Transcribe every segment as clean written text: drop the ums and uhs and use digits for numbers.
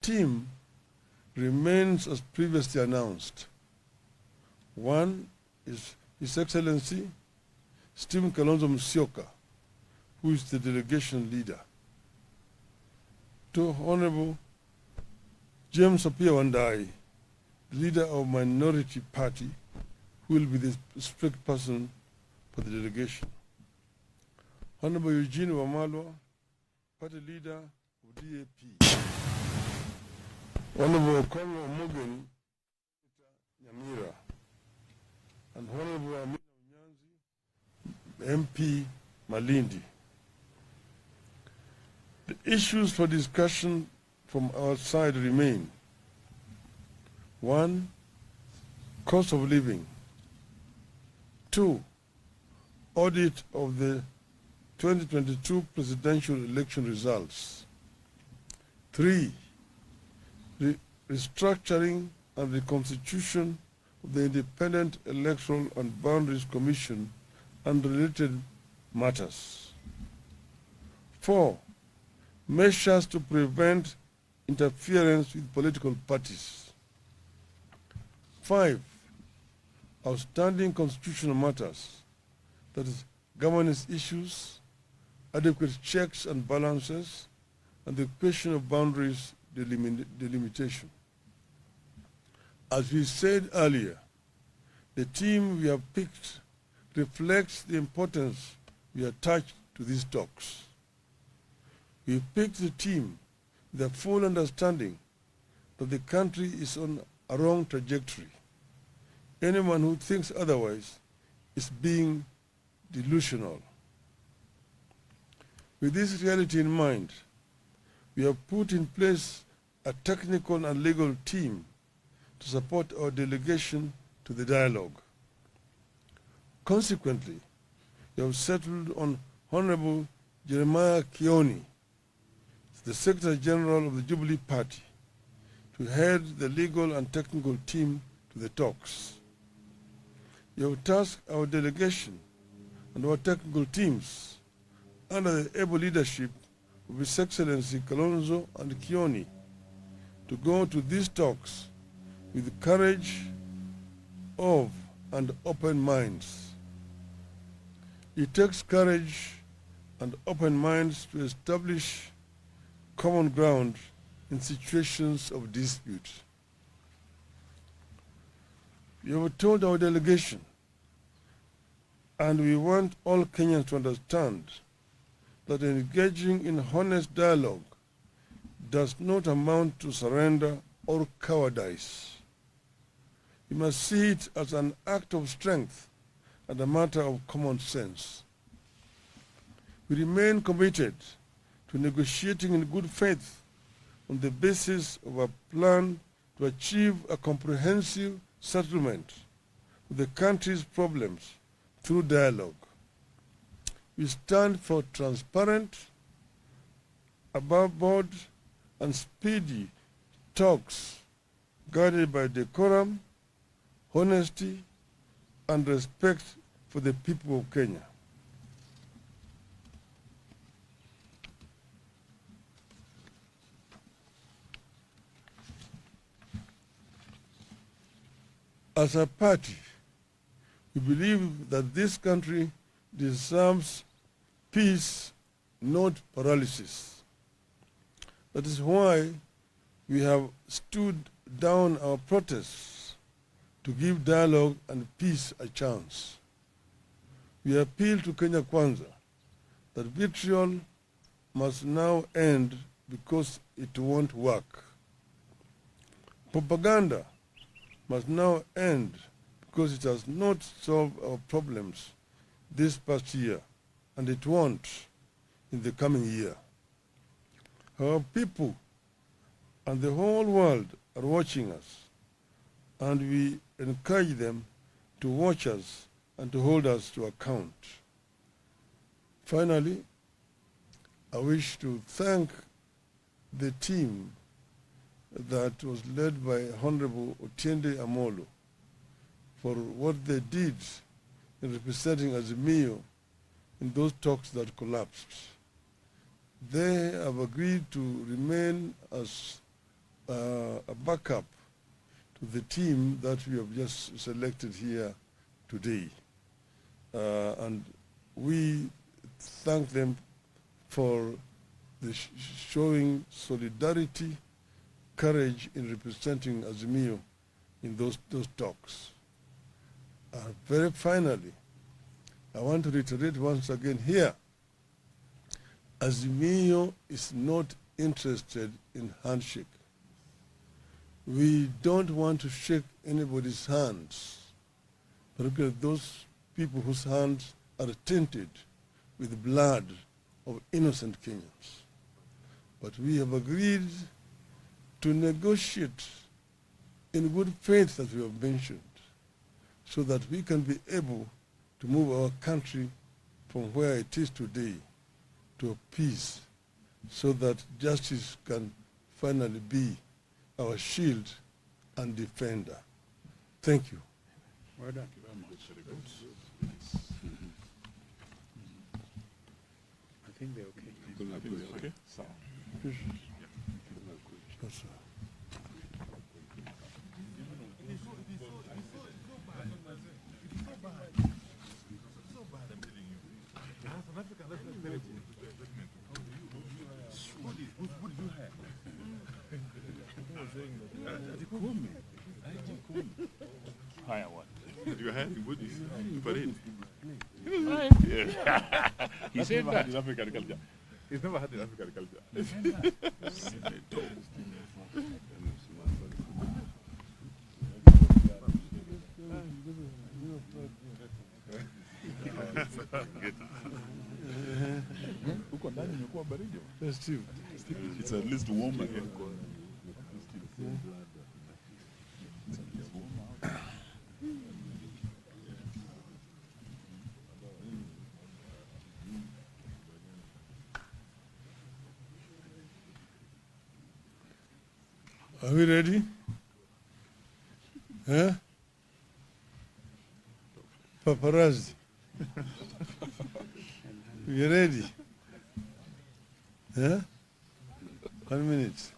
team remains as previously announced. One is His Excellency Stephen Kalonzo Musyoka, who is the delegation leader. Two, Honorable James Apia Wandai, the leader of minority party, who will be the spokesperson for the delegation. Honorable Eugene Wamalwa, party leader of DAP. Honorable Okongo Omogeni, Nyamira, and Honorable Amina Unyanzi, MP Malindi. The issues for discussion from our side remain: 1. Cost of living. 2. Audit of the 2022 presidential election results. 3. Restructuring and reconstitution of the Independent Electoral and Boundaries Commission and related matters. 4. Measures to prevent interference with political parties. 5. Outstanding constitutional matters, that is, governance issues, adequate checks and balances, and the question of boundaries delimitation. As we said earlier, the team we have picked reflects the importance we attach to these talks. We picked the team with a full understanding that the country is on a wrong trajectory. Anyone who thinks otherwise is being delusional. With this reality in mind, we have put in place a technical and legal team to support our delegation to the dialogue. Consequently, we have settled on Honorable Jeremiah Kioni, the Secretary General of the Jubilee Party, to head the legal and technical team to the talks. We have tasked our delegation and our technical teams under the able leadership of His Excellency Kalonzo and Kioni to go to these talks with the courage of and open minds. It takes courage and open minds to establish common ground in situations of dispute. We have told our delegation, and we want all Kenyans to understand, that engaging in honest dialogue does not amount to surrender or cowardice. You must see it as an act of strength and a matter of common sense. We remain committed to negotiating in good faith on the basis of a plan to achieve a comprehensive settlement of the country's problems through dialogue. We stand for transparent, above-board, and speedy talks guided by decorum, honesty, and respect for the people of Kenya. As a party, we believe that this country deserves peace, not paralysis. That is why we have stood down our protests to give dialogue and peace a chance. We appeal to Kenya Kwanza that vitriol must now end because it won't work. Propaganda must now end because it has not solved our problems this past year, and it won't in the coming year. Our people and the whole world are watching us, and we encourage them to watch us and to hold us to account. Finally, I wish to thank the team that was led by Honorable Otiende Amolo for what they did in representing Azimio in those talks that collapsed. They have agreed to remain as a backup to the team that we have just selected here today. And we thank them for the showing solidarity, courage in representing Azimio in those talks. Very finally, I want to reiterate once again here, Azimio is not interested in handshake. We don't want to shake anybody's hands, particularly those people whose hands are tainted with the blood of innocent Kenyans. But we have agreed to negotiate in good faith, as we have mentioned, so that we can be able to move our country from where it is today to a peace, so that justice can finally be our shield and defender. Thank you. Well done. Thank you very much. Very good. I think they're okay. I think they're okay. So. Yes, sir. Higher one. You had him with you. Parade. He said that. In African culture. He's never had in African culture. It's at least warmer here. Are we ready? Huh? Paparazzi. You ready? Huh? 1 minute.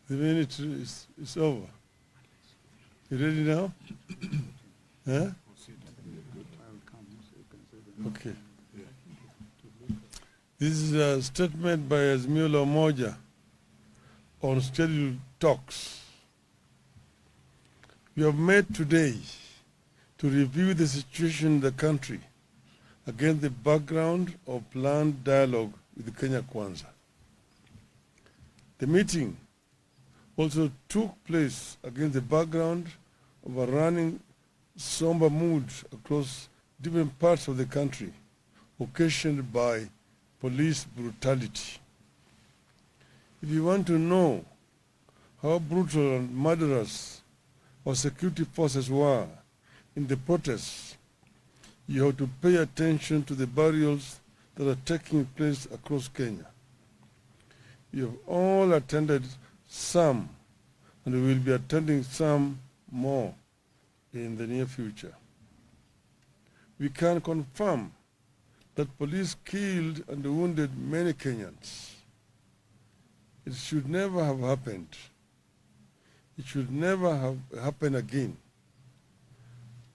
The minute is over. You ready now? Huh? Okay. This is a statement by Azimio Umoja on scheduled talks. We have met today to review the situation in the country against the background of planned dialogue with Kenya Kwanza. The meeting also took place against the background of a running somber mood across different parts of the country, occasioned by police brutality. If you want to know how brutal and murderous our security forces were in the protests, you have to pay attention to the burials that are taking place across Kenya. You have all attended some, and we will be attending some more in the near future. We can confirm that police killed and wounded many Kenyans. It should never have happened. It should never have happened again.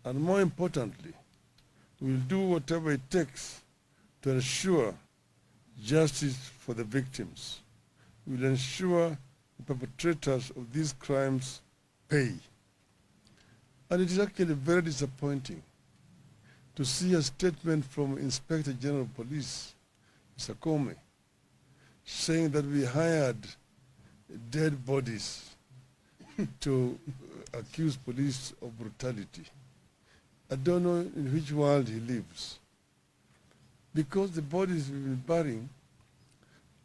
And more importantly, we will do whatever it takes to ensure justice for the victims. We will ensure the perpetrators of these crimes pay. And it is actually very disappointing to see a statement from Inspector General of Police, Mr. Comey, saying that we hired dead bodies to accuse police of brutality. I don't know in which world he lives. Because the bodies we've been burying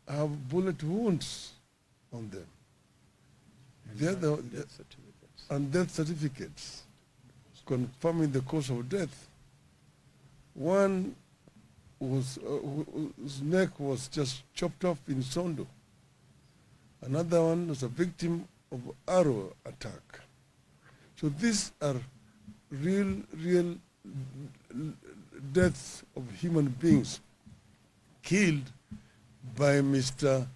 have bullet wounds on them. And death certificates confirming the cause of death. One was, whose neck was just chopped off in Sondo. Another one was a victim of arrow attack. So these are real deaths of human beings killed by Mr.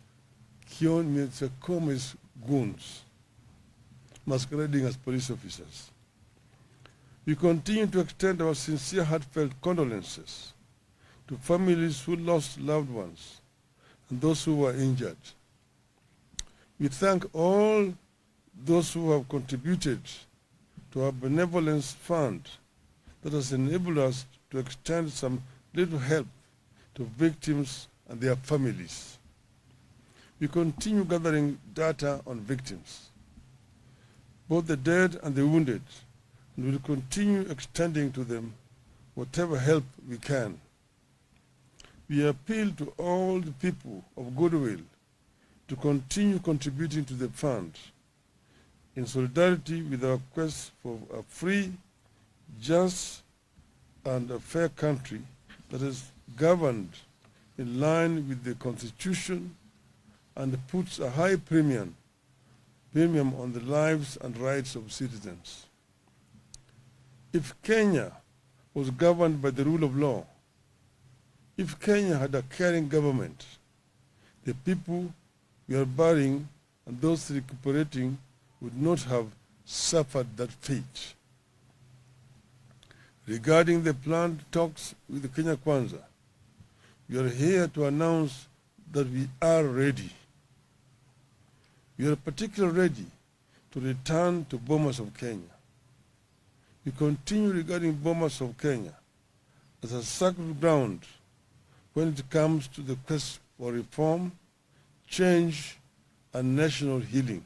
Kome's goons, masquerading as police officers. We continue to extend our sincere, heartfelt condolences to families who lost loved ones and those who were injured. We thank all those who have contributed to our benevolence fund that has enabled us to extend some little help to victims and their families. We continue gathering data on victims, both the dead and the wounded, and will continue extending to them whatever help we can. We appeal to all the people of goodwill to continue contributing to the fund in solidarity with our quest for a free, just, and a fair country that is governed in line with the Constitution and puts a high premium on the lives and rights of citizens. If Kenya was governed by the rule of law, if Kenya had a caring government, the people we are burying and those recuperating would not have suffered that fate. Regarding the planned talks with the Kenya Kwanza, we are here to announce that we are ready. We are particularly ready to return to Bomas of Kenya. We continue regarding Bomas of Kenya as a sacred ground when it comes to the quest for reform, change, and national healing.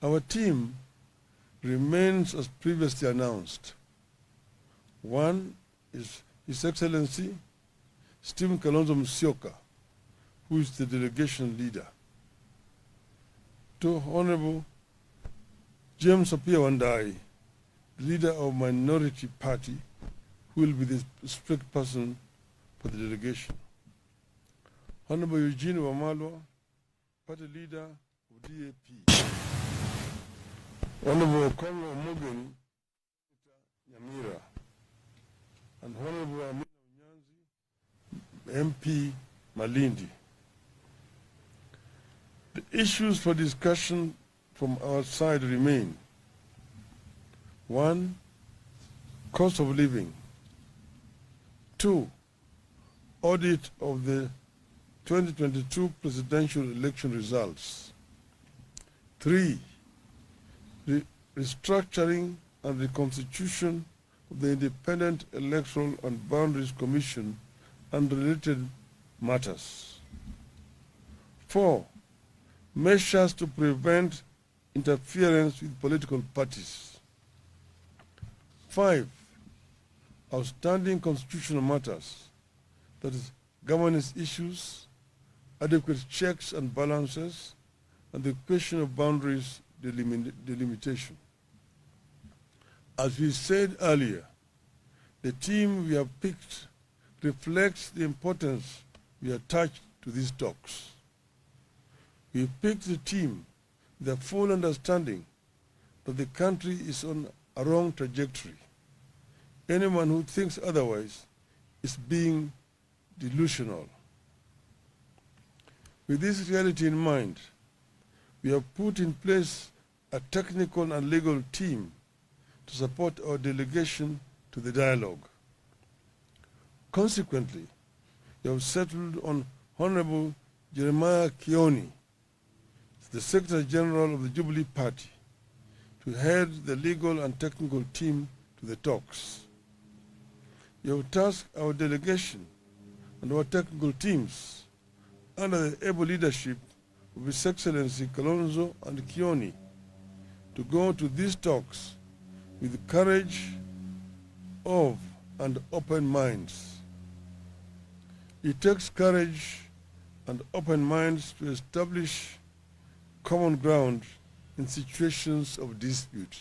Our team remains as previously announced. One is His Excellency Stephen Kalonzo Musyoka, who is the delegation leader. Two, Honorable James Apia Wandai, the leader of Minority Party, who will be the strict person for the delegation. Honorable Eugene Wamalwa, party leader of DAP. Honorable Congo Mugen, Nyamira, and Honorable Amina Unyanzi, MP Malindi. The issues for discussion from our side remain: 1, cost of living; 2, audit of the 2022 presidential election results; 3, restructuring and reconstitution of the Independent Electoral and Boundaries Commission and related matters; 4, measures to prevent interference with political parties; 5, outstanding constitutional matters, that is, governance issues, adequate checks and balances, and the question of boundaries delimitation. As we said earlier, the team we have picked reflects the importance we attach to these talks. We picked the team with a full understanding that the country is on a wrong trajectory. Anyone who thinks otherwise is being delusional. With this reality in mind, we have put in place a technical and legal team to support our delegation to the dialogue. Consequently, we have settled on Honorable Jeremiah Kioni, the Secretary General of the Jubilee Party, to head the legal and technical team to the talks. We have tasked our delegation and our technical teams under the able leadership of His Excellency Kalonzo and Kioni to go to these talks with courage of and open minds. It takes courage and open minds to establish common ground in situations of dispute.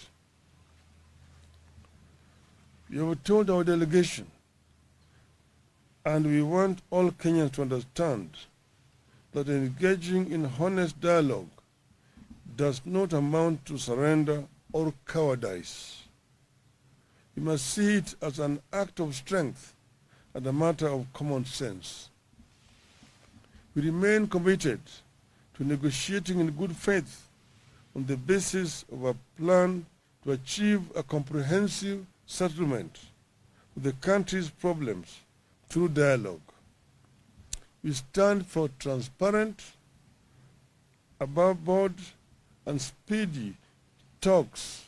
We have told our delegation, and we want all Kenyans to understand, that engaging in honest dialogue does not amount to surrender or cowardice. We must see it as an act of strength and a matter of common sense. We remain committed to negotiating in good faith on the basis of a plan to achieve a comprehensive settlement of the country's problems through dialogue. We stand for transparent, above-board, and speedy talks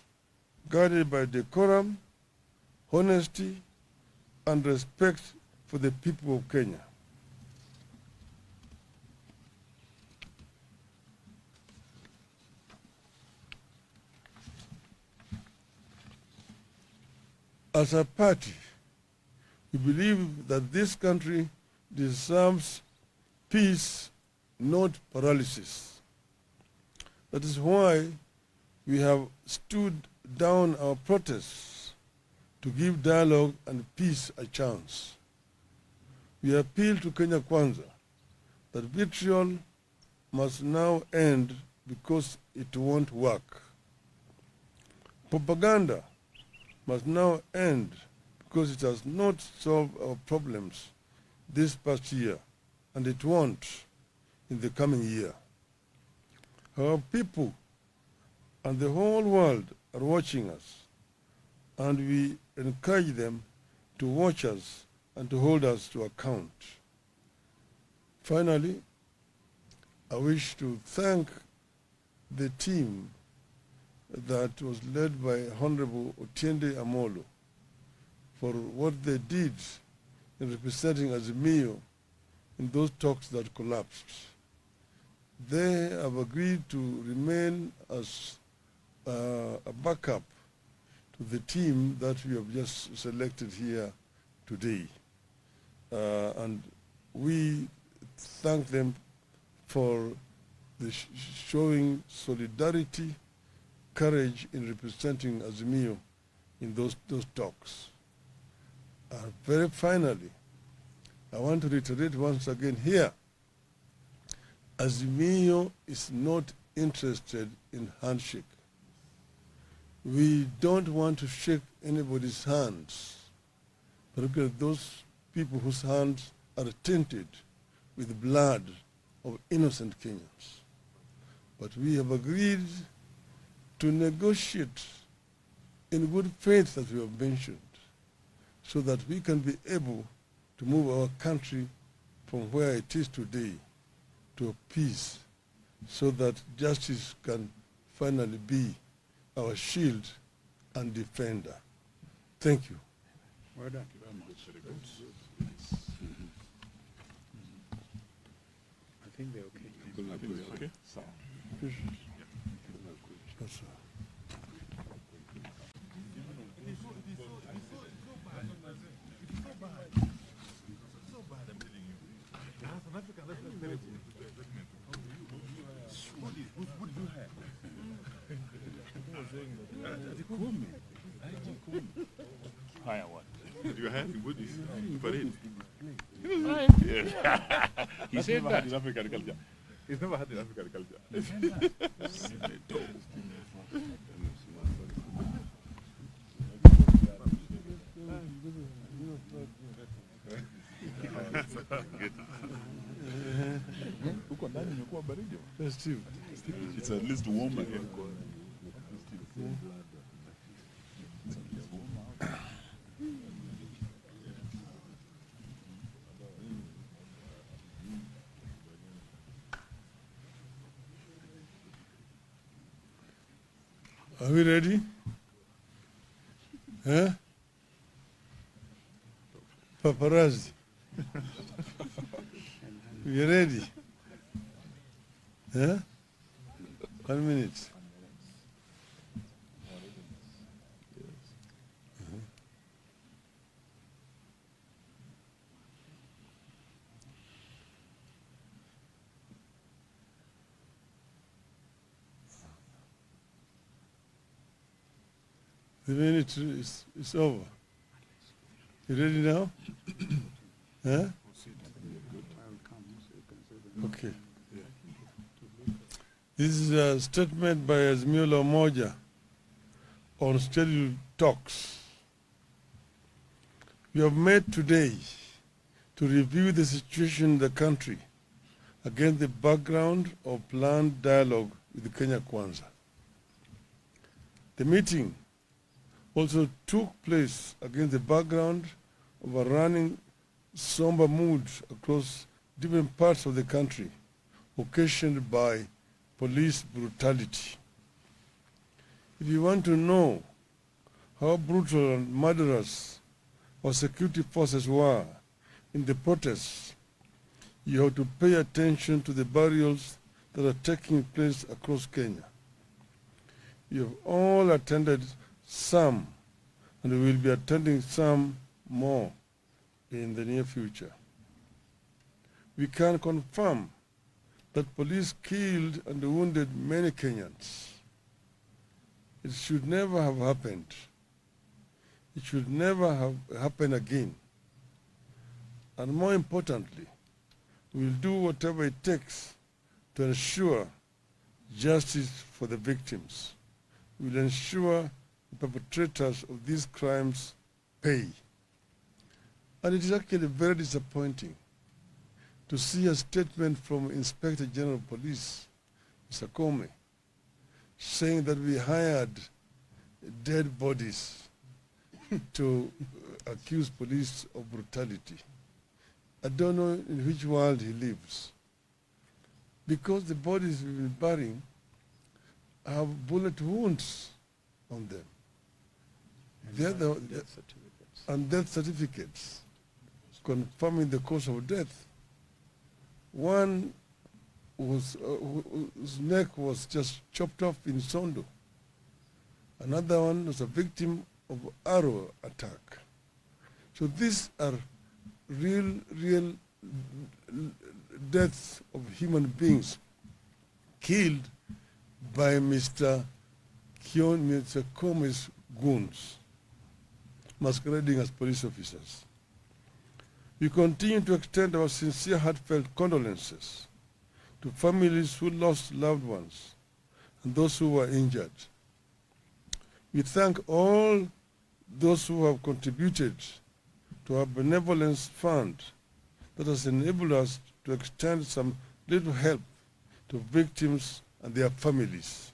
guided by decorum, honesty, and respect for the people of Kenya. As a party, we believe that this country deserves peace, not paralysis. That is why we have stood down our protests to give dialogue and peace a chance. We appeal to Kenya Kwanza that vitriol must now end because it won't work. Propaganda must now end because it has not solved our problems this past year, and it won't in the coming year. Our people and the whole world are watching us, and we encourage them to watch us and to hold us to account. Finally, I wish to thank the team that was led by Honorable Otiende Amolo for what they did in representing Azimio in those talks that collapsed. They have agreed to remain as a backup to the team that we have just selected here today. And we thank them for the showing solidarity, courage in representing Azimio in those talks. Very finally, I want to reiterate once again here, Azimio is not interested in handshake. We don't want to shake anybody's hands, particularly those people whose hands are tainted with blood of innocent Kenyans. But we have agreed to negotiate in good faith, as we have mentioned, so that we can be able to move our country from where it is today to a peace, so that justice can finally be our shield and defender. Thank you. Well done. Thank you very much. Very good. I think they're okay. I think they're okay. So. Yes, sir. Higher what? You had in Woodies. Parade. Yeah. He said never that. had in African culture. He's never had in African culture. Festive. It's at least warm again. Are we ready? Huh? Paparazzi. We ready? Huh? 1 minute. The minute is over. You ready now? Huh? Okay. This is a statement by Azimio Umoja on scheduled talks. We have met today to review the situation in the country against the background of planned dialogue with Kenya Kwanza. The meeting also took place against the background of a running somber mood across different parts of the country, occasioned by police brutality. If you want to know how brutal and murderous our security forces were in the protests, you have to pay attention to the burials that are taking place across Kenya. You have all attended some, and we will be attending some more in the near future. We can confirm that police killed and wounded many Kenyans. It should never have happened. It should never have happened again. And more importantly, we will do whatever it takes to ensure justice for the victims. We will ensure the perpetrators of these crimes pay. And it is actually very disappointing to see a statement from Inspector General of Police, Mr. Comey, saying that we hired dead bodies to accuse police of brutality. I don't know in which world he lives. Because the bodies we've been burying have bullet wounds on them. And death certificates confirming the cause of death. One whose neck was just chopped off in Sondo. Another one was a victim of arrow attack. So these are real deaths of human beings killed by Mr. Comey's goons, masquerading as police officers. We continue to extend our sincere, heartfelt condolences to families who lost loved ones and those who were injured. We thank all those who have contributed to our benevolence fund that has enabled us to extend some little help to victims and their families.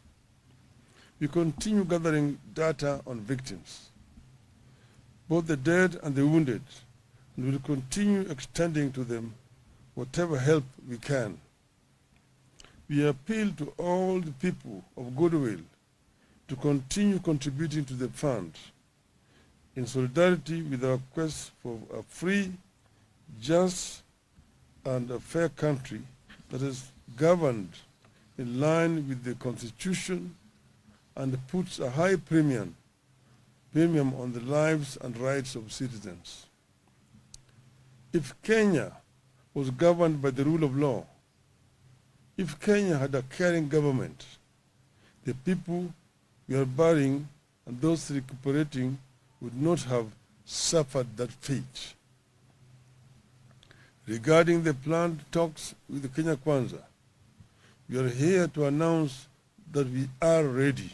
We continue gathering data on victims, both the dead and the wounded, and will continue extending to them whatever help we can. We appeal to all the people of goodwill to continue contributing to the fund in solidarity with our quest for a free, just, and a fair country that is governed in line with the Constitution and puts a high premium on the lives and rights of citizens. If Kenya was governed by the rule of law, if Kenya had a caring government, the people we are burying and those recuperating would not have suffered that fate. Regarding the planned talks with the Kenya Kwanza, we are here to announce that we are ready.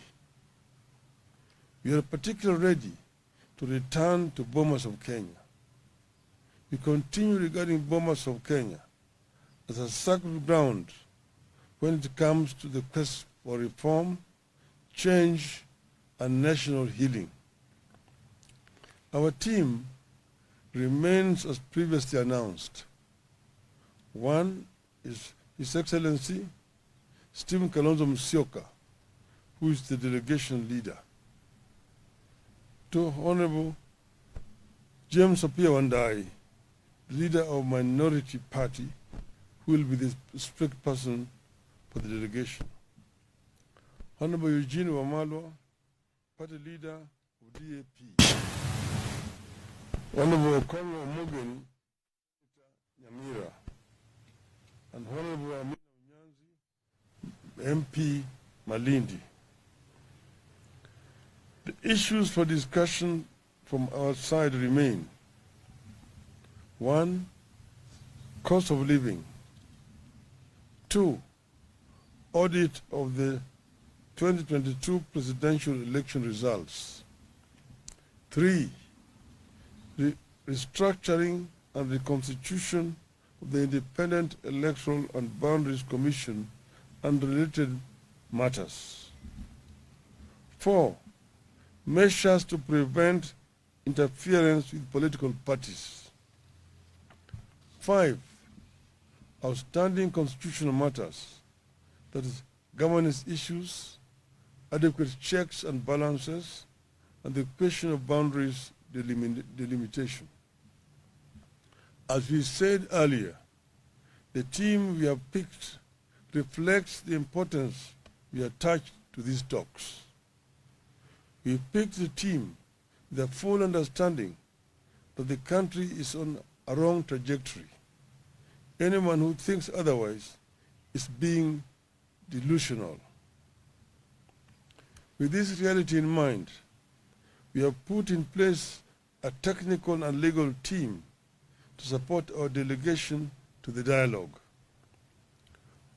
We are particularly ready to return to Bomas of Kenya. We continue regarding Bomas of Kenya as a sacred ground when it comes to the quest for reform, change, and national healing. Our team remains as previously announced. One is His Excellency Stephen Kalonzo Musyoka, who is the delegation leader. Two, Honorable James Opiyo Wandayi, leader of Minority Party, who will be the spokesperson for the delegation. Honorable Eugene Wamalwa, party leader of DAP. Honorable Okongo Omogeni, Nyamira, and Honorable Amina Unyanzi, MP Malindi. The issues for discussion from our side remain. One, cost of living. Two, audit of the 2022 presidential election results. 3. Restructuring and reconstitution of the Independent Electoral and Boundaries Commission and related matters. 4. Measures to prevent interference with political parties. 5. Outstanding constitutional matters, that is, governance issues, adequate checks and balances, and the question of boundaries delimitation. As we said earlier, the team we have picked reflects the importance we attach to these talks. We picked the team with a full understanding that the country is on a wrong trajectory. Anyone who thinks otherwise is being delusional. With this reality in mind, we have put in place a technical and legal team to support our delegation to the dialogue.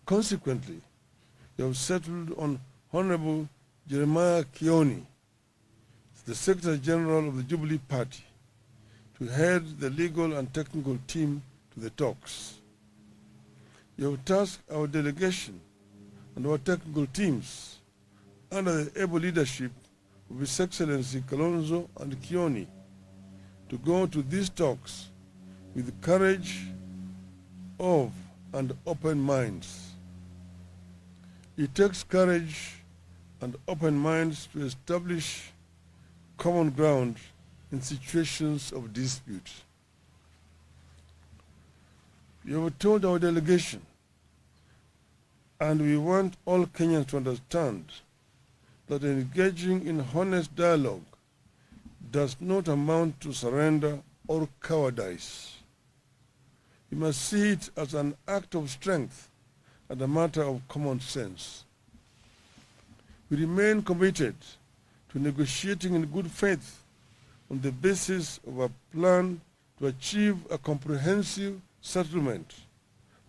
Consequently, we have settled on Honorable Jeremiah Kioni, the Secretary General of the Jubilee Party, to head the legal and technical team to the talks. We have tasked our delegation and our technical teams under the able leadership of His Excellency Kalonzo and Kioni to go to these talks with courage of and open minds. It takes courage and open minds to establish common ground in situations of dispute. We have told our delegation, and we want all Kenyans to understand, that engaging in honest dialogue does not amount to surrender or cowardice. We must see it as an act of strength and a matter of common sense. We remain committed to negotiating in good faith on the basis of a plan to achieve a comprehensive settlement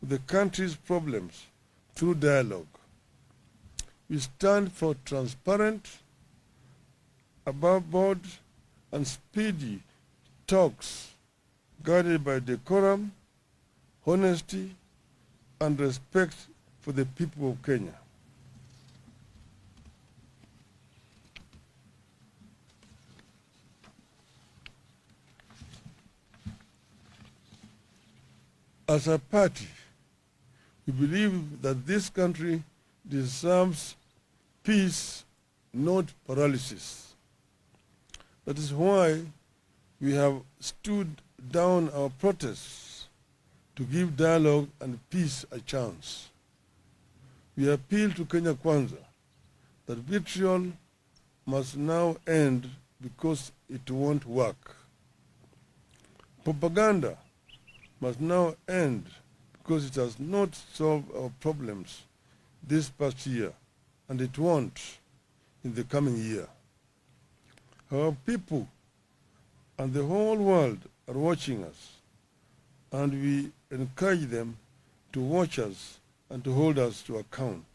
of the country's problems through dialogue. We stand for transparent, above board, and speedy talks guided by decorum, honesty, and respect for the people of Kenya. As a party, we believe that this country deserves peace, not paralysis. That is why we have stood down our protests to give dialogue and peace a chance. We appeal to Kenya Kwanza that vitriol must now end because it won't work. Propaganda must now end because it has not solved our problems this past year, and it won't in the coming year. Our people and the whole world are watching us, and we encourage them to watch us and to hold us to account.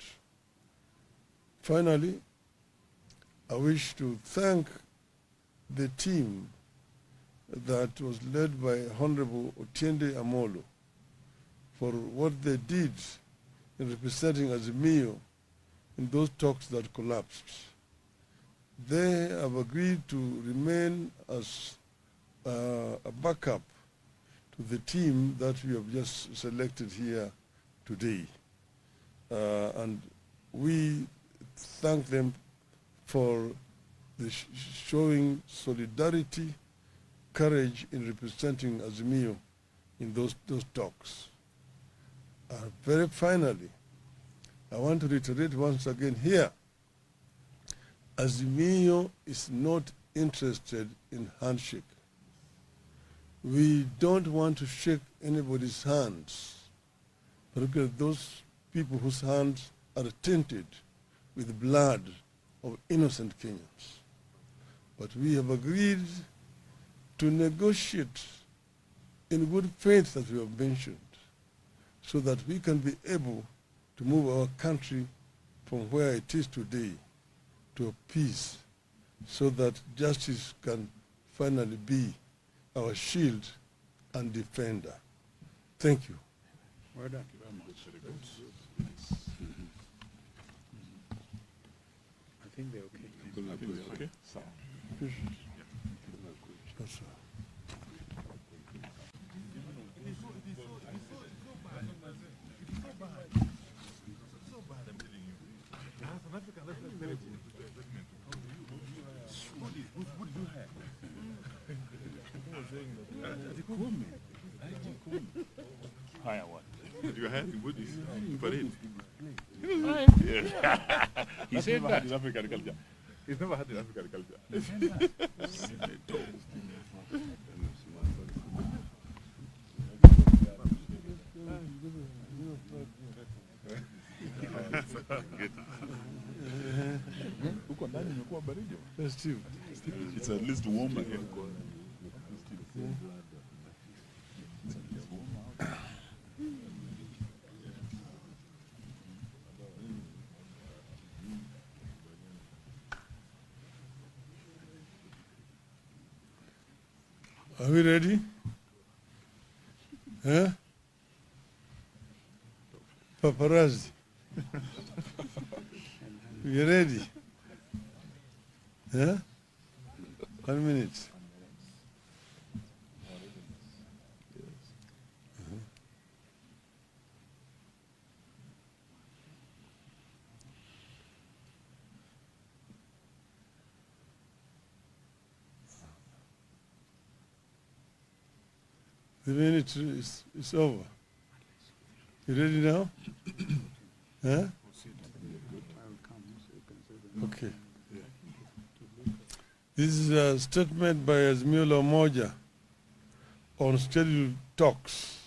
Finally, I wish to thank the team that was led by Honorable Otiende Amolo for what they did in representing Azimio in those talks that collapsed. They have agreed to remain as a backup to the team that we have just selected here today. And we thank them for the showing solidarity, courage in representing Azimio in those talks. Very finally, I want to reiterate once again here, Azimio is not interested in handshake. We don't want to shake anybody's hands, particularly those people whose hands are tainted with blood of innocent Kenyans. But we have agreed to negotiate in good faith, as we have mentioned, so that we can be able to move our country from where it is today to peace, so that justice can finally be our shield and defender. Thank you. Well done. Thank you very much. Very good. I think they're okay. I think they're okay. So, Yes, sir. Higher what? did you hide in Buddhist parade? He said never that. had in African culture. He's never had in African culture. Huko ndani imekuwa baridi. Festive. It's at least warmer here. Are we ready? Huh? Paparazzi. We ready? Huh? 1 minute. The minute is over. You ready now? Huh? Okay. This is a statement by Azimio Umoja on scheduled talks.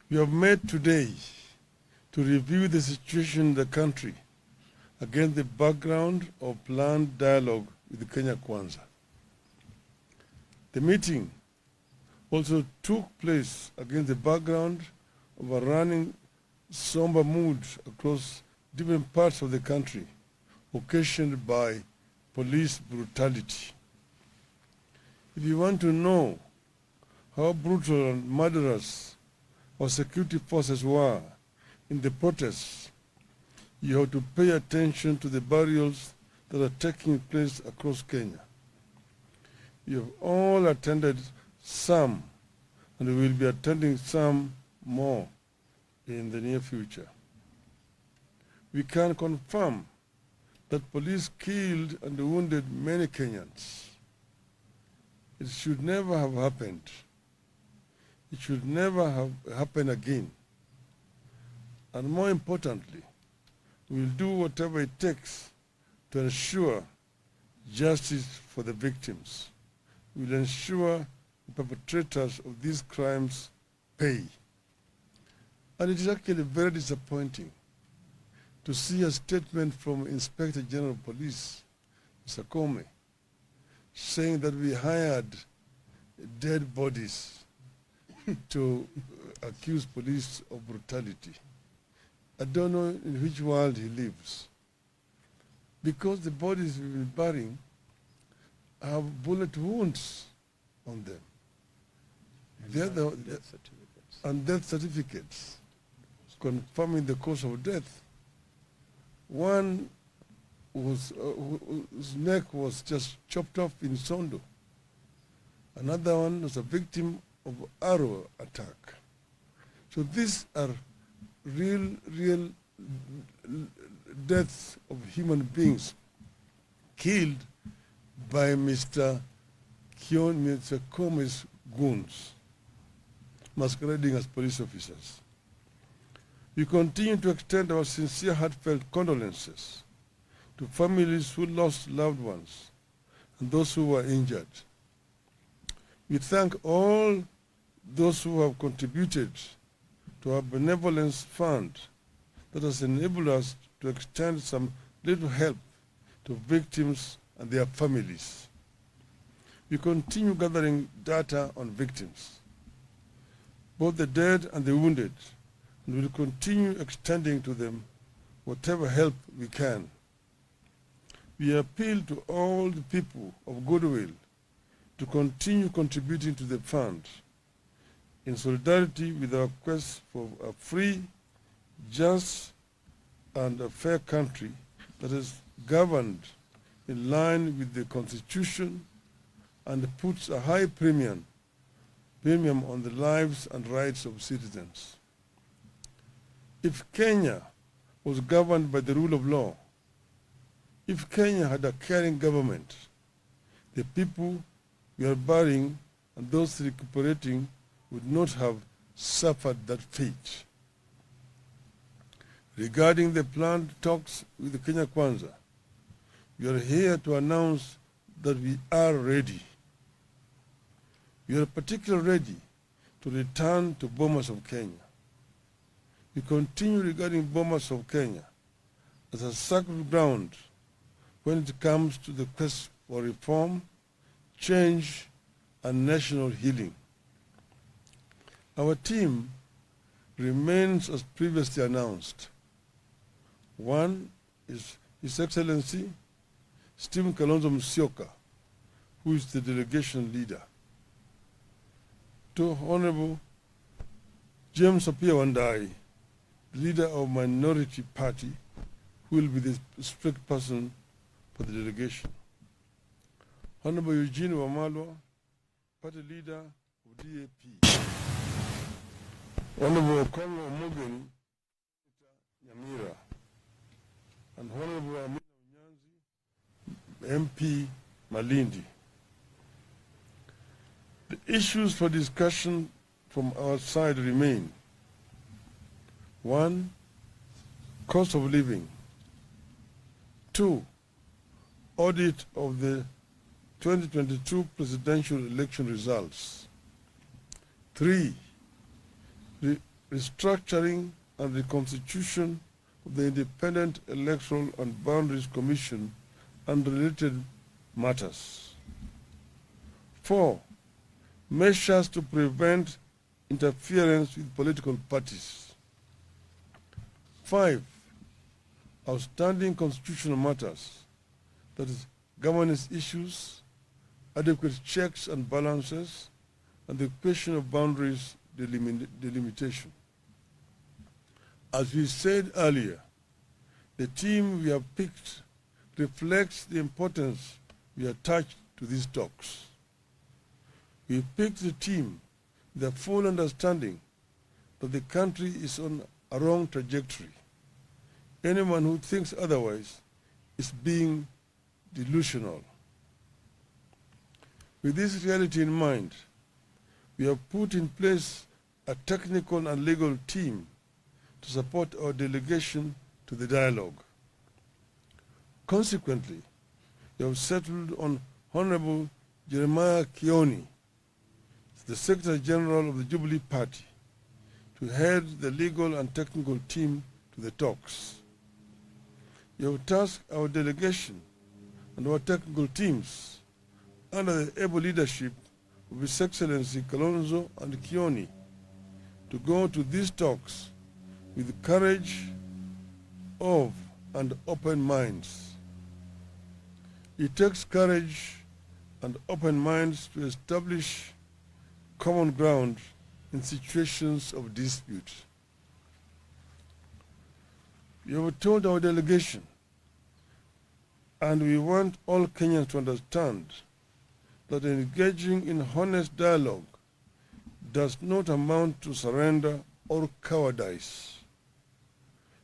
We have met today to review the situation in the country against the background of planned dialogue with Kenya Kwanza. The meeting also took place against the background of a running somber mood across different parts of the country, occasioned by police brutality. If you want to know how brutal and murderous our security forces were in the protests, you have to pay attention to the burials that are taking place across Kenya. You have all attended some, and we will be attending some more in the near future. We can confirm that police killed and wounded many Kenyans. It should never have happened. It should never have happened again. And more importantly, we will do whatever it takes to ensure justice for the victims. We will ensure the perpetrators of these crimes pay. And it is actually very disappointing to see a statement from Inspector General of Police, Mr. Comey, saying that we hired dead bodies to accuse police of brutality. I don't know in which world he lives. Because the bodies we've been burying have bullet wounds on them. And death certificates confirming the cause of death. One was, whose neck was just chopped off in Sondo. Another one was a victim of arrow attack. So these are real deaths of human beings killed by Mr. Comey's goons, masquerading as police officers. We continue to extend our sincere, heartfelt condolences to families who lost loved ones and those who were injured. We thank all those who have contributed to our benevolence fund that has enabled us to extend some little help to victims and their families. We continue gathering data on victims, both the dead and the wounded, and will continue extending to them whatever help we can. We appeal to all the people of goodwill to continue contributing to the fund in solidarity with our quest for a free, just, and a fair country that is governed in line with the Constitution and puts a high premium on the lives and rights of citizens. If Kenya was governed by the rule of law, if Kenya had a caring government, the people we are burying and those recuperating would not have suffered that fate. Regarding the planned talks with the Kenya Kwanza, we are here to announce that we are ready. We are particularly ready to return to Bomas of Kenya. We continue regarding Bomas of Kenya as a sacred ground when it comes to the quest for reform, change, and national healing. Our team remains as previously announced. One is His Excellency Stephen Kalonzo Musyoka, who is the delegation leader. To Honorable James Apia Wandai, leader of Minority Party, who will be the spokesperson for the delegation. Honorable Eugene Wamalwa, party leader of DAP. Honorable Okongo Omogeni, Nyamira, and Honorable Amina Unyanzi, MP Malindi. The issues for discussion from our side remain: 1. Cost of living. 2. Audit of the 2022 presidential election results. 3. Restructuring and reconstitution of the Independent Electoral and Boundaries Commission and related matters. 4. Measures to prevent interference with political parties. 5. Outstanding constitutional matters, that is, governance issues, adequate checks and balances, and the question of boundaries delimitation. As we said earlier, the team we have picked reflects the importance we attach to these talks. We picked the team with a full understanding that the country is on a wrong trajectory. Anyone who thinks otherwise is being delusional. With this reality in mind, we have put in place a technical and legal team to support our delegation to the dialogue. Consequently, we have settled on Honorable Jeremiah Kioni, the Secretary General of the Jubilee Party, to head the legal and technical team to the talks. We have tasked our delegation and our technical teams under the able leadership of His Excellency Kalonzo and Kioni to go to these talks with the courage of and open minds. It takes courage and open minds to establish common ground in situations of dispute. We have told our delegation, and we want all Kenyans to understand, that engaging in honest dialogue does not amount to surrender or cowardice.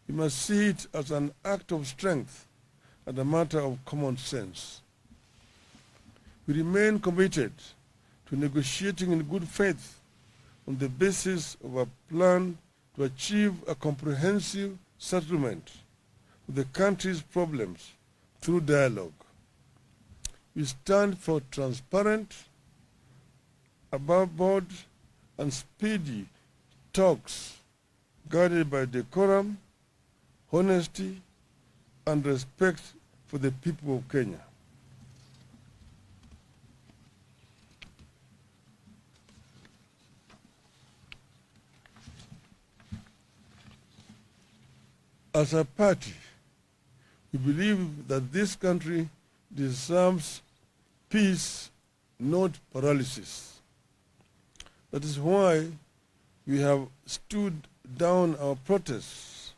We must see it as an act of strength and a matter of common sense. We remain committed to negotiating in good faith on the basis of a plan to achieve a comprehensive settlement of the country's problems through dialogue. We stand for transparent, above board, and speedy talks guided by decorum, honesty, and respect for the people of Kenya. As a party, we believe that this country deserves peace, not paralysis. That is why we have stood down our protests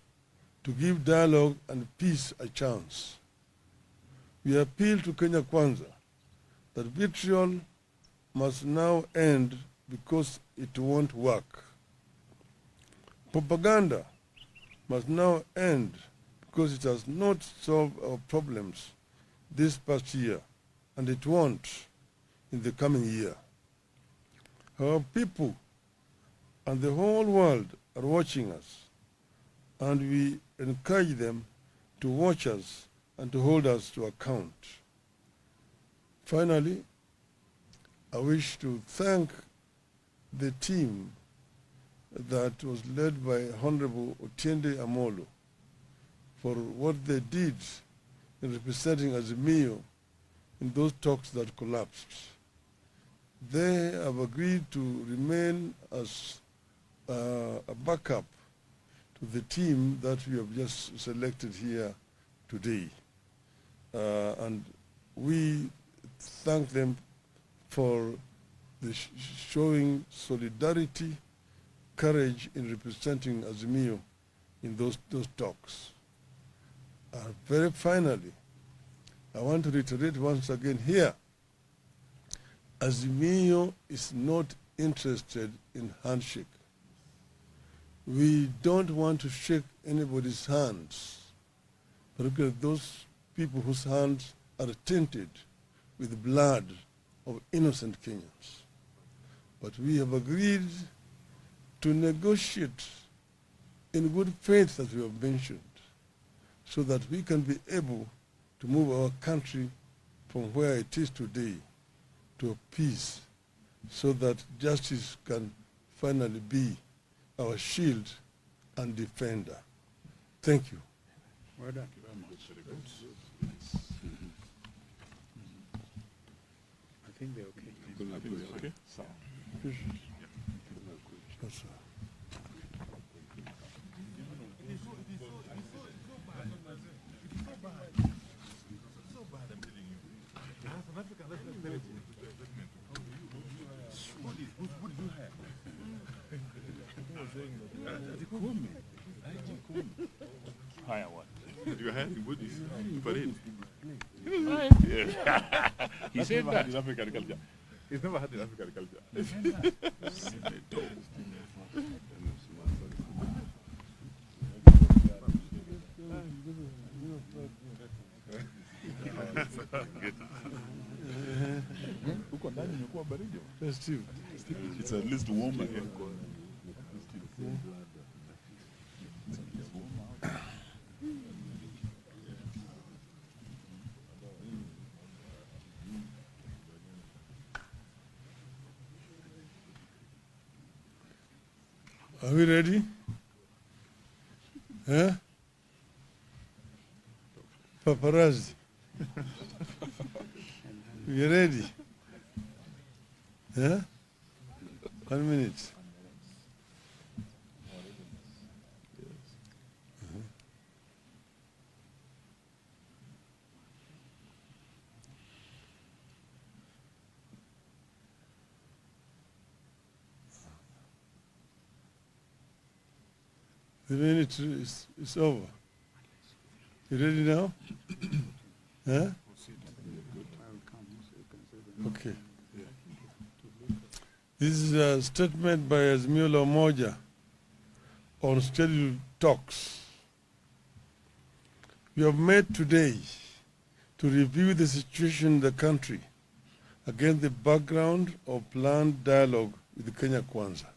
to give dialogue and peace a chance. We appeal to Kenya Kwanza that vitriol must now end because it won't work. Propaganda must now end because it has not solved our problems this past year, and it won't in the coming year. Our people and the whole world are watching us, and we encourage them to watch us and to hold us to account. Finally, I wish to thank the team that was led by Honorable Otiende Amolo for what they did in representing Azimio in those talks that collapsed. They have agreed to remain as a backup to the team that we have just selected here today. And we thank them for the showing solidarity, courage in representing Azimio in those talks. Very finally, I want to reiterate once again here, Azimio is not interested in handshake. We don't want to shake anybody's hands, particularly those people whose hands are tainted with the blood of innocent Kenyans. But we have agreed to negotiate in good faith, as we have mentioned, so that we can be able to move our country from where it is today to a peace, so that justice can finally be our shield and defender. Thank you. Well done. Thank you very much. Very good. I think they're okay. I think they're okay. So, Yes, sir. Hire what? you are hiring bodies to parade. He said Never that. had in African culture. He's never had in African culture. Huko ndani imekuwa baridi. Festive. It's at least warmer here. Are we ready? Huh? Paparazzi. We ready? Huh? 1 minute. The minute is over. You ready now? Huh? Okay. This is a statement by Azimio Umoja on scheduled talks. We have met today to review the situation in the country against the background of planned dialogue with Kenya Kwanza.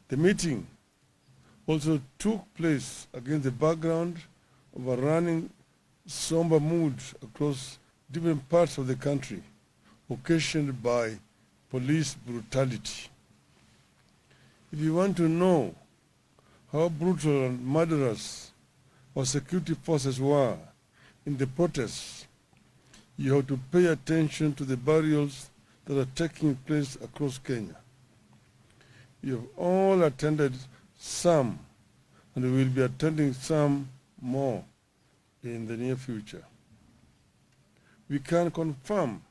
The meeting also took place against the background of a running somber mood across different parts of the country, occasioned by police brutality. If you want to know how brutal and murderous our security forces were in the protests, you have to pay attention to the burials that are taking place across Kenya. You have all attended some and we will be attending some more in the near future. We can confirm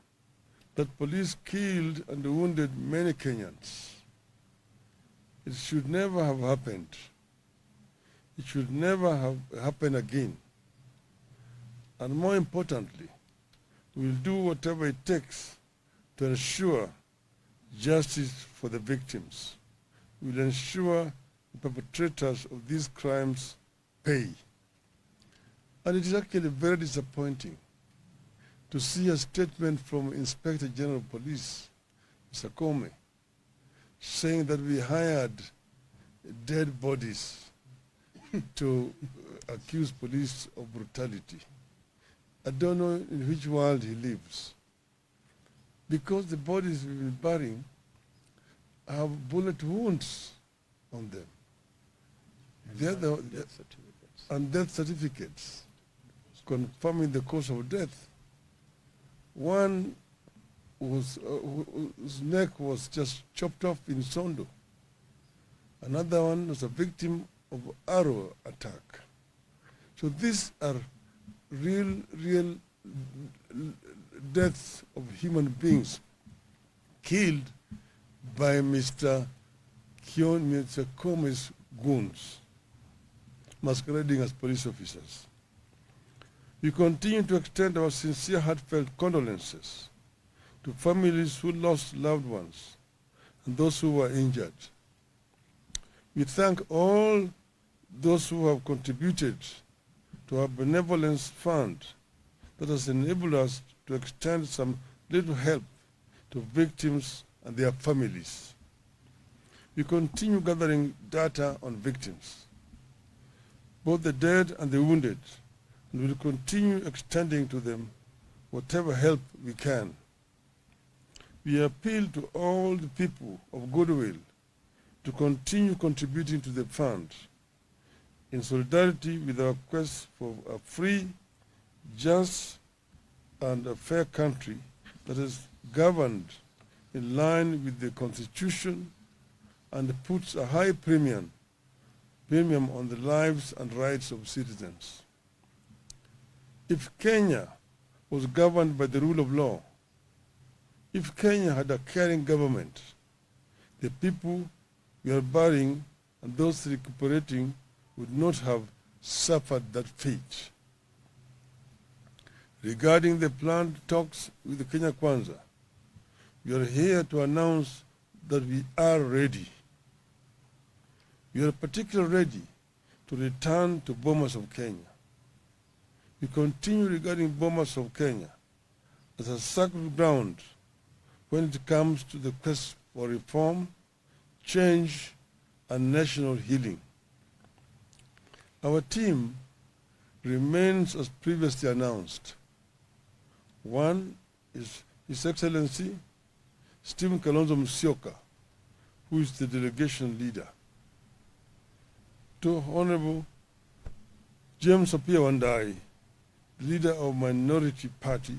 that police killed and wounded many Kenyans. It should never have happened. It should never have happened again. And more importantly, we will do whatever it takes to ensure justice for the victims. We will ensure the perpetrators of these crimes pay. And it is actually very disappointing to see a statement from Inspector General of Police, Mr. Comey, saying that we hired dead bodies to accuse police of brutality. I don't know in which world he lives. Because the bodies we've been burying have bullet wounds on them. Death certificates. And death certificates confirming the cause of death. One was, whose neck was just chopped off in Sondo. Another one was a victim of arrow attack. So these are real deaths of human beings killed by Mr. Comey's goons, masquerading as police officers. We continue to extend our sincere, heartfelt condolences to families who lost loved ones and those who were injured. We thank all those who have contributed to our benevolence fund that has enabled us to extend some little help to victims and their families. We continue gathering data on victims, both the dead and the wounded, and will continue extending to them whatever help we can. We appeal to all the people of goodwill to continue contributing to the fund in solidarity with our quest for a free, just, and a fair country that is governed in line with the Constitution and puts a high premium on the lives and rights of citizens. If Kenya was governed by the rule of law, if Kenya had a caring government, the people we are burying and those recuperating would not have suffered that fate. Regarding the planned talks with the Kenya Kwanza, we are here to announce that we are ready. We are particularly ready to return to Bomas of Kenya. We continue regarding Bomas of Kenya as a sacred ground when it comes to the quest for reform, change, and national healing. Our team remains as previously announced. One is His Excellency Stephen Kalonzo Musyoka, who is the delegation leader. Two, Honorable James Apia Wandai, leader of Minority Party,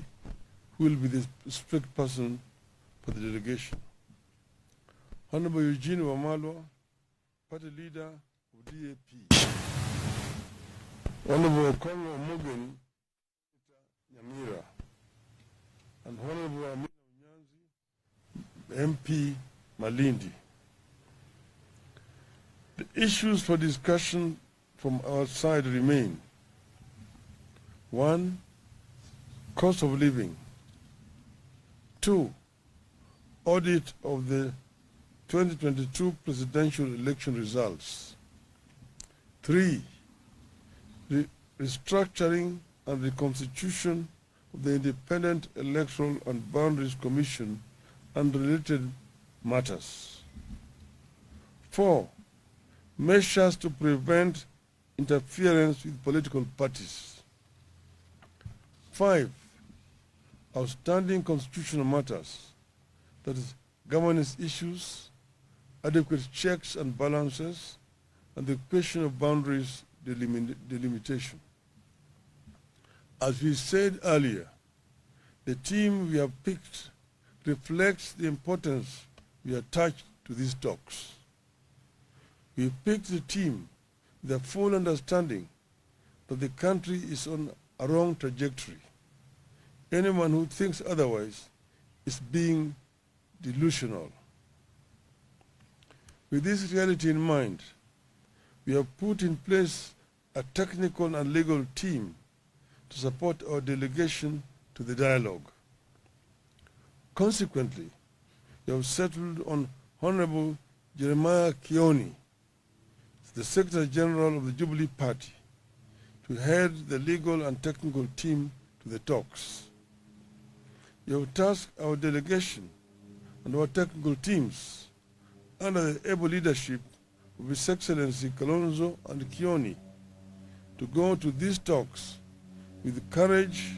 who will be the spokesperson for the delegation. Honorable Eugene Wamalwa, party leader of DAP. Honorable Okongo Morgan, Nyamira, and Honorable Amina Unyanzi, MP Malindi. The issues for discussion from our side remain: 1, cost of living; 2, audit of the 2022 presidential election results; 3, restructuring and reconstitution of the Independent Electoral and Boundaries Commission and related matters; 4, measures to prevent interference with political parties; 5, outstanding constitutional matters, that is, governance issues, adequate checks and balances, and the question of boundaries delimitation. As we said earlier, the team we have picked reflects the importance we attach to these talks. We picked the team the full understanding that the country is on a wrong trajectory. Anyone who thinks otherwise is being delusional. With this reality in mind, we have put in place a technical and legal team to support our delegation to the dialogue. Consequently, we have settled on Honorable Jeremiah Kioni, the Secretary General of the Jubilee Party, to head the legal and technical team to the talks. We have tasked our delegation and our technical teams under the able leadership of His Excellency Kalonzo and Kioni to go to these talks with courage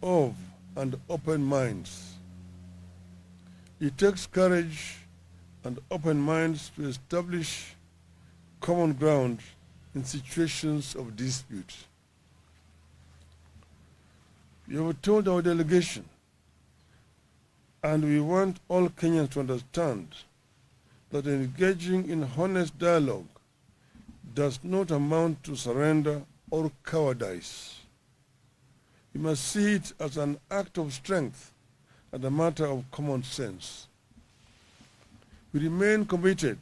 of and open minds. It takes courage and open minds to establish common ground in situations of dispute. We have told our delegation, and we want all Kenyans to understand, that engaging in honest dialogue does not amount to surrender or cowardice. We must see it as an act of strength and a matter of common sense. We remain committed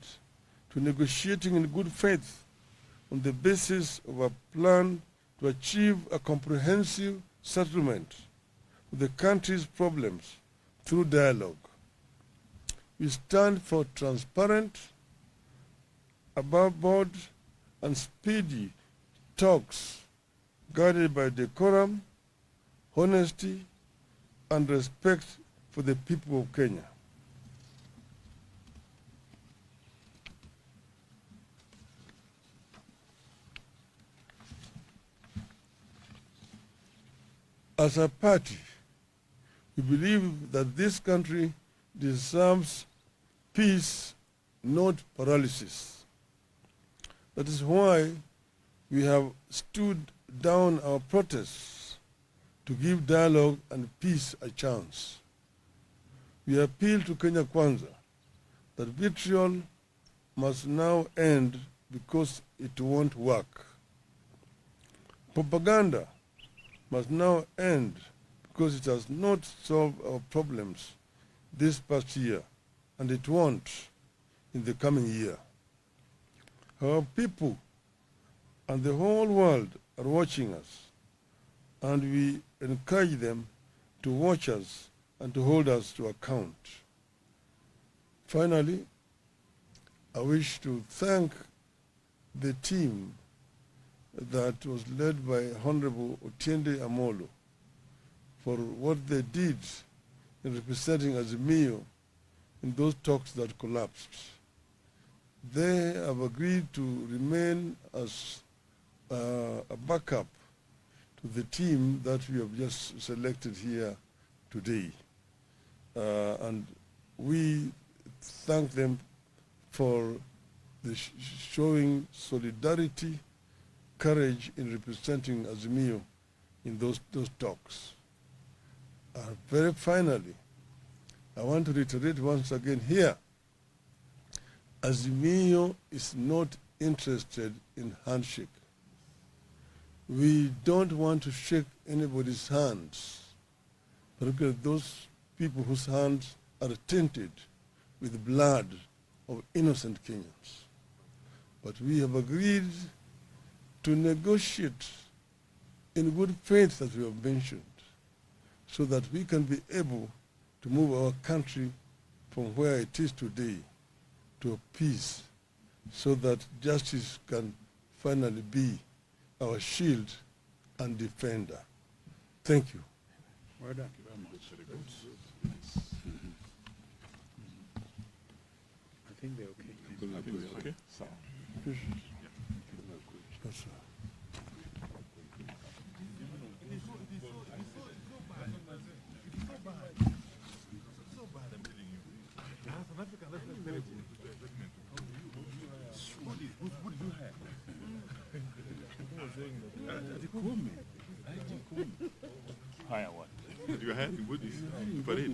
to negotiating in good faith on the basis of a plan to achieve a comprehensive settlement of the country's problems through dialogue. We stand for transparent, above board, and speedy talks guided by decorum, honesty, and respect for the people of Kenya. As a party, we believe that this country deserves peace, not paralysis. That is why we have stood down our protests to give dialogue and peace a chance. We appeal to Kenya Kwanza that vitriol must now end because it won't work. Propaganda must now end because it has not solved our problems this past year, and it won't in the coming year. Our people and the whole world are watching us, and we encourage them to watch us and to hold us to account. Finally, I wish to thank the team that was led by Honorable Otiende Amolo for what they did in representing Azimio in those talks that collapsed. They have agreed to remain as a backup to the team that we have just selected here today. And we thank them for the showing solidarity, courage in representing Azimio in those talks. Very finally, I want to reiterate once again here, Azimio is not interested in handshake. We don't want to shake anybody's hands, particularly those people whose hands are tainted with the blood of innocent Kenyans. But we have agreed to negotiate in good faith, as we have mentioned, so that we can be able to move our country from where it is today to peace, so that justice can finally be our shield and defender. Thank you. Well done. Thank you very much. Very good. I think they're okay. I think we're okay. So, Yes, sir. Higher what? you had in Woodies, but it.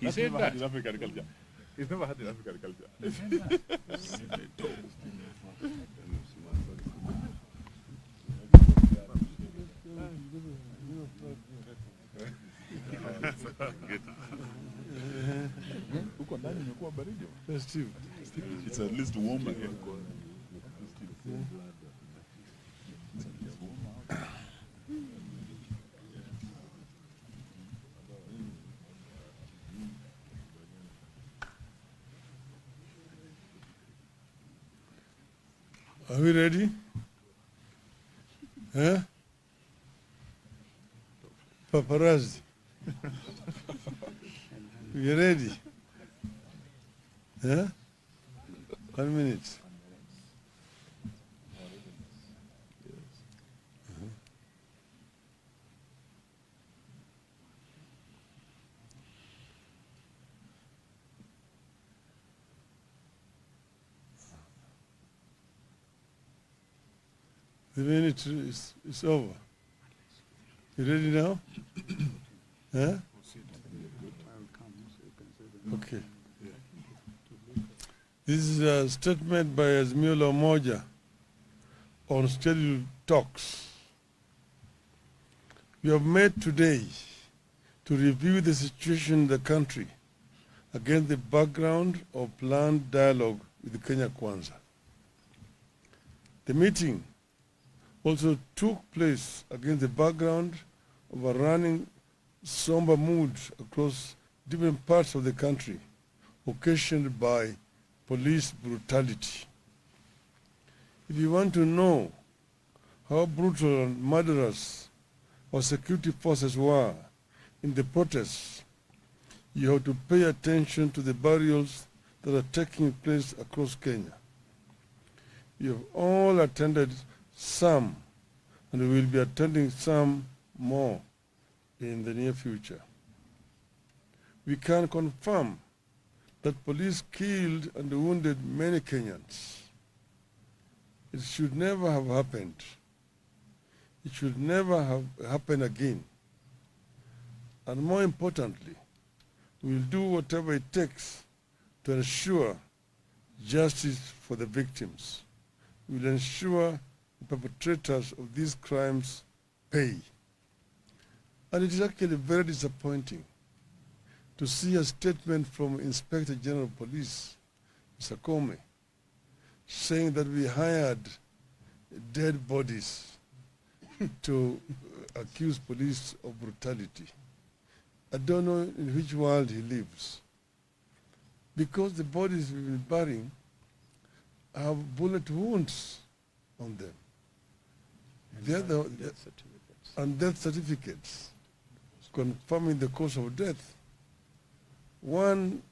He said that. In African culture. He's never had an African culture. Huko ndani imekuwa baridi. It's at least warmer here. Are we ready? Huh? Paparazzi. You ready? Huh? 1 minute. The minute is over. You ready now? Huh? Okay. This is a statement by Azimio Umoja on scheduled talks. We have met today to review the situation in the country against the background of planned dialogue with Kenya Kwanza. The meeting also took place against the background of a running somber mood across different parts of the country, occasioned by police brutality. If you want to know how brutal and murderous our security forces were in the protests, you have to pay attention to the burials that are taking place across Kenya. You have all attended some, and we will be attending some more in the near future. We can confirm that police killed and wounded many Kenyans. It should never have happened. It should never have happened again. And more importantly, we will do whatever it takes to ensure justice for the victims. We will ensure the perpetrators of these crimes pay. And it is actually very disappointing to see a statement from Inspector General of Police, Mr. Comey, saying that we hired dead bodies to accuse police of brutality. I don't know in which world he lives. Because the bodies we've been burying have bullet wounds on them. And death certificates confirming the cause of death. One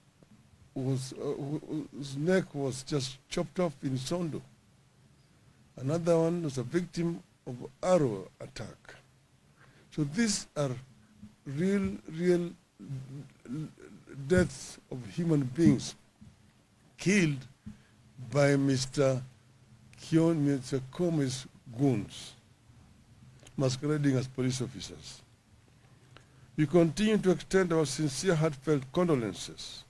was, whose neck was just chopped off in Sondo. Another one was a victim of arrow attack. So these are real deaths of human beings killed by Mr. Comey's goons, masquerading as police officers. We continue to extend our sincere, heartfelt condolences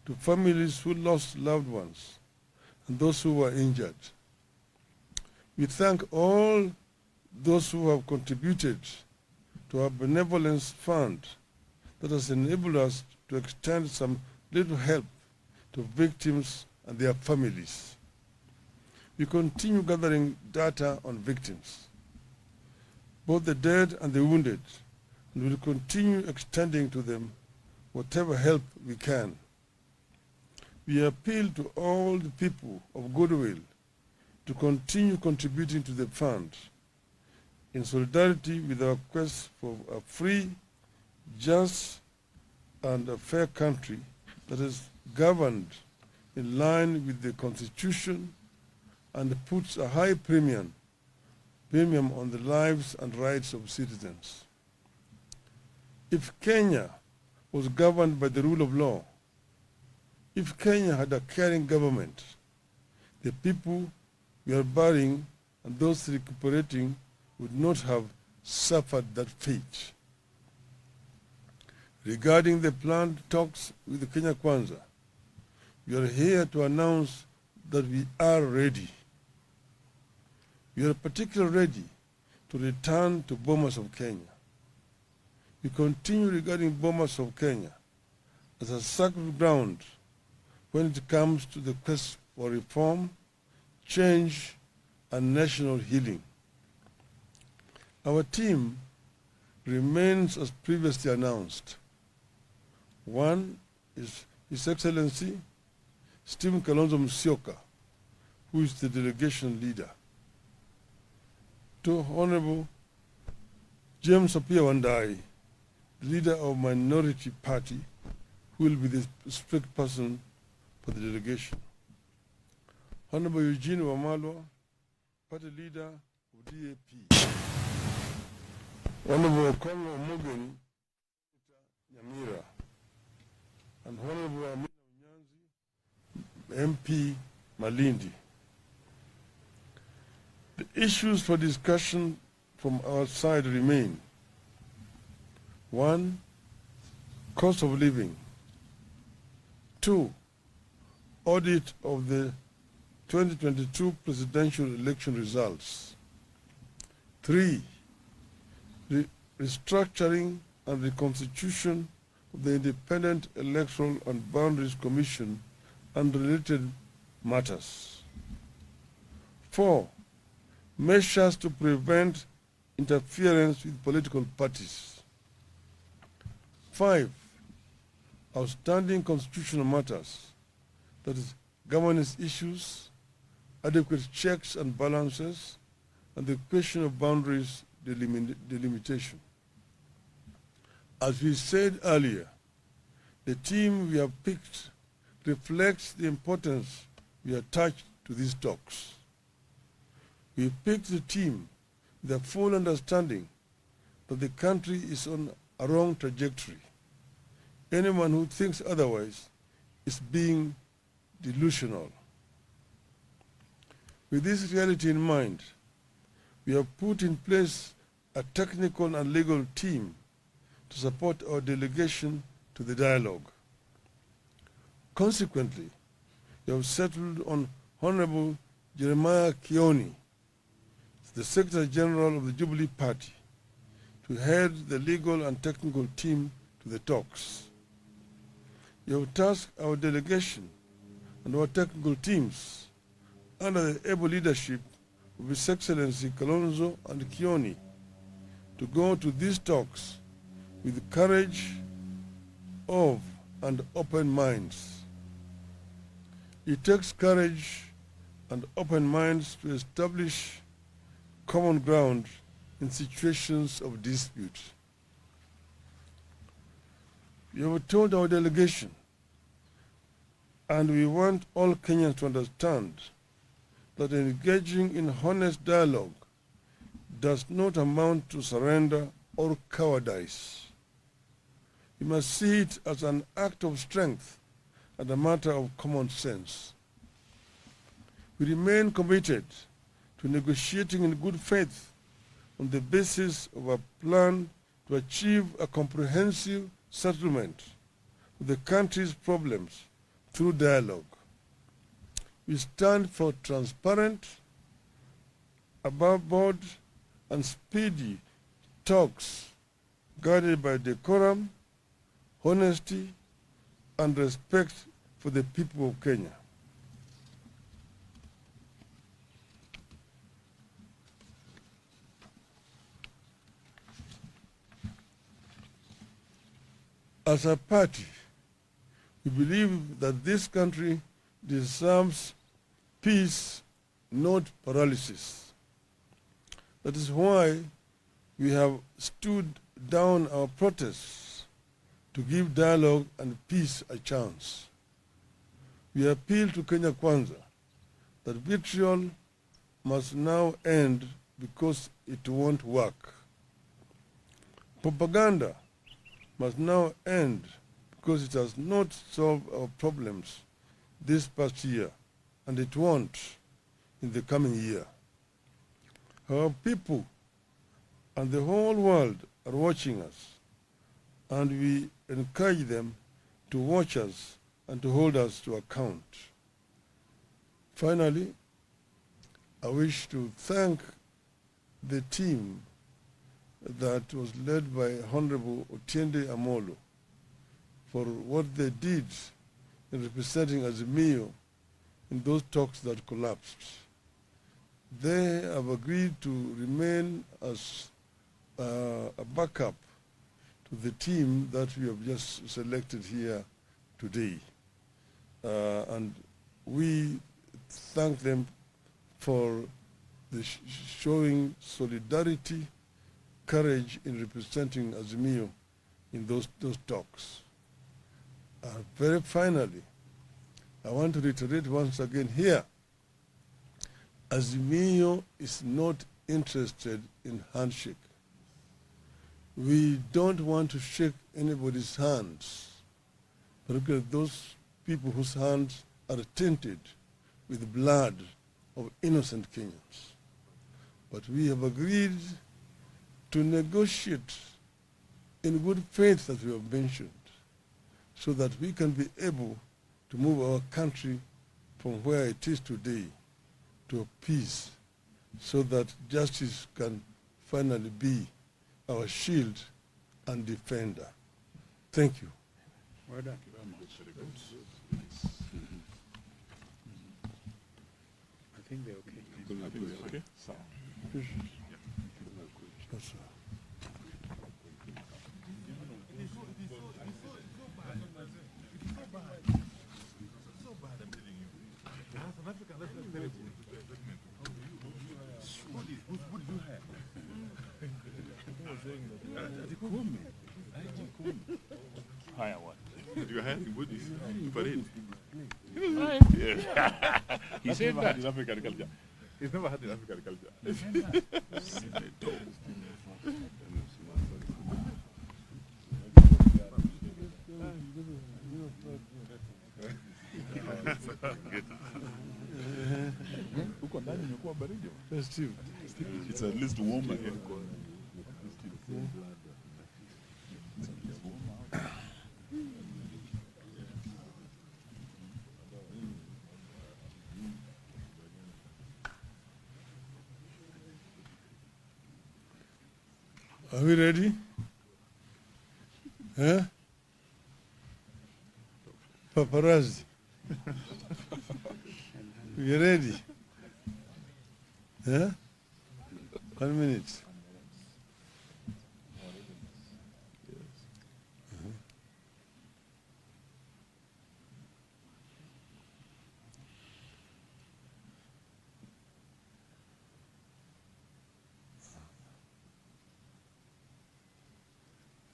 to families who lost loved ones and those who were injured. We thank all those who have contributed to our benevolence fund that has enabled us to extend some little help to victims and their families. We continue gathering data on victims, both the dead and the wounded, and will continue extending to them whatever help we can. We appeal to all the people of goodwill to continue contributing to the fund in solidarity with our quest for a free, just, and a fair country that is governed in line with the Constitution and puts a high premium on the lives and rights of citizens. If Kenya was governed by the rule of law, if Kenya had a caring government, the people we are burying and those recuperating would not have suffered that fate. Regarding the planned talks with the Kenya Kwanza, we are here to announce that we are ready. We are particularly ready to return to Bomas of Kenya. We continue regarding Bomas of Kenya as a sacred ground when it comes to the quest for reform, change, and national healing. Our team remains as previously announced. One is His Excellency Stephen Kalonzo Musyoka, who is the delegation leader. Two, Honorable James Apia Wandai, the leader of Minority Party, who will be the spokesperson for the delegation. Honorable Eugene Wamalwa, party leader of DAP. Honorable Kongo Omogeni, Nyamira, and Honorable Amina Unyanzi, MP Malindi. The issues for discussion from our side remain: 1. Cost of living. 2. Audit of the 2022 presidential election results. 3. Restructuring and reconstitution of the Independent Electoral and Boundaries Commission and related matters. 4. Measures to prevent interference with political parties. 5. Outstanding constitutional matters, that is, governance issues, adequate checks and balances, and the question of boundaries delimitation. As we said earlier, the team we have picked reflects the importance we attach to these talks. We picked the team with a full understanding that the country is on a wrong trajectory. Anyone who thinks otherwise is being delusional. With this reality in mind, we have put in place a technical and legal team to support our delegation to the dialogue. Consequently, we have settled on Honorable Jeremiah Kioni, the Secretary General of the Jubilee Party, to head the legal and technical team to the talks. We have tasked our delegation and our technical teams under the able leadership of His Excellency Kalonzo and Kioni to go to these talks with courage of and open minds. It takes courage and open minds to establish common ground in situations of dispute. We have told our delegation, and we want all Kenyans to understand, that engaging in honest dialogue does not amount to surrender or cowardice. You must see it as an act of strength and a matter of common sense. We remain committed to negotiating in good faith on the basis of a plan to achieve a comprehensive settlement of the country's problems through dialogue. We stand for transparent, above board, and speedy talks guided by decorum, honesty, and respect for the people of Kenya. As a party, we believe that this country deserves peace, not paralysis. That is why we have stood down our protests to give dialogue and peace a chance. We appeal to Kenya Kwanza that vitriol must now end because it won't work. Propaganda must now end because it has not solved our problems this past year, and it won't in the coming year. Our people and the whole world are watching us, and we encourage them to watch us and to hold us to account. Finally, I wish to thank the team that was led by Honorable Otiende Amolo for what they did in representing Azimio in those talks that collapsed. They have agreed to remain as a backup to the team that we have just selected here today. And we thank them for the showing solidarity, courage in representing Azimio in those talks. Very finally, I want to reiterate once again here, Azimio is not interested in handshake. We don't want to shake anybody's hands, particularly those people whose hands are tainted with the blood of innocent Kenyans. But we have agreed to negotiate in good faith, as we have mentioned, so that we can be able to move our country from where it is today to peace, so that justice can finally be our shield and defender. Thank you. Well done. I think they're okay. Okay. Yes, sir. Hire what? You're hiring Buddhies to parade. Yeah. He That's said never that. had in African culture. It's never had in African culture. Huko ndani imekuwa baridi. Festive. It's at least warmer here. Are we ready? Huh? Paparazzi. We ready? Huh? 1 minute.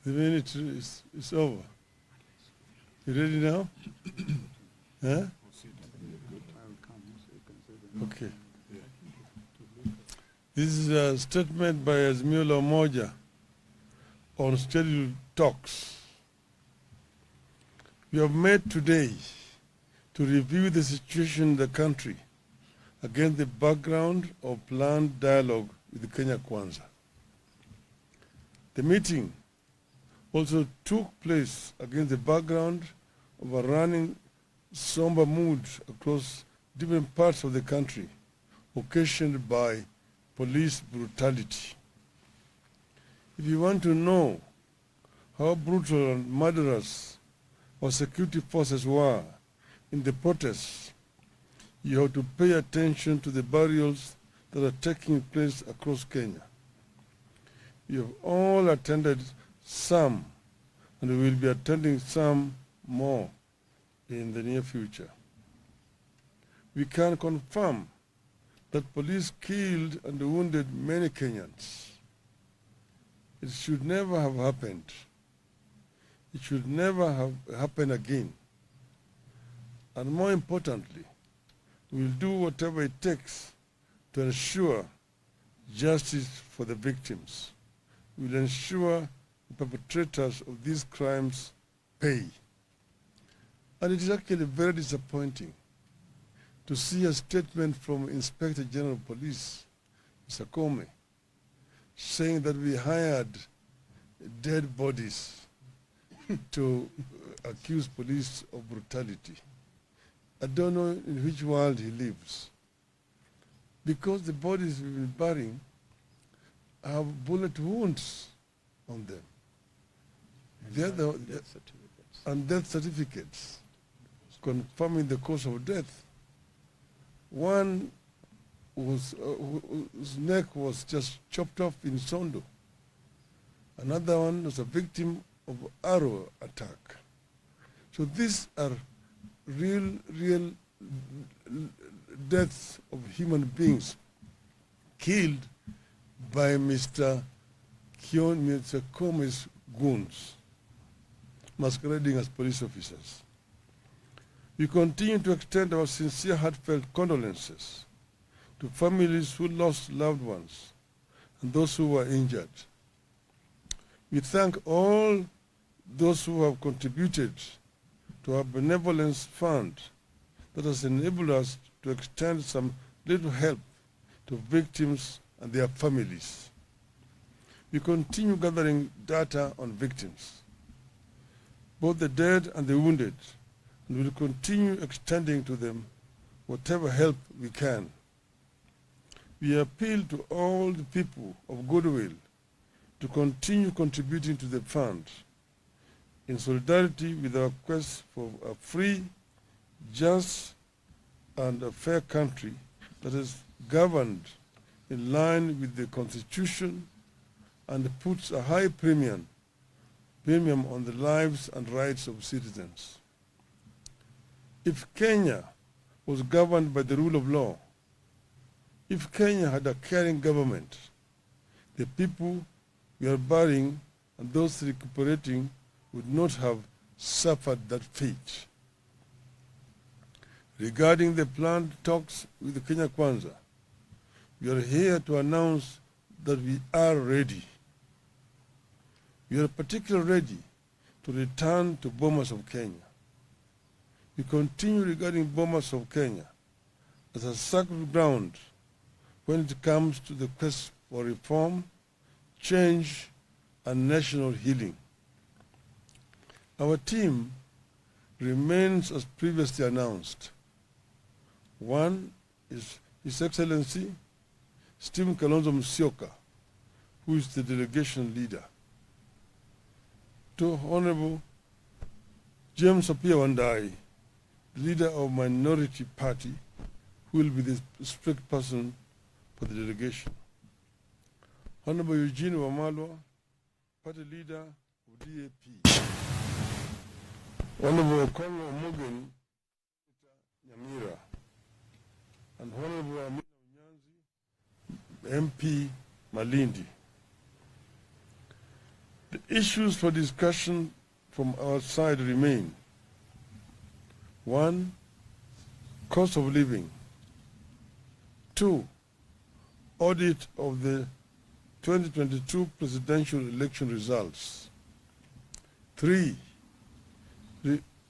The minute is over. You ready now? Huh? Okay. This is a statement by Azimio Umoja on scheduled talks. We have met today to review the situation in the country against the background of planned dialogue with Kenya Kwanza. The meeting also took place against the background of a running somber mood across different parts of the country, occasioned by police brutality. If you want to know how brutal and murderous our security forces were in the protests, you have to pay attention to the burials that are taking place across Kenya. You have all attended some, and we will be attending some more in the near future. We can confirm that police killed and wounded many Kenyans. It should never have happened. It should never have happened again. And more importantly, we will do whatever it takes to ensure justice for the victims. We will ensure the perpetrators of these crimes pay. And it is actually very disappointing to see a statement from Inspector General of Police, Mr. Comey, saying that we hired dead bodies to accuse police of brutality. I don't know in which world he lives. Because the bodies we've been burying have bullet wounds on them. Death certificates. And death certificates confirming the cause of death. One was, whose neck was just chopped off in Sondo. Another one was a victim of arrow attack. So these are real deaths of human beings killed by Mr. Kome's goons, masquerading as police officers. We continue to extend our sincere, heartfelt condolences to families who lost loved ones and those who were injured. We thank all those who have contributed to our benevolence fund that has enabled us to extend some little help to victims and their families. We continue gathering data on victims, both the dead and the wounded, and will continue extending to them whatever help we can. We appeal to all the people of goodwill to continue contributing to the fund in solidarity with our quest for a free, just, and a fair country that is governed in line with the Constitution and puts a high premium on the lives and rights of citizens. If Kenya was governed by the rule of law, if Kenya had a caring government, the people we are burying and those recuperating would not have suffered that fate. Regarding the planned talks with the Kenya Kwanza, we are here to announce that we are ready. We are particularly ready to return to Bomas of Kenya. We continue regarding Bomas of Kenya as a sacred ground when it comes to the quest for reform, change, and national healing. Our team remains as previously announced. One is His Excellency Stephen Kalonzo Musyoka, who is the delegation leader. Two, Honorable James Apia Wandai, the leader of Minority Party, who will be the strict person for the delegation. Honorable Eugene Wamalwa, party leader of DAP. Honorable Congo Mugen, Nyamira, and Honorable Amina Unyanzi, MP Malindi. The issues for discussion from our side remain. One, cost of living. Two, audit of the 2022 presidential election results. Three,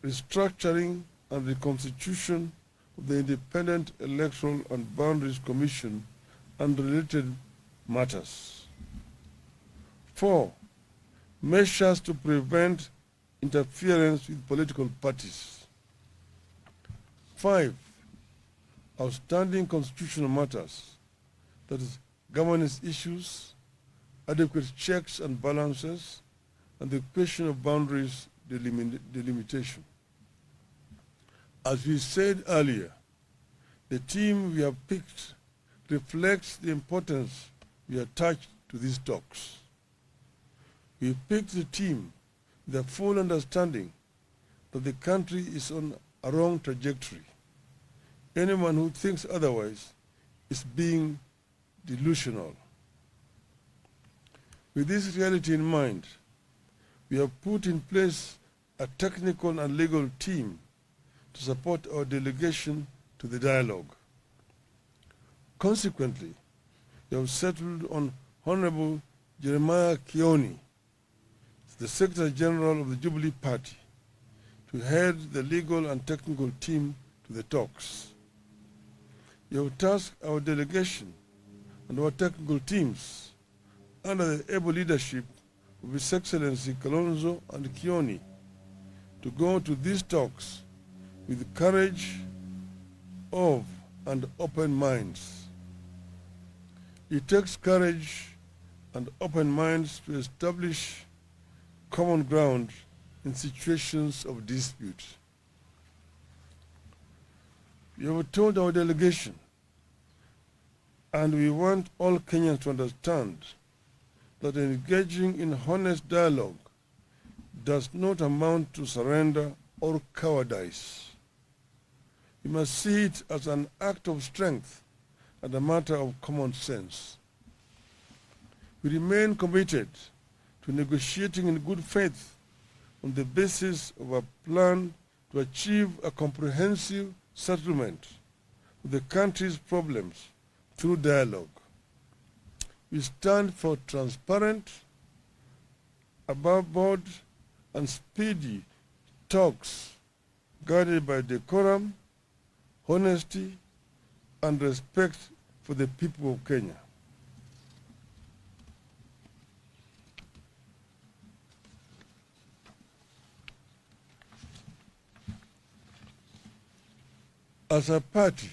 restructuring and reconstitution of the Independent Electoral and Boundaries Commission and related matters. Four, measures to prevent interference with political parties. Five, outstanding constitutional matters, that is, governance issues, adequate checks and balances, and the question of boundaries delimitation. As we said earlier, the team we have picked reflects the importance we attach to these talks. We picked the team with a full understanding that the country is on a wrong trajectory. Anyone who thinks otherwise is being delusional. With this reality in mind, we have put in place a technical and legal team to support our delegation to the dialogue. Consequently, we have settled on Honorable Jeremiah Kioni, the Secretary General of the Jubilee Party, to head the legal and technical team to the talks. You have tasked our delegation and our technical teams under the able leadership of His Excellency Kalonzo and Kioni to go to these talks with courage of and open minds. It takes courage and open minds to establish common ground in situations of dispute. We have told our delegation, and we want all Kenyans to understand, that engaging in honest dialogue does not amount to surrender or cowardice. We must see it as an act of strength and a matter of common sense. We remain committed to negotiating in good faith on the basis of a plan to achieve a comprehensive settlement of the country's problems through dialogue. We stand for transparent, above board, and speedy talks guided by decorum, honesty, and respect for the people of Kenya. As a party,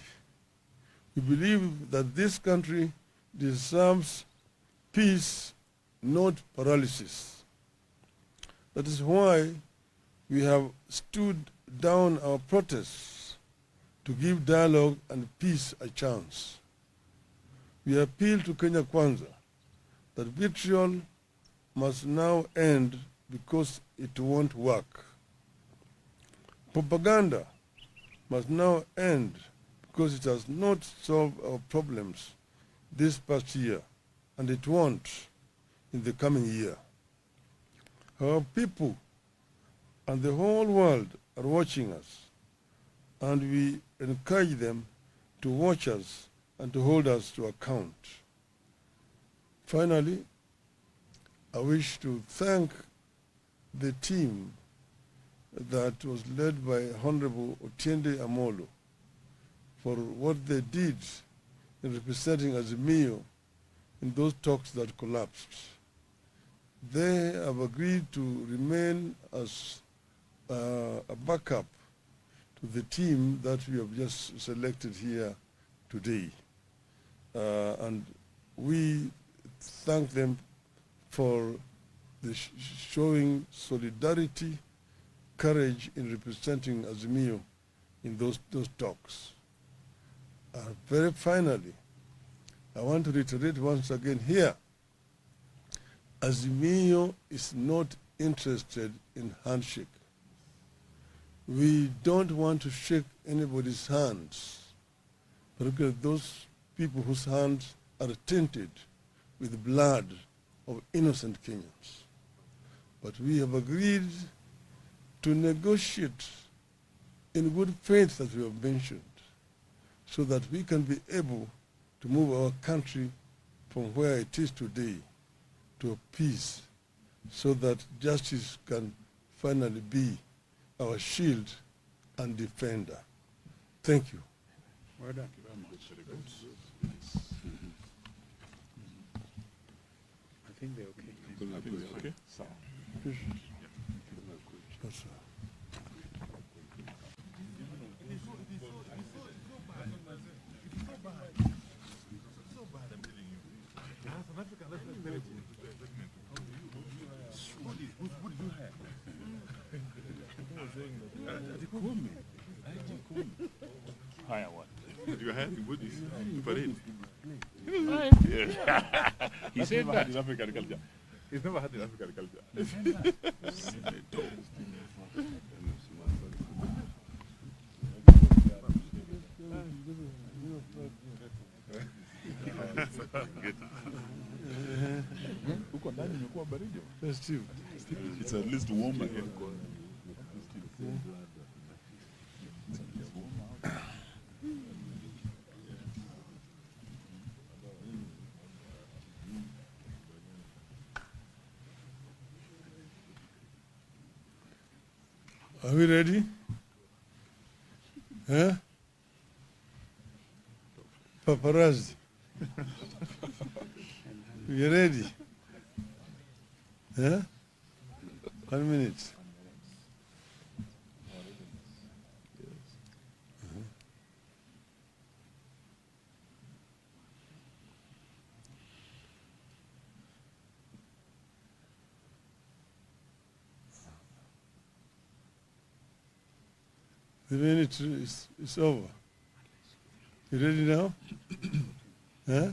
we believe that this country deserves peace, not paralysis. That is why we have stood down our protests to give dialogue and peace a chance. We appeal to Kenya Kwanza that vitriol must now end because it won't work. Propaganda must now end because it has not solved our problems this past year, and it won't in the coming year. Our people and the whole world are watching us, and we encourage them to watch us and to hold us to account. Finally, I wish to thank the team that was led by Honorable Otiende Amolo for what they did in representing Azimio in those talks that collapsed. They have agreed to remain as a backup to the team that we have just selected here today. And we thank them for the showing solidarity, courage in representing Azimio in those talks. Very finally, I want to reiterate once again here, Azimio is not interested in handshake. We don't want to shake anybody's hands, particularly those people whose hands are tainted with blood of innocent Kenyans. But we have agreed to negotiate in good faith, as we have mentioned, so that we can be able to move our country from where it is today to a peace, so that justice can finally be our shield and defender. Thank you. Well done. Thank you very much. Very good. I think they're okay. I think we're okay. So, Yes, sir. Higher what? that you are having Buddhist parade. Yeah. He That's said never that. had in African culture. It's never had in African culture. Huko ndani imekuwa baridi. Festive. It's at least warmer here. Are we ready? Huh? Paparazzi. We ready? Huh? 1 minute. The minute is over. You ready now? Huh?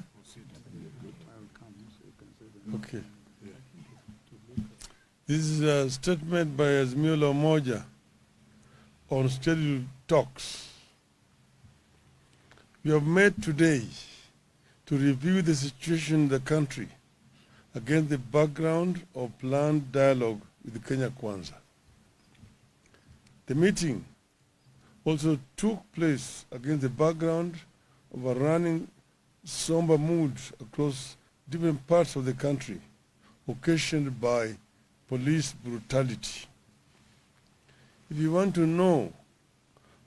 Okay. This is a statement by Azimio Umoja on scheduled talks. We have met today to review the situation in the country against the background of planned dialogue with Kenya Kwanza. The meeting also took place against the background of a running somber mood across different parts of the country, occasioned by police brutality. If you want to know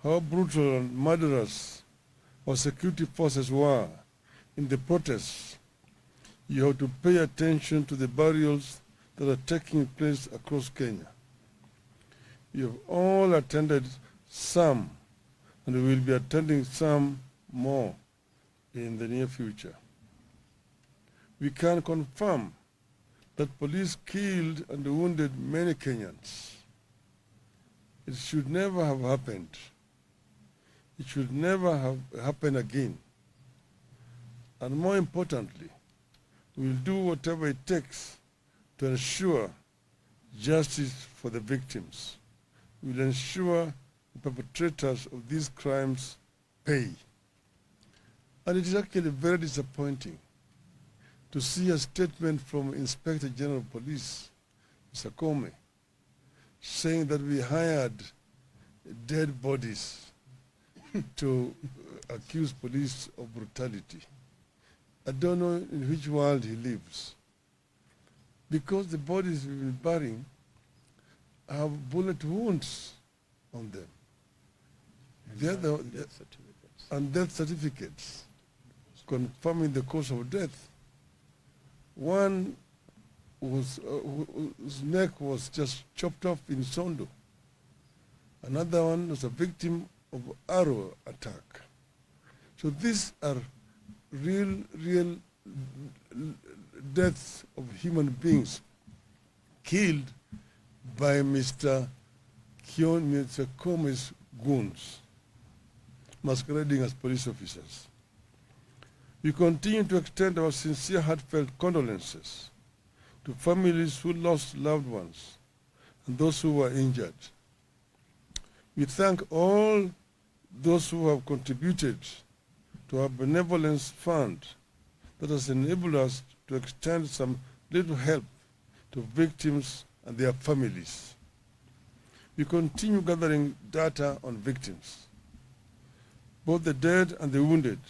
how brutal and murderous our security forces were in the protests, you have to pay attention to the burials that are taking place across Kenya. You have all attended some, and we will be attending some more in the near future. We can confirm that police killed and wounded many Kenyans. It should never have happened. It should never have happened again. And more importantly, we will do whatever it takes to ensure justice for the victims. We will ensure the perpetrators of these crimes pay. And it is actually very disappointing to see a statement from Inspector General of Police, Mr. Comey, saying that we hired dead bodies to accuse police of brutality. I don't know in which world he lives. Because the bodies we've been burying have bullet wounds on them. And death certificates confirming the cause of death. One whose neck was just chopped off in Sondo. Another one was a victim of arrow attack. So these are real deaths of human beings killed by Mr. Comey's goons, masquerading as police officers. We continue to extend our sincere, heartfelt condolences to families who lost loved ones and those who were injured. We thank all those who have contributed to our benevolence fund that has enabled us to extend some little help to victims and their families. We continue gathering data on victims, both the dead and the wounded,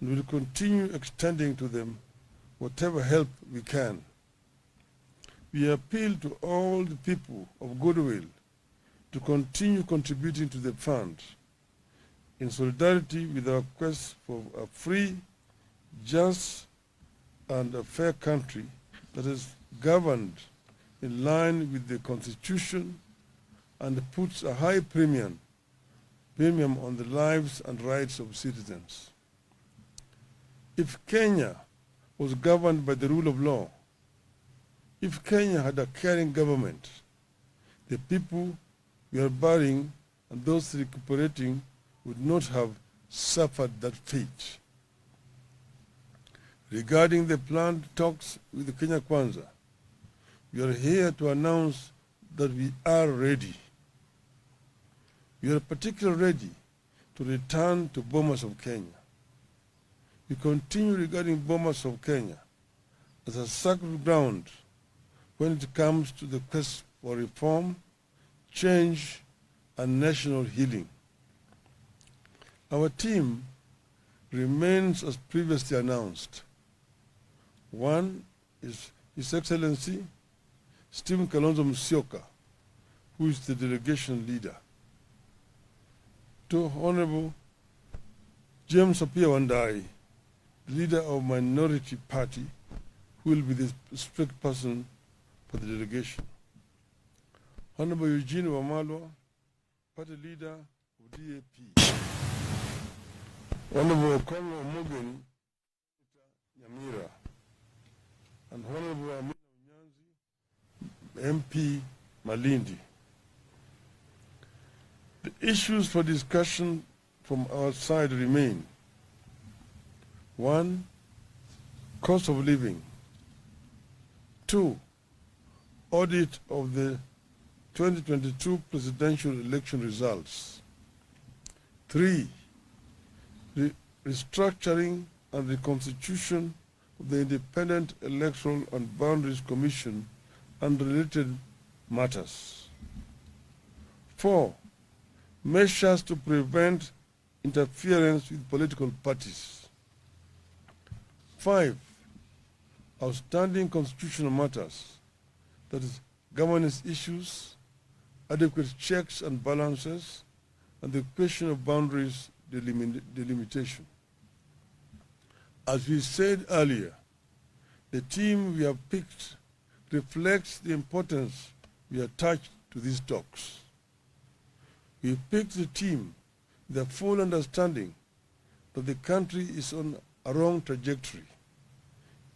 and will continue extending to them whatever help we can. We appeal to all the people of goodwill to continue contributing to the fund in solidarity with our quest for a free, just, and a fair country that is governed in line with the Constitution and puts a high premium on the lives and rights of citizens. If Kenya was governed by the rule of law, if Kenya had a caring government, the people we are burying and those recuperating would not have suffered that fate. Regarding the planned talks with the Kenya Kwanza, we are here to announce that we are ready. We are particularly ready to return to Bomas of Kenya. We continue regarding Bomas of Kenya as a sacred ground when it comes to the quest for reform, change, and national healing. Our team remains as previously announced. One is His Excellency Stephen Kalonzo Musyoka, who is the delegation leader. Two, Honorable James Apia Wandai, leader of Minority Party, who will be the spokesperson for the delegation. Honorable Eugene Wamalwa, party leader of DAP. Honorable Kongo Mogeni, Nyamira, and Honorable Amina Unyanzi, MP Malindi. The issues for discussion from our side remain: 1. Cost of living. 2. Audit of the 2022 presidential election results. 3. Restructuring and reconstitution of the Independent Electoral and Boundaries Commission and related matters. 4. Measures to prevent interference with political parties. 5. Outstanding constitutional matters, that is, governance issues, adequate checks and balances, and the question of boundaries delimitation. As we said earlier, the team we have picked reflects the importance we attach to these talks. We picked the team with the full understanding that the country is on a wrong trajectory.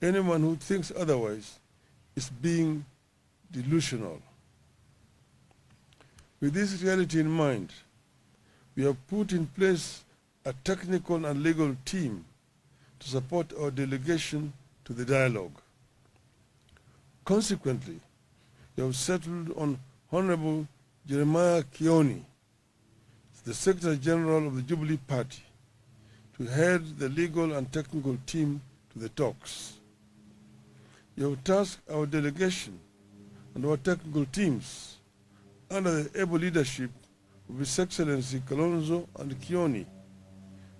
Anyone who thinks otherwise is being delusional. With this reality in mind, we have put in place a technical and legal team to support our delegation to the dialogue. Consequently, we have settled on Honorable Jeremiah Kioni, the Secretary General of the Jubilee Party, to head the legal and technical team to the talks. We have tasked our delegation and our technical teams under the able leadership of His Excellency Kalonzo and Kioni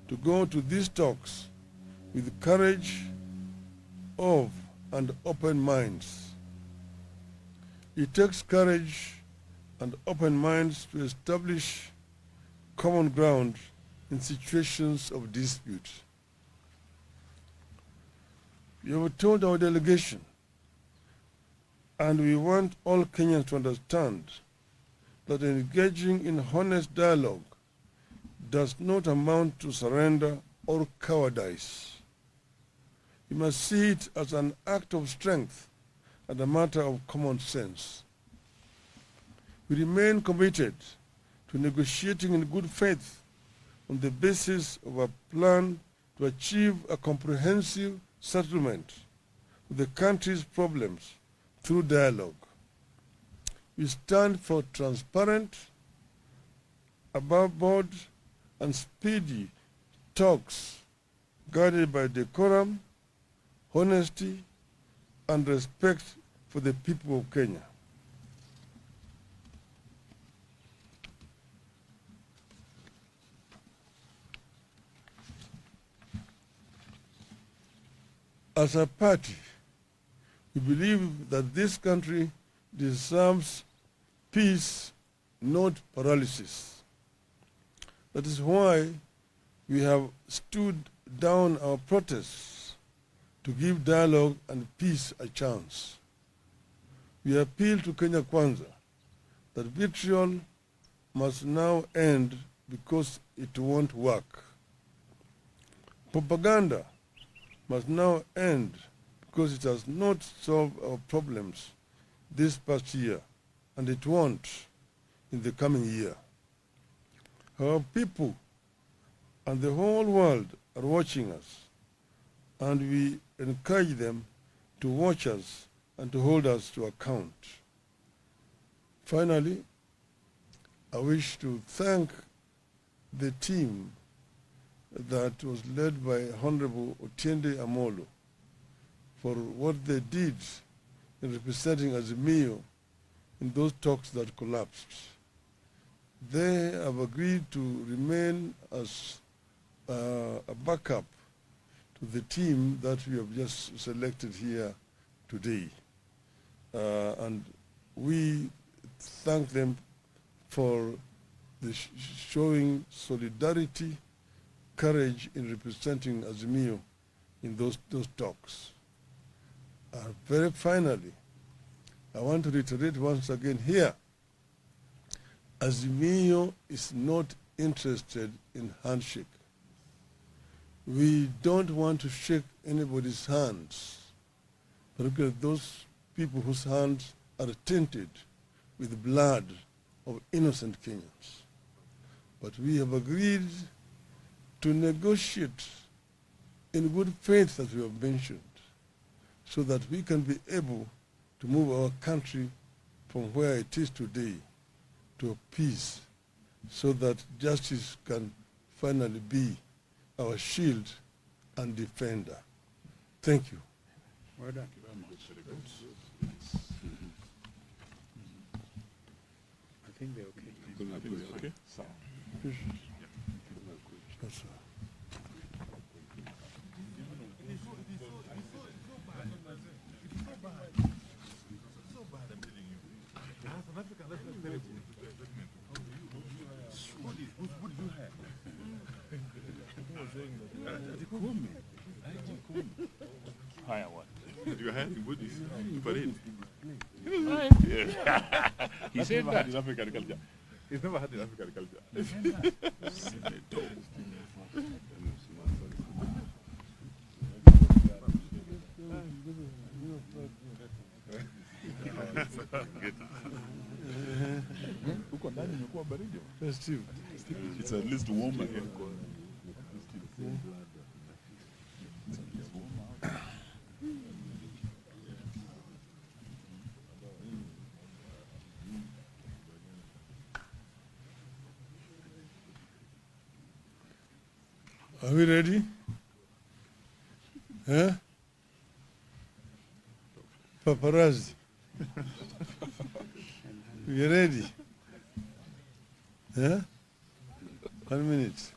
to go to these talks with courage of and open minds. It takes courage and open minds to establish common ground in situations of dispute. We have told our delegation, and we want all Kenyans to understand, that engaging in honest dialogue does not amount to surrender or cowardice. You must see it as an act of strength and a matter of common sense. We remain committed to negotiating in good faith on the basis of a plan to achieve a comprehensive settlement of the country's problems through dialogue. We stand for transparent, above board, and speedy talks guided by decorum, honesty, and respect for the people of Kenya. As a party, we believe that this country deserves peace, not paralysis. That is why we have stood down our protests to give dialogue and peace a chance. We appeal to Kenya Kwanza that vitriol must now end because it won't work. Propaganda must now end because it has not solved our problems this past year, and it won't in the coming year. Our people and the whole world are watching us, and we encourage them to watch us and to hold us to account. Finally, I wish to thank the team that was led by Honorable Otiende Amolo for what they did in representing Azimio in those talks that collapsed. They have agreed to remain as a backup to the team that we have just selected here today. And we thank them for the showing solidarity, courage in representing Azimio in those talks. Very finally, I want to reiterate once again here, Azimio is not interested in handshake. We don't want to shake anybody's hands, particularly those people whose hands are tainted with blood of innocent Kenyans. But we have agreed to negotiate in good faith, as we have mentioned, so that we can be able to move our country from where it is today to peace, so that justice can finally be our shield and defender. Thank you. Well done. I think they're okay. Okay. Yes, sir. Hire what? You had in Woodies to parade. He said never that. had in African culture. He's never had in African culture. Huko ndani imekuwa baridi. Festive. It's at least warmer here. Are we ready? Huh? Paparazzi. We ready? Huh? 1 minute.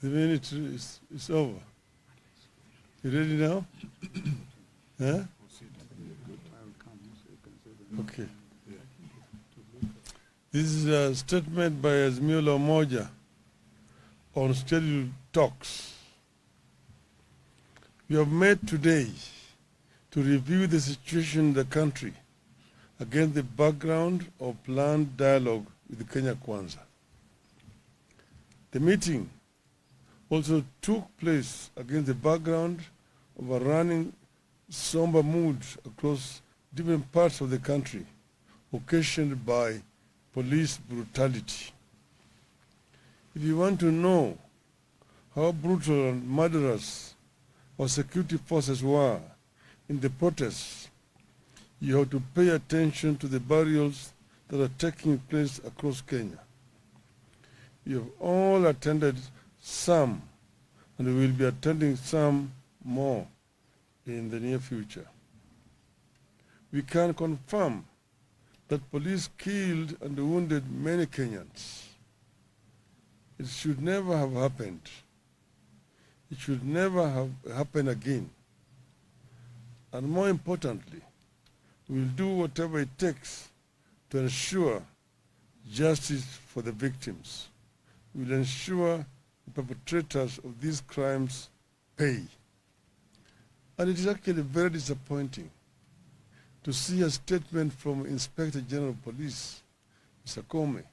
The minute is over. You ready now? Huh? Okay. This is a statement by Azimio Umoja on scheduled talks. We have met today to review the situation in the country against the background of planned dialogue with Kenya Kwanza. The meeting also took place against the background of a running somber mood across different parts of the country, occasioned by police brutality. If you want to know how brutal and murderous our security forces were in the protests, you have to pay attention to the burials that are taking place across Kenya. You have all attended some, and we will be attending some more in the near future. We can confirm that police killed and wounded many Kenyans. It should never have happened. It should never have happened again. And more importantly, we will do whatever it takes to ensure justice for the victims. We will ensure the perpetrators of these crimes pay. And it is actually very disappointing to see a statement from Inspector General of Police, Mr. Comey,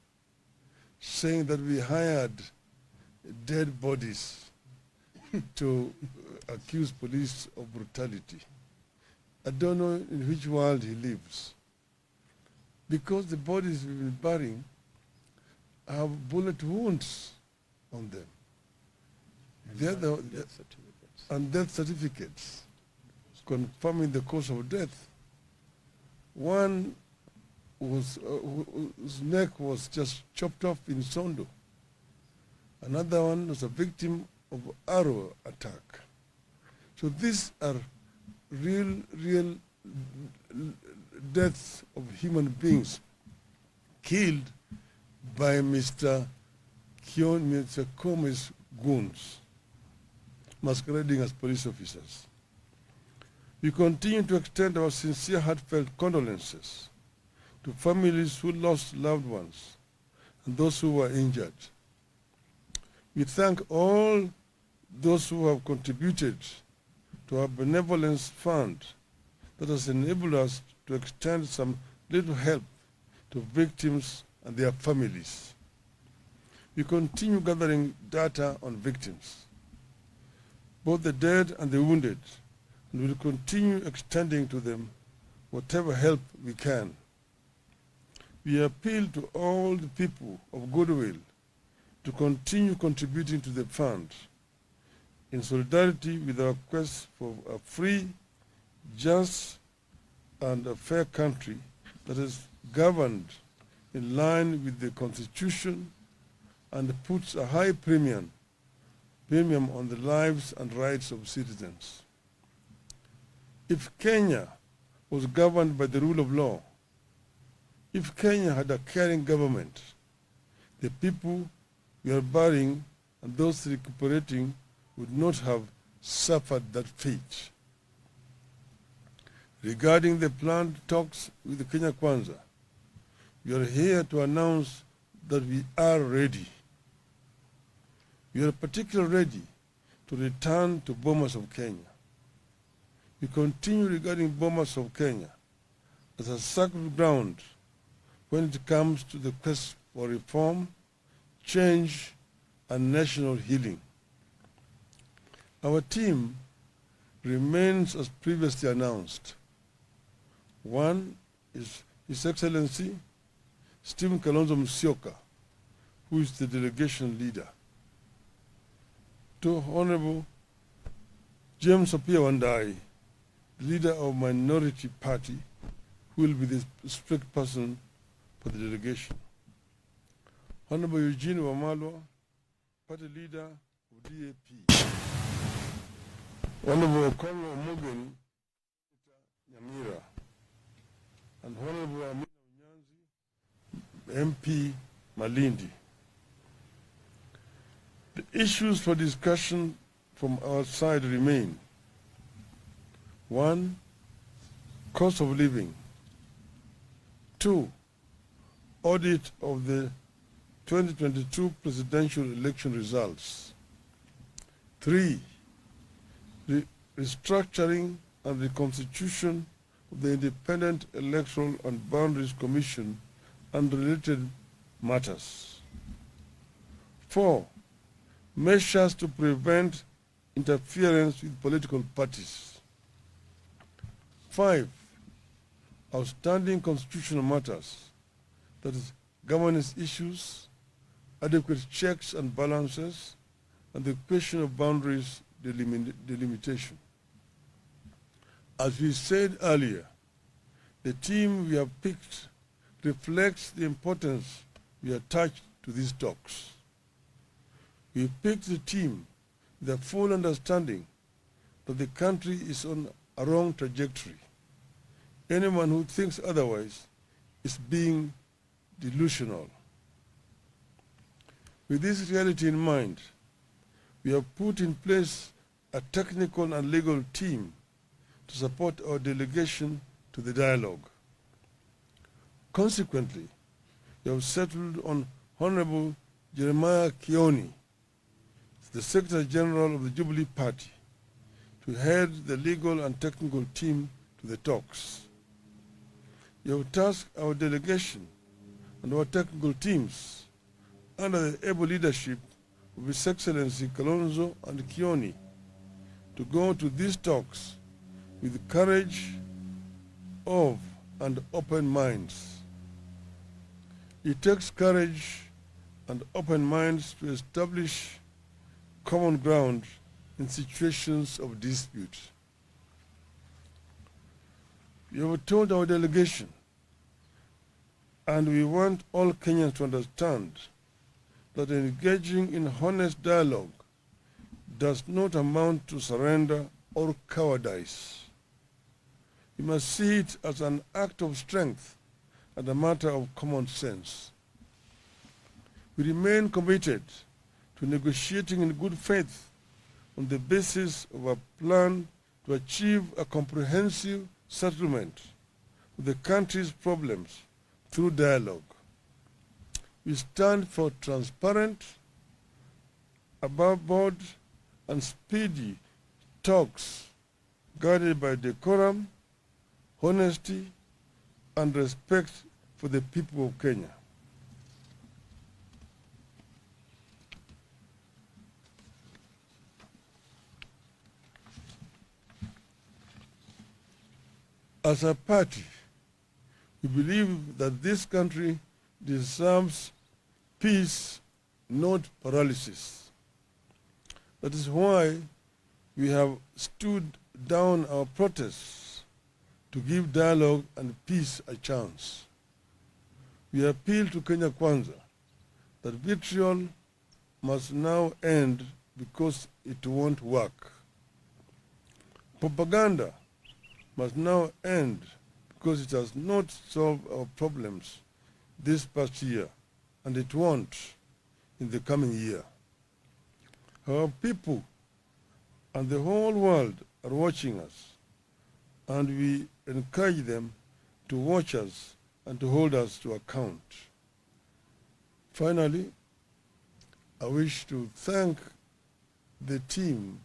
saying that we hired dead bodies to accuse police of brutality. I don't know in which world he lives. Because the bodies we've been burying have bullet wounds on them. And death certificates confirming the cause of death. One was, whose neck was just chopped off in Sondo. Another one was a victim of arrow attack. So these are real deaths of human beings killed by Mr. Comey's goons, masquerading as police officers. We continue to extend our sincere, heartfelt condolences to families who lost loved ones and those who were injured. We thank all those who have contributed to our benevolence fund that has enabled us to extend some little help to victims and their families. We continue gathering data on victims, both the dead and the wounded, and will continue extending to them whatever help we can. We appeal to all the people of goodwill to continue contributing to the fund in solidarity with our quest for a free, just, and a fair country that is governed in line with the Constitution and puts a high premium on the lives and rights of citizens. If Kenya was governed by the rule of law, if Kenya had a caring government, the people we are burying and those recuperating would not have suffered that fate. Regarding the planned talks with the Kenya Kwanza, we are here to announce that we are ready. We are particularly ready to return to Bomas of Kenya. We continue regarding Bomas of Kenya as a sacred ground when it comes to the quest for reform, change, and national healing. Our team remains as previously announced. One is His Excellency Stephen Kalonzo Musyoka, who is the delegation leader. Two, Honorable James Opiah Wandayi, leader of minority party, who will be the spokesperson for the delegation. Honorable Eugene Wamalwa, party leader of DAP. Honorable Okongo Omogeni, Nyamira, and Honorable Amina Unyanzi, MP Malindi. The issues for discussion from our side remain: 1. Cost of living. 2. Audit of the 2022 presidential election results. 3. Restructuring and reconstitution of the Independent Electoral and Boundaries Commission and related matters. 4. Measures to prevent interference with political parties. 5. Outstanding constitutional matters, that is, governance issues, adequate checks and balances, and the question of boundaries delimitation. As we said earlier, the team we have picked reflects the importance we attach to these talks. We picked the team with a full understanding that the country is on a wrong trajectory. Anyone who thinks otherwise is being delusional. With this reality in mind, we have put in place a technical and legal team to support our delegation to the dialogue. Consequently, we have settled on Honorable Jeremiah Kioni, the Secretary General of the Jubilee Party, to head the legal and technical team to the talks. We have tasked our delegation and our technical teams under the able leadership of His Excellency Kalonzo and Kioni to go to these talks with courage of and open minds. It takes courage and open minds to establish common ground in situations of dispute. We have told our delegation, and we want all Kenyans to understand, that engaging in honest dialogue does not amount to surrender or cowardice. We must see it as an act of strength and a matter of common sense. We remain committed to negotiating in good faith on the basis of a plan to achieve a comprehensive settlement of the country's problems through dialogue. We stand for transparent, above board, and speedy talks guided by decorum, honesty, and respect for the people of Kenya. As a party, we believe that this country deserves peace, not paralysis. That is why we have stood down our protests to give dialogue and peace a chance. We appeal to Kenya Kwanza that vitriol must now end because it won't work. Propaganda must now end because it has not solved our problems this past year, and it won't in the coming year. Our people and the whole world are watching us, and we encourage them to watch us and to hold us to account. Finally, I wish to thank the team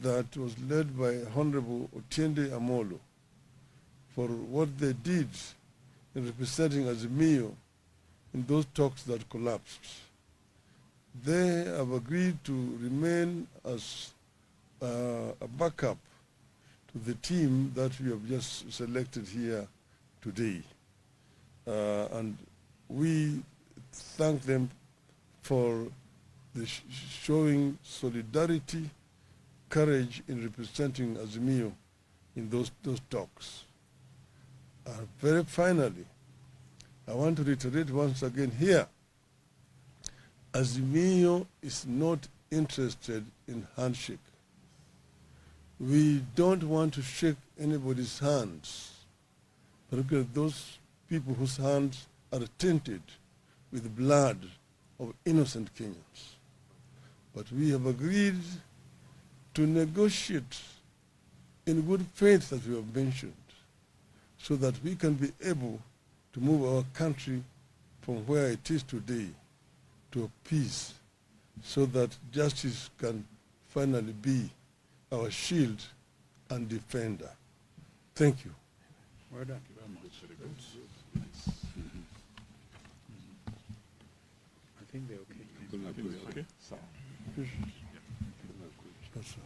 that was led by Honorable Otiende Amolo for what they did in representing Azimio in those talks that collapsed. They have agreed to remain as a backup to the team that we have just selected here today. And we thank them for the showing solidarity, courage in representing Azimio in those talks. Very finally, I want to reiterate once again here, Azimio is not interested in handshake. We don't want to shake anybody's hands, particularly those people whose hands are tainted with blood of innocent Kenyans. But we have agreed to negotiate in good faith, as we have mentioned, so that we can be able to move our country from where it is today to a peace, so that justice can finally be our shield and defender. Thank you. Well done. I think they're okay. Okay. Yes, sir.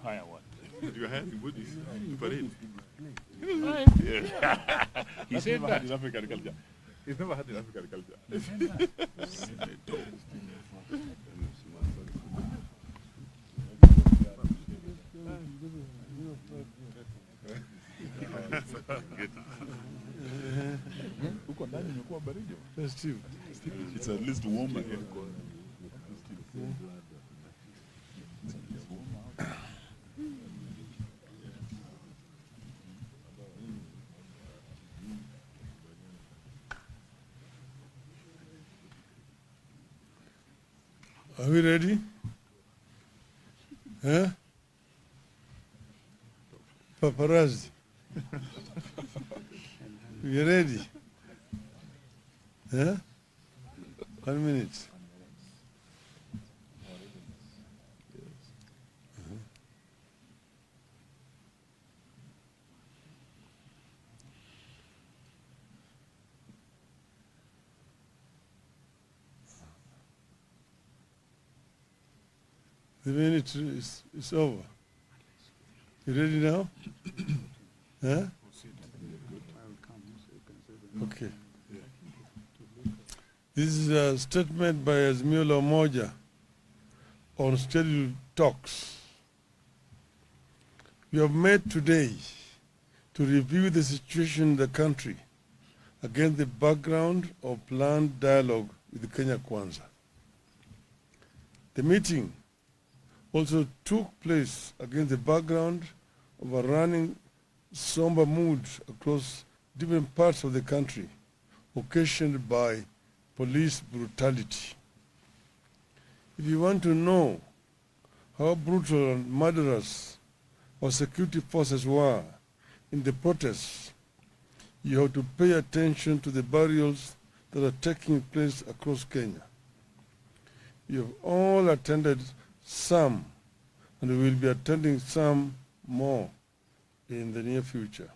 Hire what? You're hiring bodies to parade. He said Never had that. in African culture. He's never had in African culture. Huko ndani imekuwa baridi. Steve. It's at least warmer here. Are we ready? Huh? Paparazzi. You ready? Huh? 1 minute. The minute is over. You ready now? Huh? Okay. This is a statement by Azimio Umoja on scheduled talks. We have met today to review the situation in the country against the background of planned dialogue with Kenya Kwanza. The meeting also took place against the background of a running somber mood across different parts of the country, occasioned by police brutality. If you want to know how brutal and murderous our security forces were in the protests, you have to pay attention to the burials that are taking place across Kenya. You have all attended some and we will be attending some more in the near future.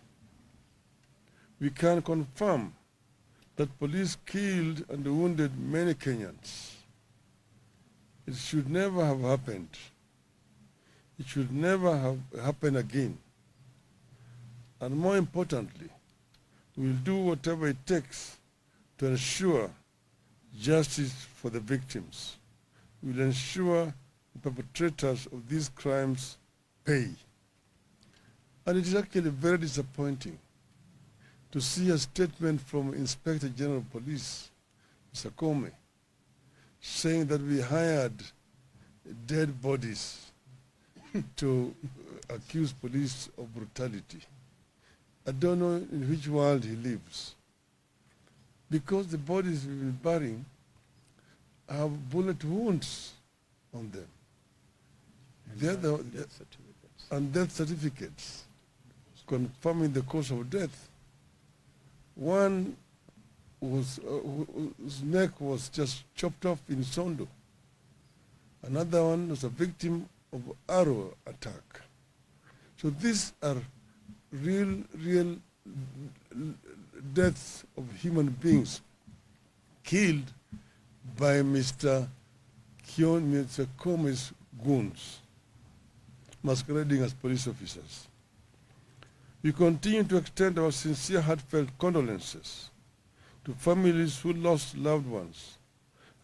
We can confirm that police killed and wounded many Kenyans. It should never have happened. It should never have happened again. And more importantly, we will do whatever it takes to ensure justice for the victims. We will ensure the perpetrators of these crimes pay. And it is actually very disappointing to see a statement from Inspector General of Police, Mr. Comey, saying that we hired dead bodies to accuse police of brutality. I don't know in which world he lives. Because the bodies we've been burying have bullet wounds on them. Death certificates. And death certificates confirming the cause of death. One was, whose neck was just chopped off in Sondo. Another one was a victim of arrow attack. So these are real deaths of human beings killed by Mr. Comey's goons, masquerading as police officers. We continue to extend our sincere, heartfelt condolences to families who lost loved ones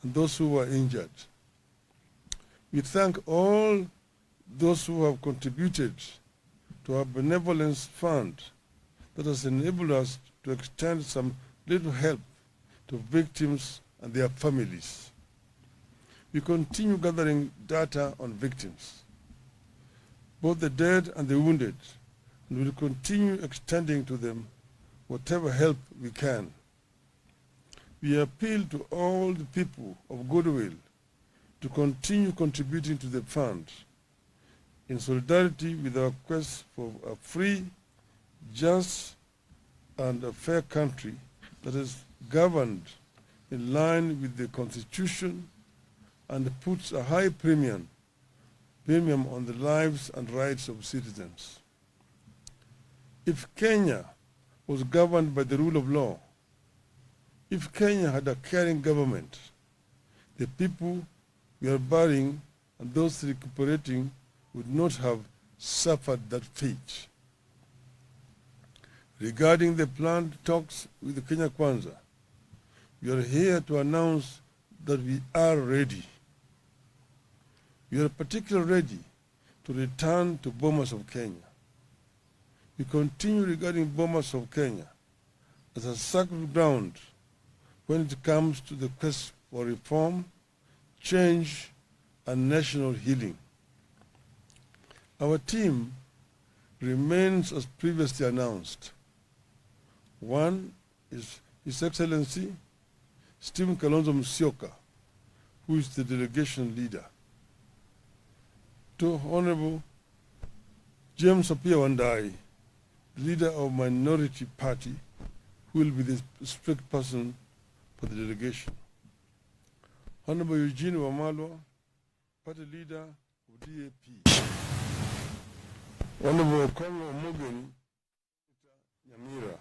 and those who were injured. We thank all those who have contributed to our benevolence fund that has enabled us to extend some little help to victims and their families. We continue gathering data on victims, both the dead and the wounded, and will continue extending to them whatever help we can. We appeal to all the people of goodwill to continue contributing to the fund in solidarity with our quest for a free, just, and a fair country that is governed in line with the Constitution and puts a high premium on the lives and rights of citizens. If Kenya was governed by the rule of law, if Kenya had a caring government, the people we are burying and those recuperating would not have suffered that fate. Regarding the planned talks with the Kenya Kwanza, we are here to announce that we are ready. We are particularly ready to return to Bomas of Kenya. We continue regarding Bomas of Kenya as a sacred ground when it comes to the quest for reform, change, and national healing. Our team remains as previously announced. One is His Excellency Stephen Kalonzo Musyoka, who is the delegation leader. Two, Honorable James Apia Wandai, leader of Minority Party, who will be the strict person for the delegation. Honorable Eugene Wamalwa, party leader of DAP. Honorable Okongo Omogeni, Nyamira,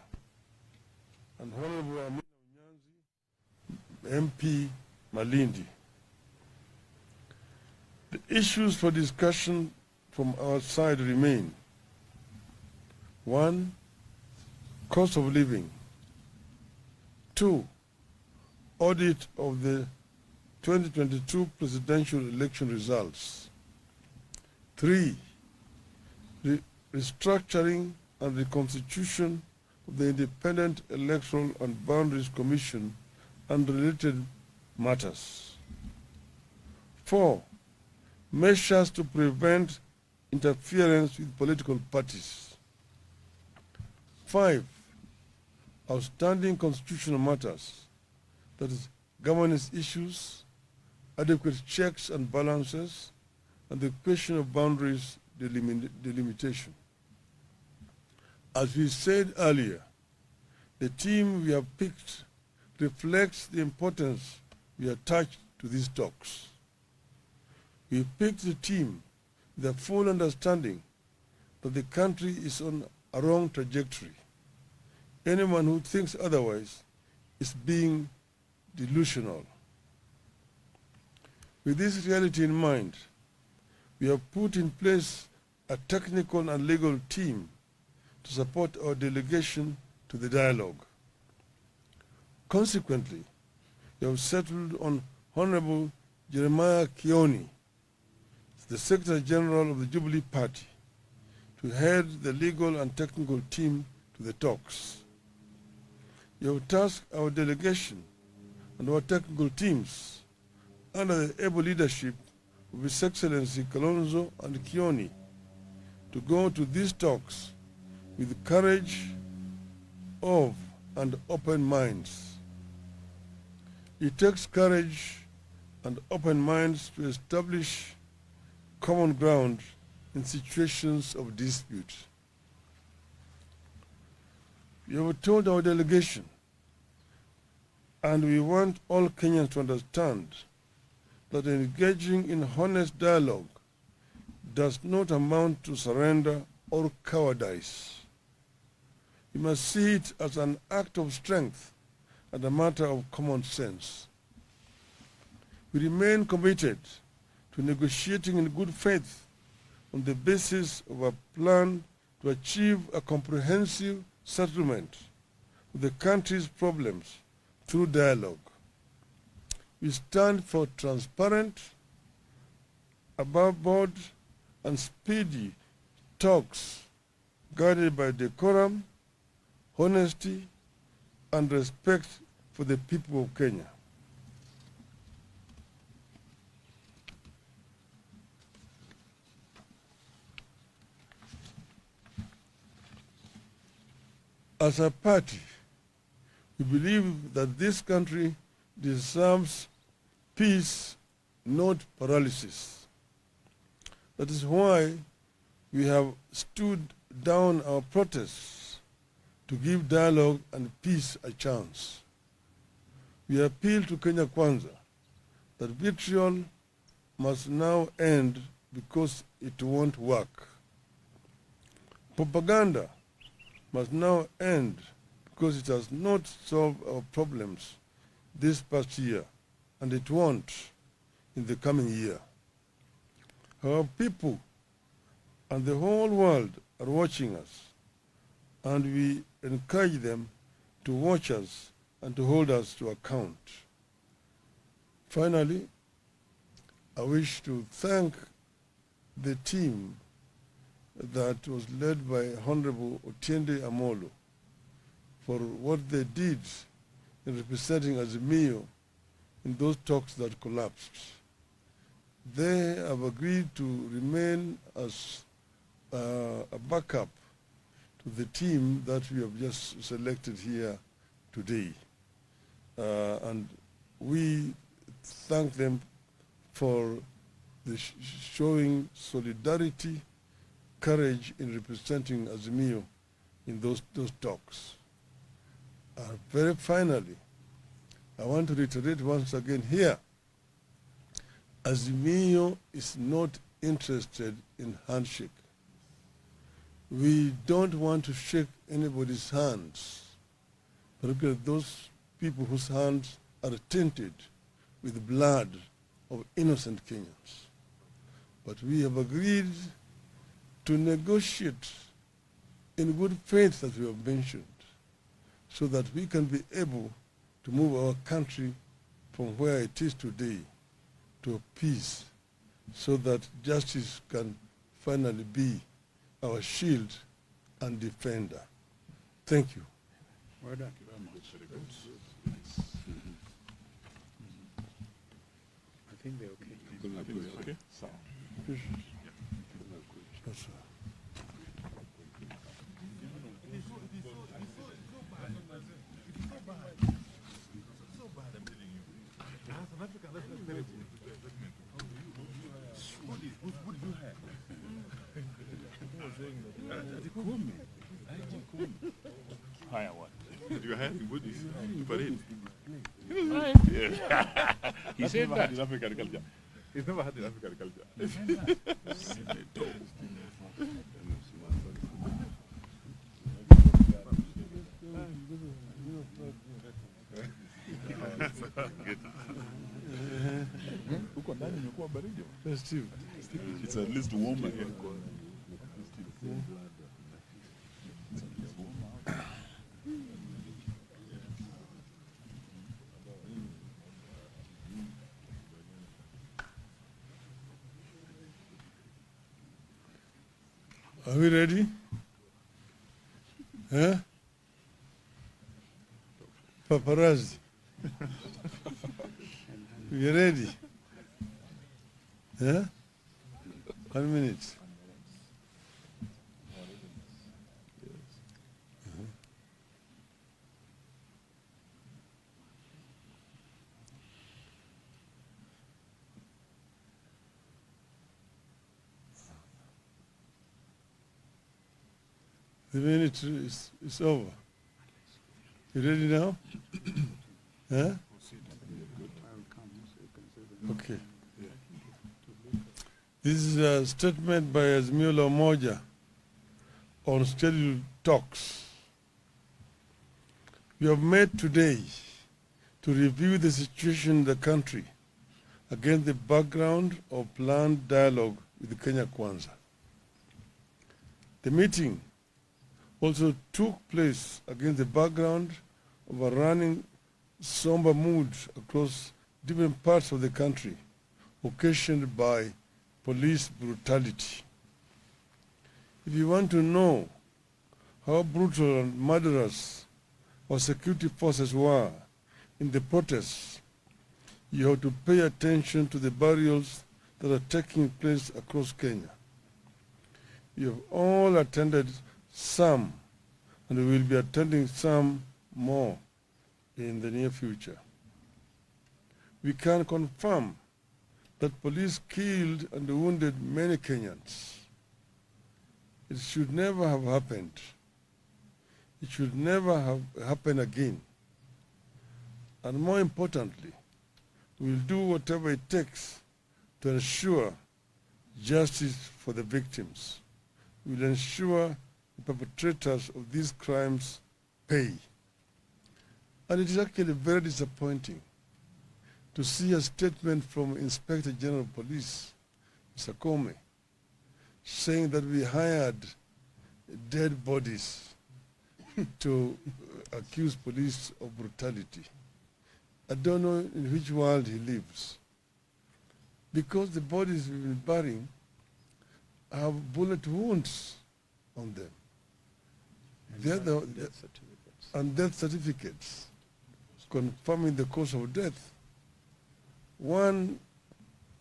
and Honorable Amina Unyanzi, MP Malindi. The issues for discussion from our side remain. One, cost of living. Two, audit of the 2022 presidential election results. Three, restructuring and reconstitution of the Independent Electoral and Boundaries Commission and related matters. Four, measures to prevent interference with political parties. Five, outstanding constitutional matters, that is, governance issues, adequate checks and balances, and the question of boundaries delimitation. As we said earlier, the team we have picked reflects the importance we attach to these talks. We picked the team the full understanding that the country is on a wrong trajectory. Anyone who thinks otherwise is being delusional. With this reality in mind, we have put in place a technical and legal team to support our delegation to the dialogue. Consequently, we have settled on Honorable Jeremiah Kioni, the Secretary General of the Jubilee Party, to head the legal and technical team to the talks. We have tasked our delegation and our technical teams under the able leadership of His Excellency Kalonzo and Kioni to go to these talks with courage of and open minds. It takes courage and open minds to establish common ground in situations of dispute. We have told our delegation, and we want all Kenyans to understand, that engaging in honest dialogue does not amount to surrender or cowardice. We must see it as an act of strength and a matter of common sense. We remain committed to negotiating in good faith on the basis of a plan to achieve a comprehensive settlement of the country's problems through dialogue. We stand for transparent, above-board, and speedy talks guided by decorum, honesty, and respect for the people of Kenya. As a party, we believe that this country deserves peace, not paralysis. That is why we have stood down our protests to give dialogue and peace a chance. We appeal to Kenya Kwanza that vitriol must now end because it won't work. Propaganda must now end because it has not solved our problems this past year, and it won't in the coming year. Our people and the whole world are watching us, and we encourage them to watch us and to hold us to account. Finally, I wish to thank the team that was led by Honorable Otiende Amolo for what they did in representing Azimio in those talks that collapsed. They have agreed to remain as a backup to the team that we have just selected here today. And we thank them for the showing solidarity, courage in representing Azimio in those talks. Very finally, I want to reiterate once again here, Azimio is not interested in handshake. We don't want to shake anybody's hands, particularly those people whose hands are tainted with the blood of innocent Kenyans. But we have agreed to negotiate in good faith, as we have mentioned, so that we can be able to move our country from where it is today to peace, so that justice can finally be our shield and defender. Thank you. Well done. Thank you very much. Very good. I think they're okay. Okay. So, Yes, sir. Hire what? you are hiring bodies to parade. He said that. In African culture. He's never had in African culture. Huko ndani imekuwa baridi. Festive. It's at least warmer here. Are we ready? Huh? Paparazzi. You ready? Huh? 1 minute. The minute is over. You ready now? Huh? Okay. This is a statement by Azimio Umoja on scheduled talks. We have met today to review the situation in the country against the background of planned dialogue with Kenya Kwanza. The meeting also took place against the background of a running somber mood across different parts of the country, occasioned by police brutality. If you want to know how brutal and murderous our security forces were in the protests, you have to pay attention to the burials that are taking place across Kenya. You have all attended some, and we will be attending some more in the near future. We can confirm that police killed and wounded many Kenyans. It should never have happened. It should never have happened again. And more importantly, we will do whatever it takes to ensure justice for the victims. We will ensure the perpetrators of these crimes pay. And it is actually very disappointing to see a statement from Inspector General of Police, Mr. Comey, saying that we hired dead bodies to accuse police of brutality. I don't know in which world he lives. Because the bodies we've been burying have bullet wounds on them. And death certificates confirming the cause of death. One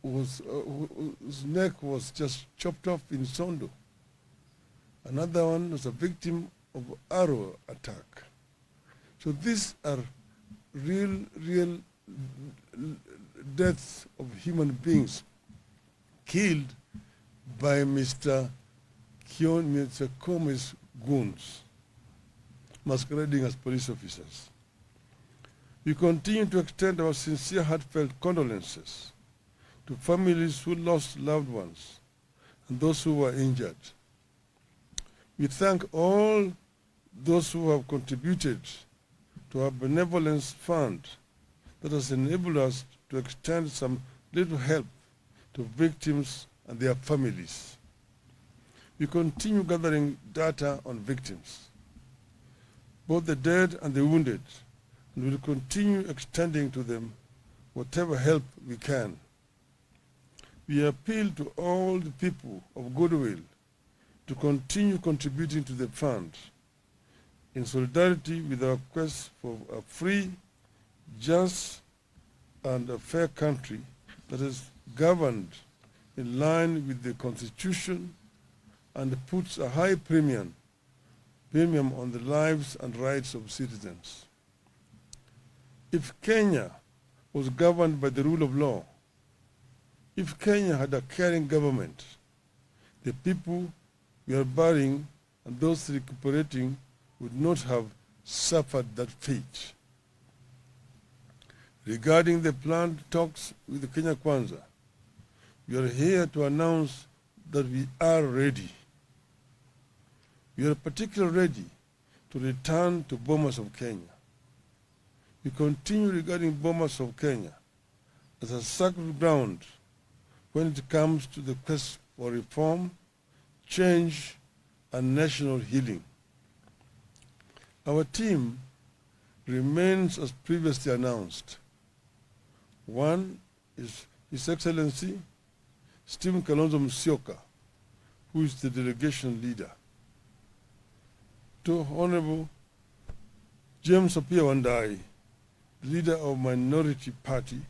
was, whose neck was just chopped off in Sondo. Another one was a victim of arrow attack. So these are real deaths of human beings killed by Mr. Comey's goons, masquerading as police officers. We continue to extend our sincere, heartfelt condolences to families who lost loved ones and those who were injured. We thank all those who have contributed to our benevolence fund that has enabled us to extend some little help to victims and their families. We continue gathering data on victims, both the dead and the wounded, and will continue extending to them whatever help we can. We appeal to all the people of goodwill to continue contributing to the fund in solidarity with our quest for a free, just, and a fair country that is governed in line with the Constitution and puts a high premium on the lives and rights of citizens. If Kenya was governed by the rule of law, if Kenya had a caring government, the people we are burying and those recuperating would not have suffered that fate. Regarding the planned talks with the Kenya Kwanza, we are here to announce that we are ready. We are particularly ready to return to Bomas of Kenya. We continue regarding Bomas of Kenya as a sacred ground when it comes to the quest for reform, change, and national healing. Our team remains as previously announced. One is His Excellency Stephen Kalonzo Musyoka, who is the delegation leader. Two, Honorable James Apia Wandai, the leader of Minority Party,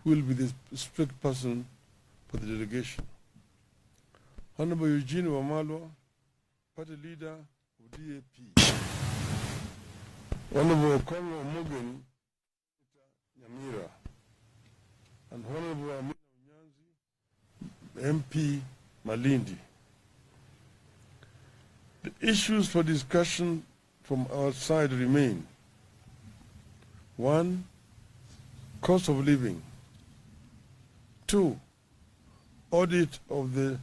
who will be the spokesperson for the delegation. Honorable Eugene Wamalwa, party leader of DAP. Honorable Okongo Omogeni, Nyamira, and Honorable Amina Unyanzi, MP Malindi. The issues for discussion from our side remain: 1. Cost of living. 2. Audit of the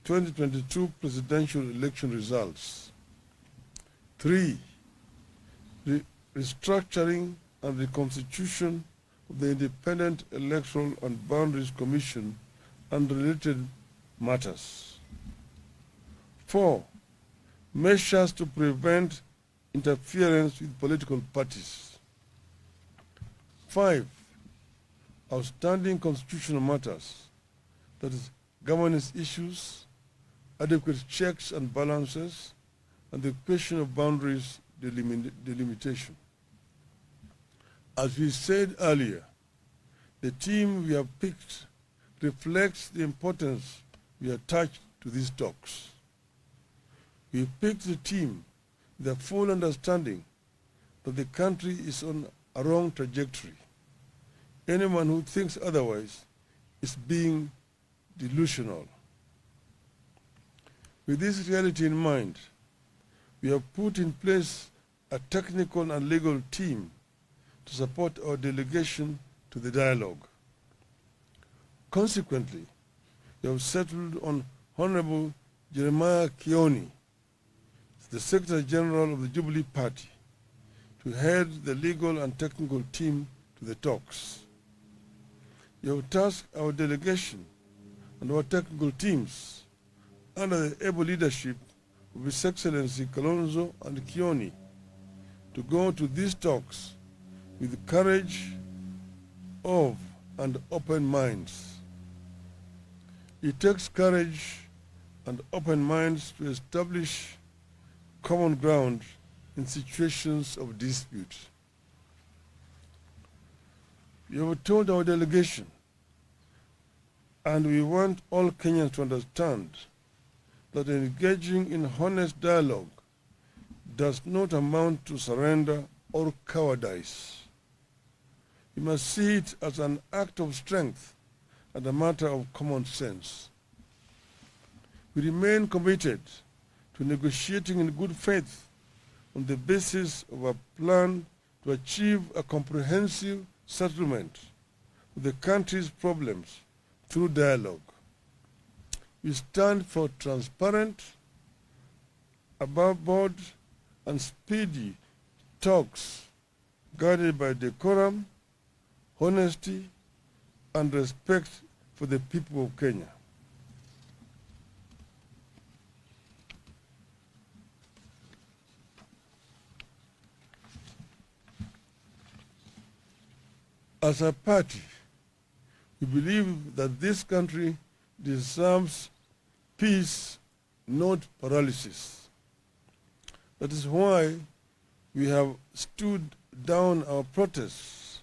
2022 presidential election results. 3. Restructuring and reconstitution of the Independent Electoral and Boundaries Commission and related matters. 4. Measures to prevent interference with political parties. 5. Outstanding constitutional matters, that is, governance issues, adequate checks and balances, and the question of boundaries delimitation. As we said earlier, the team we have picked reflects the importance we attach to these talks. We picked the team with a full understanding that the country is on a wrong trajectory. Anyone who thinks otherwise is being delusional. With this reality in mind, we have put in place a technical and legal team to support our delegation to the dialogue. Consequently, we have settled on Honorable Jeremiah Kioni, the Secretary General of the Jubilee Party, to head the legal and technical team to the talks. You have tasked our delegation and our technical teams under the able leadership of His Excellency Kalonzo and Kioni to go to these talks with courage of and open minds. It takes courage and open minds to establish common ground in situations of dispute. You have told our delegation, and we want all Kenyans to understand, that engaging in honest dialogue does not amount to surrender or cowardice. You must see it as an act of strength and a matter of common sense. We remain committed to negotiating in good faith on the basis of a plan to achieve a comprehensive settlement of the country's problems through dialogue. We stand for transparent, above board, and speedy talks guided by decorum, honesty, and respect for the people of Kenya. As a party, we believe that this country deserves peace, not paralysis. That is why we have stood down our protests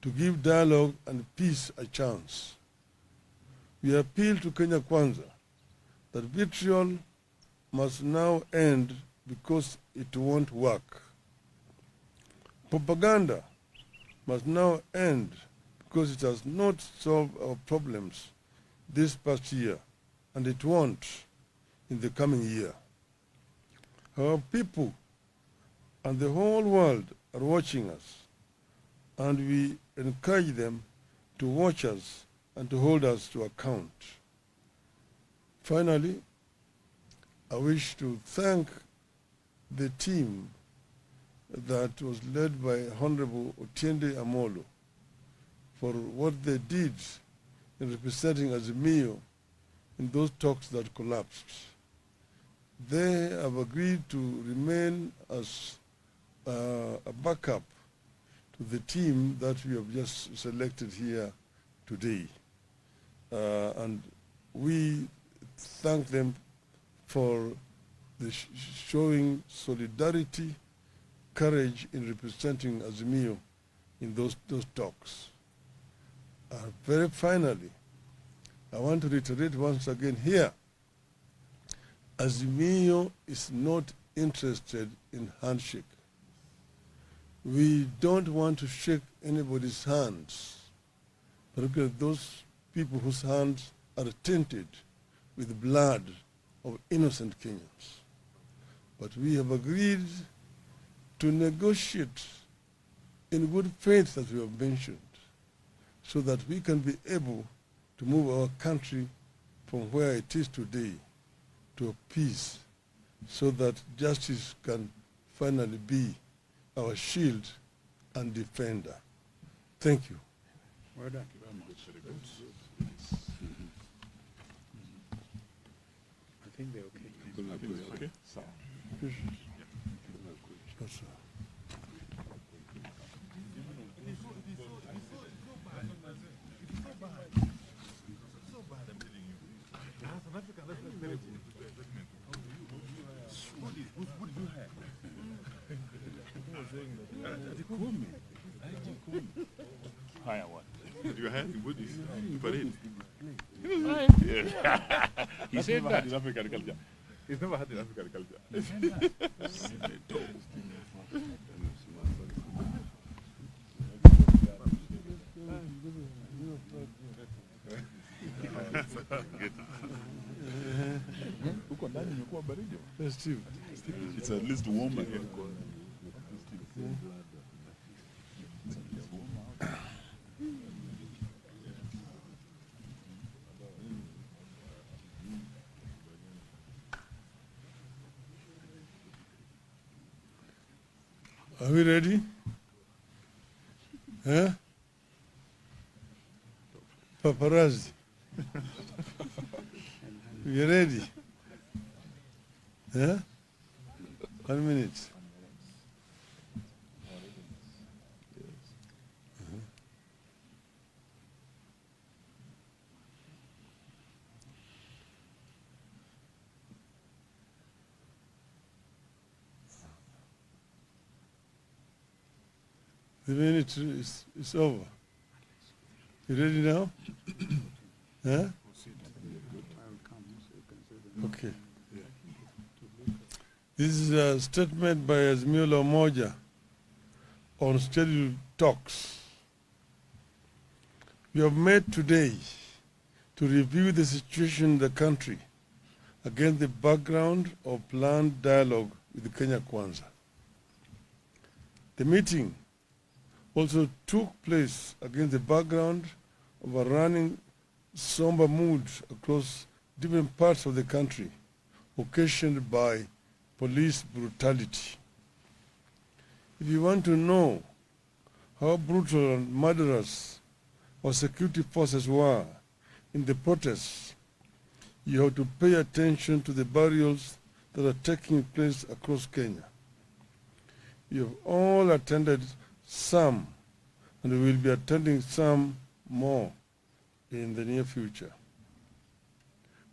to give dialogue and peace a chance. We appeal to Kenya Kwanza that vitriol must now end because it won't work. Propaganda must now end because it has not solved our problems this past year, and it won't in the coming year. Our people and the whole world are watching us, and we encourage them to watch us and to hold us to account. Finally, I wish to thank the team that was led by Honorable Otiende Amolo for what they did in representing Azimio in those talks that collapsed. They have agreed to remain as a backup to the team that we have just selected here today. And we thank them for the showing solidarity, courage in representing Azimio in those talks. Very finally, I want to reiterate once again here, Azimio is not interested in handshake. We don't want to shake anybody's hands, particularly those people whose hands are tainted with the blood of innocent Kenyans. But we have agreed to negotiate in good faith, as we have mentioned, so that we can be able to move our country from where it is today to a peace, so that justice can finally be our shield and defender. Thank you. Well done. I think they're okay. Okay. Yes, sir. Higher what? You're hiding goodies. Parade. Yeah. He That's said never that. had in African culture. He's never had in African culture. Huko ndani imekuwa baridi. Festive. It's at least warmer here. Are we ready? Huh? Paparazzi. You ready? Huh? 1 minute. The minute is over. You ready now? Huh? Okay. This is a statement by Azimio Umoja on scheduled talks. We have met today to review the situation in the country against the background of planned dialogue with Kenya Kwanza. The meeting also took place against the background of a running somber mood across different parts of the country, occasioned by police brutality. If you want to know how brutal and murderous our security forces were in the protests, you have to pay attention to the burials that are taking place across Kenya. You have all attended some, and we will be attending some more in the near future.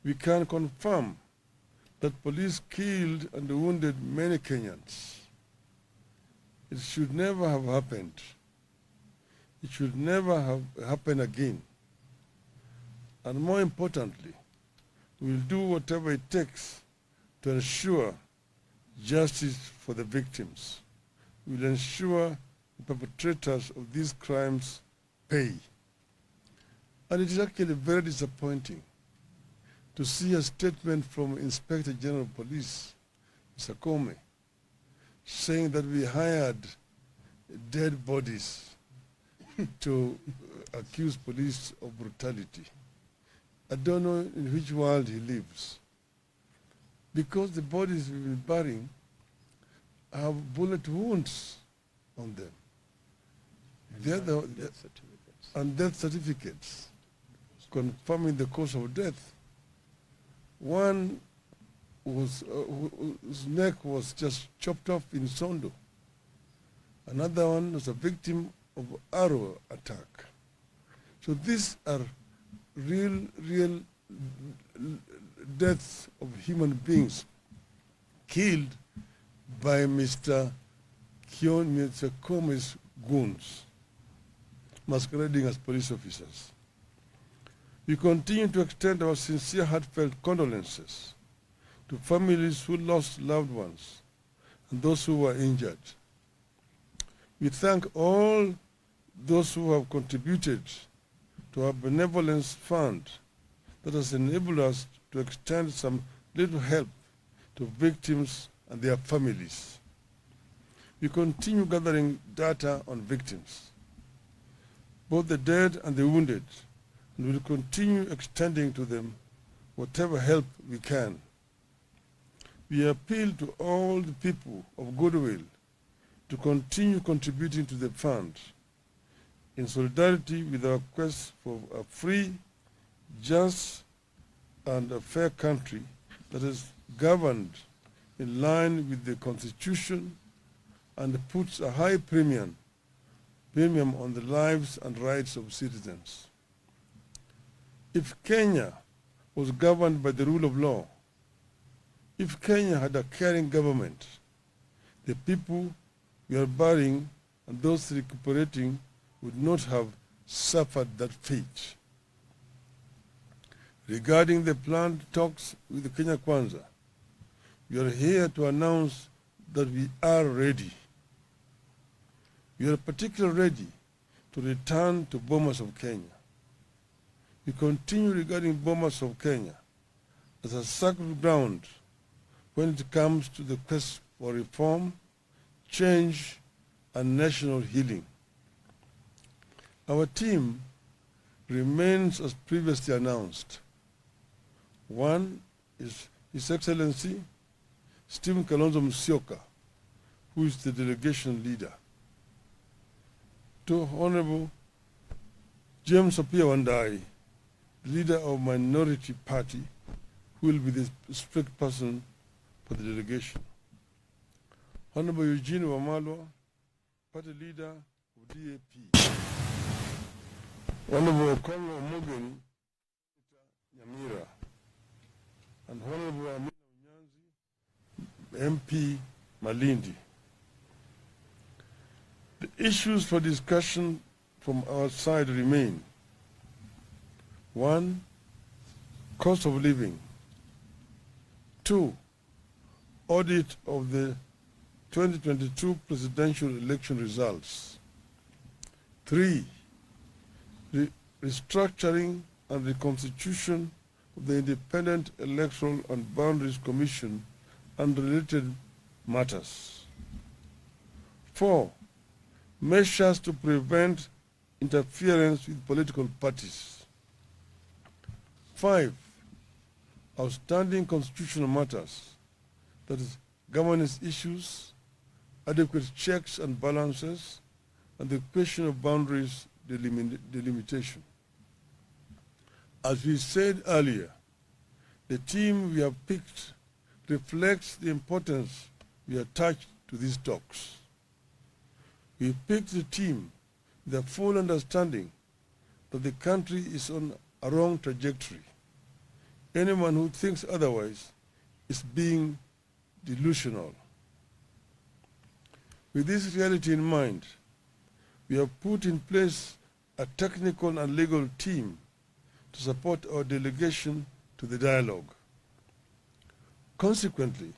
We can confirm that police killed and wounded many Kenyans. It should never have happened. It should never have happened again. And more importantly, we will do whatever it takes to ensure justice for the victims. We will ensure the perpetrators of these crimes pay. And it is actually very disappointing to see a statement from Inspector General of Police, Mr. Kome, saying that we hired dead bodies to accuse police of brutality. I don't know in which world he lives. Because the bodies we've been burying have bullet wounds on them. Death certificates. And death certificates confirming the cause of death. One was, whose neck was just chopped off in Sondo. Another one was a victim of arrow attack. So these are real deaths of human beings killed by Mr. Kome's goons, masquerading as police officers. We continue to extend our sincere, heartfelt condolences to families who lost loved ones and those who were injured. We thank all those who have contributed to our benevolence fund that has enabled us to extend some little help to victims and their families. We continue gathering data on victims, both the dead and the wounded, and will continue extending to them whatever help we can. We appeal to all the people of goodwill to continue contributing to the fund in solidarity with our quest for a free, just, and a fair country that is governed in line with the Constitution and puts a high premium on the lives and rights of citizens. If Kenya was governed by the rule of law, if Kenya had a caring government, the people we are burying and those recuperating would not have suffered that fate. Regarding the planned talks with the Kenya Kwanza, we are here to announce that we are ready. We are particularly ready to return to Bomas of Kenya. We continue regarding Bomas of Kenya as a sacred ground when it comes to the quest for reform, change, and national healing. Our team remains as previously announced. One is His Excellency Stephen Kalonzo Musyoka, who is the delegation leader. Two, Honorable James Apia Wandai, leader of Minority Party, who will be the strict person for the delegation. Honorable Eugene Wamalwa, party leader of DAP. Honorable Kongo Mogeni, Nyamira, and Honorable Amina Unyanzi, MP Malindi. The issues for discussion from our side remain: 1, cost of living; 2, audit of the 2022 presidential election results; 3, restructuring and reconstitution of the Independent Electoral and Boundaries Commission and related matters; 4, measures to prevent interference with political parties; 5, outstanding constitutional matters, that is, governance issues, adequate checks and balances, and the question of boundaries delimitation. As we said earlier, the team we have picked reflects the importance we attach to these talks. We picked the team with a full understanding that the country is on a wrong trajectory. Anyone who thinks otherwise is being delusional. With this reality in mind, we have put in place a technical and legal team to support our delegation to the dialogue. Consequently,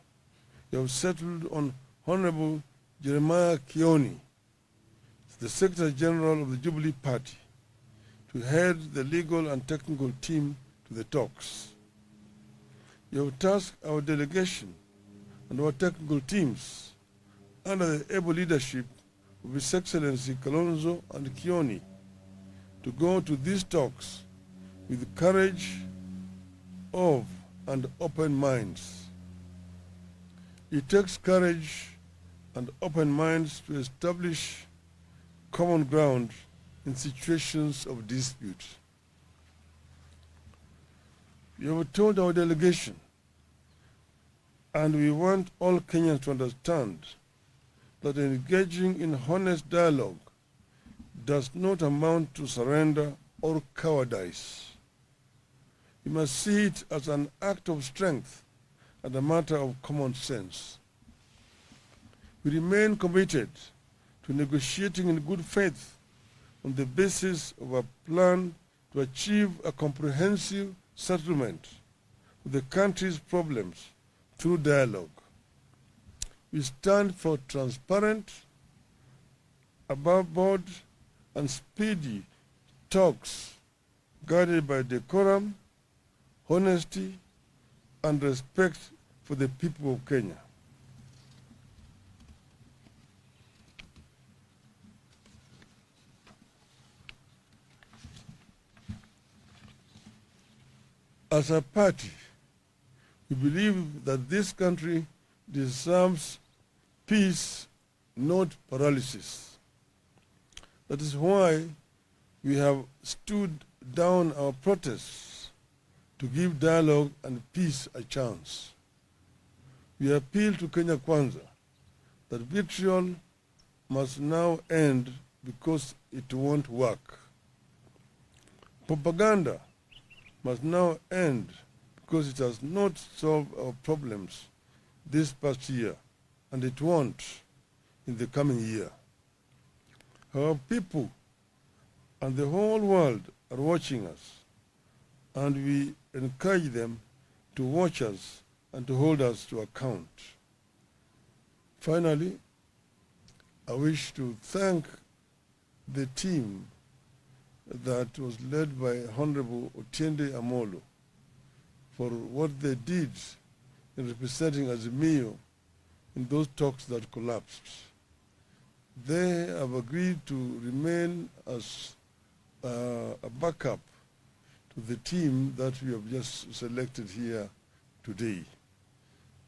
we have settled on Honorable Jeremiah Kioni, the Secretary General of the Jubilee Party, to head the legal and technical team to the talks. You have tasked our delegation and our technical teams under the able leadership of His Excellency Kalonzo and Kioni to go to these talks with courage of and open minds. It takes courage and open minds to establish common ground in situations of dispute. You have told our delegation, and we want all Kenyans to understand, that engaging in honest dialogue does not amount to surrender or cowardice. You must see it as an act of strength and a matter of common sense. We remain committed to negotiating in good faith on the basis of a plan to achieve a comprehensive settlement of the country's problems through dialogue. We stand for transparent, above board, and speedy talks guided by decorum, honesty, and respect for the people of Kenya. As a party, we believe that this country deserves peace, not paralysis. That is why we have stood down our protests to give dialogue and peace a chance. We appeal to Kenya Kwanza that vitriol must now end because it won't work. Propaganda must now end because it has not solved our problems this past year, and it won't in the coming year. Our people and the whole world are watching us, and we encourage them to watch us and to hold us to account. Finally, I wish to thank the team that was led by Honorable Otiende Amolo for what they did in representing Azimio in those talks that collapsed. They have agreed to remain as a backup to the team that we have just selected here today.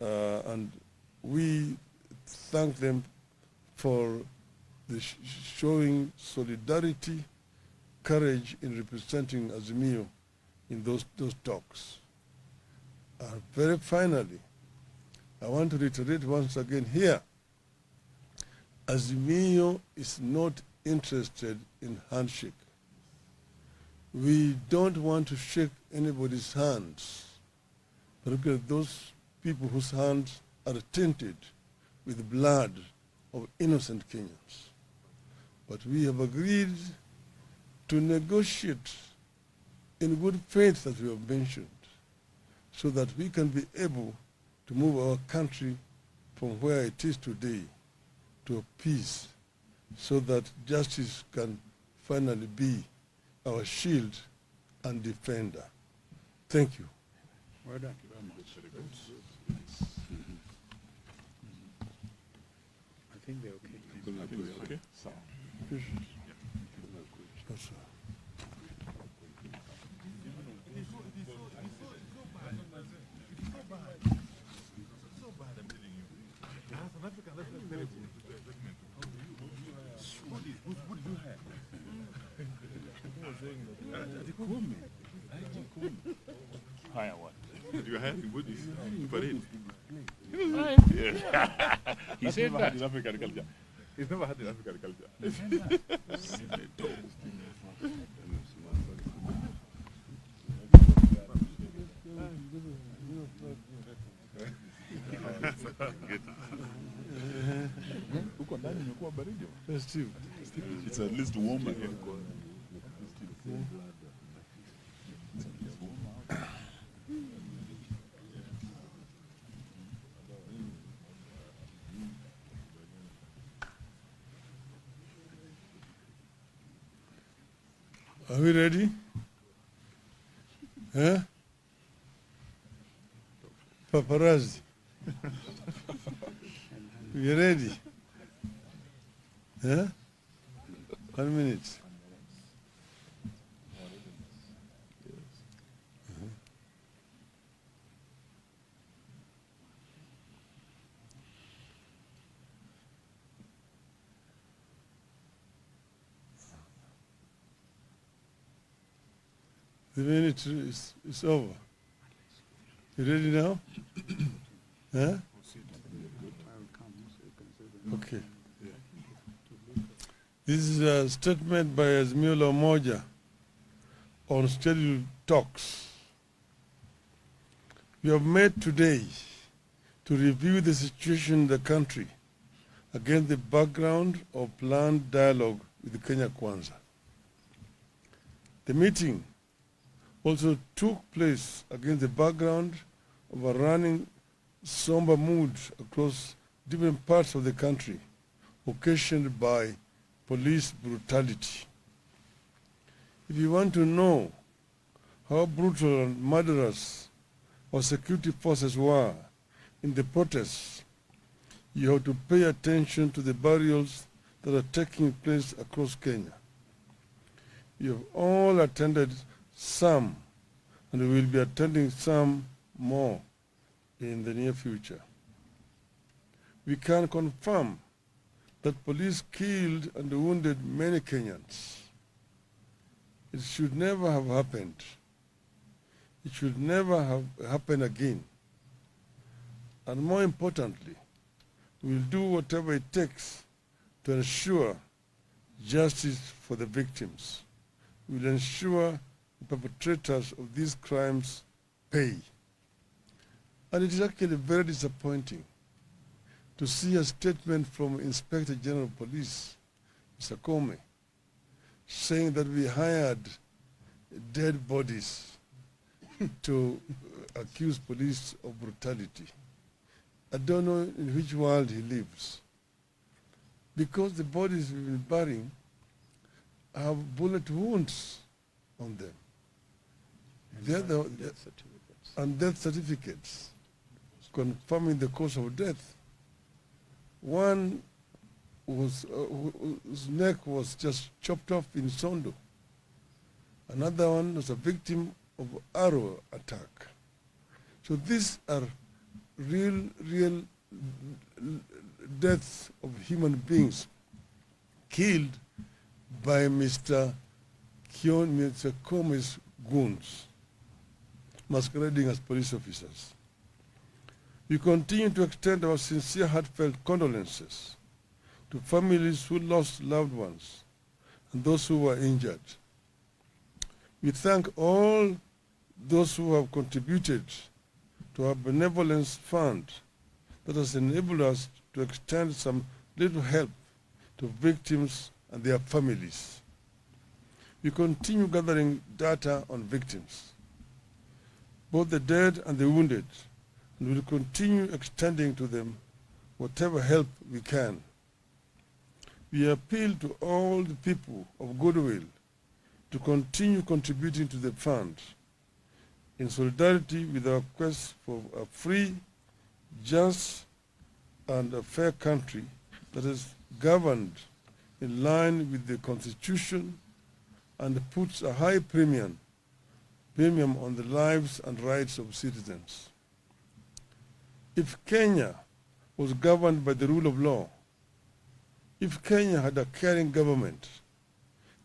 And we thank them for the showing solidarity, courage in representing Azimio in those talks. Very finally, I want to reiterate once again here, Azimio is not interested in handshake. We don't want to shake anybody's hands, particularly those people whose hands are tainted with blood of innocent Kenyans. But we have agreed to negotiate in good faith, as we have mentioned, so that we can be able to move our country from where it is today to a peace, so that justice can finally be our shield and defender. Thank you. Well done. I think they're okay. Okay. So. Yes, sir. Higher what? You had in Buddhist parade. Yeah. He said never that. had in African culture. He's never had in African culture. Huko ndani imekuwa baridi. Festive. It's at least warmer here. Are we ready? Huh? Paparazzi. We ready? Huh? 1 minute. The minute is over. You ready now? Huh? Okay. This is a statement by Azimio Umoja on scheduled talks. We have met today to review the situation in the country against the background of planned dialogue with Kenya Kwanza. The meeting also took place against the background of a running somber mood across different parts of the country, occasioned by police brutality. If you want to know how brutal and murderous our security forces were in the protests, you have to pay attention to the burials that are taking place across Kenya. You have all attended some, and we will be attending some more in the near future. We can confirm that police killed and wounded many Kenyans. It should never have happened. It should never have happened again. And more importantly, we will do whatever it takes to ensure justice for the victims. We will ensure the perpetrators of these crimes pay. And it is actually very disappointing to see a statement from Inspector General of Police, Mr. Comey, saying that we hired dead bodies to accuse police of brutality. I don't know in which world he lives. Because the bodies we've been burying have bullet wounds on them. And death certificates confirming the cause of death. One whose neck was just chopped off in Sondo. Another one was a victim of arrow attack. So these are real deaths of human beings killed by Mr. Comey's goons, masquerading as police officers. We continue to extend our sincere, heartfelt condolences to families who lost loved ones and those who were injured. We thank all those who have contributed to our benevolence fund that has enabled us to extend some little help to victims and their families. We continue gathering data on victims, both the dead and the wounded, and will continue extending to them whatever help we can. We appeal to all the people of goodwill to continue contributing to the fund in solidarity with our quest for a free, just, and a fair country that is governed in line with the Constitution and puts a high premium on the lives and rights of citizens. If Kenya was governed by the rule of law, if Kenya had a caring government,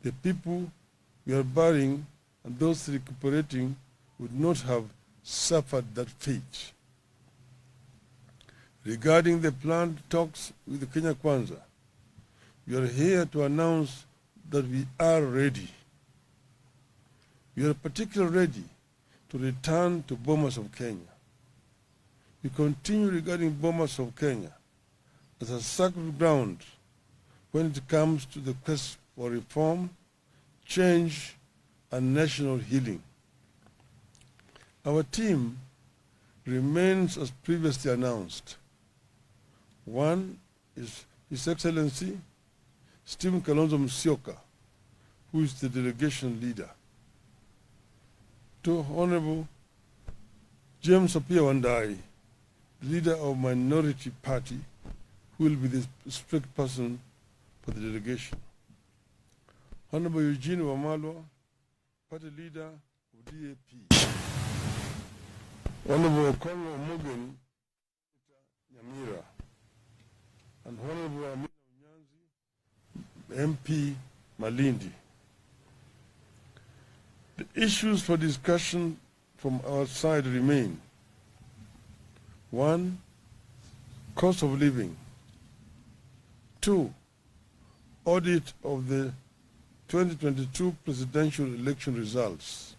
the people we are burying and those recuperating would not have suffered that fate. Regarding the planned talks with the Kenya Kwanza, we are here to announce that we are ready. We are particularly ready to return to Bomas of Kenya. We continue regarding Bomas of Kenya as a sacred ground when it comes to the quest for reform, change, and national healing. Our team remains as previously announced. One is His Excellency Stephen Kalonzo Musyoka, who is the delegation leader. Two, Honorable James Opiyo Wandayi, leader of Minority Party, who will be the spokesperson for the delegation. Honorable Eugene Wamalwa, party leader of DAP. Honorable Okongo Omogeni, Nyamira, and Honorable Amina Unyanzi, MP Malindi. The issues for discussion from our side remain: 1. Cost of living. 2. Audit of the 2022 presidential election results.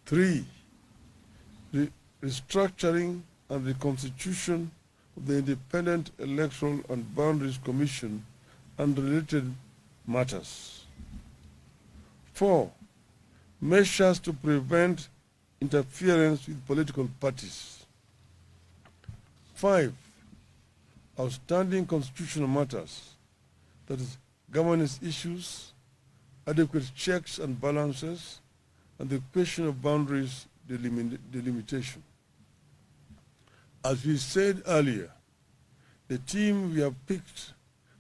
3. Restructuring and reconstitution of the Independent Electoral and Boundaries Commission and related matters. 4. Measures to prevent interference with political parties. 5. Outstanding constitutional matters, that is, governance issues, adequate checks and balances, and the question of boundaries delimitation. As we said earlier, the team we have picked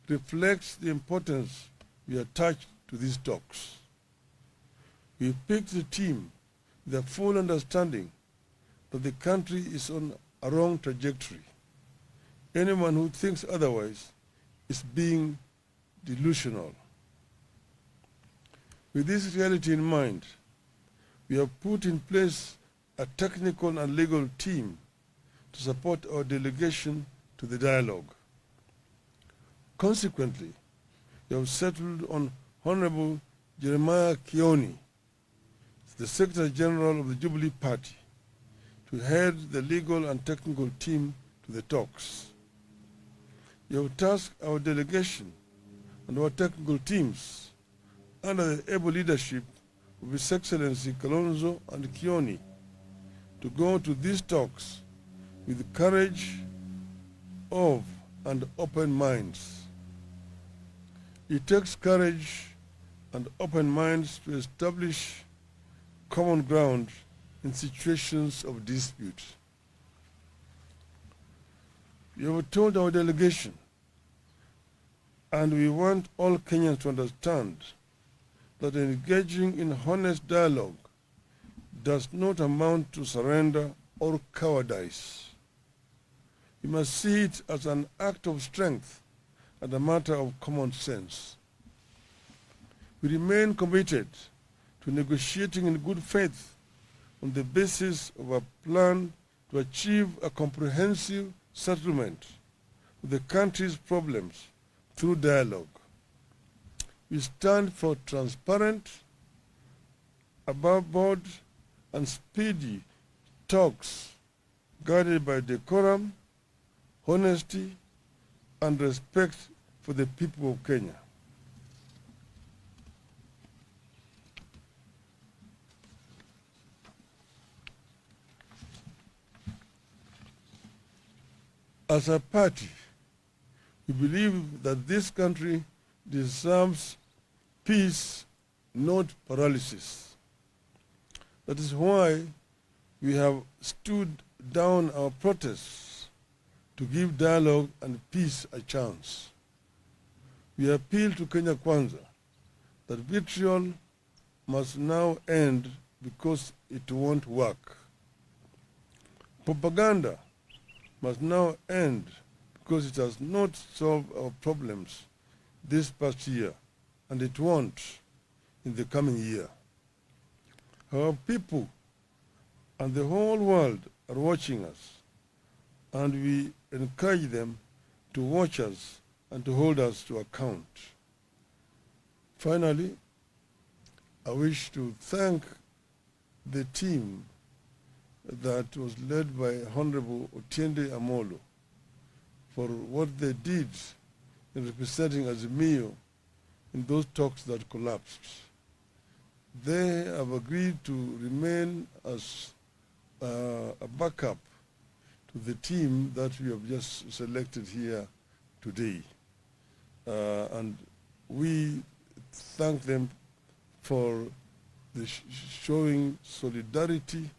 reflects the importance we attach to these talks. We picked the team with a full understanding that the country is on a wrong trajectory. Anyone who thinks otherwise is being delusional. With this reality in mind, we have put in place a technical and legal team to support our delegation to the dialogue. Consequently, we have settled on Honorable Jeremiah Kioni, the Secretary General of the Jubilee Party, to head the legal and technical team to the talks. You have tasked our delegation and our technical teams under the able leadership of His Excellency Kalonzo and Kioni to go to these talks with the courage of and open minds. It takes courage and open minds to establish common ground in situations of dispute. We have told our delegation, and we want all Kenyans to understand, that engaging in honest dialogue does not amount to surrender or cowardice. We must see it as an act of strength and a matter of common sense. We remain committed to negotiating in good faith on the basis of a plan to achieve a comprehensive settlement of the country's problems through dialogue. We stand for transparent, above board, and speedy talks guided by decorum, honesty, and respect for the people of Kenya. As a party, we believe that this country deserves peace, not paralysis. That is why we have stood down our protests to give dialogue and peace a chance. We appeal to Kenya Kwanza that vitriol must now end because it won't work. Propaganda must now end because it has not solved our problems this past year, and it won't in the coming year. Our people and the whole world are watching us, and we encourage them to watch us and to hold us to account. Finally, I wish to thank the team that was led by Honorable Otiende Amolo for what they did in representing Azimio in those talks that collapsed. They have agreed to remain as a backup to the team that we have just selected here today. And we thank them for the showing solidarity,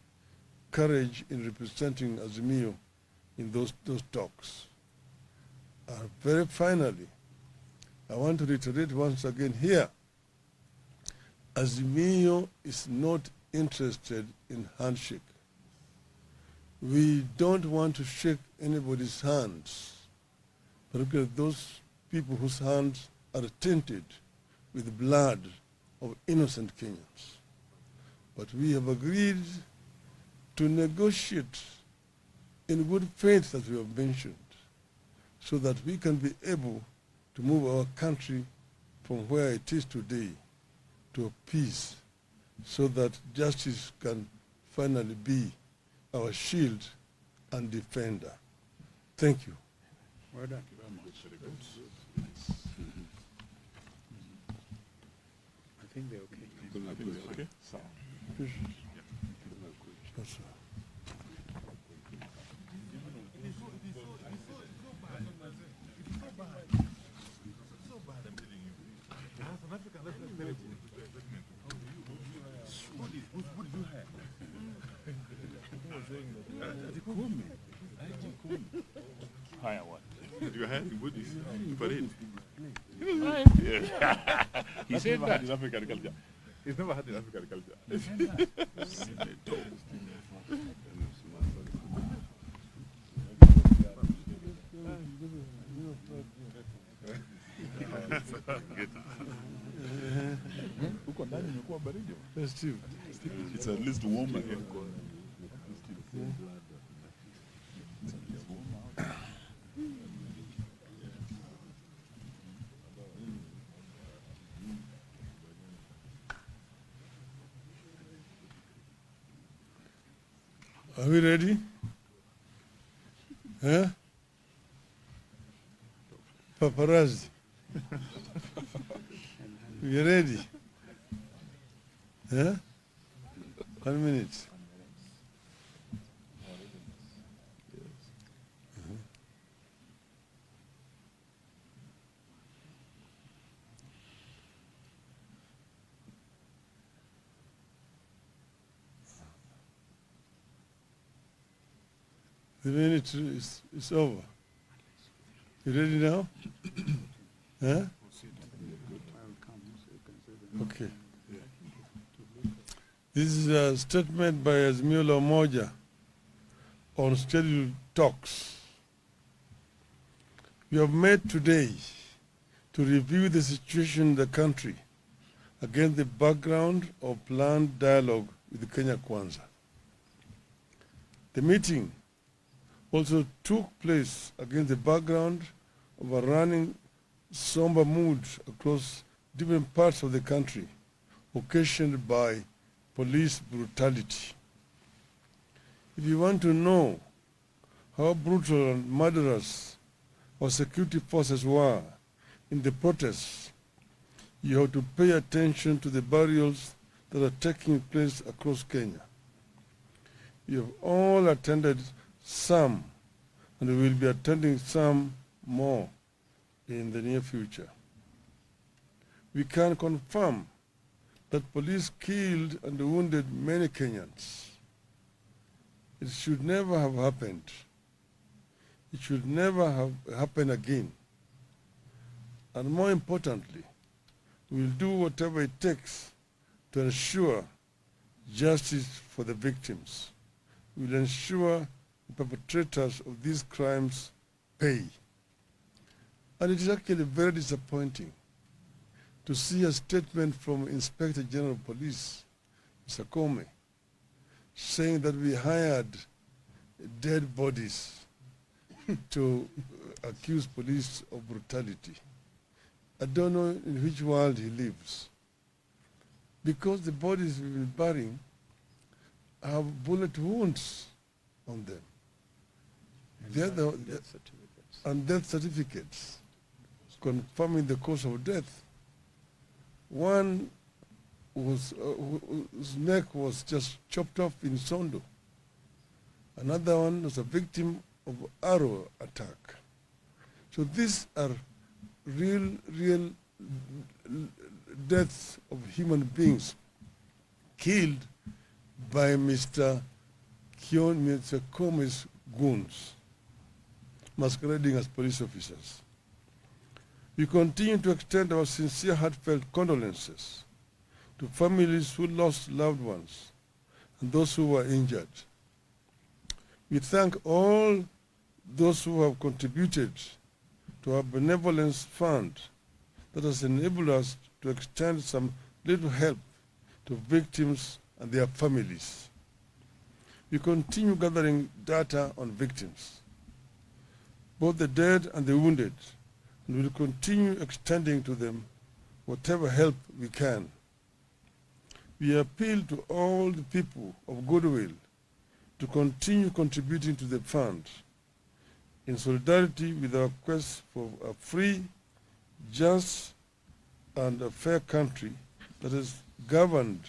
courage in representing Azimio in those talks. Very finally, I want to reiterate once again here, Azimio is not interested in handshake. We don't want to shake anybody's hands, particularly those people whose hands are tainted with blood of innocent Kenyans. But we have agreed to negotiate in good faith, as we have mentioned, so that we can be able to move our country from where it is today to peace, so that justice can finally be our shield and defender. Thank you. Well done. I think they're okay. I think they're okay. So, Yes, sir. Hire what? did you hire him? What is to parade? He said never that. had in African culture. He's never had in African culture. Huko ndani imekuwa baridi. Festive. It's at least warmer here. Are we ready? Huh? Paparazzi. We ready? Huh? 1 minute. The minute is over. You ready now? Huh? Okay. This is a statement by Azimio Umoja on scheduled talks. We have met today to review the situation in the country against the background of planned dialogue with Kenya Kwanza. The meeting also took place against the background of a running somber mood across different parts of the country, occasioned by police brutality. If you want to know how brutal and murderous our security forces were in the protests, you have to pay attention to the burials that are taking place across Kenya. You have all attended some, and we will be attending some more in the near future. We can confirm that police killed and wounded many Kenyans. It should never have happened. It should never have happened again. And more importantly, we will do whatever it takes to ensure justice for the victims. We will ensure the perpetrators of these crimes pay. And it is actually very disappointing to see a statement from Inspector General of Police, Mr. Comey, saying that we hired dead bodies to accuse police of brutality. I don't know in which world he lives. Because the bodies we've been burying have bullet wounds on them. Death certificates. And death certificates confirming the cause of death. One was, whose neck was just chopped off in Sondo. Another one was a victim of arrow attack. So these are real deaths of human beings killed by Mr. Comey's goons, masquerading as police officers. We continue to extend our sincere, heartfelt condolences to families who lost loved ones and those who were injured. We thank all those who have contributed to our benevolence fund that has enabled us to extend some little help to victims and their families. We continue gathering data on victims, both the dead and the wounded, and will continue extending to them whatever help we can. We appeal to all the people of goodwill to continue contributing to the fund in solidarity with our quest for a free, just, and a fair country that is governed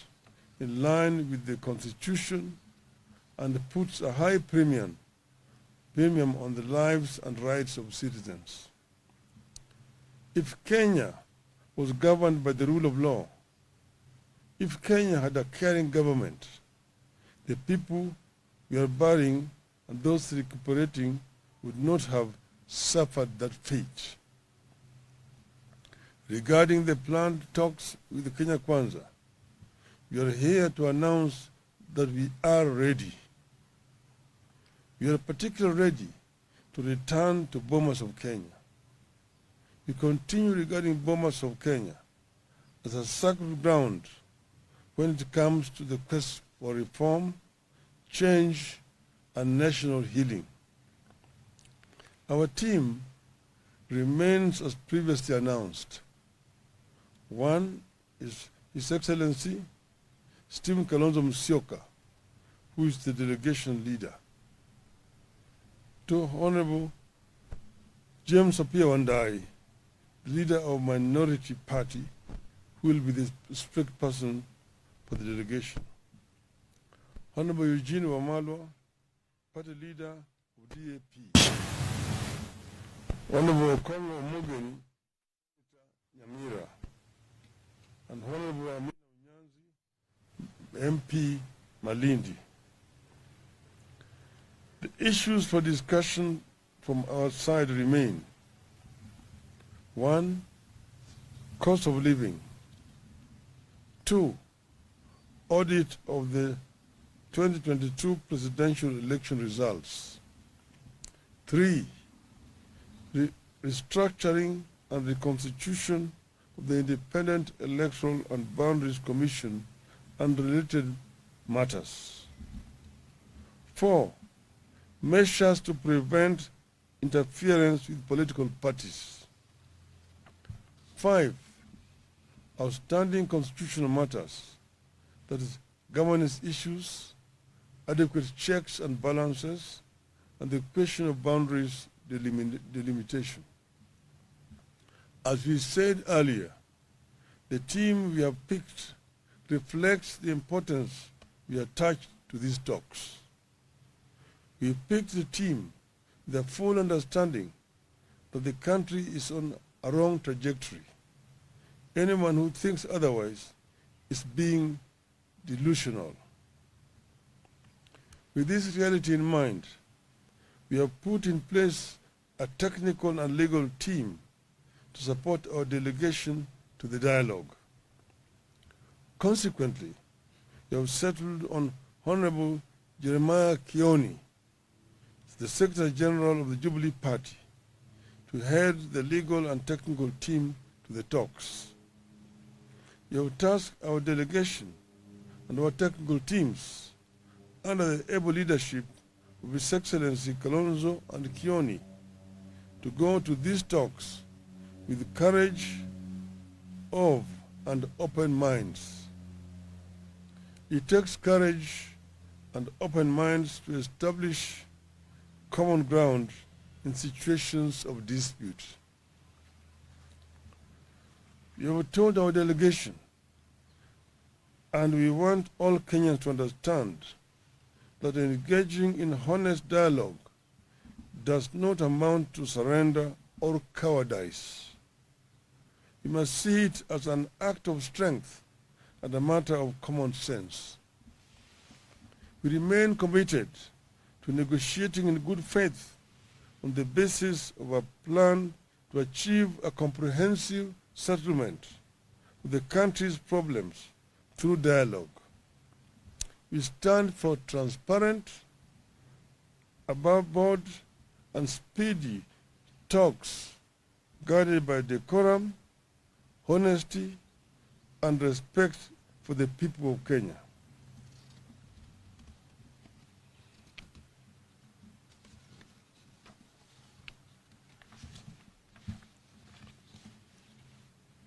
in line with the Constitution and puts a high premium on the lives and rights of citizens. If Kenya was governed by the rule of law, if Kenya had a caring government, the people we are burying and those recuperating would not have suffered that fate. Regarding the planned talks with the Kenya Kwanza, we are here to announce that we are ready. We are particularly ready to return to Bomas of Kenya. We continue regarding Bomas of Kenya as a sacred ground when it comes to the quest for reform, change, and national healing. Our team remains as previously announced. One is His Excellency Stephen Kalonzo Musyoka, who is the delegation leader. Two, Honorable James Apia Wandai, leader of Minority Party, who will be the spokesperson for the delegation. Honorable Eugene Wamalwa, party leader of DAP. Honorable Congo Mugeni, Nyamira, and Honorable Amina Unyanzi, MP Malindi. The issues for discussion from our side remain: 1. Cost of living. 2. Audit of the 2022 presidential election results. 3. Restructuring and reconstitution of the Independent Electoral and Boundaries Commission and related matters. 4. Measures to prevent interference with political parties. 5. Outstanding constitutional matters, that is, governance issues, adequate checks and balances, and the question of boundaries delimitation. As we said earlier, the team we have picked reflects the importance we attach to these talks. We picked the team with a full understanding that the country is on a wrong trajectory. Anyone who thinks otherwise is being delusional. With this reality in mind, we have put in place a technical and legal team to support our delegation to the dialogue. Consequently, we have settled on Honorable Jeremiah Kioni, the Secretary General of the Jubilee Party, to head the legal and technical team to the talks. We have tasked our delegation and our technical teams under the able leadership of His Excellency Kalonzo and Kioni to go to these talks with courage of and open minds. It takes courage and open minds to establish common ground in situations of dispute. We have told our delegation, and we want all Kenyans to understand, that engaging in honest dialogue does not amount to surrender or cowardice. We must see it as an act of strength and a matter of common sense. We remain committed to negotiating in good faith on the basis of a plan to achieve a comprehensive settlement of the country's problems through dialogue. We stand for transparent, above board, and speedy talks guided by decorum, honesty, and respect for the people of Kenya.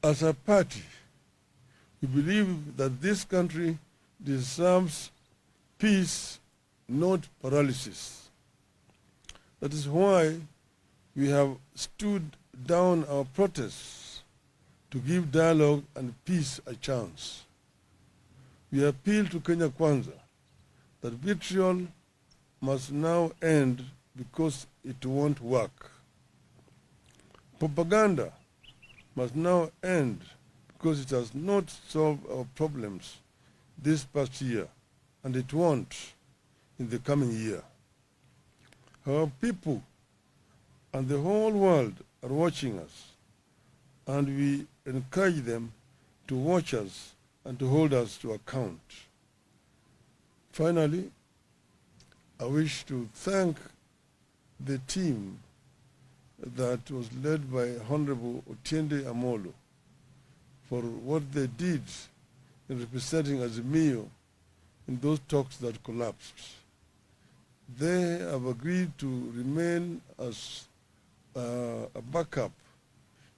As a party, we believe that this country deserves peace, not paralysis. That is why we have stood down our protests to give dialogue and peace a chance. We appeal to Kenya Kwanza that vitriol must now end because it won't work. Propaganda must now end because it has not solved our problems this past year, and it won't in the coming year. Our people and the whole world are watching us, and we encourage them to watch us and to hold us to account. Finally, I wish to thank the team that was led by Honorable Otiende Amolo for what they did in representing Azimio in those talks that collapsed. They have agreed to remain as a backup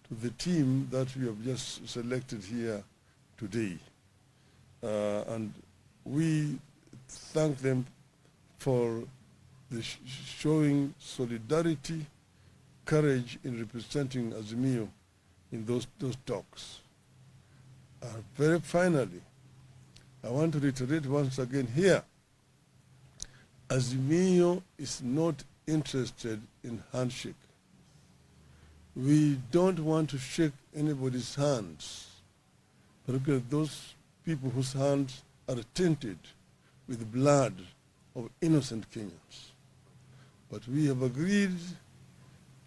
to the team that we have just selected here today. And we thank them for the showing solidarity, courage in representing Azimio in those talks. Very finally, I want to reiterate once again here, Azimio is not interested in handshake. We don't want to shake anybody's hands, particularly those people whose hands are tainted with blood of innocent Kenyans. But we have agreed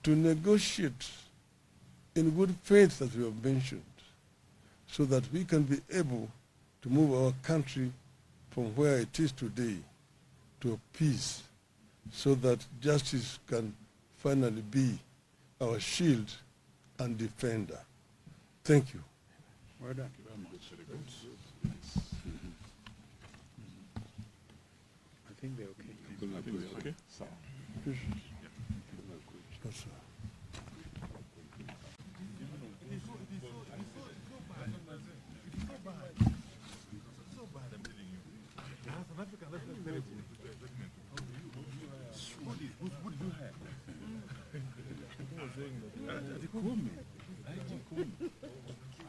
to negotiate in good faith, as we have mentioned, so that we can be able to move our country from where it is today to a peace, so that justice can finally be our shield and defender. Thank you. Well done. I think they're okay. I think they're okay. So. Yes, sir.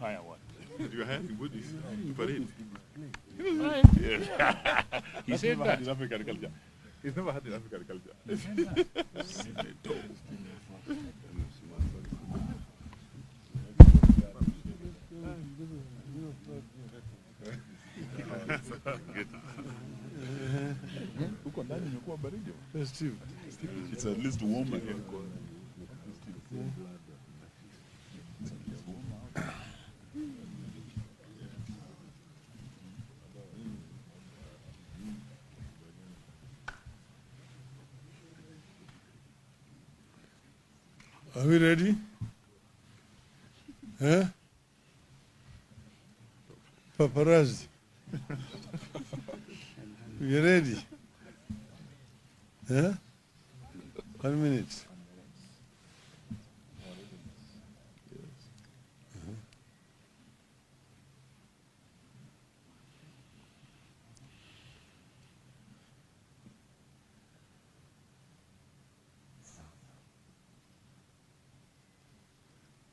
Hire what? You're hiring bodies to parade. He said that. In African culture. He's never had in African culture. Huko ndani imekuwa baridi. Steve. It's at least warmer here. Are we ready? Huh? Paparazzi. We ready? Huh? 1 minute.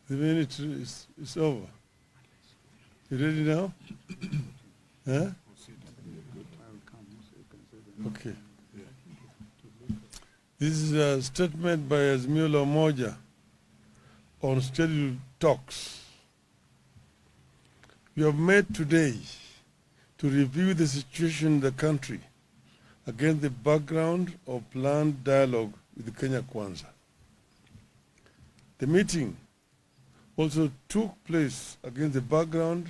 The minute is over. You ready now? Huh? Okay. This is a statement by Azimio Umoja on scheduled talks. We have met today to review the situation in the country against the background of planned dialogue with Kenya Kwanza. The meeting also took place against the background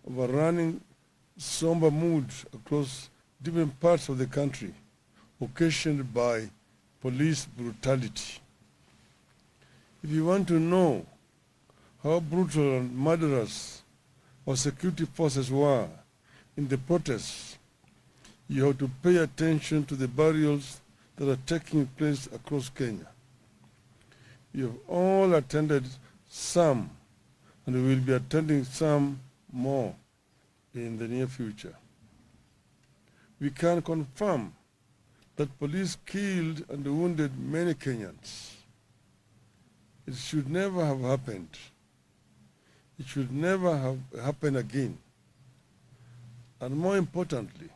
of a running somber mood across different parts of the country, occasioned by police brutality. If you want to know how brutal and murderous our security forces were in the protests, you have to pay attention to the burials that are taking place across Kenya. You have all attended some and we will be attending some more in the near future. We can confirm that police killed and wounded many Kenyans. It should never have happened. It should never have happened again. And more importantly,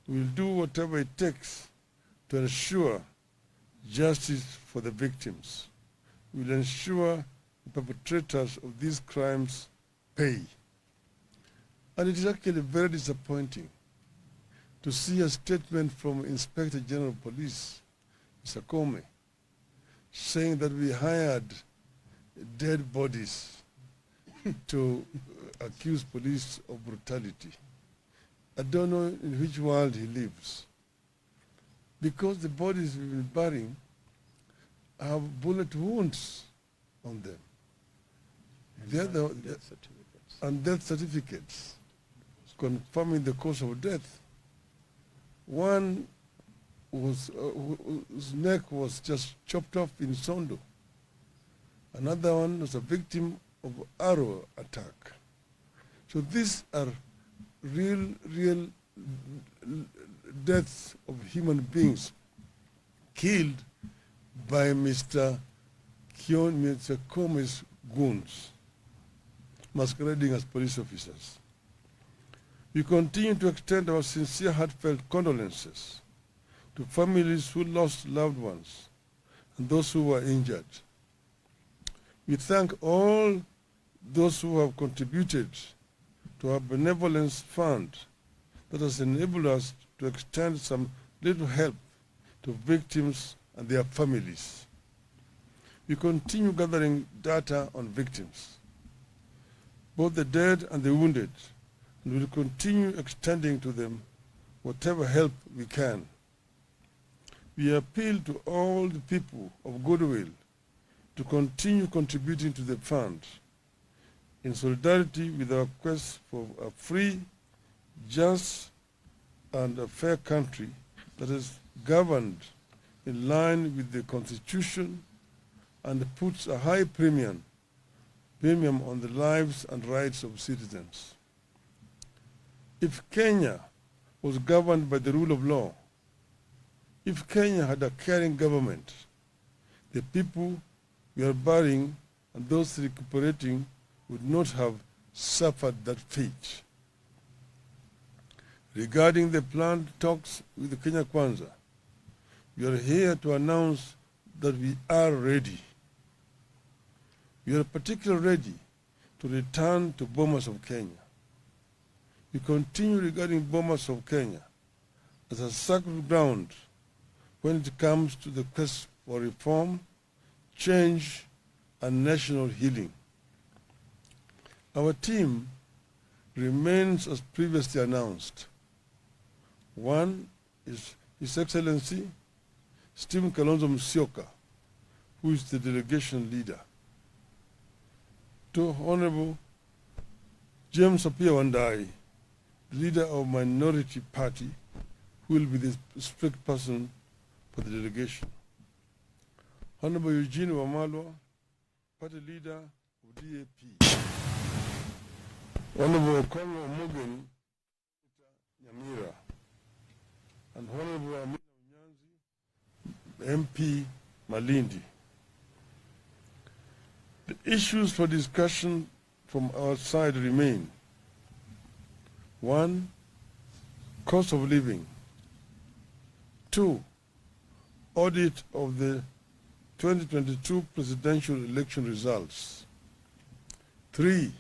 we will do whatever it takes to ensure justice for the victims. We will ensure the perpetrators of these crimes pay. And it is actually very disappointing to see a statement from Inspector General of Police, Mr. Comey, saying that we hired dead bodies to accuse police of brutality. I don't know in which world he lives. Because the bodies we've been burying have bullet wounds on them. Death certificates. And death certificates confirming the cause of death. One was, whose neck was just chopped off in Sondo. Another one was a victim of arrow attack. So these are real deaths of human beings killed by Mr. Comey's goons, masquerading as police officers. We continue to extend our sincere, heartfelt condolences to families who lost loved ones and those who were injured. We thank all those who have contributed to our benevolence fund that has enabled us to extend some little help to victims and their families. We continue gathering data on victims, both the dead and the wounded, and will continue extending to them whatever help we can. We appeal to all the people of goodwill to continue contributing to the fund in solidarity with our quest for a free, just, and a fair country that is governed in line with the Constitution and puts a high premium on the lives and rights of citizens. If Kenya was governed by the rule of law, if Kenya had a caring government, the people we are burying and those recuperating would not have suffered that fate. Regarding the planned talks with the Kenya Kwanza, we are here to announce that we are ready. We are particularly ready to return to Bomas of Kenya. We continue regarding Bomas of Kenya as a sacred ground when it comes to the quest for reform, change, and national healing. Our team remains as previously announced. One is His Excellency Stephen Kalonzo Musyoka, who is the delegation leader. Two, Honorable James Apia Wandai, the leader of Minority Party, who will be the strict person for the delegation. Honorable Eugene Wamalwa, party leader of DAP. Honorable Congo Mugen, Nyamira, and Honorable Amina Unyanzi, MP Malindi. The issues for discussion from our side remain. One, cost of living. Two, audit of the 2022 presidential election results. Three,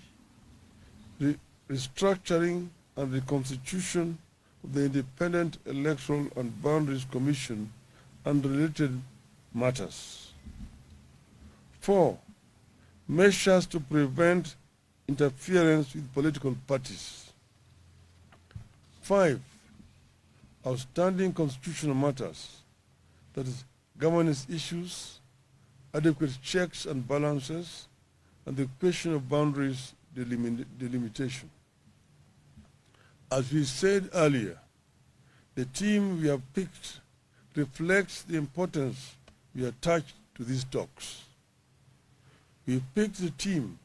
restructuring and reconstitution of the Independent Electoral and Boundaries Commission and related matters. Four, measures to prevent interference with political parties. Five, outstanding constitutional matters, that is, governance issues, adequate checks and balances, and the question of boundaries delimitation. As we said earlier, the team we have picked reflects the importance we attach to these talks. We picked the team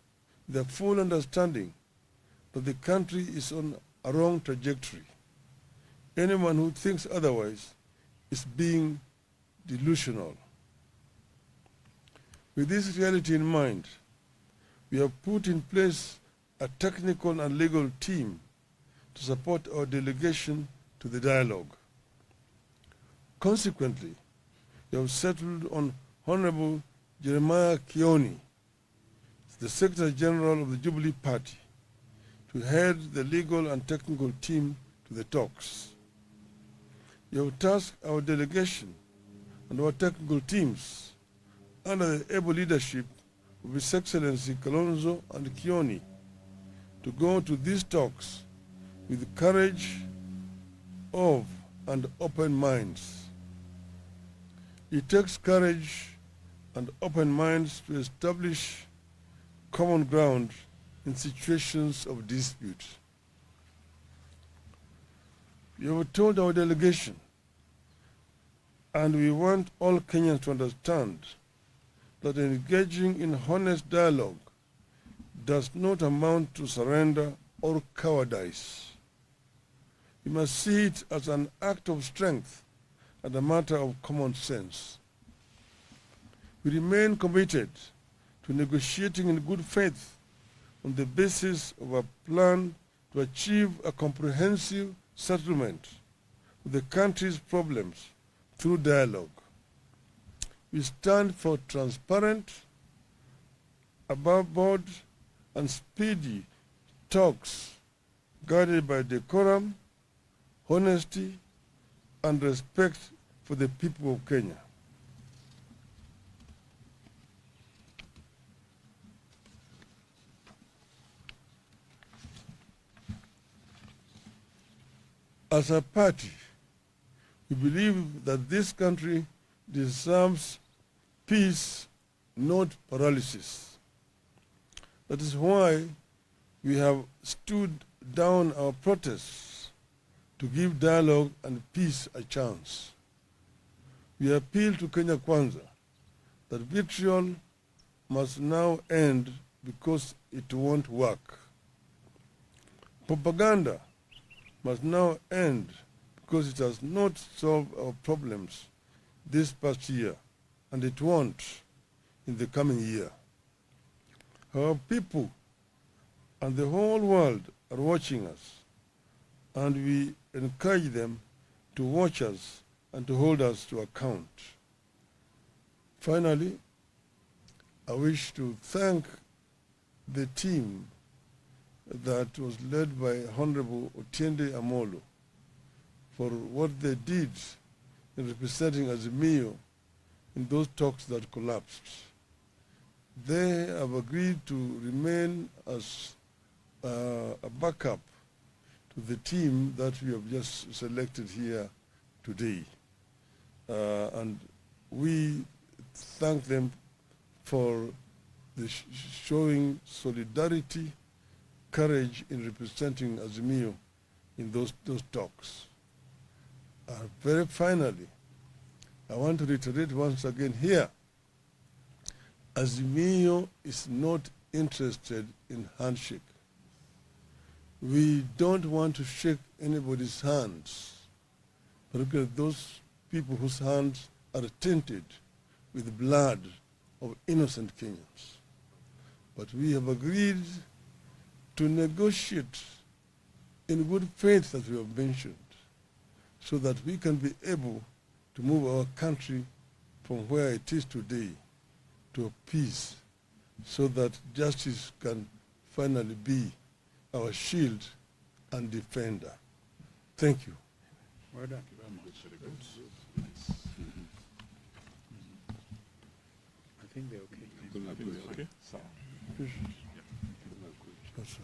the full understanding that the country is on a wrong trajectory. Anyone who thinks otherwise is being delusional. With this reality in mind, we have put in place a technical and legal team to support our delegation to the dialogue. Consequently, we have settled on Honorable Jeremiah Kioni, the Secretary General of the Jubilee Party, to head the legal and technical team to the talks. We have tasked our delegation and our technical teams under the able leadership of His Excellency Kalonzo and Kioni to go to these talks with courage of and open minds. It takes courage and open minds to establish common ground in situations of dispute. We have told our delegation, and we want all Kenyans to understand, that engaging in honest dialogue does not amount to surrender or cowardice. We must see it as an act of strength and a matter of common sense. We remain committed to negotiating in good faith on the basis of a plan to achieve a comprehensive settlement of the country's problems through dialogue. We stand for transparent, above-board, and speedy talks guided by decorum, honesty, and respect for the people of Kenya. As a party, we believe that this country deserves peace, not paralysis. That is why we have stood down our protests to give dialogue and peace a chance. We appeal to Kenya Kwanza that vitriol must now end because it won't work. Propaganda must now end because it has not solved our problems this past year, and it won't in the coming year. Our people and the whole world are watching us, and we encourage them to watch us and to hold us to account. Finally, I wish to thank the team that was led by Honorable Otiende Amolo for what they did in representing Azimio in those talks that collapsed. They have agreed to remain as a backup to the team that we have just selected here today. And we thank them for the showing solidarity, courage in representing Azimio in those talks. Very finally, I want to reiterate once again here, Azimio is not interested in handshake. We don't want to shake anybody's hands, particularly those people whose hands are tainted with the blood of innocent Kenyans. But we have agreed to negotiate in good faith, as we have mentioned, so that we can be able to move our country from where it is today to peace, so that justice can finally be our shield and defender. Thank you. Well done. Thank you very much. Very good. Nice. I think they're okay. I think we're okay. So, Yes, sir.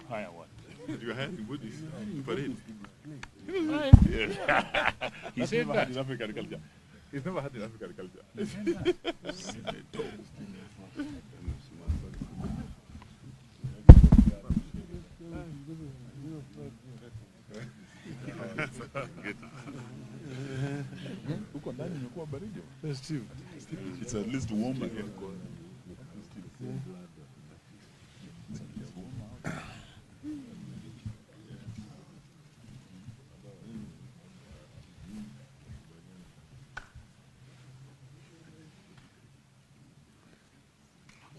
Hire what? you had in Buddhist. Parade. He said that. In African culture. He's never had in African culture. Huko ndani imekuwa baridi. Festive. It's at least warmer here.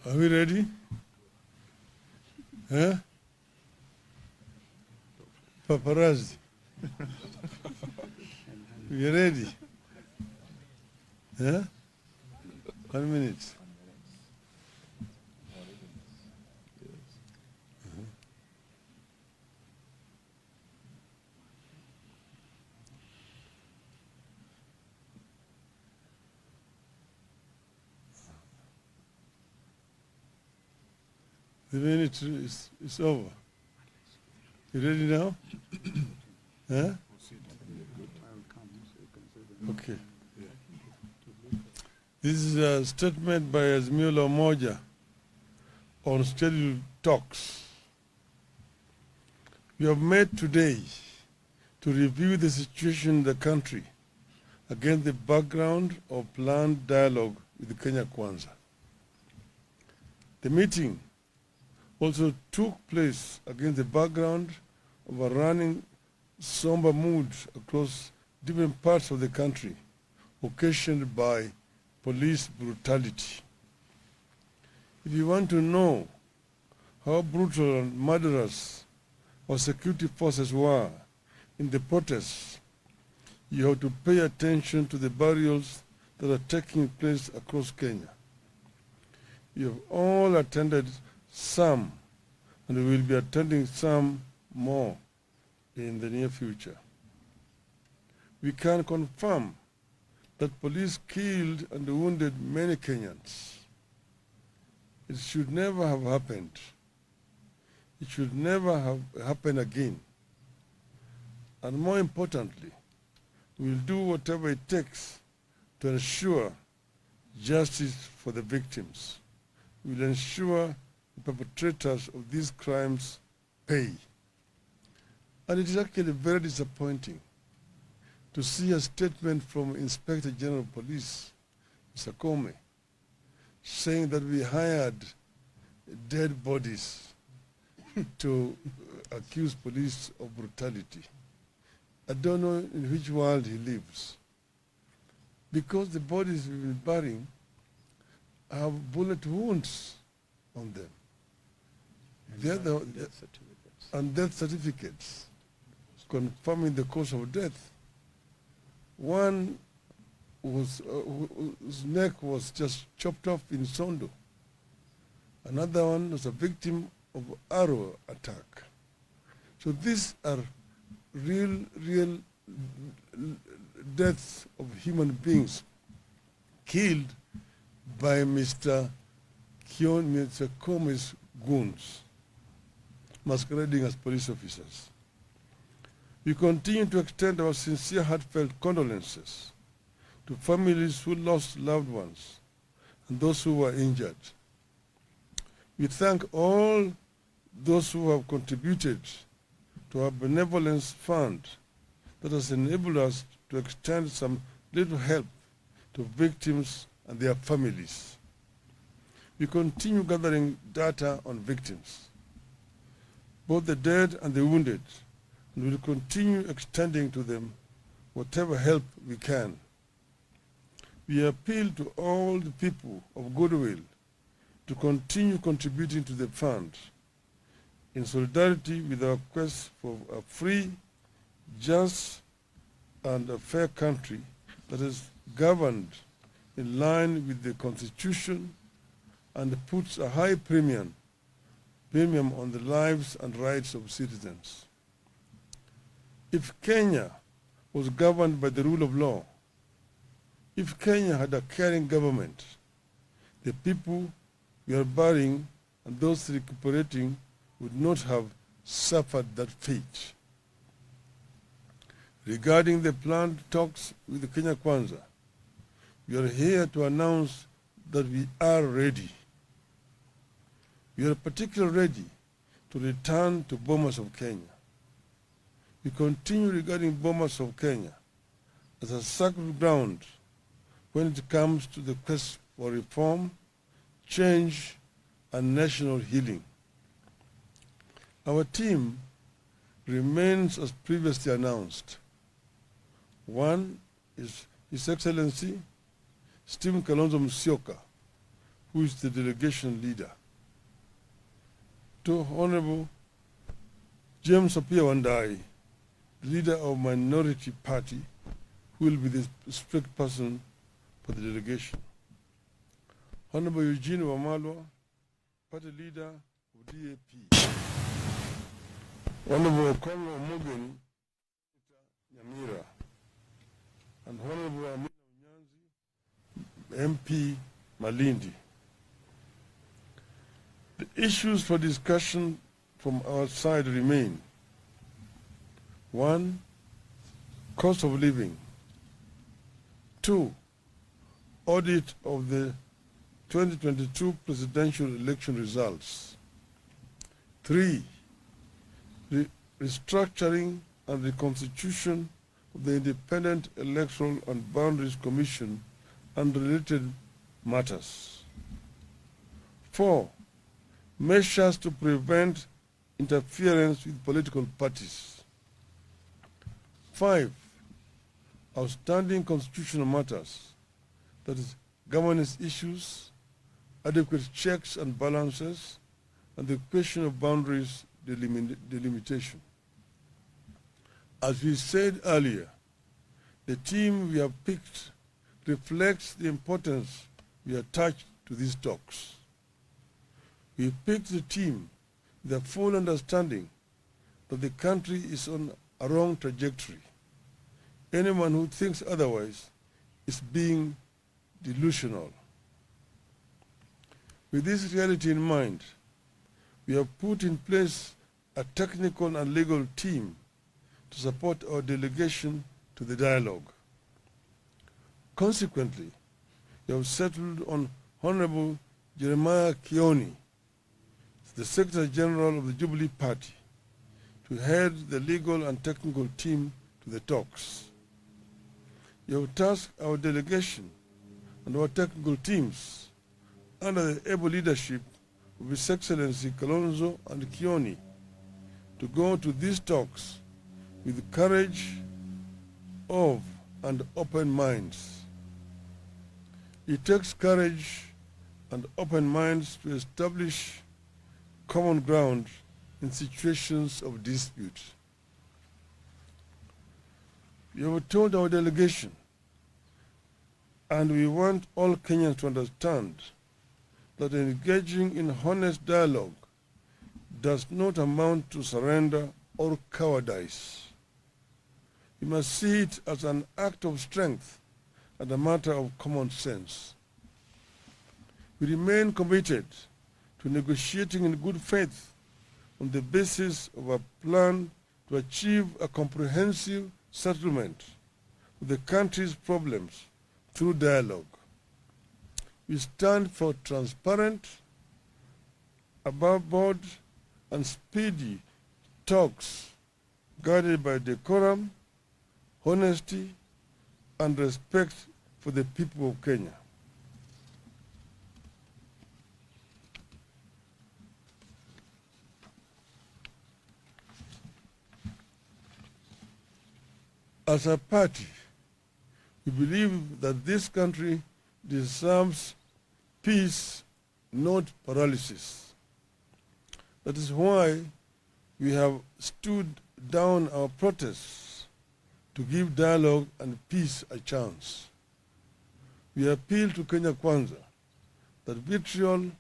Are we ready? Huh? Paparazzi. You ready? Huh? 1 minute. The minute is over. You ready now? Huh? Okay. This is a statement by Azimio Umoja on scheduled talks. We have met today to review the situation in the country against the background of planned dialogue with Kenya Kwanza. The meeting also took place against the background of a running somber mood across different parts of the country, occasioned by police brutality. If you want to know how brutal and murderous our security forces were in the protests, you have to pay attention to the burials that are taking place across Kenya. You have all attended some, and we will be attending some more in the near future. We can confirm that police killed and wounded many Kenyans. It should never have happened. It should never have happened again. And more importantly, we will do whatever it takes to ensure justice for the victims. We will ensure the perpetrators of these crimes pay. And it is actually very disappointing to see a statement from Inspector General of Police, Mr. Kome, saying that we hired dead bodies to accuse police of brutality. I don't know in which world he lives. Because the bodies we've been burying have bullet wounds on them. And death certificates confirming the cause of death. One was, whose neck was just chopped off in Sondo. Another one was a victim of arrow attack. So these are real deaths of human beings killed by Mr. Kome's goons, masquerading as police officers. We continue to extend our sincere, heartfelt condolences to families who lost loved ones and those who were injured. We thank all those who have contributed to our benevolence fund that has enabled us to extend some little help to victims and their families. We continue gathering data on victims, both the dead and the wounded, and will continue extending to them whatever help we can. We appeal to all the people of goodwill to continue contributing to the fund in solidarity with our quest for a free, just, and a fair country that is governed in line with the Constitution and puts a high premium on the lives and rights of citizens. If Kenya was governed by the rule of law, if Kenya had a caring government, the people we are burying and those recuperating would not have suffered that fate. Regarding the planned talks with the Kenya Kwanza, we are here to announce that we are ready. We are particularly ready to return to Bomas of Kenya. We continue regarding Bomas of Kenya as a sacred ground when it comes to the quest for reform, change, and national healing. Our team remains as previously announced. One is His Excellency Stephen Kalonzo Musyoka, who is the delegation leader. Two, Honorable James Apia Wandai, the leader of Minority Party, who will be the spokesperson for the delegation. Honorable Eugene Wamalwa, party leader of DAP. Honorable Okongo Omogeni, Nyamira, and Honorable Amina Unyanzi, MP Malindi. The issues for discussion from our side remain: 1. Cost of living. 2. Audit of the 2022 presidential election results. 3. Restructuring and reconstitution of the Independent Electoral and Boundaries Commission and related matters. 4. Measures to prevent interference with political parties. 5. Outstanding constitutional matters, that is, governance issues, adequate checks and balances, and the question of boundaries delimitation. As we said earlier, the team we have picked reflects the importance we attach to these talks. We picked the team with a full understanding that the country is on a wrong trajectory. Anyone who thinks otherwise is being delusional. With this reality in mind, we have put in place a technical and legal team to support our delegation to the dialogue. Consequently, we have settled on Honorable Jeremiah Kioni, the Secretary General of the Jubilee Party, to head the legal and technical team to the talks. You have tasked our delegation and our technical teams under the able leadership of His Excellency Kalonzo and Kioni to go to these talks with courage of and open minds. It takes courage and open minds to establish common ground in situations of dispute. We have told our delegation, and we want all Kenyans to understand, that engaging in honest dialogue does not amount to surrender or cowardice. You must see it as an act of strength and a matter of common sense. We remain committed to negotiating in good faith on the basis of a plan to achieve a comprehensive settlement of the country's problems through dialogue. We stand for transparent, above board, and speedy talks guided by decorum, honesty, and respect for the people of Kenya. As a party, we believe that this country deserves peace, not paralysis. That is why we have stood down our protests to give dialogue and peace a chance. We appeal to Kenya Kwanza that vitriol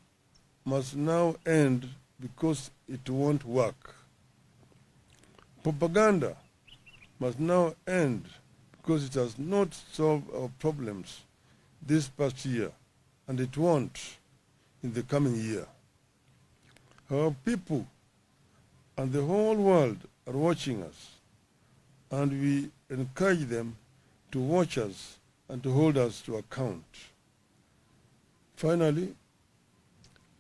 must now end because it won't work. Propaganda must now end because it has not solved our problems this past year, and it won't in the coming year. Our people and the whole world are watching us, and we encourage them to watch us and to hold us to account. Finally,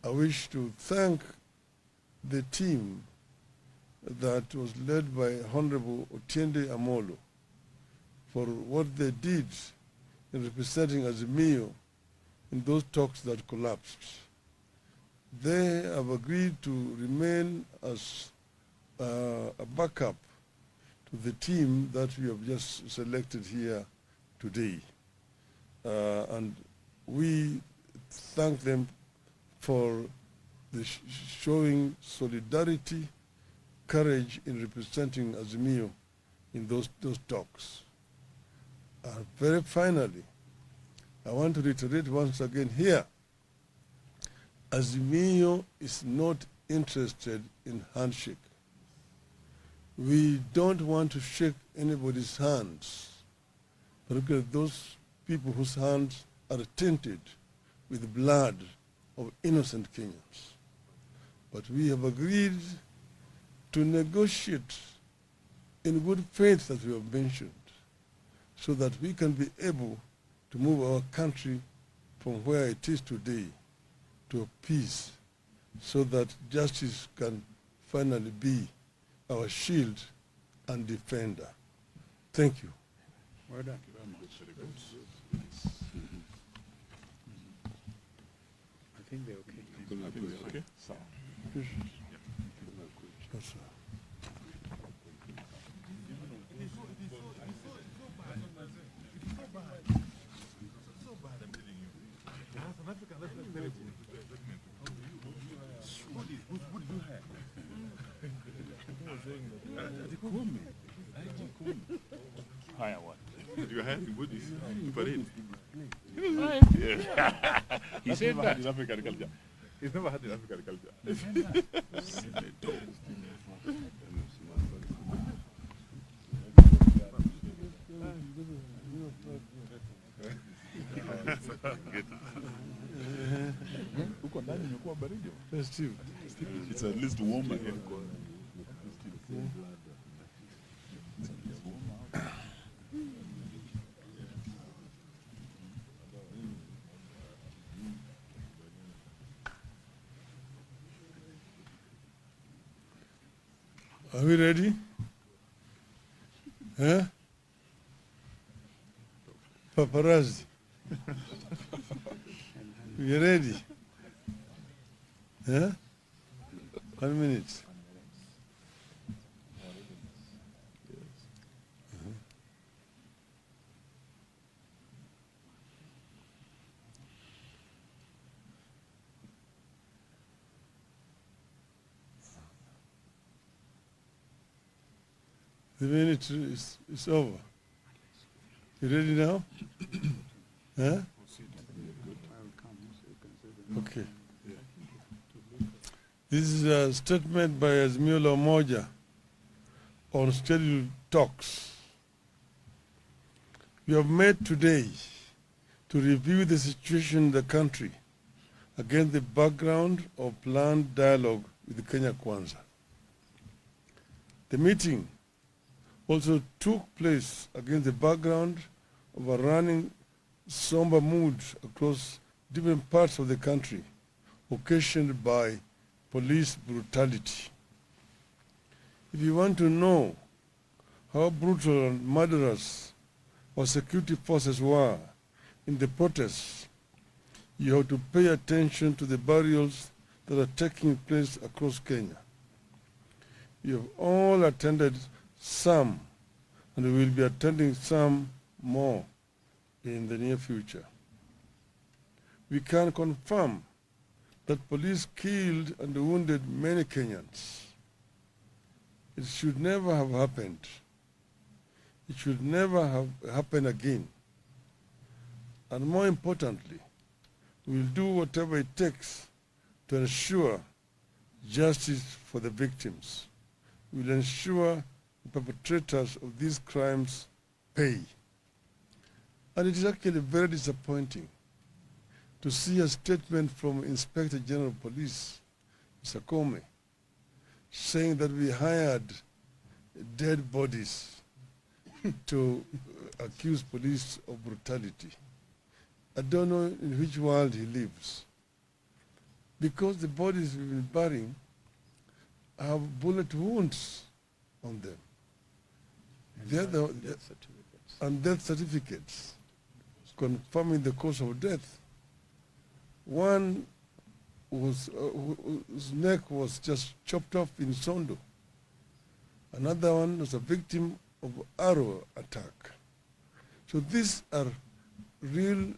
I wish to thank the team that was led by Honorable Otiende Amolo for what they did in representing Azimio in those talks that collapsed. They have agreed to remain as a backup to the team that we have just selected here today. And we thank them for the showing solidarity, courage in representing Azimio in those talks. Very finally, I want to reiterate once again here, Azimio is not interested in handshake. We don't want to shake anybody's hands, particularly those people whose hands are tainted with the blood of innocent Kenyans. But we have agreed to negotiate in good faith, as we have mentioned, so that we can be able to move our country from where it is today to peace, so that justice can finally be our shield and defender. Thank you. Well done. Thank you very much. Very good. I think they're okay. I think we're okay. So, Yes, sir. Higher what? you're hiding goodies. Parade. He said Never had that. in African culture. He's never had in African culture. Huko ndani imekuwa baridi. Festive. It's at least warmer here. Are we ready? Huh? Paparazzi. You ready? Huh? 1 minute. The minute is over. You ready now? Huh? Okay. This is a statement by Azimio Umoja on scheduled talks. We have met today to review the situation in the country against the background of planned dialogue with Kenya Kwanza. The meeting also took place against the background of a running somber mood across different parts of the country, occasioned by police brutality. If you want to know how brutal and murderous our security forces were in the protests, you have to pay attention to the burials that are taking place across Kenya. You have all attended some, and we will be attending some more in the near future. We can confirm that police killed and wounded many Kenyans. It should never have happened. It should never have happened again. And more importantly, we will do whatever it takes to ensure justice for the victims. We will ensure the perpetrators of these crimes pay. And it is actually very disappointing to see a statement from Inspector General of Police, Mr. Comey, saying that we hired dead bodies to accuse police of brutality. I don't know in which world he lives. Because the bodies we've been burying have bullet wounds on them. Death certificates. And death certificates confirming the cause of death. One whose neck was just chopped off in Sondo. Another one was a victim of arrow attack. So these are real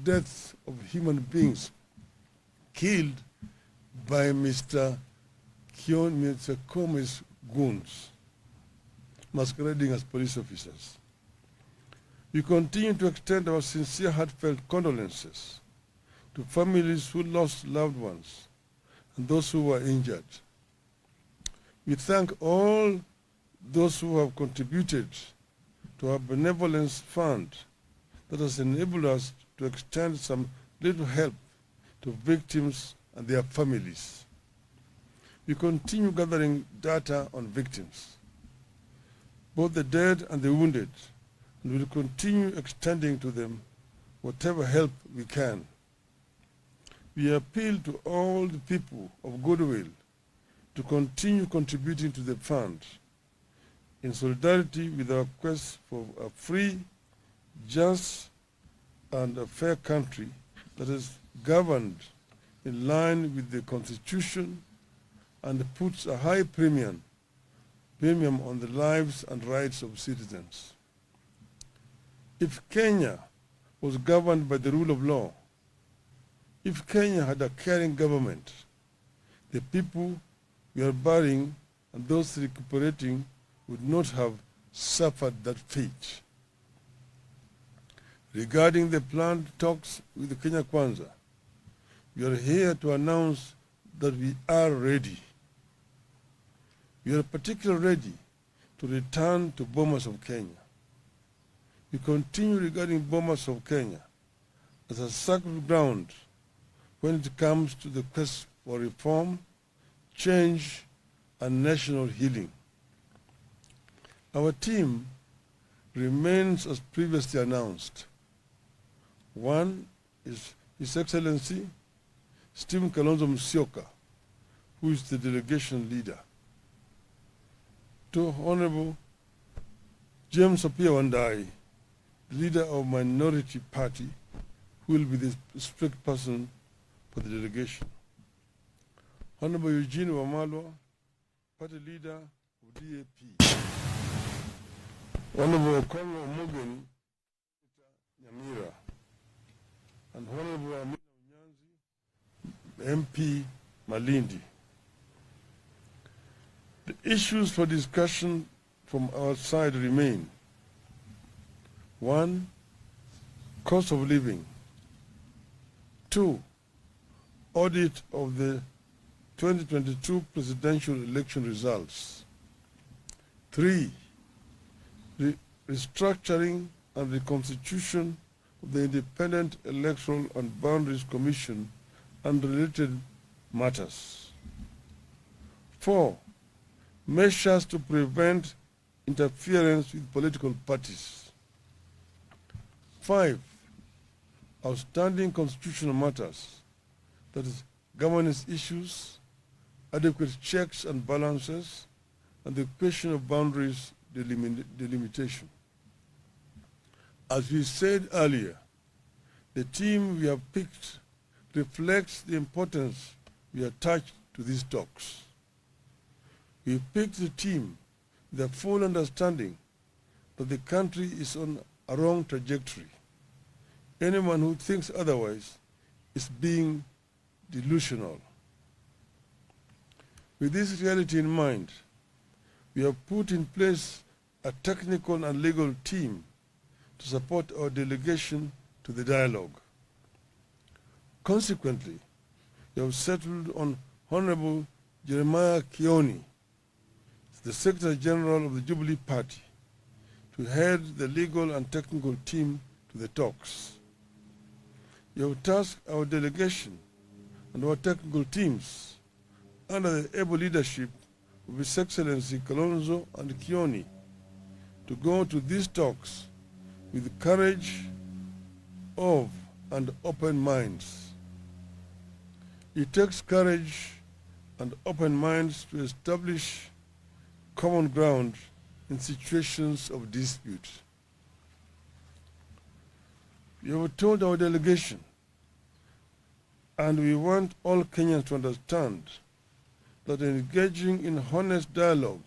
deaths of human beings killed by Mr. Kome's goons, masquerading as police officers. We continue to extend our sincere, heartfelt condolences to families who lost loved ones and those who were injured. We thank all those who have contributed to our benevolence fund that has enabled us to extend some little help to victims and their families. We continue gathering data on victims, both the dead and the wounded, and will continue extending to them whatever help we can. We appeal to all the people of goodwill to continue contributing to the fund in solidarity with our quest for a free, just, and a fair country that is governed in line with the Constitution and puts a high premium on the lives and rights of citizens. If Kenya was governed by the rule of law, if Kenya had a caring government, the people we are burying and those recuperating would not have suffered that fate. Regarding the planned talks with the Kenya Kwanza, we are here to announce that we are ready. We are particularly ready to return to Bomas of Kenya. We continue regarding Bomas of Kenya as a sacred ground when it comes to the quest for reform, change, and national healing. Our team remains as previously announced. One is His Excellency Stephen Kalonzo Musyoka, who is the delegation leader. Two, Honorable James Apia Wandai, the leader of Minority Party, who will be the strict person for the delegation. Honorable Eugene Wamalwa, party leader of DAP. Honorable Okongo Omogeni, Nyamira, and Honorable Amina Unyanzi, MP Malindi. The issues for discussion from our side remain: 1, cost of living; 2, audit of the 2022 presidential election results; 3, restructuring and reconstitution of the Independent Electoral and Boundaries Commission and related matters; 4, measures to prevent interference with political parties; 5, outstanding constitutional matters, that is, governance issues, adequate checks and balances, and the question of boundaries delimitation. As we said earlier, the team we have picked reflects the importance we attach to these talks. We picked the team with a full understanding that the country is on a wrong trajectory. Anyone who thinks otherwise is being delusional. With this reality in mind, we have put in place a technical and legal team to support our delegation to the dialogue. Consequently, we have settled on Honorable Jeremiah Kioni, the Secretary General of the Jubilee Party, to head the legal and technical team to the talks. You have tasked our delegation and our technical teams under the able leadership of His Excellency Kalonzo and Kioni to go to these talks with courage of and open minds. It takes courage and open minds to establish common ground in situations of dispute. We have told our delegation, and we want all Kenyans to understand, that engaging in honest dialogue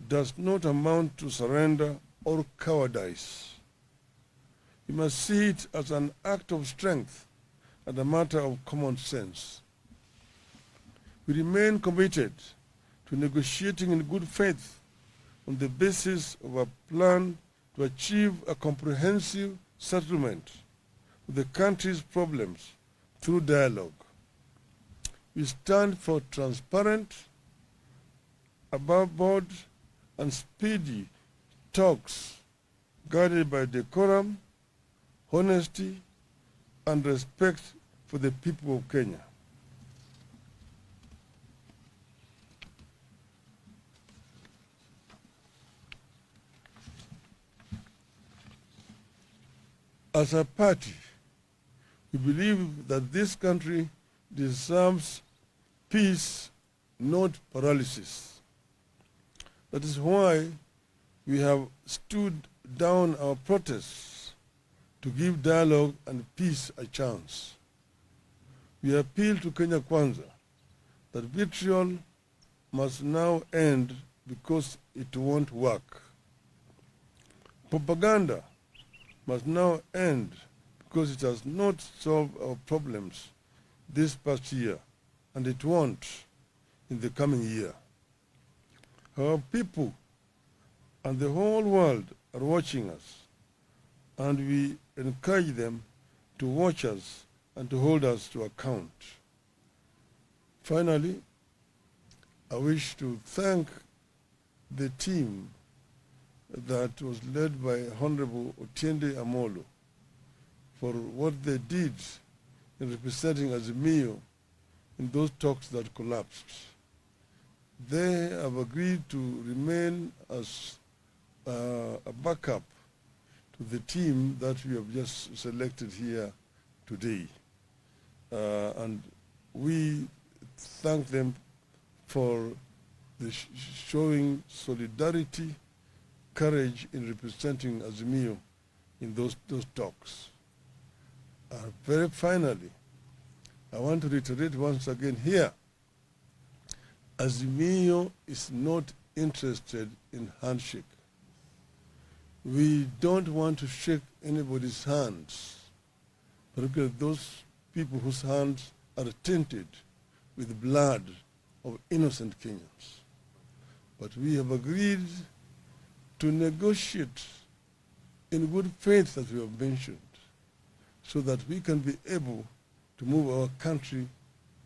does not amount to surrender or cowardice. You must see it as an act of strength and a matter of common sense. We remain committed to negotiating in good faith on the basis of a plan to achieve a comprehensive settlement of the country's problems through dialogue. We stand for transparent, above board, and speedy talks guided by decorum, honesty, and respect for the people of Kenya. As a party, we believe that this country deserves peace, not paralysis. That is why we have stood down our protests to give dialogue and peace a chance. We appeal to Kenya Kwanza that vitriol must now end because it won't work. Propaganda must now end because it has not solved our problems this past year, and it won't in the coming year. Our people and the whole world are watching us, and we encourage them to watch us and to hold us to account. Finally, I wish to thank the team that was led by Honorable Otiende Amolo for what they did in representing Azimio in those talks that collapsed. They have agreed to remain as a backup to the team that we have just selected here today. And we thank them for the showing solidarity, courage in representing Azimio in those talks. Very finally, I want to reiterate once again here, Azimio is not interested in handshake. We don't want to shake anybody's hands, particularly those people whose hands are tainted with blood of innocent Kenyans. But we have agreed to negotiate in good faith, as we have mentioned, so that we can be able to move our country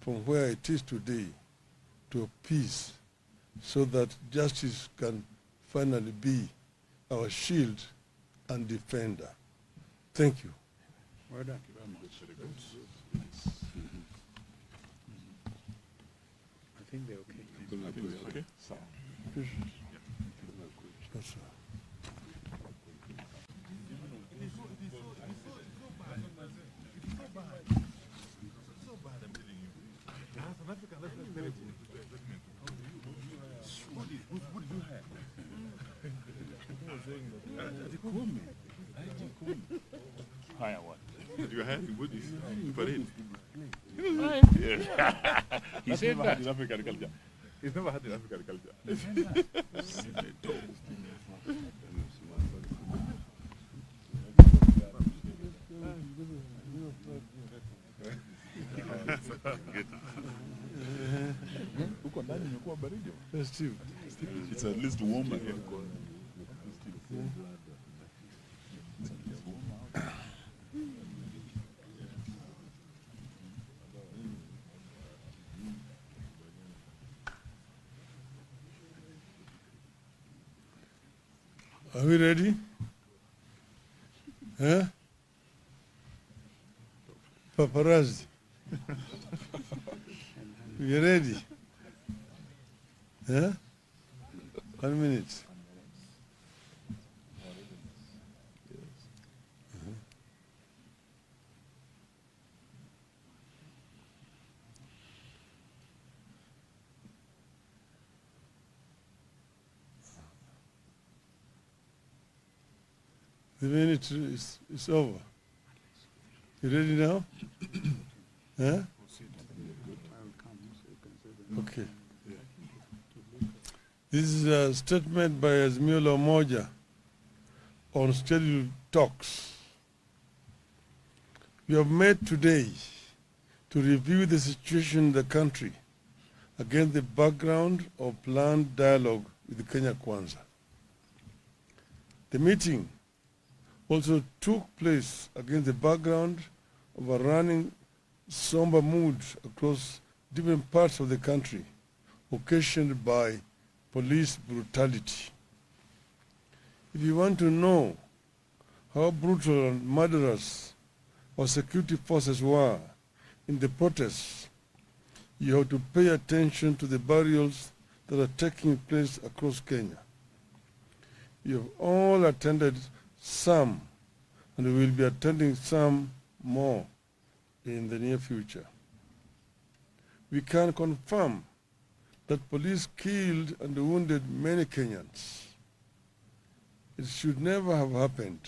from where it is today to a peace, so that justice can finally be our shield and defender. Thank you. Well done. Thank you very much. Very good. I think they're okay. I think it's okay. So, Yes, sir. Higher what? that you are having with this parade. He said never that. had in African culture. It's never had in African culture. Huko ndani imekuwa baridi. Festive. It's at least warmer here. Are we ready? Huh? Paparazzi. We ready? Huh? 1 minute. The minute is over. You ready now? Huh? Okay. This is a statement by Azimio Umoja on scheduled talks. We have met today to review the situation in the country against the background of planned dialogue with Kenya Kwanza. The meeting also took place against the background of a running somber mood across different parts of the country, occasioned by police brutality. If you want to know how brutal and murderous our security forces were in the protests, you have to pay attention to the burials that are taking place across Kenya. You have all attended some, and we will be attending some more in the near future. We can confirm that police killed and wounded many Kenyans. It should never have happened.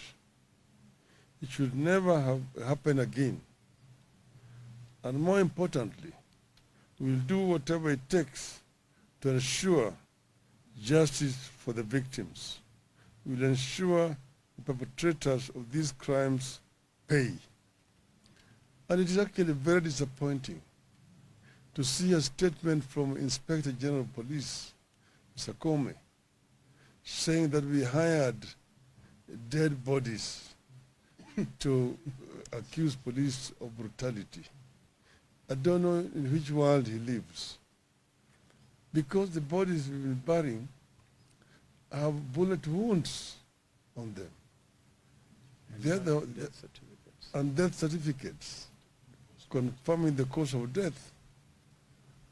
It should never have happened again. And more importantly, we will do whatever it takes to ensure justice for the victims. We will ensure the perpetrators of these crimes pay. And it is actually very disappointing to see a statement from Inspector General of Police, Mr. Kome, saying that we hired dead bodies to accuse police of brutality. I don't know in which world he lives. Because the bodies we've been burying have bullet wounds on them. And death certificates confirming the cause of death.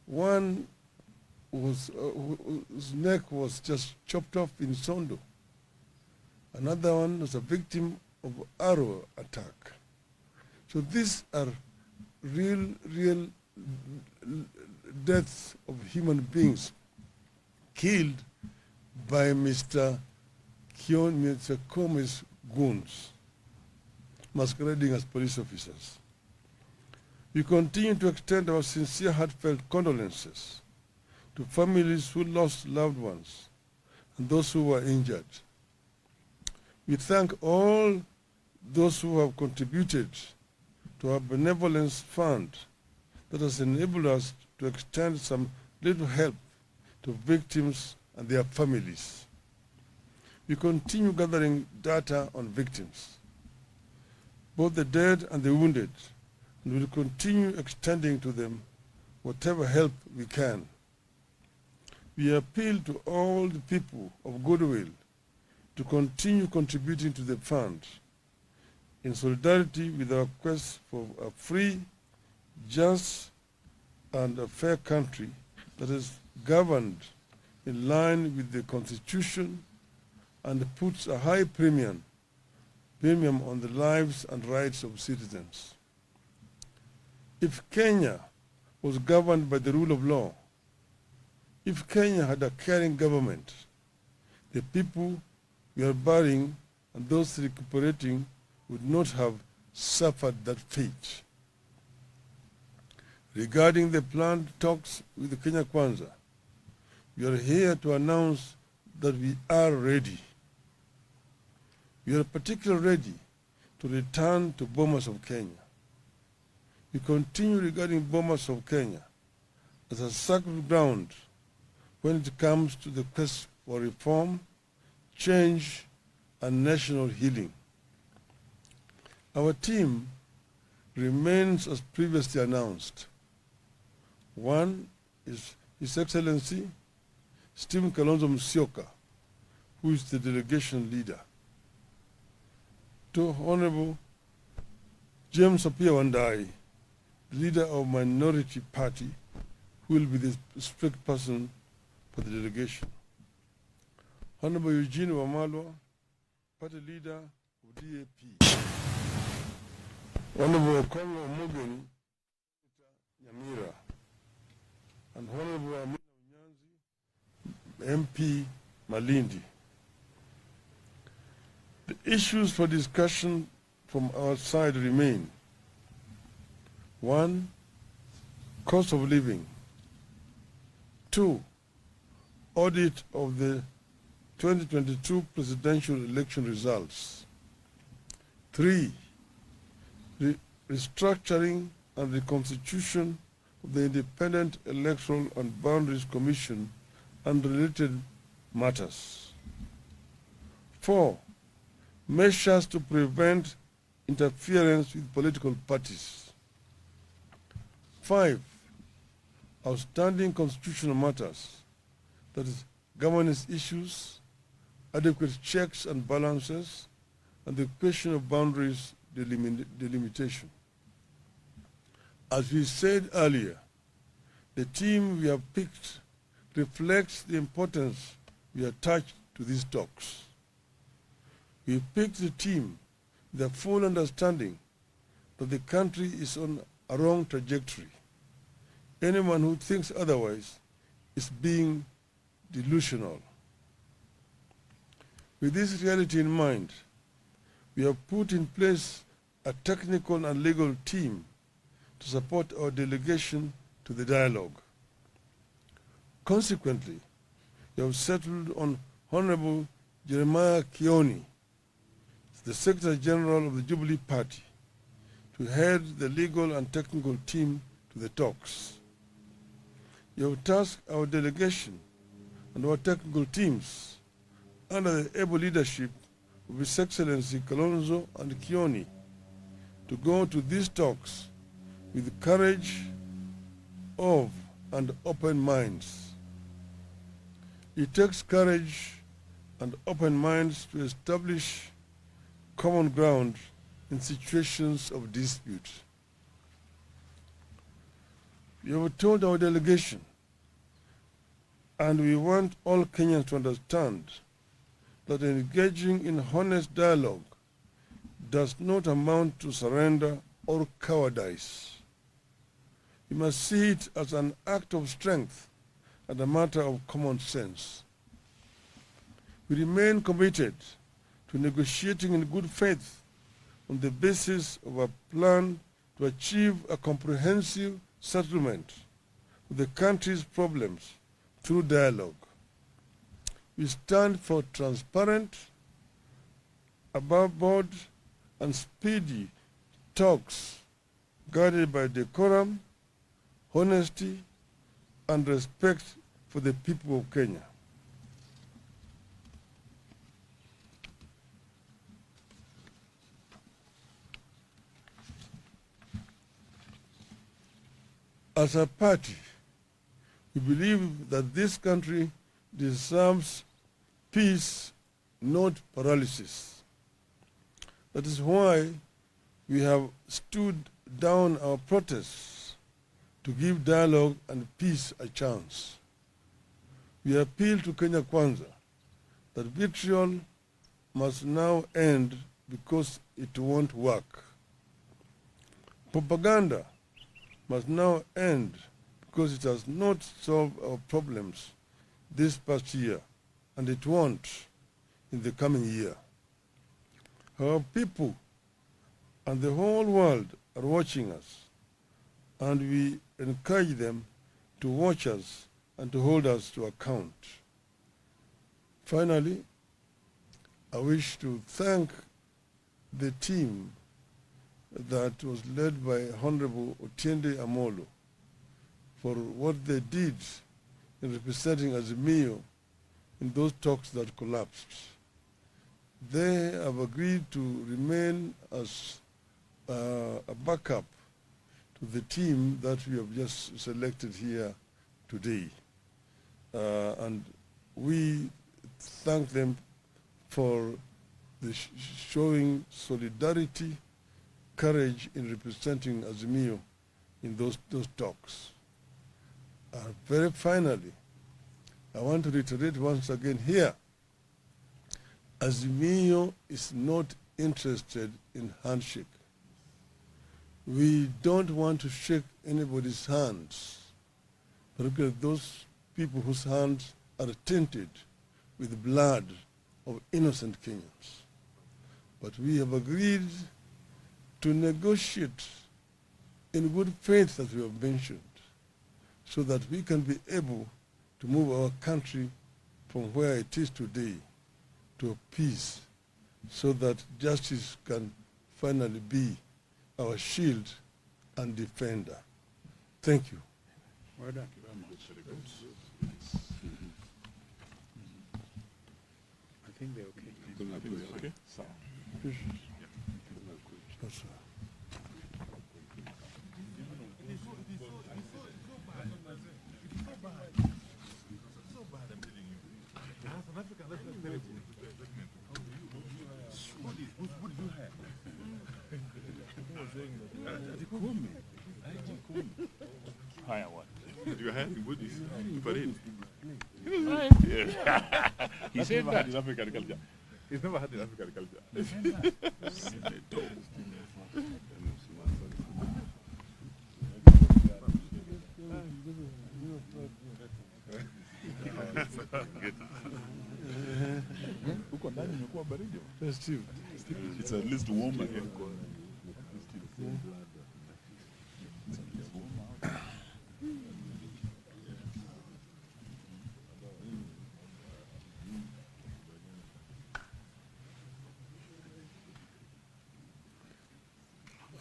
One whose neck was just chopped off in Sondo. Another one was a victim of arrow attack. So these are real deaths of human beings killed by Mr. Kome's goons, masquerading as police officers. We continue to extend our sincere, heartfelt condolences to families who lost loved ones and those who were injured. We thank all those who have contributed to our benevolence fund that has enabled us to extend some little help to victims and their families. We continue gathering data on victims, both the dead and the wounded, and will continue extending to them whatever help we can. We appeal to all the people of goodwill to continue contributing to the fund in solidarity with our quest for a free, just, and a fair country that is governed in line with the Constitution and puts a high premium on the lives and rights of citizens. If Kenya was governed by the rule of law, if Kenya had a caring government, the people we are burying and those recuperating would not have suffered that fate. Regarding the planned talks with the Kenya Kwanza, we are here to announce that we are ready. We are particularly ready to return to Bomas of Kenya. We continue regarding Bomas of Kenya as a sacred ground when it comes to the quest for reform, change, and national healing. Our team remains as previously announced. One is His Excellency Stephen Kalonzo Musyoka, who is the delegation leader. Two, Honorable James Apia Wandai, leader of Minority Party, who will be the spokesperson for the delegation. Honorable Eugene Wamalwa, party leader of DAP. Honorable Kongo Mogeni, Nyamira, and Honorable Amina Unyanzi, MP Malindi. The issues for discussion from our side remain: 1. Cost of living. 2. Audit of the 2022 presidential election results. 3. Restructuring and reconstitution of the Independent Electoral and Boundaries Commission and related matters. 4. Measures to prevent interference with political parties. 5. Outstanding constitutional matters, that is, governance issues, adequate checks and balances, and the question of boundaries delimitation. As we said earlier, the team we have picked reflects the importance we attach to these talks. We picked the team with the full understanding that the country is on a wrong trajectory. Anyone who thinks otherwise is being delusional. With this reality in mind, we have put in place a technical and legal team to support our delegation to the dialogue. Consequently, we have settled on Honorable Jeremiah Kioni, the Secretary General of the Jubilee Party, to head the legal and technical team to the talks. You have tasked our delegation and our technical teams under the able leadership of His Excellency Kalonzo and Kioni to go to these talks with courage of and open minds. It takes courage and open minds to establish common ground in situations of dispute. We have told our delegation, and we want all Kenyans to understand, that engaging in honest dialogue does not amount to surrender or cowardice. We must see it as an act of strength and a matter of common sense. We remain committed to negotiating in good faith on the basis of a plan to achieve a comprehensive settlement of the country's problems through dialogue. We stand for transparent, above board, and speedy talks guided by decorum, honesty, and respect for the people of Kenya. As a party, we believe that this country deserves peace, not paralysis. That is why we have stood down our protests to give dialogue and peace a chance. We appeal to Kenya Kwanza that vitriol must now end because it won't work. Propaganda must now end because it has not solved our problems this past year, and it won't in the coming year. Our people and the whole world are watching us, and we encourage them to watch us and to hold us to account. Finally, I wish to thank the team that was led by Honorable Otiende Amolo for what they did in representing Azimio in those talks that collapsed. They have agreed to remain as a backup to the team that we have just selected here today. And we thank them for the showing solidarity, courage in representing Azimio in those talks. Very finally, I want to reiterate once again here, Azimio is not interested in handshake. We don't want to shake anybody's hands, particularly those people whose hands are tainted with blood of innocent Kenyans. But we have agreed to negotiate in good faith, as we have mentioned, so that we can be able to move our country from where it is today to peace, so that justice can finally be our shield and defender. Thank you. Well done. I think they're okay. Okay. Yes, sir. Hire what? Did you hire him with this? To parade? He said never had that. in African culture. He's never had in African culture. Huko ndani imekuwa baridi. Festive. It's at least warmer here.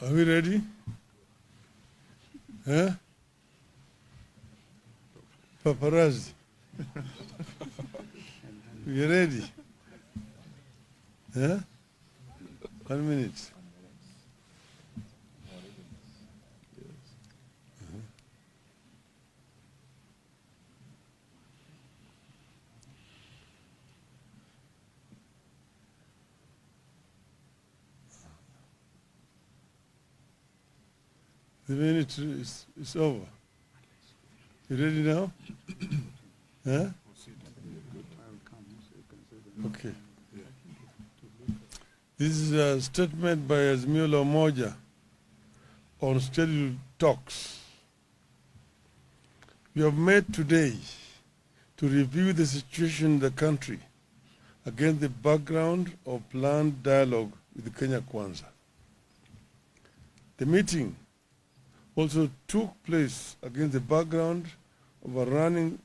Are we ready? Huh? Paparazzi. We ready? Huh? 1 minute. The minute is over. You ready now? Huh? Okay. This is a statement by Azimio Umoja on scheduled talks. We have met today to review the situation in the country against the background of planned dialogue with Kenya Kwanza. The meeting also took place against the background of a running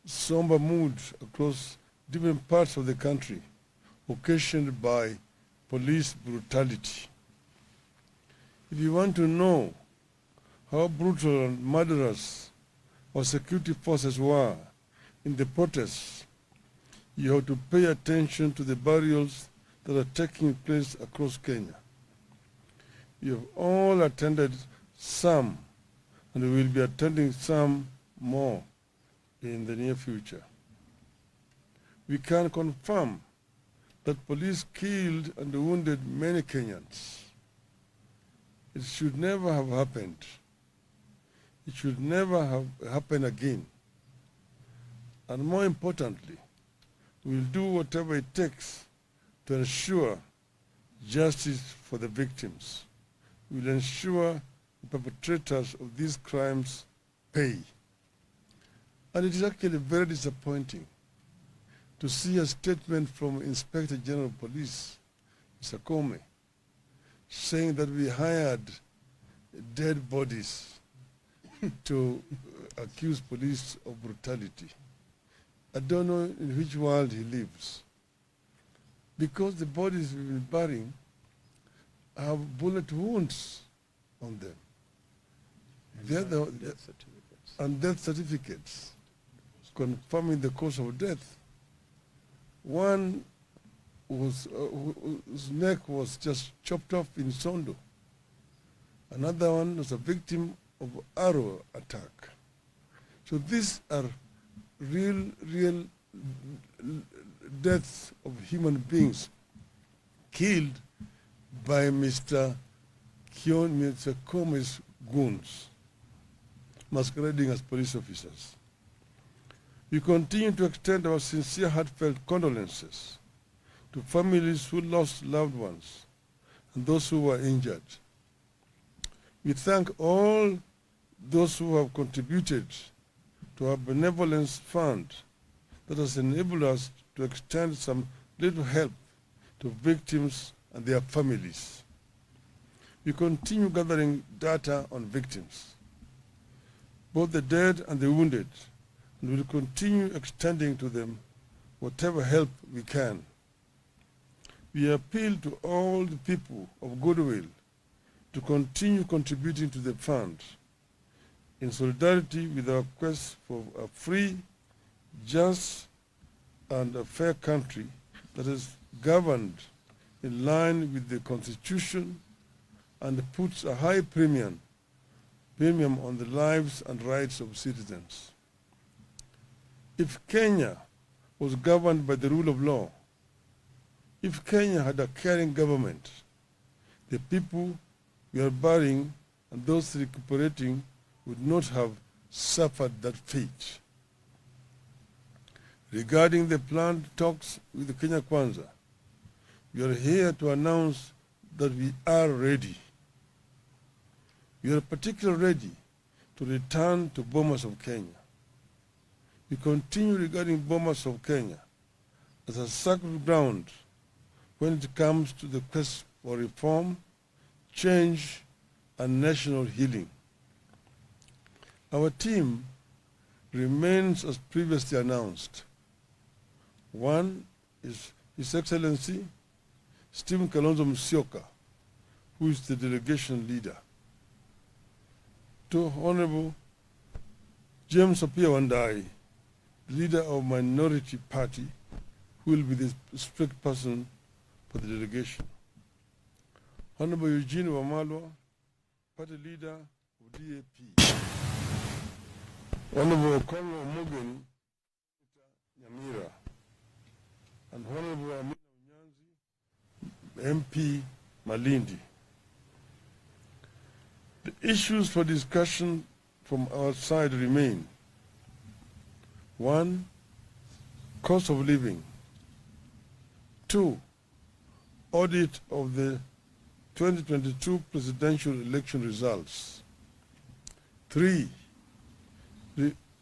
somber mood across different parts of the country, occasioned by police brutality. If you want to know how brutal and murderous our security forces were in the protests, you have to pay attention to the burials that are taking place across Kenya. You have all attended some, and we will be attending some more in the near future. We can confirm that police killed and wounded many Kenyans. It should never have happened. It should never have happened again. And more importantly, we will do whatever it takes to ensure justice for the victims. We will ensure the perpetrators of these crimes pay. And it is actually very disappointing to see a statement from Inspector General of Police, Mr. Comey, saying that we hired dead bodies to accuse police of brutality. I don't know in which world he lives. Because the bodies we've been burying have bullet wounds on them. Death certificates. And death certificates confirming the cause of death. One was, whose neck was just chopped off in Sondo. Another one was a victim of arrow attack. So these are real deaths of human beings killed by Mr. Comey's goons, masquerading as police officers. We continue to extend our sincere, heartfelt condolences to families who lost loved ones and those who were injured. We thank all those who have contributed to our benevolence fund that has enabled us to extend some little help to victims and their families. We continue gathering data on victims, both the dead and the wounded, and will continue extending to them whatever help we can. We appeal to all the people of goodwill to continue contributing to the fund in solidarity with our quest for a free, just, and a fair country that is governed in line with the Constitution and puts a high premium on the lives and rights of citizens. If Kenya was governed by the rule of law, if Kenya had a caring government, the people we are burying and those recuperating would not have suffered that fate. Regarding the planned talks with the Kenya Kwanza, we are here to announce that we are ready. We are particularly ready to return to Bomas of Kenya. We continue regarding Bomas of Kenya as a sacred ground when it comes to the quest for reform, change, and national healing. Our team remains as previously announced. One is His Excellency Stephen Kalonzo Musyoka, who is the delegation leader. Two, Honorable James Apia Wandai, leader of Minority Party, who will be the spokesperson for the delegation. Honorable Eugene Wamalwa, party leader of DAP. Honorable Colonel Mugen Nyamira, and Honorable Amina Unyanzi, MP Malindi. The issues for discussion from our side remain: 1. Cost of living. 2. Audit of the 2022 presidential election results. 3.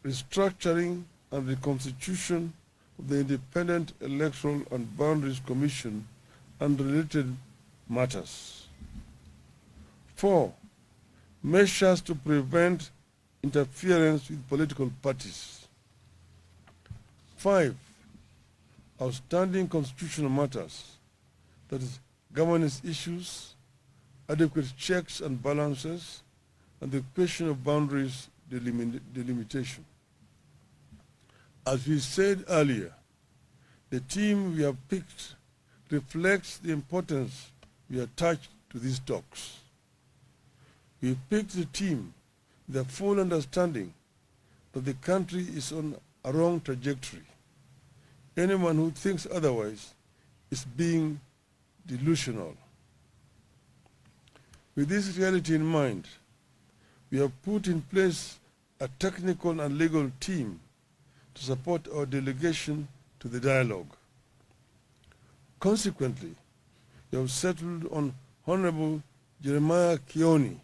Restructuring and reconstitution of the Independent Electoral and Boundaries Commission and related matters. 4. Measures to prevent interference with political parties. 5. Outstanding constitutional matters, that is, governance issues, adequate checks and balances, and the question of boundaries delimitation. As we said earlier, the team we have picked reflects the importance we attach to these talks. We picked the team with a full understanding that the country is on a wrong trajectory. Anyone who thinks otherwise is being delusional. With this reality in mind, we have put in place a technical and legal team to support our delegation to the dialogue. Consequently, we have settled on Honorable Jeremiah Kioni,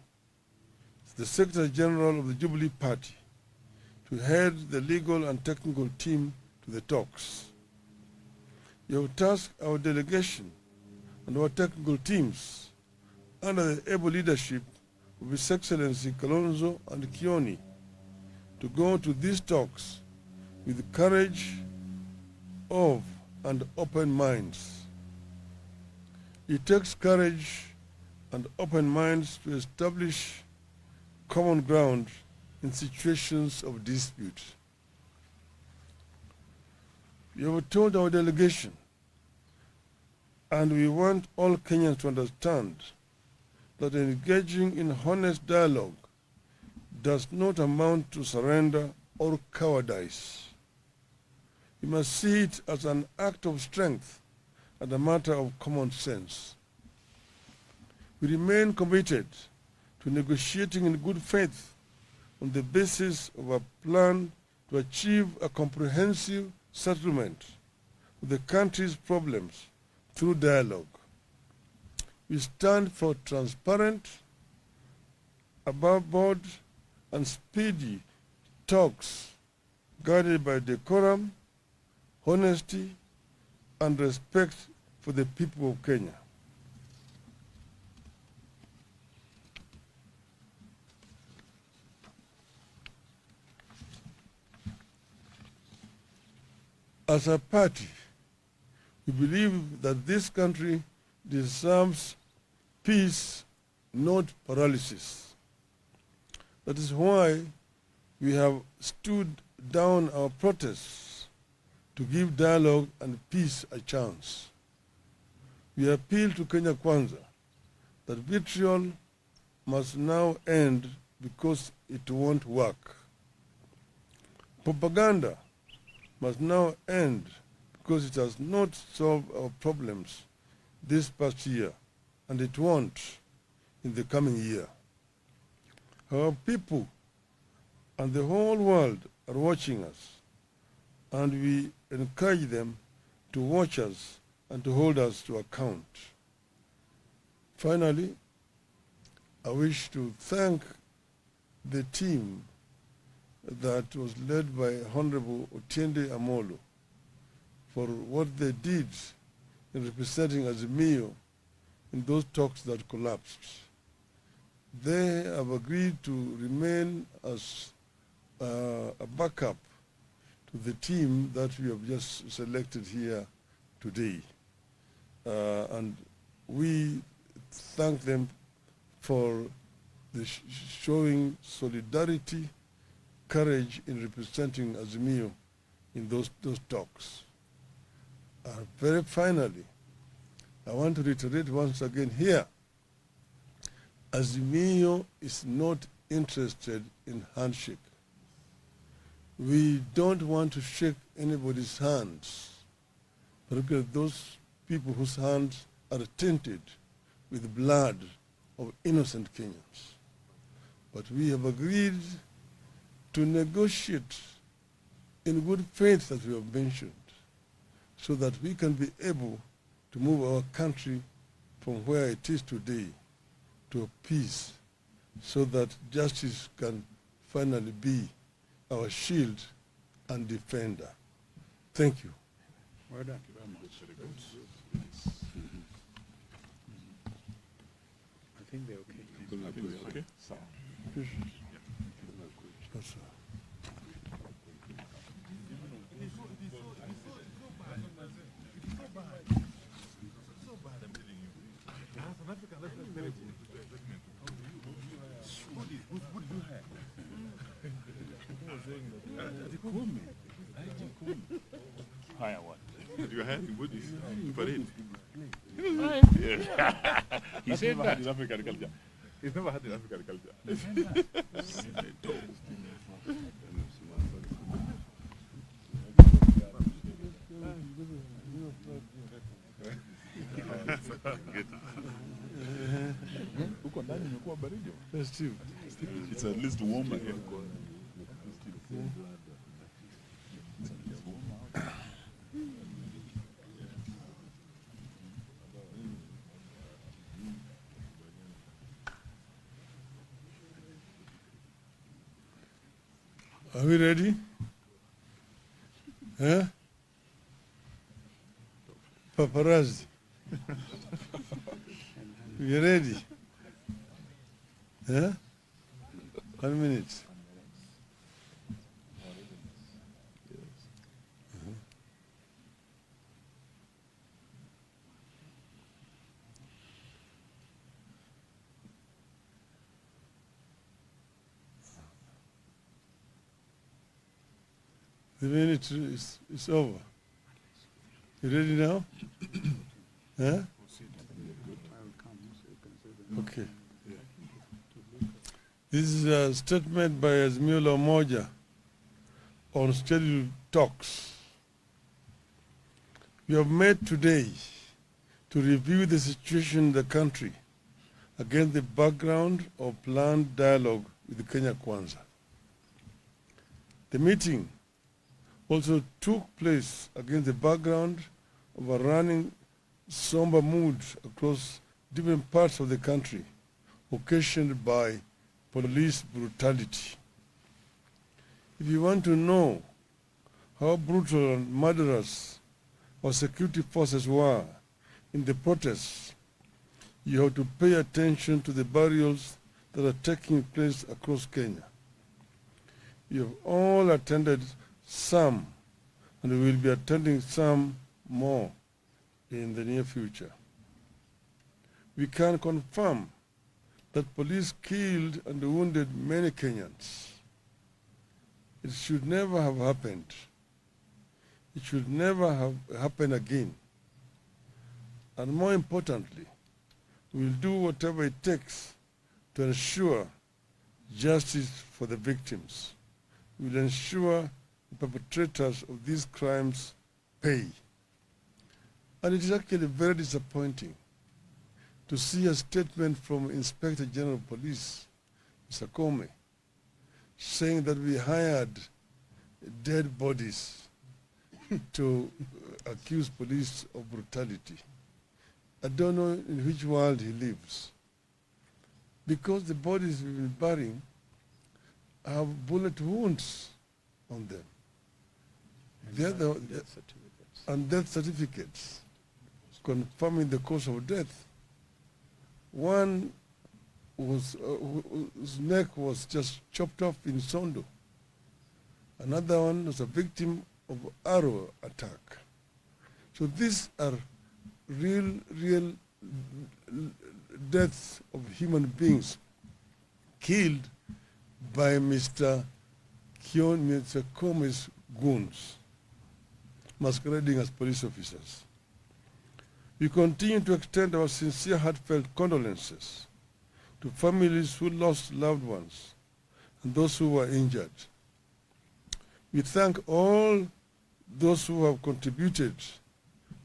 the Secretary General of the Jubilee Party, to head the legal and technical team to the talks. We have tasked our delegation and our technical teams under the able leadership of His Excellency Kalonzo and Kioni to go to these talks with the courage of and open minds. It takes courage and open minds to establish common ground in situations of dispute. We have told our delegation, and we want all Kenyans to understand, that engaging in honest dialogue does not amount to surrender or cowardice. We must see it as an act of strength and a matter of common sense. We remain committed to negotiating in good faith on the basis of a plan to achieve a comprehensive settlement of the country's problems through dialogue. We stand for transparent, above board, and speedy talks guided by decorum, honesty, and respect for the people of Kenya. As a party, we believe that this country deserves peace, not paralysis. That is why we have stood down our protests to give dialogue and peace a chance. We appeal to Kenya Kwanza that vitriol must now end because it won't work. Propaganda must now end because it has not solved our problems this past year, and it won't in the coming year. Our people and the whole world are watching us, and we encourage them to watch us and to hold us to account. Finally, I wish to thank the team that was led by Honorable Otiende Amolo for what they did in representing Azimio in those talks that collapsed. They have agreed to remain as a backup to the team that we have just selected here today. And we thank them for the showing solidarity, courage in representing Azimio in those talks. Very finally, I want to reiterate once again here, Azimio is not interested in handshake. We don't want to shake anybody's hands, particularly those people whose hands are tainted with blood of innocent Kenyans. But we have agreed to negotiate in good faith, as we have mentioned, so that we can be able to move our country from where it is today to a peace, so that justice can finally be our shield and defender. Thank you. Well done. Thank you very much. Very good. I think they're okay. I think we're okay. So, Yes, sir. Hire what? you had in Woodies, parade. He said Never had that. in African culture. He's never had in African culture. Huko ndani imekuwa baridi. Festive. It's at least warmer here. Are we ready? Huh? Paparazzi. You ready? Huh? 1 minute. The minute is over. You ready now? Huh? Okay. This is a statement by Azimio Umoja on scheduled talks. We have met today to review the situation in the country against the background of planned dialogue with Kenya Kwanza. The meeting also took place against the background of a running somber mood across different parts of the country, occasioned by police brutality. If you want to know how brutal and murderous our security forces were in the protests, you have to pay attention to the burials that are taking place across Kenya. You have all attended some and we will be attending some more in the near future. We can confirm that police killed and wounded many Kenyans. It should never have happened. It should never have happened again. And more importantly, we will do whatever it takes to ensure justice for the victims. We will ensure the perpetrators of these crimes pay. And it is actually very disappointing to see a statement from Inspector General of Police, Mr. Comey, saying that we hired dead bodies to accuse police of brutality. I don't know in which world he lives. Because the bodies we've been burying have bullet wounds on them. Death certificates. And death certificates confirming the cause of death. One was, whose neck was just chopped off in Sondo. Another one was a victim of arrow attack. So these are real deaths of human beings killed by Mr. Comey's goons, masquerading as police officers. We continue to extend our sincere, heartfelt condolences to families who lost loved ones and those who were injured. We thank all those who have contributed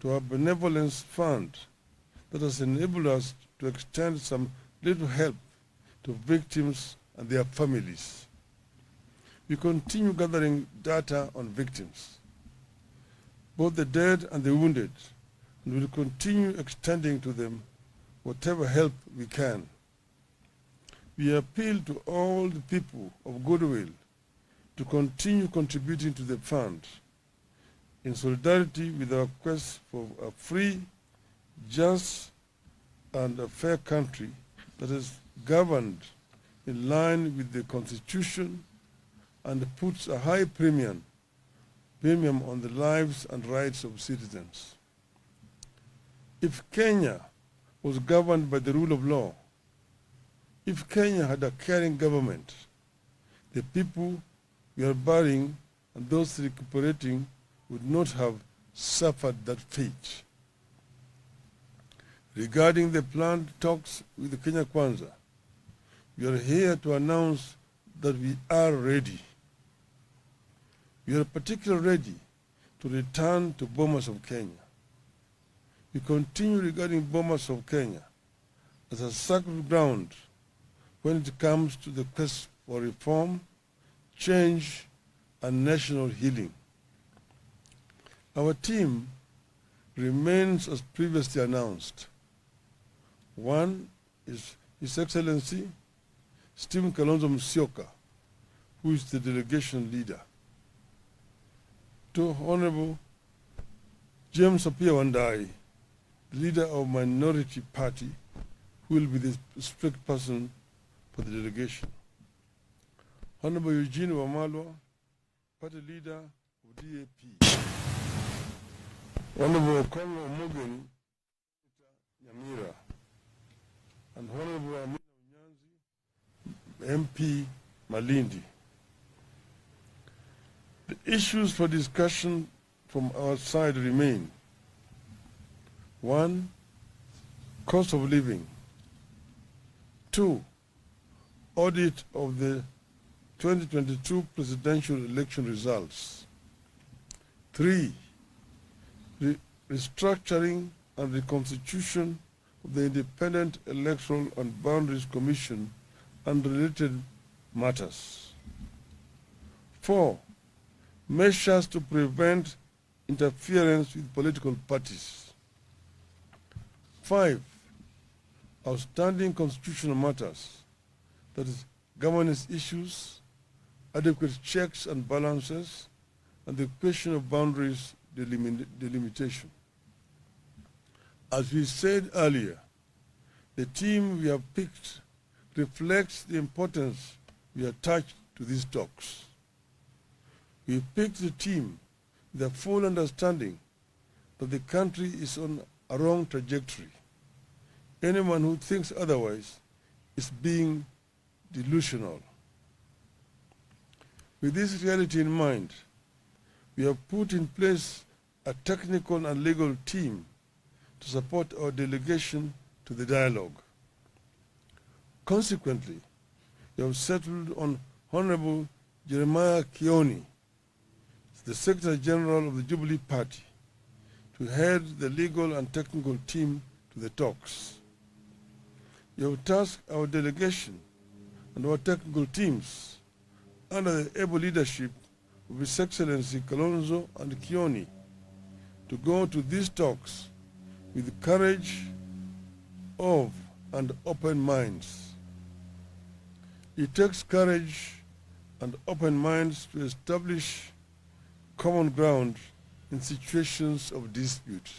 to our benevolence fund that has enabled us to extend some little help to victims and their families. We continue gathering data on victims, both the dead and the wounded, and will continue extending to them whatever help we can. We appeal to all the people of goodwill to continue contributing to the fund in solidarity with our quest for a free, just, and a fair country that is governed in line with the Constitution and puts a high premium on the lives and rights of citizens. If Kenya was governed by the rule of law, if Kenya had a caring government, the people we are burying and those recuperating would not have suffered that fate. Regarding the planned talks with the Kenya Kwanza, we are here to announce that we are ready. We are particularly ready to return to Bomas of Kenya. We continue regarding Bomas of Kenya as a sacred ground when it comes to the quest for reform, change, and national healing. Our team remains as previously announced. One is His Excellency Stephen Kalonzo Musyoka, who is the delegation leader. Two, Honorable James Apia Wandai, the leader of Minority Party, who will be the strict person for the delegation. Honorable Eugene Wamalwa, party leader of DAP. Honorable Congo Mugeni, Nyamira, and Honorable Amina Unyanzi, MP Malindi. The issues for discussion from our side remain. One, cost of living. Two, audit of the 2022 presidential election results. Three, restructuring and reconstitution of the Independent Electoral and Boundaries Commission and related matters. Four, measures to prevent interference with political parties. Five, outstanding constitutional matters, that is, governance issues, adequate checks and balances, and the question of boundaries delimitation. As we said earlier, the team we have picked reflects the importance we attach to these talks. We picked the team the full understanding that the country is on a wrong trajectory. Anyone who thinks otherwise is being delusional. With this reality in mind, we have put in place a technical and legal team to support our delegation to the dialogue. Consequently, we have settled on Honorable Jeremiah Kioni, the Secretary General of the Jubilee Party, to head the legal and technical team to the talks. We have tasked our delegation and our technical teams under the able leadership of His Excellency Kalonzo and Kioni to go to these talks with courage of and open minds. It takes courage and open minds to establish common ground in situations of dispute.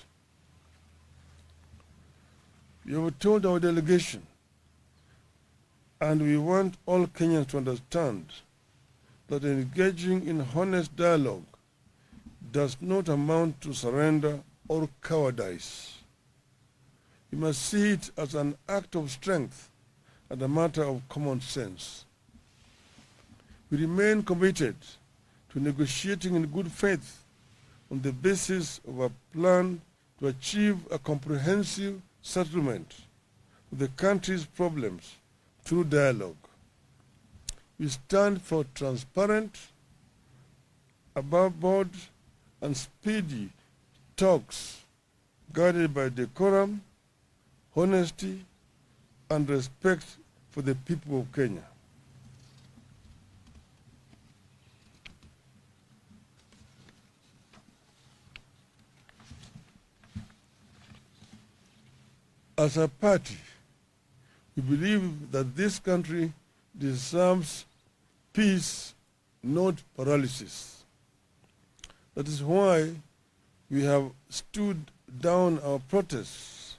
We have told our delegation, and we want all Kenyans to understand, that engaging in honest dialogue does not amount to surrender or cowardice. You must see it as an act of strength and a matter of common sense. We remain committed to negotiating in good faith on the basis of a plan to achieve a comprehensive settlement of the country's problems through dialogue. We stand for transparent, above board, and speedy talks guided by decorum, honesty, and respect for the people of Kenya. As a party, we believe that this country deserves peace, not paralysis. That is why we have stood down our protests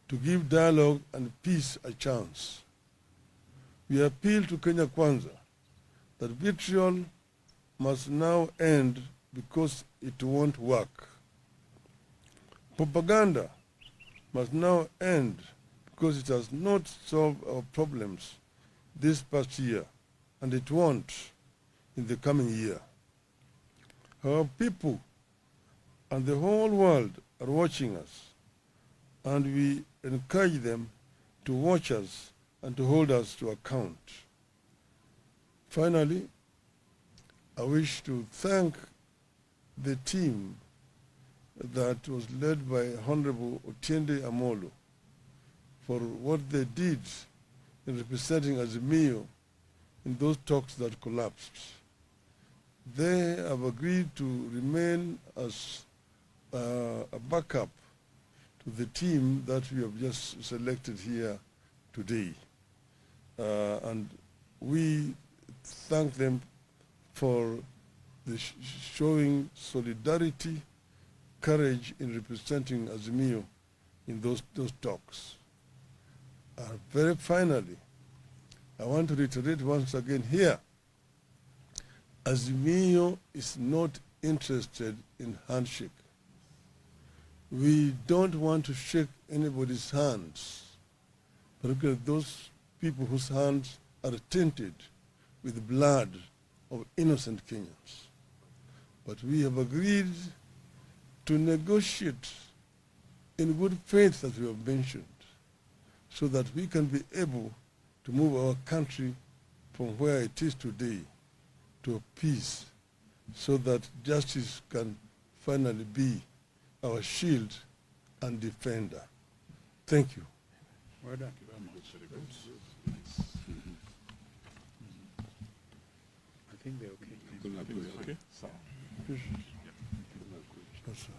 to give dialogue and peace a chance. We appeal to Kenya Kwanza that vitriol must now end because it won't work. Propaganda must now end because it has not solved our problems this past year, and it won't in the coming year. Our people and the whole world are watching us, and we encourage them to watch us and to hold us to account. Finally, I wish to thank the team that was led by Honorable Otiende Amolo for what they did in representing Azimio in those talks that collapsed. They have agreed to remain as a backup to the team that we have just selected here today. And we thank them for the showing solidarity, courage in representing Azimio in those talks. Very finally, I want to reiterate once again here, Azimio is not interested in handshake. We don't want to shake anybody's hands, particularly those people whose hands are tainted with blood of innocent Kenyans. But we have agreed to negotiate in good faith, as we have mentioned, so that we can be able to move our country from where it is today to a peace, so that justice can finally be our shield and defender. Thank you. Well done. Thank you very much. Very good. I think they're okay. I think we're okay. So, Yes, sir.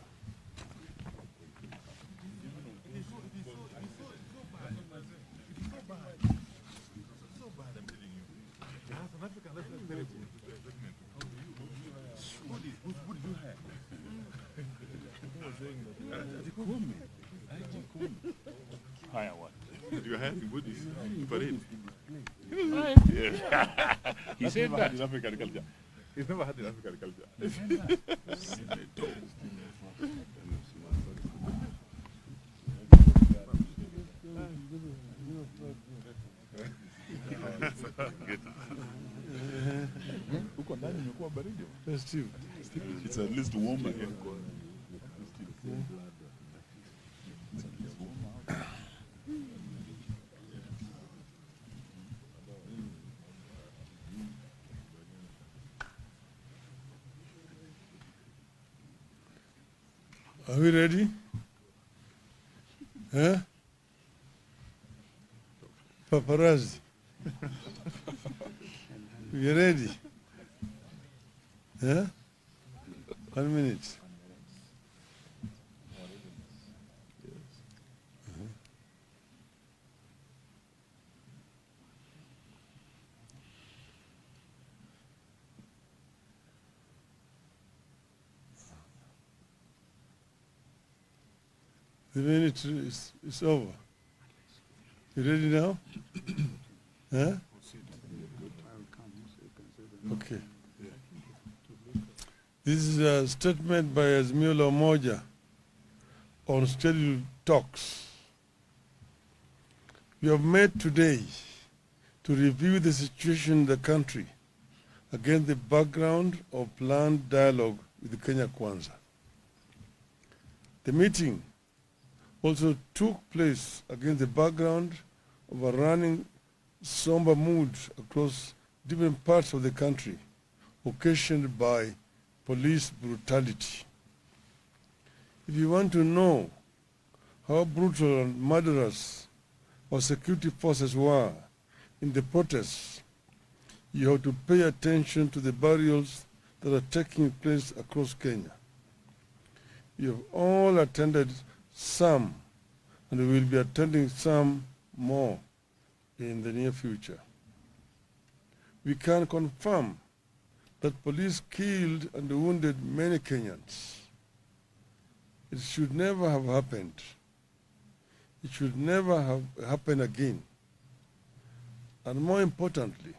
Higher what? you had in Buddhist parade. He said that. In African culture. He's never had an African culture. Huko ndani imekuwa baridi. Festive. It's at least warmer here. Are we ready? Huh? Paparazzi. We ready? Huh? 1 minute. The minute is over. You ready now? Huh? Okay. This is a statement by Azimio Umoja on scheduled talks. We have met today to review the situation in the country against the background of planned dialogue with Kenya Kwanza. The meeting also took place against the background of a running somber mood across different parts of the country, occasioned by police brutality. If you want to know how brutal and murderous our security forces were in the protests, you have to pay attention to the burials that are taking place across Kenya. You have all attended some, and we will be attending some more in the near future. We can confirm that police killed and wounded many Kenyans. It should never have happened. It should never have happened again. And more importantly,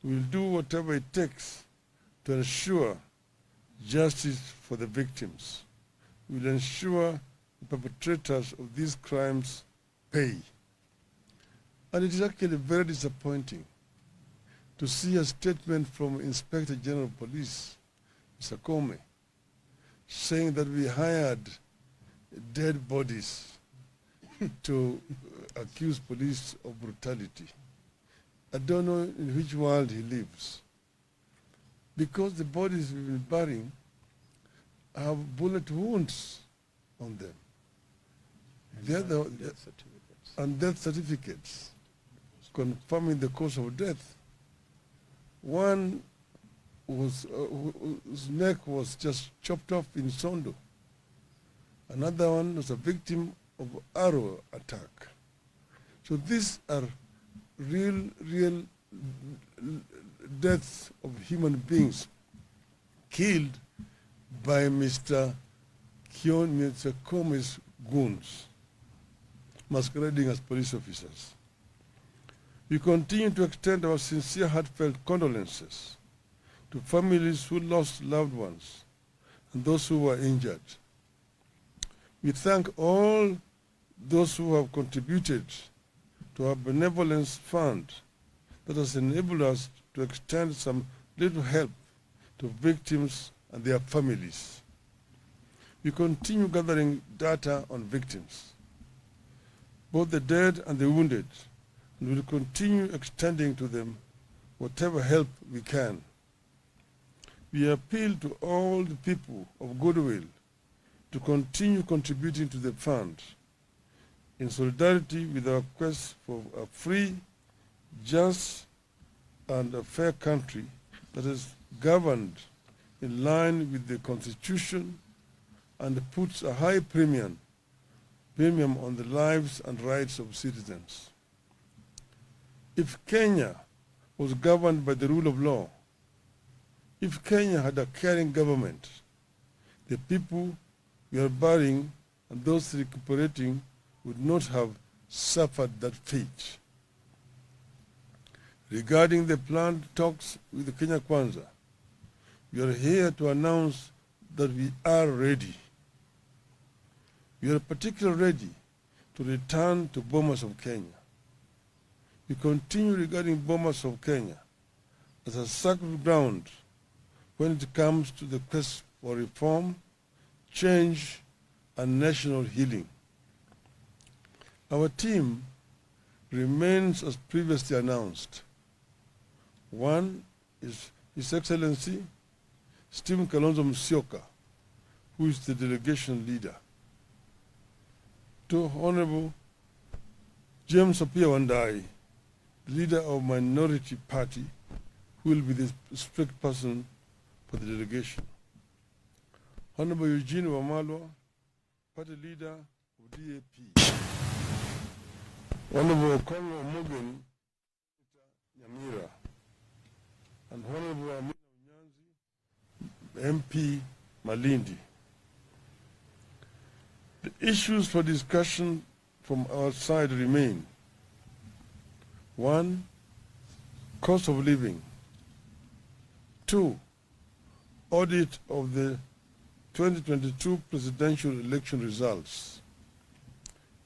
we will do whatever it takes to ensure justice for the victims. We will ensure the perpetrators of these crimes pay. And it is actually very disappointing to see a statement from Inspector General of Police, Mr. Comey, saying that we hired dead bodies to accuse police of brutality. I don't know in which world he lives. Because the bodies we've been burying have bullet wounds on them. And death certificates confirming the cause of death. One was, whose neck was just chopped off in Sondo. Another one was a victim of arrow attack. So these are real deaths of human beings killed by Mr. Comey's goons, masquerading as police officers. We continue to extend our sincere, heartfelt condolences to families who lost loved ones and those who were injured. We thank all those who have contributed to our benevolence fund that has enabled us to extend some little help to victims and their families. We continue gathering data on victims, both the dead and the wounded, and will continue extending to them whatever help we can. We appeal to all the people of goodwill to continue contributing to the fund in solidarity with our quest for a free, just, and a fair country that is governed in line with the Constitution and puts a high premium on the lives and rights of citizens. If Kenya was governed by the rule of law, if Kenya had a caring government, the people we are burying and those recuperating would not have suffered that fate. Regarding the planned talks with the Kenya Kwanza, we are here to announce that we are ready. We are particularly ready to return to Bomas of Kenya. We continue regarding Bomas of Kenya as a sacred ground when it comes to the quest for reform, change, and national healing. Our team remains as previously announced. One is His Excellency Stephen Kalonzo Musyoka, who is the delegation leader. Two, Honorable James Apia Wandai, leader of Minority Party, who will be the strict person for the delegation. Honorable Eugene Wamalwa, party leader of DAP. Honorable Congo Mugen, Nyamira, and Honorable Amina Unyanzi, MP Malindi. The issues for discussion from our side remain. One, cost of living. Two, audit of the 2022 presidential election results.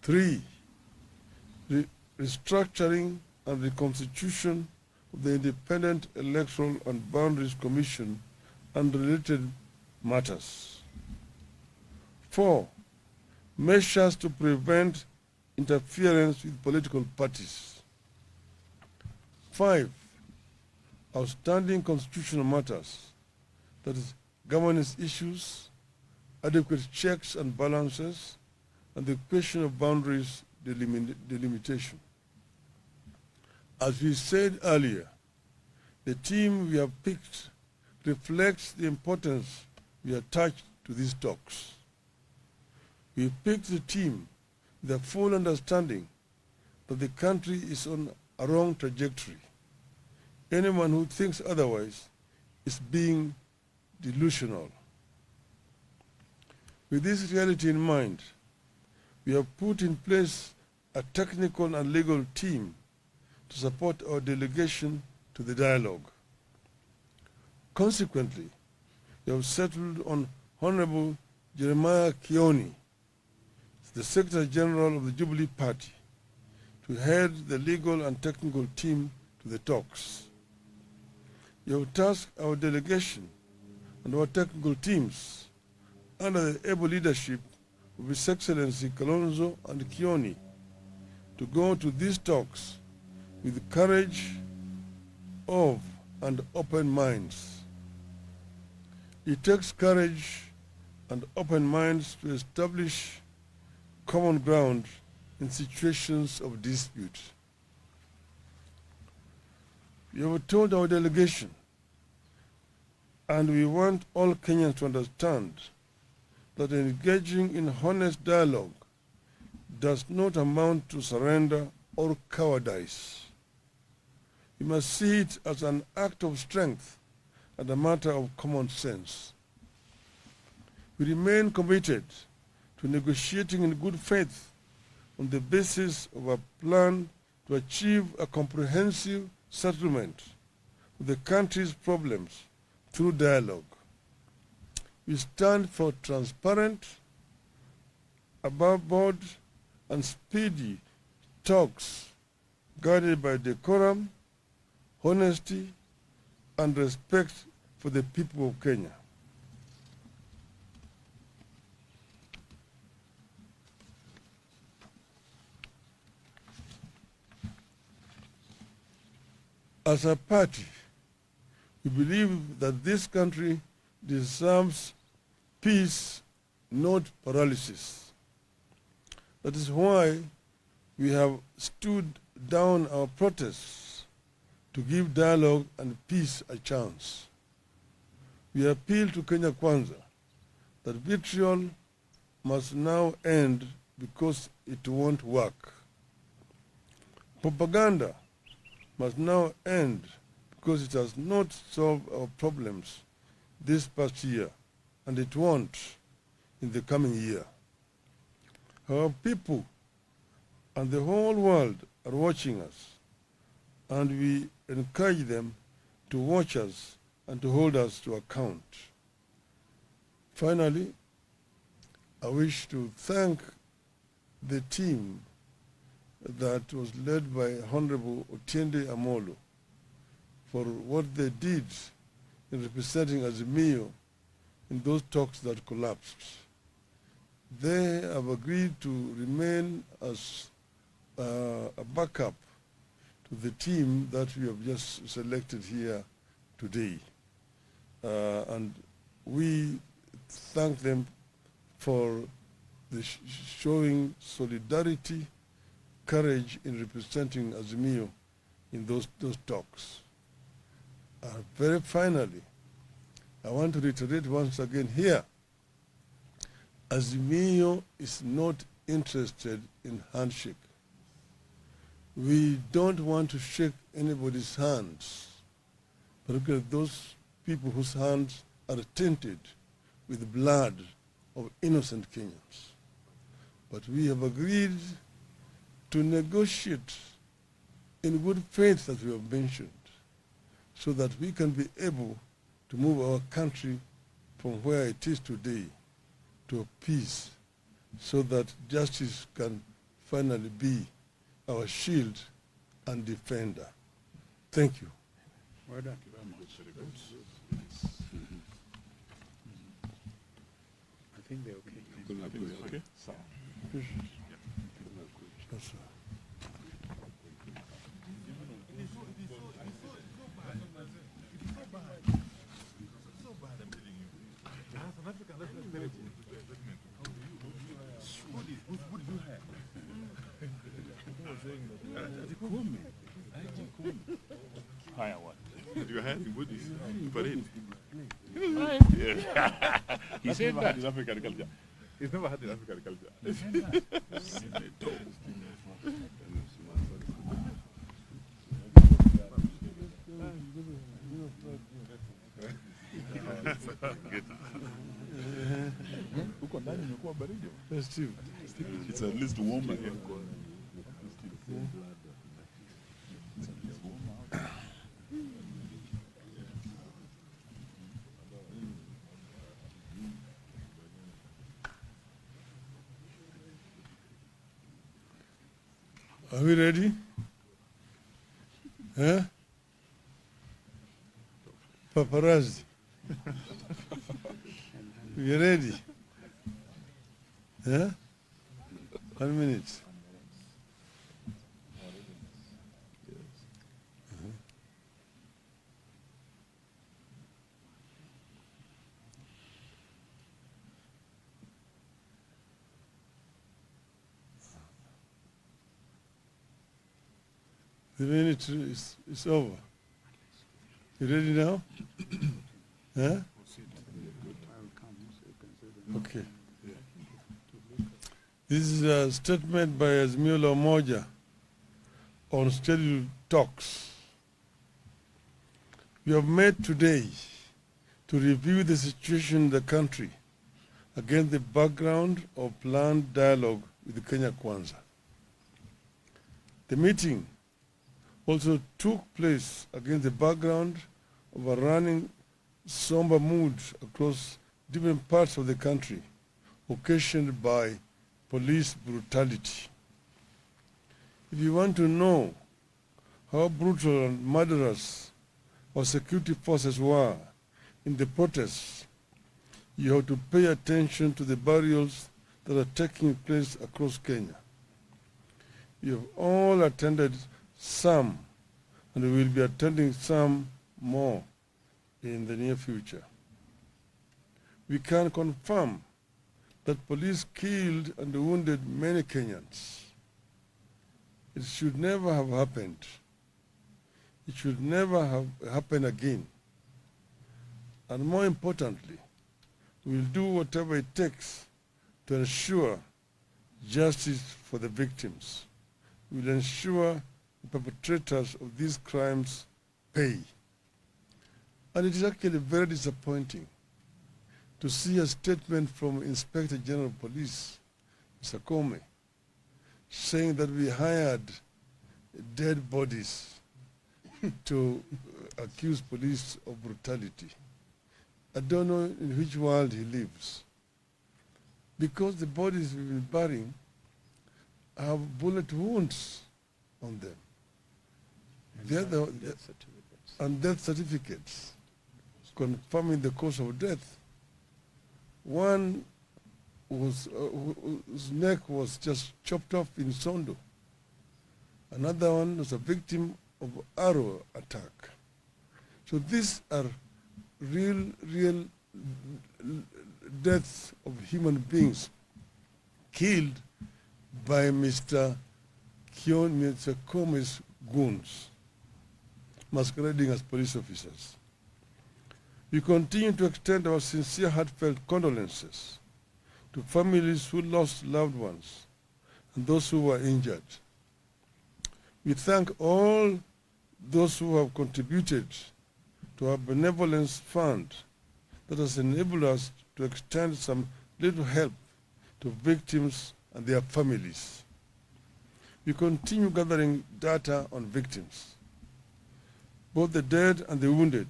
Three, restructuring and reconstitution of the Independent Electoral and Boundaries Commission and related matters. Four, measures to prevent interference with political parties. Five, outstanding constitutional matters, that is, governance issues, adequate checks and balances, and the question of boundaries delimitation. As we said earlier, the team we have picked reflects the importance we attach to these talks. We picked the team with a full understanding that the country is on a wrong trajectory. Anyone who thinks otherwise is being delusional. With this reality in mind, we have put in place a technical and legal team to support our delegation to the dialogue. Consequently, we have settled on Honorable Jeremiah Kioni, the Secretary General of the Jubilee Party, to head the legal and technical team to the talks. You have tasked our delegation and our technical teams under the able leadership of His Excellency Kalonzo and Kioni to go to these talks with the courage of and open minds. It takes courage and open minds to establish common ground in situations of dispute. We have told our delegation, and we want all Kenyans to understand, that engaging in honest dialogue does not amount to surrender or cowardice. We must see it as an act of strength and a matter of common sense. We remain committed to negotiating in good faith on the basis of a plan to achieve a comprehensive settlement of the country's problems through dialogue. We stand for transparent, above board, and speedy talks guided by decorum, honesty, and respect for the people of Kenya. As a party, we believe that this country deserves peace, not paralysis. That is why we have stood down our protests to give dialogue and peace a chance. We appeal to Kenya Kwanza that vitriol must now end because it won't work. Propaganda must now end because it has not solved our problems this past year, and it won't in the coming year. Our people and the whole world are watching us, and we encourage them to watch us and to hold us to account. Finally, I wish to thank the team that was led by Honorable Otiende Amolo for what they did in representing Azimio in those talks that collapsed. They have agreed to remain as a backup to the team that we have just selected here today. And we thank them for the showing solidarity, courage in representing Azimio in those talks. Very finally, I want to reiterate once again here, Azimio is not interested in handshake. We don't want to shake anybody's hands, particularly those people whose hands are tainted with blood of innocent Kenyans. But we have agreed to negotiate in good faith, as we have mentioned, so that we can be able to move our country from where it is today to peace, so that justice can finally be our shield and defender. Thank you. Well done. I think they're okay. Okay. Yes, sir. Higher what? You had in Woodies. Parade. He said that. In African culture. He's never had in African culture. Festive. It's at least warmer here. Are we ready? Huh? Paparazzi. We ready? Huh? 1 minute. The minute is over. You ready now? Huh? Okay. This is a statement by Azimio Umoja on scheduled talks. We have met today to review the situation in the country against the background of planned dialogue with Kenya Kwanza. The meeting also took place against the background of a running somber mood across different parts of the country, occasioned by police brutality. If you want to know how brutal and murderous our security forces were in the protests, you have to pay attention to the burials that are taking place across Kenya. You have all attended some, and we will be attending some more in the near future. We can confirm that police killed and wounded many Kenyans. It should never have happened. It should never have happened again. And more importantly, we will do whatever it takes to ensure justice for the victims. We will ensure the perpetrators of these crimes pay. And it is actually very disappointing to see a statement from Inspector General of Police, Mr. Comey, saying that we hired dead bodies to accused police of brutality. I don't know in which world he lives. Because the bodies we've been burying have bullet wounds on them. Death certificates. And death certificates confirming the cause of death. One was whose neck was just chopped off in Sondo. Another one was a victim of arrow attack. So these are real deaths of human beings killed by Mr. Kome's goons, masquerading as police officers. We continue to extend our sincere, heartfelt condolences to families who lost loved ones and those who were injured. We thank all those who have contributed to our benevolence fund that has enabled us to extend some little help to victims and their families. We continue gathering data on victims, both the dead and the wounded,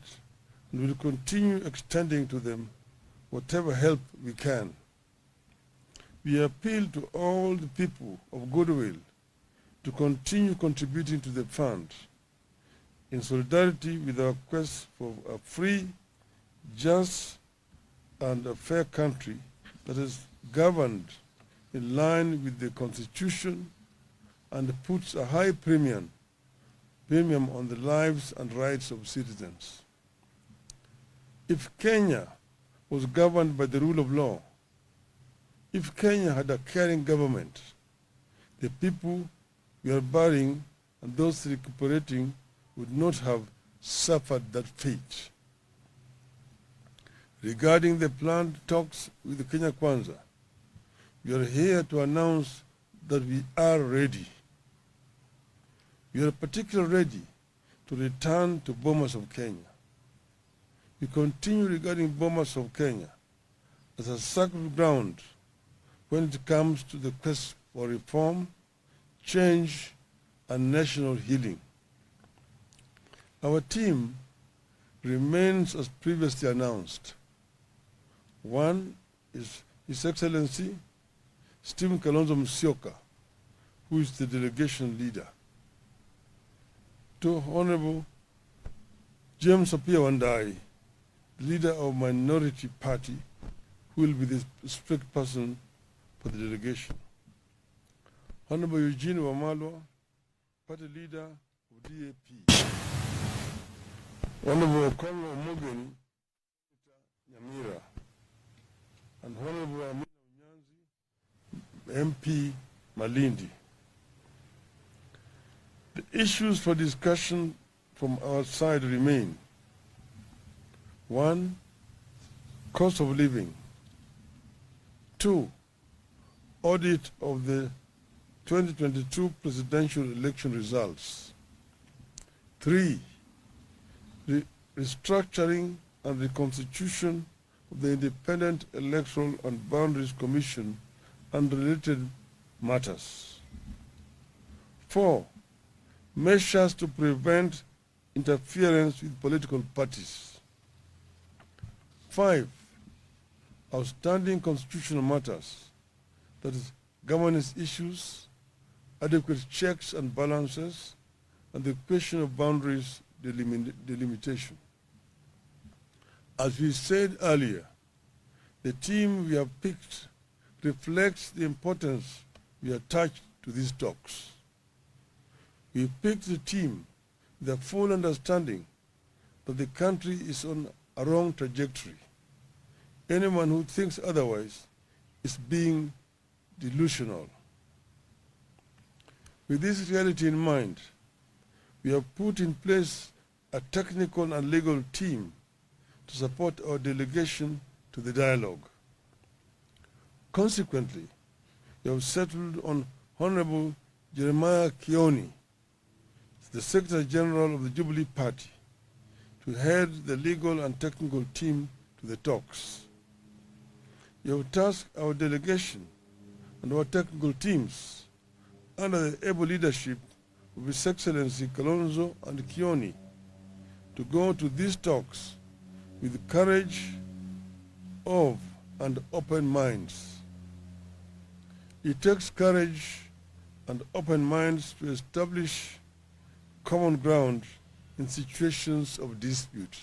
and will continue extending to them whatever help we can. We appeal to all the people of goodwill to continue contributing to the fund in solidarity with our quest for a free, just, and a fair country that is governed in line with the Constitution and puts a high premium on the lives and rights of citizens. If Kenya was governed by the rule of law, if Kenya had a caring government, the people we are burying and those recuperating would not have suffered that fate. Regarding the planned talks with the Kenya Kwanza, we are here to announce that we are ready. We are particularly ready to return to Bomas of Kenya. We continue regarding Bomas of Kenya as a sacred ground when it comes to the quest for reform, change, and national healing. Our team remains as previously announced. One is His Excellency Stephen Kalonzo Musyoka, who is the delegation leader. Two, Honorable James Apia Wandai, leader of Minority Party, who will be the spokesperson for the delegation. Honorable Eugene Wamalwa, party leader of DAP. Honorable Okongo Omogeni, Nyamira, and Honorable Amina Unyanzi, MP Malindi. The issues for discussion from our side remain: 1, cost of living; 2, audit of the 2022 presidential election results; 3, restructuring and reconstitution of the Independent Electoral and Boundaries Commission and related matters; 4, measures to prevent interference with political parties; 5, outstanding constitutional matters, that is, governance issues, adequate checks and balances, and the question of boundaries delimitation. As we said earlier, the team we have picked reflects the importance we attach to these talks. We picked the team with a full understanding that the country is on a wrong trajectory. Anyone who thinks otherwise is being delusional. With this reality in mind, we have put in place a technical and legal team to support our delegation to the dialogue. Consequently, we have settled on Honorable Jeremiah Kioni, the Secretary General of the Jubilee Party, to head the legal and technical team to the talks. We have tasked our delegation and our technical teams under the able leadership of His Excellency Kalonzo and Kioni to go to these talks with courage of and open minds. It takes courage and open minds to establish common ground in situations of dispute.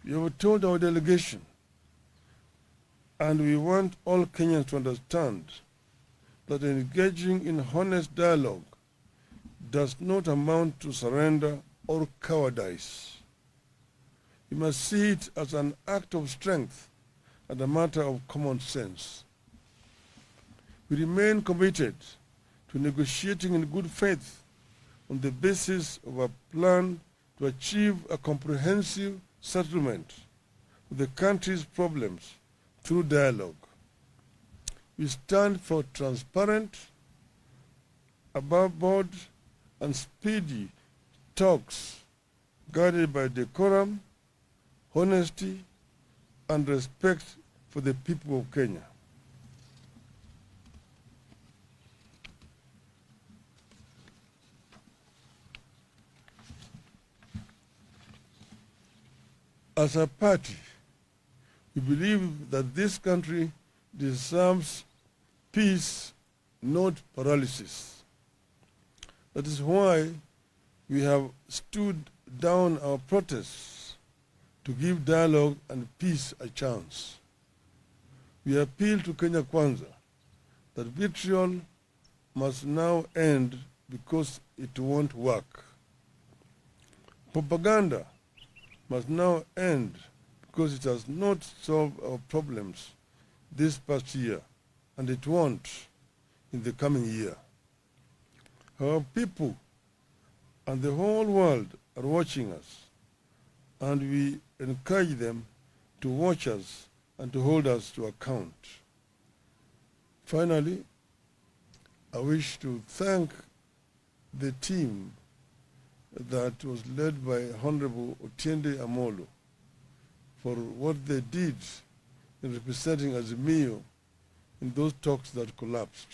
We have told our delegation, and we want all Kenyans to understand, that engaging in honest dialogue does not amount to surrender or cowardice. We must see it as an act of strength and a matter of common sense. We remain committed to negotiating in good faith on the basis of a plan to achieve a comprehensive settlement of the country's problems through dialogue. We stand for transparent, above board, and speedy talks guided by decorum, honesty, and respect for the people of Kenya. As a party, we believe that this country deserves peace, not paralysis. That is why we have stood down our protests to give dialogue and peace a chance. We appeal to Kenya Kwanza that vitriol must now end because it won't work. Propaganda must now end because it has not solved our problems this past year, and it won't in the coming year. Our people and the whole world are watching us, and we encourage them to watch us and to hold us to account. Finally, I wish to thank the team that was led by Honorable Otiende Amolo for what they did in representing Azimio in those talks that collapsed.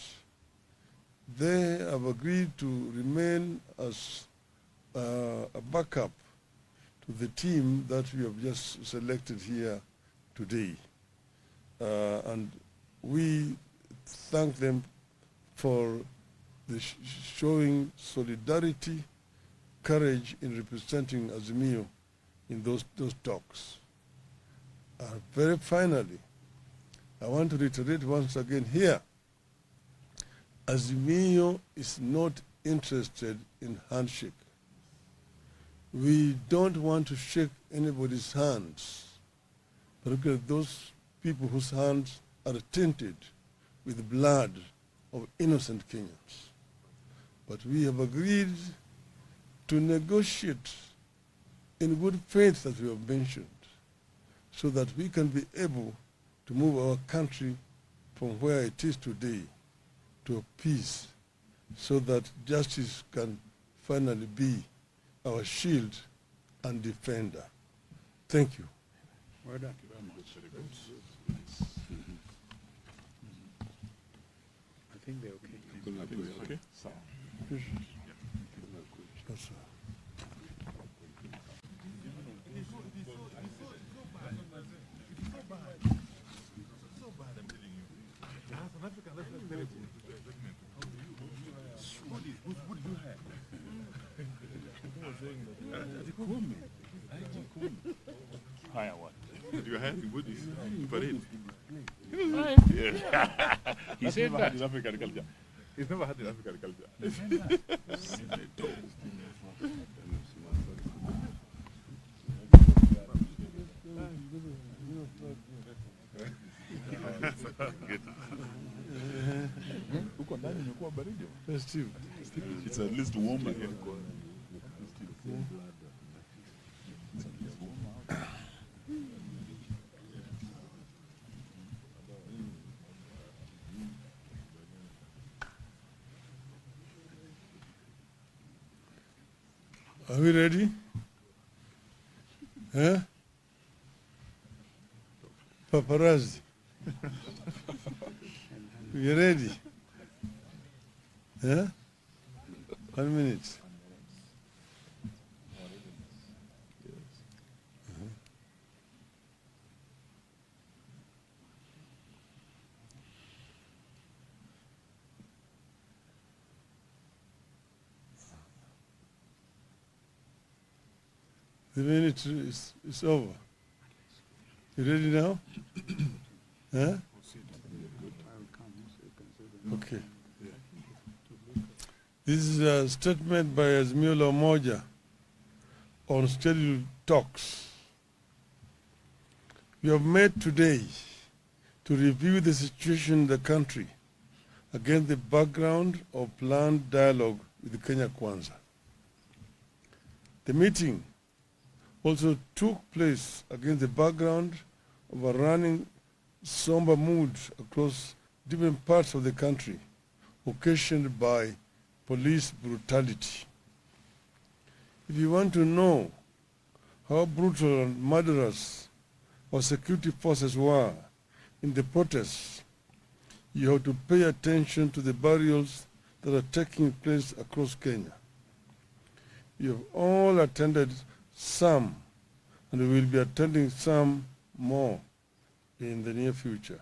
They have agreed to remain as a backup to the team that we have just selected here today. And we thank them for the showing solidarity, courage in representing Azimio in those talks. Very finally, I want to reiterate once again here, Azimio is not interested in handshake. We don't want to shake anybody's hands, particularly those people whose hands are tainted with the blood of innocent Kenyans. But we have agreed to negotiate in good faith, as we have mentioned, so that we can be able to move our country from where it is today to a peace, so that justice can finally be our shield and defender. Thank you. Well done. I think they're okay. Okay. Yes, sir. Hire what? You are hiring bodies to parade. He said that. In African culture. He's never had in African culture. Huko ndani imekuwa baridi. Steve. It's at least warmer here. Are we ready? Huh? Paparazzi. You ready? Huh? 1 minute. The minute is over. You ready now? Huh? Okay. This is a statement by Azimio Umoja on scheduled talks. We have met today to review the situation in the country against the background of planned dialogue with Kenya Kwanza. The meeting also took place against the background of a running somber mood across different parts of the country, occasioned by police brutality. If you want to know how brutal and murderous our security forces were in the protests, you have to pay attention to the burials that are taking place across Kenya. You have all attended some, and we will be attending some more in the near future.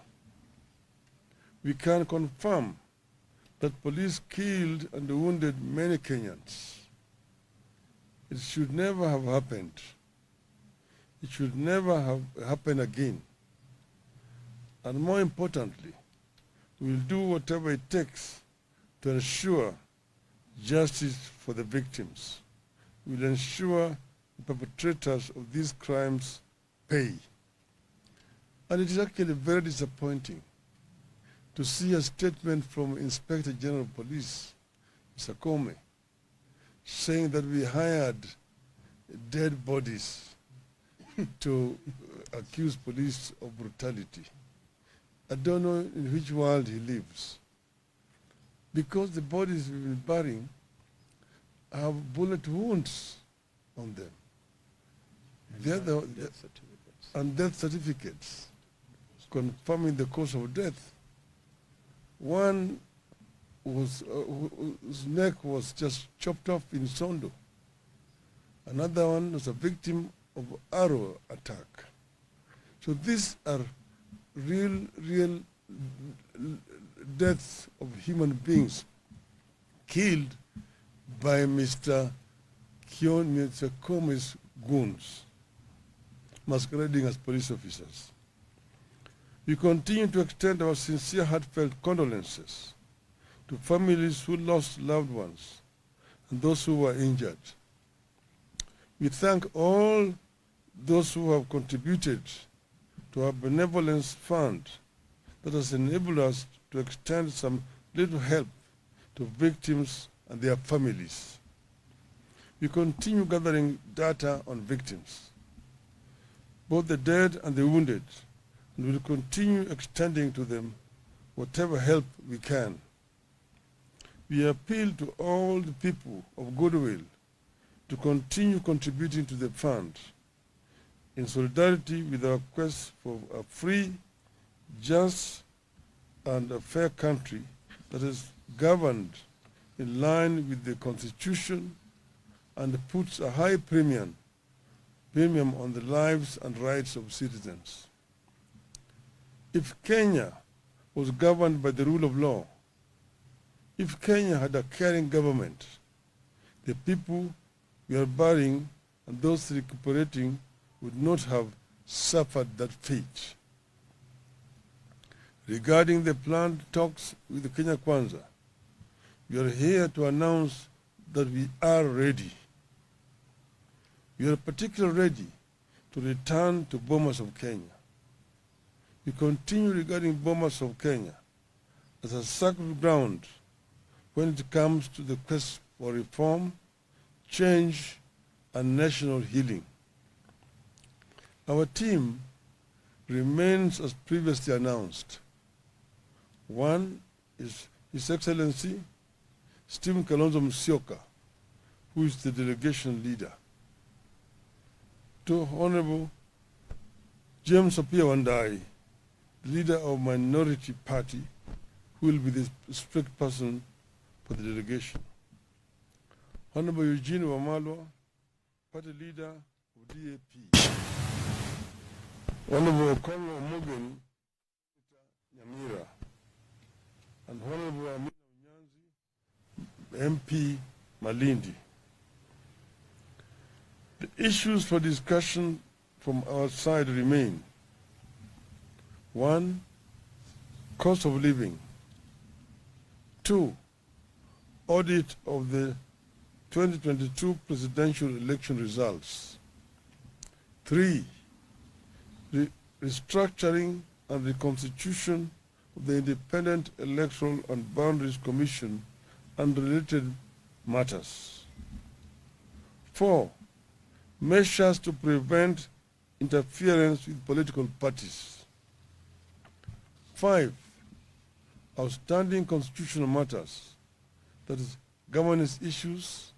We can confirm that police killed and wounded many Kenyans. It should never have happened. It should never have happened again. And more importantly, we will do whatever it takes to ensure justice for the victims. We will ensure the perpetrators of these crimes pay. And it is actually very disappointing to see a statement from Inspector General of Police, Mr. Kome, saying that we hired dead bodies to accuse police of brutality. I don't know in which world he lives. Because the bodies we've been burying have bullet wounds on them. And death certificates confirming the cause of death. One whose neck was just chopped off in Sondo. Another one was a victim of arrow attack. So these are real deaths of human beings killed by Mr. Kome's goons, masquerading as police officers. We continue to extend our sincere, heartfelt condolences to families who lost loved ones and those who were injured. We thank all those who have contributed to our benevolence fund that has enabled us to extend some little help to victims and their families. We continue gathering data on victims, both the dead and the wounded, and will continue extending to them whatever help we can. We appeal to all the people of goodwill to continue contributing to the fund in solidarity with our quest for a free, just, and a fair country that is governed in line with the Constitution and puts a high premium on the lives and rights of citizens. If Kenya was governed by the rule of law, if Kenya had a caring government, the people we are burying and those recuperating would not have suffered that fate. Regarding the planned talks with the Kenya Kwanza, we are here to announce that we are ready. We are particularly ready to return to Bomas of Kenya. We continue regarding Bomas of Kenya as a sacred ground when it comes to the quest for reform, change, and national healing. Our team remains as previously announced. One is His Excellency Stephen Kalonzo Musyoka, who is the delegation leader. Two, Honorable James Apia Wandai, the leader of Minority Party, who will be the strict person for the delegation. Honorable Eugene Wamalwa, party leader of DAP. Honorable Okongo Omogen, Nyamira, and Honorable Amina Unyanzi, MP Malindi. The issues for discussion from our side remain: 1. Cost of living. 2. Audit of the 2022 presidential election results. 3. Restructuring and reconstitution of the Independent Electoral and Boundaries Commission and related matters. 4. Measures to prevent interference with political parties. 5. Outstanding constitutional matters, that is, governance issues,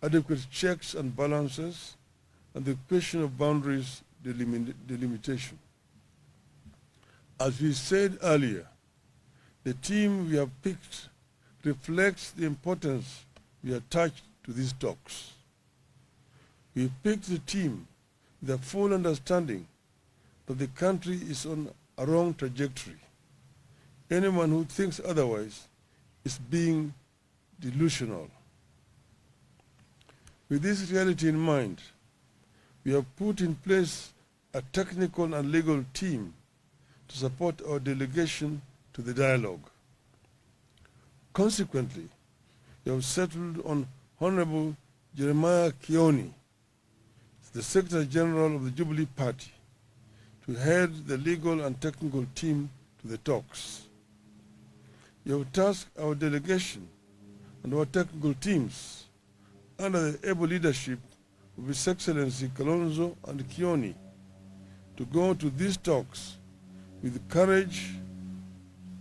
adequate checks and balances, and the question of boundaries delimitation. As we said earlier, the team we have picked reflects the importance we attach to these talks. We picked the team with a full understanding that the country is on a wrong trajectory. Anyone who thinks otherwise is being delusional. With this reality in mind, we have put in place a technical and legal team to support our delegation to the dialogue. Consequently, we have settled on Honorable Jeremiah Kioni, the Secretary General of the Jubilee Party, to head the legal and technical team to the talks. We have tasked our delegation and our technical teams under the able leadership of His Excellency Kalonzo and Kioni to go to these talks with courage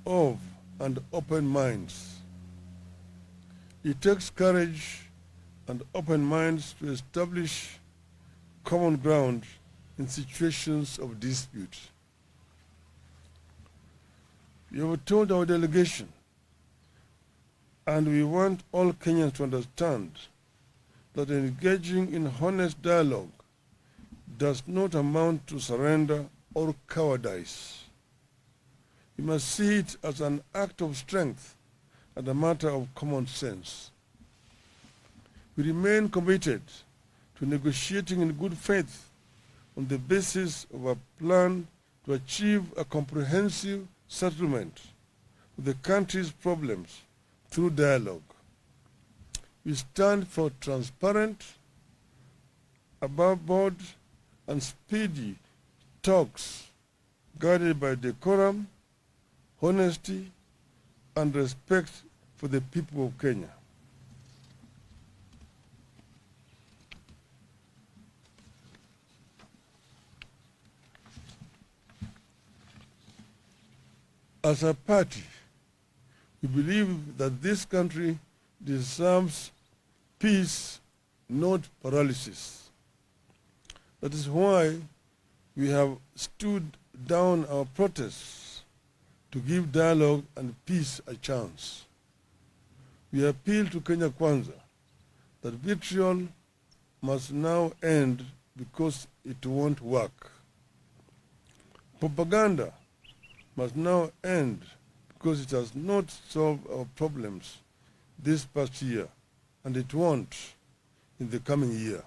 of and open minds. It takes courage and open minds to establish common ground in situations of dispute. We have told our delegation, and we want all Kenyans to understand, that engaging in honest dialogue does not amount to surrender or cowardice. You must see it as an act of strength and a matter of common sense. We remain committed to negotiating in good faith on the basis of a plan to achieve a comprehensive settlement of the country's problems through dialogue. We stand for transparent, above board, and speedy talks guided by decorum, honesty, and respect for the people of Kenya. As a party, we believe that this country deserves peace, not paralysis. That is why we have stood down our protests to give dialogue and peace a chance. We appeal to Kenya Kwanza that vitriol must now end because it won't work. Propaganda must now end because it has not solved our problems this past year, and it won't in the coming year.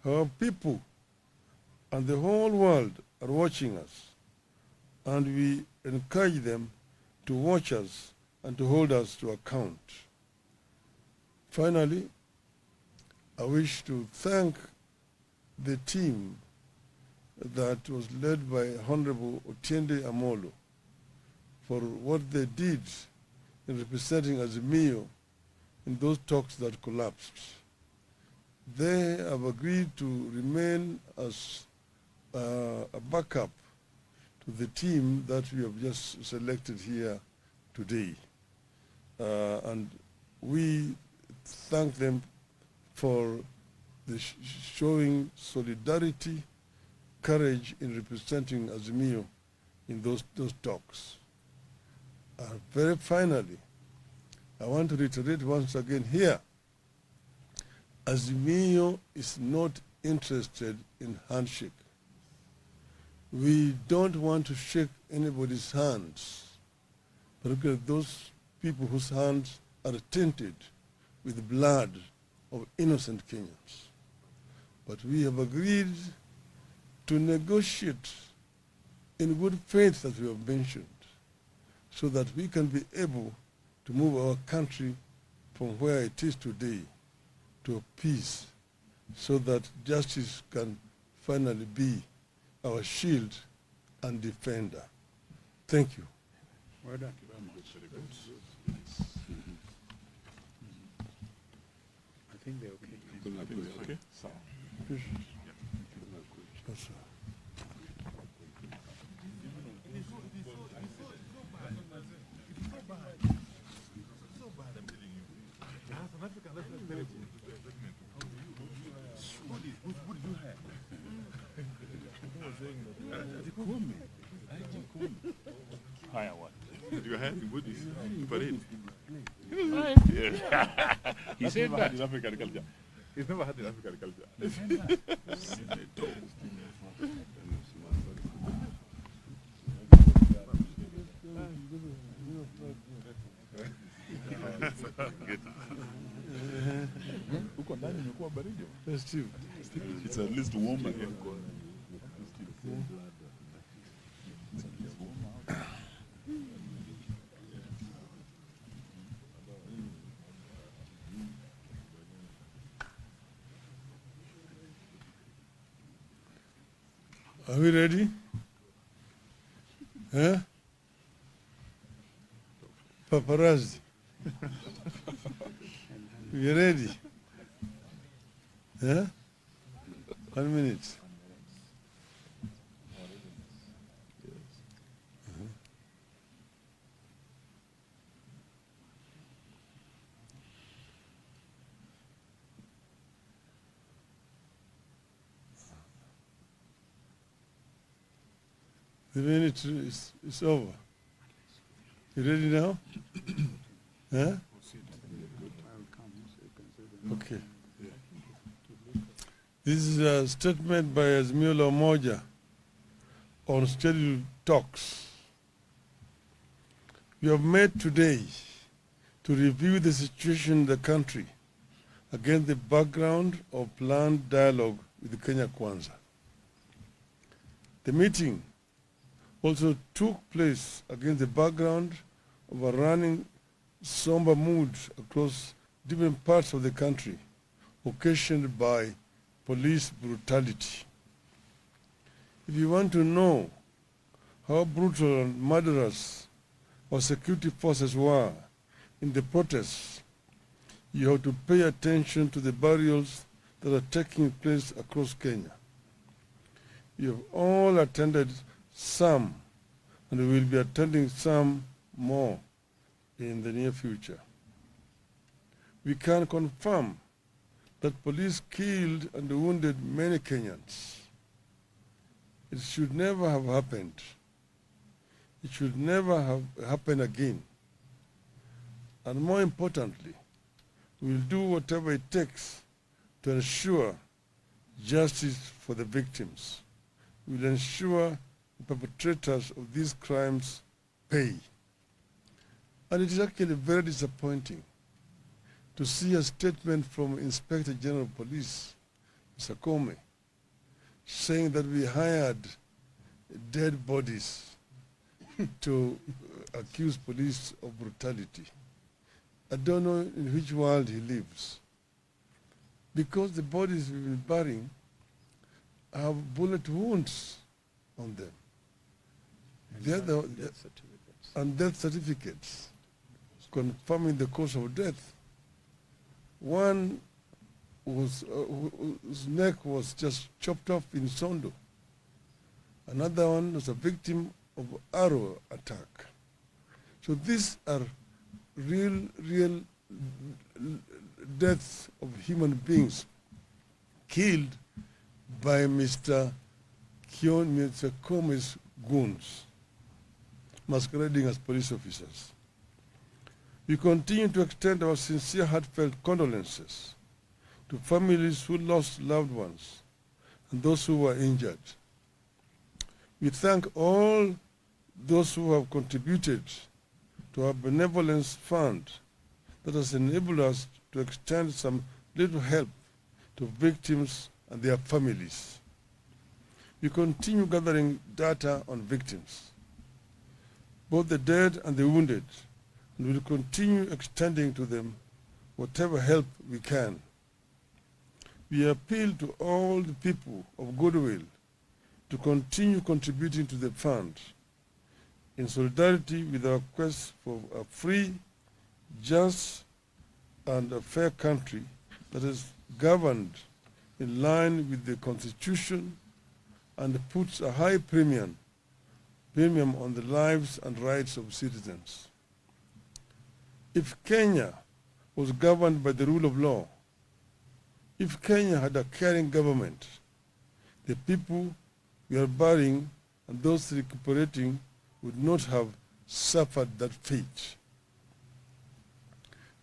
Our people and the whole world are watching us, and we encourage them to watch us and to hold us to account. Finally, I wish to thank the team that was led by Honorable Otiende Amolo for what they did in representing Azimio in those talks that collapsed. They have agreed to remain as a backup to the team that we have just selected here today. And we thank them for the showing solidarity, courage in representing Azimio in those talks. Very finally, I want to reiterate once again here, Azimio is not interested in handshake. We don't want to shake anybody's hands, particularly those people whose hands are tainted with the blood of innocent Kenyans. But we have agreed to negotiate in good faith, as we have mentioned, so that we can be able to move our country from where it is today to peace, so that justice can finally be our shield and defender. Thank you. Well done. I think they're okay. Okay. So. Yes, sir. Hire what? You are hiring bodies. Parade. He said that. In African culture. He's never had in African culture. Huko ndani imekuwa baridi. Festive. It's at least warmer here. Are we ready? Huh? Paparazzi. You ready? Huh? 1 minute. The minute is over. You ready now? Huh? Okay. This is a statement by Azimio Umoja on scheduled talks. We have met today to review the situation in the country against the background of planned dialogue with Kenya Kwanza. The meeting also took place against the background of a running somber mood across different parts of the country, occasioned by police brutality. If you want to know how brutal and murderous our security forces were in the protests, you have to pay attention to the burials that are taking place across Kenya. You have all attended some, and we will be attending some more in the near future. We can confirm that police killed and wounded many Kenyans. It should never have happened. It should never have happened again. And more importantly, we will do whatever it takes to ensure justice for the victims. We will ensure the perpetrators of these crimes pay. And it is actually very disappointing to see a statement from Inspector General of Police, Mr. Comey, saying that we hired dead bodies to accuse police of brutality. I don't know in which world he lives. Because the bodies we've been burying have bullet wounds on them. And death certificates confirming the cause of death. One was, whose neck was just chopped off in Sondo. Another one was a victim of arrow attack. So these are real deaths of human beings killed by Mr. Comey's goons, masquerading as police officers. We continue to extend our sincere, heartfelt condolences to families who lost loved ones and those who were injured. We thank all those who have contributed to our benevolence fund that has enabled us to extend some little help to victims and their families. We continue gathering data on victims, both the dead and the wounded, and will continue extending to them whatever help we can. We appeal to all the people of goodwill to continue contributing to the fund in solidarity with our quest for a free, just, and a fair country that is governed in line with the Constitution and puts a high premium on the lives and rights of citizens. If Kenya was governed by the rule of law, if Kenya had a caring government, the people we are burying and those recuperating would not have suffered that fate.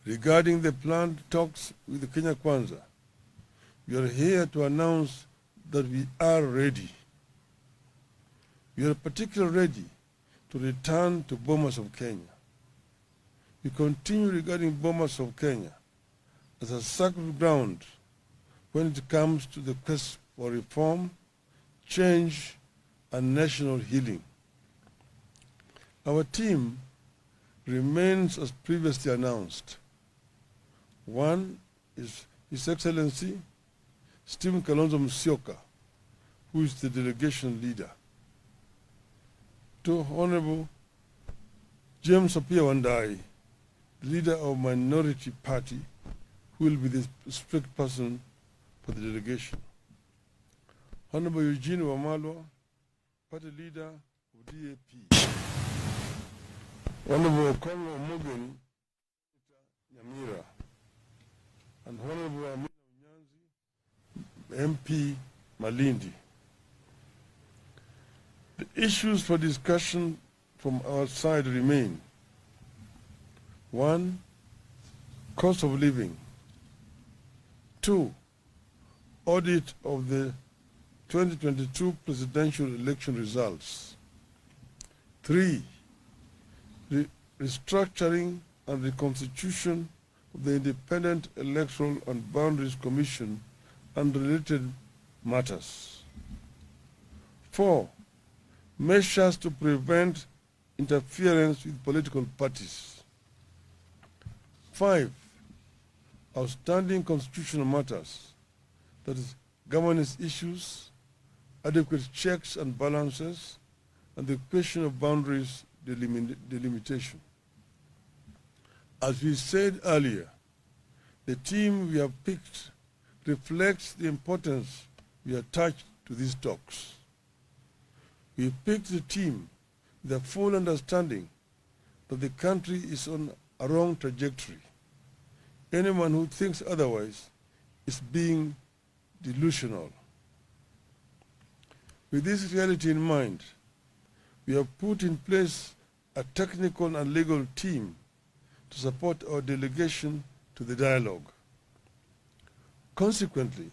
Regarding the planned talks with the Kenya Kwanza, we are here to announce that we are ready. We are particularly ready to return to Bomas of Kenya. We continue regarding Bomas of Kenya as a sacred ground when it comes to the quest for reform, change, and national healing. Our team remains as previously announced. One is His Excellency Stephen Kalonzo Musyoka, who is the delegation leader. Two, Honorable James Apia Wandai, the leader of Minority Party, who will be the spokesperson for the delegation. Honorable Eugene Wamalwa, party leader of DAP. Honorable Okongo Omogeni, Nyamira, and Honorable Amina Unyanzi, MP Malindi. The issues for discussion from our side remain: 1, cost of living; 2, audit of the 2022 presidential election results; 3, restructuring and reconstitution of the Independent Electoral and Boundaries Commission and related matters; 4, measures to prevent interference with political parties; 5, outstanding constitutional matters, that is, governance issues, adequate checks and balances, and the question of boundaries delimitation. As we said earlier, the team we have picked reflects the importance we attach to these talks. We picked the team with a full understanding that the country is on a wrong trajectory. Anyone who thinks otherwise is being delusional. With this reality in mind, we have put in place a technical and legal team to support our delegation to the dialogue. Consequently,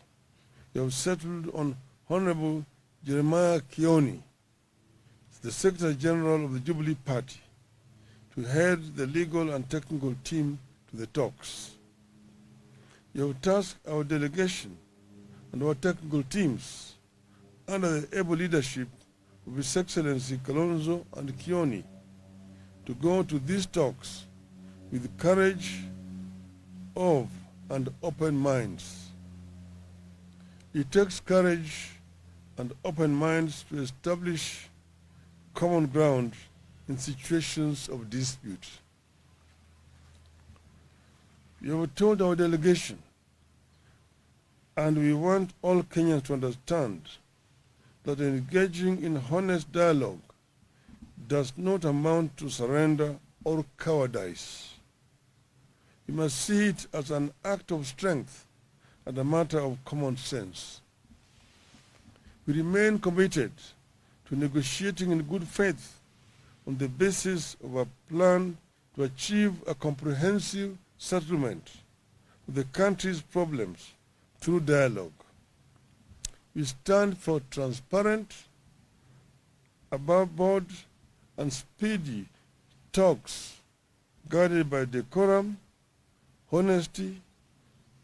we have settled on Honorable Jeremiah Kioni, the Secretary General of the Jubilee Party, to head the legal and technical team to the talks. You have tasked our delegation and our technical teams under the able leadership of His Excellency Kalonzo and Kioni to go to these talks with courage of and open minds. It takes courage and open minds to establish common ground in situations of dispute. You have told our delegation, and we want all Kenyans to understand, that engaging in honest dialogue does not amount to surrender or cowardice. You must see it as an act of strength and a matter of common sense. We remain committed to negotiating in good faith on the basis of a plan to achieve a comprehensive settlement of the country's problems through dialogue. We stand for transparent, above board, and speedy talks guided by decorum, honesty,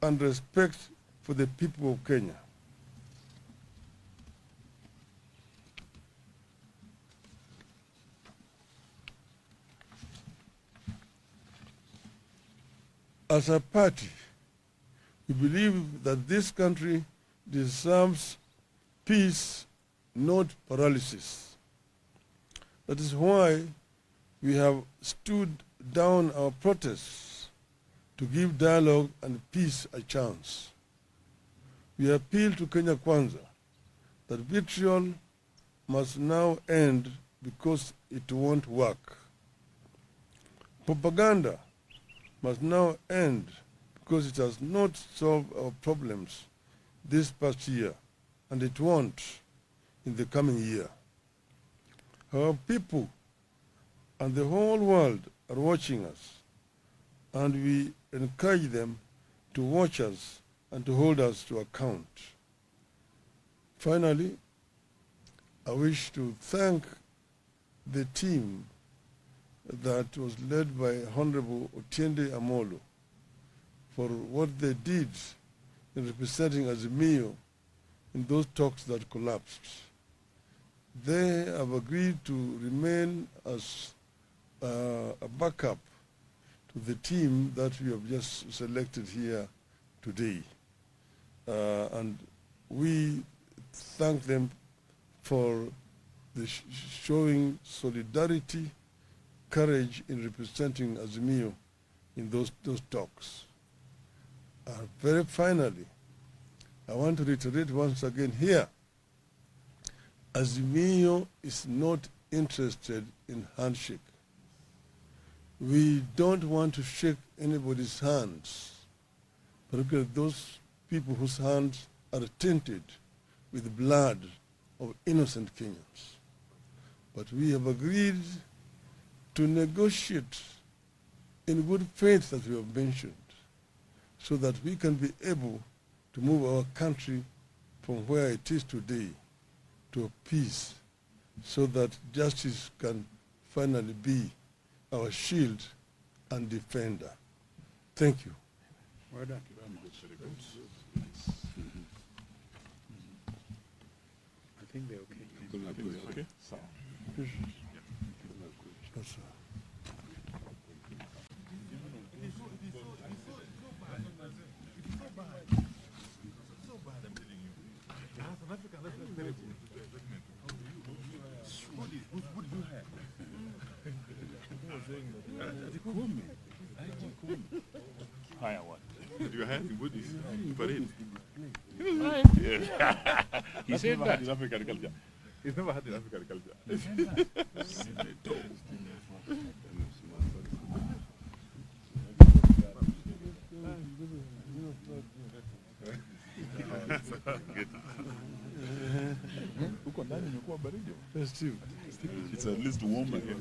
and respect for the people of Kenya. As a party, we believe that this country deserves peace, not paralysis. That is why we have stood down our protests to give dialogue and peace a chance. We appeal to Kenya Kwanza that vitriol must now end because it won't work. Propaganda must now end because it has not solved our problems this past year, and it won't in the coming year. Our people and the whole world are watching us, and we encourage them to watch us and to hold us to account. Finally, I wish to thank the team that was led by Honorable Otiende Amolo for what they did in representing Azimio in those talks that collapsed. They have agreed to remain as a backup to the team that we have just selected here today. And we thank them for the showing solidarity, courage in representing Azimio in those talks. Very finally, I want to reiterate once again here, Azimio is not interested in handshake. We don't want to shake anybody's hands, particularly those people whose hands are tainted with the blood of innocent Kenyans. But we have agreed to negotiate in good faith, as we have mentioned, so that we can be able to move our country from where it is today to a peace, so that justice can finally be our shield and defender. Thank you. Well done. I think they're okay. Okay. Yes, sir. Higher what? You had in Buddhist parade. Yeah. He said that. In African culture. He's never had in African culture. Huko ndani imekuwa baridi. Festive. It's at least warmer here.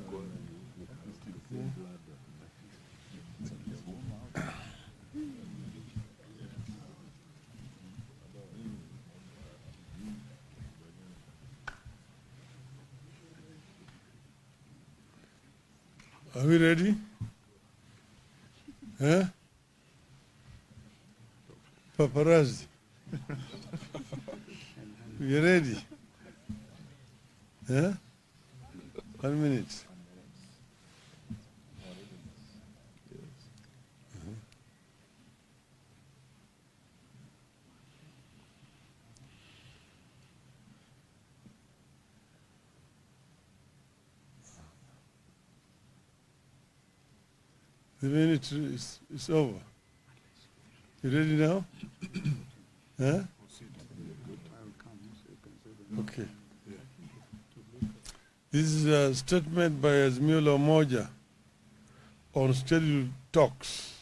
Are we ready? Huh? Paparazzi. We ready? Yeah? 1 minute. The minute is over. You ready now? Huh? Okay. This is a statement by Azimio Umoja on scheduled talks.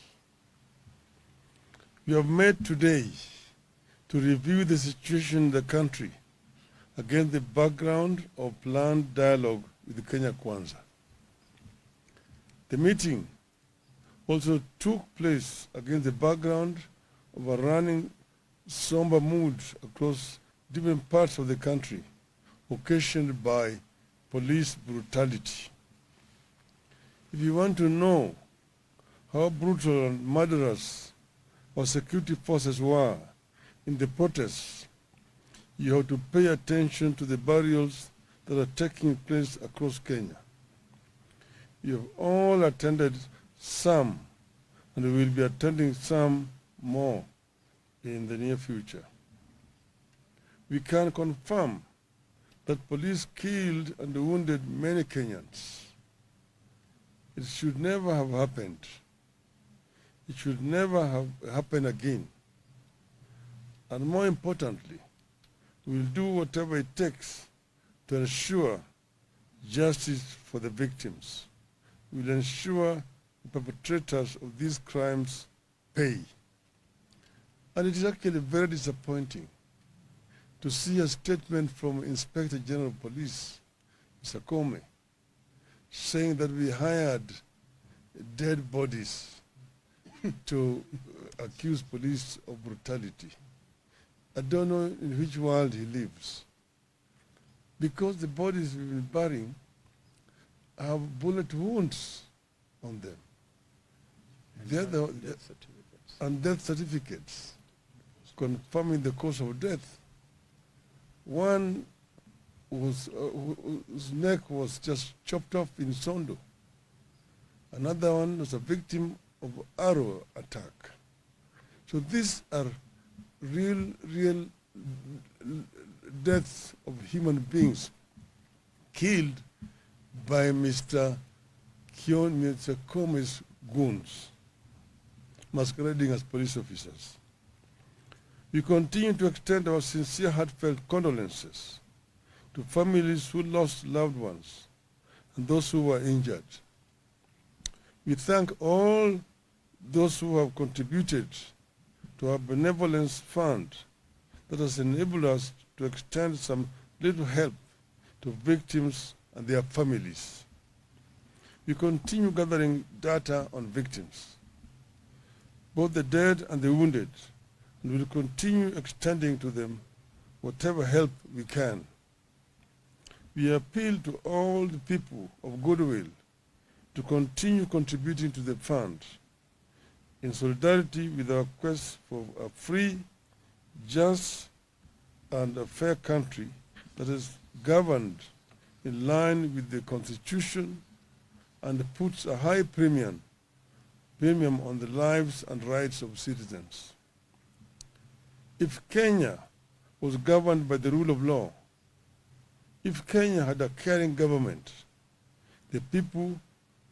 We have met today to review the situation in the country against the background of planned dialogue with Kenya Kwanza. The meeting also took place against the background of a running somber mood across different parts of the country, occasioned by police brutality. If you want to know how brutal and murderous our security forces were in the protests, you have to pay attention to the burials that are taking place across Kenya. You have all attended some and we will be attending some more in the near future. We can confirm that police killed and wounded many Kenyans. It should never have happened. It should never have happened again. And more importantly, we will do whatever it takes to ensure justice for the victims. We will ensure the perpetrators of these crimes pay. And it is actually very disappointing to see a statement from Inspector General of Police, Mr. Kome, saying that we hired dead bodies to accuse police of brutality. I don't know in which world he lives. Because the bodies we've been burying have bullet wounds on them. And death certificates confirming the cause of death. One whose neck was just chopped off in Sondo. Another one was a victim of arrow attack. So these are real deaths of human beings killed by Mr. Kome's goons, masquerading as police officers. We continue to extend our sincere, heartfelt condolences to families who lost loved ones and those who were injured. We thank all those who have contributed to our benevolence fund that has enabled us to extend some little help to victims and their families. We continue gathering data on victims, both the dead and the wounded, and will continue extending to them whatever help we can. We appeal to all the people of goodwill to continue contributing to the fund in solidarity with our quest for a free, just, and a fair country that is governed in line with the Constitution and puts a high premium on the lives and rights of citizens. If Kenya was governed by the rule of law, if Kenya had a caring government, the people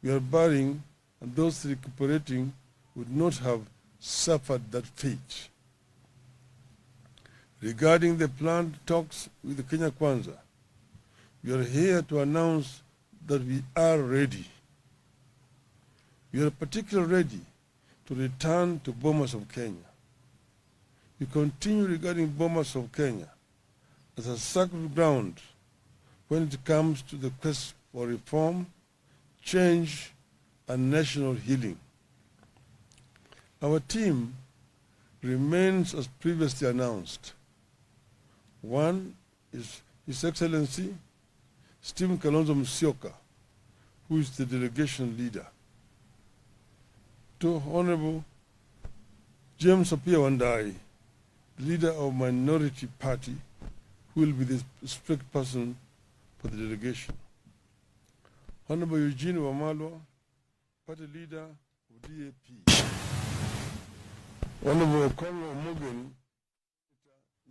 we are burying and those recuperating would not have suffered that fate. Regarding the planned talks with the Kenya Kwanza, we are here to announce that we are ready. We are particularly ready to return to Bomas of Kenya. We continue regarding Bomas of Kenya as a sacred ground when it comes to the quest for reform, change, and national healing. Our team remains as previously announced. One is His Excellency Stephen Kalonzo Musyoka, who is the delegation leader. Two, Honorable James Apia Wandai, the leader of Minority Party, who will be the strict person for the delegation. Honorable Eugene Wamalwa, party leader of DAP. Honorable Congo Mugen,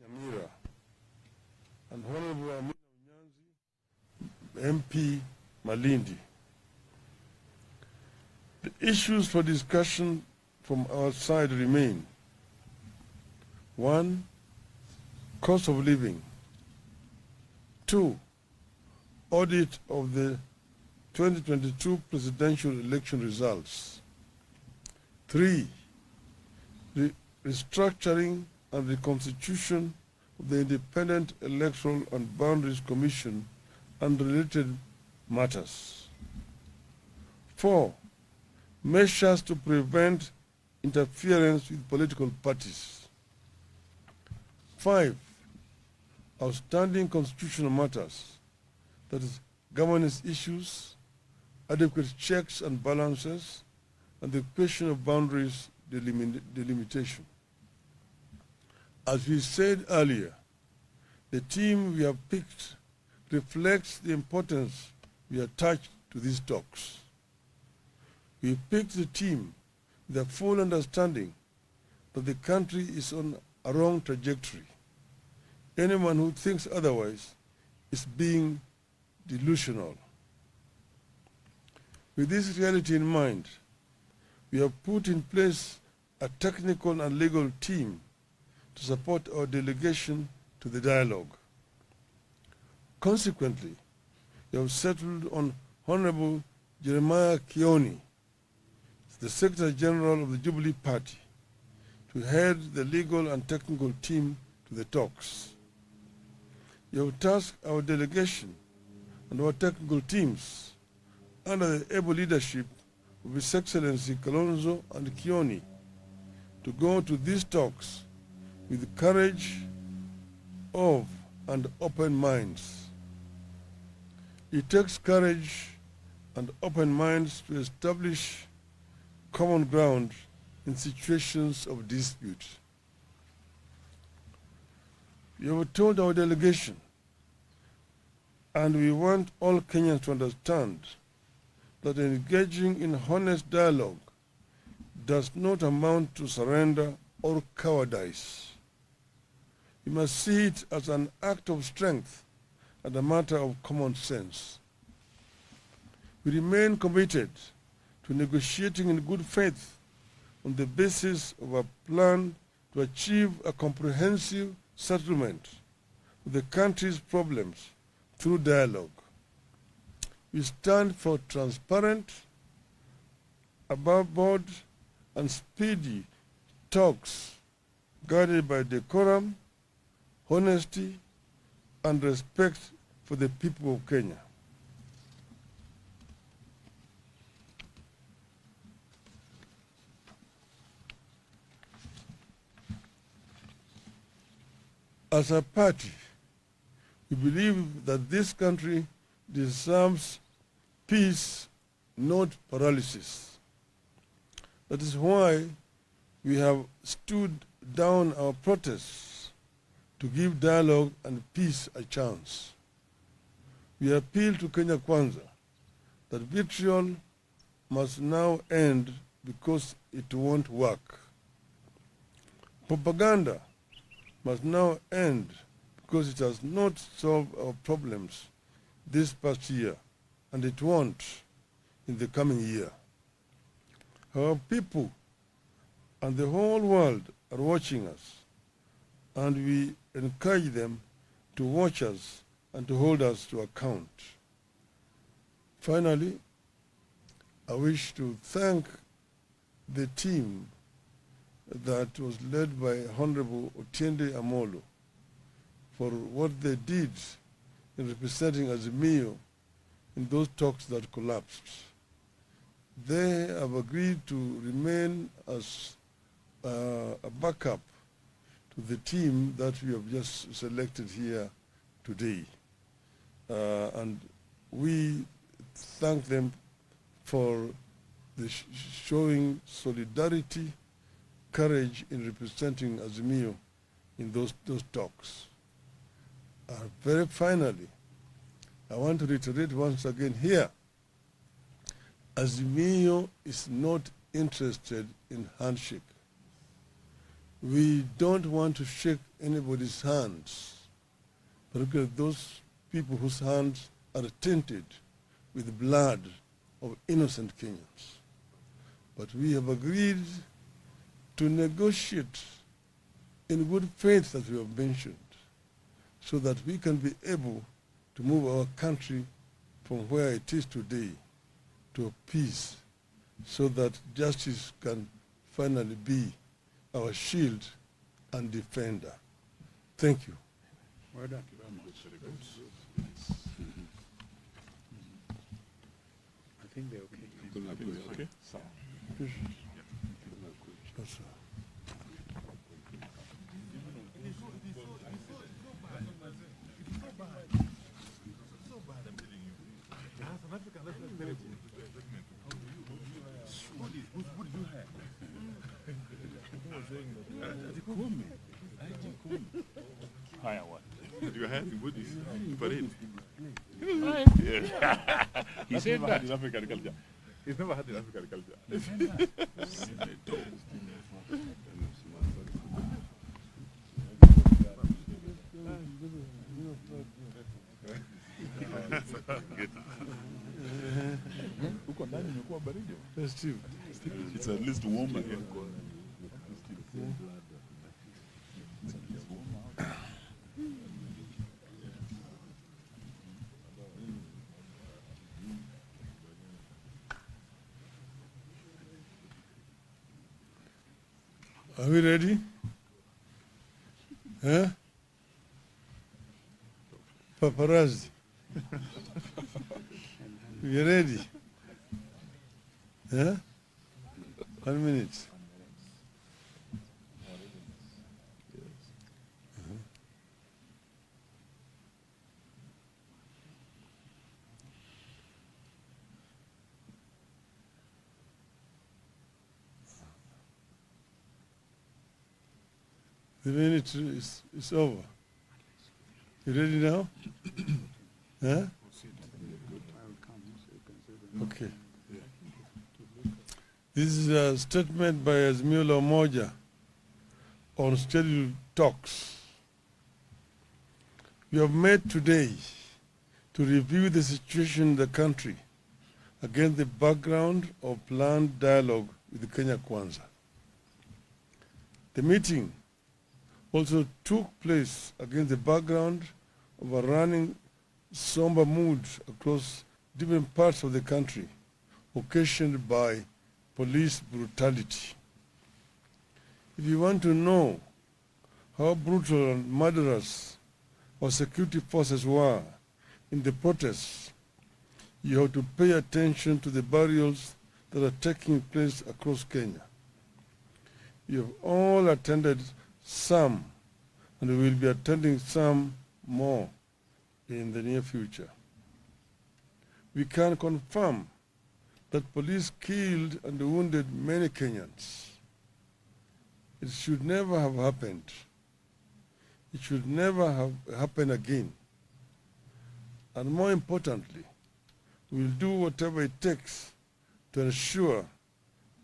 Nyamira, and Honorable Amina Unyanzi, MP Malindi. The issues for discussion from our side remain: 1, cost of living; 2, audit of the 2022 presidential election results; 3, restructuring and reconstitution of the Independent Electoral and Boundaries Commission and related matters; 4, measures to prevent interference with political parties; 5, outstanding constitutional matters, that is, governance issues, adequate checks and balances, and the question of boundaries delimitation. As we said earlier, the team we have picked reflects the importance we attach to these talks. We picked the team with a full understanding that the country is on a wrong trajectory. Anyone who thinks otherwise is being delusional. With this reality in mind, we have put in place a technical and legal team to support our delegation to the dialogue. Consequently, we have settled on Honorable Jeremiah Kioni, the Secretary General of the Jubilee Party, to head the legal and technical team to the talks. You have tasked our delegation and our technical teams under the able leadership of His Excellency Kalonzo and Kioni to go to these talks with courage of and open minds. It takes courage and open minds to establish common ground in situations of dispute. You have told our delegation, and we want all Kenyans to understand, that engaging in honest dialogue does not amount to surrender or cowardice. You must see it as an act of strength and a matter of common sense. We remain committed to negotiating in good faith on the basis of a plan to achieve a comprehensive settlement of the country's problems through dialogue. We stand for transparent, above board, and speedy talks guided by decorum, honesty, and respect for the people of Kenya. As a party, we believe that this country deserves peace, not paralysis. That is why we have stood down our protests to give dialogue and peace a chance. We appeal to Kenya Kwanza that vitriol must now end because it won't work. Propaganda must now end because it has not solved our problems this past year, and it won't in the coming year. Our people and the whole world are watching us, and we encourage them to watch us and to hold us to account. Finally, I wish to thank the team that was led by Honorable Otiende Amolo for what they did in representing Azimio in those talks that collapsed. They have agreed to remain as a backup to the team that we have just selected here today. And we thank them for the showing solidarity, courage in representing Azimio in those talks. Very finally, I want to reiterate once again here, Azimio is not interested in handshake. We don't want to shake anybody's hands, particularly those people whose hands are tainted with blood of innocent Kenyans. But we have agreed to negotiate in good faith, as we have mentioned, so that we can be able to move our country from where it is today to a peace, so that justice can finally be our shield and defender. Thank you. Well done. I think they're okay. Okay. Yes, sir. Higher what? You had in Buddhist parade. He said that. In African culture. He's never had an African culture. Huko ndani imekuwa baridi. Festive. It's at least warmer here. Are we ready? Huh? Paparazzi. We ready? Huh? 1 minute. The minute is over. You ready now? Huh? Okay. This is a statement by Azimio Umoja on scheduled talks. We have met today to review the situation in the country against the background of planned dialogue with Kenya Kwanza. The meeting also took place against the background of a running somber mood across different parts of the country, occasioned by police brutality. If you want to know how brutal and murderous our security forces were in the protests, you have to pay attention to the burials that are taking place across Kenya. You have all attended some, and we will be attending some more in the near future. We can confirm that police killed and wounded many Kenyans. It should never have happened. It should never have happened again. And more importantly, we will do whatever it takes to ensure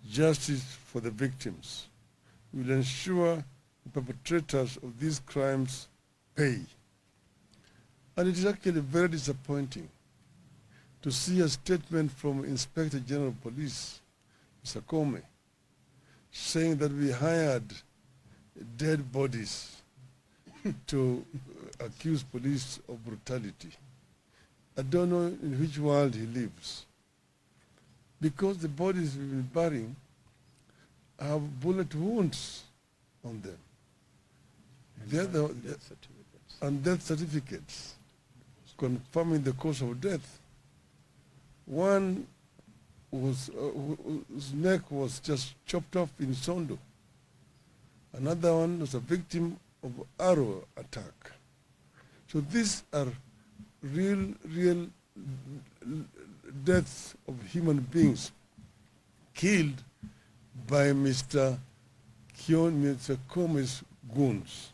justice for the victims. We will ensure the perpetrators of these crimes pay. And it is actually very disappointing to see a statement from Inspector General of Police, Mr. Comey, saying that we hired dead bodies to accuse police of brutality. I don't know in which world he lives. Because the bodies we've been burying have bullet wounds on them. And death certificates confirming the cause of death. One was, whose neck was just chopped off in Sondo. Another one was a victim of arrow attack. So these are real deaths of human beings killed by Mr. Comey's goons,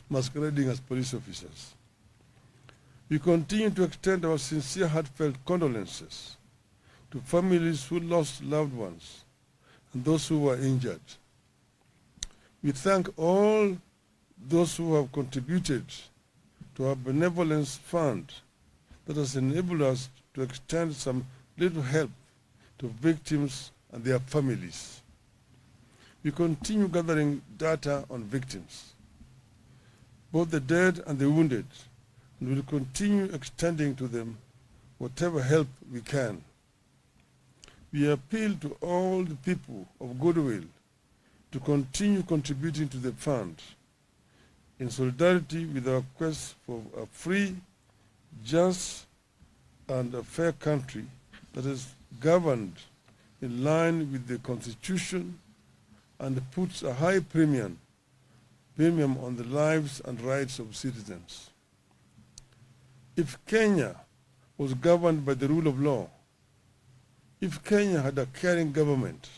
masquerading as police officers. We continue to extend our sincere, heartfelt condolences to families who lost loved ones and those who were injured. We thank all those who have contributed to our benevolence fund that has enabled us to extend some little help to victims and their families. We continue gathering data on victims, both the dead and the wounded, and will continue extending to them whatever help we can. We appeal to all the people of goodwill to continue contributing to the fund in solidarity with our quest for a free, just, and a fair country that is governed in line with the Constitution and puts a high premium on the lives and rights of citizens. If Kenya was governed by the rule of law, if Kenya had a caring government,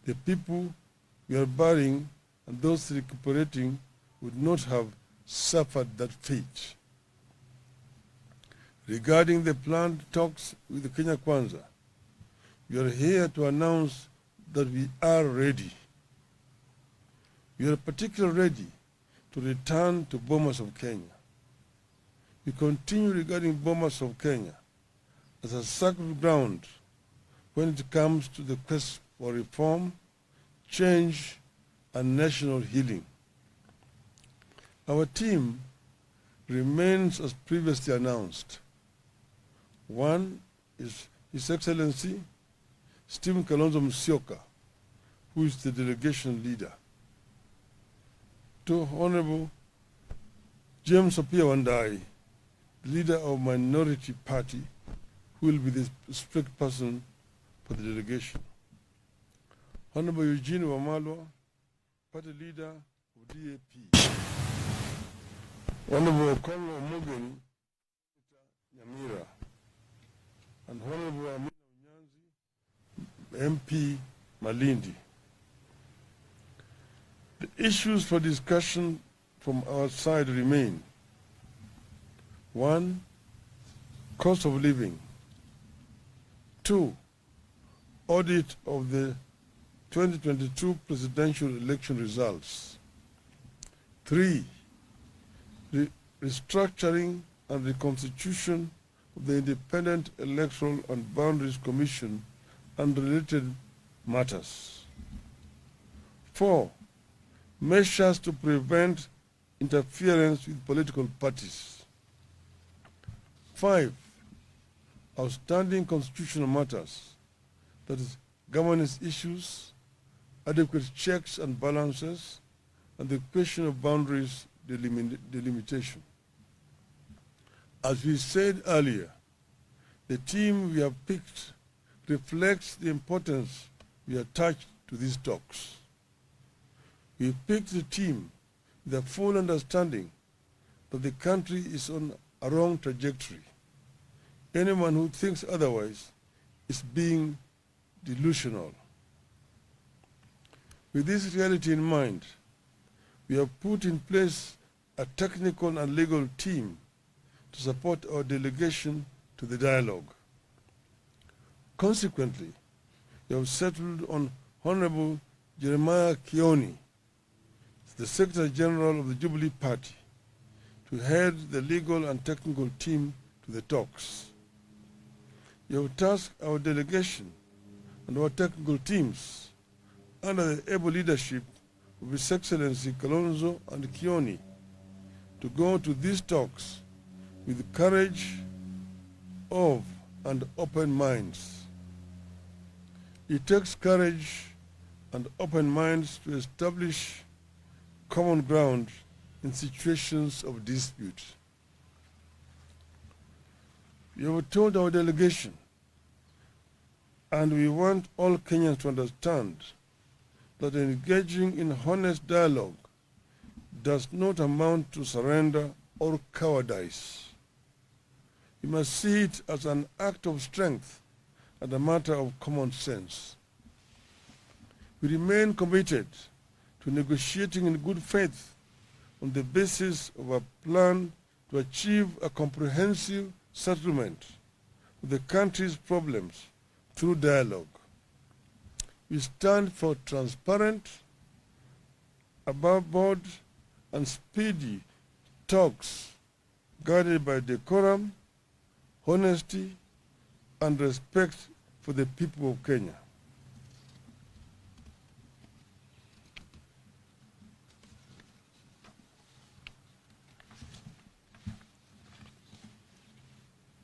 the people we are burying and those recuperating would not have suffered that fate. Regarding the planned talks with the Kenya Kwanza, we are here to announce that we are ready. We are particularly ready to return to Bomas of Kenya. We continue regarding Bomas of Kenya as a sacred ground when it comes to the quest for reform, change, and national healing. Our team remains as previously announced. One is His Excellency Stephen Kalonzo Musyoka, who is the delegation leader. Two, Honorable James Opiah Wandayi, leader of Minority Party, who will be the spokesperson for the delegation. Honorable Eugene Wamalwa, party leader of DAP. Honorable Okongo Omogeni, Nyamira, and Honorable Amina Unyanzi, MP Malindi. The issues for discussion from our side remain: 1, cost of living; 2, audit of the 2022 presidential election results; 3, restructuring and reconstitution of the Independent Electoral and Boundaries Commission and related matters; 4, measures to prevent interference with political parties; 5, outstanding constitutional matters, that is, governance issues, adequate checks and balances, and the question of boundaries delimitation. As we said earlier, the team we have picked reflects the importance we attach to these talks. We picked the team with a full understanding that the country is on a wrong trajectory. Anyone who thinks otherwise is being delusional. With this reality in mind, we have put in place a technical and legal team to support our delegation to the dialogue. Consequently, we have settled on Honorable Jeremiah Kioni, the Secretary General of the Jubilee Party, to head the legal and technical team to the talks. We have tasked our delegation and our technical teams under the able leadership of His Excellency Kalonzo and Kioni to go to these talks with the courage of and open minds. It takes courage and open minds to establish common ground in situations of dispute. We have told our delegation, and we want all Kenyans to understand, that engaging in honest dialogue does not amount to surrender or cowardice. We must see it as an act of strength and a matter of common sense. We remain committed to negotiating in good faith on the basis of a plan to achieve a comprehensive settlement of the country's problems through dialogue. We stand for transparent, above board, and speedy talks guided by decorum, honesty, and respect for the people of Kenya.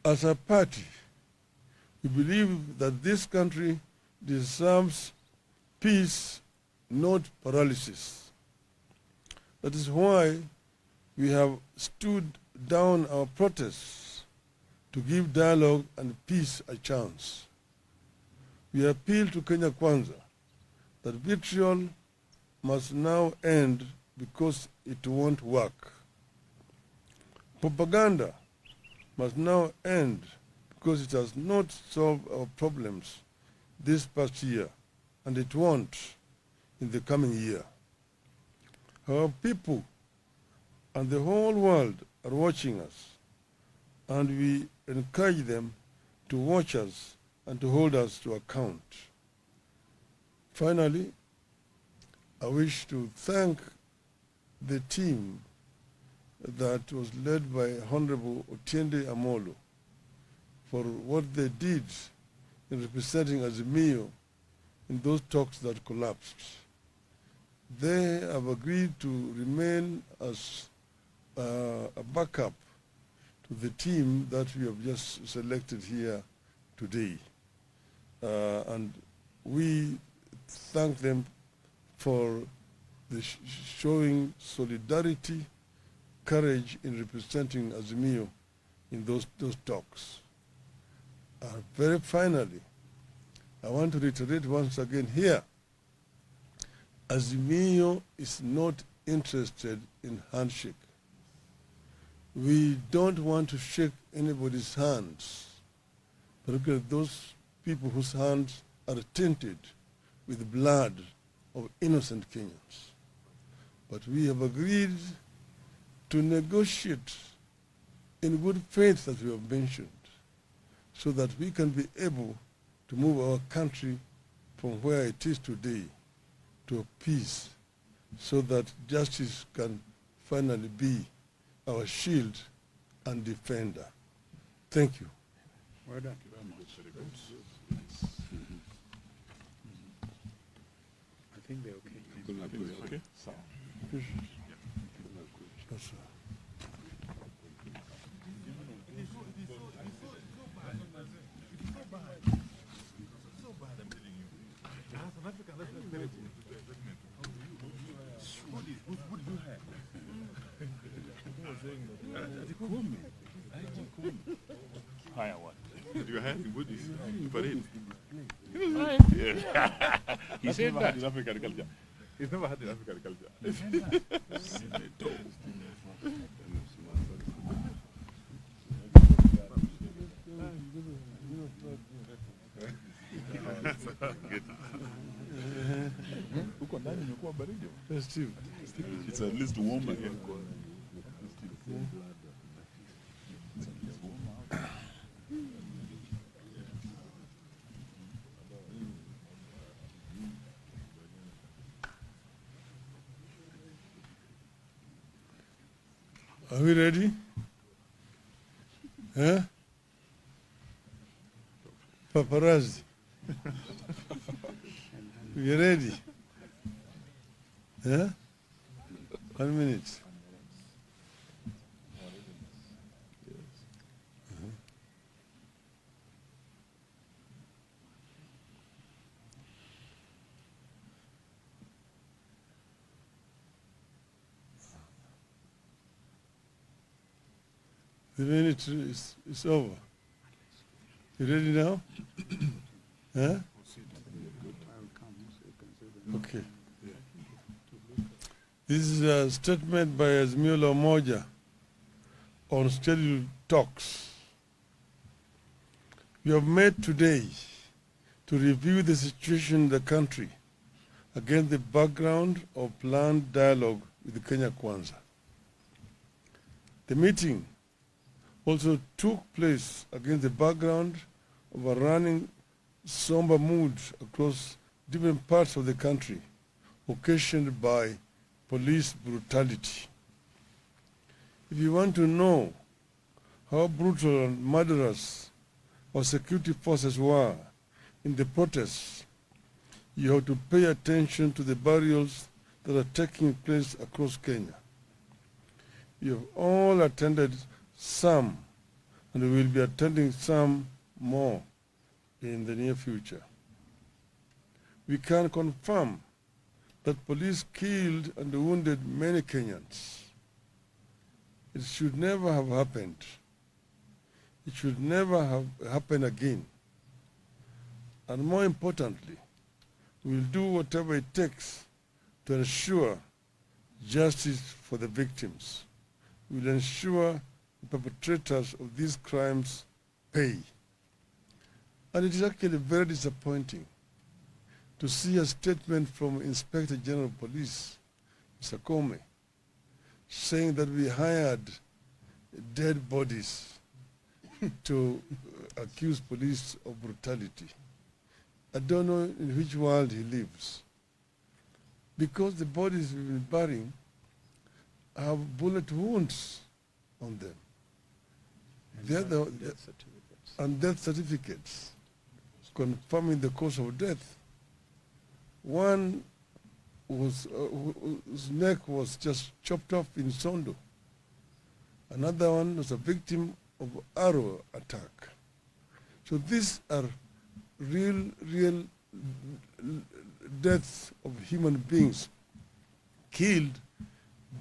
As a party, we believe that this country deserves peace, not paralysis. That is why we have stood down our protests to give dialogue and peace a chance. We appeal to Kenya Kwanza that vitriol must now end because it won't work. Propaganda must now end because it has not solved our problems this past year, and it won't in the coming year. Our people and the whole world are watching us, and we encourage them to watch us and to hold us to account. Finally, I wish to thank the team that was led by Honorable Otiende Amolo for what they did in representing Azimio in those talks that collapsed. They have agreed to remain as a backup to the team that we have just selected here today. And we thank them for the showing solidarity, courage in representing Azimio in those talks. Very finally, I want to reiterate once again here, Azimio is not interested in handshake. We don't want to shake anybody's hands, particularly those people whose hands are tainted with blood of innocent Kenyans. But we have agreed to negotiate in good faith, as we have mentioned, so that we can be able to move our country from where it is today to peace, so that justice can finally be our shield and defender. Thank you. Well done. I think they're okay. Okay. Yes, sir. Higher what? You had him, would you? Parade. He said that. In African culture. He's never had in African culture. Huko ndani imekuwa baridi. Festive. It's at least warmer here. Are we ready? Huh? Paparazzi. We ready? Huh? 1 minute. The minute is over. You ready now? Huh? Okay. This is a statement by Azimio Umoja on scheduled talks. We have met today to review the situation in the country against the background of planned dialogue with Kenya Kwanza. The meeting also took place against the background of a running somber mood across different parts of the country, occasioned by police brutality. If you want to know how brutal and murderous our security forces were in the protests, you have to pay attention to the burials that are taking place across Kenya. You have all attended some, and we will be attending some more in the near future. We can confirm that police killed and wounded many Kenyans. It should never have happened. It should never have happened again. And more importantly, we will do whatever it takes to ensure justice for the victims. We will ensure the perpetrators of these crimes pay. And it is actually very disappointing to see a statement from Inspector General of Police, Mr. Comey, saying that we hired dead bodies to accuse police of brutality. I don't know in which world he lives. Because the bodies we've been burying have bullet wounds on them. Death certificates. And death certificates confirming the cause of death. One was whose neck was just chopped off in Sondo. Another one was a victim of arrow attack. So these are real deaths of human beings killed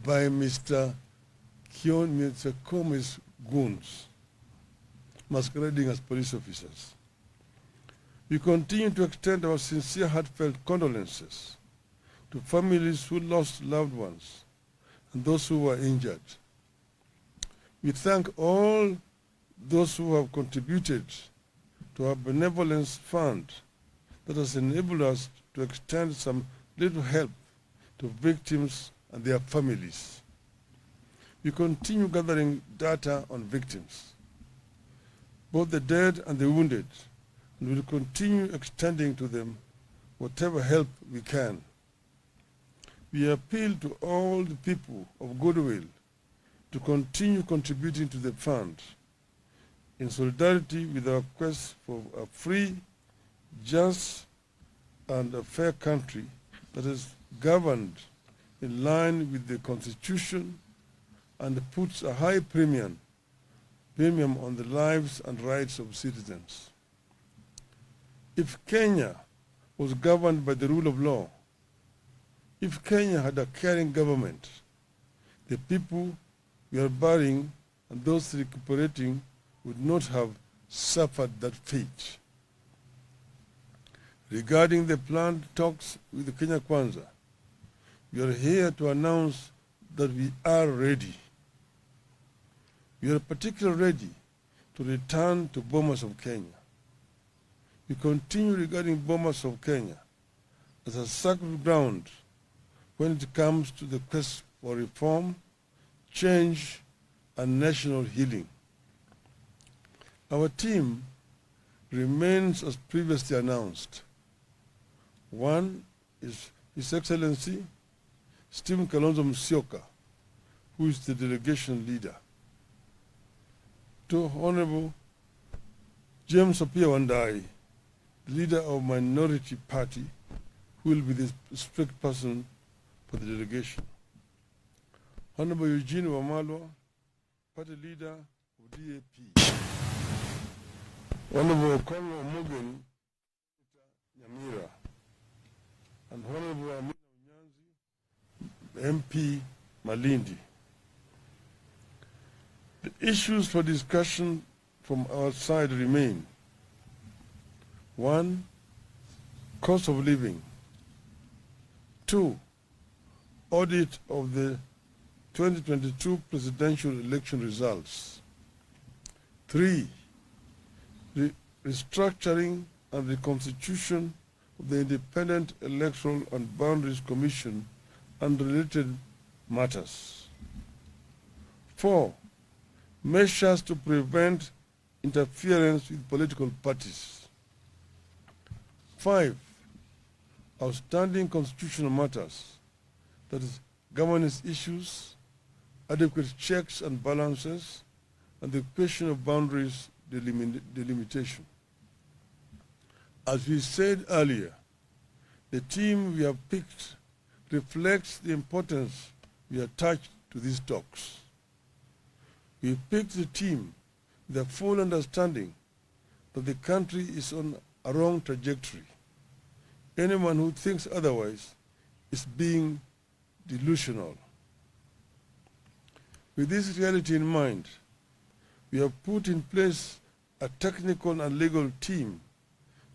by Mr. Kome's goons, masquerading as police officers. We continue to extend our sincere, heartfelt condolences to families who lost loved ones and those who were injured. We thank all those who have contributed to our benevolence fund that has enabled us to extend some little help to victims and their families. We continue gathering data on victims, both the dead and the wounded, and will continue extending to them whatever help we can. We appeal to all the people of goodwill to continue contributing to the fund in solidarity with our quest for a free, just, and a fair country that is governed in line with the Constitution and puts a high premium on the lives and rights of citizens. If Kenya was governed by the rule of law, if Kenya had a caring government, the people we are burying and those recuperating would not have suffered that fate. Regarding the planned talks with the Kenya Kwanza, we are here to announce that we are ready. We are particularly ready to return to Bomas of Kenya. We continue regarding Bomas of Kenya as a sacred ground when it comes to the quest for reform, change, and national healing. Our team remains as previously announced. One is His Excellency Stephen Kalonzo Musyoka, who is the delegation leader. Two, Honorable James Opiah Wandayi, leader of Minority Party, who will be the spokesperson for the delegation. Honorable Eugene Wamalwa, party leader of DAP. Honorable Congo Mugen, Nyamira, and Honorable Amina Unyanzi, MP Malindi. The issues for discussion from our side remain. 1, cost of living. 2, audit of the 2022 presidential election results. 3, restructuring and reconstitution of the Independent Electoral and Boundaries Commission and related matters. 4, measures to prevent interference with political parties. 5, outstanding constitutional matters, that is, governance issues, adequate checks and balances, and the question of boundaries delimitation. As we said earlier, the team we have picked reflects the importance we attach to these talks. We picked the team with a full understanding that the country is on a wrong trajectory. Anyone who thinks otherwise is being delusional. With this reality in mind, we have put in place a technical and legal team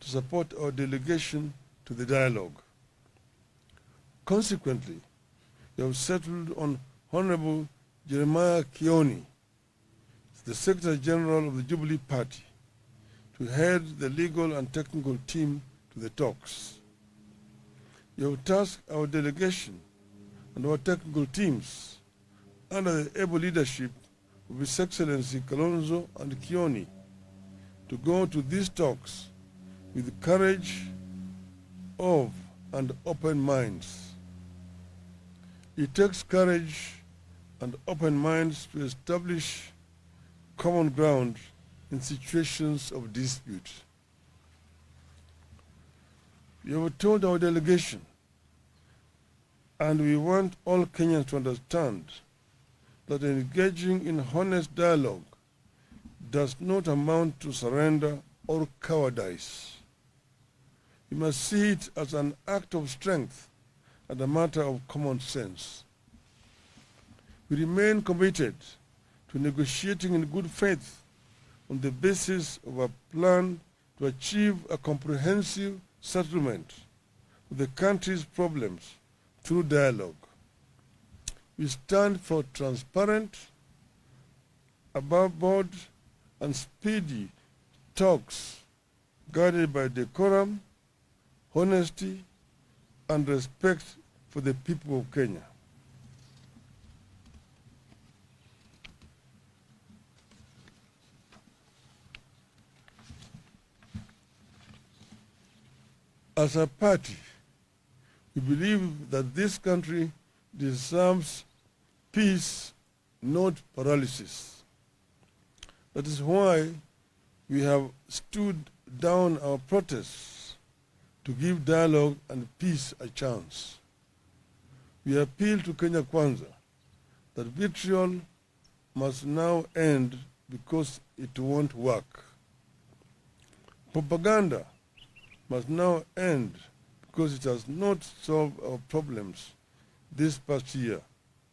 to support our delegation to the dialogue. Consequently, we have settled on Honorable Jeremiah Kioni, the Secretary General of the Jubilee Party, to head the legal and technical team to the talks. We have tasked our delegation and our technical teams under the able leadership of His Excellency Kalonzo and Kioni to go to these talks with courage of and open minds. It takes courage and open minds to establish common ground in situations of dispute. We have told our delegation, and we want all Kenyans to understand, that engaging in honest dialogue does not amount to surrender or cowardice. We must see it as an act of strength and a matter of common sense. We remain committed to negotiating in good faith on the basis of a plan to achieve a comprehensive settlement of the country's problems through dialogue. We stand for transparent, above board, and speedy talks guided by decorum, honesty, and respect for the people of Kenya. As a party, we believe that this country deserves peace, not paralysis. That is why we have stood down our protests to give dialogue and peace a chance. We appeal to Kenya Kwanza that vitriol must now end because it won't work. Propaganda must now end because it has not solved our problems this past year,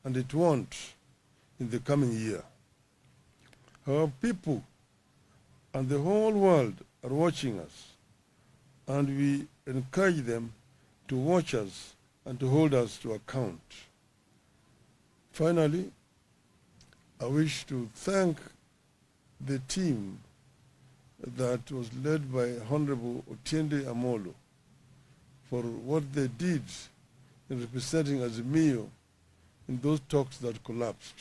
and it won't in the coming year. Our people and the whole world are watching us, and we encourage them to watch us and to hold us to account. Finally, I wish to thank the team that was led by Honorable Otiende Amolo for what they did in representing Azimio in those talks that collapsed.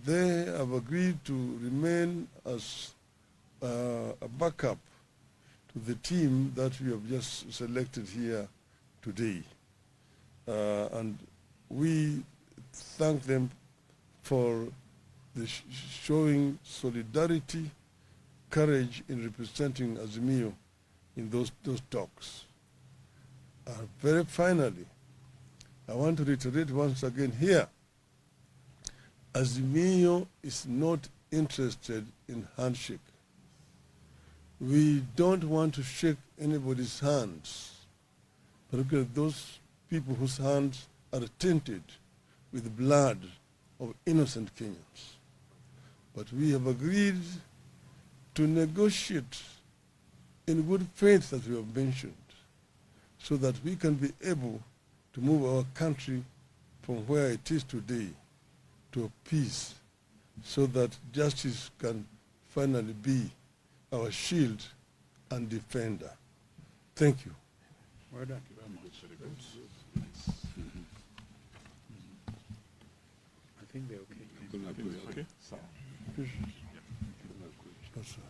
They have agreed to remain as a backup to the team that we have just selected here today. And we thank them for the showing solidarity, courage in representing Azimio in those talks. Very finally, I want to reiterate once again here, Azimio is not interested in handshake. We don't want to shake anybody's hands, particularly those people whose hands are tainted with blood of innocent Kenyans. But we have agreed to negotiate in good faith, as we have mentioned, so that we can be able to move our country from where it is today to a peace, so that justice can finally be our shield and defender. Thank you. Well done. I think they're okay. Okay. Yes, sir.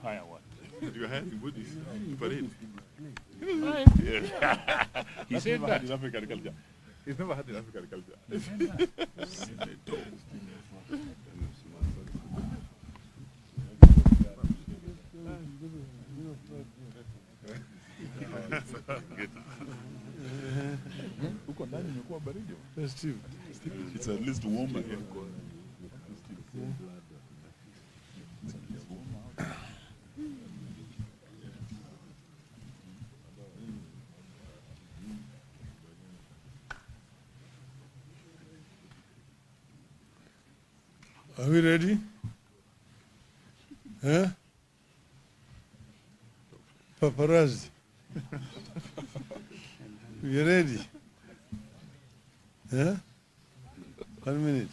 Higher what? You were hiding bodies. Parade. He said never that. had in African culture. He's never had in African culture. Huko ndani imekuwa baridi. Steve. It's at least warmer here. Are we ready? Huh? Paparazzi. We are ready. Yeah? 1 minute.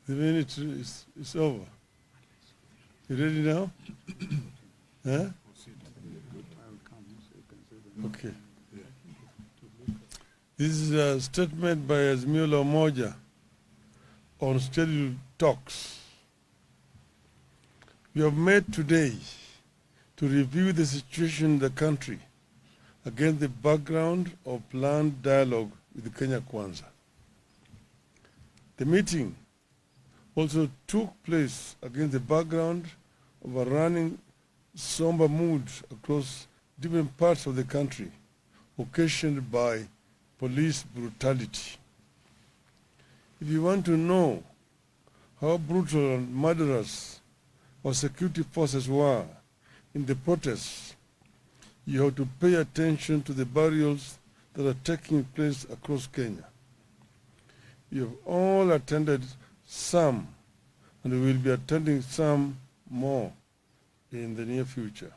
The minute is over. You ready now? Huh? I'll come so you can see them. Okay. This is a statement by Azimio Umoja on scheduled talks. We have met today to review the situation in the country against the background of planned dialogue with Kenya Kwanza. The meeting also took place against the background of a running somber mood across different parts of the country, occasioned by police brutality. If you want to know how brutal and murderous our security forces were in the protests, you have to pay attention to the burials that are taking place across Kenya. You have all attended some, and we will be attending some more in the near future.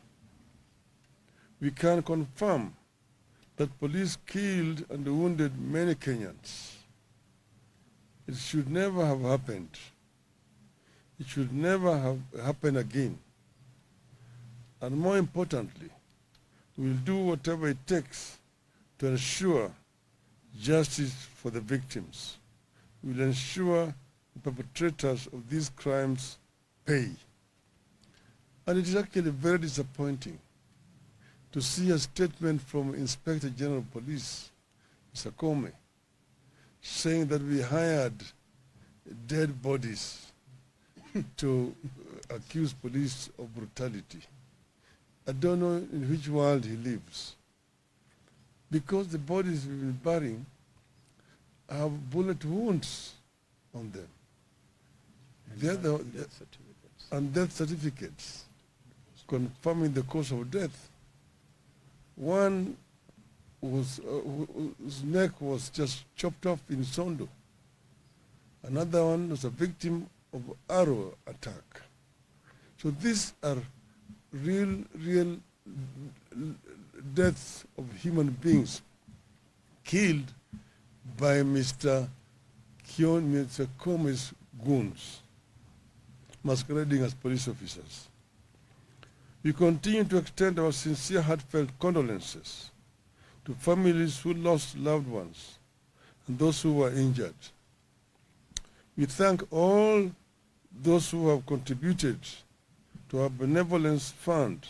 We can confirm that police killed and wounded many Kenyans. It should never have happened. It should never have happened again. And more importantly, we will do whatever it takes to ensure justice for the victims. We will ensure the perpetrators of these crimes pay. And it is actually very disappointing to see a statement from Inspector General of Police, Mr. Comey, saying that we hired dead bodies to accuse police of brutality. I don't know in which world he lives. Because the bodies we've been burying have bullet wounds on them. Death certificates. And death certificates confirming the cause of death. One was, whose neck was just chopped off in Sondo. Another one was a victim of arrow attack. So these are real deaths of human beings killed by Mr. Comey's goons, masquerading as police officers. We continue to extend our sincere, heartfelt condolences to families who lost loved ones and those who were injured. We thank all those who have contributed to our benevolence fund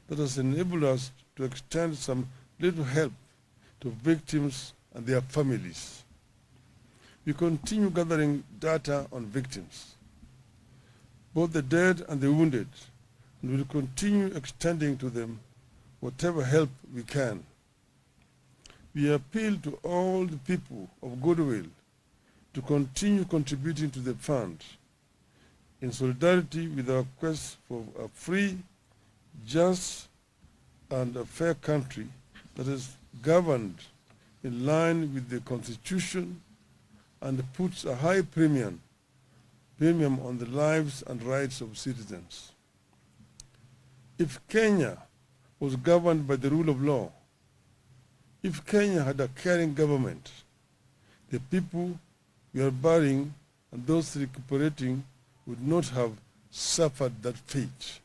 that has enabled us to extend some little help to victims and their families. We continue gathering data on victims, both the dead and the wounded, and will continue extending to them whatever help we can. We appeal to all the people of goodwill to continue contributing to the fund in solidarity with our quest for a free, just, and a fair country that is governed in line with the Constitution and puts a high premium on the lives and rights of citizens. If Kenya was governed by the rule of law, if Kenya had a caring government, the people we are burying and those recuperating would not have suffered that fate.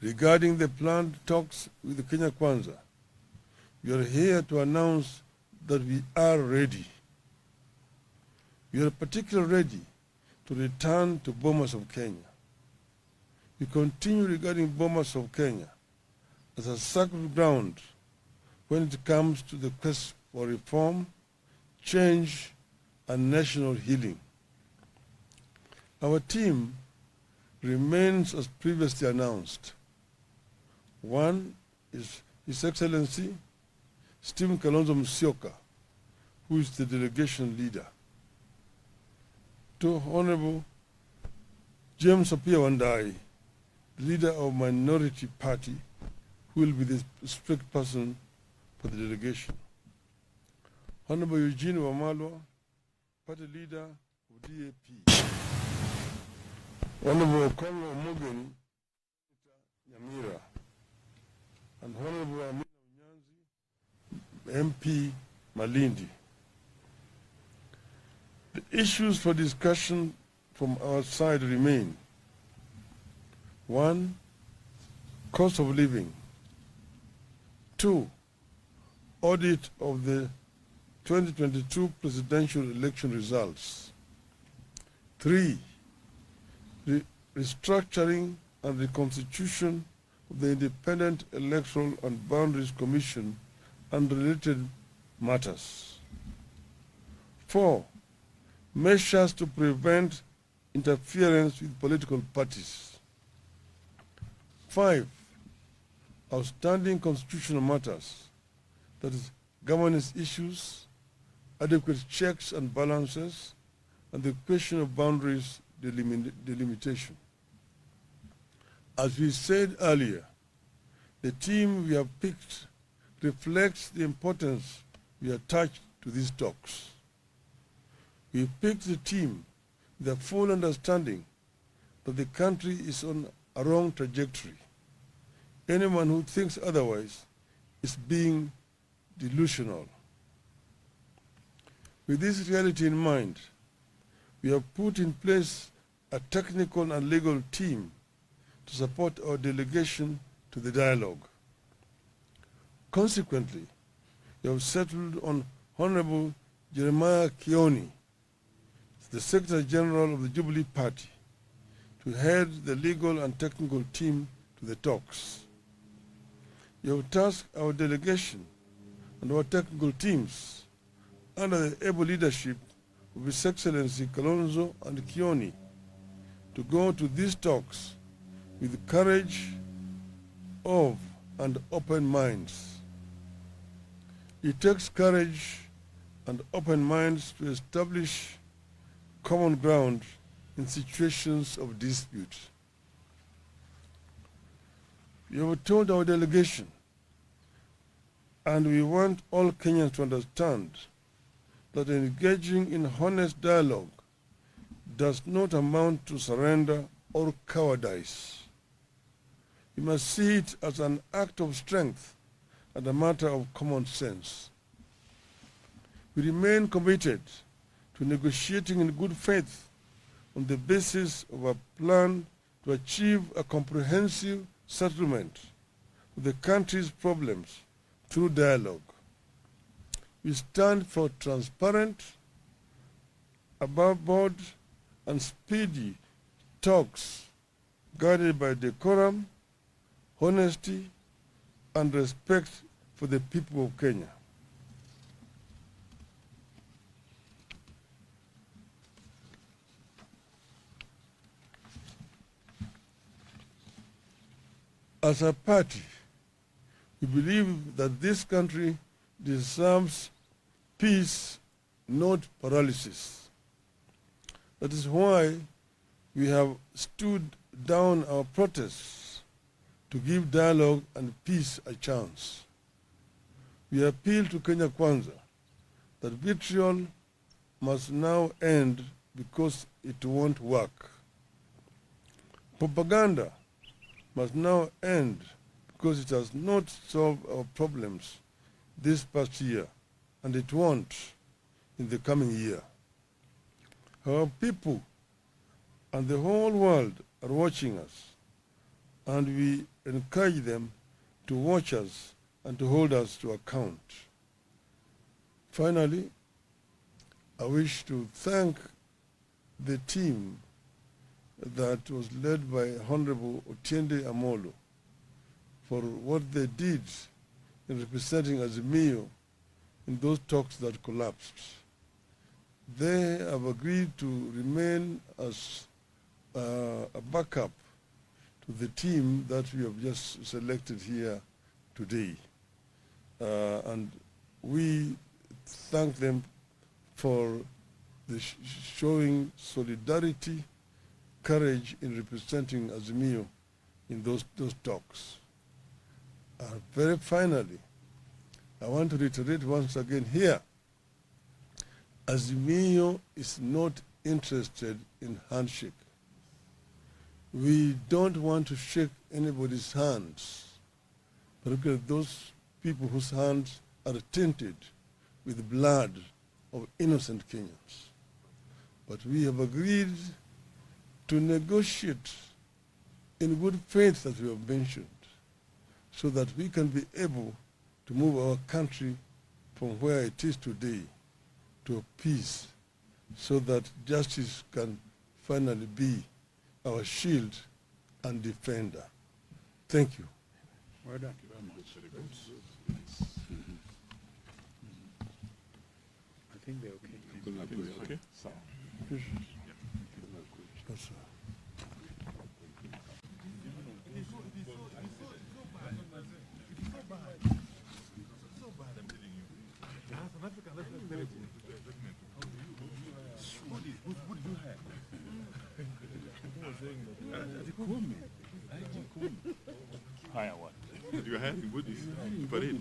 Regarding the planned talks with the Kenya Kwanza, we are here to announce that we are ready. We are particularly ready to return to Bomas of Kenya. We continue regarding Bomas of Kenya as a sacred ground when it comes to the quest for reform, change, and national healing. Our team remains as previously announced. One is His Excellency Stephen Kalonzo Musyoka, who is the delegation leader. Two, Honorable James Apia Wandai, the leader of Minority Party, who will be the strict person for the delegation. Honorable Eugene Wamalwa, party leader of DAP. Honorable Congo Mogeni, Nyamira, and Honorable Amina Unyanzi, MP Malindi. The issues for discussion from our side remain: 1. Cost of living. 2. Audit of the 2022 presidential election results. 3. Restructuring and reconstitution of the Independent Electoral and Boundaries Commission and related matters. 4. Measures to prevent interference with political parties. 5. Outstanding constitutional matters, that is, governance issues, adequate checks and balances, and the question of boundaries delimitation. As we said earlier, the team we have picked reflects the importance we attach to these talks. We picked the team with a full understanding that the country is on a wrong trajectory. Anyone who thinks otherwise is being delusional. With this reality in mind, we have put in place a technical and legal team to support our delegation to the dialogue. Consequently, we have settled on Honorable Jeremiah Kioni, the Secretary General of the Jubilee Party, to head the legal and technical team to the talks. We have tasked our delegation and our technical teams under the able leadership of His Excellency Kalonzo and Kioni to go to these talks with courage of and open minds. It takes courage and open minds to establish common ground in situations of dispute. We have told our delegation, and we want all Kenyans to understand, that engaging in honest dialogue does not amount to surrender or cowardice. You must see it as an act of strength and a matter of common sense. We remain committed to negotiating in good faith on the basis of a plan to achieve a comprehensive settlement of the country's problems through dialogue. We stand for transparent, above board, and speedy talks guided by decorum, honesty, and respect for the people of Kenya. As a party, we believe that this country deserves peace, not paralysis. That is why we have stood down our protests to give dialogue and peace a chance. We appeal to Kenya Kwanza that vitriol must now end because it won't work. Propaganda must now end because it has not solved our problems this past year, and it won't in the coming year. Our people and the whole world are watching us, and we encourage them to watch us and to hold us to account. Finally, I wish to thank the team that was led by Honorable Otiende Amolo for what they did in representing Azimio in those talks that collapsed. They have agreed to remain as a backup to the team that we have just selected here today. And we thank them for the showing solidarity, courage in representing Azimio in those talks. Very finally, I want to reiterate once again here, Azimio is not interested in handshake. We don't want to shake anybody's hands, particularly those people whose hands are tainted with the blood of innocent Kenyans. But we have agreed to negotiate in good faith, as we have mentioned, so that we can be able to move our country from where it is today to peace, so that justice can finally be our shield and defender. Thank you. Well done. Thank you very much. Very good. I think they're okay. Okay. So, Yes, sir. Hire what? you had in Buddhist. But it.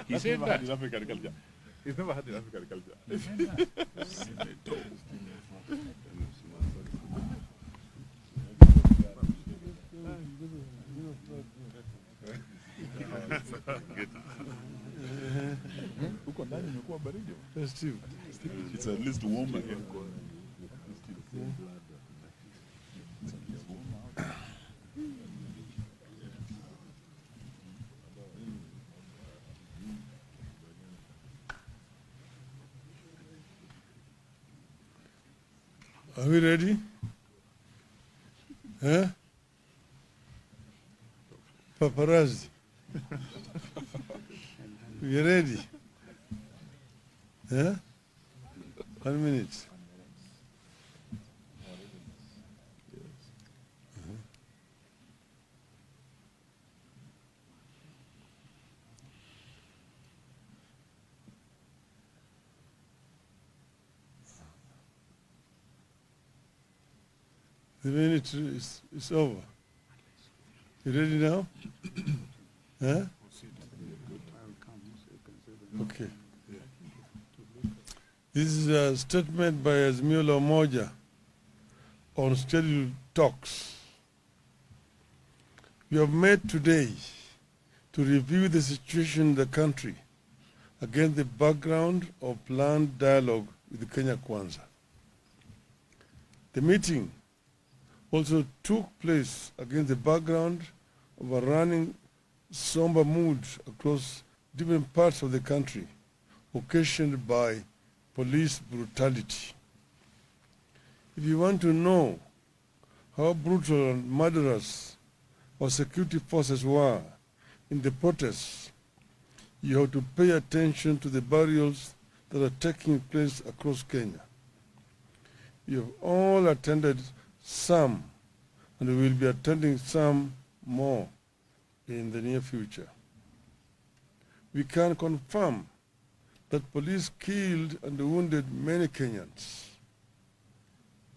He said never had that. in African culture. He's never had in African culture. Huko ndani imekuwa baridi. Festive. It's at least warmer here. Are we ready? Huh? Paparazzi. You ready? Huh? 1 minute. The minute is over. You ready now? Huh? I will come so you can see them. Okay. This is a statement by Azimio Umoja on scheduled talks. We have met today to review the situation in the country against the background of planned dialogue with Kenya Kwanza. The meeting also took place against the background of a running somber mood across different parts of the country, occasioned by police brutality. If you want to know how brutal and murderous our security forces were in the protests, you have to pay attention to the burials that are taking place across Kenya. You have all attended some, and we will be attending some more in the near future. We can confirm that police killed and wounded many Kenyans.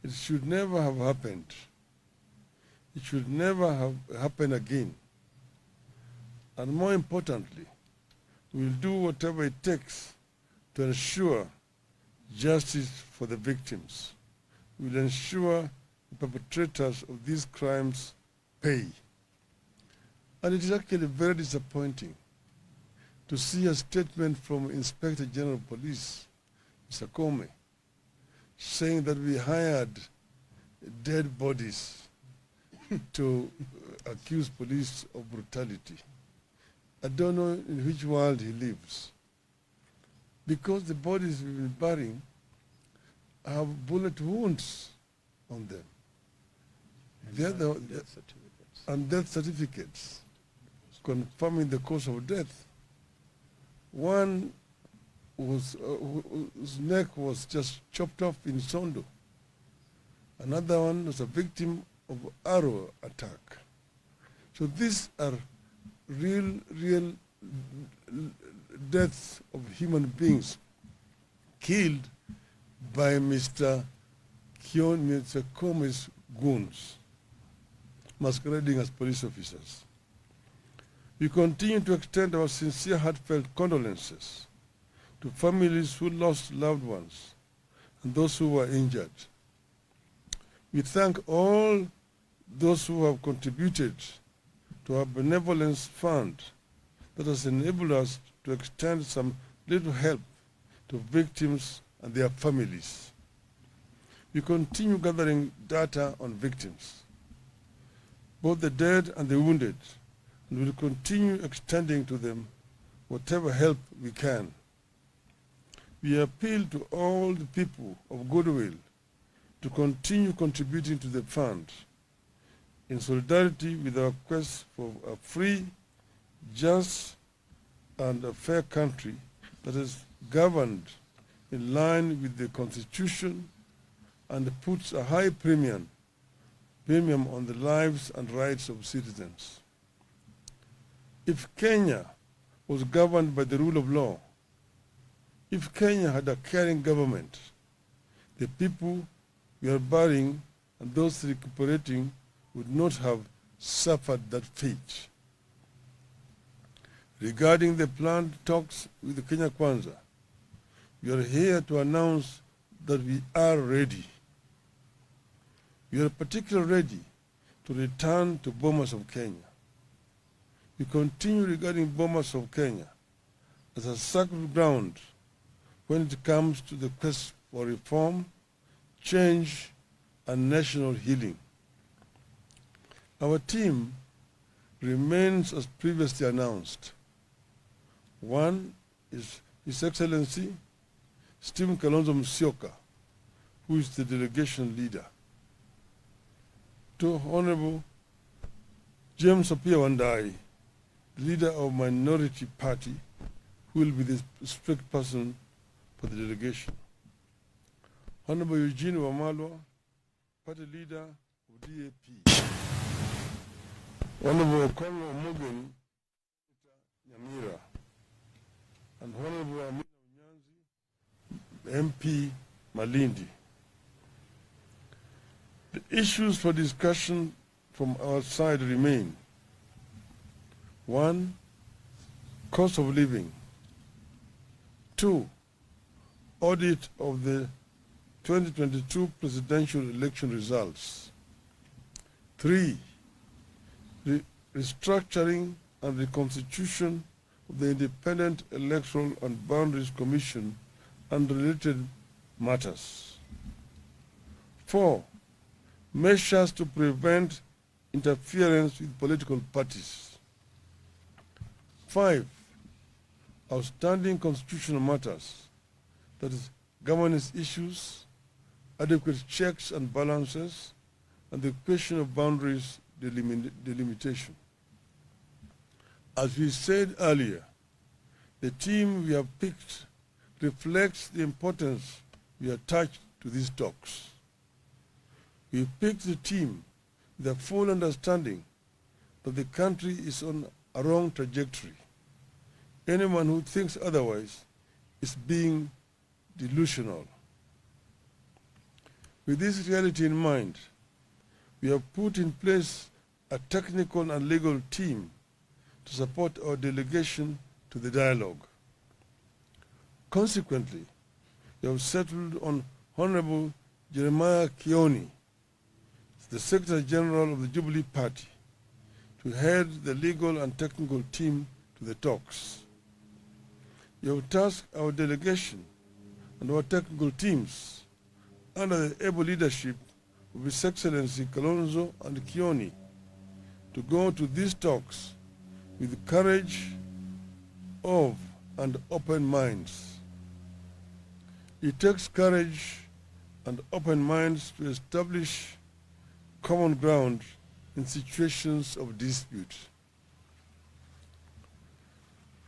It should never have happened. It should never have happened again. And more importantly, we will do whatever it takes to ensure justice for the victims. We will ensure the perpetrators of these crimes pay. And it is actually very disappointing to see a statement from Inspector General of Police, Mr. Comey, saying that we hired dead bodies to accuse police of brutality. I don't know in which world he lives. Because the bodies we've been burying have bullet wounds on them. Death certificates. And death certificates confirming the cause of death. One was, whose neck was just chopped off in Sondo. Another one was a victim of arrow attack. So these are real deaths of human beings killed by Mr. Comey's goons, masquerading as police officers. We continue to extend our sincere heartfelt condolences to families who lost loved ones and those who were injured. We thank all those who have contributed to our benevolence fund that has enabled us to extend some little help to victims and their families. We continue gathering data on victims, both the dead and the wounded, and will continue extending to them whatever help we can. We appeal to all the people of goodwill to continue contributing to the fund in solidarity with our quest for a free, just, and a fair country that is governed in line with the Constitution and puts a high premium on the lives and rights of citizens. If Kenya was governed by the rule of law, if Kenya had a caring government, the people we are burying and those recuperating would not have suffered that fate. Regarding the planned talks with the Kenya Kwanza, we are here to announce that we are ready. We are particularly ready to return to Bomas of Kenya. We continue regarding Bomas of Kenya as a sacred ground when it comes to the quest for reform, change, and national healing. Our team remains as previously announced. One is His Excellency Stephen Kalonzo Musyoka, who is the delegation leader. Two, Honorable James Apia Wandai, the leader of Minority Party, who will be the strict person for the delegation. Honorable Eugene Wamalwa, party leader of DAP. Honorable Okongo Omogen, Nyamira, and Honorable Amina Unyanzi, MP Malindi. The issues for discussion from our side remain: 1. Cost of living. 2. Audit of the 2022 presidential election results. 3. Restructuring and reconstitution of the Independent Electoral and Boundaries Commission and related matters. 4. Measures to prevent interference with political parties. 5. Outstanding constitutional matters, that is, governance issues, adequate checks and balances, and the question of boundaries delimitation. As we said earlier, the team we have picked reflects the importance we attach to these talks. We picked the team with a full understanding that the country is on a wrong trajectory. Anyone who thinks otherwise is being delusional. With this reality in mind, we have put in place a technical and legal team to support our delegation to the dialogue. Consequently, we have settled on Honorable Jeremiah Kioni, the Secretary General of the Jubilee Party, to head the legal and technical team to the talks. We have tasked our delegation and our technical teams under the able leadership of His Excellency Kalonzo and Kioni to go to these talks with courage of and open minds. It takes courage and open minds to establish common ground in situations of dispute.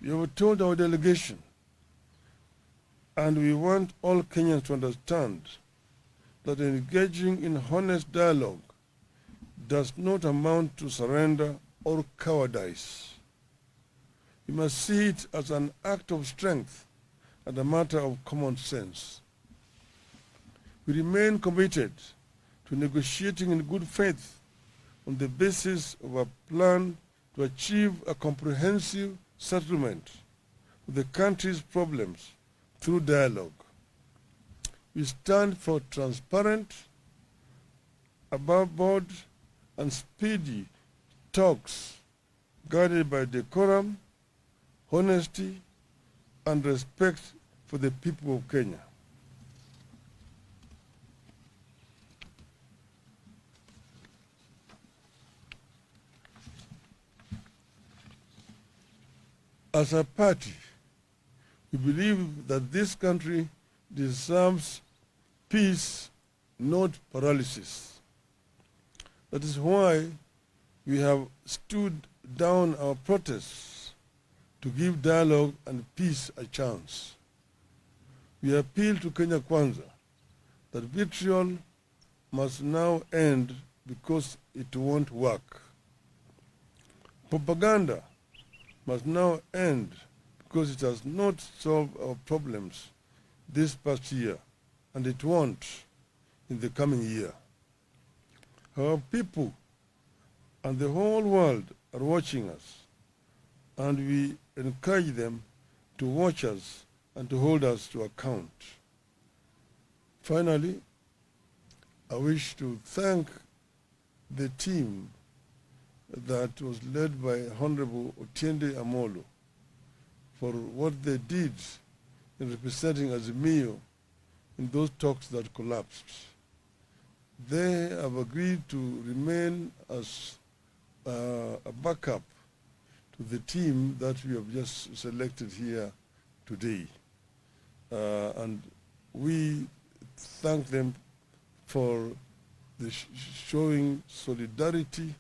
We have told our delegation, and we want all Kenyans to understand, that engaging in honest dialogue does not amount to surrender or cowardice. We must see it as an act of strength and a matter of common sense. We remain committed to negotiating in good faith on the basis of a plan to achieve a comprehensive settlement of the country's problems through dialogue. We stand for transparent, above-board, and speedy talks guided by decorum, honesty, and respect for the people of Kenya. As a party, we believe that this country deserves peace, not paralysis. That is why we have stood down our protests to give dialogue and peace a chance. We appeal to Kenya Kwanza that vitriol must now end because it won't work. Propaganda must now end because it has not solved our problems this past year, and it won't in the coming year. Our people and the whole world are watching us, and we encourage them to watch us and to hold us to account. Finally, I wish to thank the team that was led by Honorable Otiende Amolo for what they did in representing Azimio in those talks that collapsed. They have agreed to remain as a backup to the team that we have just selected here today. And we thank them for the showing solidarity,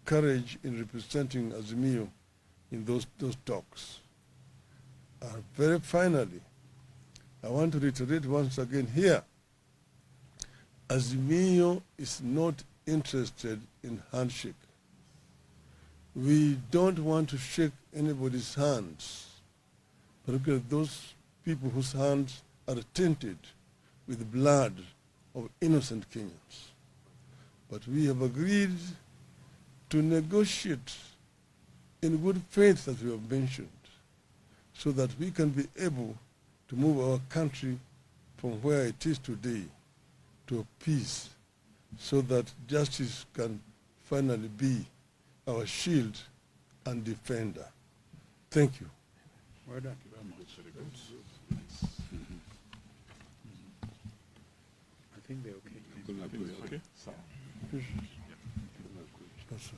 courage in representing Azimio in those talks. Very finally, I want to reiterate once again here, Azimio is not interested in handshake. We don't want to shake anybody's hands, particularly those people whose hands are tainted with the blood of innocent Kenyans. But we have agreed to negotiate in good faith, as we have mentioned, so that we can be able to move our country from where it is today to a peace, so that justice can finally be our shield and defender. Thank you. Well done. I think they're okay. Okay. Yes, sir.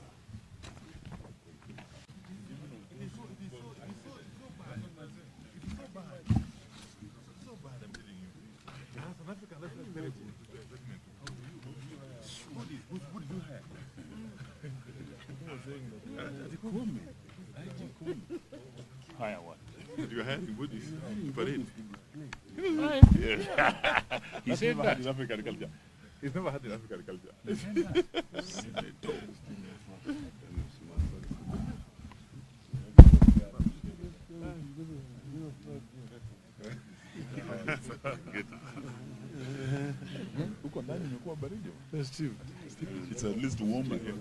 Higher what? You had in Buddhist parade. Yeah. He said that. In African culture. He's never had in African culture. Huko ndani imekuwa baridi. Steve. It's at least warmer here.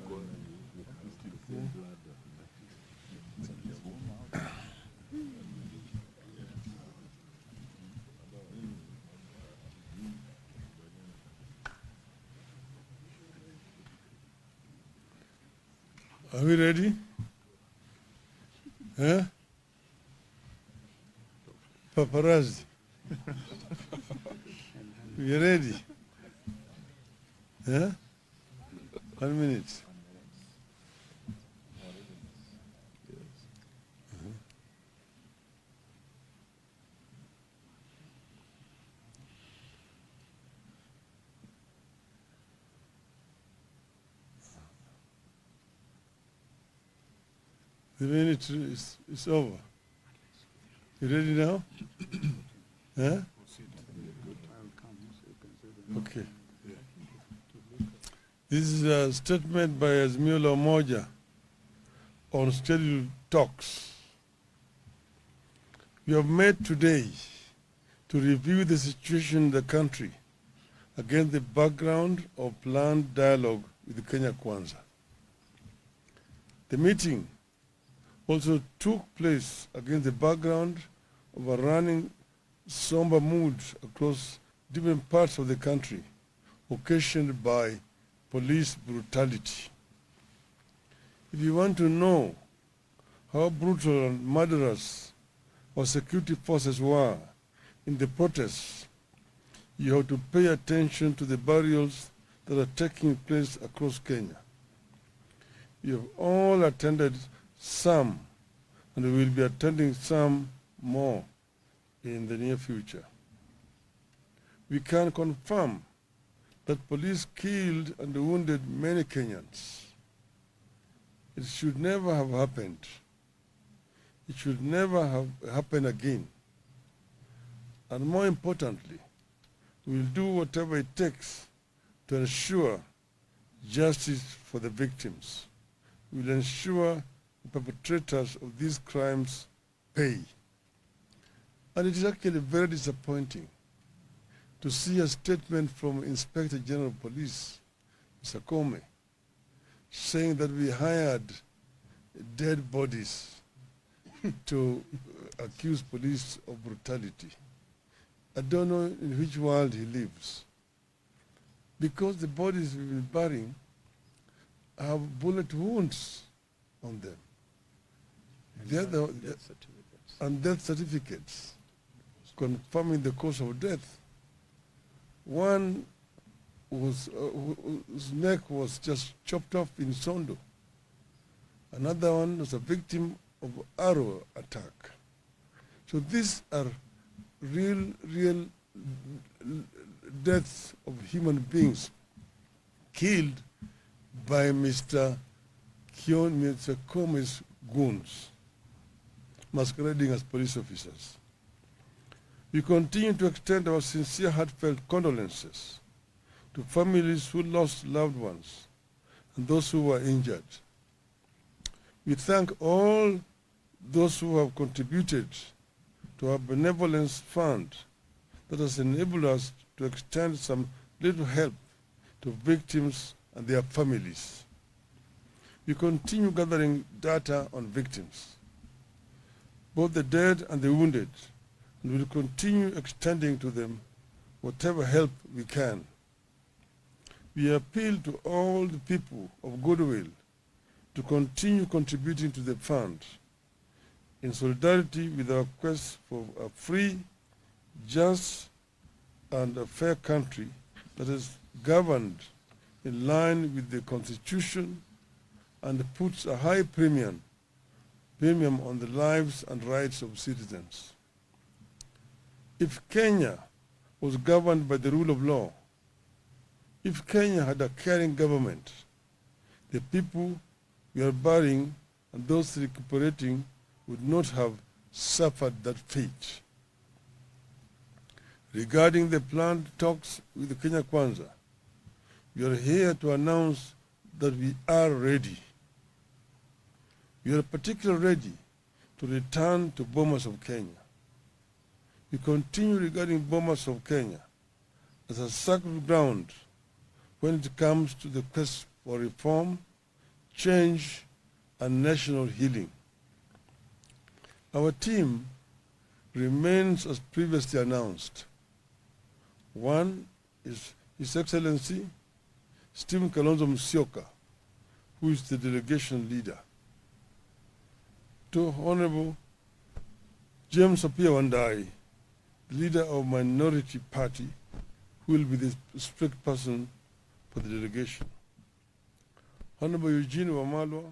Are we ready? Huh? Paparazzi. We ready? Huh? 1 minute. The minute is over. You ready now? Huh? Okay. This is a statement by Azimio Umoja on scheduled talks. We have met today to review the situation in the country against the background of planned dialogue with Kenya Kwanza. The meeting also took place against the background of a running somber mood across different parts of the country, occasioned by police brutality. If you want to know how brutal and murderous our security forces were in the protests, you have to pay attention to the burials that are taking place across Kenya. You have all attended some, and we will be attending some more in the near future. We can confirm that police killed and wounded many Kenyans. It should never have happened. It should never have happened again. And more importantly, we will do whatever it takes to ensure justice for the victims. We will ensure the perpetrators of these crimes pay. And it is actually very disappointing to see a statement from Inspector General of Police, Mr. Kome, saying that we hired dead bodies to accuse police of brutality. I don't know in which world he lives. Because the bodies we've been burying have bullet wounds on them. And death certificates confirming the cause of death. One whose neck was just chopped off in Sondo. Another one was a victim of arrow attack. So these are real deaths of human beings killed by Mr. Kome's goons, masquerading as police officers. We continue to extend our sincere, heartfelt condolences to families who lost loved ones and those who were injured. We thank all those who have contributed to our benevolence fund that has enabled us to extend some little help to victims and their families. We continue gathering data on victims, both the dead and the wounded, and will continue extending to them whatever help we can. We appeal to all the people of goodwill to continue contributing to the fund in solidarity with our quest for a free, just, and a fair country that is governed in line with the Constitution and puts a high premium on the lives and rights of citizens. If Kenya was governed by the rule of law, if Kenya had a caring government, the people we are burying and those recuperating would not have suffered that fate. Regarding the planned talks with the Kenya Kwanza, we are here to announce that we are ready. We are particularly ready to return to Bomas of Kenya. We continue regarding Bomas of Kenya as a sacred ground when it comes to the quest for reform, change, and national healing. Our team remains as previously announced. One is His Excellency Stephen Kalonzo Musyoka, who is the delegation leader. Two, Honorable James Apia Wandai, the leader of Minority Party, who will be the strict person for the delegation. Honorable Eugene Wamalwa,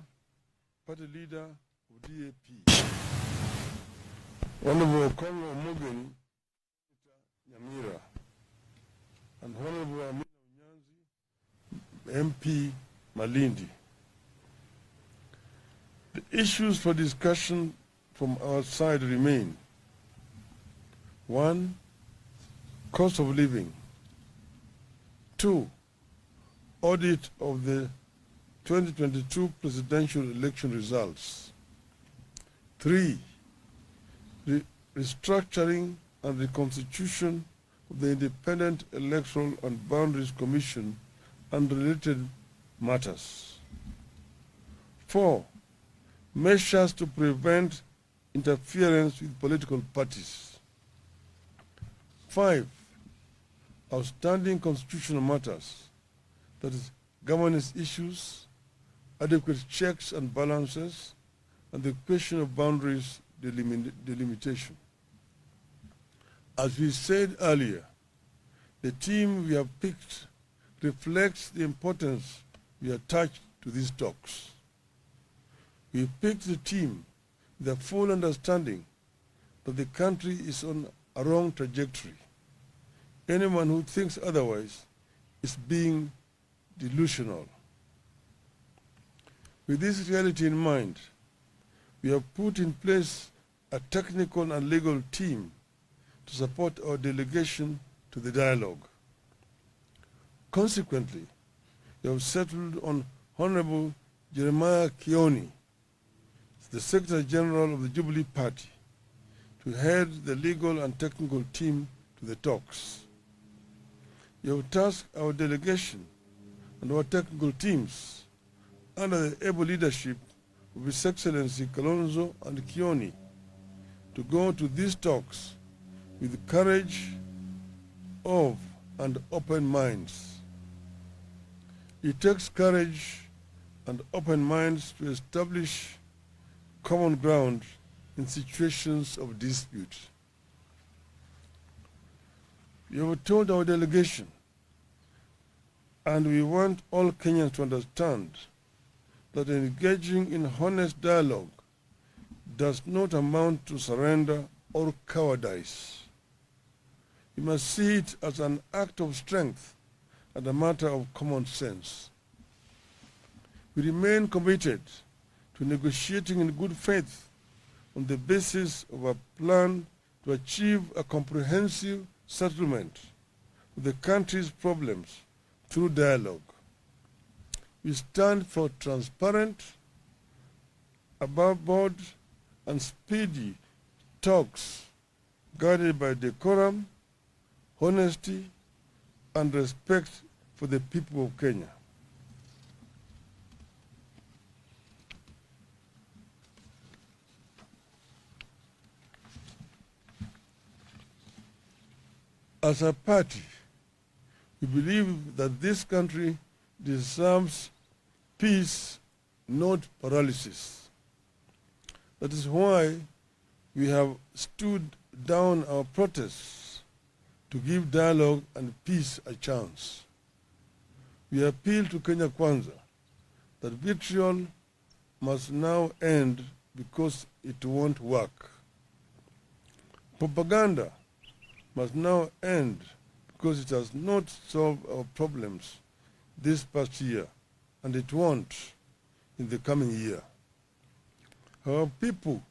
party leader of DAP. Honorable Congo Mogeni, Nyamira, and Honorable Amina Unyanzi, MP Malindi. The issues for discussion from our side remain. 1, cost of living. 2, audit of the 2022 presidential election results. 3, restructuring and reconstitution of the Independent Electoral and Boundaries Commission and related matters. 4, measures to prevent interference with political parties. 5. Outstanding constitutional matters, that is, governance issues, adequate checks and balances, and the question of boundaries delimitation. As we said earlier, the team we have picked reflects the importance we attach to these talks. We picked the team with a full understanding that the country is on a wrong trajectory. Anyone who thinks otherwise is being delusional. With this reality in mind, we have put in place a technical and legal team to support our delegation to the dialogue. Consequently, we have settled on Honorable Jeremiah Kioni, the Secretary General of the Jubilee Party, to head the legal and technical team to the talks. You have tasked our delegation and our technical teams under the able leadership of His Excellency Kalonzo and Kioni to go to these talks with courage of and open minds. It takes courage and open minds to establish common ground in situations of dispute. You have told our delegation, and we want all Kenyans to understand, that engaging in honest dialogue does not amount to surrender or cowardice. You must see it as an act of strength and a matter of common sense. We remain committed to negotiating in good faith on the basis of a plan to achieve a comprehensive settlement of the country's problems through dialogue. We stand for transparent, above board, and speedy talks guided by decorum, honesty, and respect for the people of Kenya. As a party, we believe that this country deserves peace, not paralysis. That is why we have stood down our protests to give dialogue and peace a chance. We appeal to Kenya Kwanza that vitriol must now end because it won't work. Propaganda must now end because it has not solved our problems this past year, and it won't in the coming year. Our people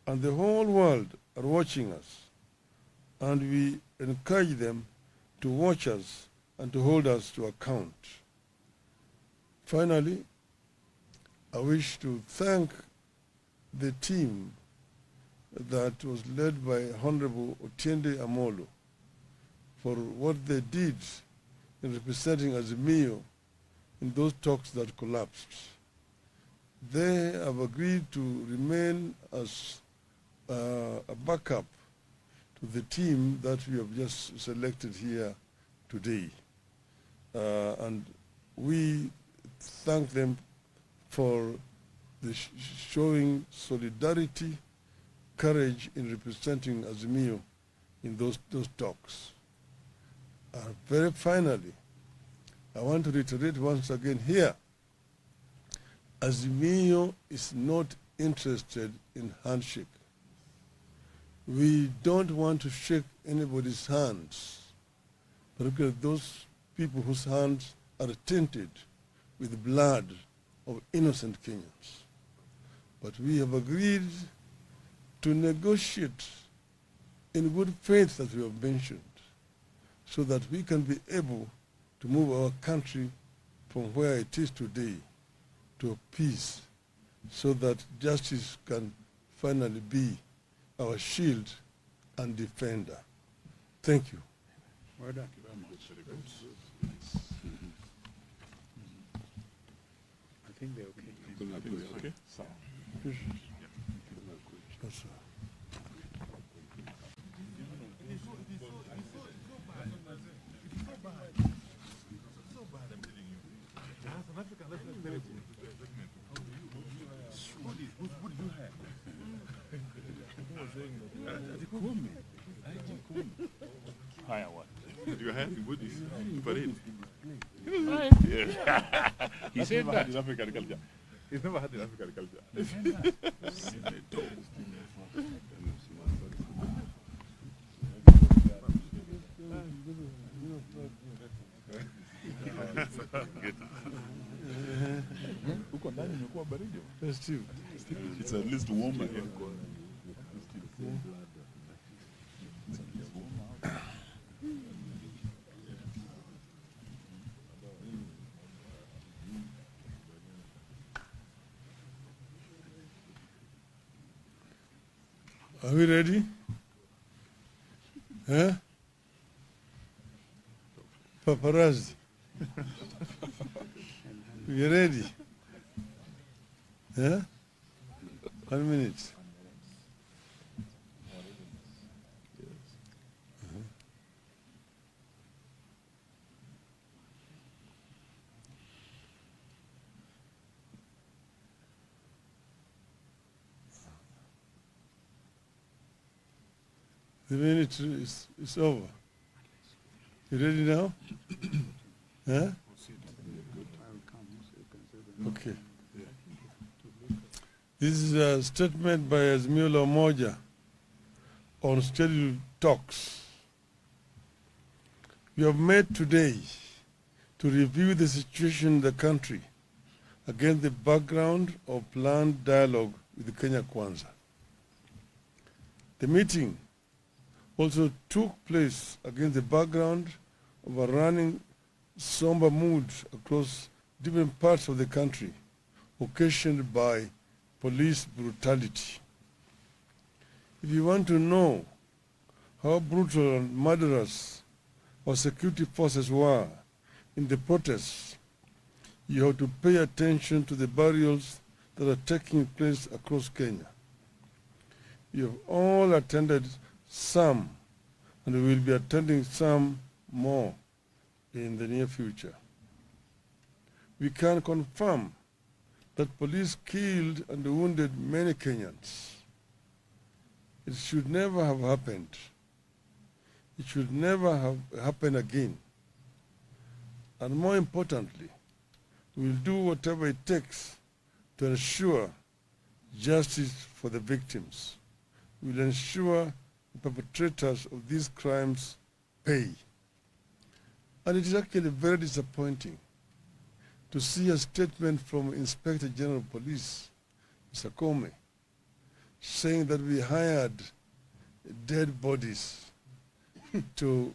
and the whole world are watching us, and we encourage them to watch us and to hold us to account. Finally, I wish to thank the team that was led by Honorable Otiende Amolo for what they did in representing Azimio in those talks that collapsed. They have agreed to remain as a backup to the team that we have just selected here today. And we thank them for the showing solidarity, courage in representing Azimio in those talks. Very finally, I want to reiterate once again here, Azimio is not interested in handshake. We don't want to shake anybody's hands, particularly those people whose hands are tainted with blood of innocent Kenyans. But we have agreed to negotiate in good faith, as we have mentioned, so that we can be able to move our country from where it is today to peace, so that justice can finally be our shield and defender. Thank you. Well done. Thank you very much. Very good. I think they're okay. I think we're okay. So. appreciate. Yes, sir. Higher what? You're having what is parade? Yeah. He said never that. had in African culture. It's never had in African culture. Huko ndani imekuwa baridi. Festive. It's at least warmer here. Are we ready? Huh? Paparazzi. We ready? Huh? 1 minute. The minute is over. You ready now? Huh? Okay. This is a statement by Azimio Umoja on scheduled talks. We have met today to review the situation in the country against the background of planned dialogue with Kenya Kwanza. The meeting also took place against the background of a running somber mood across different parts of the country, occasioned by police brutality. If you want to know how brutal and murderous our security forces were in the protests, you have to pay attention to the burials that are taking place across Kenya. You have all attended some, and we will be attending some more in the near future. We can confirm that police killed and wounded many Kenyans. It should never have happened. It should never have happened again. And more importantly, we will do whatever it takes to ensure justice for the victims. We will ensure the perpetrators of these crimes pay. And it is actually very disappointing to see a statement from Inspector General of Police, Mr. Comey, saying that we hired dead bodies to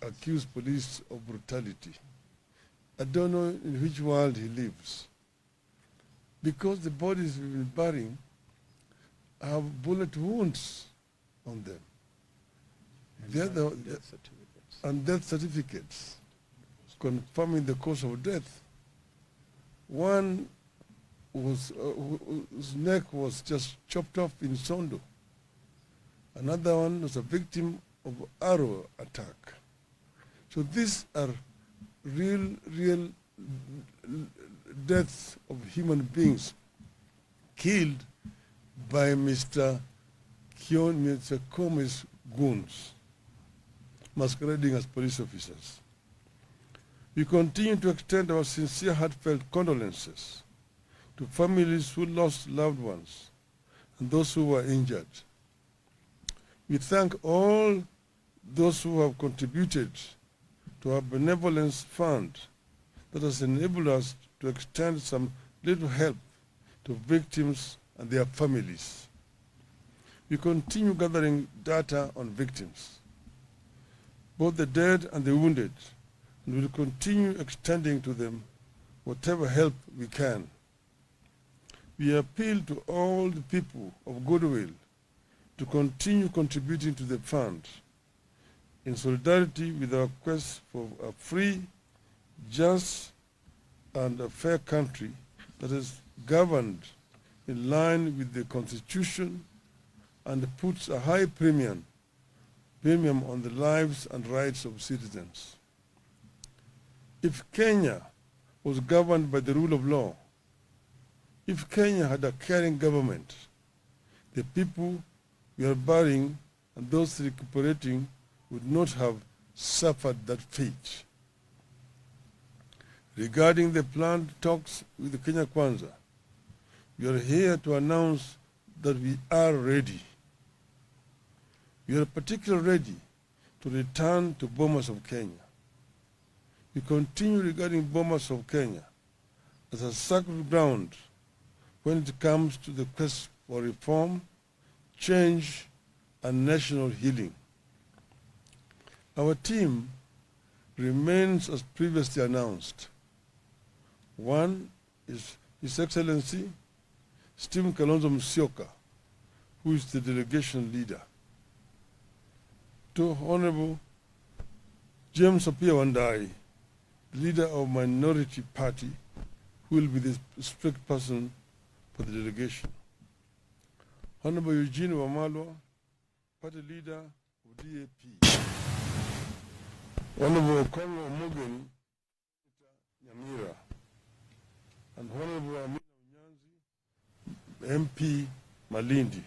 accuse police of brutality. I don't know in which world he lives. Because the bodies we've been burying have bullet wounds on them. And death certificates confirming the cause of death. One was, whose neck was just chopped off in Sondo. Another one was a victim of arrow attack. So these are real deaths of human beings killed by Mr. Comey's goons, masquerading as police officers. We continue to extend our sincere, heartfelt condolences to families who lost loved ones and those who were injured. We thank all those who have contributed to our benevolence fund that has enabled us to extend some little help to victims and their families. We continue gathering data on victims, both the dead and the wounded, and will continue extending to them whatever help we can. We appeal to all the people of goodwill to continue contributing to the fund in solidarity with our quest for a free, just, and a fair country that is governed in line with the Constitution and puts a high premium on the lives and rights of citizens. If Kenya was governed by the rule of law, if Kenya had a caring government, the people we are burying and those recuperating would not have suffered that fate. Regarding the planned talks with the Kenya Kwanza, we are here to announce that we are ready. We are particularly ready to return to Bomas of Kenya. We continue regarding Bomas of Kenya as a sacred ground when it comes to the quest for reform, change, and national healing. Our team remains as previously announced. One is His Excellency Stephen Kalonzo Musyoka, who is the delegation leader. Two, Honorable James Apia Wandai, leader of minority party, who will be the spokesperson for the delegation. Honorable Eugene Wamalwa, party leader of DAP. Honorable Congo Mugen, Nyamira, and Honorable Amina Unyanzi, MP Malindi.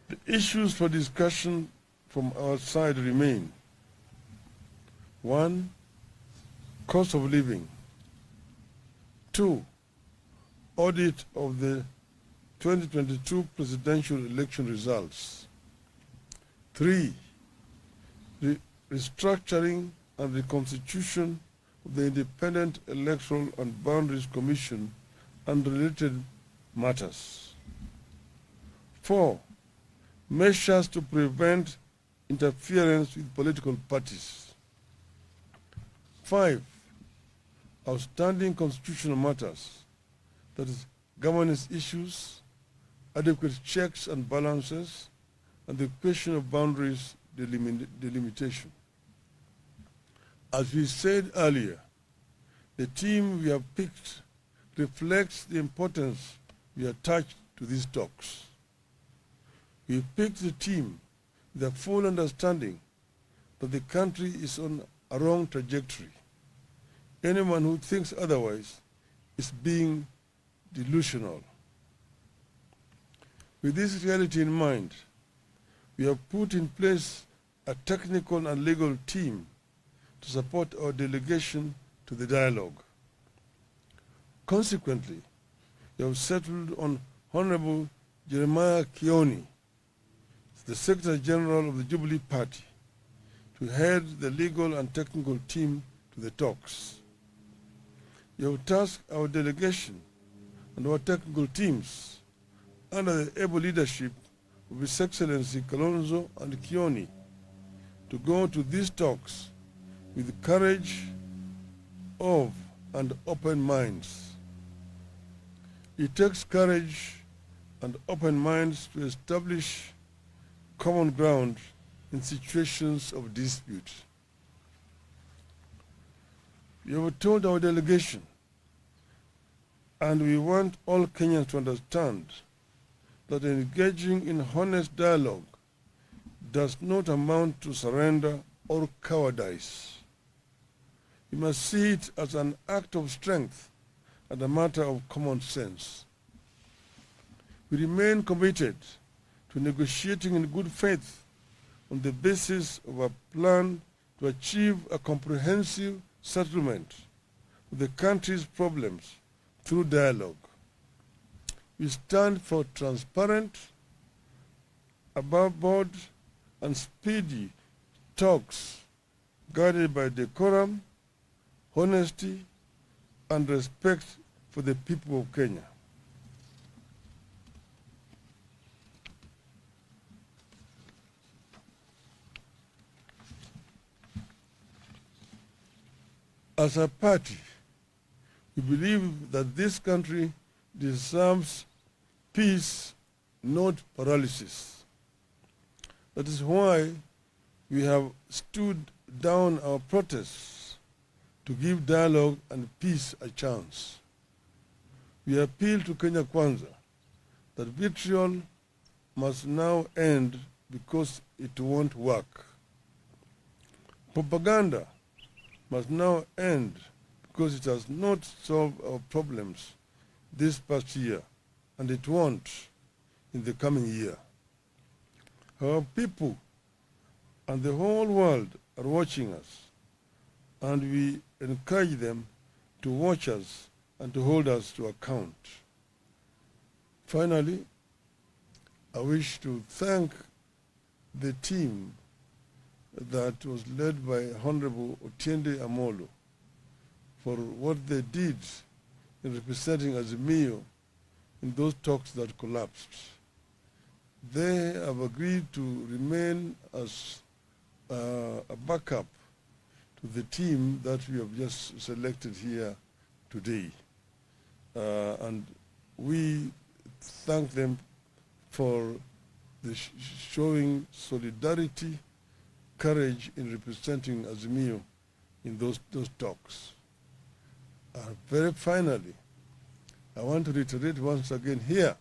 The issues for discussion from our side remain: 1. Cost of living. 2. Audit of the 2022 presidential election results. 3. Restructuring and reconstitution of the Independent Electoral and Boundaries Commission and related matters. 4. Measures to prevent interference with political parties. 5. Outstanding constitutional matters, that is, governance issues, adequate checks and balances, and the question of boundaries delimitation. As we said earlier, the team we have picked reflects the importance we attach to these talks. We picked the team with a full understanding that the country is on a wrong trajectory. Anyone who thinks otherwise is being delusional. With this reality in mind, we have put in place a technical and legal team to support our delegation to the dialogue. Consequently, we have settled on Honorable Jeremiah Kioni, the Secretary General of the Jubilee Party, to head the legal and technical team to the talks. We have tasked our delegation and our technical teams under the able leadership of His Excellency Kalonzo and Kioni to go to these talks with the courage of and open minds. It takes courage and open minds to establish common ground in situations of dispute. We have told our delegation, and we want all Kenyans to understand, that engaging in honest dialogue does not amount to surrender or cowardice. We must see it as an act of strength and a matter of common sense. We remain committed to negotiating in good faith on the basis of a plan to achieve a comprehensive settlement of the country's problems through dialogue. We stand for transparent, above board, and speedy talks guided by decorum, honesty, and respect for the people of Kenya. As a party, we believe that this country deserves peace, not paralysis. That is why we have stood down our protests to give dialogue and peace a chance. We We appeal to Kenya Kwanza that vitriol must now end because it won't work. Propaganda must now end because it has not solved our problems this past year, and it won't in the coming year. Our people and the whole world are watching us, and we encourage them to watch us and to hold us to account. Finally, I wish to thank the team that was led by Honorable Otiende Amolo for what they did in representing Azimio in those talks that collapsed. They have agreed to remain as a backup to the team that we have just selected here today. And we thank them for the showing solidarity, courage in representing Azimio in those talks. Very finally, I want to reiterate once again here,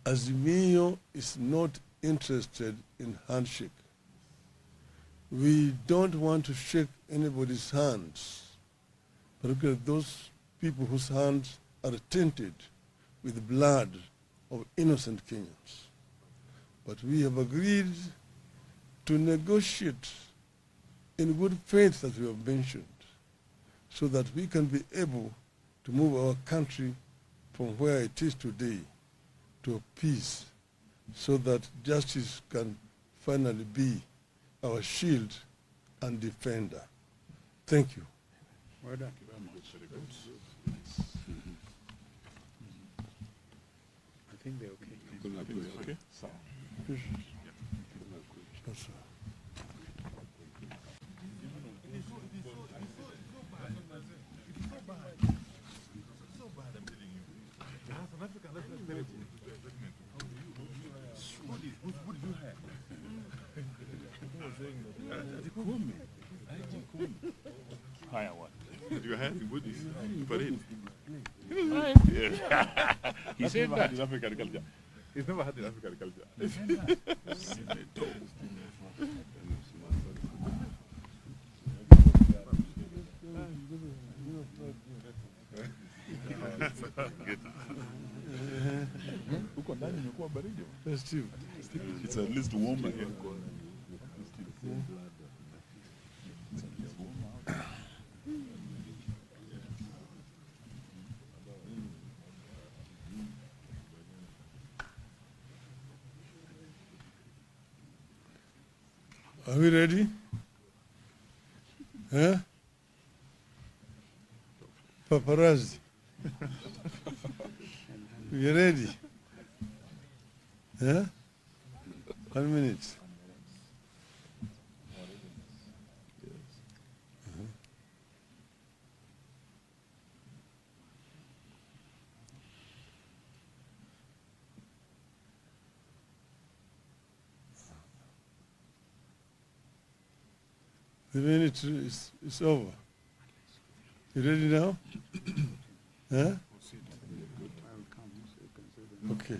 Azimio is not interested in handshake. We don't want to shake anybody's hands, particularly those people whose hands are tainted with blood of innocent Kenyans. But we have agreed to negotiate in good faith, as we have mentioned, so that we can be able to move our country from where it is today to peace, so that justice can finally be our shield and defender. Thank you. Well done. I think they're okay. Okay. Yes, sir. Higher what? You had in Woodies. Parade. He said that. In African culture. He's never had in African culture. Huko ndani imekuwa baridi. Festive. It's at least warmer here. Are we ready? Huh? Paparazzi. We ready? Huh? 1 minute. The minute is over. You ready now? Huh? Okay.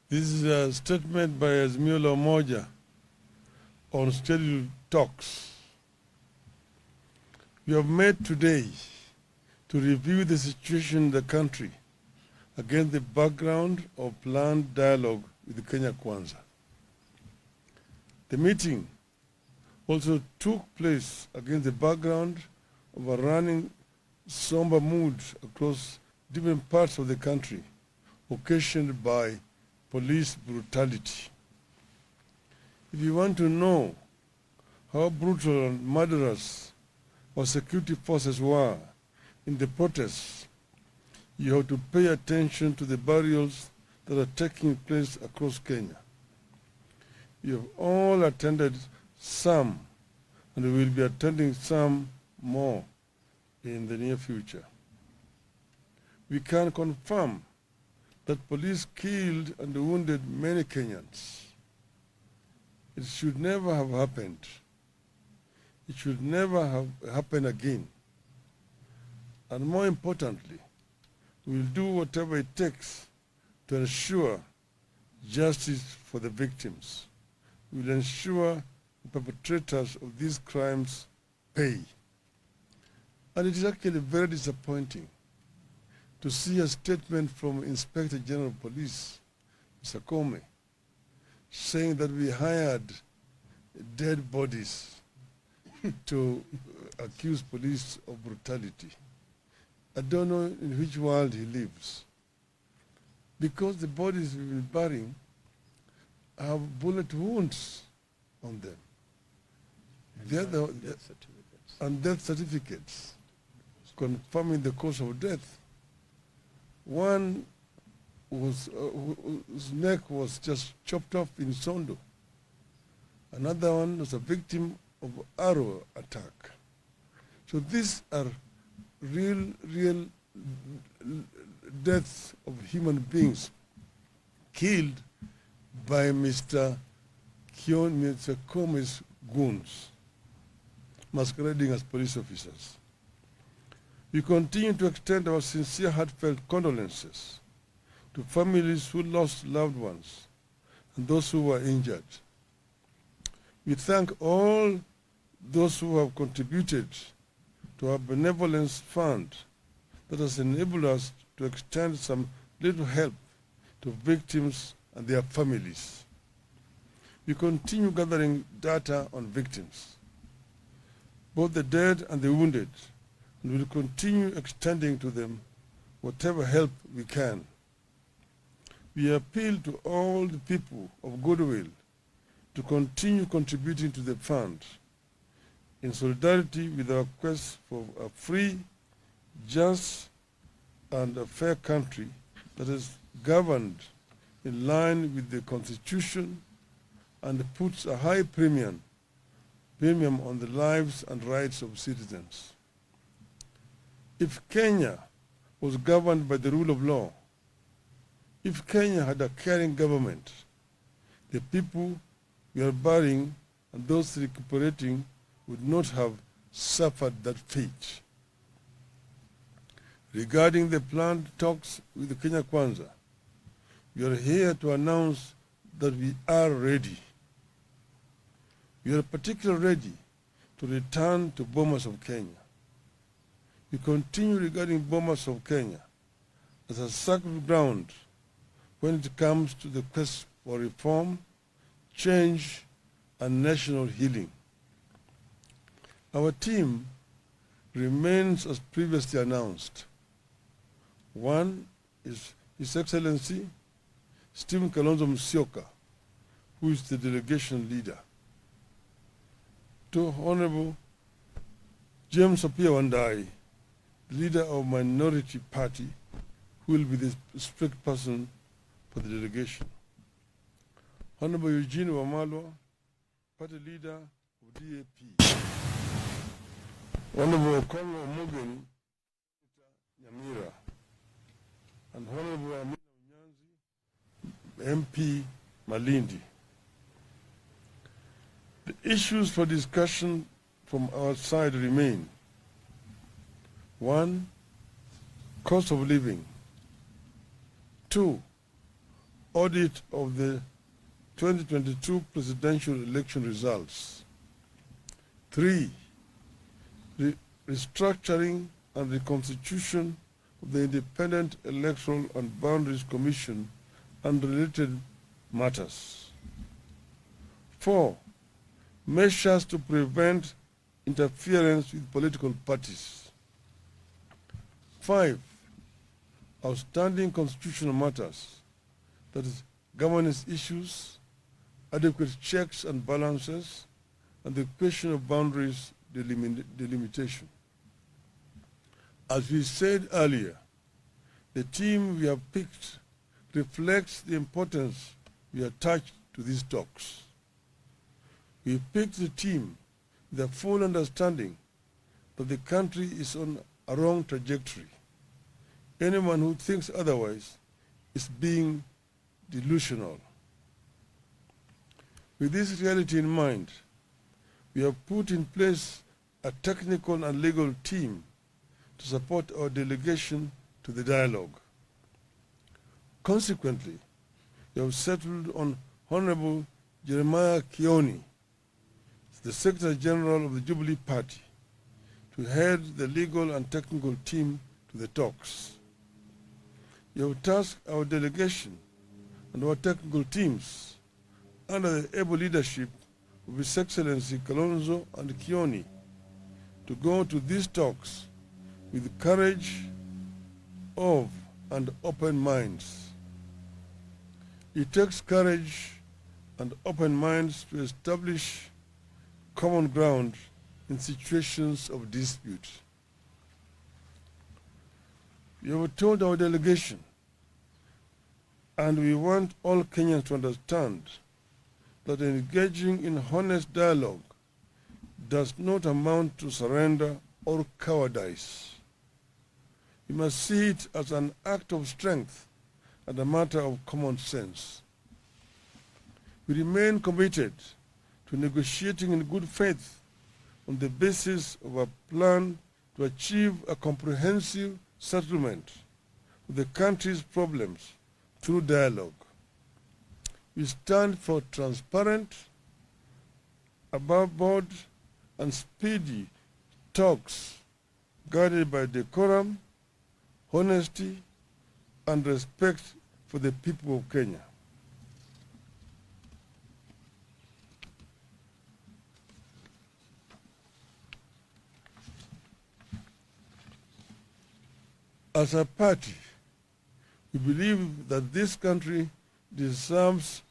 This is a statement by Azimio Umoja on scheduled talks. We have met today to review the situation in the country against the background of planned dialogue with Kenya Kwanza. The meeting also took place against the background of a running somber mood across different parts of the country, occasioned by police brutality. If you want to know how brutal and murderous our security forces were in the protests, you have to pay attention to the burials that are taking place across Kenya. You have all attended some, and we will be attending some more in the near future. We can confirm that police killed and wounded many Kenyans. It should never have happened. It should never have happened again. And more importantly, we will do whatever it takes to ensure justice for the victims. We will ensure the perpetrators of these crimes pay. And it is actually very disappointing to see a statement from Inspector General of Police, Mr. Comey, saying that we hired dead bodies to accuse police of brutality. I don't know in which world he lives. Because the bodies we've been burying have bullet wounds on them. And death certificates confirming the cause of death. One was, whose neck was just chopped off in Sondo. Another one was a victim of arrow attack. So these are real deaths of human beings killed by Mr. Comey's goons, masquerading as police officers. We continue to extend our sincere, heartfelt condolences to families who lost loved ones and those who were injured. We thank all those who have contributed to our benevolence fund that has enabled us to extend some little help to victims and their families. We continue gathering data on victims, both the dead and the wounded, and will continue extending to them whatever help we can. We appeal to all the people of goodwill to continue contributing to the fund in solidarity with our quest for a free, just, and a fair country that is governed in line with the Constitution and puts a high premium on the lives and rights of citizens. If Kenya was governed by the rule of law, if Kenya had a caring government, the people we are burying and those recuperating would not have suffered that fate. Regarding the planned talks with the Kenya Kwanza, we are here to announce that we are ready. We are particularly ready to return to Bomas of Kenya. We continue regarding Bomas of Kenya as a sacred ground when it comes to the quest for reform, change, and national healing. Our team remains as previously announced. One is His Excellency Stephen Kalonzo Musyoka, who is the delegation leader. Two, Honorable James Apia Wandai, leader of minority party, who will be the spokesperson for the delegation. Honorable Eugene Wamalwa, party leader of DAP. Honorable Okongo Omogeni, Nyamira. And Honorable Amina Unyanzi, MP Malindi. The issues for discussion from our side remain. One, cost of living. Two, audit of the 2022 presidential election results. Three, restructuring and reconstitution of the Independent Electoral and Boundaries Commission and related matters. Four, measures to prevent interference with political parties. Five, outstanding constitutional matters, that is, governance issues, adequate checks and balances, and the question of boundaries delimitation. As we said earlier, the team we have picked reflects the importance we attach to these talks. We picked the team with a full understanding that the country is on a wrong trajectory. Anyone who thinks otherwise is being delusional. With this reality in mind, we have put in place a technical and legal team to support our delegation to the dialogue. Consequently, we have settled on Honorable Jeremiah Kioni, the Secretary General of the Jubilee Party, to head the legal and technical team to the talks. We have tasked our delegation and our technical teams under the able leadership of His Excellency Kalonzo and Kioni to go to these talks with courage of and open minds. It takes courage and open minds to establish common ground in situations of dispute. We have told our delegation, and we want all Kenyans to understand, that engaging in honest dialogue does not amount to surrender or cowardice. We must see it as an act of strength and a matter of common sense. We remain committed to negotiating in good faith on the basis of a plan to achieve a comprehensive settlement of the country's problems through dialogue. We stand for transparent, above board, and speedy talks guided by decorum, honesty, and respect for the people of Kenya. As a party, we believe that this country deserves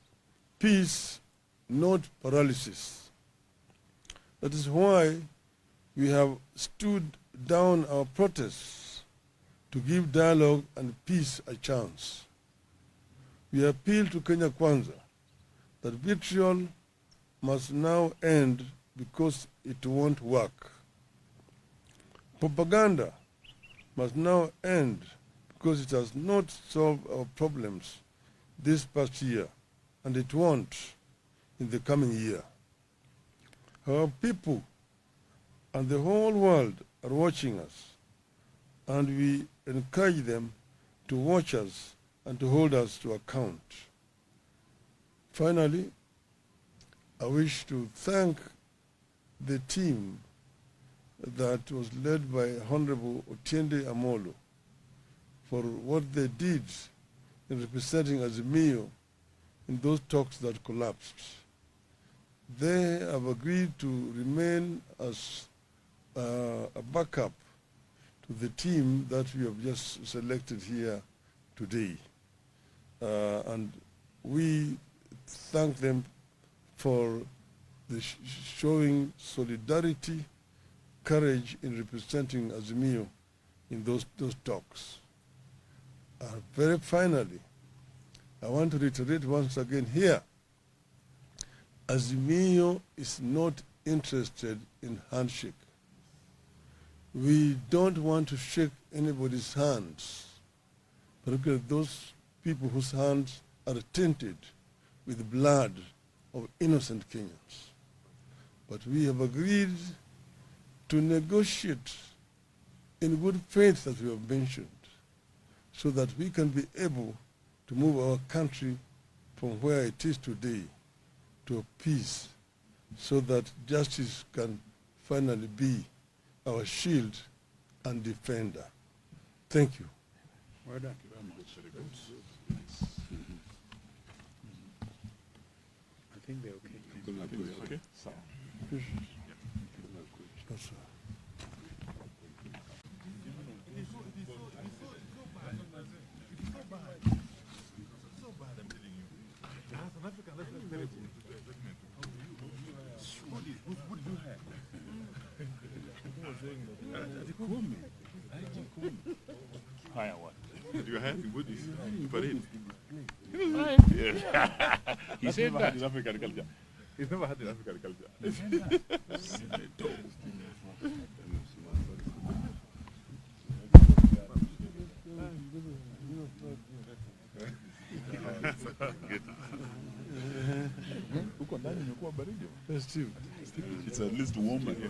peace, not paralysis. That is why we have stood down our protests to give dialogue and peace a chance. We appeal to Kenya Kwanza that vitriol must now end because it won't work. Propaganda must now end because it has not solved our problems this past year, and it won't in the coming year. Our people and the whole world are watching us, and we encourage them to watch us and to hold us to account. Finally, I wish to thank the team that was led by Honorable Otiende Amolo for what they did in representing Azimio in those talks that collapsed. They have agreed to remain as a backup to the team that we have just selected here today. And we thank them for the showing solidarity, courage in representing Azimio in those talks. Very finally, I want to reiterate once again here, Azimio is not interested in handshake. We don't want to shake anybody's hands, particularly those people whose hands are tainted with the blood of innocent Kenyans. But we have agreed to negotiate in good faith, as we have mentioned, so that we can be able to move our country from where it is today to a peace, so that justice can finally be our shield and defender. Thank you. Well done. I think they're okay. Okay. Yes, sir. Higher what? You are having goodies. Parade. He said that. In African culture. He's never had in African culture. Huko ndani imekuwa baridi. Steve. It's at least warmer here.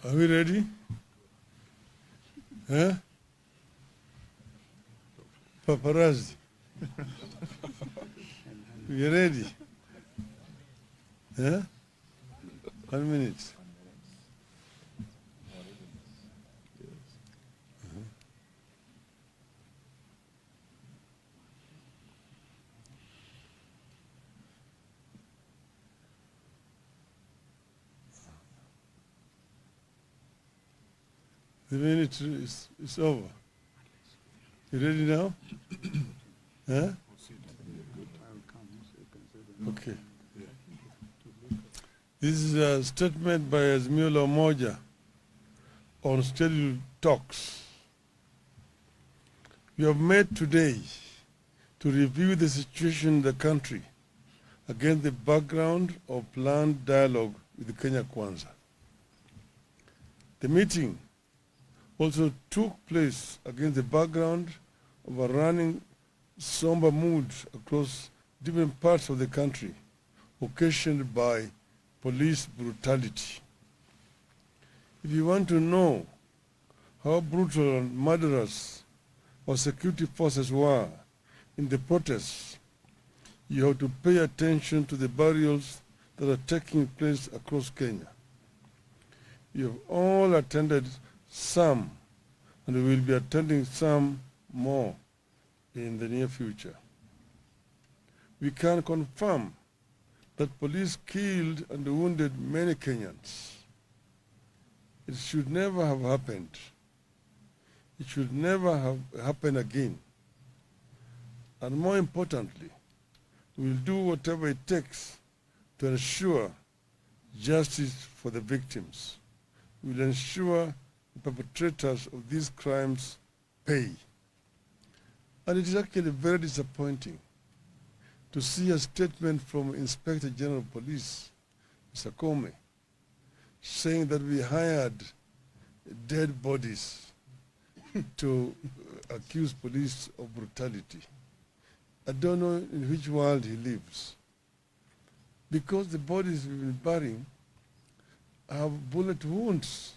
Are we ready? Huh? Paparazzi. You ready? Huh? 1 minute. The minute is over. You ready now? Huh? I'll come so you can say the Okay. This is a statement by Azimio Umoja on scheduled talks. We have met today to review the situation in the country against the background of planned dialogue with Kenya Kwanza. The meeting also took place against the background of a running somber mood across different parts of the country, occasioned by police brutality. If you want to know how brutal and murderous our security forces were in the protests, you have to pay attention to the burials that are taking place across Kenya. You have all attended some, and we will be attending some more in the near future. We can confirm that police killed and wounded many Kenyans. It should never have happened. It should never have happened again. And more importantly, we will do whatever it takes to ensure justice for the victims. We will ensure the perpetrators of these crimes pay. And it is actually very disappointing to see a statement from Inspector General of Police, Mr. Comey, saying that we hired dead bodies to accuse police of brutality. I don't know in which world he lives. Because the bodies we've been burying have bullet wounds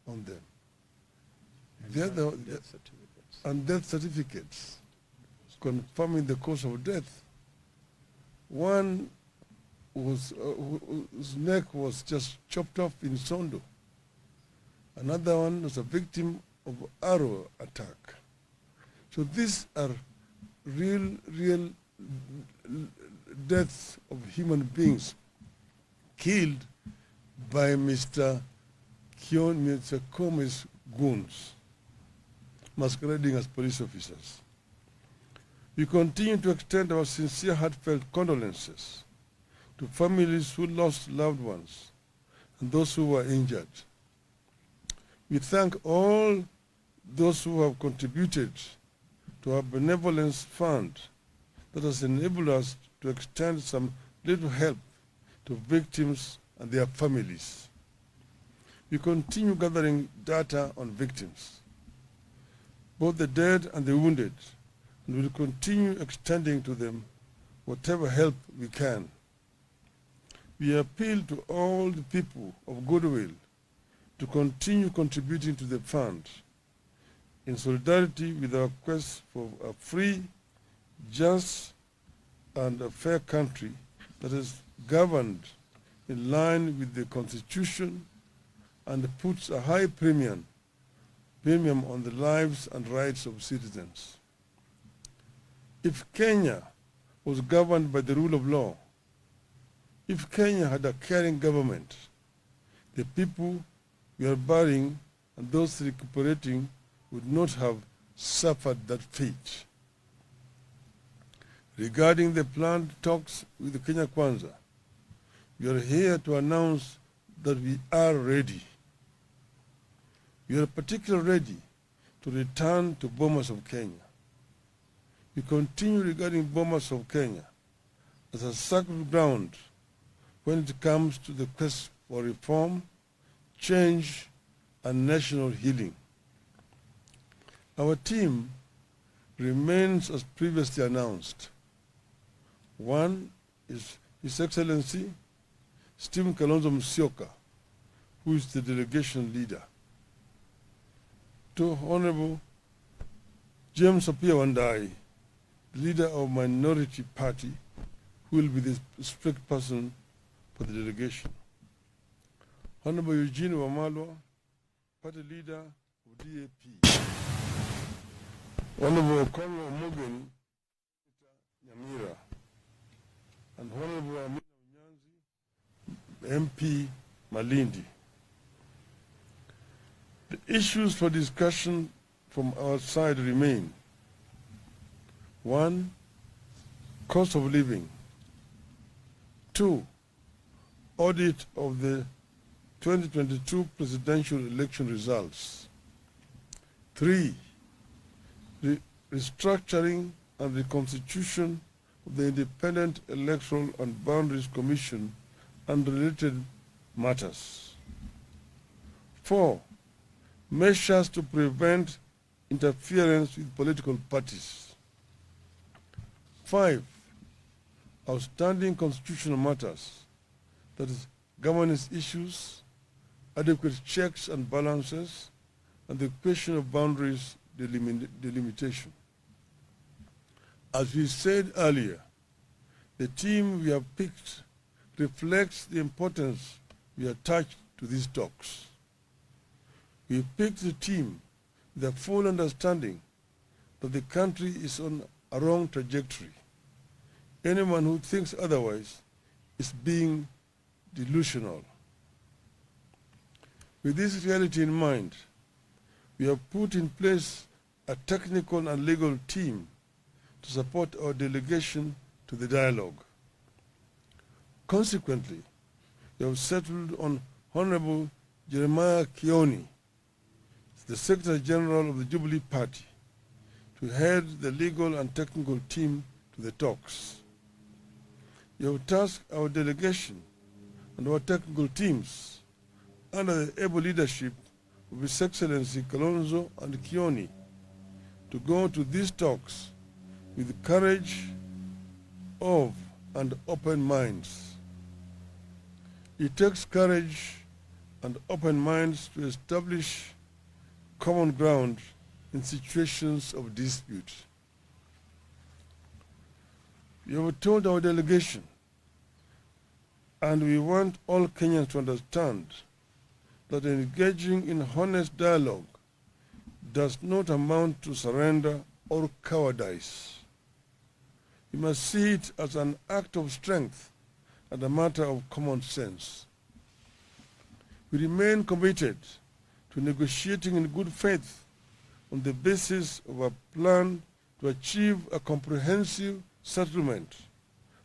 on them. And death certificates confirming the cause of death. One was, whose neck was just chopped off in Sondo. Another one was a victim of arrow attack. So these are real deaths of human beings killed by Mr. Comey's goons, masquerading as police officers. We continue to extend our sincere, heartfelt condolences to families who lost loved ones and those who were injured. We thank all those who have contributed to our benevolence fund that has enabled us to extend some little help to victims and their families. We continue gathering data on victims, both the dead and the wounded, and will continue extending to them whatever help we can. We appeal to all the people of goodwill to continue contributing to the fund in solidarity with our quest for a free, just, and a fair country that is governed in line with the Constitution and puts a high premium on the lives and rights of citizens. If Kenya was governed by the rule of law, if Kenya had a caring government, the people we are burying and those recuperating would not have suffered that fate. Regarding the planned talks with the Kenya Kwanza, we are here to announce that we are ready. We are particularly ready to return to Bomas of Kenya. We continue regarding Bomas of Kenya as a sacred ground when it comes to the quest for reform, change, and national healing. Our team remains as previously announced. One is His Excellency Stephen Kalonzo Musyoka, who is the delegation leader. To Honorable James Apia Wandai, the leader of Minority Party, who will be the strict person for the delegation. Honorable Eugene Wamalwa, party leader of DAP. Honorable Congo Morgan Nyamira, and Honorable Amina Unyanzi, MP Malindi. The issues for discussion from our side remain: 1. Cost of living. 2. Audit of the 2022 presidential election results. 3. Restructuring and reconstitution of the Independent Electoral and Boundaries Commission and related matters. 4. Measures to prevent interference with political parties. 5. Outstanding constitutional matters, that is, governance issues, adequate checks and balances, and the question of boundaries delimitation. As we said earlier, the team we have picked reflects the importance we attach to these talks. We picked the team with a full understanding that the country is on a wrong trajectory. Anyone who thinks otherwise is being delusional. With this reality in mind, we have put in place a technical and legal team to support our delegation to the dialogue. Consequently, we have settled on Honorable Jeremiah Kioni, the Secretary General of the Jubilee Party, to head the legal and technical team to the talks. We have tasked our delegation and our technical teams under the able leadership of His Excellency Kalonzo and Kioni to go to these talks with the courage of and open minds. It takes courage and open minds to establish common ground in situations of dispute. We have told our delegation, and we want all Kenyans to understand, that engaging in honest dialogue does not amount to surrender or cowardice. You must see it as an act of strength and a matter of common sense. We remain committed to negotiating in good faith on the basis of a plan to achieve a comprehensive settlement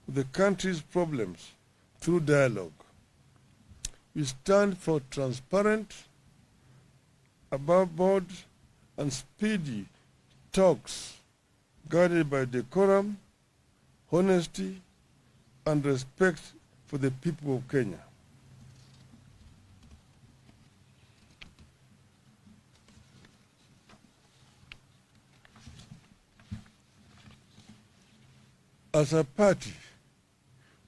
of the country's problems through dialogue. We stand for transparent, above board, and speedy talks guided by decorum, honesty, and respect for the people of Kenya. As a party,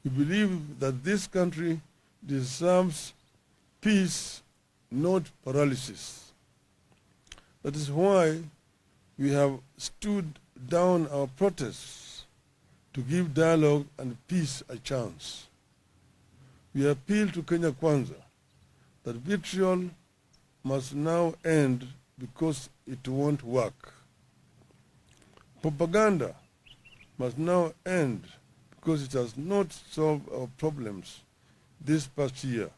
we believe that this country deserves peace, not paralysis. That is why we have stood down our protests to give dialogue and peace a chance. We appeal to Kenya Kwanza that vitriol must now end because it won't work. Propaganda must now end because it has not solved our problems this past year,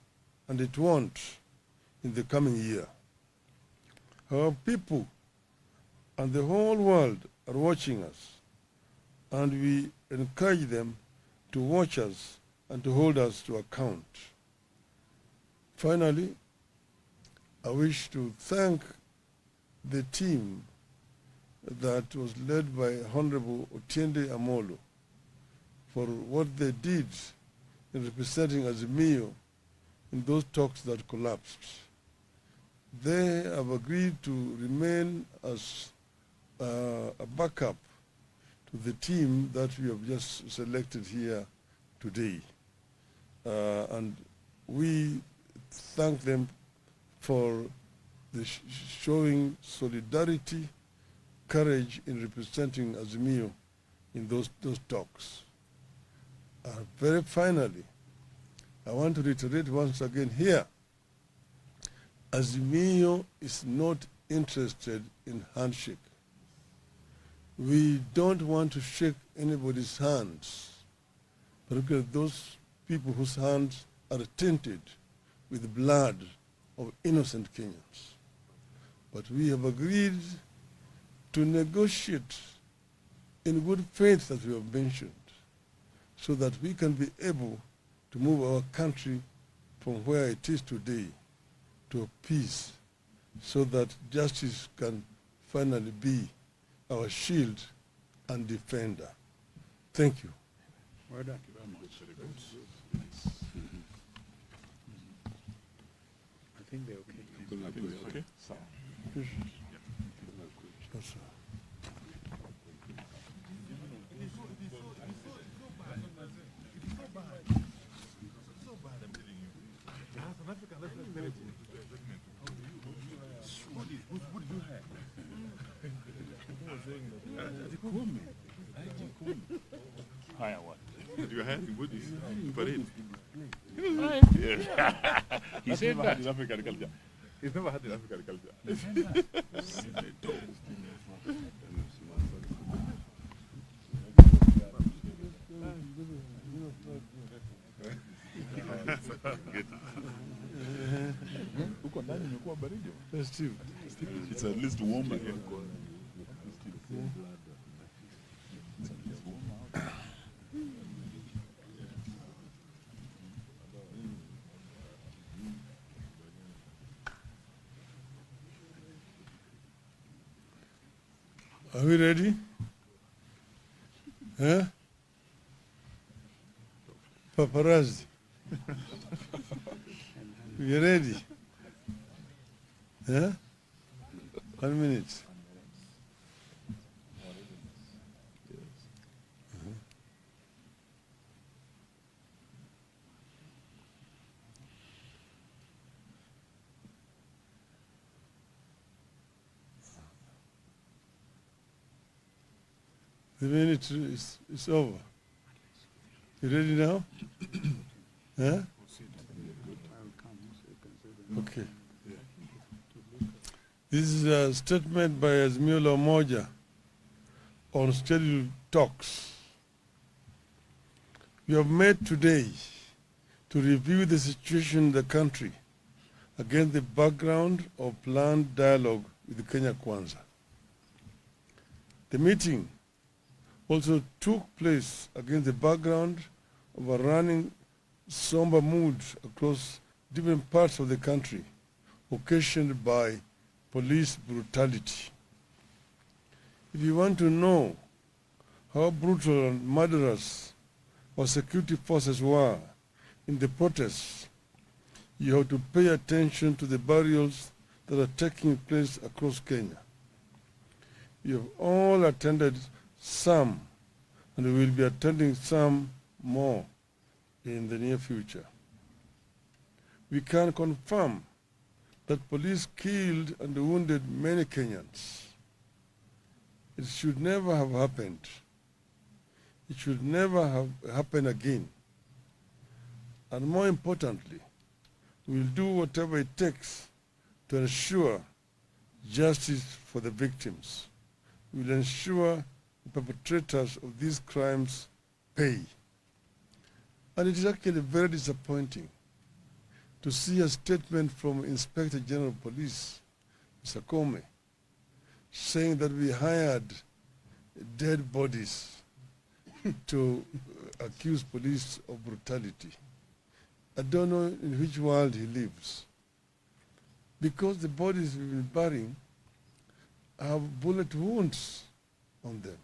and it won't in the coming year. Our people and the whole world are watching us, and we encourage them to watch us and to hold us to account. Finally, I wish to thank the team that was led by Honorable Otiende Amolo for what they did in representing Azimio in those talks that collapsed. They have agreed to remain as a backup to the team that we have just selected here today. And we thank them for the showing solidarity, courage in representing Azimio in those talks. Very finally, I want to reiterate once again here, Azimio is not interested in handshake. We don't want to shake anybody's hands, particularly those people whose hands are tainted with the blood of innocent Kenyans. But we have agreed to negotiate in good faith, as we have mentioned, so that we can be able to move our country from where it is today to peace, so that justice can finally be our shield and defender. Thank you. Well done. Thank you very much. Very good. I think they're okay. I think it's okay. So, Yes, sir. Hire what? you had in Buddhist parade. He said Never had that. in African culture. He's never had in African culture. Huko ndani imekuwa baridi. Steve. It's at least warmer here. Are we ready? Huh? Paparazzi. You ready? Huh? 1 minute. The minute is over. You ready now? Huh? Okay. This is a statement by Azimio Umoja on scheduled talks. We have met today to review the situation in the country against the background of planned dialogue with Kenya Kwanza. The meeting also took place against the background of a running somber mood across different parts of the country, occasioned by police brutality. If you want to know how brutal and murderous our security forces were in the protests, you have to pay attention to the burials that are taking place across Kenya. You have all attended some, and we will be attending some more in the near future. We can confirm that police killed and wounded many Kenyans. It should never have happened. It should never have happened again. And more importantly, we will do whatever it takes to ensure justice for the victims. We will ensure the perpetrators of these crimes pay. And it is actually very disappointing to see a statement from Inspector General of Police, Mr. Kome, saying that we hired dead bodies to accuse police of brutality. I don't know in which world he lives. Because the bodies we've been burying have bullet wounds on them.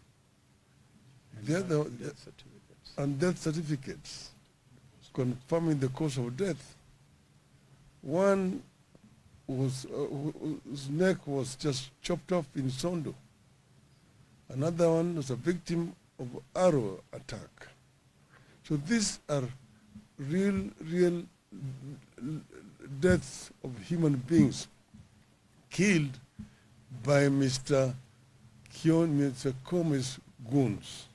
And death certificates confirming the cause of death. One was, whose neck was just chopped off in Sondo. Another one was a victim of arrow attack. So these are real deaths of human beings killed by Mr. Kome's goons,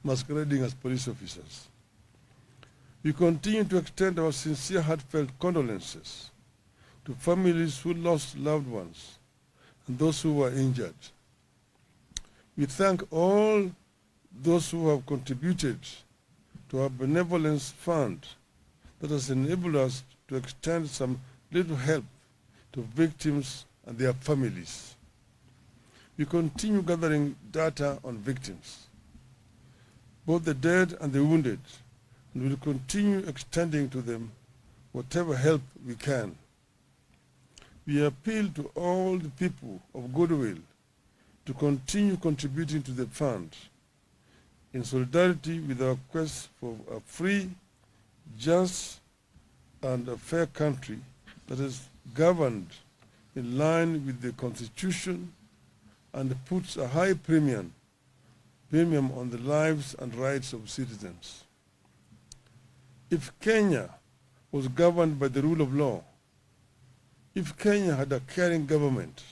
masquerading as police officers. We continue to extend our sincere, heartfelt condolences to families who lost loved ones and those who were injured. We thank all those who have contributed to our benevolence fund that has enabled us to extend some little help to victims and their families. We continue gathering data on victims, both the dead and the wounded, and will continue extending to them whatever help we can. We appeal to all the people of goodwill to continue contributing to the fund in solidarity with our quest for a free, just, and a fair country that is governed in line with the Constitution and puts a high premium on the lives and rights of citizens. If Kenya was governed by the rule of law, if Kenya had a caring government,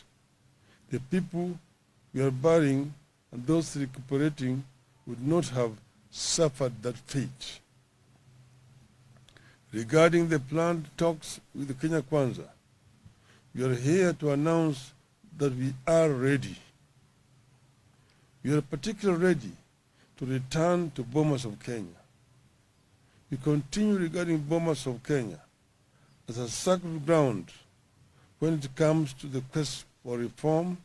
the people we are burying and those recuperating would not have suffered that fate. Regarding the planned talks with the Kenya Kwanza, we are here to announce that we are ready. We are particularly ready to return to Bomas of Kenya. We continue regarding Bomas of Kenya as a sacred ground when it comes to the quest for reform,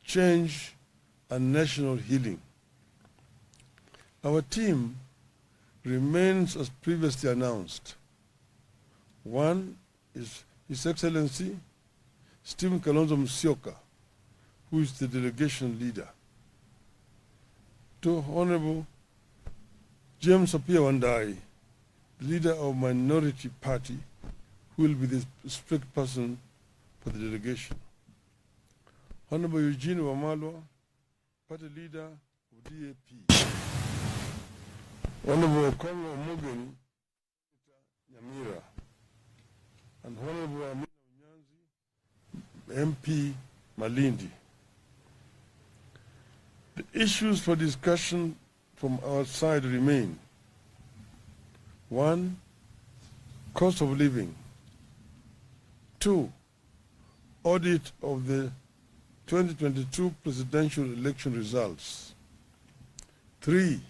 change, and national healing. Our team remains as previously announced. One is His Excellency Stephen Kalonzo Musyoka, who is the delegation leader. Two, Honorable James Apia Wandai, the leader of Minority Party, who will be the strict person for the delegation. Honorable Eugene Wamalwa, party leader of DAP. Honorable Kongo Omogeni, Nyamira, and Honorable Amina Unyanzi, MP Malindi. The issues for discussion from our side remain: 1, cost of living; 2, audit of the 2022 presidential election results; 3,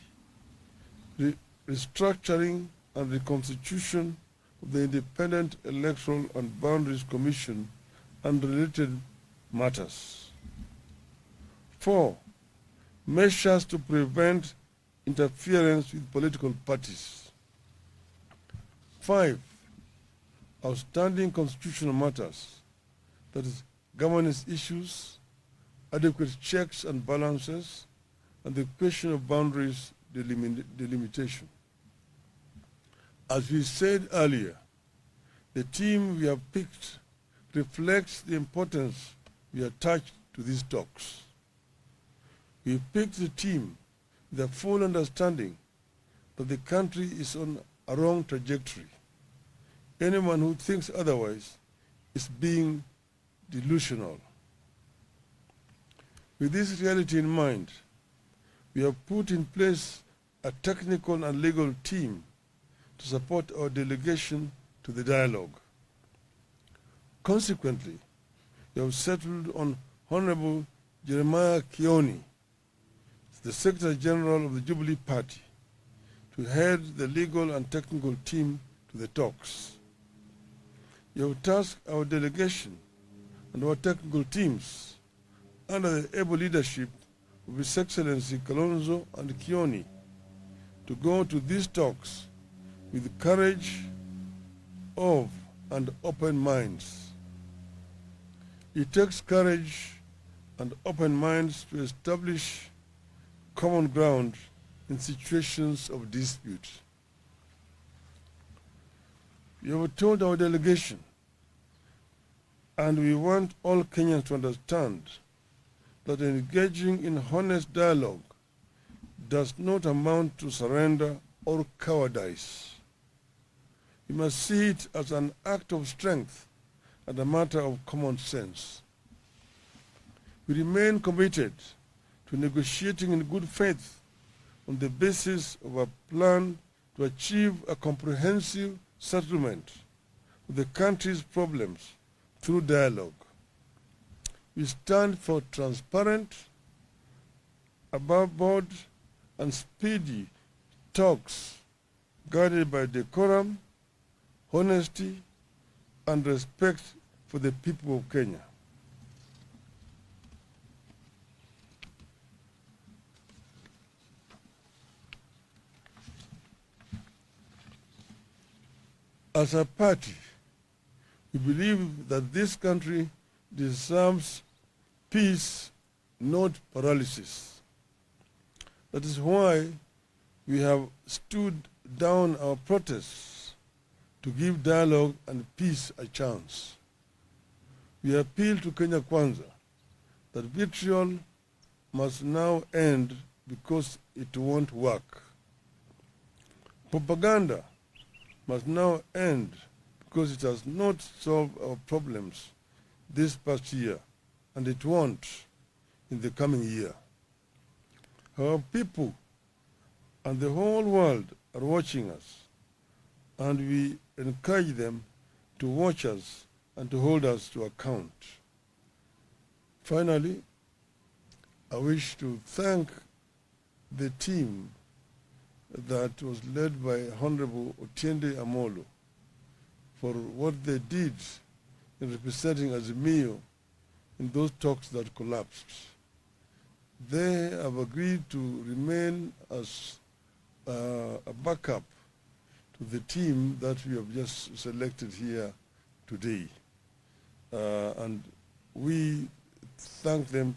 restructuring and reconstitution of the Independent Electoral and Boundaries Commission and related matters; 4, measures to prevent interference with political parties; 5, outstanding constitutional matters, that is, governance issues, adequate checks and balances, and the question of boundaries delimitation. As we said earlier, the team we have picked reflects the importance we attach to these talks. We picked the team with a full understanding that the country is on a wrong trajectory. Anyone who thinks otherwise is being delusional. With this reality in mind, we have put in place a technical and legal team to support our delegation to the dialogue. Consequently, we have settled on Honorable Jeremiah Kioni, the Secretary General of the Jubilee Party, to head the legal and technical team to the talks. You have tasked our delegation and our technical teams under the able leadership of His Excellency Kalonzo and Kioni to go to these talks with courage of and open minds. It takes courage and open minds to establish common ground in situations of dispute. You have told our delegation, and we want all Kenyans to understand, that engaging in honest dialogue does not amount to surrender or cowardice. We must see it as an act of strength and a matter of common sense. We remain committed to negotiating in good faith on the basis of a plan to achieve a comprehensive settlement of the country's problems through dialogue. We stand for transparent, above-board, and speedy talks guided by decorum, honesty, and respect for the people of Kenya. As a party, we believe that this country deserves peace, not paralysis. That is why we have stood down our protests to give dialogue and peace a chance. We appeal to Kenya Kwanza that vitriol must now end because it won't work. Propaganda must now end because it has not solved our problems this past year, and it won't in the coming year. Our people and the whole world are watching us, and we encourage them to watch us and to hold us to account. Finally, I wish to thank the team that was led by Honorable Otiende Amolo for what they did in representing Azimio in those talks that collapsed. They have agreed to remain as a backup to the team that we have just selected here today. And we thank them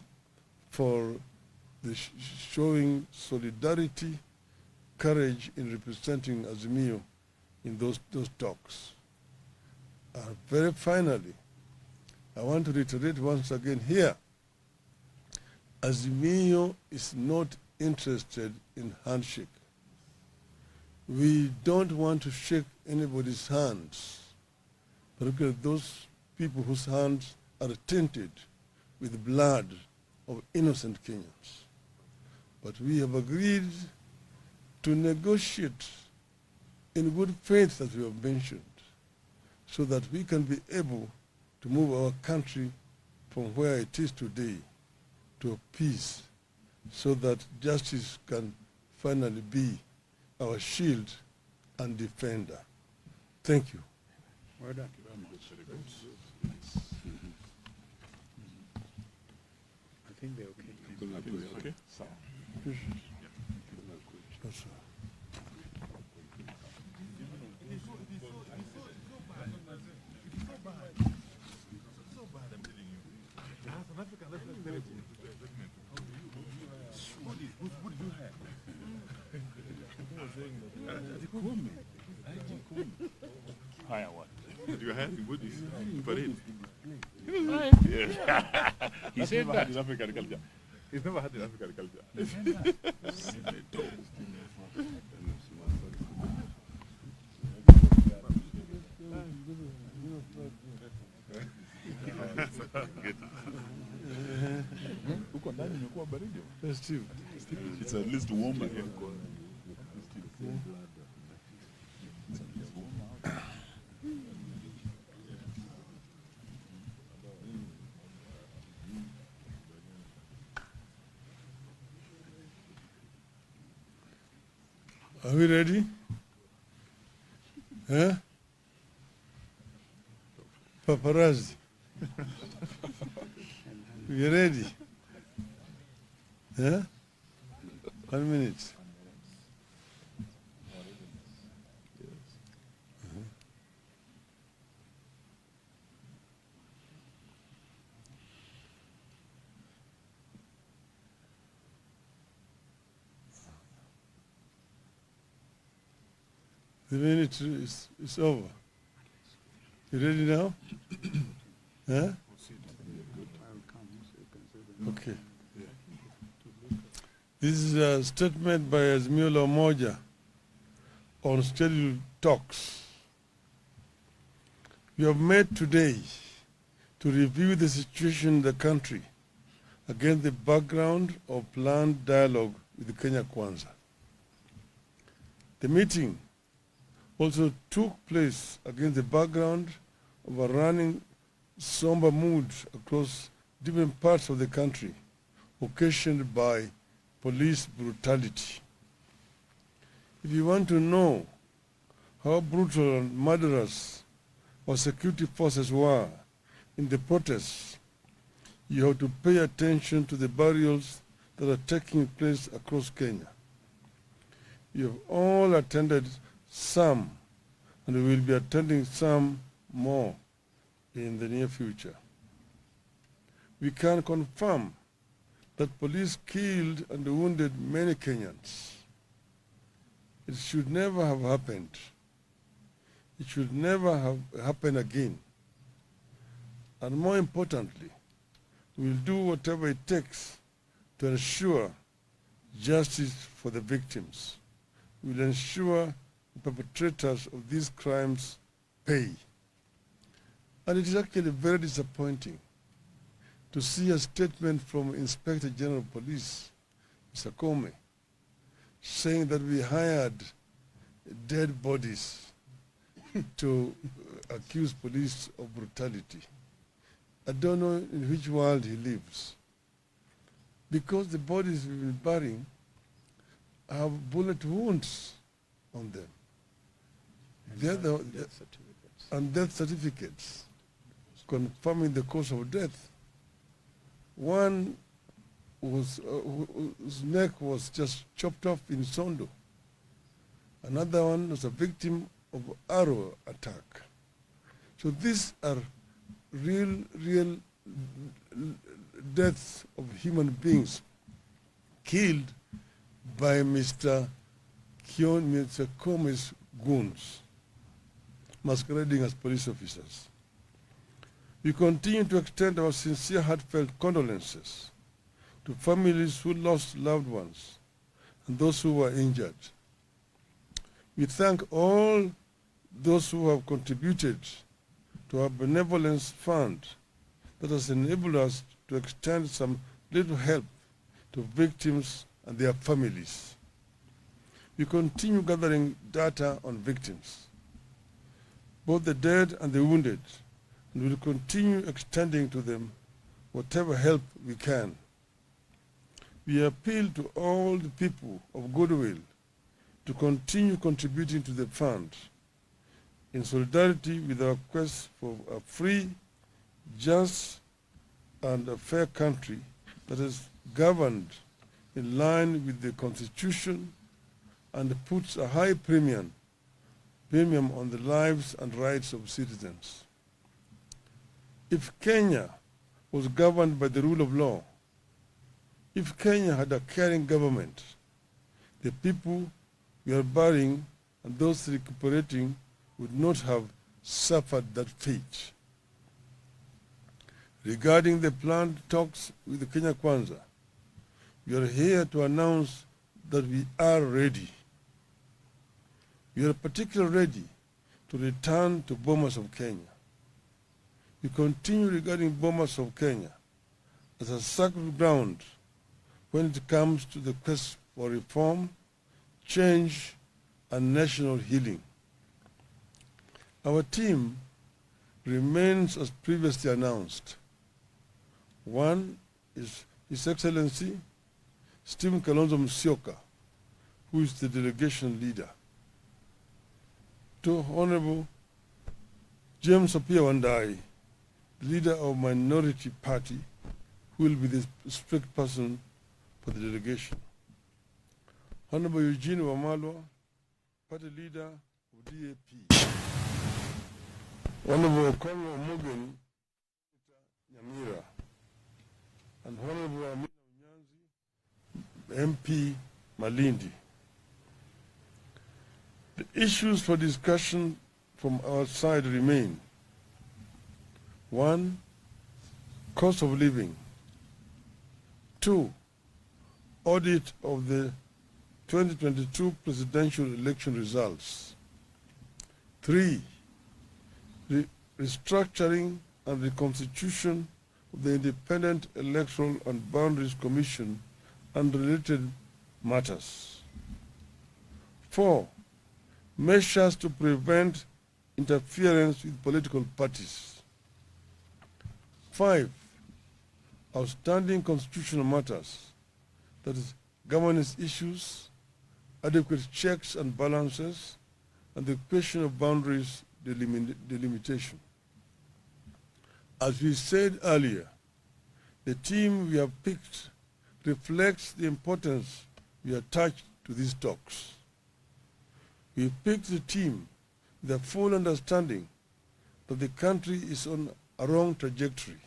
for the showing solidarity, courage in representing Azimio in those talks. Very finally, I want to reiterate once again here, Azimio is not interested in handshake. We don't want to shake anybody's hands, particularly those people whose hands are tainted with the blood of innocent Kenyans. But we have agreed to negotiate in good faith, as we have mentioned, so that we can be able to move our country from where it is today to peace, so that justice can finally be our shield and defender. Thank you. Well done. I think they're okay. Okay. Yes, sir. Higher what? You are having goodies. Parade. Yeah. He said that. In African culture. He's never had in African culture. Huko ndani imekuwa baridi. Steve. It's at least warmer here. Are we ready? Huh? Paparazzi. We ready? Yeah? 1 minute. The minute is over. You ready now? Huh? Okay. This is a statement by Azimio Umoja on scheduled talks We have met today to review the situation in the country against the background of planned dialogue with Kenya Kwanza. The meeting also took place against the background of a running somber mood across different parts of the country, occasioned by police brutality. If you want to know how brutal and murderous our security forces were in the protests, you have to pay attention to the burials that are taking place across Kenya. You have all attended some, and we will be attending some more in the near future. We can confirm that police killed and wounded many Kenyans. It should never have happened. It should never have happened again. And more importantly, we will do whatever it takes to ensure justice for the victims. We will ensure the perpetrators of these crimes pay. And it is actually very disappointing to see a statement from Inspector General of Police, Mr. Kome, saying that we hired dead bodies to accuse police of brutality. I don't know in which world he lives. Because the bodies we've been burying have bullet wounds on them. And death certificates confirming the cause of death. One whose neck was just chopped off in Sondo. Another one was a victim of arrow attack. So these are real deaths of human beings killed by Mr. Kome's goons, masquerading as police officers. We continue to extend our sincere, heartfelt condolences to families who lost loved ones and those who were injured. We thank all those who have contributed to our benevolence fund that has enabled us to extend some little help to victims and their families. We continue gathering data on victims, both the dead and the wounded, and will continue extending to them whatever help we can. We appeal to all the people of goodwill to continue contributing to the fund in solidarity with our quest for a free, just, and a fair country that is governed in line with the Constitution and puts a high premium on the lives and rights of citizens. If Kenya was governed by the rule of law, if Kenya had a caring government, the people we are burying and those recuperating would not have suffered that fate. Regarding the planned talks with the Kenya Kwanza, we are here to announce that we are ready. We are particularly ready to return to Bomas of Kenya. We continue regarding Bomas of Kenya as a sacred ground when it comes to the quest for reform, change, and national healing. Our team remains as previously announced. One is His Excellency Stephen Kalonzo Musyoka, who is the delegation leader. Two, Honorable James Opiah Wandayi, the leader of Minority Party, who will be the strict person for the delegation. Honorable Eugene Wamalwa, party leader of DAP. Honorable Conway Mugen, Nyamira, and Honorable Amina Unyanzi, MP Malindi. The issues for discussion from our side remain. One, cost of living. Two, audit of the 2022 presidential election results. Three, restructuring and reconstitution of the Independent Electoral and Boundaries Commission and related matters. 4. Measures to prevent interference with political parties. 5. Outstanding constitutional matters, that is, governance issues, adequate checks and balances, and the question of boundaries delimitation. As we said earlier, the team we have picked reflects the importance we attach to these talks. We picked the team with a full understanding that the country is on a wrong trajectory.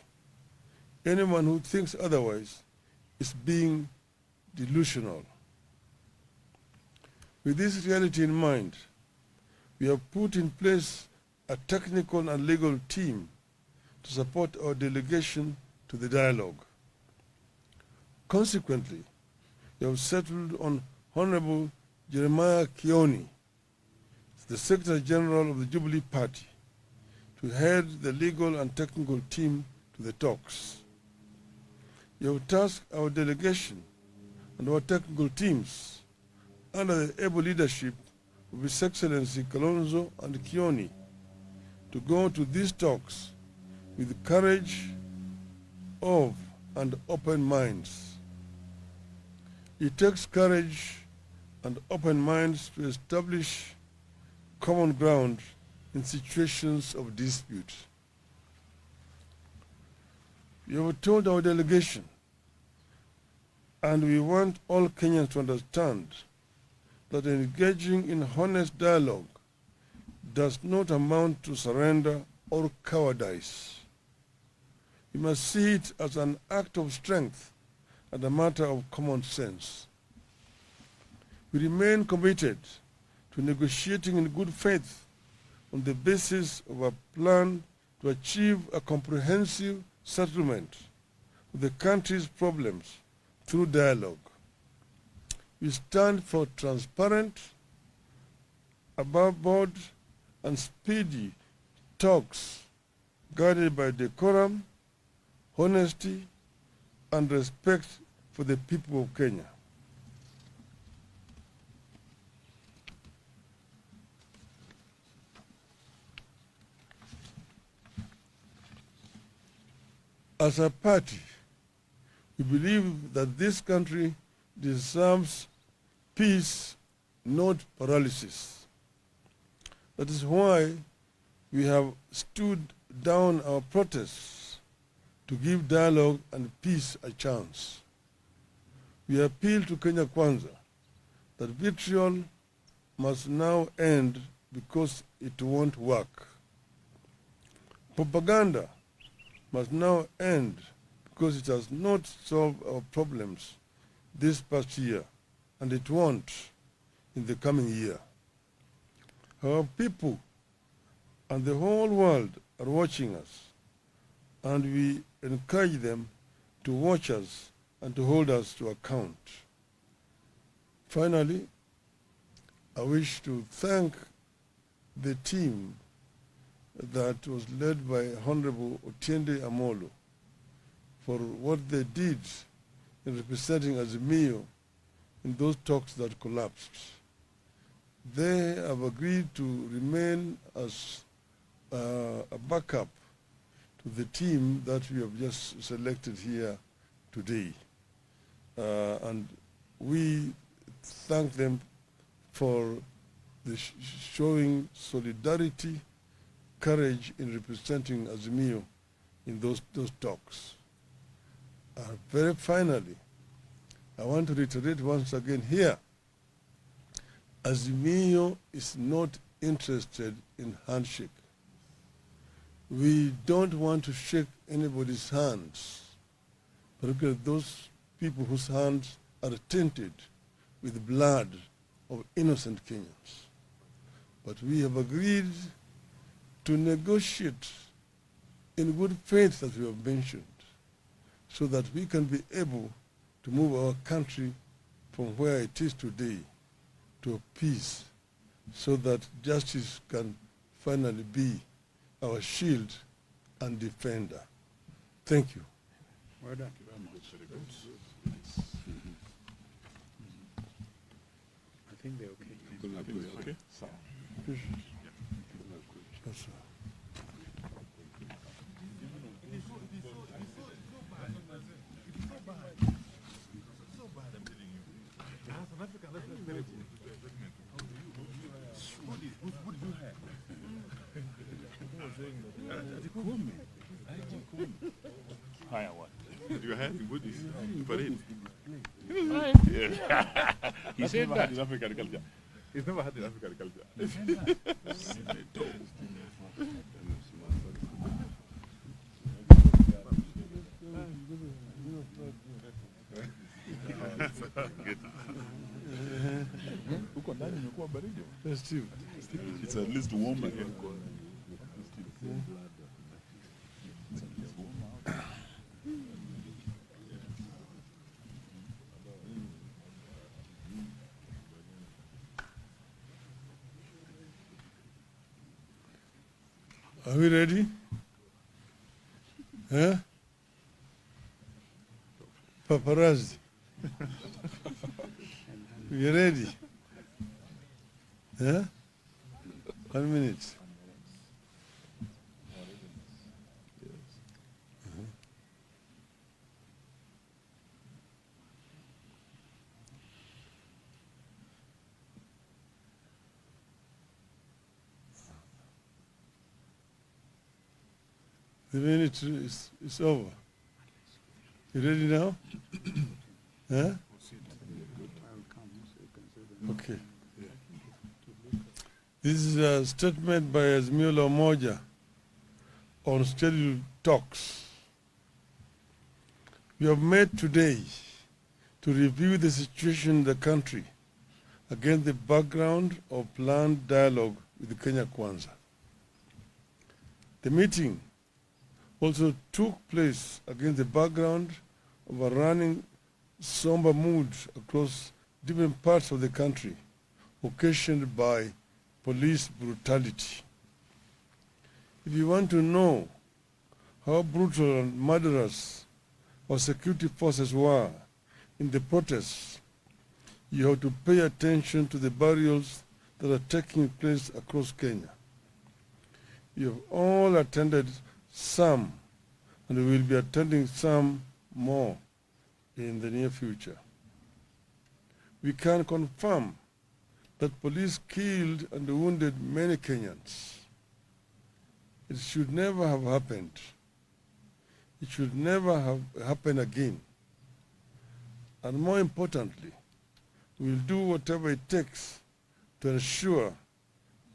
Anyone who thinks otherwise is being delusional. With this reality in mind, we have put in place a technical and legal team to support our delegation to the dialogue. Consequently, we have settled on Honorable Jeremiah Kioni, the Secretary General of the Jubilee Party, to head the legal and technical team to the talks. We have tasked our delegation and our technical teams under the able leadership of His Excellency Kalonzo and Kioni to go to these talks with courage of and open minds. It takes courage and open minds to establish common ground in situations of dispute. We have told our delegation, and we want all Kenyans to understand, that engaging in honest dialogue does not amount to surrender or cowardice. We must see it as an act of strength and a matter of common sense. We remain committed to negotiating in good faith on the basis of a plan to achieve a comprehensive settlement of the country's problems through dialogue. We stand for transparent, above board, and speedy talks guided by decorum, honesty, and respect for the people of Kenya. As a party, we believe that this country deserves peace, not paralysis. That is why we have stood down our protests to give dialogue and peace a chance. We appeal to Kenya Kwanza that vitriol must now end because it won't work. Propaganda must now end because it has not solved our problems this past year, and it won't in the coming year. Our people and the whole world are watching us, and we encourage them to watch us and to hold us to account. Finally, I wish to thank the team that was led by Honorable Otiende Amolo for what they did in representing Azimio in those talks that collapsed. They have agreed to remain as a backup to the team that we have just selected here today. And we thank them for the showing solidarity, courage in representing Azimio in those talks. Very finally, I want to reiterate once again here, Azimio is not interested in handshake. We don't want to shake anybody's hands, particularly those people whose hands are tainted with blood of innocent Kenyans. But we have agreed to negotiate in good faith, as we have mentioned, so that we can be able to move our country from where it is today to peace, so that justice can finally be our shield and defender. Thank you. Well done. I think they're okay. Okay. Yes, sir. Higher what? You had in Buddhist parade. He said Never that. had in African culture. He's never had in African culture. Huko ndani imekuwa baridi. Festive. It's at least warmer here. Are we ready? Huh? Paparazzi. We ready? Huh? 1 minute. The minute is over. You ready now? Huh? I will come so you can say them. Okay. This is a statement by Azimio Umoja on scheduled talks. We have met today to review the situation in the country against the background of planned dialogue with Kenya Kwanza. The meeting also took place against the background of a running somber mood across different parts of the country, occasioned by police brutality. If you want to know how brutal and murderous our security forces were in the protests, you have to pay attention to the burials that are taking place across Kenya. You have all attended some, and we will be attending some more in the near future. We can confirm that police killed and wounded many Kenyans. It should never have happened. It should never have happened again. And more importantly, we will do whatever it takes to ensure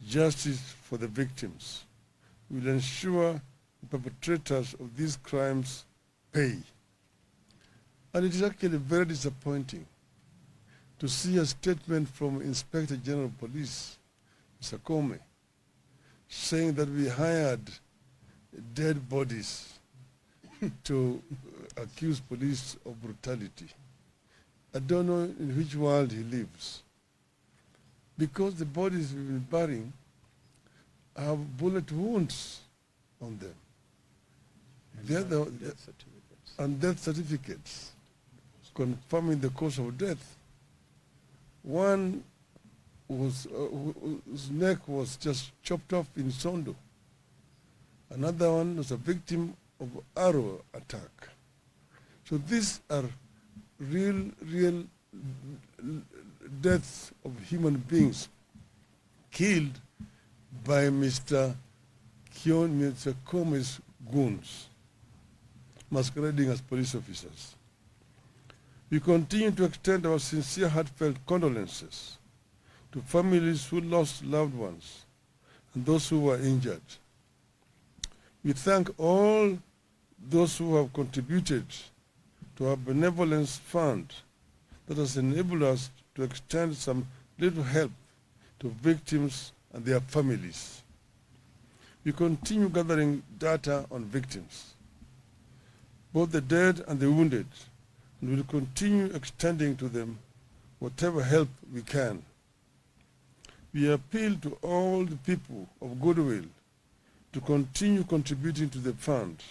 justice for the victims. We will ensure the perpetrators of these crimes pay. And it is actually very disappointing to see a statement from Inspector General of Police, Mr. Comey, saying that we hired dead bodies to accuse police of brutality. I don't know in which world he lives. Because the bodies we've been burying have bullet wounds on them. Death certificates. And death certificates confirming the cause of death. One was, whose neck was just chopped off in Sondo. Another one was a victim of arrow attack. So these are real deaths of human beings killed by Mr. Comey's goons, masquerading as police officers. We continue to extend our sincere, heartfelt condolences to families who lost loved ones and those who were injured. We thank all those who have contributed to our benevolence fund that has enabled us to extend some little help to victims and their families. We continue gathering data on victims, both the dead and the wounded, and will continue extending to them whatever help we can. We appeal to all the people of goodwill to continue contributing to the fund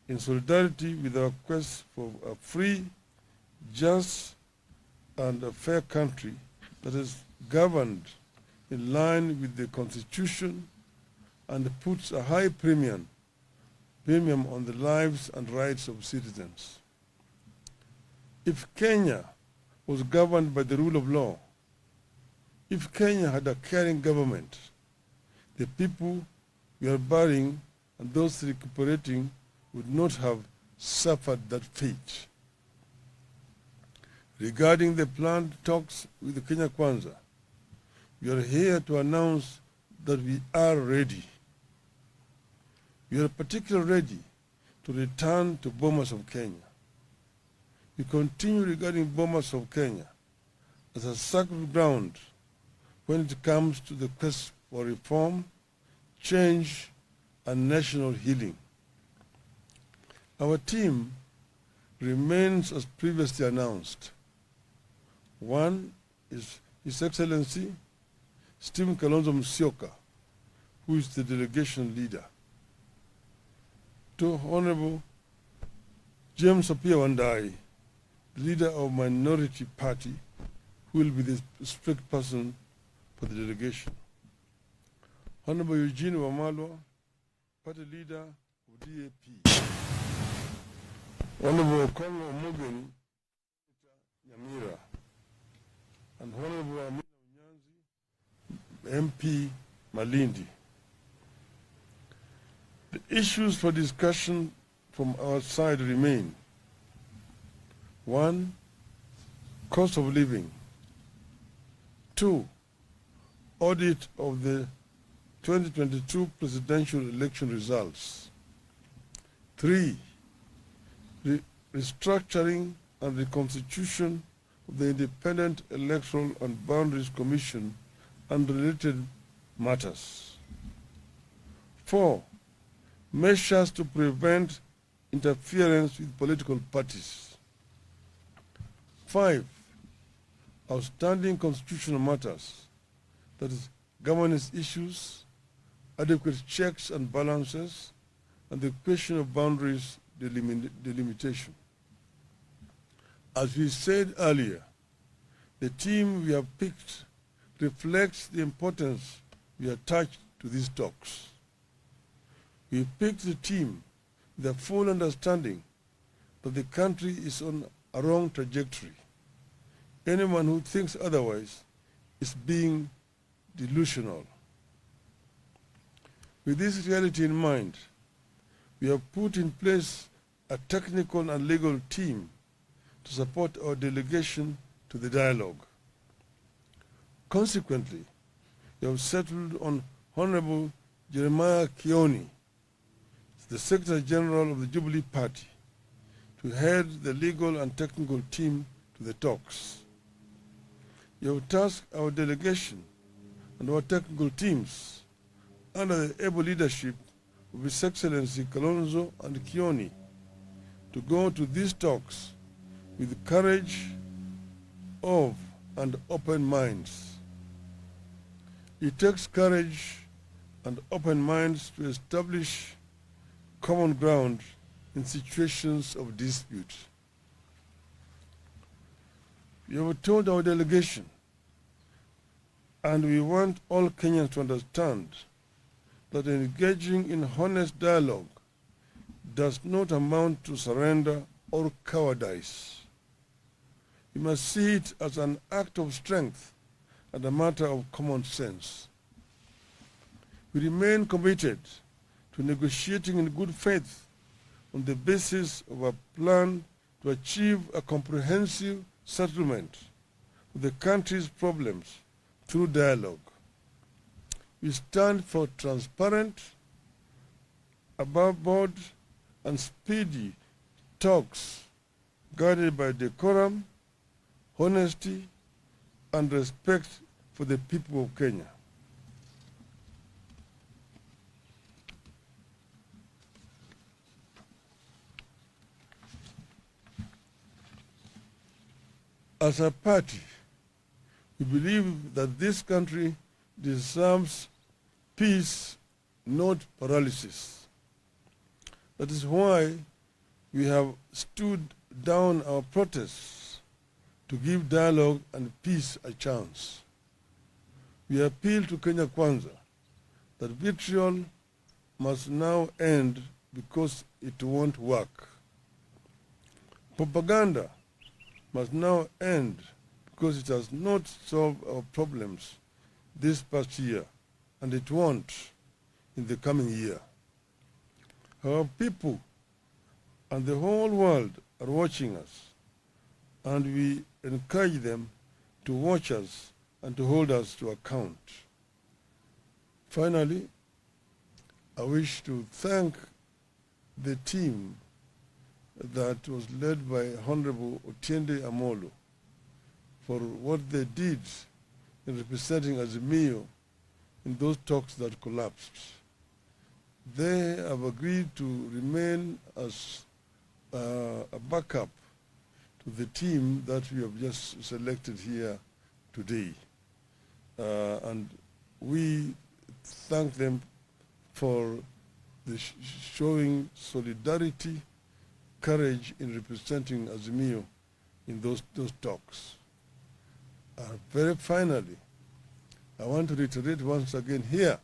in solidarity with our quest for a free, just, and a fair country that is governed in line with the Constitution and puts a high premium on the lives and rights of citizens. If Kenya was governed by the rule of law, if Kenya had a caring government, the people we are burying and those recuperating would not have suffered that fate. Regarding the planned talks with the Kenya Kwanza, we are here to announce that we are ready. We are particularly ready to return to Bomas of Kenya. We continue regarding Bomas of Kenya as a sacred ground when it comes to the quest for reform, change, and national healing. Our team remains as previously announced. One is His Excellency Stephen Kalonzo Musyoka, who is the delegation leader. Two, Honorable James Apia Wandai, the leader of minority party, who will be the spokesperson for the delegation. Honorable Eugene Wamalwa, party leader of DAP. Honorable Kongo Mogeni, Nyamira, and Honorable Amina Unyanzi, MP Malindi. The issues for discussion from our side remain: 1. Cost of living. 2. Audit of the 2022 presidential election results. 3. Restructuring and reconstitution of the Independent Electoral and Boundaries Commission and related matters. 4. Measures to prevent interference with political parties. 5. Outstanding constitutional matters, that is, governance issues, adequate checks and balances, and the question of boundaries delimitation. As we said earlier, the team we have picked reflects the importance we attach to these talks. We picked the team with a full understanding that the country is on a wrong trajectory. Anyone who thinks otherwise is being delusional. With this reality in mind, we have put in place a technical and legal team to support our delegation to the dialogue. Consequently, we have settled on Honorable Jeremiah Kioni, the Secretary General of the Jubilee Party, to head the legal and technical team to the talks. We have tasked our delegation and our technical teams under the able leadership of His Excellency Kalonzo and Kioni to go to these talks with courage of and open minds. It takes courage and open minds to establish common ground in situations of dispute. We have told our delegation, and we want all Kenyans to understand, that engaging in honest dialogue does not amount to surrender or cowardice. We must see it as an act of strength and a matter of common sense. We remain committed to negotiating in good faith on the basis of a plan to achieve a comprehensive settlement of the country's problems through dialogue. We stand for transparent, above board, and speedy talks guided by decorum, honesty, and respect for the people of Kenya. As a party, we believe that this country deserves peace not paralysis. That is why we have stood down our protests to give dialogue and peace a chance. We appeal to Kenya Kwanza that vitriol must now end because it won't work. Propaganda must now end because it has not solved our problems this past year, and it won't in the coming year. Our people and the whole world are watching us, and we encourage them to watch us and to hold us to account. Finally, I wish to thank the team that was led by Honorable Otiende Amolo for what they did in representing Azimio in those talks that collapsed. They have agreed to remain as a backup to the team that we have just selected here today. And we thank them for the showing solidarity, courage in representing Azimio in those talks. Very finally, I want to reiterate once again here,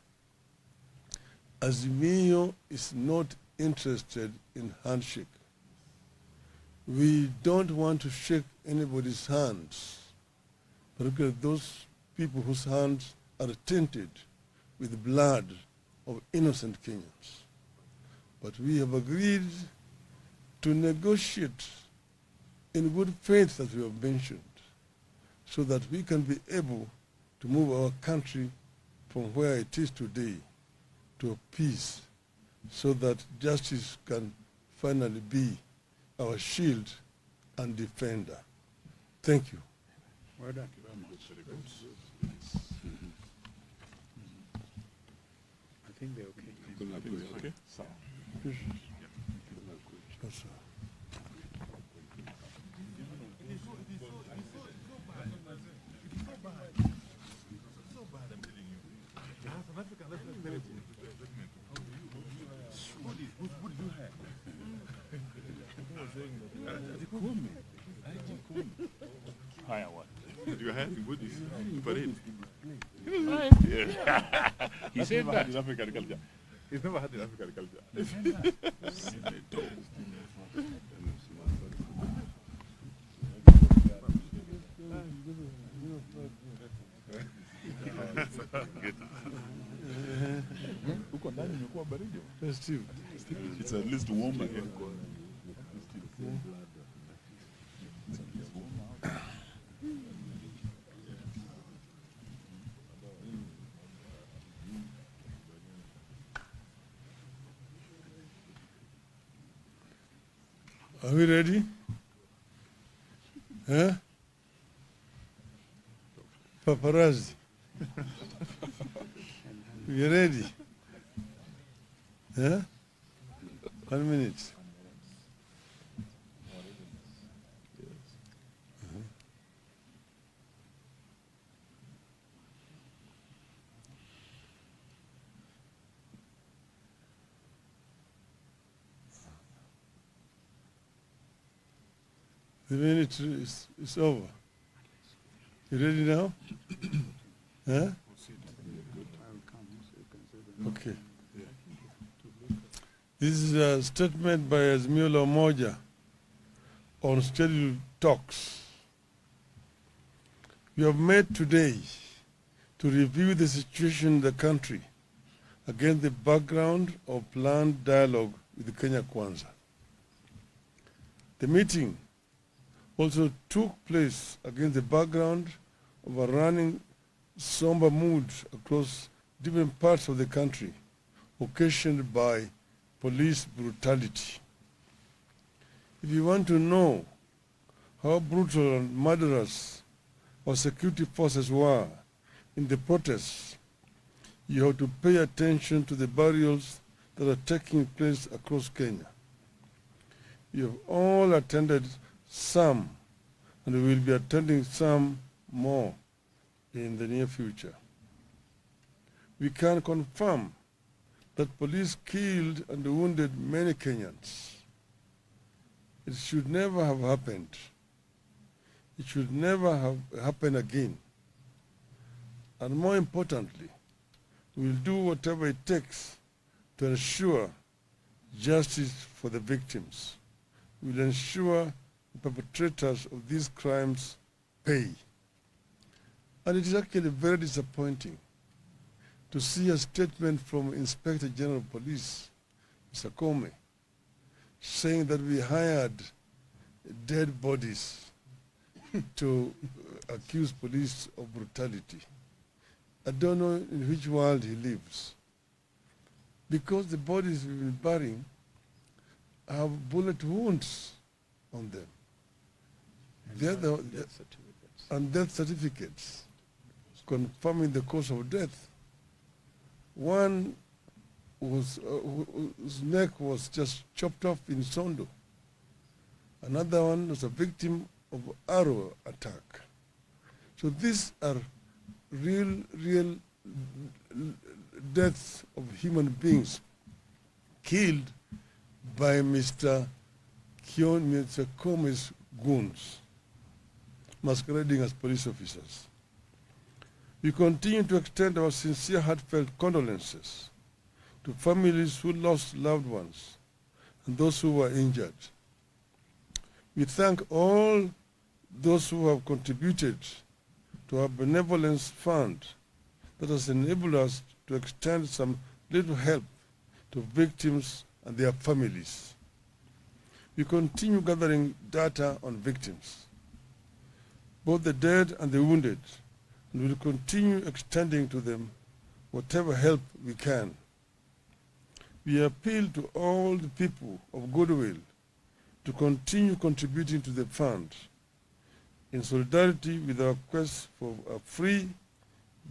Azimio is not interested in handshake. We don't want to shake anybody's hands, particularly those people whose hands are tainted with blood of innocent Kenyans. But we have agreed to negotiate in good faith, as we have mentioned, so that we can be able to move our country from where it is today to peace, so that justice can finally be our shield and defender. Thank you. Well done. I think they're okay. Okay. Yes, sir. Higher what? You had in Woodies. Parade. He said that. In African culture. He's never had in African culture. Festive. It's at least warmer here. Are we ready? Huh? Paparazzi. We ready? Huh? 1 minute. The minute is over. You ready now? Huh? Okay. This is a statement by Azimio Umoja on scheduled talks. We have met today to review the situation in the country against the background of planned dialogue with Kenya Kwanza. The meeting also took place against the background of a running somber mood across different parts of the country, occasioned by police brutality. If you want to know how brutal and murderous our security forces were in the protests, you have to pay attention to the burials that are taking place across Kenya. You have all attended some, and we will be attending some more in the near future. We can confirm that police killed and wounded many Kenyans. It should never have happened. It should never have happened again. And more importantly, we will do whatever it takes to ensure justice for the victims. We will ensure the perpetrators of these crimes pay. And it is actually very disappointing to see a statement from Inspector General of Police, Mr. Comey, saying that we hired dead bodies to accuse police of brutality. I don't know in which world he lives. Because the bodies we've been burying have bullet wounds on them. And death certificates confirming the cause of death. One was, whose neck was just chopped off in Sondo. Another one was a victim of arrow attack. So these are real deaths of human beings killed by Mr. Comey's goons, masquerading as police officers. We continue to extend our sincere, heartfelt condolences to families who lost loved ones and those who were injured. We thank all those who have contributed to our benevolence fund that has enabled us to extend some little help to victims and their families. We continue gathering data on victims, both the dead and the wounded, and will continue extending to them whatever help we can. We appeal to all the people of goodwill to continue contributing to the fund in solidarity with our quest for a free,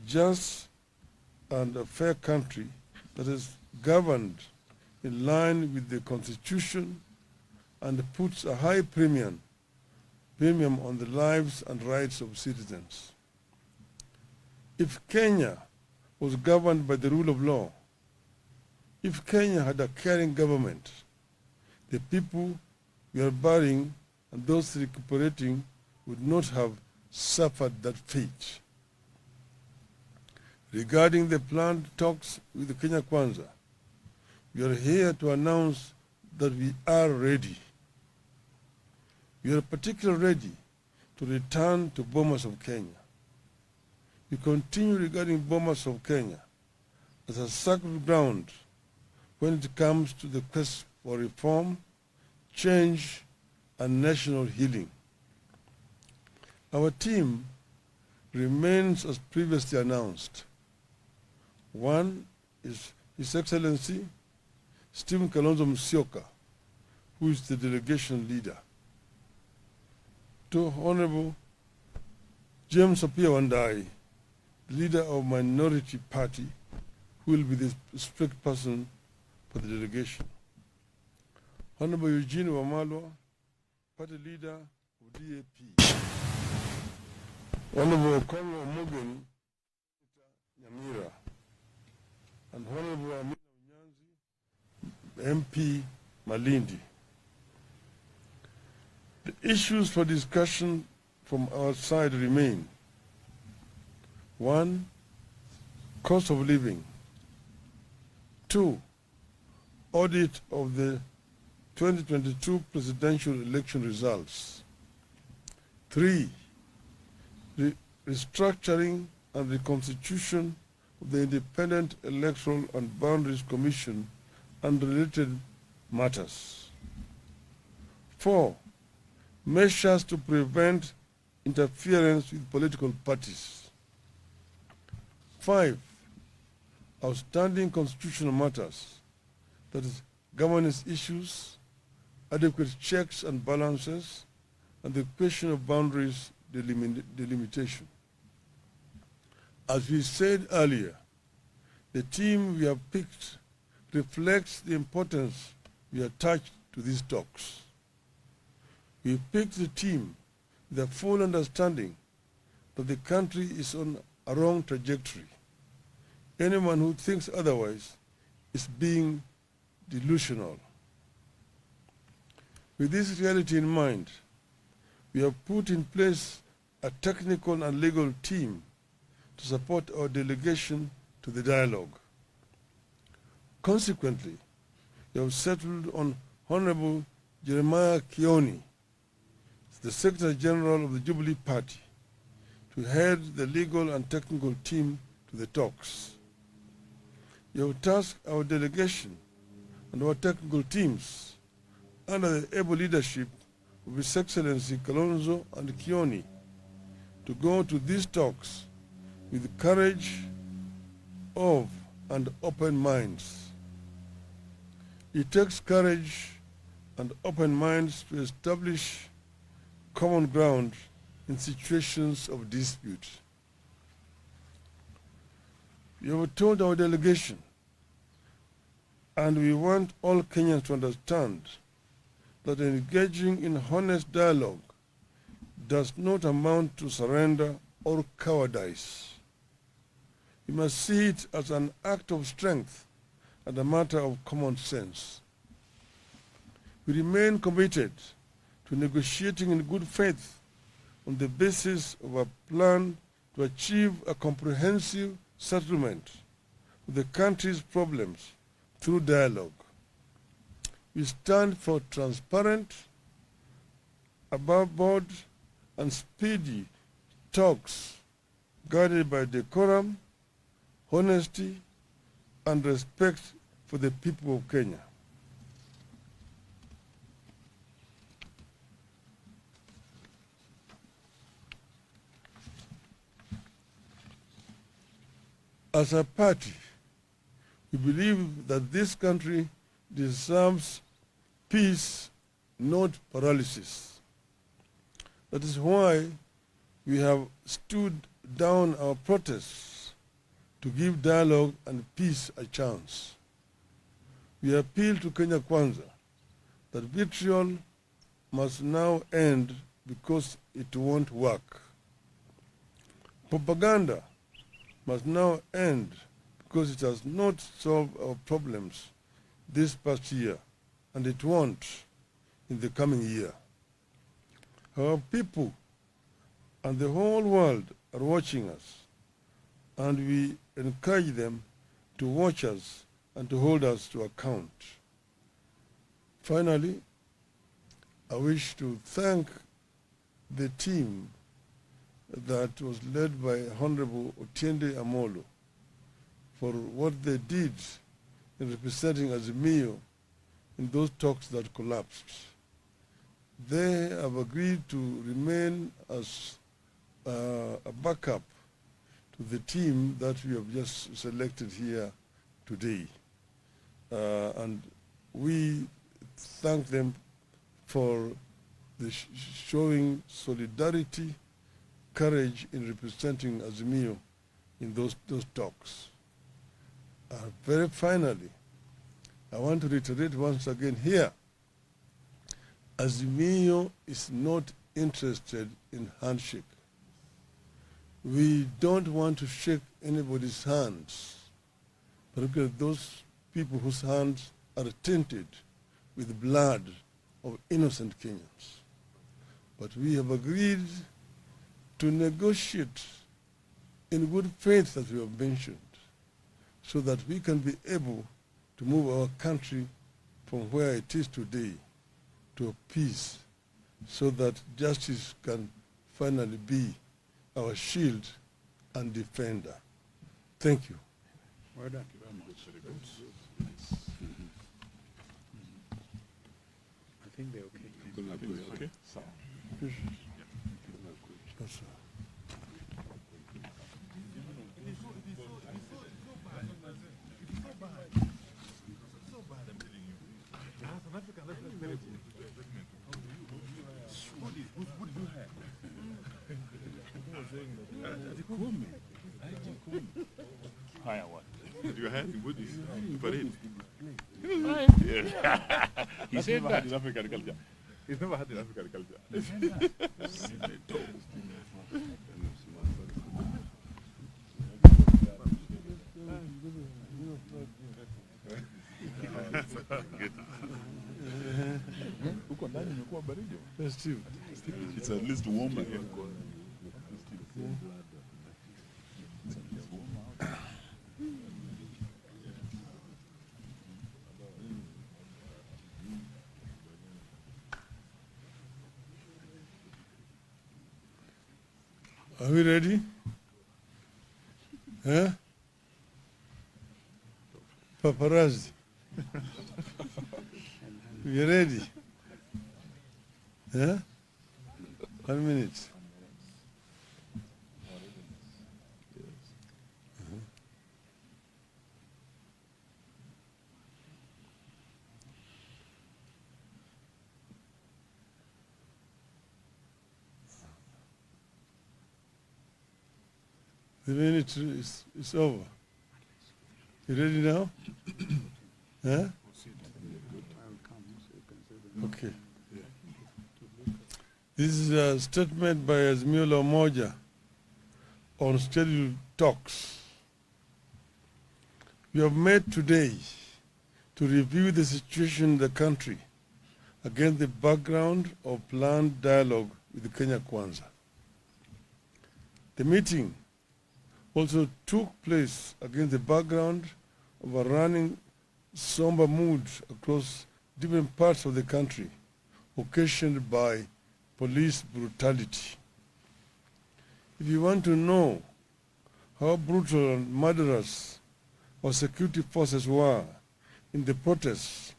just, and a fair country that is governed in line with the Constitution and puts a high premium on the lives and rights of citizens. If Kenya was governed by the rule of law, if Kenya had a caring government, the people we are burying and those recuperating would not have suffered that fate. Regarding the planned talks with the Kenya Kwanza, we are here to announce that we are ready. We are particularly ready to return to Bomas of Kenya. We continue regarding Bomas of Kenya as a sacred ground when it comes to the quest for reform, change, and national healing. Our team remains as previously announced. One is His Excellency Stephen Kalonzo Musyoka, who is the delegation leader. Two, Honorable James Apia Wandai, leader of minority party, who will be the spokesperson for the delegation. Honorable Eugene Wamalwa, party leader of DAP. Honorable Congo Mugen, Nyamira, and Honorable Amina Unyanzi, MP Malindi. The issues for discussion from our side remain: 1, cost of living; 2, audit of the 2022 presidential election results; 3, restructuring and reconstitution of the Independent Electoral and Boundaries Commission and related matters; 4, measures to prevent interference with political parties; 5, outstanding constitutional matters, that is, governance issues, adequate checks and balances, and the question of boundaries delimitation. As we said earlier, the team we have picked reflects the importance we attach to these talks. We picked the team with a full understanding that the country is on a wrong trajectory. Anyone who thinks otherwise is being delusional. With this reality in mind, we have put in place a technical and legal team to support our delegation to the dialogue. Consequently, we have settled on Honorable Jeremiah Kioni, the Secretary General of the Jubilee Party, to head the legal and technical team to the talks. We have tasked our delegation and our technical teams under the able leadership of His Excellency Kalonzo and Kioni to go to these talks with the courage of and open minds. It takes courage and open minds to establish common ground in situations of dispute. We have told our delegation, and we want all Kenyans to understand, that engaging in honest dialogue does not amount to surrender or cowardice. We must see it as an act of strength and a matter of common sense. We remain committed to negotiating in good faith on the basis of a plan to achieve a comprehensive settlement of the country's problems through dialogue. We stand for transparent, above board, and speedy talks guided by decorum, honesty, and respect for the people of Kenya. As a party, we believe that this country deserves peace, not paralysis. That is why we have stood down our protests to give dialogue and peace a chance. We appeal to Kenya Kwanza that vitriol must now end because it won't work. Propaganda must now end because it has not solved our problems this past year, and it won't in the coming year. Our people and the whole world are watching us, and we encourage them to watch us and to hold us to account. Finally, I wish to thank the team that was led by Honorable Otiende Amolo for what they did in representing Azimio in those talks that collapsed. They have agreed to remain as a backup to the team that we have just selected here today. And we thank them for the showing solidarity, courage in representing Azimio in those talks. Very finally, I want to reiterate once again here, Azimio is not interested in handshake. We don't want to shake anybody's hands, particularly those people whose hands are tainted with the blood of innocent Kenyans. But we have agreed to negotiate in good faith, as we have mentioned, so that we can be able to move our country from where it is today to peace, so that justice can finally be our shield and defender. Thank you. Well done. I think they're okay. I think they're okay. Yes, sir. Higher what? You had in Buddhist parade. He said never that. had in African culture. He's never had in African culture. Festive. It's at least warmer here. Are we ready? Huh? Paparazzi. You ready? Huh? 1 minute. The minute is over. You ready now? Huh? Okay. This is a statement by Azimio Umoja on scheduled talks. We have met today to review the situation in the country against the background of planned dialogue with Kenya Kwanza. The meeting also took place against the background of a running somber mood across different parts of the country, occasioned by police brutality. If you want to know how brutal and murderous our security forces were in the protests,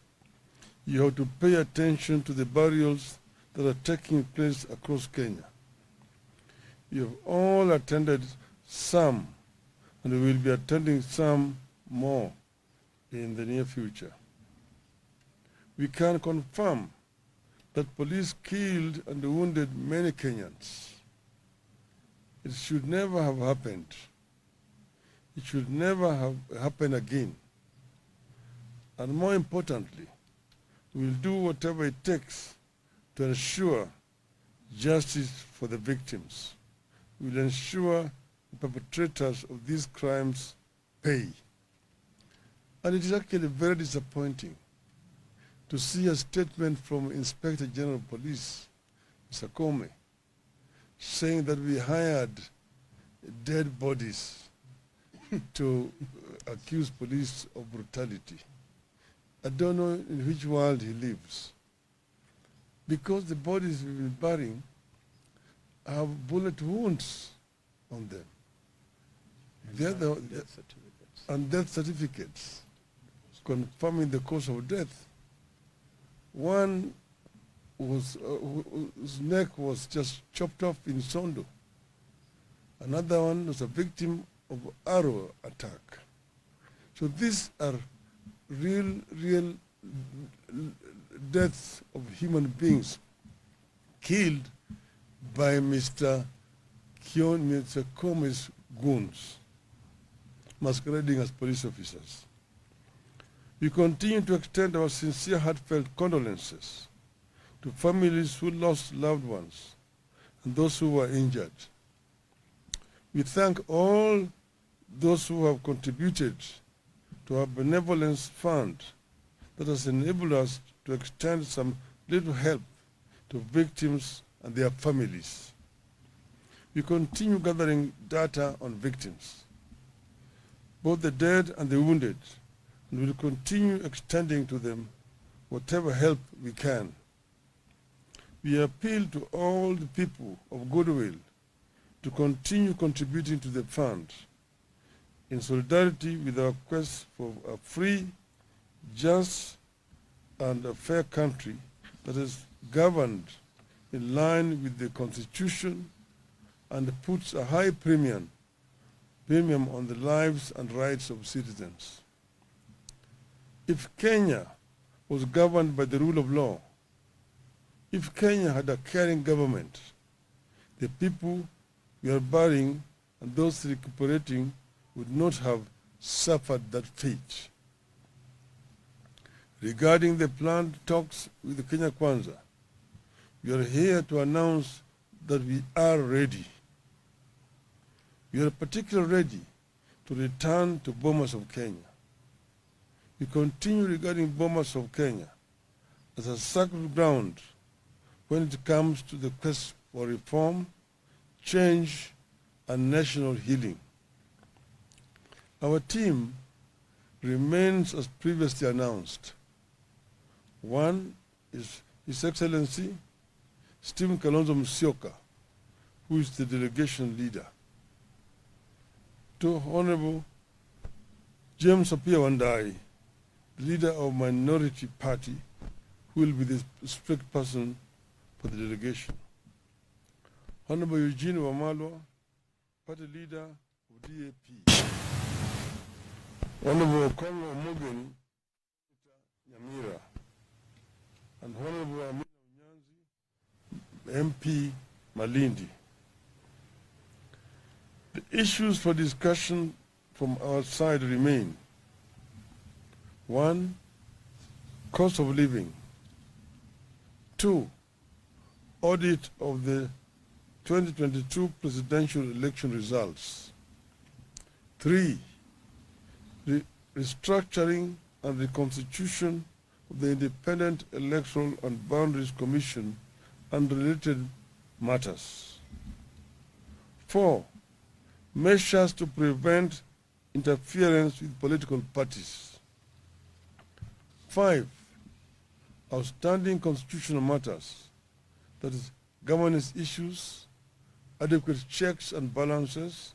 you have to pay attention to the burials that are taking place across Kenya. You have all attended some, and we will be attending some more in the near future. We can confirm that police killed and wounded many Kenyans. It should never have happened. It should never have happened again. And more importantly, we will do whatever it takes to ensure justice for the victims. We will ensure the perpetrators of these crimes pay. And it is actually very disappointing to see a statement from Inspector General of Police, Mr. Comey, saying that we hired dead bodies to accuse police of brutality. I don't know in which world he lives. Because the bodies we've been burying have bullet wounds on them. And death certificates confirming the cause of death. One was, whose neck was just chopped off in Sondo. Another one was a victim of arrow attack. So these are real deaths of human beings killed by Mr. Comey's goons, masquerading as police officers. We continue to extend our sincere, heartfelt condolences to families who lost loved ones and those who were injured. We thank all those who have contributed to our benevolence fund that has enabled us to extend some little help to victims and their families. We continue gathering data on victims, both the dead and the wounded, and will continue extending to them whatever help we can. We appeal to all the people of goodwill to continue contributing to the fund in solidarity with our quest for a free, just, and a fair country that is governed in line with the Constitution and puts a high premium on the lives and rights of citizens. If Kenya was governed by the rule of law, if Kenya had a caring government, the people we are burying and those recuperating would not have suffered that fate. Regarding the planned talks with the Kenya Kwanza, we are here to announce that we are ready. We are particularly ready to return to Bomas of Kenya. We continue regarding Bomas of Kenya as a sacred ground when it comes to the quest for reform, change, and national healing. Our team remains as previously announced. One is His Excellency Stephen Kalonzo Musyoka, who is the delegation leader. Two, Honorable James Apia Wandai, the leader of Minority Party, who will be the strict person for the delegation. Honorable Eugene Wamalwa, party leader of DAP. Honorable Kongo Mogeni, Nyamira, and Honorable Amina Unyanzi, MP Malindi. The issues for discussion from our side remain: 1. Cost of living. 2. Audit of the 2022 presidential election results. 3. Restructuring and reconstitution of the Independent Electoral and Boundaries Commission and related matters. 4. Measures to prevent interference with political parties. 5. Outstanding constitutional matters, that is, governance issues, adequate checks and balances,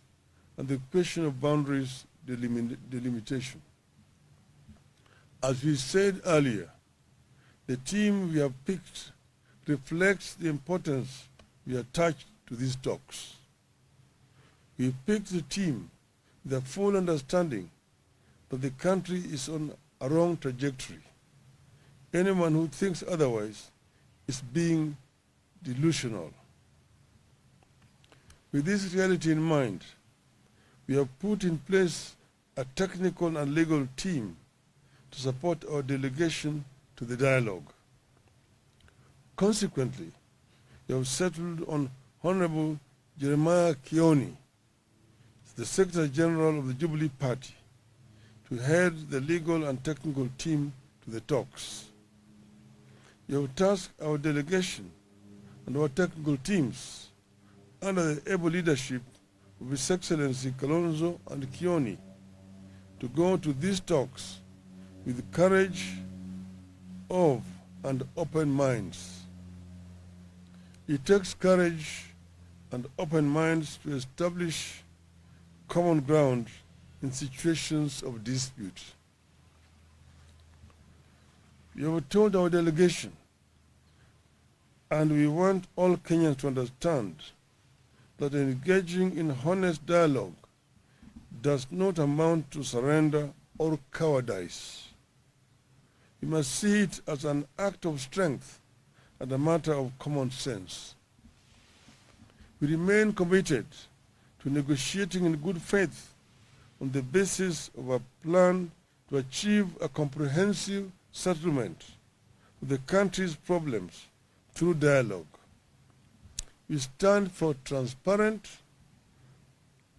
and the question of boundaries delimitation. As we said earlier, the team we have picked reflects the importance we attach to these talks. We picked the team with a full understanding that the country is on a wrong trajectory. Anyone who thinks otherwise is being delusional. With this reality in mind, we have put in place a technical and legal team to support our delegation to the dialogue. Consequently, we have settled on Honorable Jeremiah Kioni, the Secretary General of the Jubilee Party, to head the legal and technical team to the talks. We have tasked our delegation and our technical teams under the able leadership of His Excellency Kalonzo and Kioni to go to these talks with courage of and open minds. It takes courage and open minds to establish common ground in situations of dispute. We have told our delegation, and we want all Kenyans to understand, that engaging in honest dialogue does not amount to surrender or cowardice. We must see it as an act of strength and a matter of common sense. We remain committed to negotiating in good faith on the basis of a plan to achieve a comprehensive settlement of the country's problems through dialogue. We stand for transparent,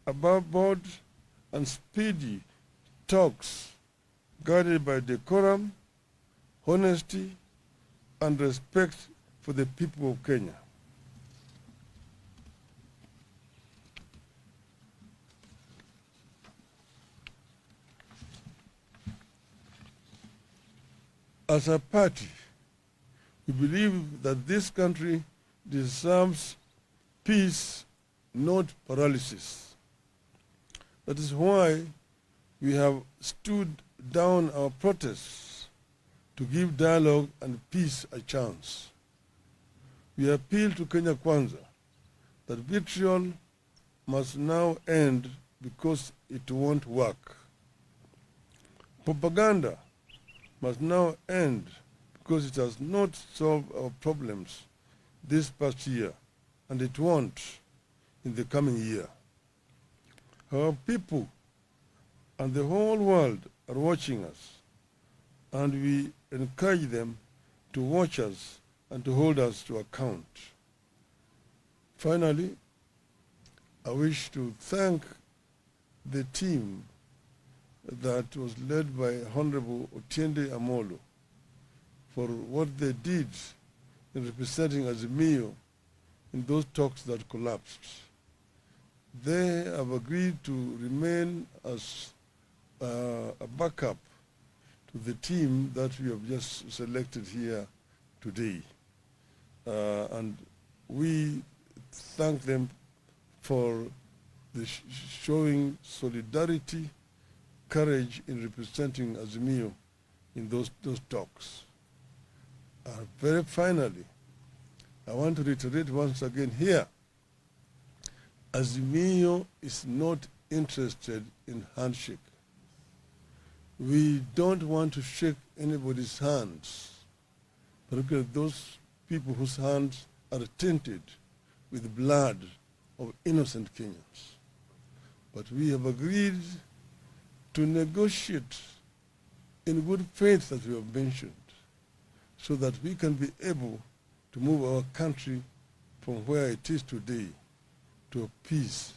above board, and speedy talks guided by decorum, honesty, and respect for the people of Kenya. As a party, we believe that this country deserves peace, not paralysis. That is why we have stood down our protests to give dialogue and peace a chance. We appeal to Kenya Kwanza that vitriol must now end because it won't work. Propaganda must now end because it has not solved our problems this past year, and it won't in the coming year. Our people and the whole world are watching us, and we encourage them to watch us and to hold us to account. Finally, I wish to thank the team that was led by Honorable Otiende Amolo for what they did in representing Azimio in those talks that collapsed. They have agreed to remain as a backup to the team that we have just selected here today. And we thank them for the showing solidarity, courage in representing Azimio in those talks. Very finally, I want to reiterate once again here, Azimio is not interested in handshake. We don't want to shake anybody's hands, particularly those people whose hands are tainted with the blood of innocent Kenyans. But we have agreed to negotiate in good faith, as we have mentioned, so that we can be able to move our country from where it is today to a peace,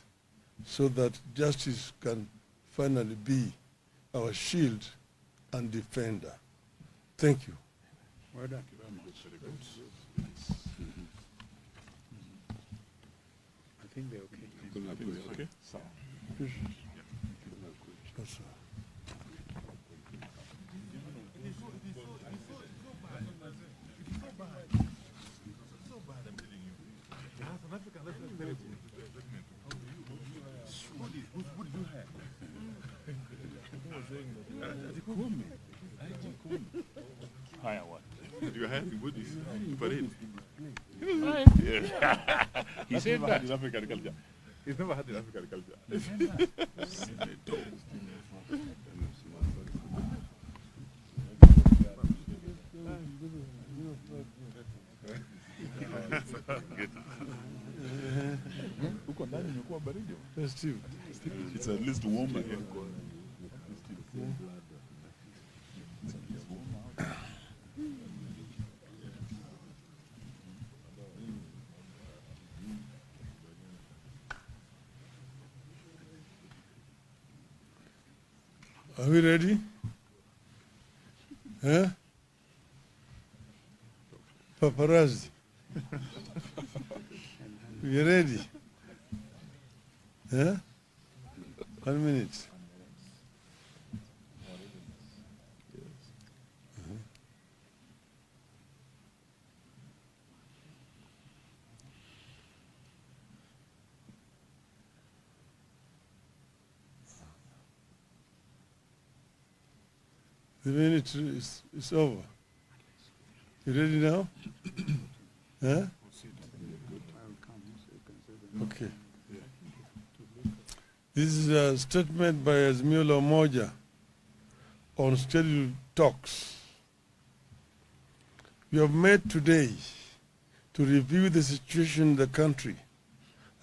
so that justice can finally be our shield and defender. Thank you. Well done. Thank you very much. Very good. I think they're okay. Okay. So, Yes, sir. Hire what? you had in Buddhist. But He said never had that. in African culture. He's never had in African culture. Huko ndani imekuwa baridi. Festive. It's at least warmer here. Are we ready? Huh? Paparazzi. You ready? Huh? 1 minute. The minute is over. You ready now? Huh? Okay. This is a statement by Azimio Umoja on scheduled talks. We have met today to review the situation in the country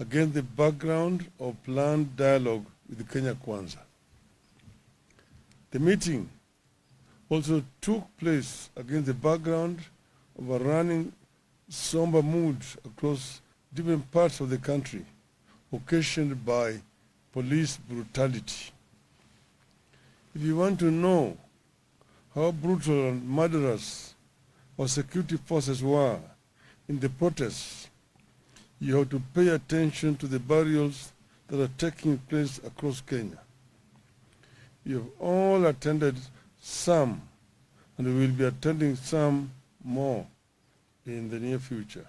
against the background of planned dialogue with Kenya Kwanza. The meeting also took place against the background of a running somber mood across different parts of the country, occasioned by police brutality. If you want to know how brutal and murderous our security forces were in the protests, you have to pay attention to the burials that are taking place across Kenya. You have all attended some, and we will be attending some more in the near future.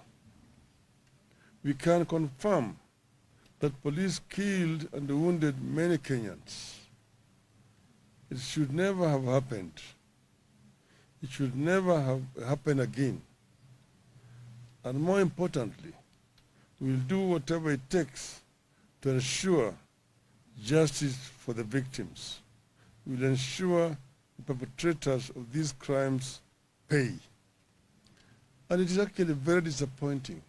We can confirm that police killed and wounded many Kenyans. It should never have happened. It should never have happened again. And more importantly, we will do whatever it takes to ensure justice for the victims. We will ensure the perpetrators of these crimes pay. And it is actually very disappointing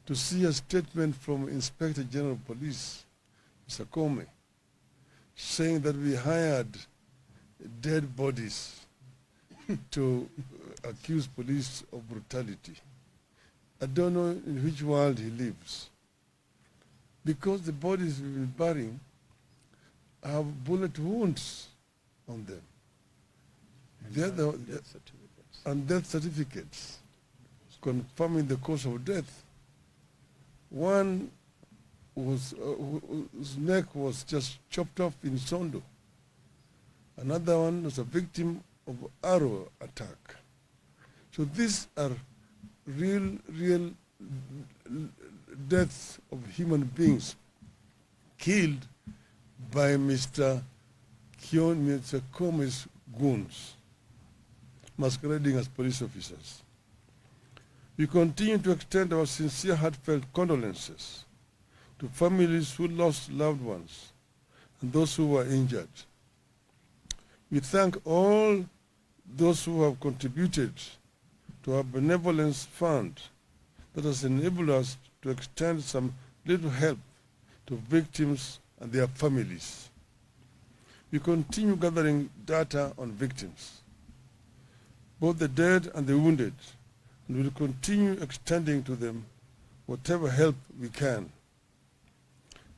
to see a statement from Inspector General of Police, Mr. Comey, saying that we hired dead bodies to accuse police of brutality. I don't know in which world he lives. Because the bodies we've been burying have bullet wounds on them. And They're the, death certificates. and death certificates. confirming the cause of death. One whose neck was just chopped off in Sondo. Another one was a victim of arrow attack. So these are real deaths of human beings killed by Mr. Kome's goons, masquerading as police officers. We continue to extend our sincere, heartfelt condolences to families who lost loved ones and those who were injured. We thank all those who have contributed to our benevolence fund that has enabled us to extend some little help to victims and their families. We continue gathering data on victims, both the dead and the wounded, and will continue extending to them whatever help we can.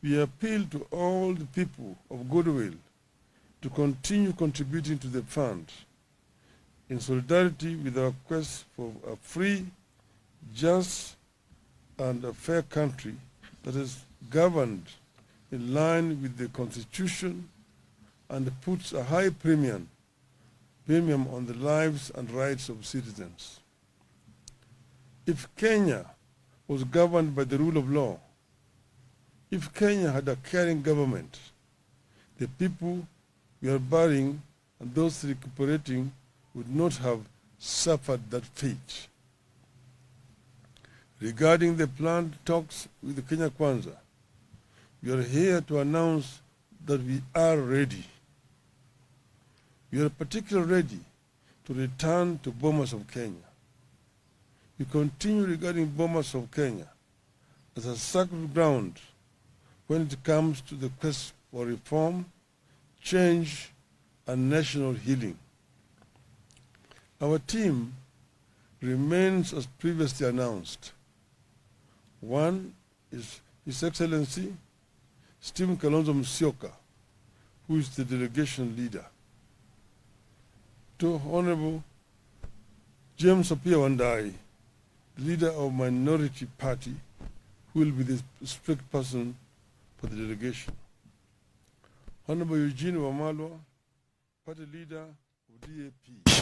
We appeal to all the people of goodwill to continue contributing to the fund in solidarity with our quest for a free, just, and a fair country that is governed in line with the Constitution and puts a high premium on the lives and rights of citizens. If Kenya was governed by the rule of law, if Kenya had a caring government, the people we are burying and those recuperating would not have suffered that fate. Regarding the planned talks with the Kenya Kwanza, we are here to announce that we are ready. We are particularly ready to return to Bomas of Kenya. We continue regarding Bomas of Kenya as a sacred ground when it comes to the quest for reform, change, and national healing. Our team remains as previously announced. One is His Excellency Stephen Kalonzo Musyoka, who is the delegation leader. Two, Honorable James Apia Wandai, the leader of Minority Party, who will be the spokesperson for the delegation. Honorable Eugene Wamalwa, party leader of DAP.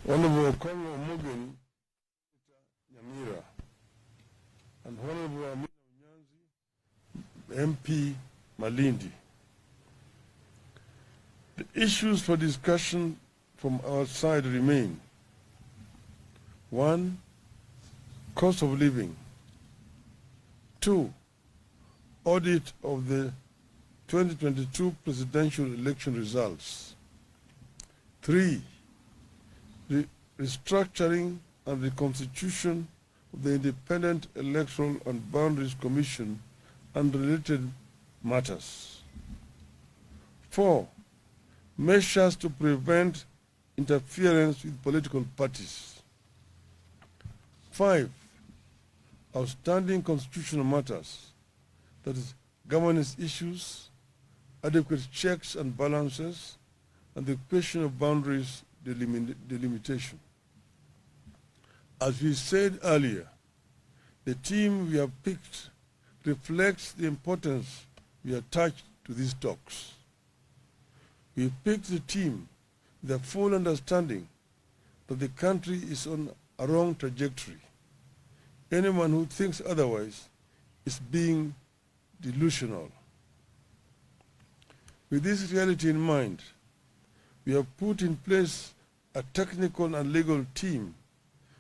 Honorable Okongo Omogeni, Nyamira, and Honorable Amina Unyanzi, MP Malindi. The issues for discussion from our side remain: 1, cost of living; 2, audit of the 2022 presidential election results; 3, restructuring and reconstitution of the Independent Electoral and Boundaries Commission and related matters; 4, measures to prevent interference with political parties; 5, outstanding constitutional matters, that is, governance issues, adequate checks and balances, and the question of boundaries delimitation. As we said earlier, the team we have picked reflects the importance we attach to these talks. We picked the team with a full understanding that the country is on a wrong trajectory. Anyone who thinks otherwise is being delusional. With this reality in mind, we have put in place a technical and legal team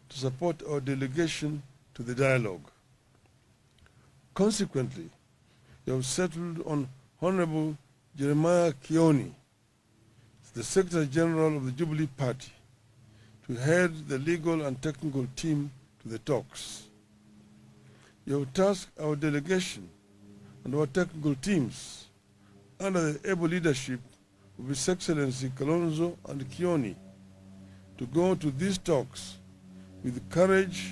to support our delegation to the dialogue. Consequently, we have settled on Honorable Jeremiah Kioni, the Secretary General of the Jubilee Party, to head the legal and technical team to the talks. We have tasked our delegation and our technical teams under the able leadership of His Excellency Kalonzo and Kioni to go to these talks with courage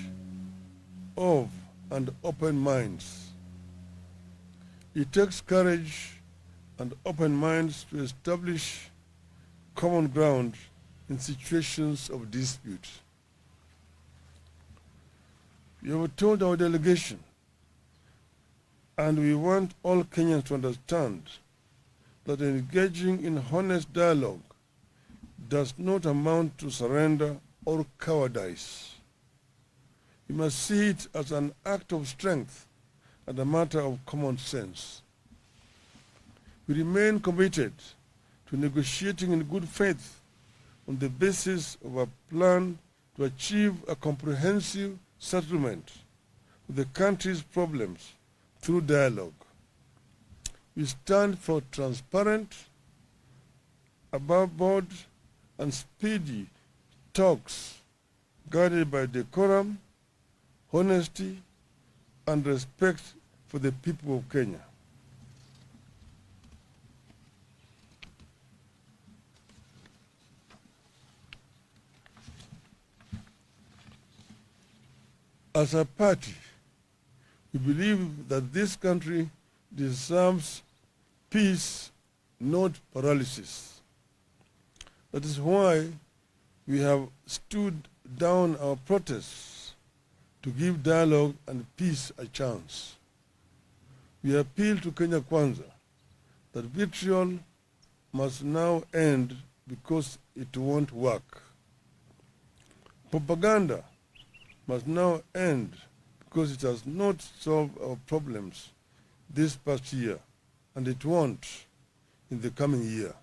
of and open minds. It takes courage and open minds to establish common ground in situations of dispute. We have told our delegation, and we want all Kenyans to understand that engaging in honest dialogue does not amount to surrender or cowardice. You must see it as an act of strength and a matter of common sense. We remain committed to negotiating in good faith on the basis of a plan to achieve a comprehensive settlement of the country's problems through dialogue. We stand for transparent, above-board, and speedy talks guided by decorum, honesty, and respect for the people of Kenya. As a party, we believe that this country deserves peace, not paralysis. That is why we have stood down our protests to give dialogue and peace a chance. We appeal to Kenya Kwanza that vitriol must now end because it won't work. Propaganda must now end because it has not solved our problems this past year, and it won't in the coming year.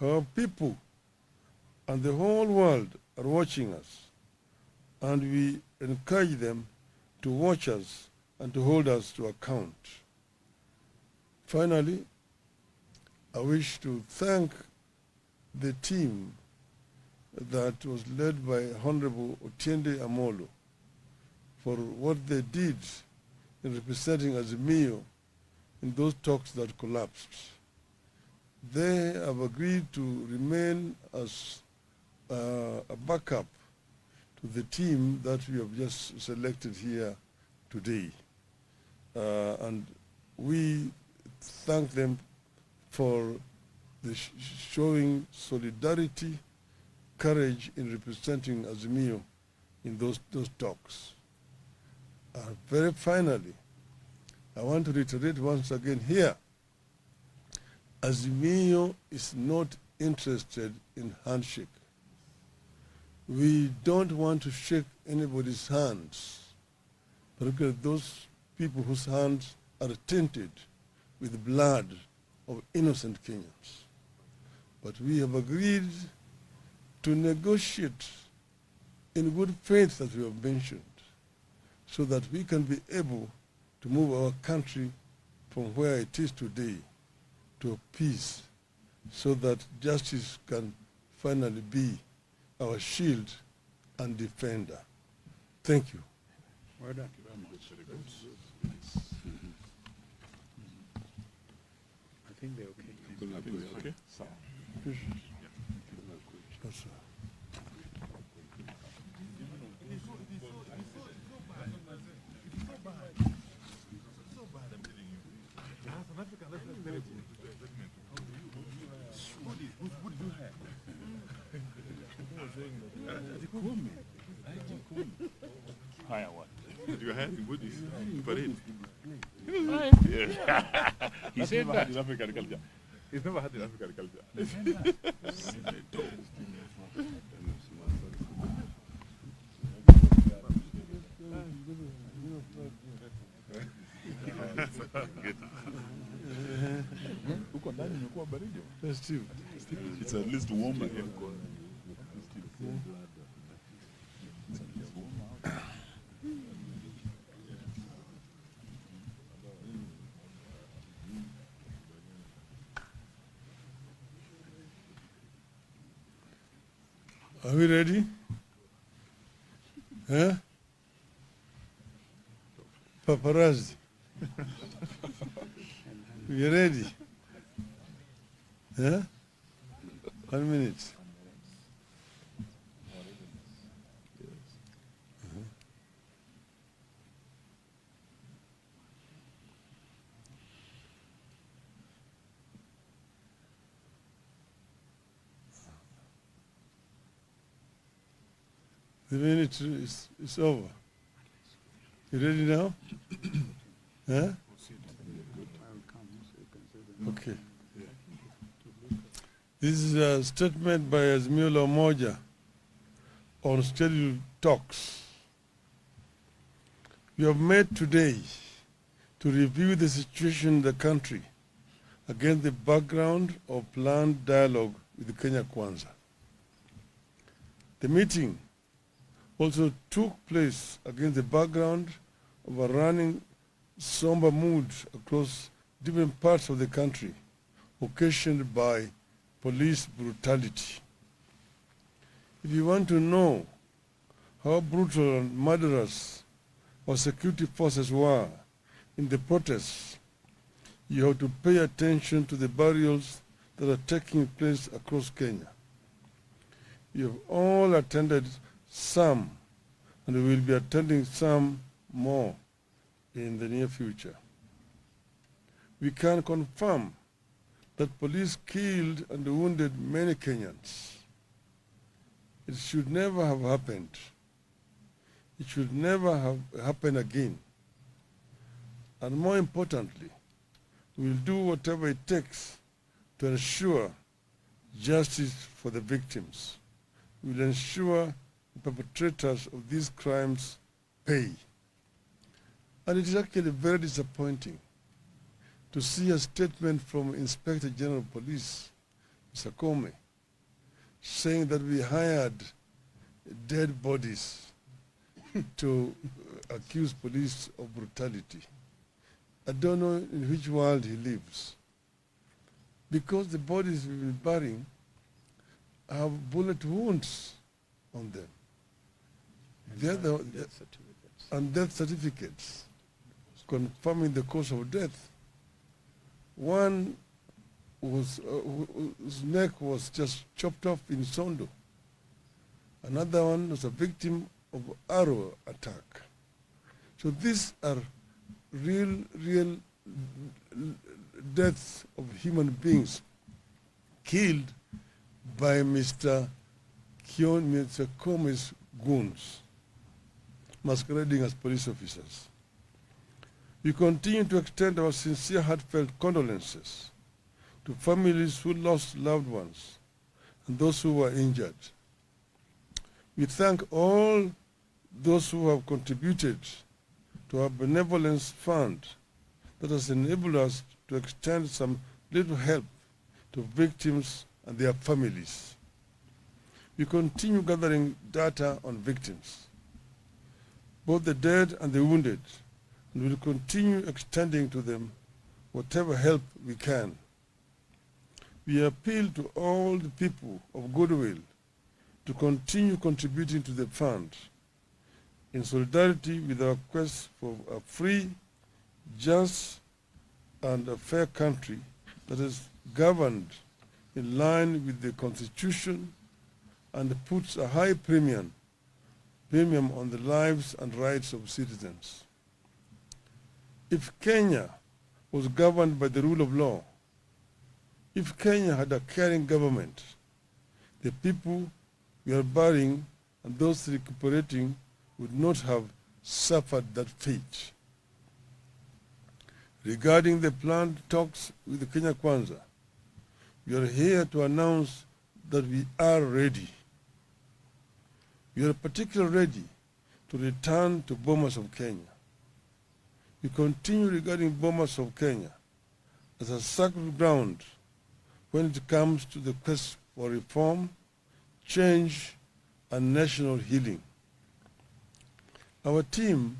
Our people and the whole world are watching us, and we encourage them to watch us and to hold us to account. Finally, I wish to thank the team that was led by Honorable Otiende Amolo for what they did in representing Azimio in those talks that collapsed. They have agreed to remain as a backup to the team that we have just selected here today. And we thank them for the showing solidarity, courage in representing Azimio in those talks. Very finally, I want to reiterate once again here, Azimio is not interested in handshake. We don't want to shake anybody's hands, particularly those people whose hands are tainted with the blood of innocent Kenyans. But we have agreed to negotiate in good faith, as we have mentioned, so that we can be able to move our country from where it is today to peace, so that justice can finally be our shield and defender. Thank you. Well done. I think they're okay. Okay. Yes, sir. Higher what? You had in Woodies. Parade. He said that. In African culture. He's never had in African culture. It's at least warmer here. Are we ready? Huh? Paparazzi. We ready? Huh? 1 minute. The minute is over. You ready now? Huh? I will come so you can see them. Okay. This is a statement by Azimio Umoja on scheduled talks. We have met today to review the situation in the country against the background of planned dialogue with Kenya Kwanza. The meeting also took place against the background of a running somber mood across different parts of the country, occasioned by police brutality. If you want to know how brutal and murderous our security forces were in the protests, you have to pay attention to the burials that are taking place across Kenya. You have all attended some, and we will be attending some more in the near future. We can confirm that police killed and wounded many Kenyans. It should never have happened. It should never have happened again. And more importantly, we will do whatever it takes to ensure justice for the victims. We will ensure the perpetrators of these crimes pay. And it is actually very disappointing to see a statement from Inspector General of Police, Mr. Comey, saying that we hired dead bodies to accuse police of brutality. I don't know in which world he lives. Because the bodies we've been burying have bullet wounds on them. And death certificates confirming the cause of death. One was, whose neck was just chopped off in Sondo. Another one was a victim of arrow attack. So these are real deaths of human beings killed by Mr. Comey's goons, masquerading as police officers. We continue to extend our sincere, heartfelt condolences to families who lost loved ones and those who were injured. We thank all those who have contributed to our benevolence fund that has enabled us to extend some little help to victims and their families. We continue gathering data on victims, both the dead and the wounded, and will continue extending to them whatever help we can. We appeal to all the people of goodwill to continue contributing to the fund in solidarity with our quest for a free, just, and a fair country that is governed in line with the Constitution and puts a high premium on the lives and rights of citizens. If Kenya was governed by the rule of law, if Kenya had a caring government, the people we are burying and those recuperating would not have suffered that fate. Regarding the planned talks with the Kenya Kwanza, we are here to announce that we are ready. We are particularly ready to return to Bomas of Kenya. We continue regarding Bomas of Kenya as a sacred ground when it comes to the quest for reform, change, and national healing. Our team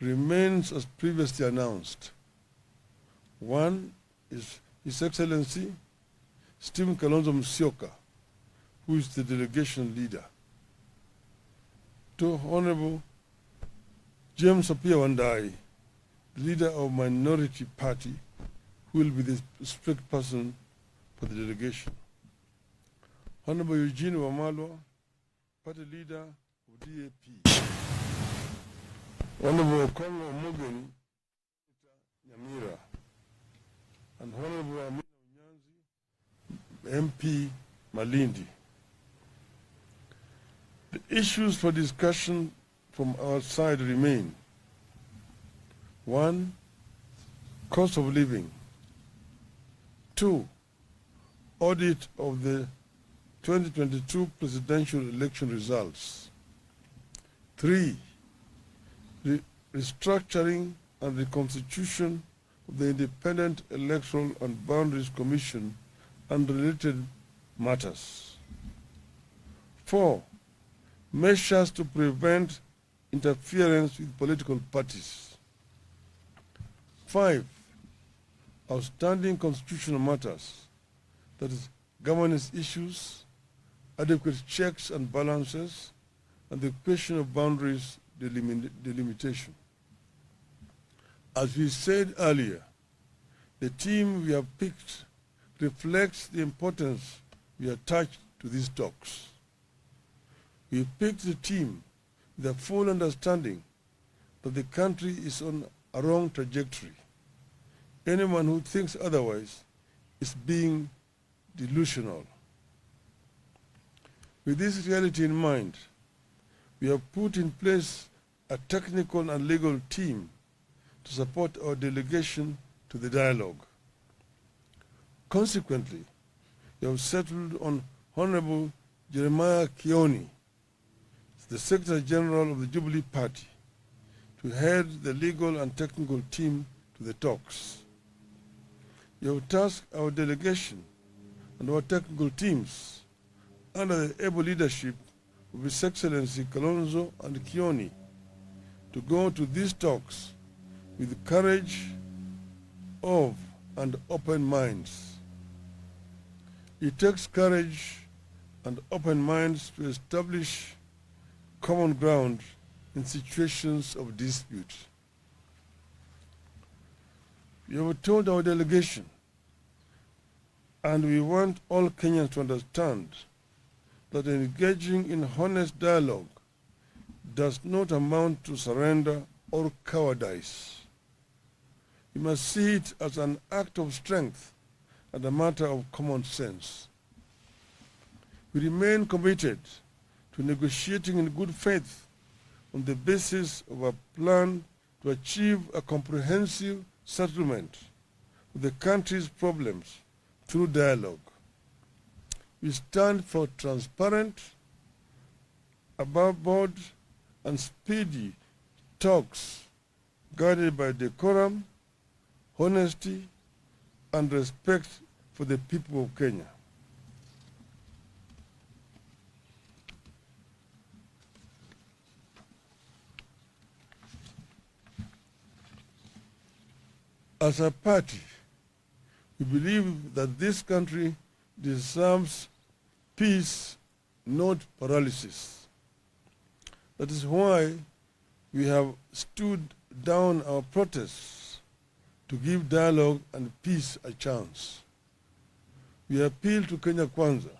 remains as previously announced. One is His Excellency Stephen Kalonzo Musyoka, who is the delegation leader. Two, Honorable James Apia Wandai, the leader of Minority Party, who will be the spokesperson for the delegation. Honorable Eugene Wamalwa, party leader of DAP. Honorable Congo Mugeni, Nyamira, and Honorable Amina Unyanzi, MP Malindi. The issues for discussion from our side remain 1. Cost of living. 2. Audit of the 2022 presidential election results. 3. Restructuring and reconstitution of the Independent Electoral and Boundaries Commission and related matters. 4. Measures to prevent interference with political parties. 5. Outstanding constitutional matters, that is, governance issues, adequate checks and balances, and the question of boundaries delimitation. As we said earlier, the team we have picked reflects the importance we attach to these talks. We picked the team with a full understanding that the country is on a wrong trajectory. Anyone who thinks otherwise is being delusional. With this reality in mind, we have put in place a technical and legal team to support our delegation to the dialogue. Consequently, we have settled on Honorable Jeremiah Kioni, the Secretary General of the Jubilee Party, to head the legal and technical team to the talks. We have tasked our delegation and our technical teams under the able leadership of His Excellency Kalonzo and Kioni to go to these talks with courage of and open minds. It takes courage and open minds to establish common ground in situations of dispute. We have told our delegation, and we want all Kenyans to understand, that engaging in honest dialogue does not amount to surrender or cowardice. You must see it as an act of strength and a matter of common sense. We remain committed to negotiating in good faith on the basis of a plan to achieve a comprehensive settlement of the country's problems through dialogue. We stand for transparent, above board, and speedy talks guided by decorum, honesty, and respect for the people of Kenya. As a party, we believe that this country deserves peace, not paralysis. That is why we have stood down our protests to give dialogue and peace a chance. We appeal to Kenya Kwanza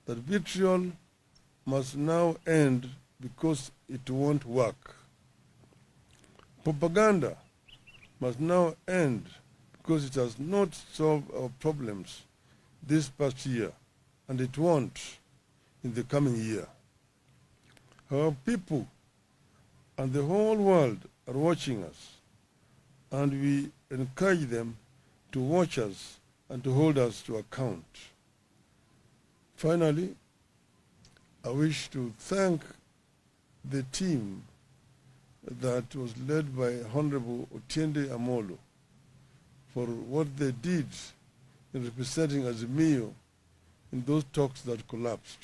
that vitriol must now end because it won't work. Propaganda must now end because it has not solved our problems this past year, and it won't in the coming year. Our people and the whole world are watching us, and we encourage them to watch us and to hold us to account. Finally, I wish to thank the team that was led by Honorable Otiende Amolo for what they did in representing Azimio in those talks that collapsed.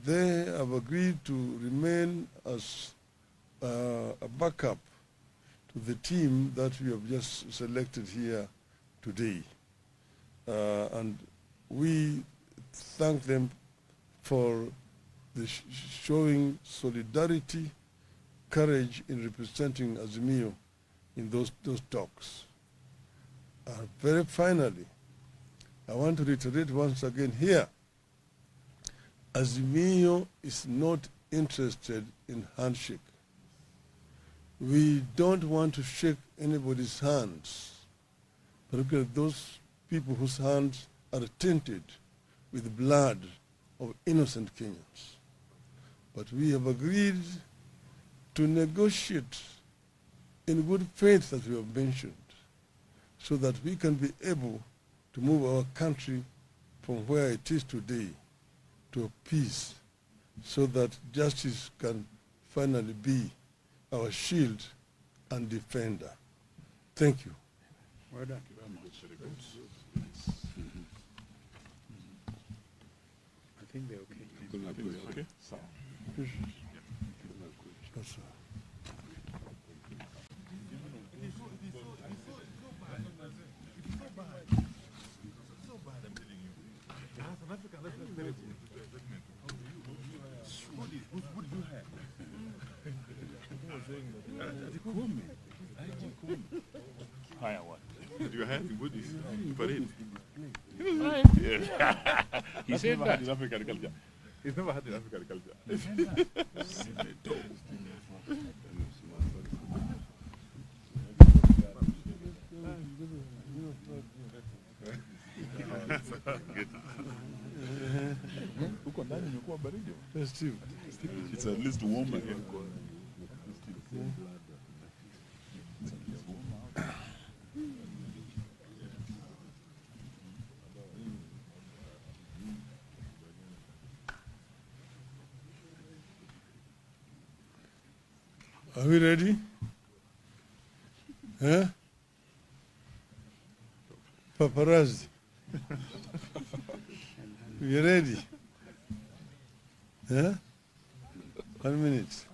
They have agreed to remain as a backup to the team that we have just selected here today. And we thank them for the showing solidarity, courage in representing Azimio in those talks. Very finally, I want to reiterate once again here, Azimio is not interested in handshake. We don't want to shake anybody's hands, particularly those people whose hands are tainted with blood of innocent Kenyans. But we have agreed to negotiate in good faith, as we have mentioned, so that we can be able to move our country from where it is today to peace, so that justice can finally be our shield and defender. Thank you. Well done. I think they're okay. Okay. Yes, sir. Higher what? You are having goodies. Parade. He said never that. had in African culture. He's never had in African culture. Huko ndani imekuwa baridi. Festive. It's at least warmer here. Are we ready? Huh? Paparazzi. We ready? Huh? 1 minute.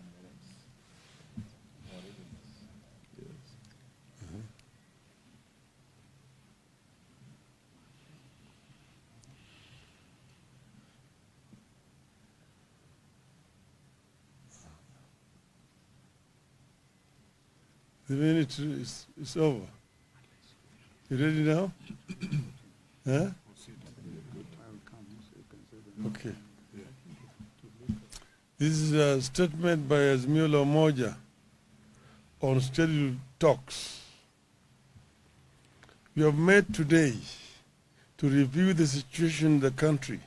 The minute is over. You ready now? Huh? Okay. This is a statement by Azimio Umoja on scheduled talks. We have met today to review the situation in the country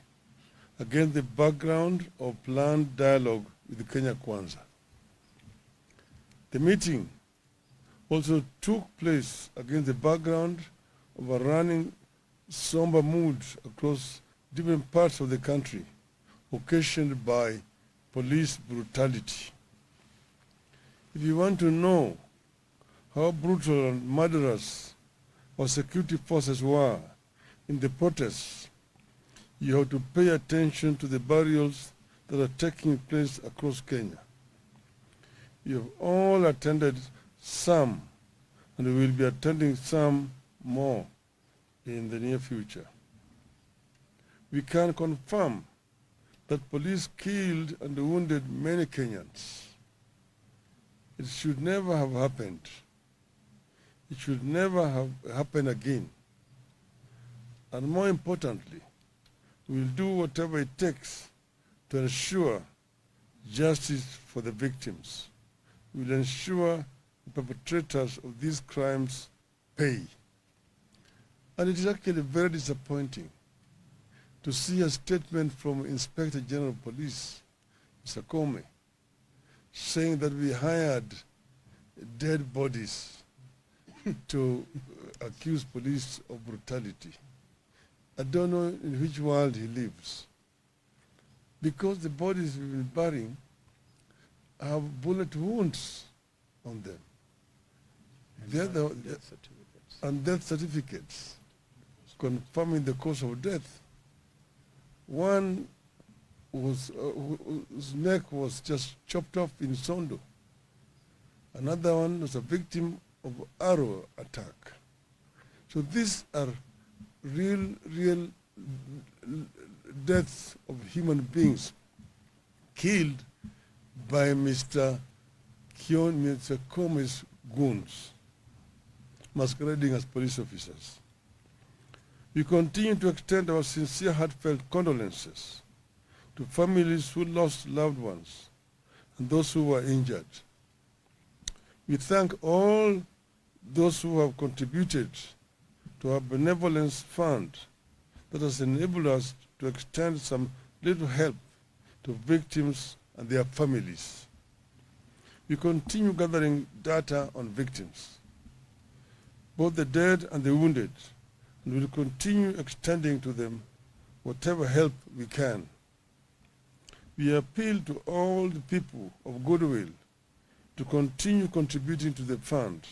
against the background of planned dialogue with Kenya Kwanza. The meeting also took place against the background of a running somber mood across different parts of the country, occasioned by police brutality. If you want to know how brutal and murderous our security forces were in the protests, you have to pay attention to the burials that are taking place across Kenya. You have all attended some, and we will be attending some more in the near future. We can confirm that police killed and wounded many Kenyans. It should never have happened. It should never have happened again. And more importantly, we will do whatever it takes to ensure justice for the victims. We will ensure the perpetrators of these crimes pay. And it is actually very disappointing to see a statement from Inspector General of Police, Mr. Comey, saying that we hired dead bodies to accuse police of brutality. I don't know in which world he lives. Because the bodies we've been burying have bullet wounds on them. And death certificates confirming the cause of death. One was, whose neck was just chopped off in Sondo. Another one was a victim of arrow attack. So these are real deaths of human beings killed by Mr. Comey's goons, masquerading as police officers. We continue to extend our sincere, heartfelt condolences to families who lost loved ones and those who were injured. We thank all those who have contributed to our benevolence fund that has enabled us to extend some little help to victims and their families. We continue gathering data on victims, both the dead and the wounded, and will continue extending to them whatever help we can. We appeal to all the people of goodwill to continue contributing to the fund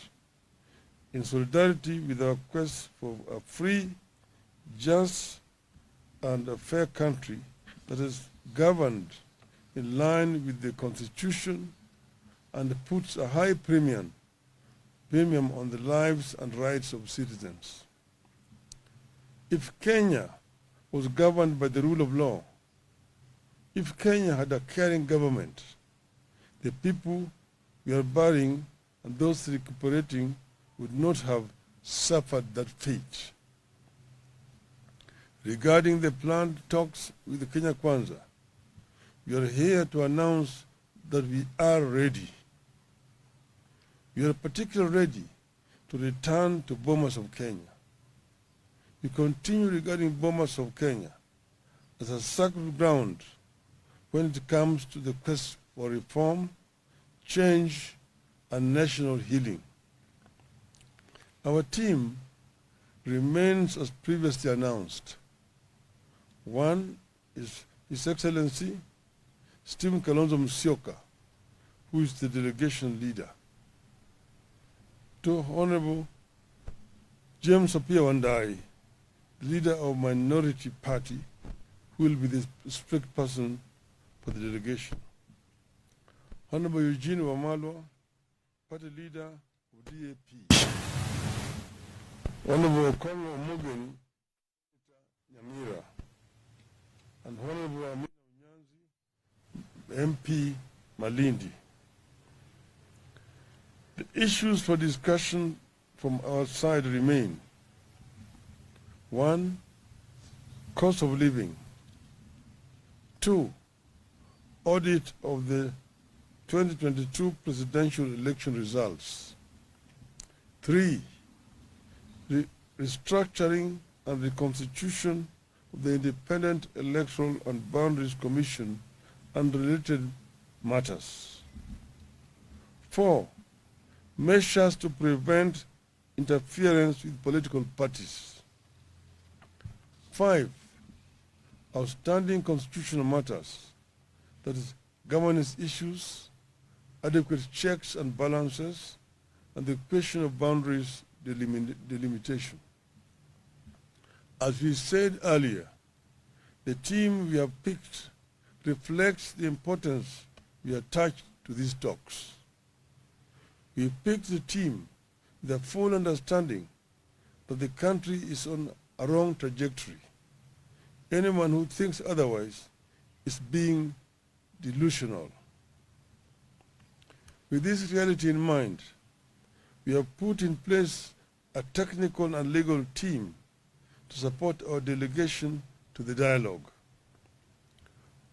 in solidarity with our quest for a free, just, and a fair country that is governed in line with the Constitution and puts a high premium on the lives and rights of citizens. If Kenya was governed by the rule of law, if Kenya had a caring government, the people we are burying and those recuperating would not have suffered that fate. Regarding the planned talks with the Kenya Kwanza, we are here to announce that we are ready. We are particularly ready to return to Bomas of Kenya. We continue regarding Bomas of Kenya as a sacred ground when it comes to the quest for reform, change, and national healing. Our team remains as previously announced. One is His Excellency Stephen Kalonzo Musyoka, who is the delegation leader. Two, Honorable James Apia Wandai, leader of Minority Party, who will be the spokesperson for the delegation. Honorable Eugene Wamalwa, party leader of DAP. Honorable Okongo Omogeni, Nyamira, and Honorable Amina Unyanzi, MP Malindi. The issues for discussion from our side remain: 1, cost of living; 2, audit of the 2022 presidential election results; 3, restructuring and reconstitution of the Independent Electoral and Boundaries Commission and related matters; 4, measures to prevent interference with political parties; 5, outstanding constitutional matters, that is, governance issues, adequate checks and balances, and the question of boundaries delimitation. As we said earlier, the team we have picked reflects the importance we attach to these talks. We picked the team with a full understanding that the country is on a wrong trajectory. Anyone who thinks otherwise is being delusional. With this reality in mind, we have put in place a technical and legal team to support our delegation to the dialogue.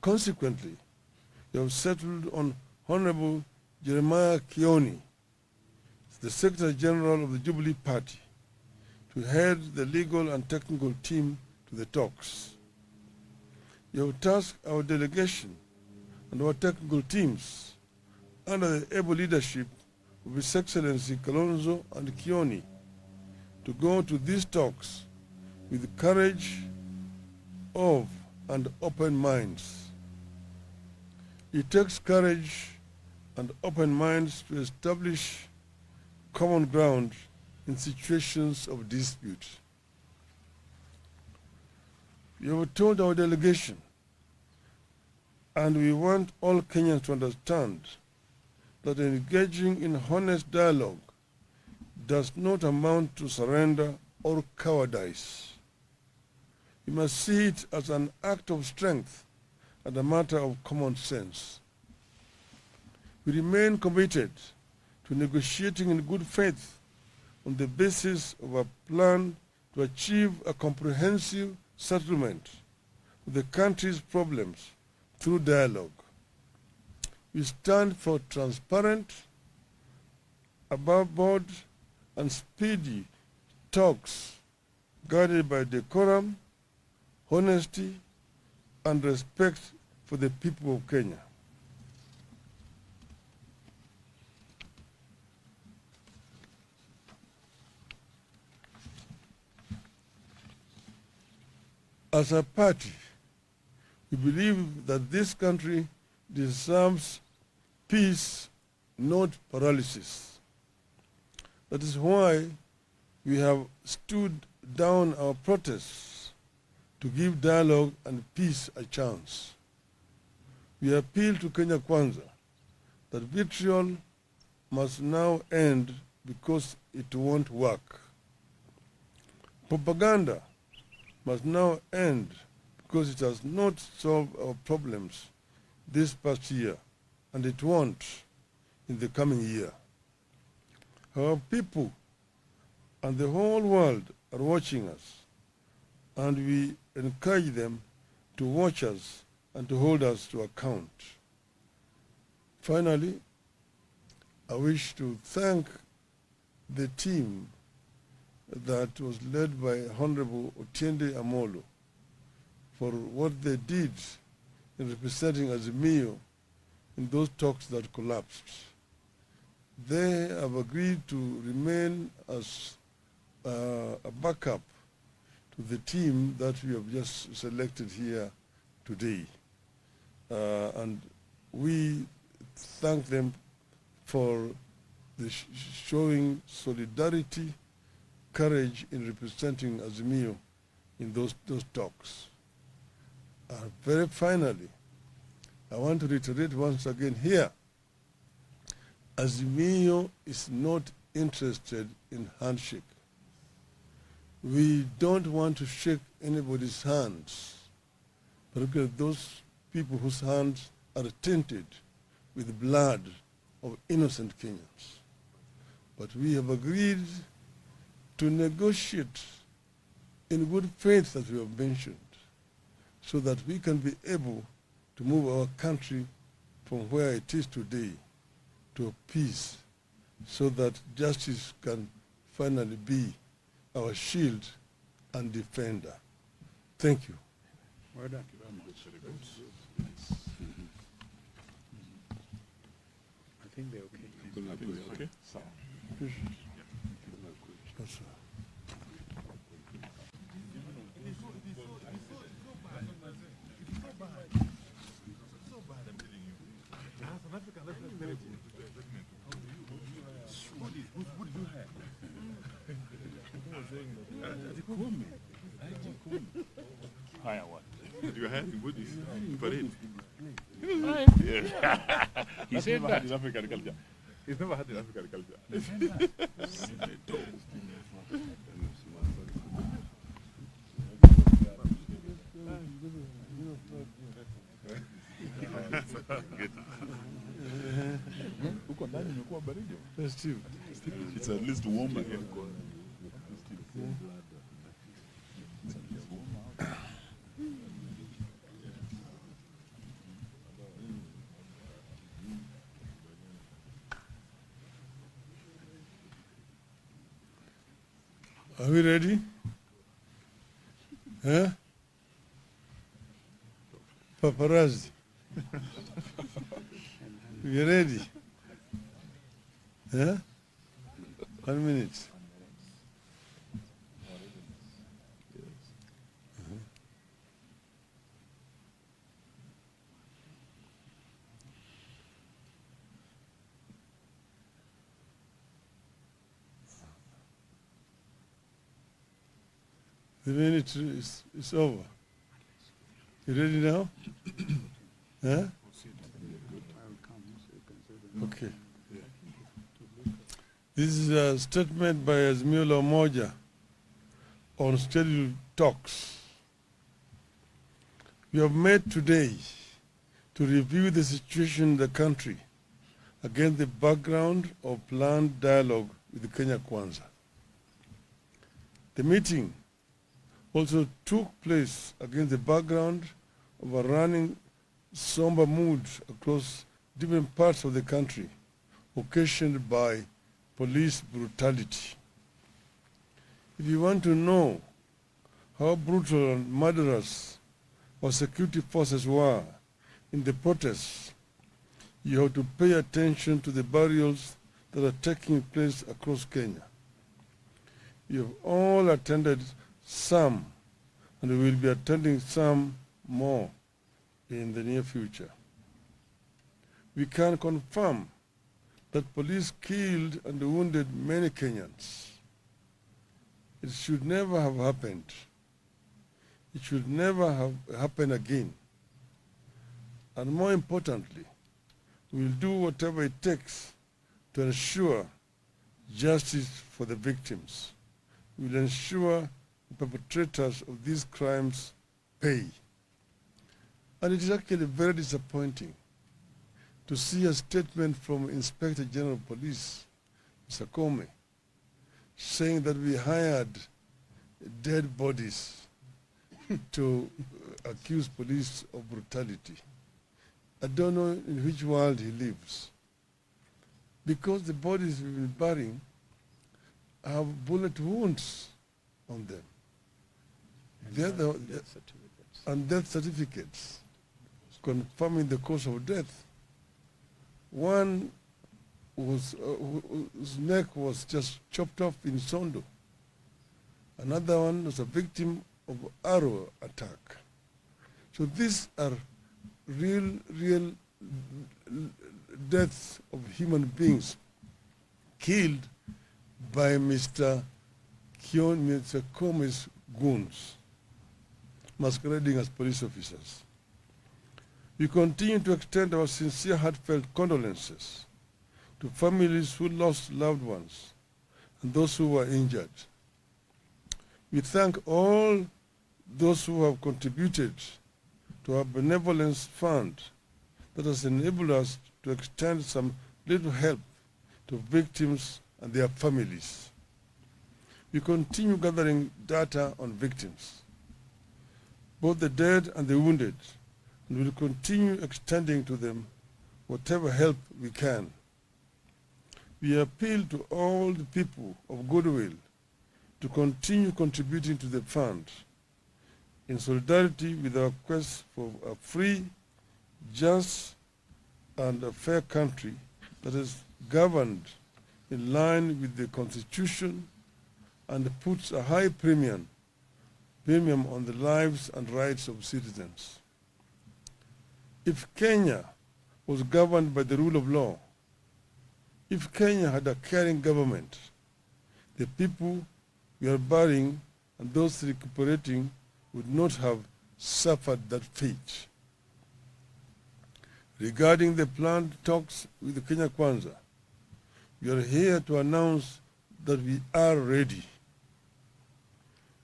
Consequently, we have settled on Honorable Jeremiah Kioni, the Secretary General of the Jubilee Party, to head the legal and technical team to the talks. We have tasked our delegation and our technical teams under the able leadership of His Excellency Kalonzo and Kioni to go to these talks with the courage of and open minds. It takes courage and open minds to establish common ground in situations of dispute. We have told our delegation, and we want all Kenyans to understand, that engaging in honest dialogue does not amount to surrender or cowardice. We must see it as an act of strength and a matter of common sense. We remain committed to negotiating in good faith on the basis of a plan to achieve a comprehensive settlement of the country's problems through dialogue. We stand for transparent, above board, and speedy talks guided by decorum, honesty, and respect for the people of Kenya. As a party, we believe that this country deserves peace, not paralysis. That is why we have stood down our protests to give dialogue and peace a chance. We appeal to Kenya Kwanza that vitriol must now end because it won't work. Propaganda must now end because it has not solved our problems this past year, and it won't in the coming year. Our people and the whole world are watching us, and we encourage them to watch us and to hold us to account. Finally, I wish to thank the team that was led by Honorable Otiende Amolo for what they did in representing Azimio in those talks that collapsed. They have agreed to remain as a backup to the team that we have just selected here today. And we thank them for the showing solidarity, courage in representing Azimio in those talks. Very finally, I want to reiterate once again here, Azimio is not interested in handshake. We don't want to shake anybody's hands, particularly those people whose hands are tainted with blood of innocent Kenyans. But we have agreed to negotiate in good faith, as we have mentioned, so that we can be able to move our country from where it is today to peace, so that justice can finally be our shield and defender. Thank you. Well done. I think they're okay. Okay. Yes, sir. Higher what? You had in Woodies. Parade. He said that. In African culture. He's never had in African culture. Huko ndani imekuwa baridi. Festive. It's at least warmer here. Are we ready? Huh? Paparazzi. We ready? Huh? 1 minute. The minute is over. You ready now? Huh? Okay. This is a statement by Azimio Umoja on scheduled talks. We have met today to review the situation in the country against the background of planned dialogue with Kenya Kwanza. The meeting also took place against the background of a running somber mood across different parts of the country, occasioned by police brutality. If you want to know how brutal and murderous our security forces were in the protests, you have to pay attention to the burials that are taking place across Kenya. You have all attended some and we will be attending some more in the near future. We can confirm that police killed and wounded many Kenyans. It should never have happened. It should never have happened again. And more importantly, we will do whatever it takes to ensure justice for the victims. We will ensure the perpetrators of these crimes pay. And it is actually very disappointing to see a statement from Inspector General of Police, Mr. Comey, saying that we hired dead bodies to accuse police of brutality. I don't know in which world he lives. Because the bodies we've been burying have bullet wounds on them. And death certificates confirming the cause of death. One was, whose neck was just chopped off in Sondo. Another one was a victim of arrow attack. So these are real deaths of human beings killed by Mr. Comey's goons, masquerading as police officers. We continue to extend our sincere, heartfelt condolences to families who lost loved ones and those who were injured. We thank all those who have contributed to our benevolence fund that has enabled us to extend some little help to victims and their families. We continue gathering data on victims, both the dead and the wounded, and will continue extending to them whatever help we can. We appeal to all the people of goodwill to continue contributing to the fund in solidarity with our quest for a free, just, and a fair country that is governed in line with the Constitution and puts a high premium on the lives and rights of citizens. If Kenya was governed by the rule of law, if Kenya had a caring government, the people we are burying and those recuperating would not have suffered that fate. Regarding the planned talks with the Kenya Kwanza, we are here to announce that we are ready.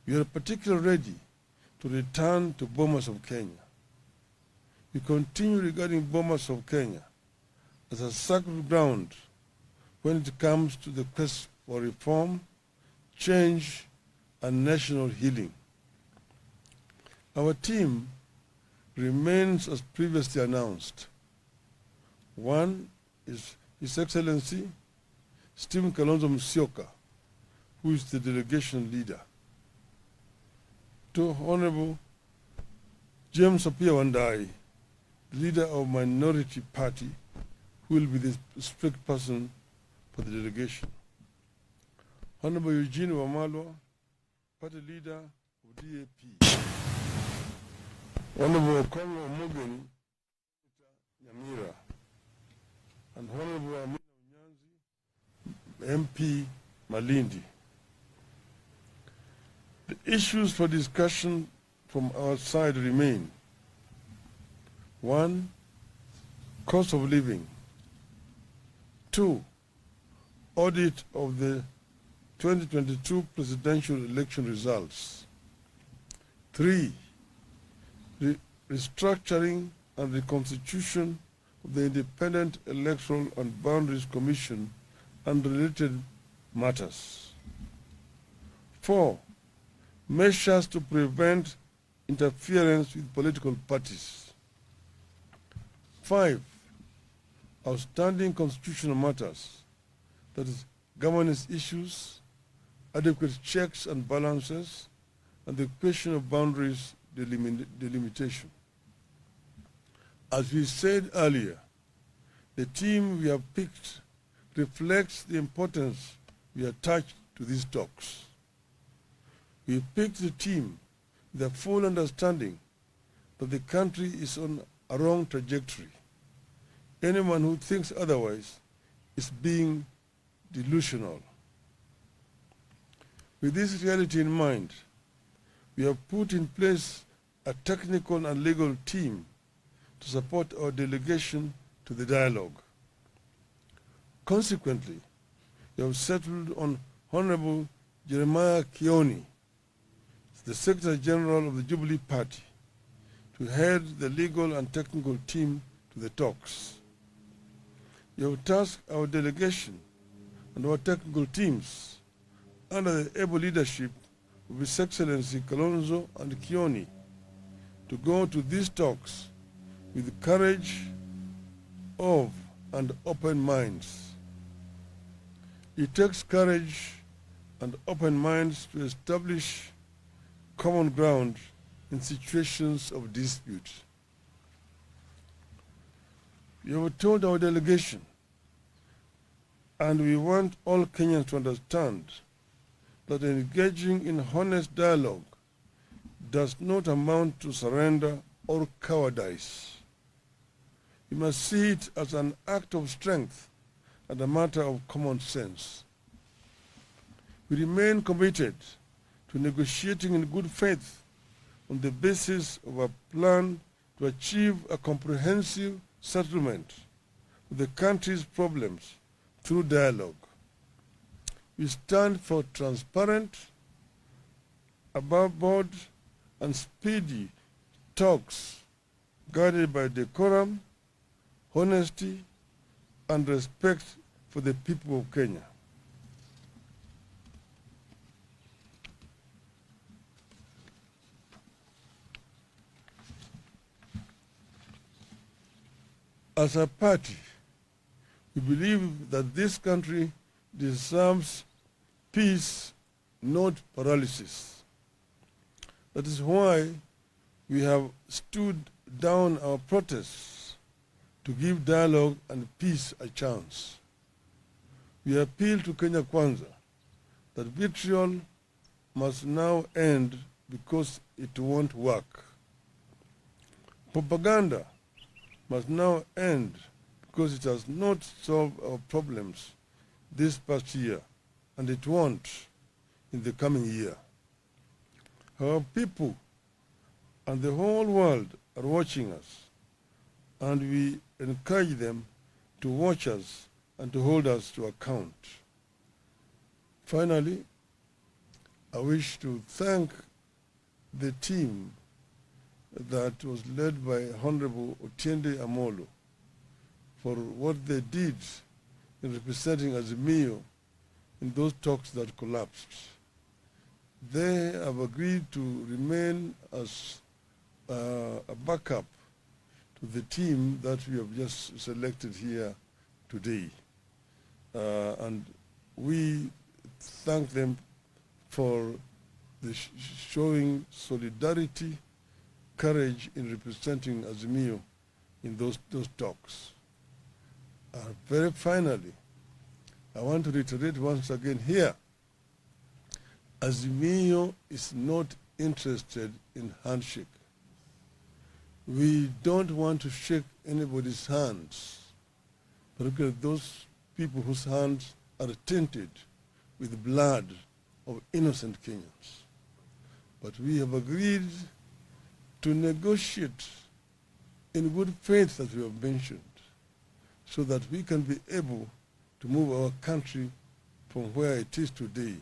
We are particularly ready to return to Bomas of Kenya. We continue regarding Bomas of Kenya as a sacred ground when it comes to the quest for reform, change, and national healing. Our team remains as previously announced. One is His Excellency Stephen Kalonzo Musyoka, who is the delegation leader. Two, Honorable James Apia Wandai, leader of Minority Party, who will be the strict person for the delegation. Honorable Eugene Wamalwa, party leader of DAP. Honorable Okongo Omogeni, Nyamira, and Honorable Amina Unyanzi, MP Malindi. The issues for discussion from our side remain. One, cost of living. Two, audit of the 2022 presidential election results. Three, restructuring and reconstitution of the Independent Electoral and Boundaries Commission and related matters. Four, measures to prevent interference with political parties. Five, outstanding constitutional matters, that is, governance issues, adequate checks and balances, and the question of boundaries delimitation. As we said earlier, the team we have picked reflects the importance we attach to these talks. We picked the team with a full understanding that the country is on a wrong trajectory. Anyone who thinks otherwise is being delusional. With this reality in mind, we have put in place a technical and legal team to support our delegation to the dialogue. Consequently, we have settled on Honorable Jeremiah Kioni, the Secretary General of the Jubilee Party, to head the legal and technical team to the talks. We have tasked our delegation and our technical teams under the able leadership of His Excellency Kalonzo and Kioni to go to these talks with the courage of and open minds. It takes courage and open minds to establish common ground in situations of dispute. We have told our delegation, and we want all Kenyans to understand, that engaging in honest dialogue does not amount to surrender or cowardice. We must see it as an act of strength and a matter of common sense. We remain committed to negotiating in good faith on the basis of a plan to achieve a comprehensive settlement of the country's problems through dialogue. We stand for transparent, above-board, and speedy talks guided by decorum, honesty, and respect for the people of Kenya. As a party, we believe that this country deserves peace, not paralysis. That is why we have stood down our protests to give dialogue and peace a chance. We appeal to Kenya Kwanza that vitriol must now end because it won't work. Propaganda must now end because it has not solved our problems this past year, and it won't in the coming year. Our people and the whole world are watching us, and we encourage them to watch us and to hold us to account. Finally, I wish to thank the team that was led by Honorable Otiende Amolo for what they did in representing Azimio in those talks that collapsed. They have agreed to remain as a backup to the team that we have just selected here today. And we thank them for the showing solidarity, courage in representing Azimio in those talks. Very finally, I want to reiterate once again here, Azimio is not interested in handshake. We don't want to shake anybody's hands, particularly those people whose hands are tainted with the blood of innocent Kenyans. But we have agreed to negotiate in good faith, as we have mentioned, so that we can be able to move our country from where it is today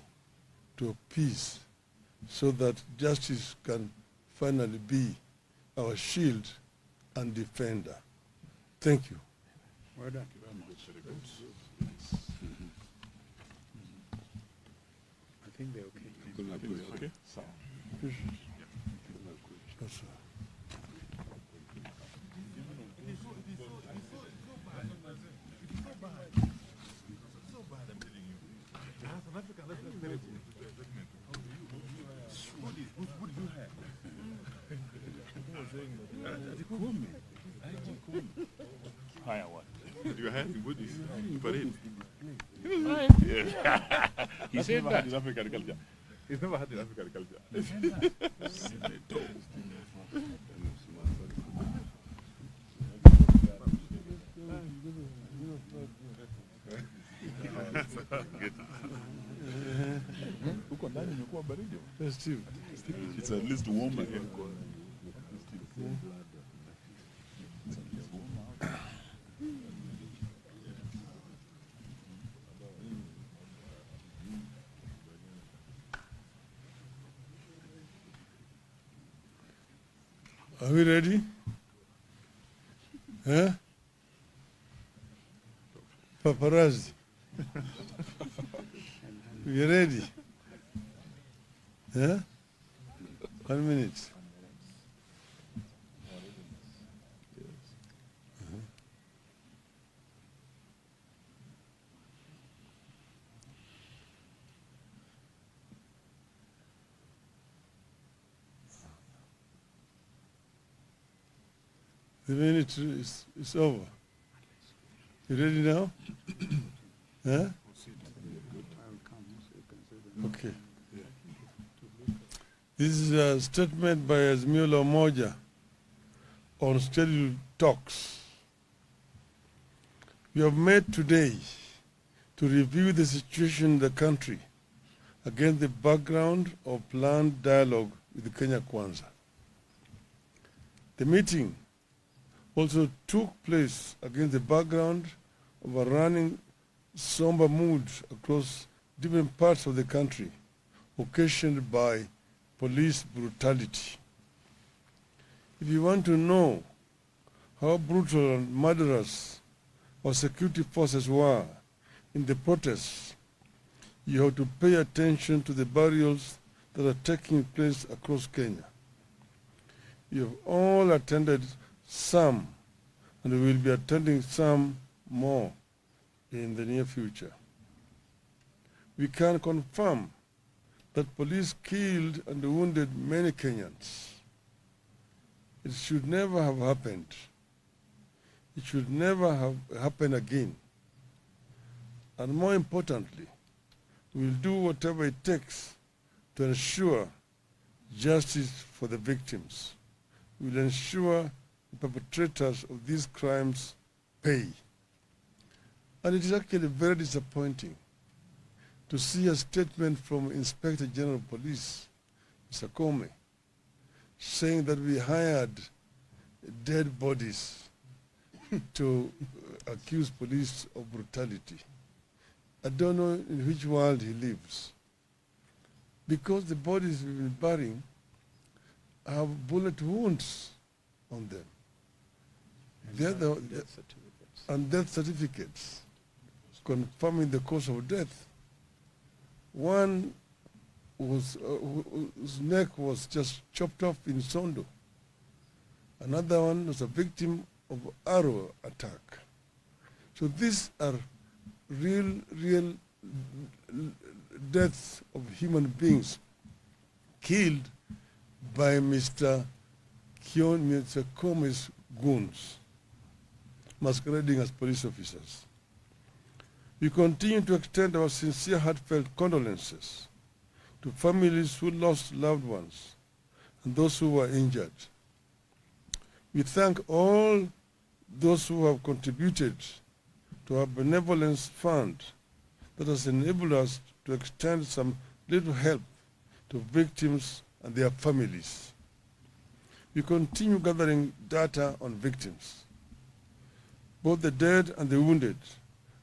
to a peace, so that justice can finally be our shield and defender. Thank you. Well done. I think they're okay. Okay. Yes, sir. Higher what? You are having goodies. Parade. He said never that. had in African culture. He's never had in African culture. Festive. It's at least warmer here. Are we ready? Huh? Paparazzi. You ready? Huh? 1 minute. The minute is over. You ready now? Huh? Okay. This is a statement by Azimio Umoja on scheduled talks. We have met today to review the situation in the country against the background of planned dialogue with Kenya Kwanza. The meeting also took place against the background of a running somber mood across different parts of the country, occasioned by police brutality. If you want to know how brutal and murderous our security forces were in the protests, you have to pay attention to the burials that are taking place across Kenya. You have all attended some, and we will be attending some more in the near future. We can confirm that police killed and wounded many Kenyans. It should never have happened. It should never have happened again. And more importantly, we will do whatever it takes to ensure justice for the victims. We will ensure the perpetrators of these crimes pay. And it is actually very disappointing to see a statement from Inspector General of Police, Mr. Comey, saying that we hired dead bodies to accuse police of brutality. I don't know in which world he lives. Because the bodies we've been burying have bullet wounds on them. And death certificates confirming the cause of death. One was, whose neck was just chopped off in Sondo. Another one was a victim of arrow attack. So these are real deaths of human beings killed by Mr. Comey's goons, masquerading as police officers. We continue to extend our sincere, heartfelt condolences to families who lost loved ones and those who were injured. We thank all those who have contributed to our benevolence fund that has enabled us to extend some little help to victims and their families. We continue gathering data on victims, both the dead and the wounded,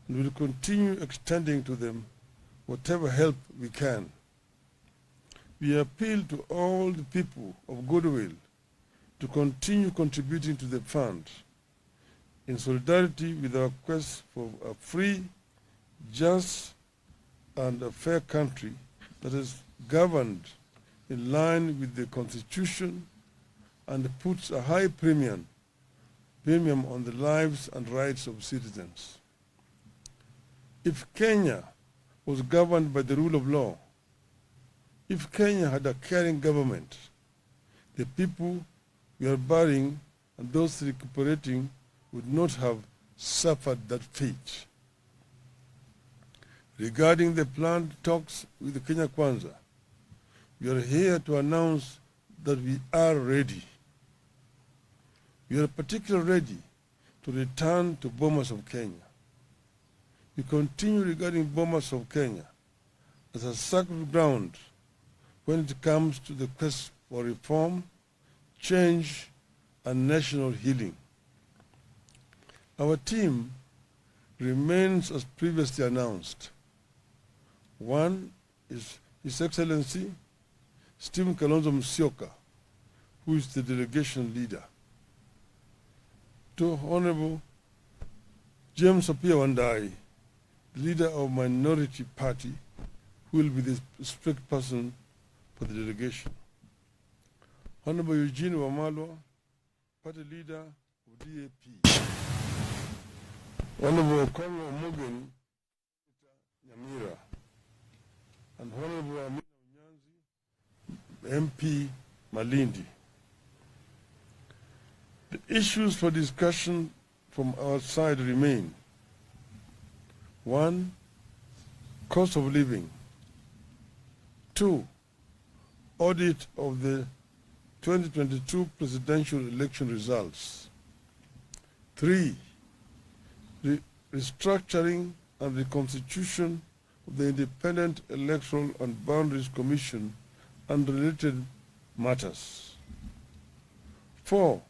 and will continue extending to them whatever help we can. We appeal to all the people of goodwill to continue contributing to the fund in solidarity with our quest for a free, just, and a fair country that is governed in line with the Constitution and puts a high premium on the lives and rights of citizens. If Kenya was governed by the rule of law, if Kenya had a caring government, the people we are burying and those recuperating would not have suffered that fate. Regarding the planned talks with the Kenya Kwanza, we are here to announce that we are ready. We are particularly ready to return to Bomas of Kenya. We continue regarding Bomas of Kenya as a sacred ground when it comes to the quest for reform, change, and national healing. Our team remains as previously announced. One is His Excellency Stephen Kalonzo Musyoka, who is the delegation leader. Two, Honorable James Apia Wandai, the leader of minority party, who will be the strict person for the delegation. Honorable Eugene Wamalwa, party leader of DAP. Honorable Congo Mugen, Nyamira, and Honorable Amina Unyanzi, MP Malindi. The issues for discussion from our side remain: 1. Cost of living. 2. Audit of the 2022 presidential election results. 3. Restructuring and reconstitution of the Independent Electoral and Boundaries Commission and related matters. 4.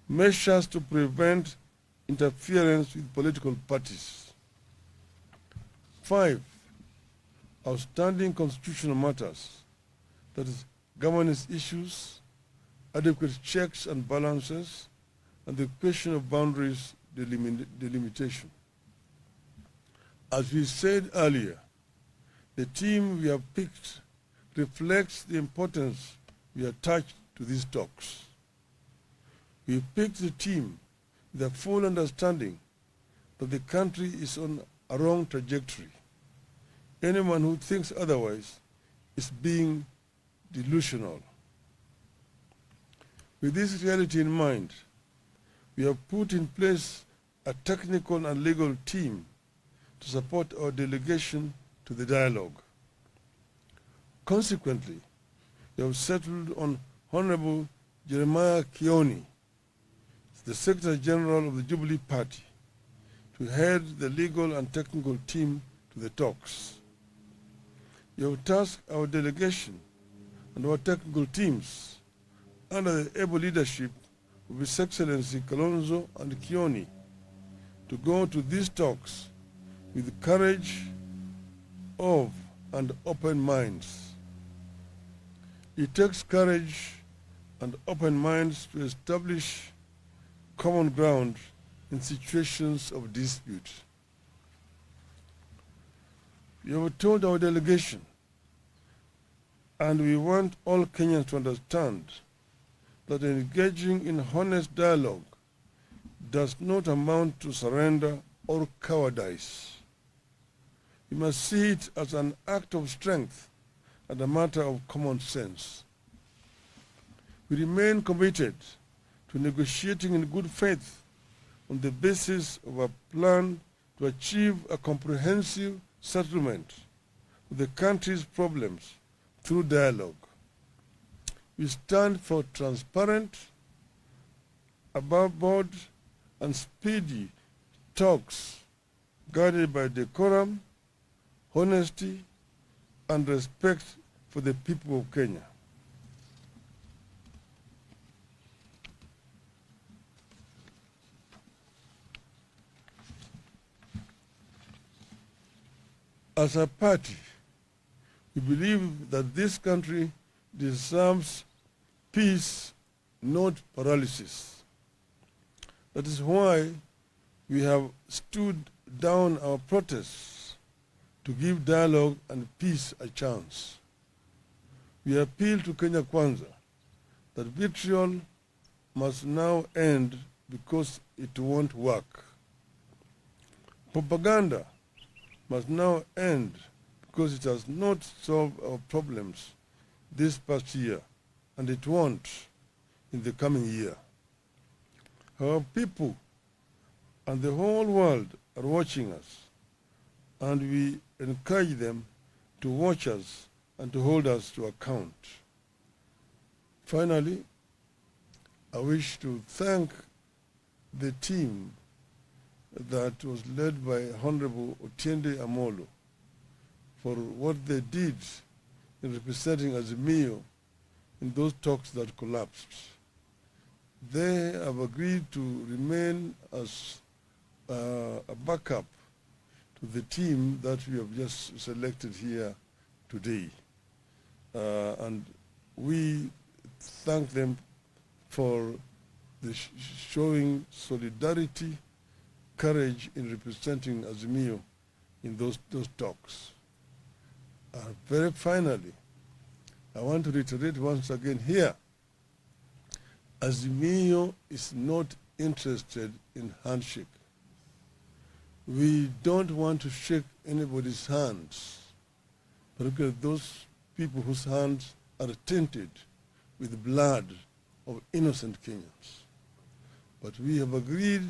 Measures to prevent interference with political parties. 5. Outstanding constitutional matters, that is, governance issues, adequate checks and balances, and the question of boundaries delimitation. As we said earlier, the team we have picked reflects the importance we attach to these talks. We picked the team with a full understanding that the country is on a wrong trajectory. Anyone who thinks otherwise is being delusional. With this reality in mind, we have put in place a technical and legal team to support our delegation to the dialogue. Consequently, we have settled on Honorable Jeremiah Kioni, the Secretary General of the Jubilee Party, to head the legal and technical team to the talks. We have tasked our delegation and our technical teams under the able leadership of His Excellency Kalonzo and Kioni to go to these talks with courage of and open minds. It takes courage and open minds to establish common ground in situations of dispute. We have told our delegation, and we want all Kenyans to understand, that engaging in honest dialogue does not amount to surrender or cowardice. We must see it as an act of strength and a matter of common sense. We remain committed to negotiating in good faith on the basis of a plan to achieve a comprehensive settlement of the country's problems through dialogue. We stand for transparent, above board, and speedy talks guided by decorum, honesty, and respect for the people of Kenya. As a party, we believe that this country deserves peace, not paralysis. That is why we have stood down our protests to give dialogue and peace a chance. We appeal to Kenya Kwanza that vitriol must now end because it won't work. Propaganda must now end because it has not solved our problems this past year, and it won't in the coming year. Our people and the whole world are watching us, and we encourage them to watch us and to hold us to account. Finally, I wish to thank the team that was led by Honorable Otiende Amolo for what they did in representing Azimio in those talks that collapsed. They have agreed to remain as a backup to the team that we have just selected here today. And we thank them for the showing solidarity, courage in representing Azimio in those talks. Very finally, I want to reiterate once again here, Azimio is not interested in handshake. We don't want to shake anybody's hands, particularly those people whose hands are tainted with the blood of innocent Kenyans. But we have agreed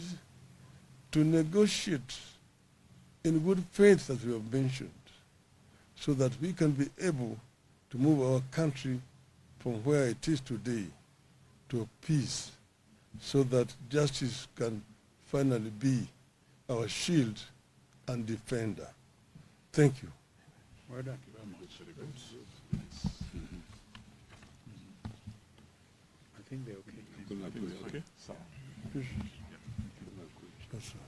to negotiate in good faith, as we have mentioned, so that we can be able to move our country from where it is today to peace, so that justice can finally be our shield and defender. Thank you. Well done. I think they're okay. Okay. So, Yes, sir.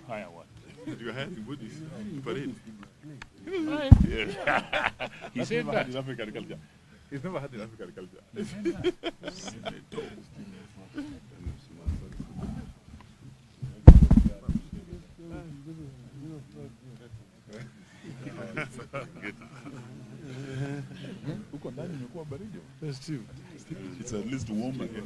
hire what? You had him, would you? But he He said never that. had in African culture. He's never had in African culture. Huko ndani imekuwa baridi. Steve. It's at least warmer here.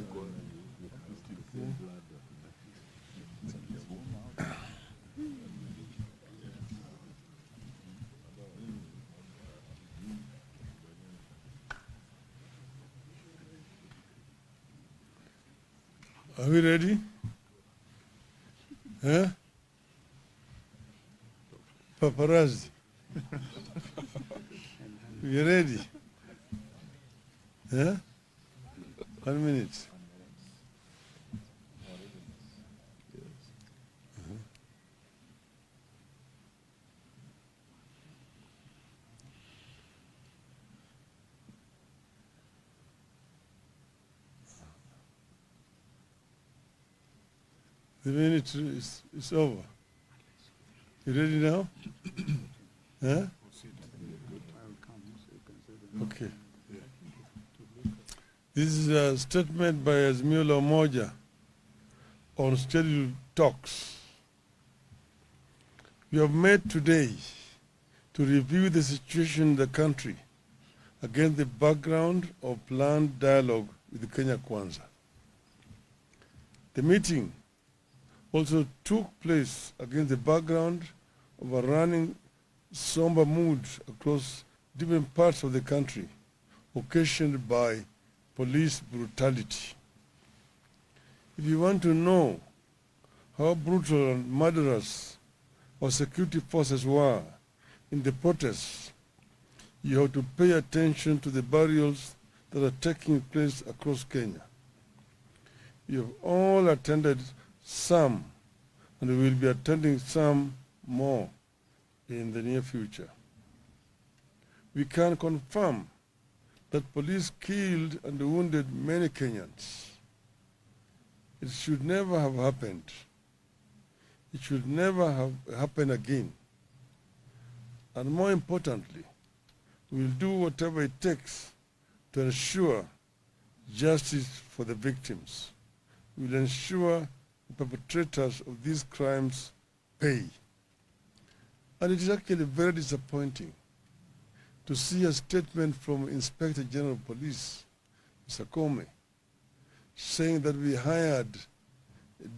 Are we ready? Huh? Paparazzi. You ready? Huh? 1 minute. The minute is over. You ready now? Huh? Okay. This is a statement by Azimio Umoja on scheduled talks. We have met today to review the situation in the country against the background of planned dialogue with Kenya Kwanza. The meeting also took place against the background of a running somber mood across different parts of the country, occasioned by police brutality. If you want to know how brutal and murderous our security forces were in the protests, you have to pay attention to the burials that are taking place across Kenya. You have all attended some, and we will be attending some more in the near future. We can confirm that police killed and wounded many Kenyans. It should never have happened. It should never have happened again. And more importantly, we will do whatever it takes to ensure justice for the victims. We will ensure the perpetrators of these crimes pay. And it is actually very disappointing to see a statement from Inspector General of Police, Mr. Comey, saying that we hired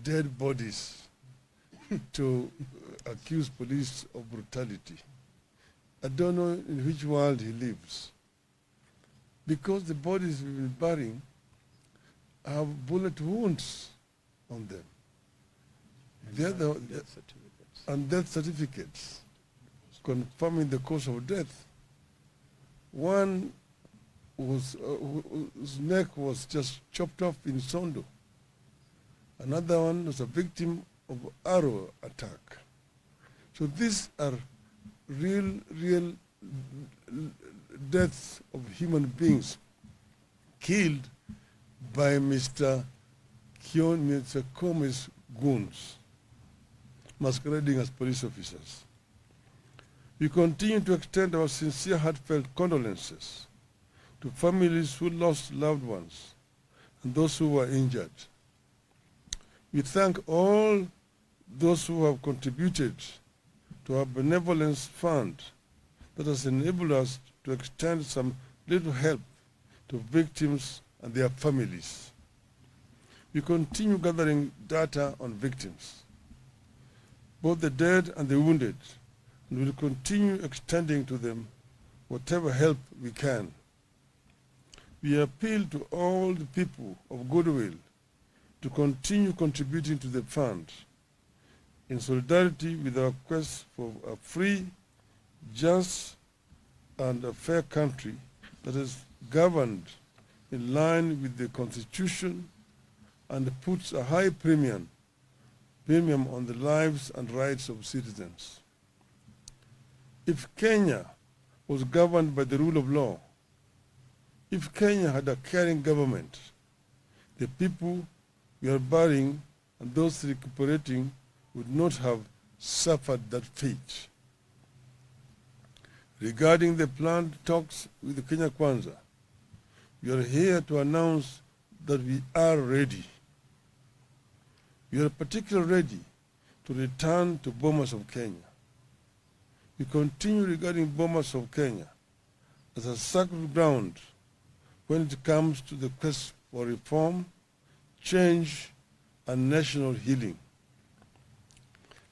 dead bodies to accuse police of brutality. I don't know in which world he lives. Because the bodies we've been burying have bullet wounds on them. And death certificates. And death certificates. confirming the cause of death. One whose neck was just chopped off in Sondo. Another one was a victim of arrow attack. So these are real deaths of human beings killed by Mr. Kome's goons, masquerading as police officers. We continue to extend our sincere, heartfelt condolences to families who lost loved ones and those who were injured. We thank all those who have contributed to our benevolence fund that has enabled us to extend some little help to victims and their families. We continue gathering data on victims, both the dead and the wounded, and will continue extending to them whatever help we can. We appeal to all the people of goodwill to continue contributing to the fund in solidarity with our quest for a free, just, and a fair country that is governed in line with the Constitution and puts a high premium on the lives and rights of citizens. If Kenya was governed by the rule of law, if Kenya had a caring government, the people we are burying and those recuperating would not have suffered that fate. Regarding the planned talks with the Kenya Kwanza, we are here to announce that we are ready. We are particularly ready to return to Bomas of Kenya. We continue regarding Bomas of Kenya as a sacred ground when it comes to the quest for reform, change, and national healing.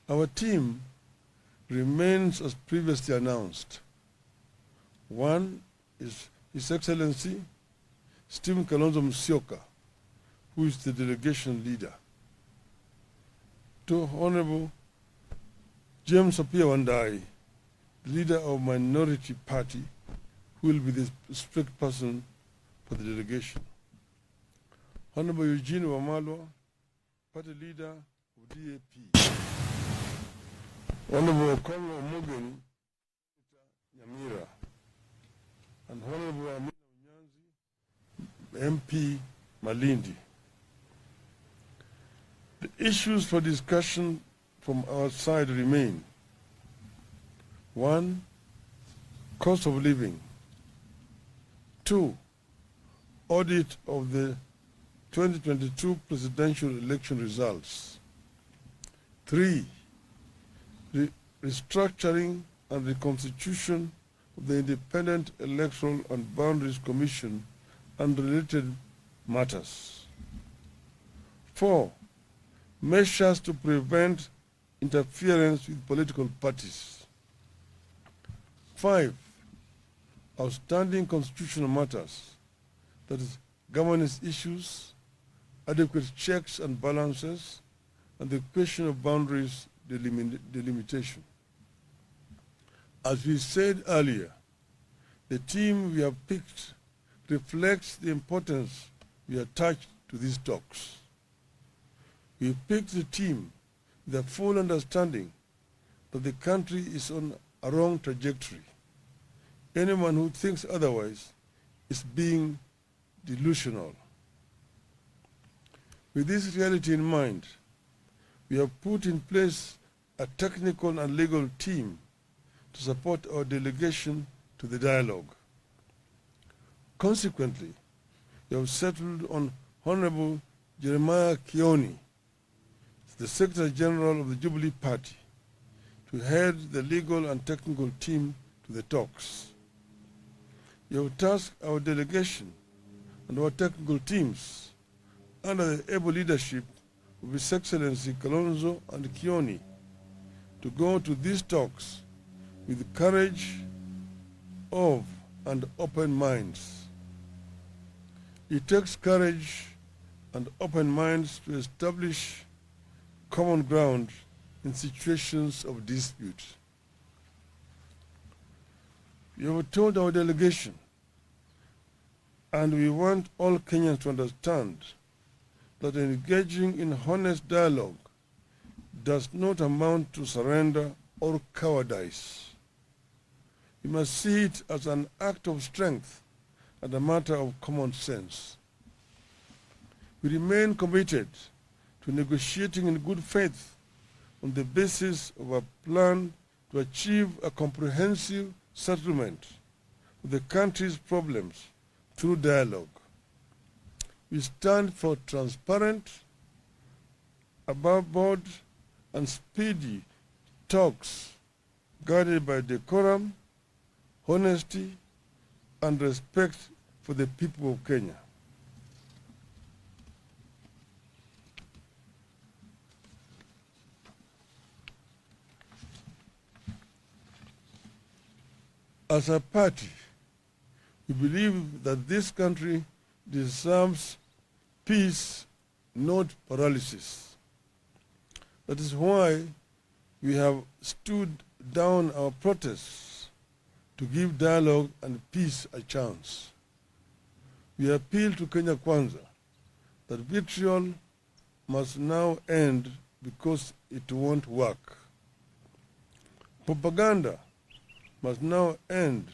Our team remains as previously announced. One is His Excellency Stephen Kalonzo Musyoka, who is the delegation leader. Two, Honorable James Apia Wandai, the leader of Minority Party, who will be the strict person for the delegation. Honorable Eugene Wamalwa, party leader of DAP. Honorable Okongo Omogeni, Nyamira, and Honorable Amina Unyanzi, MP Malindi. The issues for discussion from our side remain: 1, cost of living; 2, audit of the 2022 presidential election results; 3, restructuring and reconstitution of the Independent Electoral and Boundaries Commission and related matters; 4, measures to prevent interference with political parties; 5, outstanding constitutional matters, that is, governance issues, adequate checks and balances, and the question of boundaries delimitation. As we said earlier, the team we have picked reflects the importance we attach to these talks. We picked the team with a full understanding that the country is on a wrong trajectory. Anyone who thinks otherwise is being delusional. With this reality in mind, we have put in place a technical and legal team to support our delegation to the dialogue. Consequently, we have settled on Honorable Jeremiah Kioni, the Secretary General of the Jubilee Party, to head the legal and technical team to the talks. We have tasked our delegation and our technical teams under the able leadership of His Excellency Kalonzo and Kioni to go to these talks with courage of and open minds. It takes courage and open minds to establish common ground in situations of dispute. We have told our delegation, and we want all Kenyans to understand that engaging in honest dialogue does not amount to surrender or cowardice. You must see it as an act of strength and a matter of common sense. We remain committed to negotiating in good faith on the basis of a plan to achieve a comprehensive settlement of the country's problems through dialogue. We stand for transparent, above-board, and speedy talks guided by decorum, honesty, and respect for the people of Kenya. As a party, we believe that this country deserves peace, not paralysis. That is why we have stood down our protests to give dialogue and peace a chance. We appeal to Kenya Kwanza that vitriol must now end because it won't work. Propaganda must now end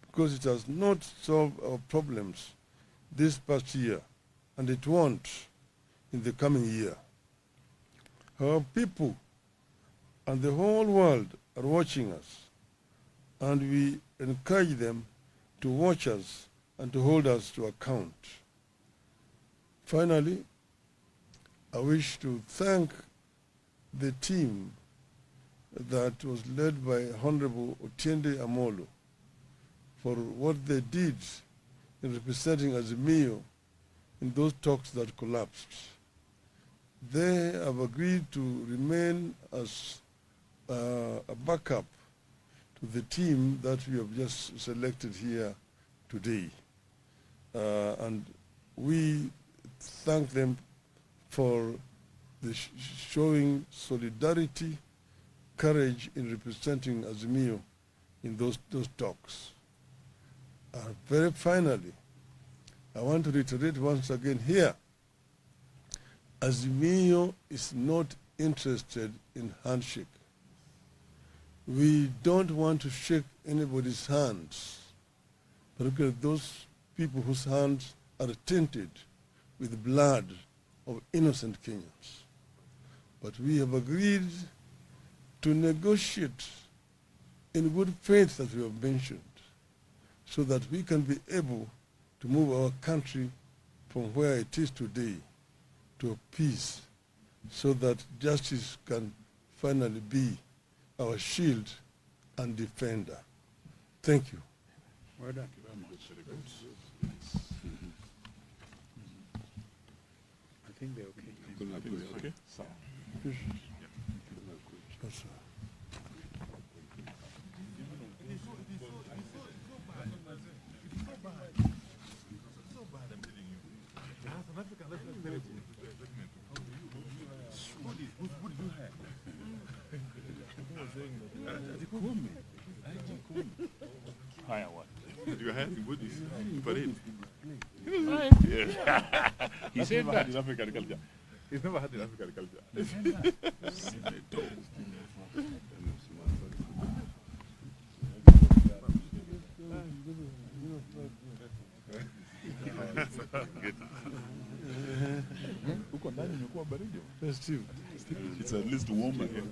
because it has not solved our problems this past year, and it won't in the coming year. Our people and the whole world are watching us, and we encourage them to watch us and to hold us to account. Finally, I wish to thank the team that was led by Honorable Otiende Amolo for what they did in representing Azimio in those talks that collapsed. They have agreed to remain as a backup to the team that we have just selected here today. And we thank them for the showing solidarity, courage in representing Azimio in those talks. Very finally, I want to reiterate once again here, Azimio is not interested in handshake. We don't want to shake anybody's hands, particularly those people whose hands are tainted with blood of innocent Kenyans. But we have agreed to negotiate in good faith, as we have mentioned, so that we can be able to move our country from where it is today to peace, so that justice can finally be our shield and defender. Thank you. Well done. I think they're okay. Okay. Yes, sir. Higher what? You are having goodies. Parade. Yeah. He said that. In African culture. He's never had in African culture. Huko ndani imekuwa baridi. Steve. It's at least warmer here.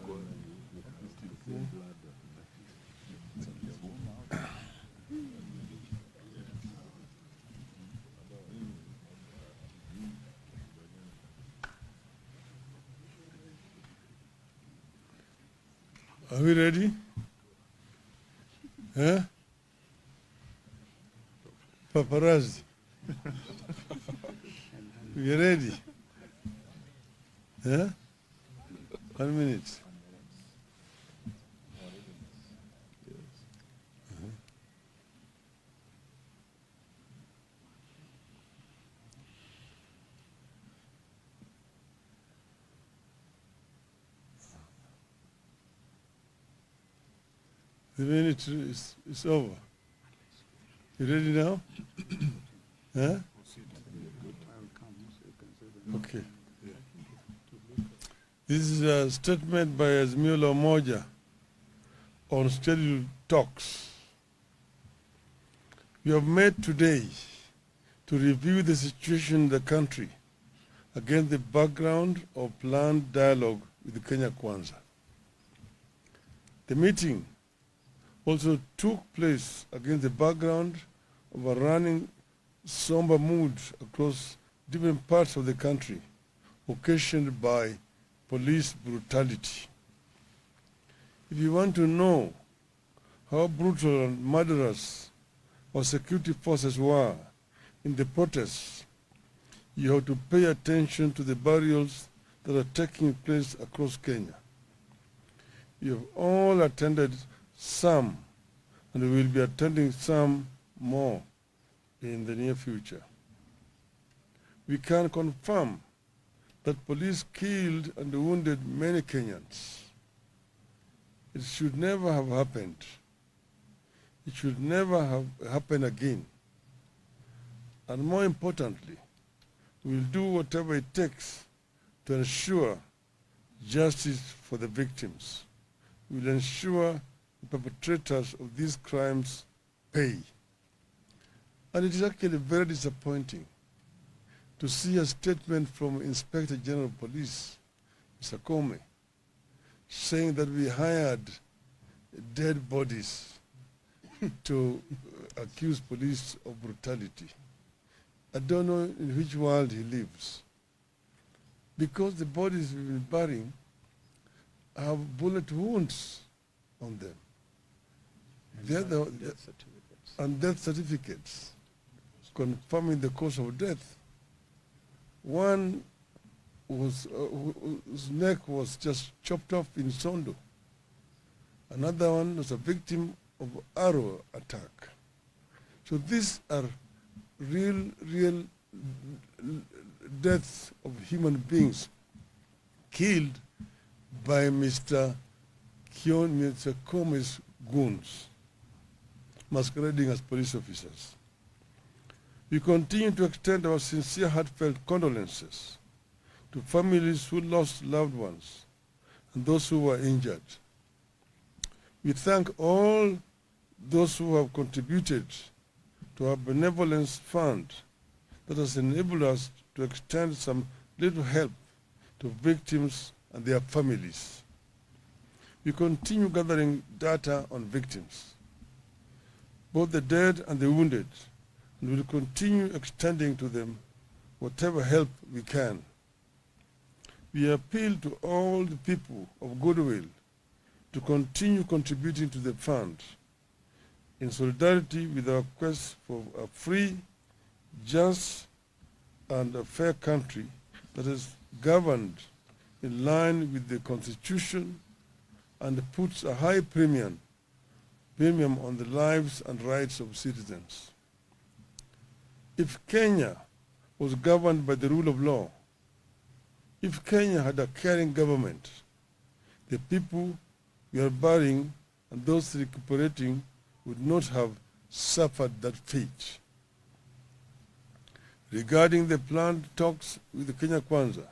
Are we ready? Huh? Paparazzi. We ready? Huh? 1 minute. The minute is over. You ready now? Huh? I will come so you can say that. Okay. This is a statement by Azimio Umoja on scheduled talks. We have met today to review the situation in the country against the background of planned dialogue with Kenya Kwanza. The meeting also took place against the background of a running somber mood across different parts of the country, occasioned by police brutality. If you want to know how brutal and murderous our security forces were in the protests, you have to pay attention to the burials that are taking place across Kenya. You have all attended some, and we will be attending some more in the near future. We can confirm that police killed and wounded many Kenyans. It should never have happened. It should never have happened again. And more importantly, we will do whatever it takes to ensure justice for the victims. We will ensure the perpetrators of these crimes pay. And it is actually very disappointing to see a statement from Inspector General of Police, Mr. Comey, saying that we hired dead bodies to accuse police of brutality. I don't know in which world he lives. Because the bodies we've been burying have bullet wounds on them. Death certificates. And death certificates confirming the cause of death. One was, whose neck was just chopped off in Sondo. Another one was a victim of arrow attack. So these are real deaths of human beings killed by Mr. Comey's goons, masquerading as police officers. We continue to extend our sincere, heartfelt condolences to families who lost loved ones and those who were injured. We thank all those who have contributed to our benevolence fund that has enabled us to extend some little help to victims and their families. We continue gathering data on victims, both the dead and the wounded, and will continue extending to them whatever help we can. We appeal to all the people of goodwill to continue contributing to the fund in solidarity with our quest for a free, just, and a fair country that is governed in line with the Constitution and puts a high premium on the lives and rights of citizens. If Kenya was governed by the rule of law, if Kenya had a caring government, the people we are burying and those recuperating would not have suffered that fate. Regarding the planned talks with the Kenya Kwanza,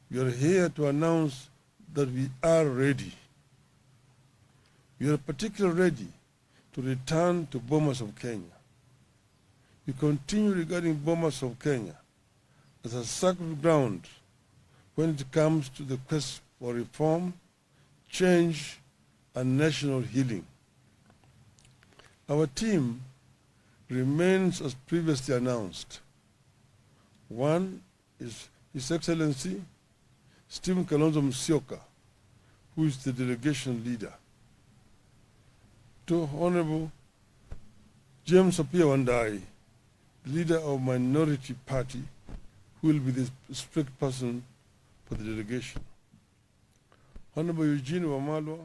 we are here to announce that we are ready. We are particularly ready to return to Bomas of Kenya. We continue regarding Bomas of Kenya as a sacred ground when it comes to the quest for reform, change, and national healing. Our team remains as previously announced. One is His Excellency Stephen Kalonzo Musyoka, who is the delegation leader. Two, Honorable James Apia Wandai, the leader of Minority Party, who will be the strict person for the delegation. Honorable Eugene Wamalwa,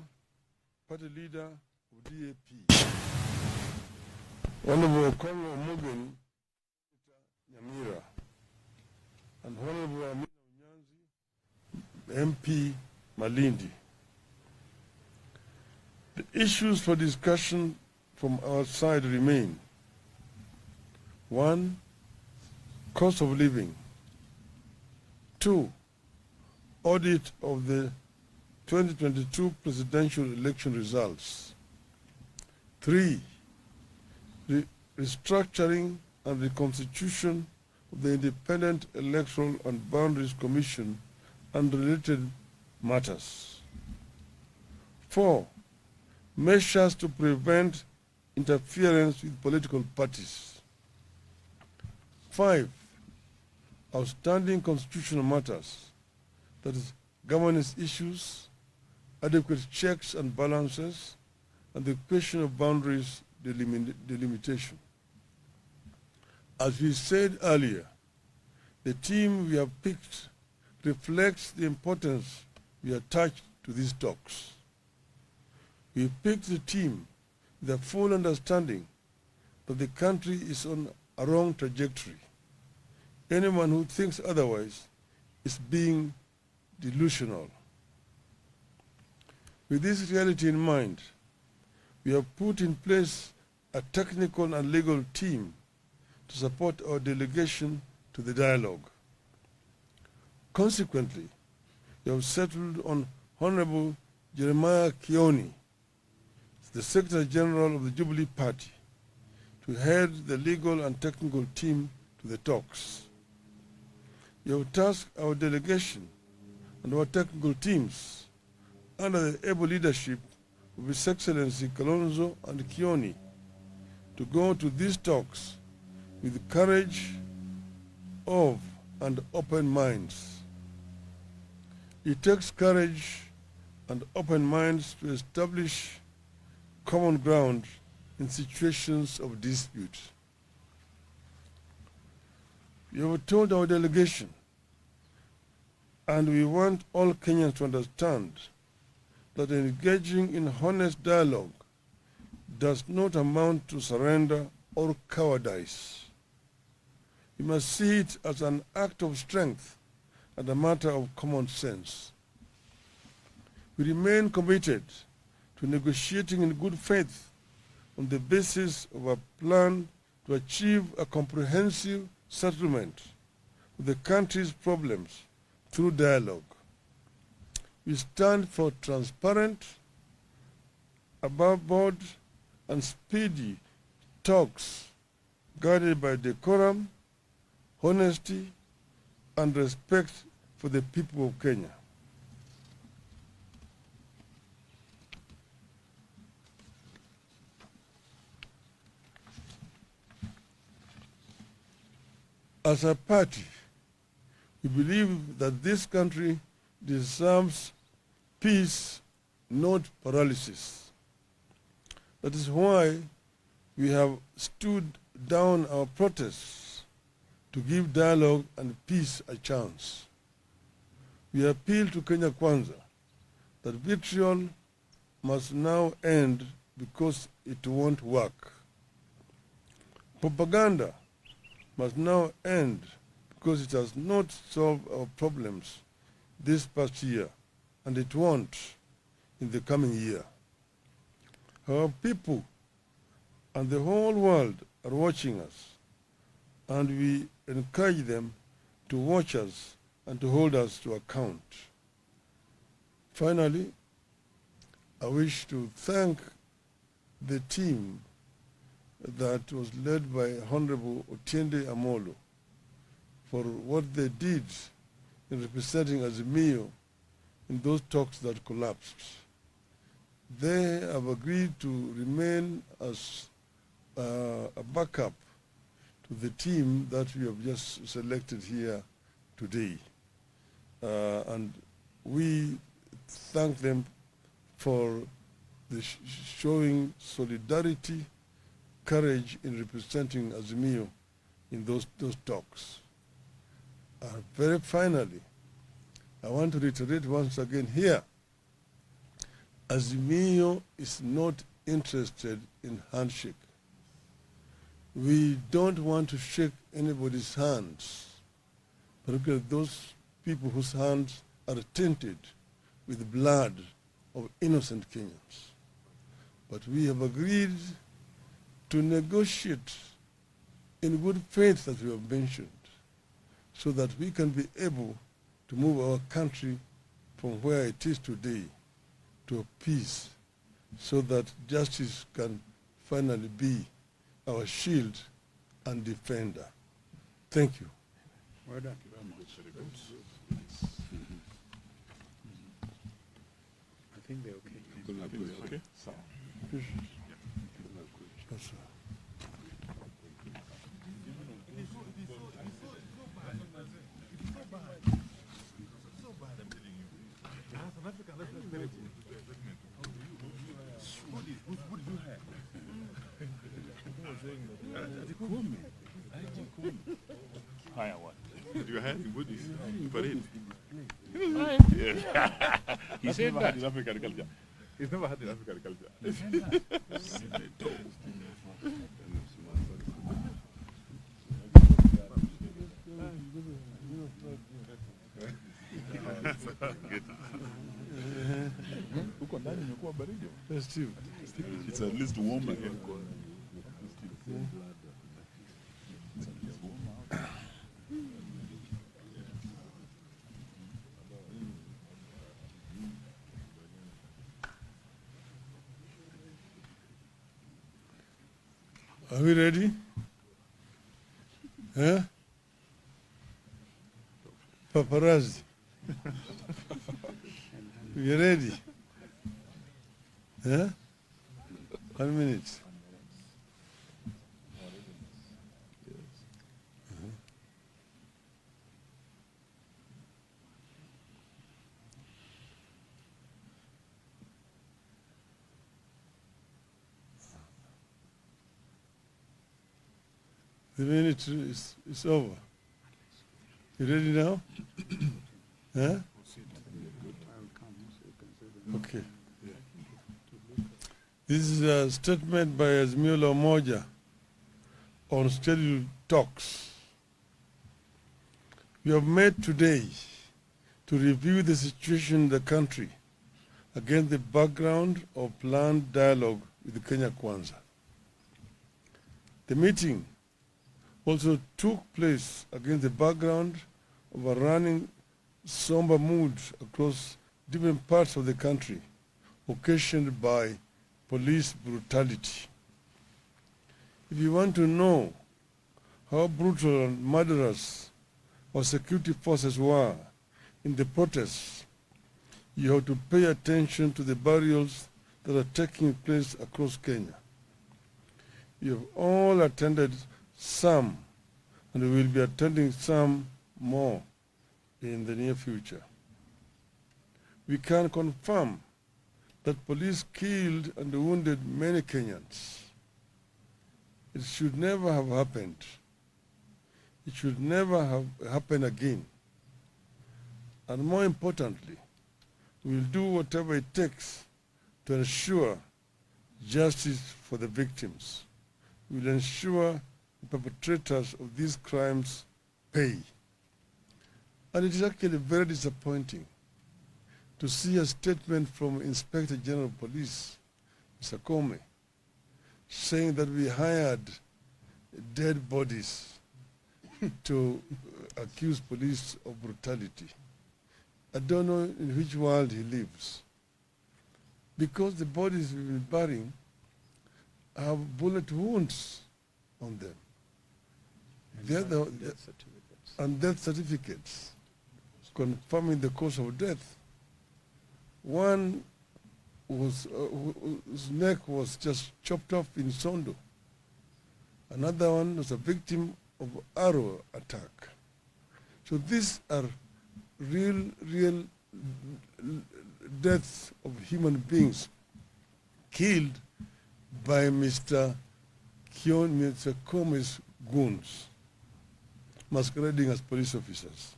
party leader of DAP. Honorable Okongo Mugen, Nyamira, and Honorable Amina Unyanzi, MP Malindi. The issues for discussion from our side remain 1. Cost of living. 2. Audit of the 2022 presidential election results. 3. Restructuring and reconstitution of the Independent Electoral and Boundaries Commission and related matters. 4. Measures to prevent interference with political parties. 5. Outstanding constitutional matters, that is, governance issues, adequate checks and balances, and the question of boundaries delimitation. As we said earlier, the team we have picked reflects the importance we attach to these talks. We picked the team with a full understanding that the country is on a wrong trajectory. Anyone who thinks otherwise is being delusional. With this reality in mind, we have put in place a technical and legal team to support our delegation to the dialogue. Consequently, we have settled on Honorable Jeremiah Kioni, the Secretary General of the Jubilee Party, to head the legal and technical team to the talks. We have tasked our delegation and our technical teams under the able leadership of His Excellency Kalonzo and Kioni to go to these talks with courage of and open minds. It takes courage and open minds to establish common ground in situations of dispute. We have told our delegation, and we want all Kenyans to understand, that engaging in honest dialogue does not amount to surrender or cowardice. We must see it as an act of strength and a matter of common sense. We remain committed to negotiating in good faith on the basis of a plan to achieve a comprehensive settlement of the country's problems through dialogue. We stand for transparent, above board, and speedy talks guided by decorum, honesty, and respect for the people of Kenya. As a party, we believe that this country deserves peace, not paralysis. That is why we have stood down our protests to give dialogue and peace a chance. We appeal to Kenya Kwanza that vitriol must now end because it won't work. Propaganda must now end because it has not solved our problems this past year, and it won't in the coming year. Our people and the whole world are watching us, and we encourage them to watch us and to hold us to account. Finally, I wish to thank the team that was led by Honorable Otiende Amolo for what they did in representing Azimio in those talks that collapsed. They have agreed to remain as a backup to the team that we have just selected here today. And we thank them for the showing solidarity, courage in representing Azimio in those talks. Very finally, I want to reiterate once again here, Azimio is not interested in handshake. We don't want to shake anybody's hands, particularly those people whose hands are tainted with blood of innocent Kenyans. But we have agreed to negotiate in good faith that we have mentioned, so that we can be able to move our country from where it is today to peace, so that justice can finally be our shield and defender. Thank you. Well done. I think they're okay. Okay. Yes, sir. Higher what? You are hiding goodies. Parade. He said never that. had in African culture. He's never had in African culture. Huko ndani imekuwa baridi. Festive. It's at least warmer here. Are we ready? Huh? Paparazzi. We ready? Huh? 1 minute. The minute is over. You ready now? Huh? Okay. This is a statement by Azimio Umoja on scheduled talks. We have met today to review the situation in the country against the background of planned dialogue with Kenya Kwanza. The meeting also took place against the background of a running somber mood across different parts of the country, occasioned by police brutality. If you want to know how brutal and murderous our security forces were in the protests, you have to pay attention to the burials that are taking place across Kenya. You have all attended some, and we will be attending some more in the near future. We can confirm that police killed and wounded many Kenyans. It should never have happened. It should never have happened again. And more importantly, we will do whatever it takes to ensure justice for the victims. We will ensure the perpetrators of these crimes pay. And it is actually very disappointing to see a statement from Inspector General of Police, Mr. Comey, saying that we hired dead bodies to accuse police of brutality. I don't know in which world he lives. Because the bodies we've been burying have bullet wounds on them. And death certificates confirming the cause of death. One was, whose neck was just chopped off in Sondo. Another one was a victim of arrow attack. So these are real deaths of human beings killed by Mr. Comey's goons, masquerading as police officers.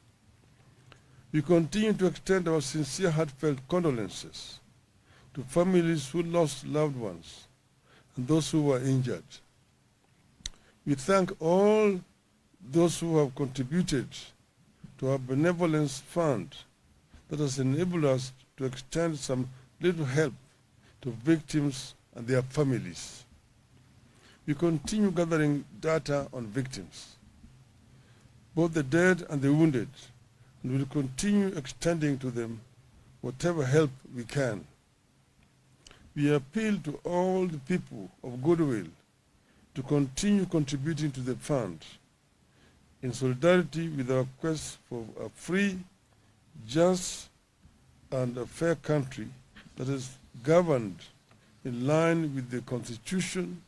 We continue to extend our sincere, heartfelt condolences to families who lost loved ones and those who were injured. We thank all those who have contributed to our benevolence fund that has enabled us to extend some little help to victims and their families. We continue gathering data on victims, both the dead and the wounded, and will continue extending to them whatever help we can. We appeal to all the people of goodwill to continue contributing to the fund in solidarity with our quest for a free, just, and a fair country that is governed in line with the Constitution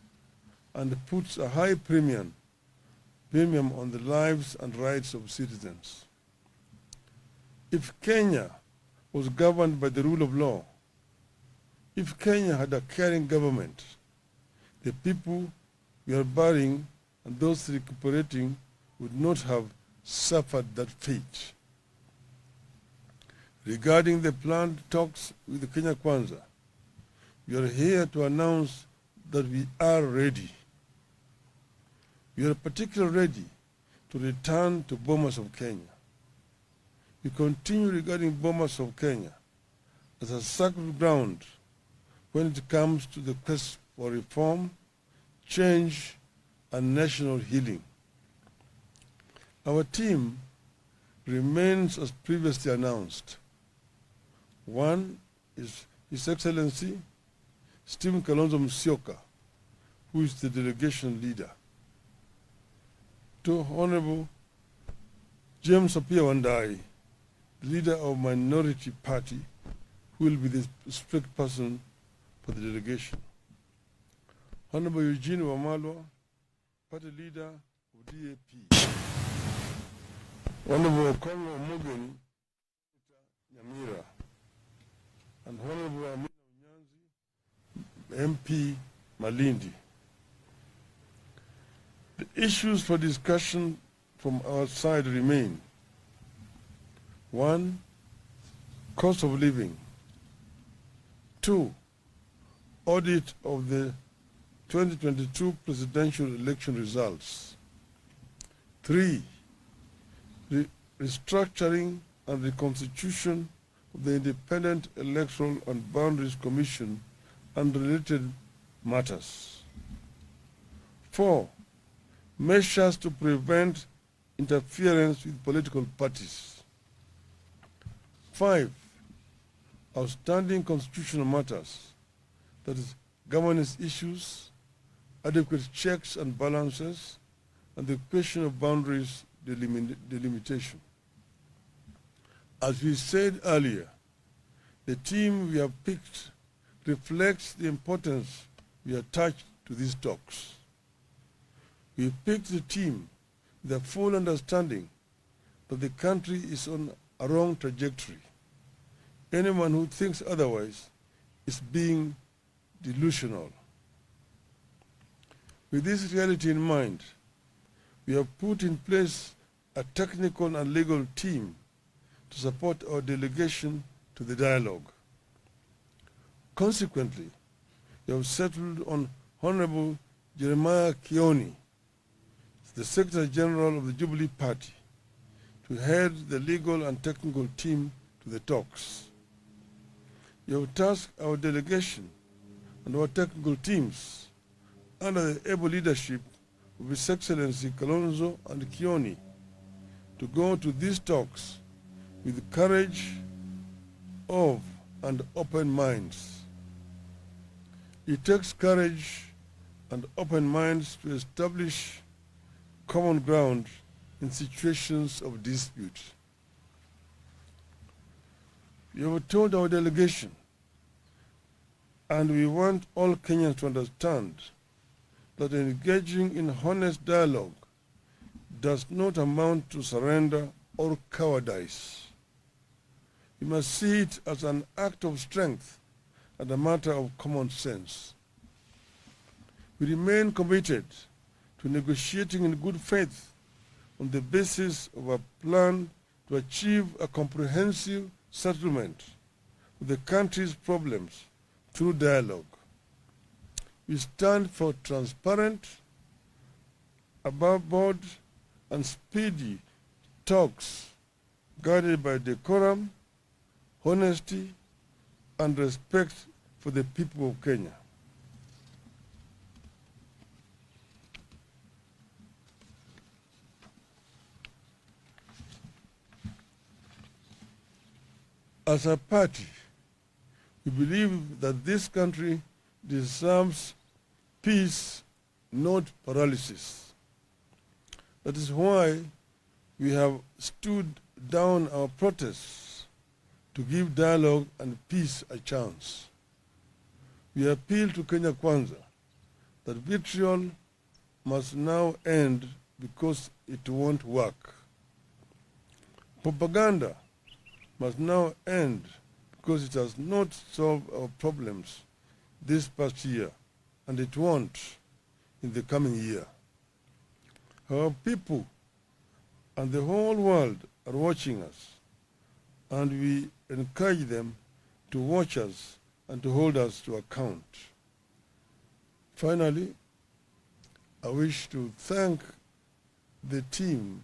and puts a high premium on the lives and rights of citizens. If Kenya was governed by the rule of law, if Kenya had a caring government, the people we are burying and those recuperating would not have suffered that fate. Regarding the planned talks with the Kenya Kwanza, we are here to announce that we are ready. We are particularly ready to return to Bomas of Kenya. We continue regarding Bomas of Kenya as a sacred ground when it comes to the quest for reform, change, and national healing. Our team remains as previously announced. One is His Excellency Stephen Kalonzo Musyoka, who is the delegation leader. Two, Honorable James Apia Wandai, leader of Minority Party, who will be the spokesperson for the delegation. Honorable Eugene Wamalwa, party leader of DAP. Honorable Okongo Omogeni, Nyamira, and Honorable Amina Unyanzi, MP Malindi. The issues for discussion from our side remain: 1, cost of living; 2, audit of the 2022 presidential election results; 3, restructuring and reconstitution of the Independent Electoral and Boundaries Commission and related matters; 4, measures to prevent interference with political parties; 5, outstanding constitutional matters, that is, governance issues, adequate checks and balances, and the question of boundaries delimitation. As we said earlier, the team we have picked reflects the importance we attach to these talks. We picked the team with a full understanding that the country is on a wrong trajectory. Anyone who thinks otherwise is being delusional. With this reality in mind, we have put in place a technical and legal team to support our delegation to the dialogue. Consequently, we have settled on Honorable Jeremiah Kioni, the Secretary General of the Jubilee Party, to head the legal and technical team to the talks. We have tasked our delegation and our technical teams under the able leadership of His Excellency Kalonzo and Kioni to go to these talks with courage of and open minds. It takes courage and open minds to establish common ground in situations of dispute. We have told our delegation, and we want all Kenyans to understand, that engaging in honest dialogue does not amount to surrender or cowardice. We must see it as an act of strength and a matter of common sense. We remain committed to negotiating in good faith on the basis of a plan to achieve a comprehensive settlement of the country's problems through dialogue. We stand for transparent, above board, and speedy talks guided by decorum, honesty, and respect for the people of Kenya. As a party, we believe that this country deserves peace, not paralysis. That is why we have stood down our protests to give dialogue and peace a chance. We appeal to Kenya Kwanza that vitriol must now end because it won't work. Propaganda must now end because it has not solved our problems this past year, and it won't in the coming year. Our people and the whole world are watching us, and we encourage them to watch us and to hold us to account. Finally, I wish to thank the team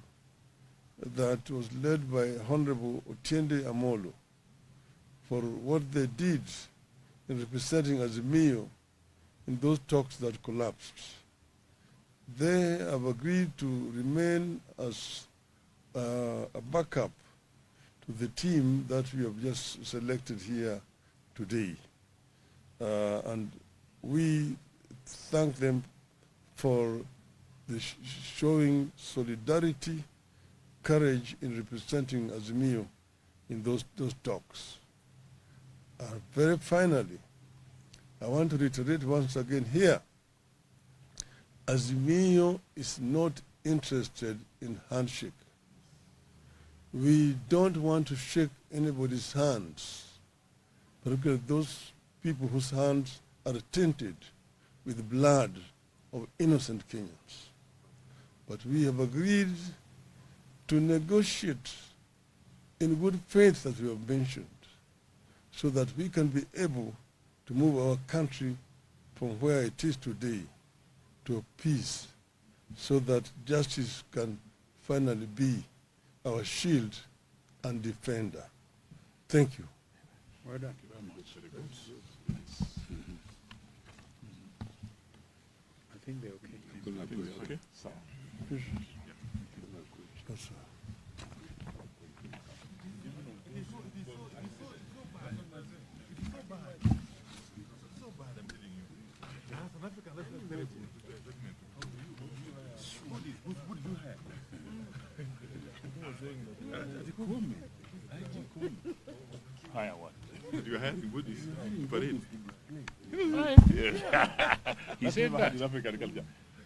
that was led by Honorable Otiende Amolo for what they did in representing Azimio in those talks that collapsed. They have agreed to remain as a backup to the team that we have just selected here today. And we thank them for the showing solidarity, courage in representing Azimio in those talks. Very finally, I want to reiterate once again here, Azimio is not interested in handshake. We don't want to shake anybody's hands, particularly those people whose hands are tainted with blood of innocent Kenyans. But we have agreed to negotiate in good faith, as we have mentioned, so that we can be able to move our country from where it is today to peace, so that justice can finally be our shield and defender. Thank you. Well done. I think they're okay. Okay. Yes, sir. Higher what? You had him, would you? Parade. He said that. In African culture.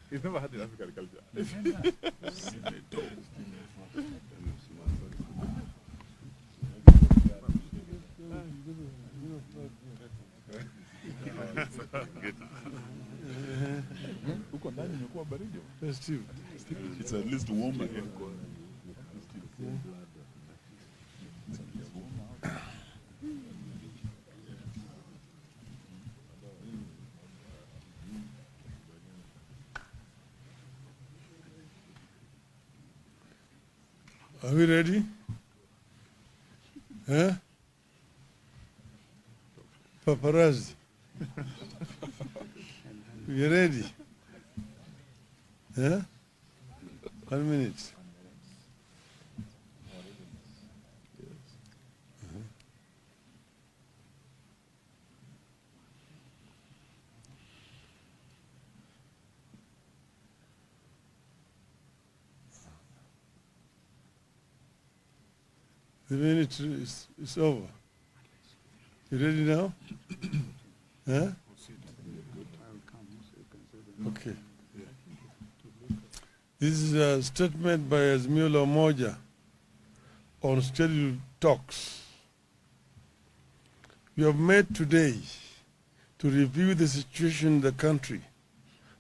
He's never had in African culture. Huko ndani imekuwa baridi. Festive. It's at least warmer here. Are we ready? Huh? Paparazzi. We ready? Huh? 1 minute. The minute is over. You ready now? Huh? Okay. This is a statement by Azimio Umoja on scheduled talks. We have met today to review the situation in the country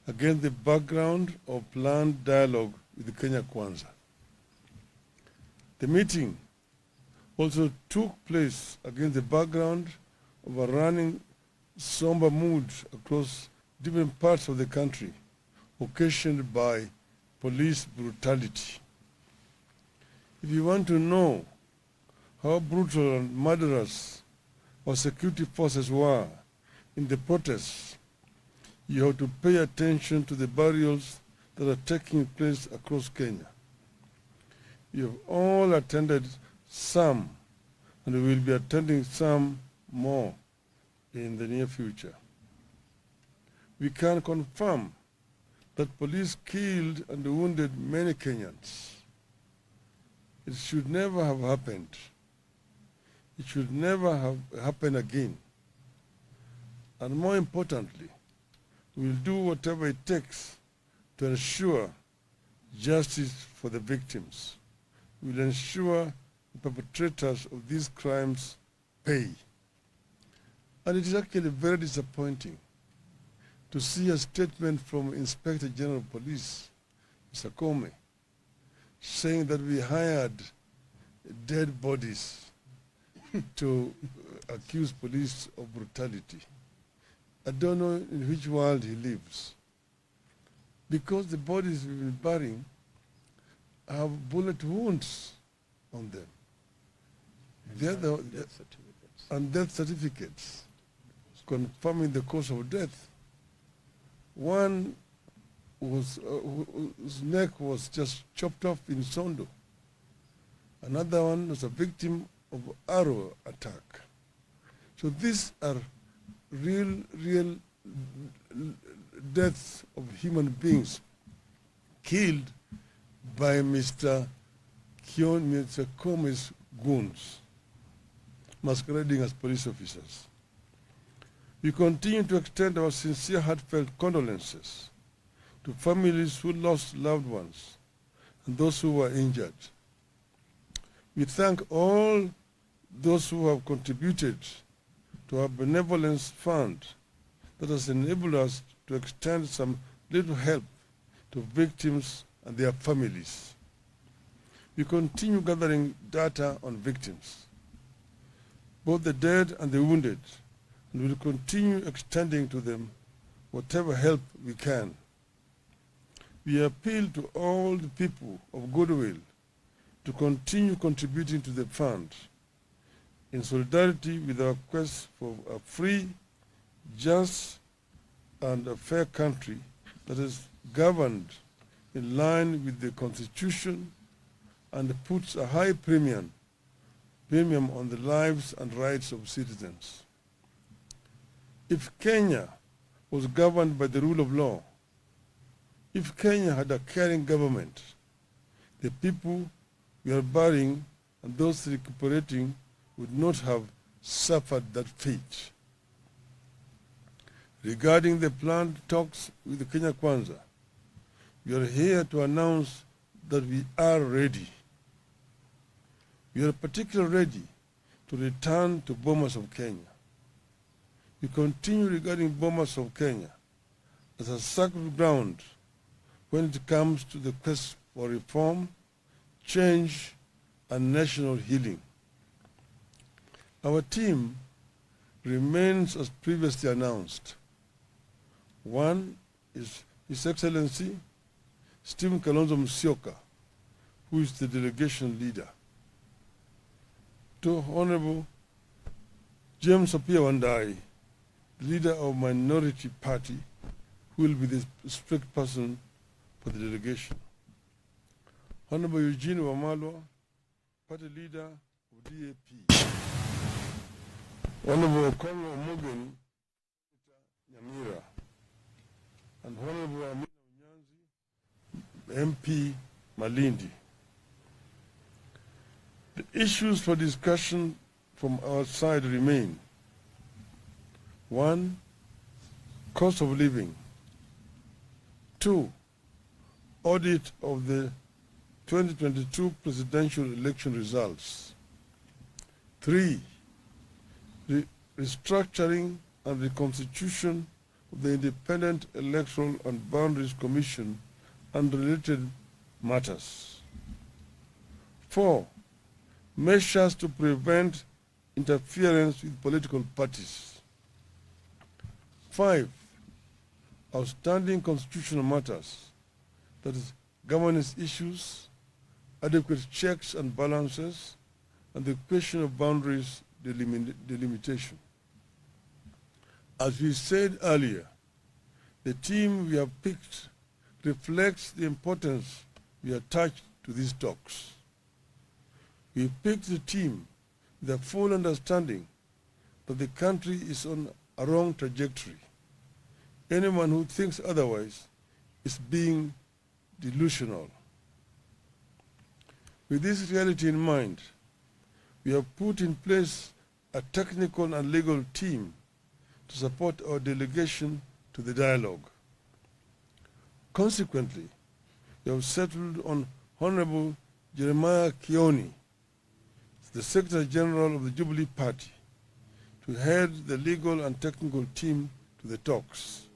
against the background of planned dialogue with Kenya Kwanza. The meeting also took place against the background of a running somber mood across different parts of the country, occasioned by police brutality. If you want to know how brutal and murderous our security forces were in the protests, you have to pay attention to the burials that are taking place across Kenya. You have all attended some and we will be attending some more in the near future. We can confirm that police killed and wounded many Kenyans. It should never have happened. It should never have happened again. And more importantly, we will do whatever it takes to ensure justice for the victims. We will ensure the perpetrators of these crimes pay. And it is actually very disappointing to see a statement from Inspector General of Police, Mr. Comey, saying that we hired dead bodies to accuse police of brutality. I don't know in which world he lives. Because the bodies we've been burying have bullet wounds on them. And death certificates confirming the cause of death. One was, whose neck was just chopped off in Sondo. Another one was a victim of arrow attack. So these are real deaths of human beings killed by Mr. Comey's goons, masquerading as police officers. We continue to extend our sincere, heartfelt condolences to families who lost loved ones and those who were injured. We thank all those who have contributed to our benevolence fund that has enabled us to extend some little help to victims and their families. We continue gathering data on victims, both the dead and the wounded, and will continue extending to them whatever help we can. We appeal to all the people of goodwill to continue contributing to the fund in solidarity with our quest for a free, just, and a fair country that is governed in line with the Constitution and puts a high premium on the lives and rights of citizens. If Kenya was governed by the rule of law, if Kenya had a caring government, the people we are burying and those recuperating would not have suffered that fate. Regarding the planned talks with the Kenya Kwanza, we are here to announce that we are ready. We are particularly ready to return to Bomas of Kenya. We continue regarding Bomas of Kenya as a sacred ground when it comes to the quest for reform, change, and national healing. Our team remains as previously announced. One is His Excellency Stephen Kalonzo Musyoka, who is the delegation leader. Two, Honorable James Apia Wandai, leader of minority party, who will be the spokesperson for the delegation. Honorable Eugene Wamalwa, party leader of DAP. Honorable Okongo Omogeni, Nyamira, and Honorable Amina Unyanzi, MP Malindi. The issues for discussion from our side remain: 1, cost of living; 2, audit of the 2022 presidential election results; 3, restructuring and reconstitution of the Independent Electoral and Boundaries Commission and related matters; 4, measures to prevent interference with political parties; 5, outstanding constitutional matters, that is, governance issues, adequate checks and balances, and the question of boundaries delimitation. As we said earlier, the team we have picked reflects the importance we attach to these talks. We picked the team with a full understanding that the country is on a wrong trajectory. Anyone who thinks otherwise is being delusional. With this reality in mind, we have put in place a technical and legal team to support our delegation to the dialogue. Consequently, we have settled on Honorable Jeremiah Kioni, the Secretary General of the Jubilee Party, to head the legal and technical team to the talks.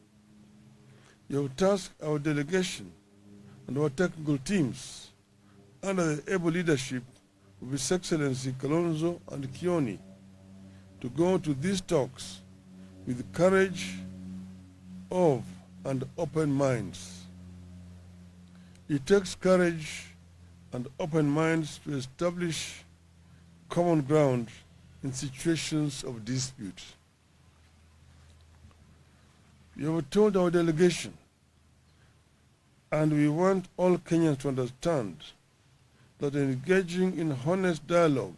We have tasked our delegation and our technical teams under the able leadership of His Excellency Kalonzo and Kioni to go to these talks with the courage of and open minds. It takes courage and open minds to establish common ground in situations of dispute. We have told our delegation, and we want all Kenyans to understand, that engaging in honest dialogue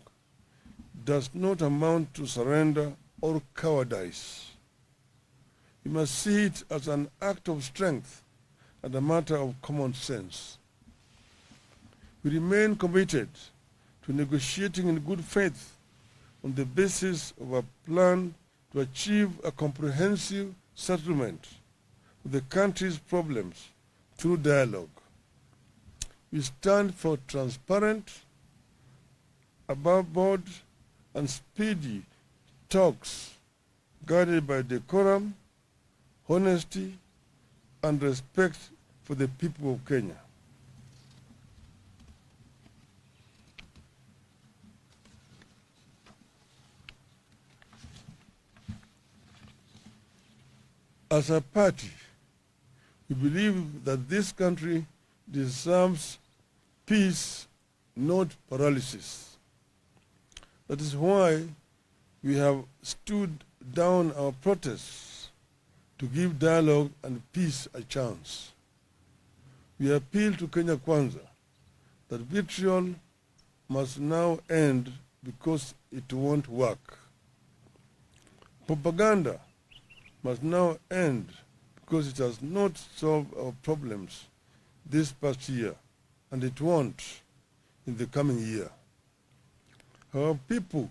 does not amount to surrender or cowardice. We must see it as an act of strength and a matter of common sense. We remain committed to negotiating in good faith on the basis of a plan to achieve a comprehensive settlement of the country's problems through dialogue. We stand for transparent, above board, and speedy talks guided by decorum, honesty, and respect for the people of Kenya. As a party, we believe that this country deserves peace, not paralysis. That is why we have stood down our protests to give dialogue and peace a chance. We appeal to Kenya Kwanza that vitriol must now end because it won't work. Propaganda must now end because it has not solved our problems this past year, and it won't in the coming year. Our people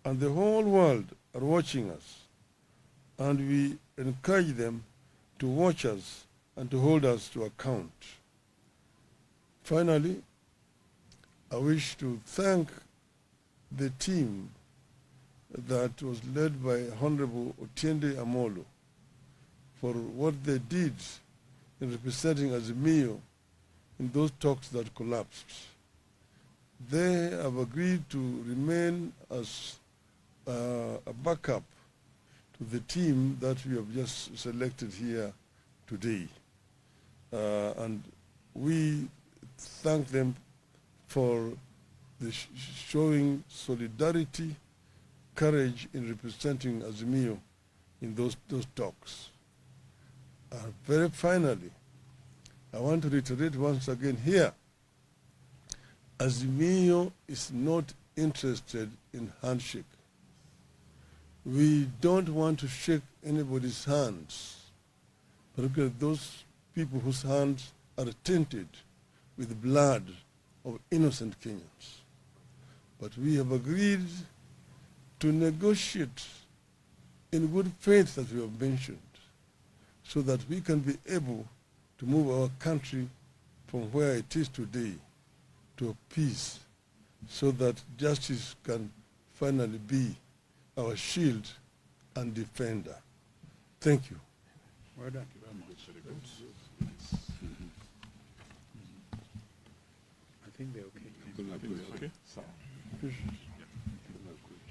and the whole world are watching us, and we encourage them to watch us and to hold us to account. Finally, I wish to thank the team that was led by Honorable Otiende Amolo for what they did in representing Azimio in those talks that collapsed. They have agreed to remain as a backup to the team that we have just selected here today. And we thank them for the showing solidarity, courage in representing Azimio in those talks. Very finally, I want to reiterate once again here, Azimio is not interested in handshake. We don't want to shake anybody's hands, particularly those people whose hands are tainted with the blood of innocent Kenyans. But we have agreed to negotiate in good faith, as we have mentioned, so that we can be able to move our country from where it is today to a peace, so that justice can finally be our shield and defender. Thank you. Well done. I think they're okay. I think they're okay.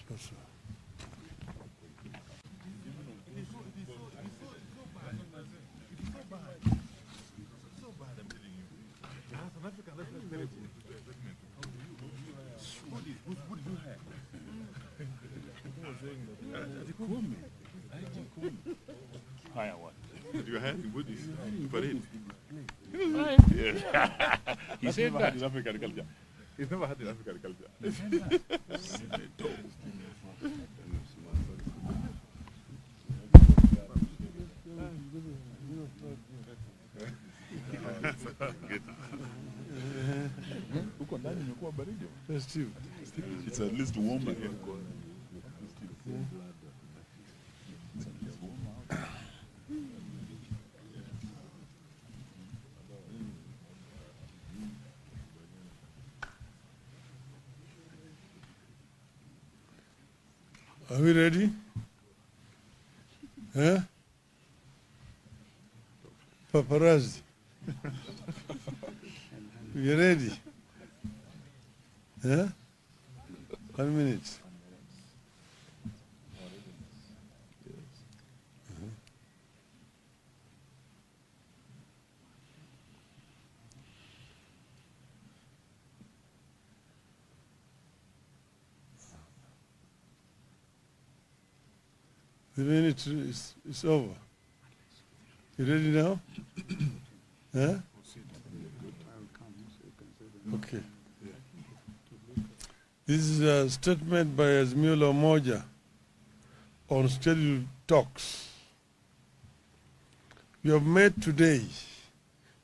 Yes, sir. Higher what? You are hiding bodies. Parade. He said that. In African culture. He's never had in African culture. Huko ndani imekuwa baridi. Festive. It's at least warmer here. Are we ready? Huh? Paparazzi. You ready? Huh? 1 minute. The minute is over. You ready now? Huh? Okay. This is a statement by Azimio Umoja on scheduled talks. We have met today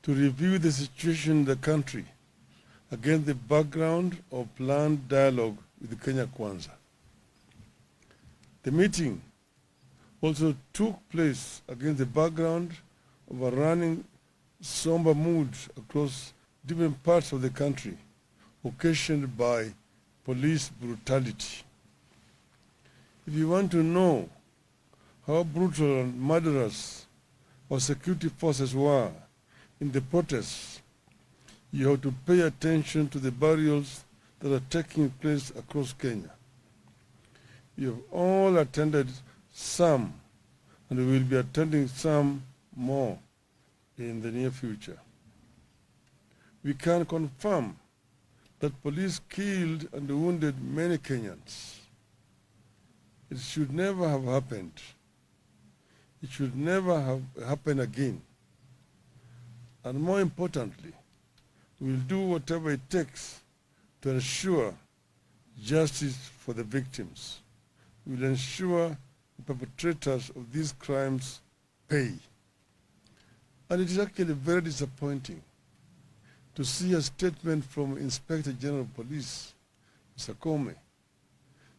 to review the situation in the country against the background of planned dialogue with Kenya Kwanza. The meeting also took place against the background of a running somber mood across different parts of the country, occasioned by police brutality. If you want to know how brutal and murderous our security forces were in the protests, you have to pay attention to the burials that are taking place across Kenya. You have all attended some, and we will be attending some more in the near future. We can confirm that police killed and wounded many Kenyans. It should never have happened. It should never have happened again. And more importantly, we will do whatever it takes to ensure justice for the victims. We will ensure the perpetrators of these crimes pay. And it is actually very disappointing to see a statement from Inspector General of Police, Mr. Comey,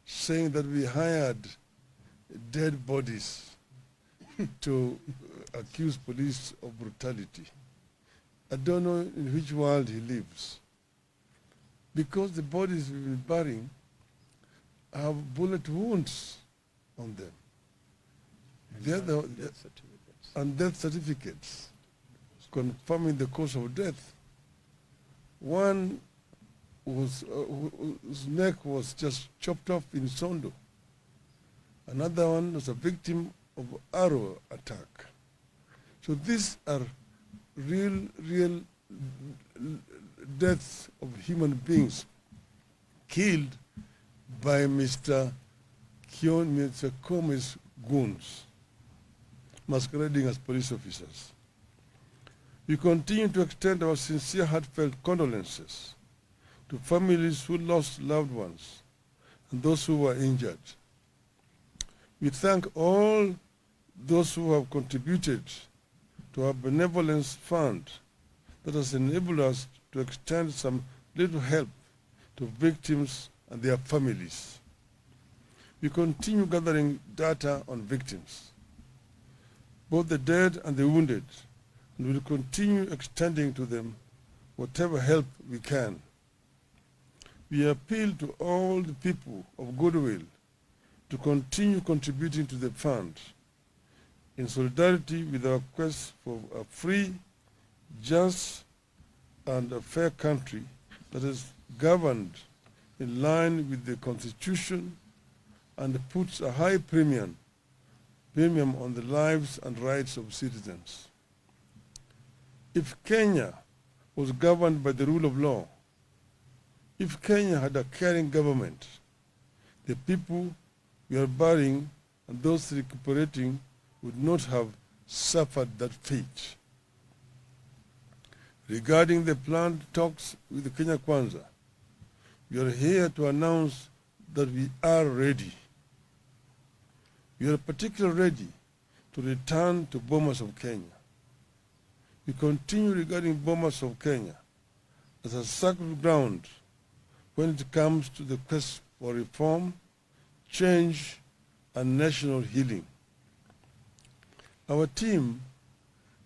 saying that we hired dead bodies to accuse police of brutality. I don't know in which world he lives. Because the bodies we've been burying have bullet wounds on them. And death certificates confirming the cause of death. One was, whose neck was just chopped off in Sondo. Another one was a victim of arrow attack. So these are real deaths of human beings killed by Mr. Comey's goons, masquerading as police officers. We continue to extend our sincere, heartfelt condolences to families who lost loved ones and those who were injured. We thank all those who have contributed to our benevolence fund that has enabled us to extend some little help to victims and their families. We continue gathering data on victims, both the dead and the wounded, and will continue extending to them whatever help we can. We appeal to all the people of goodwill to continue contributing to the fund in solidarity with our quest for a free, just, and a fair country that is governed in line with the Constitution and puts a high premium on the lives and rights of citizens. If Kenya was governed by the rule of law, if Kenya had a caring government, the people we are burying and those recuperating would not have suffered that fate. Regarding the planned talks with the Kenya Kwanza, we are here to announce that we are ready. We are particularly ready to return to Bomas of Kenya. We continue regarding Bomas of Kenya as a sacred ground when it comes to the quest for reform, change, and national healing. Our team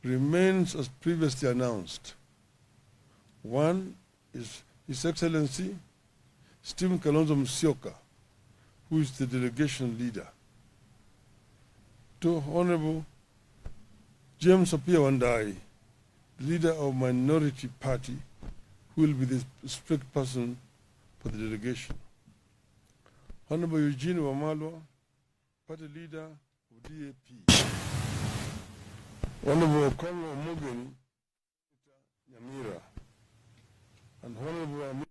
remains as previously announced. One is His Excellency Stephen Kalonzo Musyoka, who is the delegation leader. Two, Honorable James Apia Wandai, leader of minority party, who will be the strict person for the delegation. Honorable Eugene Wamalwa, party leader of DAP. Honorable Okongo Omogeni, Nyamira, and Honorable Amina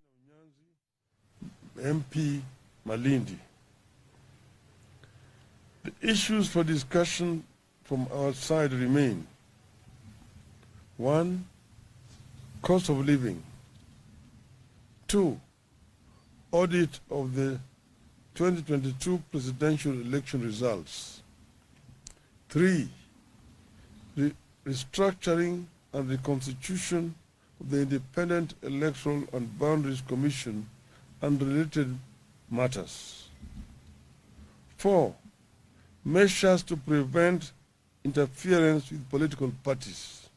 Unyanzi, MP Malindi. The issues for discussion from our side remain: 1. Cost of living. 2. Audit of the 2022 presidential election results. 3. Restructuring and reconstitution of the Independent Electoral and Boundaries Commission and related matters. 4. Measures to prevent interference with political parties.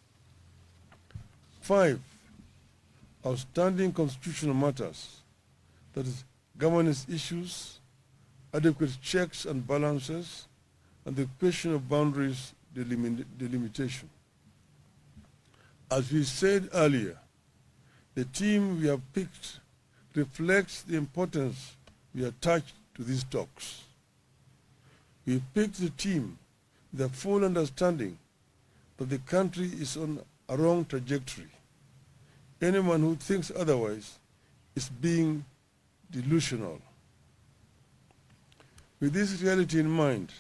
5. Outstanding constitutional matters, that is, governance issues, adequate checks and balances, and the question of boundaries delimitation. As we said earlier, the team we have picked reflects the importance we attach to these talks. We picked the team with a full understanding that the country is on a wrong trajectory. Anyone who thinks otherwise is being delusional. With this reality in mind,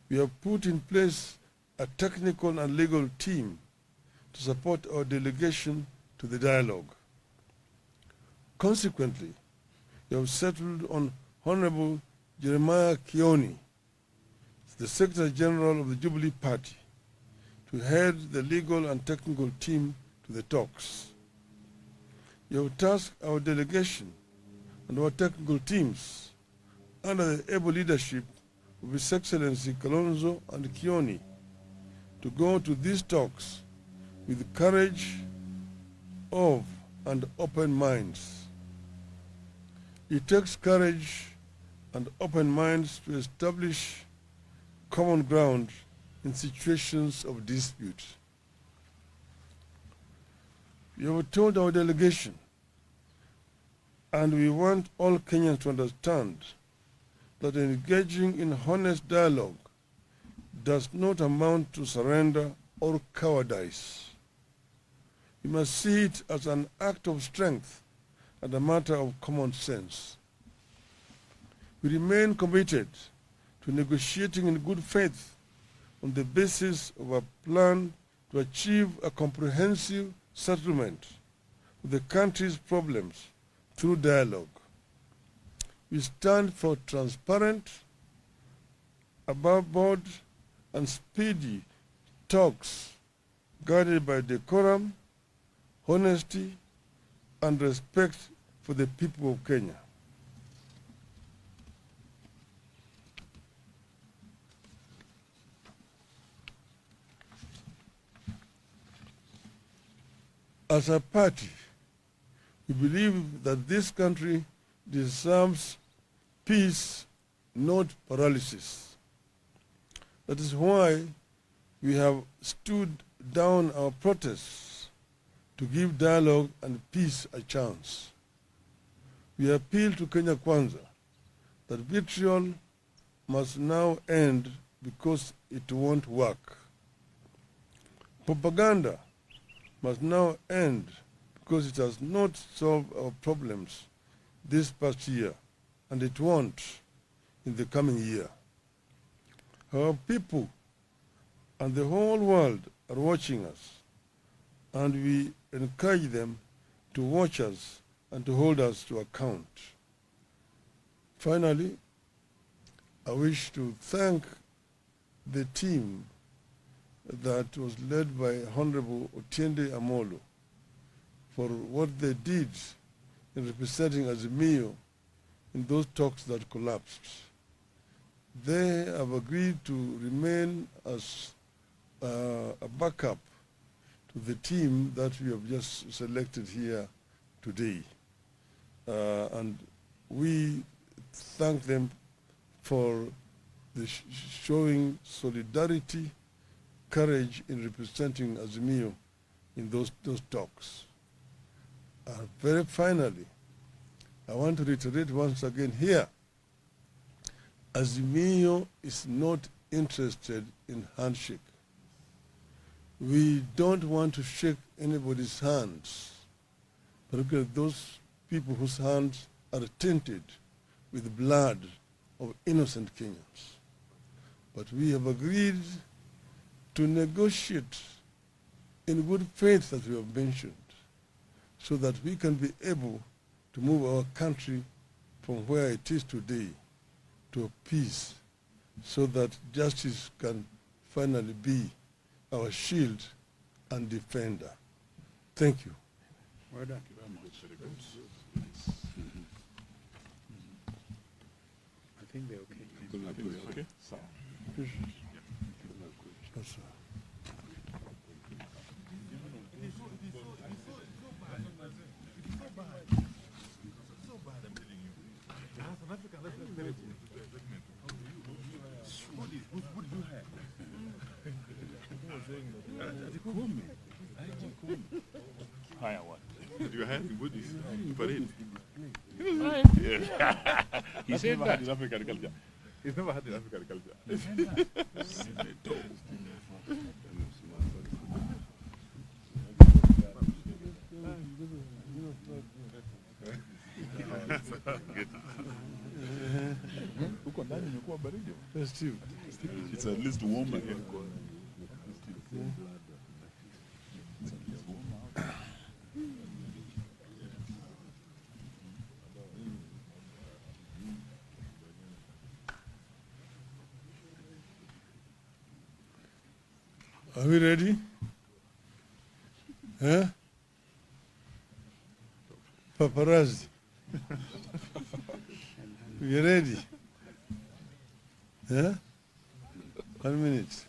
we have put in place a technical and legal team to support our delegation to the dialogue. Consequently, we have settled on Honorable Jeremiah Kioni, the Secretary General of the Jubilee Party, to head the legal and technical team to the talks. We have tasked our delegation and our technical teams under the able leadership of His Excellency Kalonzo and Kioni to go to these talks with courage of and open minds. It takes courage and open minds to establish common ground in situations of dispute. We have told our delegation, and we want all Kenyans to understand, that engaging in honest dialogue does not amount to surrender or cowardice. We must see it as an act of strength and a matter of common sense. We remain committed to negotiating in good faith on the basis of a plan to achieve a comprehensive settlement of the country's problems through dialogue. We stand for transparent, above board, and speedy talks guided by decorum, honesty, and respect for the people of Kenya. As a party, we believe that this country deserves peace, not paralysis. That is why we have stood down our protests to give dialogue and peace a chance. We appeal to Kenya Kwanza that vitriol must now end because it won't work. Propaganda must now end because it has not solved our problems this past year, and it won't in the coming year. Our people and the whole world are watching us, and we encourage them to watch us and to hold us to account. Finally, I wish to thank the team that was led by Honorable Otiende Amolo for what they did in representing Azimio in those talks that collapsed. They have agreed to remain as a backup to the team that we have just selected here today. And we thank them for the showing solidarity, courage in representing Azimio in those talks. Very finally, I want to reiterate once again here, Azimio is not interested in handshake. We don't want to shake anybody's hands, particularly those people whose hands are tainted with the blood of innocent Kenyans. But we have agreed to negotiate in good faith, as we have mentioned, so that we can be able to move our country from where it is today to a peace, so that justice can finally be our shield and defender. Thank you. Well done. Thank you very much. Very good. I think they're okay. I think we're okay. So, Yes, sir. Hire what? you had in Buddhist, but He said never had that. in African culture. He's never had in African culture. Huko ndani imekuwa baridi. Festive. It's at least warmer here. Are we ready? Huh? Paparazzi. You ready? Huh? 1 minute.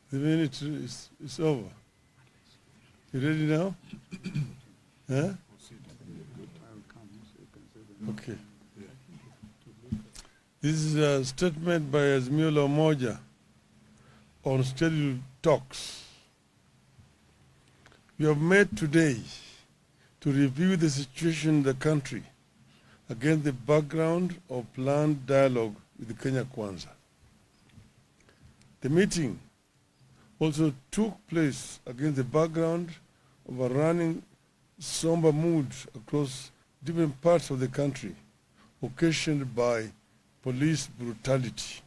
The minute is over. You ready now? Huh? Okay. This is a statement by Azimio Umoja on scheduled talks. We have met today to review the situation in the country against the background of planned dialogue with Kenya Kwanza. The meeting also took place against the background of a running somber mood across different parts of the country, occasioned by police brutality.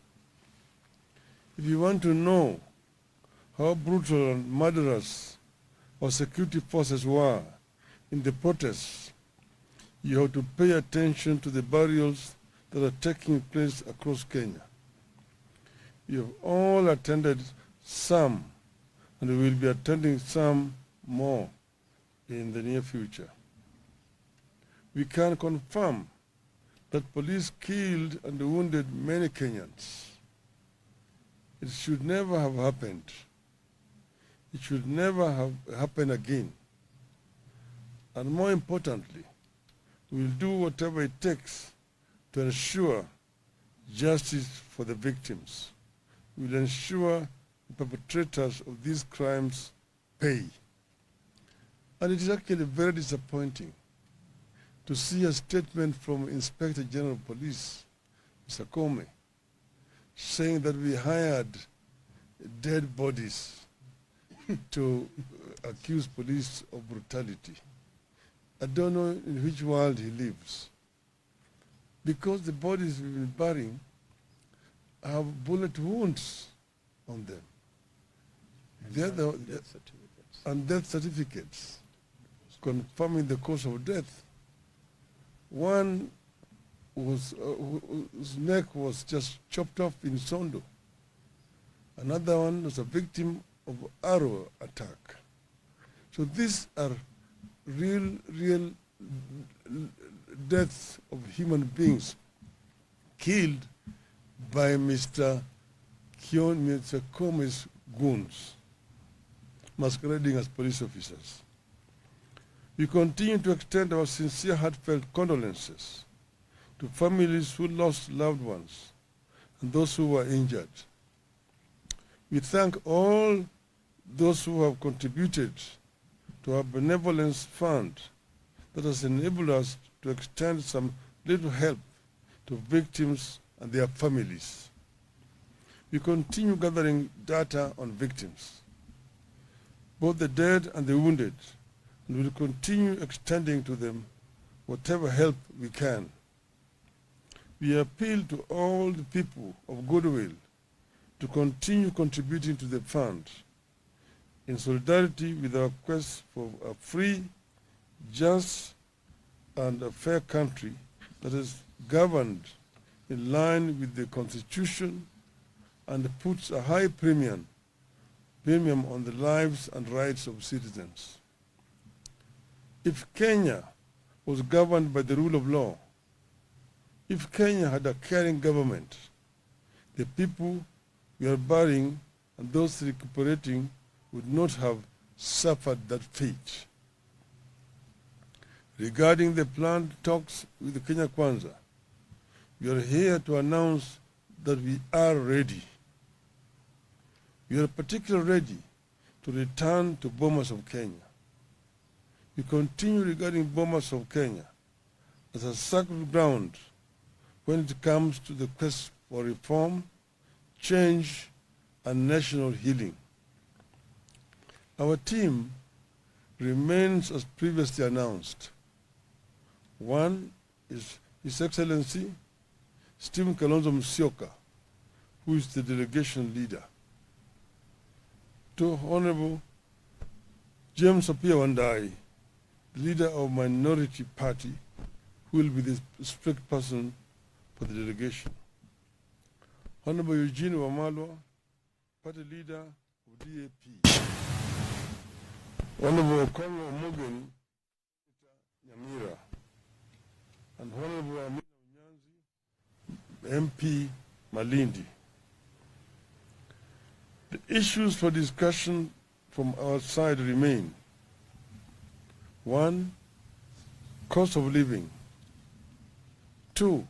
If you want to know how brutal and murderous our security forces were in the protests, you have to pay attention to the burials that are taking place across Kenya. You have all attended some, and we will be attending some more in the near future. We can confirm that police killed and wounded many Kenyans. It should never have happened. It should never have happened again. And more importantly, we will do whatever it takes to ensure justice for the victims. We will ensure the perpetrators of these crimes pay. And it is actually very disappointing to see a statement from Inspector General of Police, Mr. Comey, saying that we hired dead bodies to accuse police of brutality. I don't know in which world he lives. Because the bodies we've been burying have bullet wounds on them. Death certificates. And death certificates confirming the cause of death. One was whose neck was just chopped off in Sondo. Another one was a victim of arrow attack. So these are real deaths of human beings killed by Mr. Kome's goons, masquerading as police officers. We continue to extend our sincere, heartfelt condolences to families who lost loved ones and those who were injured. We thank all those who have contributed to our benevolence fund that has enabled us to extend some little help to victims and their families. We continue gathering data on victims, both the dead and the wounded, and will continue extending to them whatever help we can. We appeal to all the people of goodwill to continue contributing to the fund in solidarity with our quest for a free, just, and a fair country that is governed in line with the Constitution and puts a high premium on the lives and rights of citizens. If Kenya was governed by the rule of law, if Kenya had a caring government, the people we are burying and those recuperating would not have suffered that fate. Regarding the planned talks with the Kenya Kwanza, we are here to announce that we are ready. We are particularly ready to return to Bomas of Kenya. We continue regarding Bomas of Kenya as a sacred ground when it comes to the quest for reform, change, and national healing. Our team remains as previously announced. One is His Excellency Stephen Kalonzo Musyoka, who is the delegation leader. Two, Honorable James Apia Wandai, the leader of Minority Party, who will be the spokesperson for the delegation. Honorable Eugene Wamalwa, party leader of DAP. Honorable Kongo Mugen, Nyamira, and Honorable Amina Unyanzi, MP Malindi. The issues for discussion from our side remain: 1, cost of living; 2,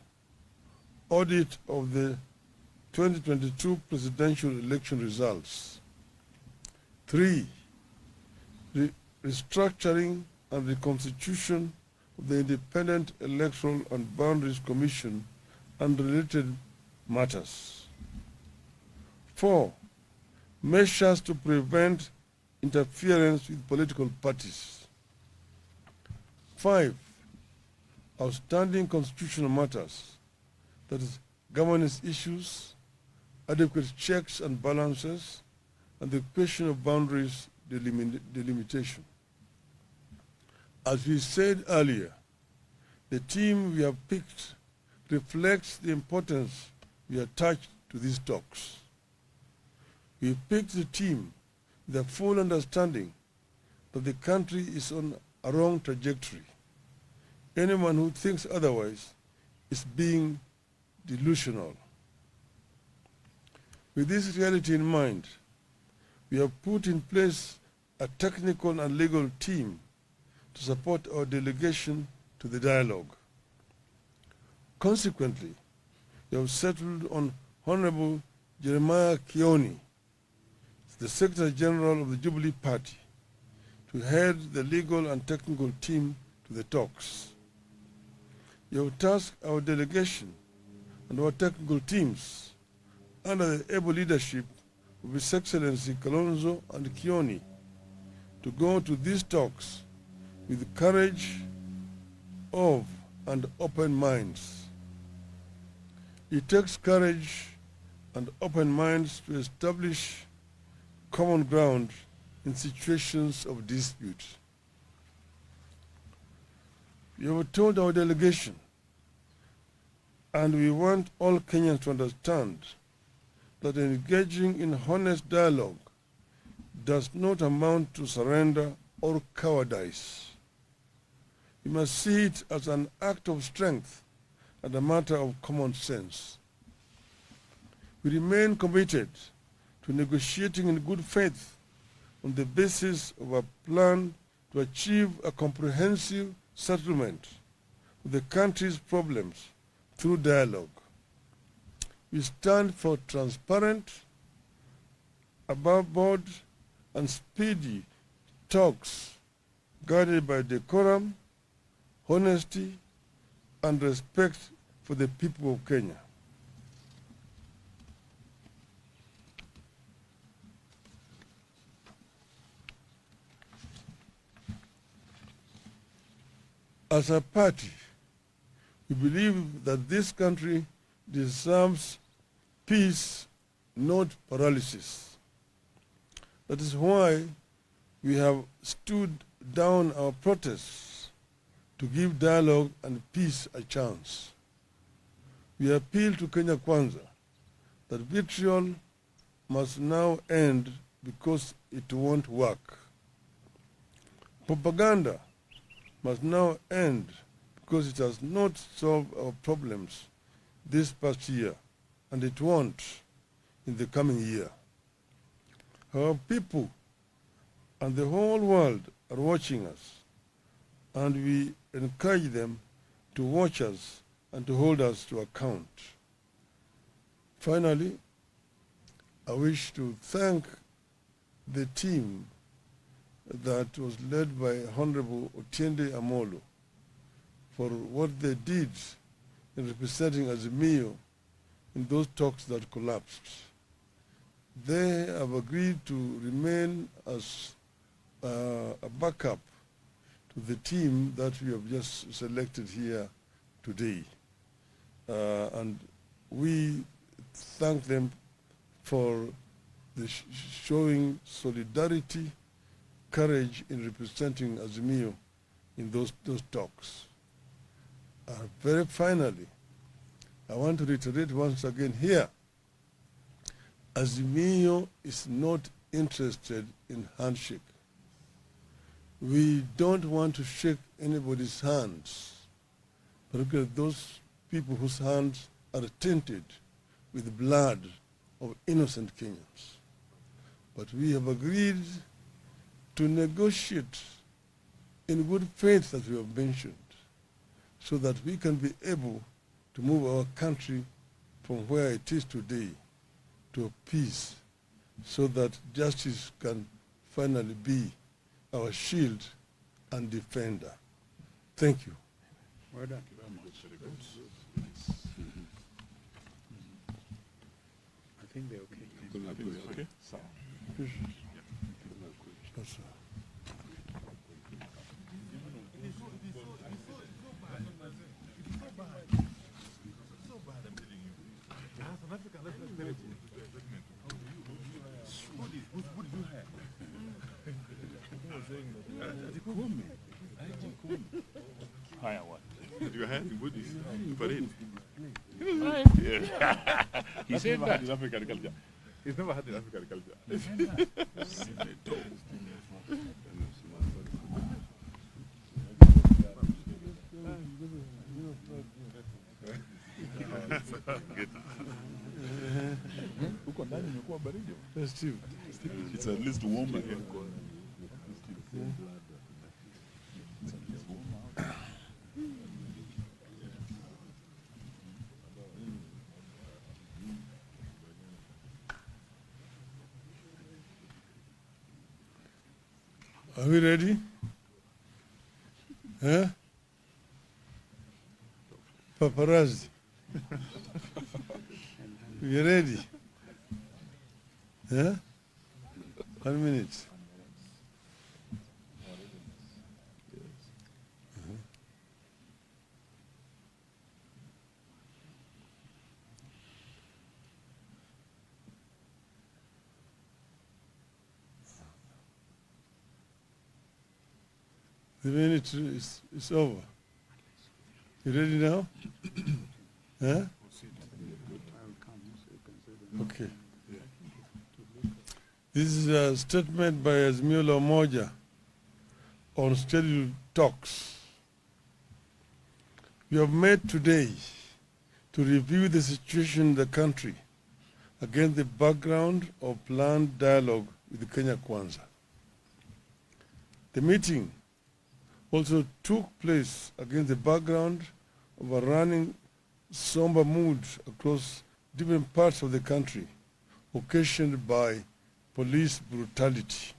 audit of the 2022 presidential election results; 3, restructuring and reconstitution of the Independent Electoral and Boundaries Commission and related matters; 4, measures to prevent interference with political parties; 5, outstanding constitutional matters, that is, governance issues, adequate checks and balances, and the question of boundaries delimitation. As we said earlier, the team we have picked reflects the importance we attach to these talks. We picked the team with a full understanding that the country is on a wrong trajectory. Anyone who thinks otherwise is being delusional. With this reality in mind, we have put in place a technical and legal team to support our delegation to the dialogue. Consequently, we have settled on Honorable Jeremiah Kioni, the Secretary General of the Jubilee Party, to head the legal and technical team to the talks. You have tasked our delegation and our technical teams under the able leadership of His Excellency Kalonzo and Kioni to go to these talks with courage of and open minds. It takes courage and open minds to establish common ground in situations of dispute. You have told our delegation, and we want all Kenyans to understand, that engaging in honest dialogue does not amount to surrender or cowardice. You must see it as an act of strength and a matter of common sense. We remain committed to negotiating in good faith on the basis of a plan to achieve a comprehensive settlement of the country's problems through dialogue. We stand for transparent, above board, and speedy talks guided by decorum, honesty, and respect for the people of Kenya. As a party, we believe that this country deserves peace, not paralysis. That is why we have stood down our protests to give dialogue and peace a chance. We appeal to Kenya Kwanza that vitriol must now end because it won't work. Propaganda must now end because it has not solved our problems this past year, and it won't in the coming year. Our people and the whole world are watching us, and we encourage them to watch us and to hold us to account. Finally, I wish to thank the team that was led by Honorable Otiende Amolo for what they did in representing Azimio in those talks that collapsed. They have agreed to remain as a backup to the team that we have just selected here today. And we thank them for the showing solidarity, courage in representing Azimio in those talks. Very finally, I want to reiterate once again here, Azimio is not interested in handshake. We don't want to shake anybody's hands, particularly those people whose hands are tainted with the blood of innocent Kenyans. But we have agreed to negotiate in good faith, as we have mentioned, so that we can be able to move our country from where it is today to peace, so that justice can finally be our shield and defender. Thank you. Well done. I think they're okay. Okay. Yes, sir. Higher what? That you had in Buddhist parade. Yeah. He said that. In African culture. He's never had in African culture. Huko ndani imekuwa baridi. Steve. It's at least warmer here. Are we ready? Huh? Paparazzi. We ready? Huh? 1 minute. The minute is over. You ready now? Huh? I will come so you can say that. Okay. This is a statement by Azimio Umoja on scheduled talks. We have met today to review the situation in the country against the background of planned dialogue with Kenya Kwanza. The meeting also took place against the background of a running somber mood across different parts of the country, occasioned by police brutality.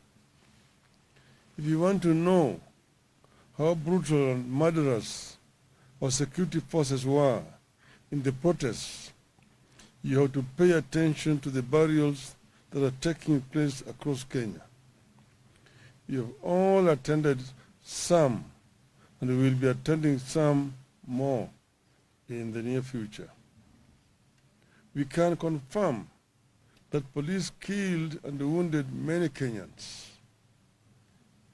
If you want to know how brutal and murderous our security forces were in the protests, you have to pay attention to the burials that are taking place across Kenya. You have all attended some, and we will be attending some more in the near future. We can confirm that police killed and wounded many Kenyans.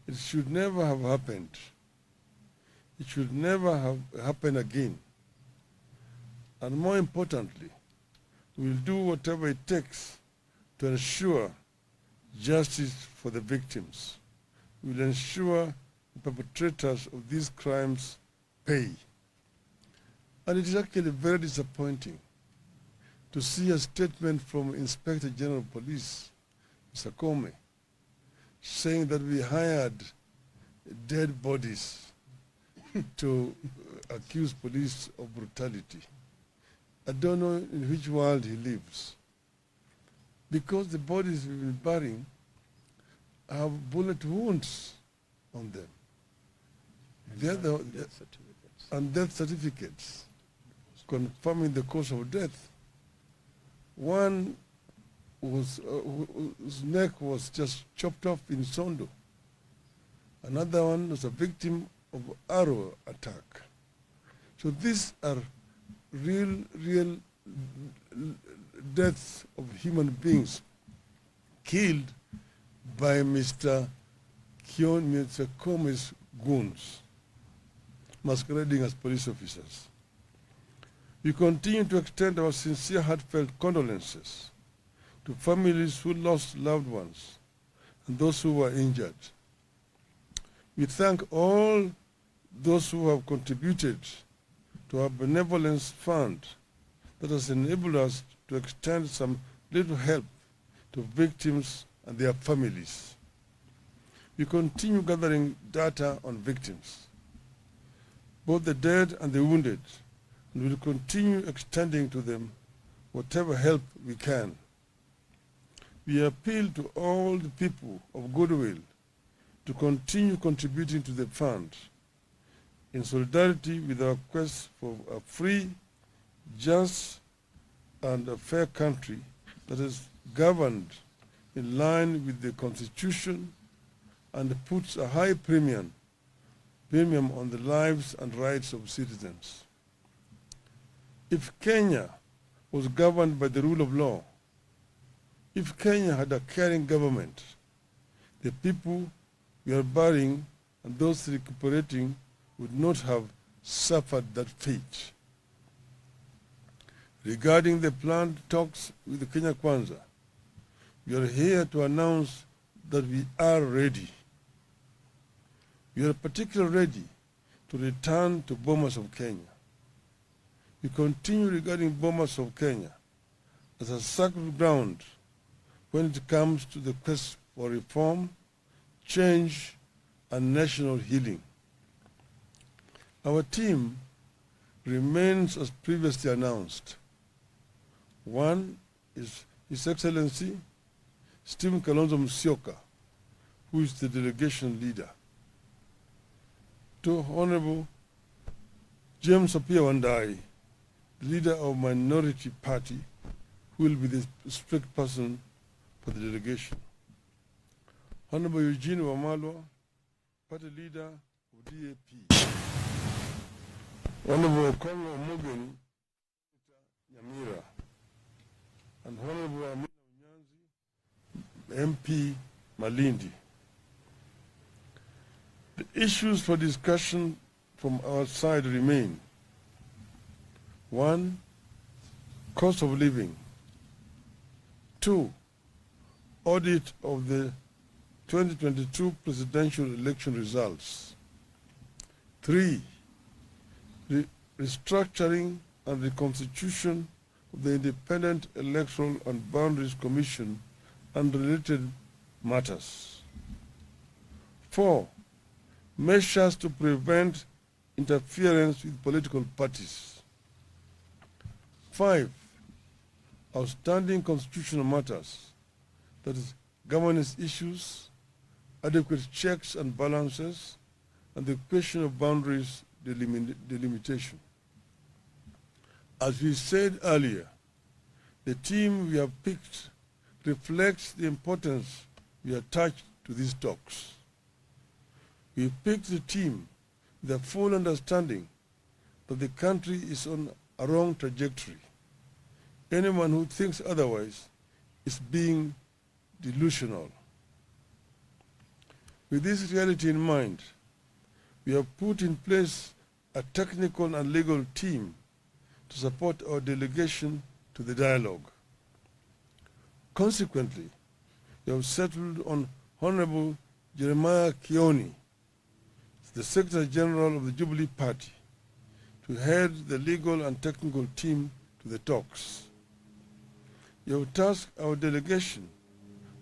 It should never have happened. It should never have happened again. And more importantly, we will do whatever it takes to ensure justice for the victims. We will ensure the perpetrators of these crimes pay. And it is actually very disappointing to see a statement from Inspector General of Police, Mr. Kome, saying that we hired dead bodies to accuse police of brutality. I don't know in which world he lives. Because the bodies we've been burying have bullet wounds on them. And death certificates confirming the cause of death. One whose neck was just chopped off in Sondo. Another one was a victim of arrow attack. So these are real deaths of human beings killed by Mr. Kome's goons, masquerading as police officers. We continue to extend our sincere, heartfelt condolences to families who lost loved ones and those who were injured. We thank all those who have contributed to our benevolence fund that has enabled us to extend some little help to victims and their families. We continue gathering data on victims, both the dead and the wounded, and will continue extending to them whatever help we can. We appeal to all the people of goodwill to continue contributing to the fund in solidarity with our quest for a free, just, and a fair country that is governed in line with the Constitution and puts a high premium on the lives and rights of citizens. If Kenya was governed by the rule of law, if Kenya had a caring government, the people we are burying and those recuperating would not have suffered that fate. Regarding the planned talks with the Kenya Kwanza, we are here to announce that we are ready. We are particularly ready to return to Bomas of Kenya. We continue regarding Bomas of Kenya as a sacred ground when it comes to the quest for reform, change, and national healing. Our team remains as previously announced. One is His Excellency Stephen Kalonzo Musyoka, who is the delegation leader. Two, Honorable James Apia Wandai, the leader of Minority Party, who will be the strict person for the delegation. Honorable Eugene Wamalwa, party leader of DAP. Honorable Congo Mogeni, Nyamira, and Honorable Amina Unyanzi, MP Malindi. The issues for discussion from our side remain: 1. Cost of living. 2. Audit of the 2022 presidential election results. 3. Restructuring and reconstitution of the Independent Electoral and Boundaries Commission and related matters. 4. Measures to prevent interference with political parties. 5. Outstanding constitutional matters, that is, governance issues, adequate checks and balances, and the question of boundaries delimitation. As we said earlier, the team we have picked reflects the importance we attach to these talks. We picked the team with a full understanding that the country is on a wrong trajectory. Anyone who thinks otherwise is being delusional. With this reality in mind, we have put in place a technical and legal team to support our delegation to the dialogue. Consequently, we have settled on Honorable Jeremiah Kioni, the Secretary General of the Jubilee Party, to head the legal and technical team to the talks. You have tasked our delegation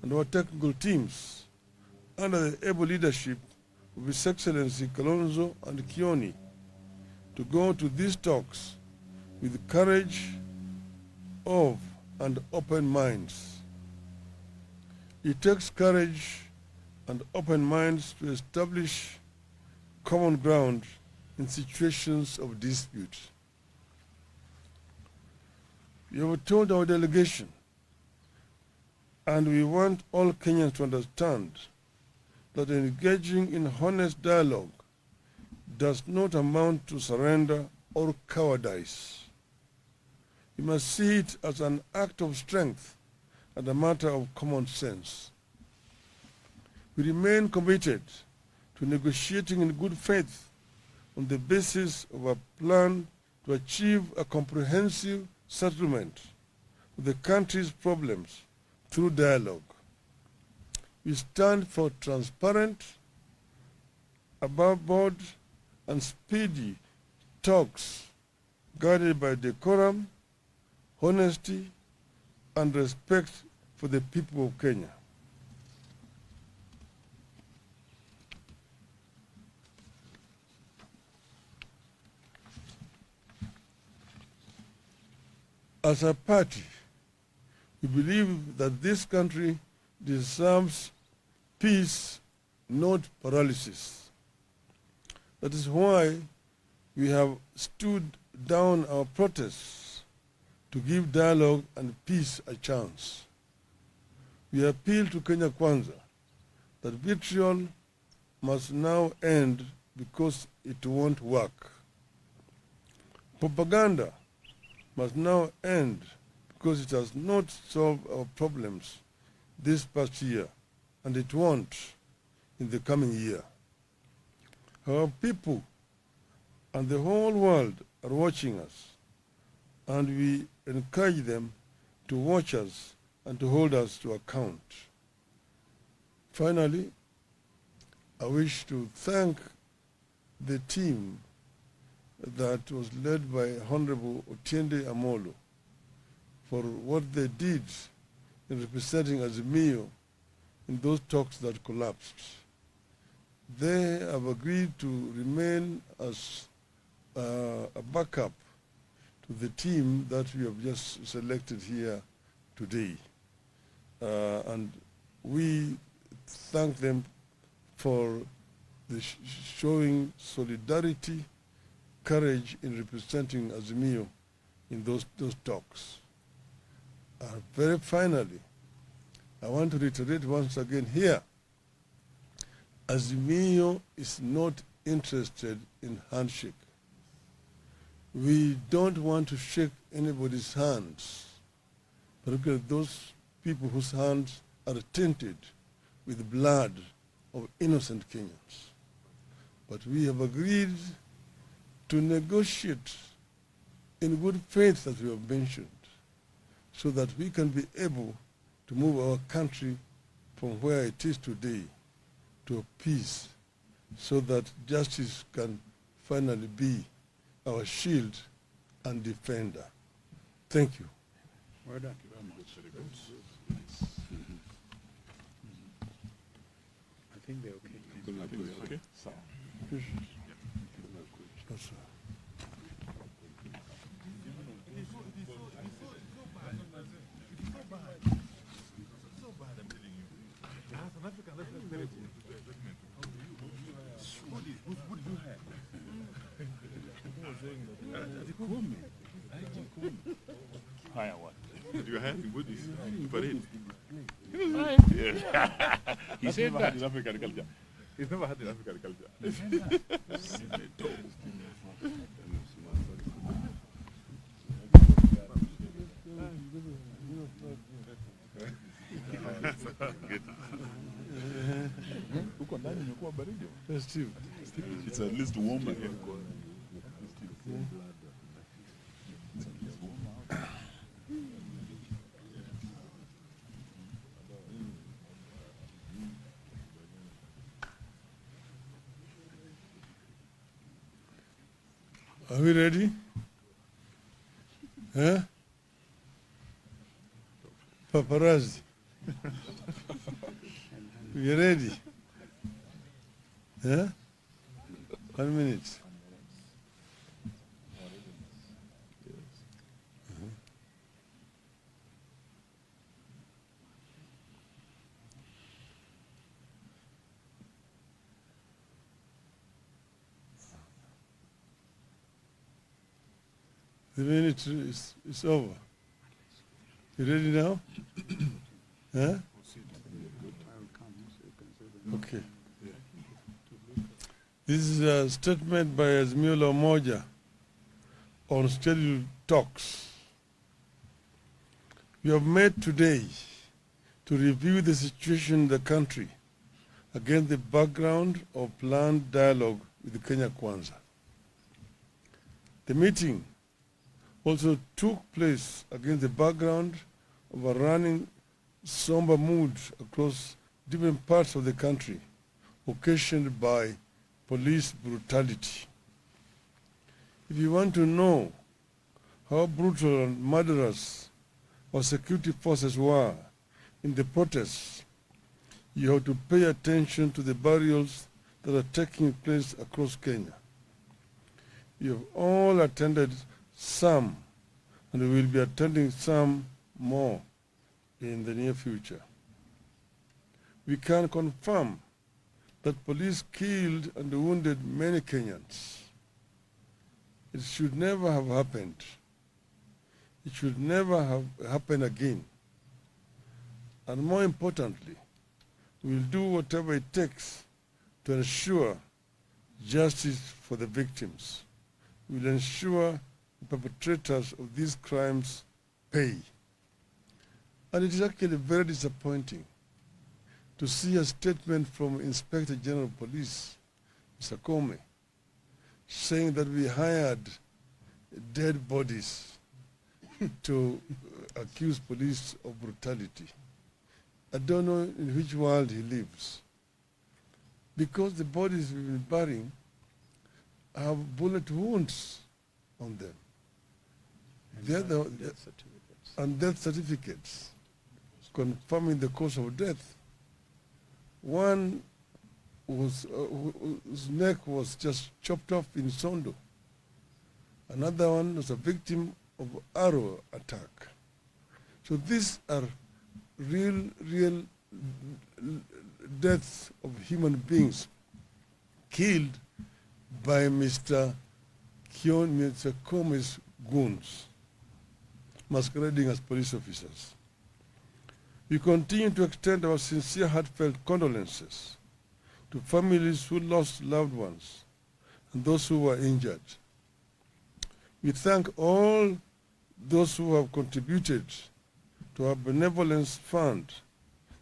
and our technical teams under the able leadership of His Excellency Kalonzo and Kioni to go to these talks with courage of and open minds. It takes courage and open minds to establish common ground in situations of dispute. We have told our delegation, and we want all Kenyans to understand, that engaging in honest dialogue does not amount to surrender or cowardice. You must see it as an act of strength and a matter of common sense. We remain committed to negotiating in good faith on the basis of a plan to achieve a comprehensive settlement of the country's problems through dialogue. We stand for transparent, above board, and speedy talks guided by decorum, honesty, and respect for the people of Kenya. As a party, we believe that this country deserves peace, not paralysis. That is why we have stood down our protests to give dialogue and peace a chance. We appeal to Kenya Kwanza that vitriol must now end because it won't work. Propaganda must now end because it has not solved our problems this past year, and it won't in the coming year. Our people and the whole world are watching us, and we encourage them to watch us and to hold us to account. Finally, I wish to thank the team that was led by Honorable Otiende Amolo for what they did in representing Azimio in those talks that collapsed. They have agreed to remain as a backup to the team that we have just selected here today. And we thank them for the showing solidarity, courage in representing Azimio in those talks. Very finally, I want to reiterate once again here, Azimio is not interested in handshake. We don't want to shake anybody's hands, particularly those people whose hands are tainted with blood of innocent Kenyans. But we have agreed to negotiate in good faith, as we have mentioned, so that we can be able to move our country from where it is today to peace, so that justice can finally be our shield and defender. Thank you. Well done. I think they're okay. Okay. So, Yes, sir. higher what? You are having goodies to parade. He said Never that. had in African culture. He's never had in African culture. Huko ndani imekuwa baridi. Festive. It's at least warmer here. Are we ready? Huh? Paparazzi. We ready? Huh? 1 minute. The minute is over. You ready now? Huh? Okay. This is a statement by Azimio Umoja on scheduled talks. We have met today to review the situation in the country against the background of planned dialogue with Kenya Kwanza. The meeting also took place against the background of a running somber mood across different parts of the country, occasioned by police brutality. If you want to know how brutal and murderous our security forces were in the protests, you have to pay attention to the burials that are taking place across Kenya. You have all attended some, and we will be attending some more in the near future. We can confirm that police killed and wounded many Kenyans. It should never have happened. It should never have happened again. And more importantly, we will do whatever it takes to ensure justice for the victims. We will ensure the perpetrators of these crimes pay. And it is actually very disappointing to see a statement from Inspector General of Police, Mr. Comey, saying that we hired dead bodies to accuse police of brutality. I don't know in which world he lives. Because the bodies we've been burying have bullet wounds on them. And death certificates confirming the cause of death. One was, whose neck was just chopped off in Sondo. Another one was a victim of arrow attack. So these are real deaths of human beings killed by Mr. Comey's goons, masquerading as police officers. We continue to extend our sincere, heartfelt condolences to families who lost loved ones and those who were injured. We thank all those who have contributed to our benevolence fund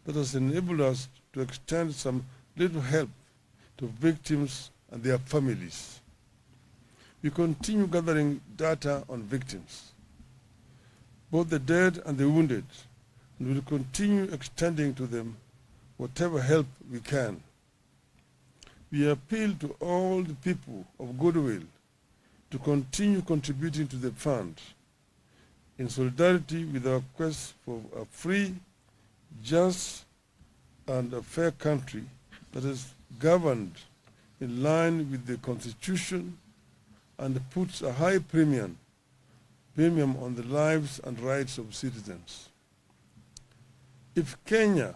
that has enabled us to extend some little help to victims and their families. We continue gathering data on victims, both the dead and the wounded, and will continue extending to them whatever help we can. We appeal to all the people of goodwill to continue contributing to the fund in solidarity with our quest for a free, just, and a fair country that is governed in line with the Constitution and puts a high premium on the lives and rights of citizens. If Kenya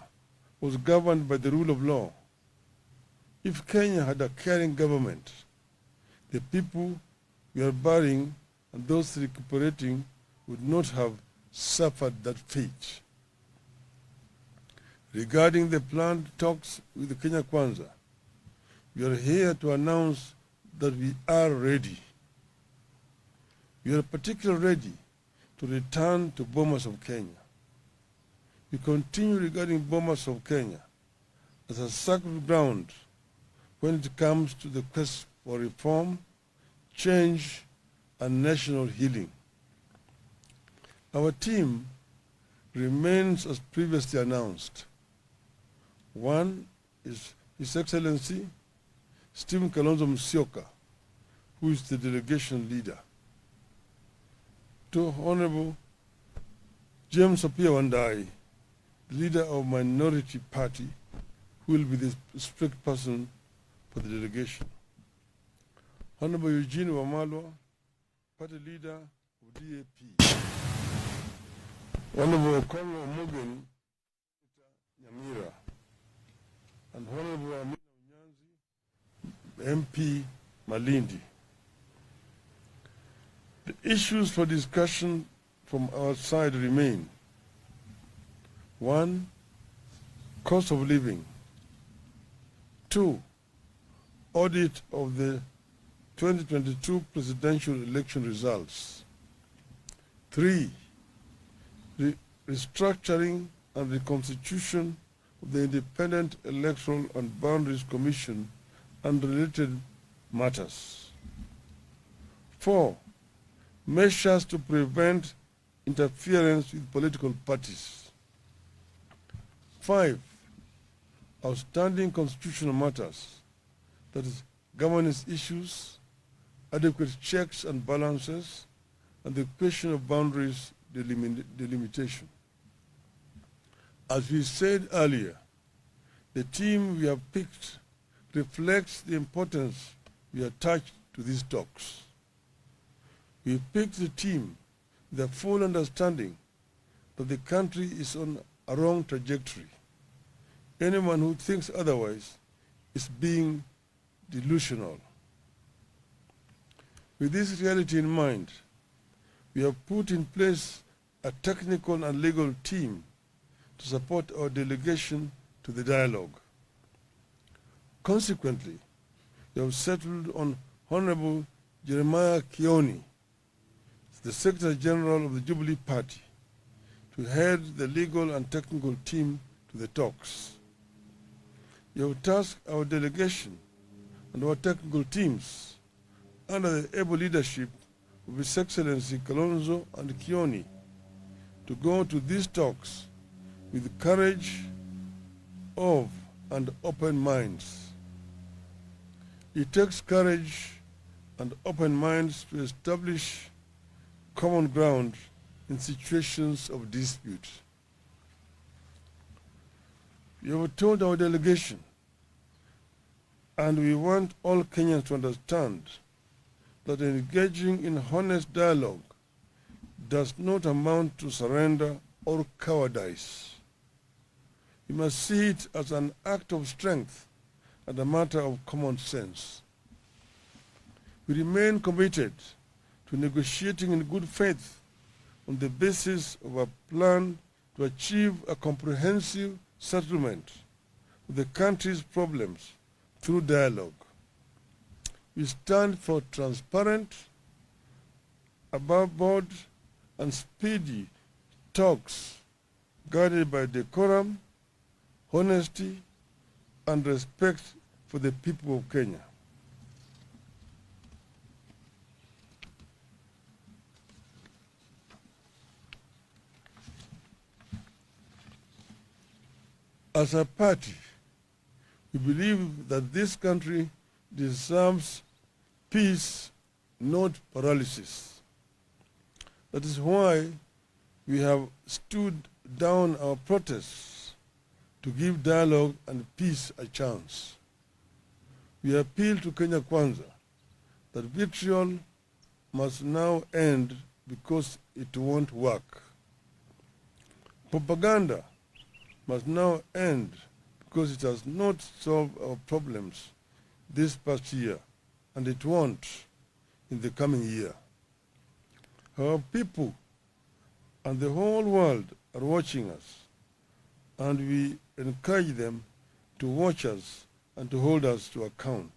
was governed by the rule of law, if Kenya had a caring government, the people we are burying and those recuperating would not have suffered that fate. Regarding the planned talks with the Kenya Kwanza, we are here to announce that we are ready. We are particularly ready to return to Bomas of Kenya. We continue regarding Bomas of Kenya as a sacred ground when it comes to the quest for reform, change, and national healing. Our team remains as previously announced. One is His Excellency Stephen Kalonzo Musyoka, who is the delegation leader. Two, Honorable James Apia Wandai, leader of Minority Party, who will be the spokesperson for the delegation. Honorable Eugene Wamalwa, party leader of DAP. Honorable Okongo Omogeni, Nyamira, and Honorable Amina Unyanzi, MP Malindi. The issues for discussion from our side remain: 1, cost of living; 2, audit of the 2022 presidential election results; 3, restructuring and reconstitution of the Independent Electoral and Boundaries Commission and related matters; 4, measures to prevent interference with political parties; 5, outstanding constitutional matters, that is, governance issues, adequate checks and balances, and the question of boundaries delimitation. As we said earlier, the team we have picked reflects the importance we attach to these talks. We picked the team with a full understanding that the country is on a wrong trajectory. Anyone who thinks otherwise is being delusional. With this reality in mind, we have put in place a technical and legal team to support our delegation to the dialogue. Consequently, we have settled on Honorable Jeremiah Kioni, the Secretary General of the Jubilee Party, to head the legal and technical team to the talks. We have tasked our delegation and our technical teams under the able leadership of His Excellency Kalonzo and Kioni to go to these talks with courage of and open minds. It takes courage and open minds to establish common ground in situations of dispute. We have told our delegation, and we want all Kenyans to understand, that engaging in honest dialogue does not amount to surrender or cowardice. We must see it as an act of strength and a matter of common sense. We remain committed to negotiating in good faith on the basis of a plan to achieve a comprehensive settlement of the country's problems through dialogue. We stand for transparent, above board, and speedy talks guided by decorum, honesty, and respect for the people of Kenya. As a party, we believe that this country deserves peace, not paralysis. That is why we have stood down our protests to give dialogue and peace a chance. We appeal to Kenya Kwanza that vitriol must now end because it won't work. Propaganda must now end because it has not solved our problems this past year, and it won't in the coming year. Our people and the whole world are watching us, and we encourage them to watch us and to hold us to account.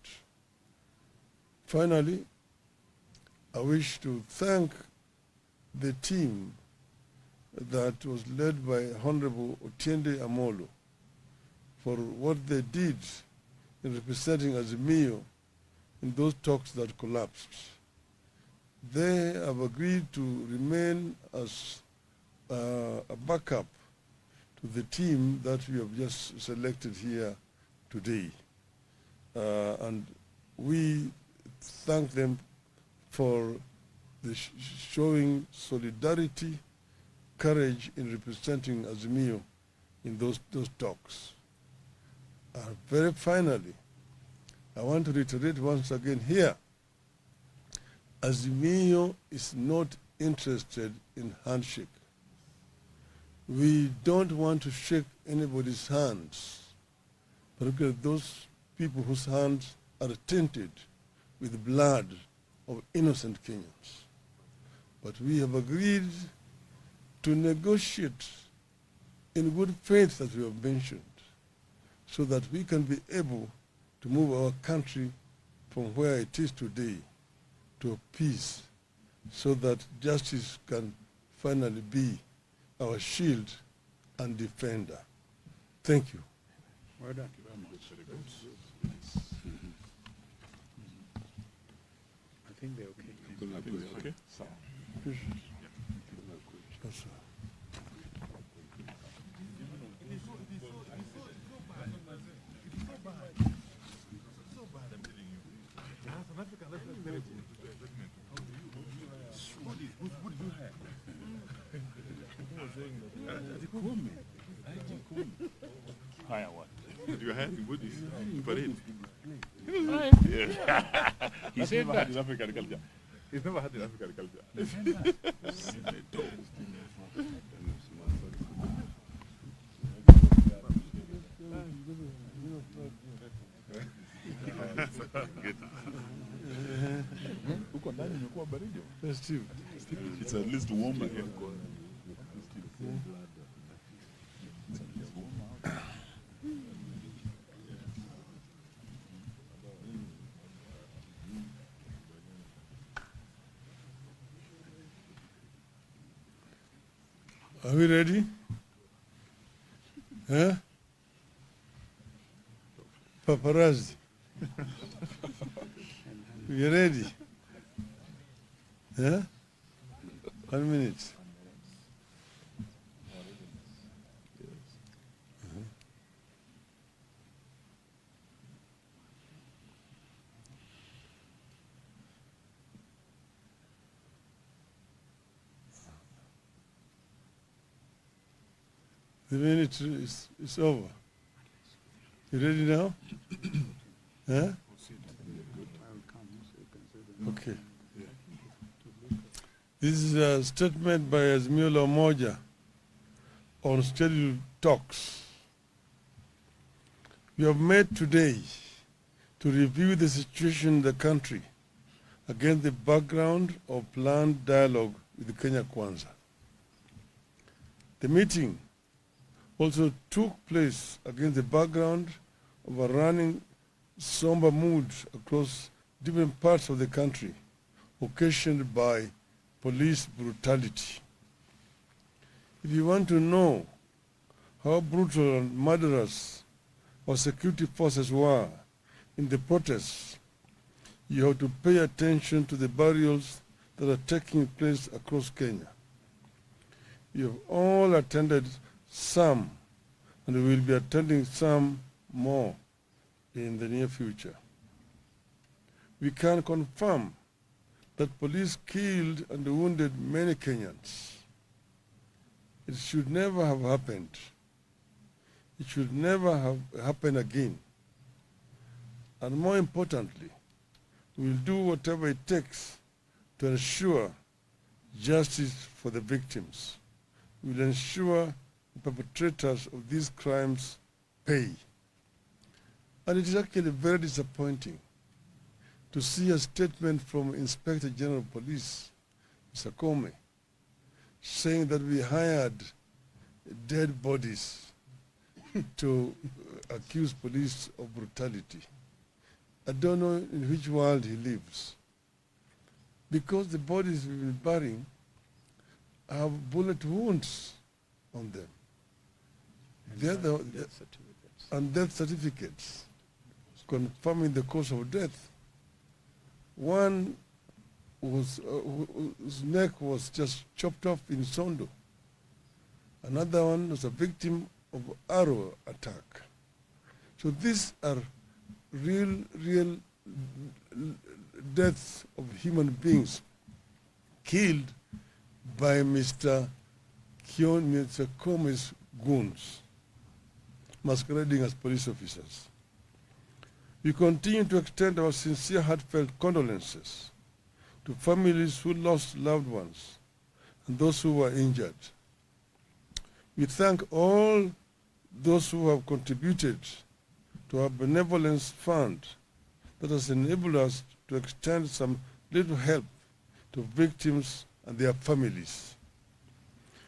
Finally, I wish to thank the team that was led by Honorable Otiende Amolo for what they did in representing Azimio in those talks that collapsed. They have agreed to remain as a backup to the team that we have just selected here today. And we thank them for the showing solidarity, courage in representing Azimio in those talks. Very finally, I want to reiterate once again here, Azimio is not interested in handshake. We don't want to shake anybody's hands, particularly those people whose hands are tainted with blood of innocent Kenyans. But we have agreed to negotiate in good faith, as we have mentioned, so that we can be able to move our country from where it is today to peace, so that justice can finally be our shield and defender. Thank you. Well done. I think they're okay. I think they're okay. So, Yes, sir. Hire what? you had in Woodies, parade. He said never that. had in African culture. He's never had in African culture. Huko ndani imekuwa baridi. Festive. It's at least warmer here. Are we ready? Huh? Paparazzi. You ready? Huh? 1 minute. The minute is over. You ready now? Huh? Okay. This is a statement by Azimio Umoja on scheduled talks. We have met today to review the situation in the country against the background of planned dialogue with Kenya Kwanza. The meeting also took place against the background of a running somber mood across different parts of the country, occasioned by police brutality. If you want to know how brutal and murderous our security forces were in the protests, you have to pay attention to the burials that are taking place across Kenya. You have all attended some and we will be attending some more in the near future. We can confirm that police killed and wounded many Kenyans. It should never have happened. It should never have happened again. And more importantly, we will do whatever it takes to ensure justice for the victims. We will ensure the perpetrators of these crimes pay. And it is actually very disappointing to see a statement from Inspector General of Police, Mr. Comey, saying that we hired dead bodies to accuse police of brutality. I don't know in which world he lives. Because the bodies we've been burying have bullet wounds on them. And death certificates confirming the cause of death. One was, whose neck was just chopped off in Sondo. Another one was a victim of arrow attack. So these are real deaths of human beings killed by Mr. Comey's goons, masquerading as police officers. We continue to extend our sincere, heartfelt condolences to families who lost loved ones and those who were injured. We thank all those who have contributed to our benevolence fund that has enabled us to extend some little help to victims and their families.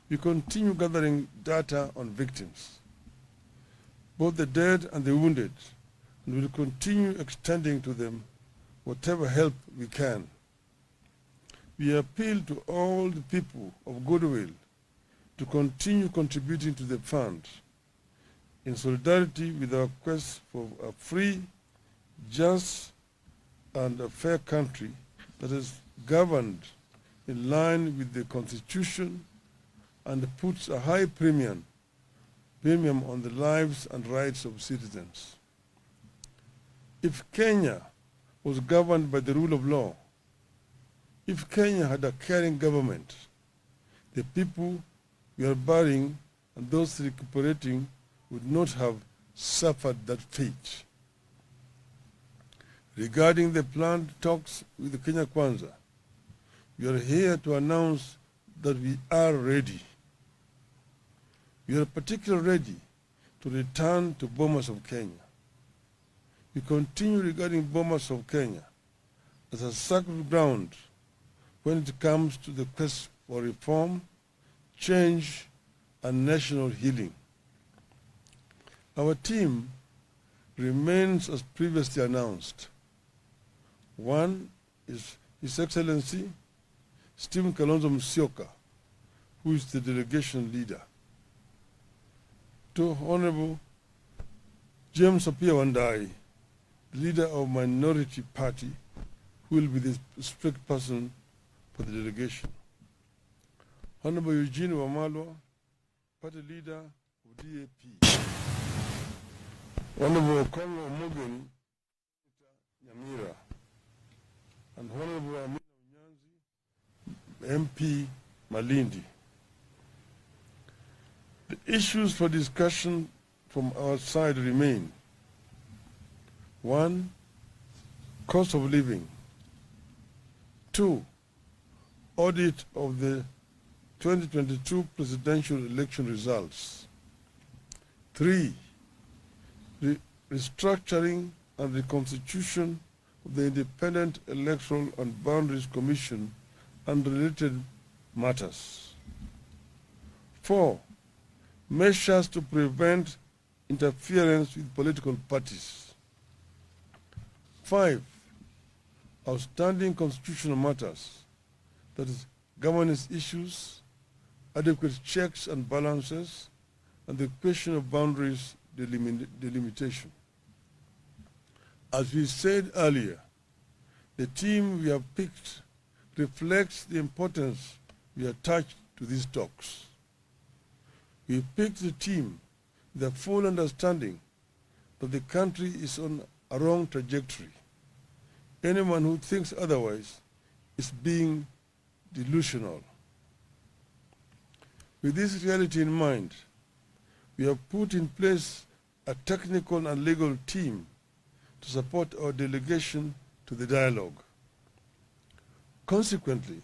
We continue gathering data on victims, both the dead and the wounded, and will continue extending to them whatever help we can. We appeal to all the people of goodwill to continue contributing to the fund in solidarity with our quest for a free, just, and a fair country that is governed in line with the Constitution and puts a high premium on the lives and rights of citizens. If Kenya was governed by the rule of law, if Kenya had a caring government, the people we are burying and those recuperating would not have suffered that fate. Regarding the planned talks with the Kenya Kwanza, we are here to announce that we are ready. We are particularly ready to return to Bomas of Kenya. We continue regarding Bomas of Kenya as a sacred ground when it comes to the quest for reform, change, and national healing. Our team remains as previously announced. One is His Excellency Stephen Kalonzo Musyoka, who is the delegation leader. Two, Honorable James Apia Wandai, leader of minority party, who will be the spokesperson for the delegation. Honorable Eugene Wamalwa, party leader of DAP. Honorable Congo Mugeni, Nyamira, and Honorable Amina Unyanzi, MP Malindi. The issues for discussion from our side remain: 1, cost of living; 2, audit of the 2022 presidential election results; 3, restructuring and reconstitution of the Independent Electoral and Boundaries Commission and related matters; 4, measures to prevent interference with political parties; 5, outstanding constitutional matters, that is, governance issues, adequate checks and balances, and the question of boundaries delimitation. As we said earlier, the team we have picked reflects the importance we attach to these talks. We picked the team with a full understanding that the country is on a wrong trajectory. Anyone who thinks otherwise is being delusional. With this reality in mind, we have put in place a technical and legal team to support our delegation to the dialogue. Consequently,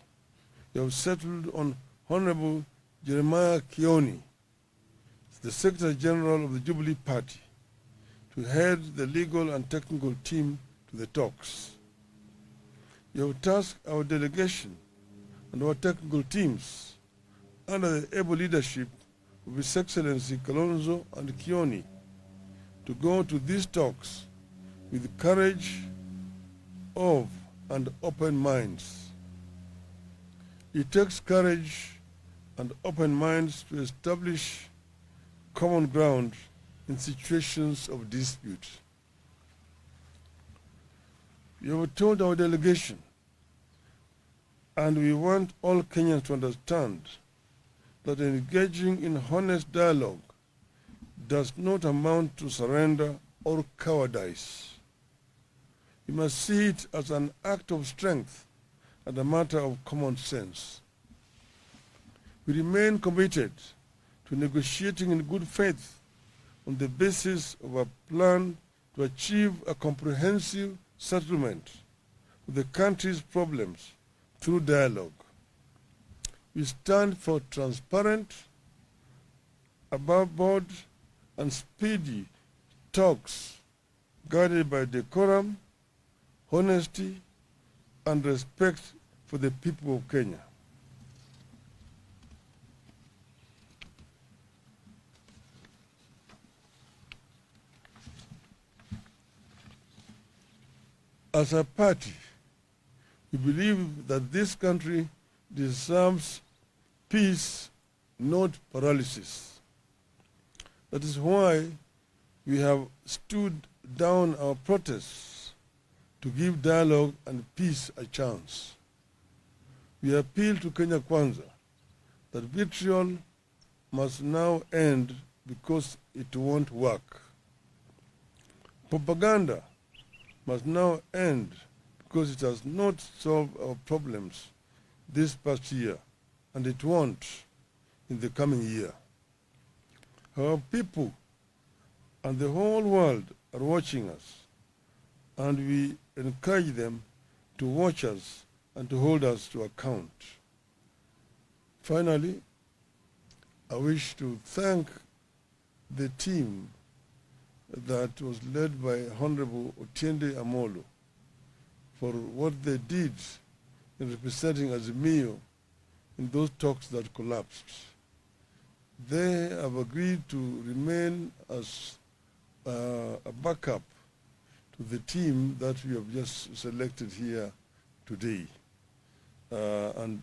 we have settled on Honorable Jeremiah Kioni, the Secretary General of the Jubilee Party, to head the legal and technical team to the talks. We have tasked our delegation and our technical teams under the able leadership of His Excellency Kalonzo and Kioni to go to these talks with courage of and open minds. It takes courage and open minds to establish common ground in situations of dispute. We have told our delegation, and we want all Kenyans to understand, that engaging in honest dialogue does not amount to surrender or cowardice. We must see it as an act of strength and a matter of common sense. We remain committed to negotiating in good faith on the basis of a plan to achieve a comprehensive settlement of the country's problems through dialogue. We stand for transparent, above board, and speedy talks guided by decorum, honesty, and respect for the people of Kenya. As a party, we believe that this country deserves peace, not paralysis. That is why we have stood down our protests to give dialogue and peace a chance. We appeal to Kenya Kwanza that vitriol must now end because it won't work. Propaganda must now end because it has not solved our problems this past year, and it won't in the coming year. Our people and the whole world are watching us, and we encourage them to watch us and to hold us to account. Finally, I wish to thank the team that was led by Honorable Otiende Amolo for what they did in representing Azimio in those talks that collapsed. They have agreed to remain as a backup to the team that we have just selected here today. And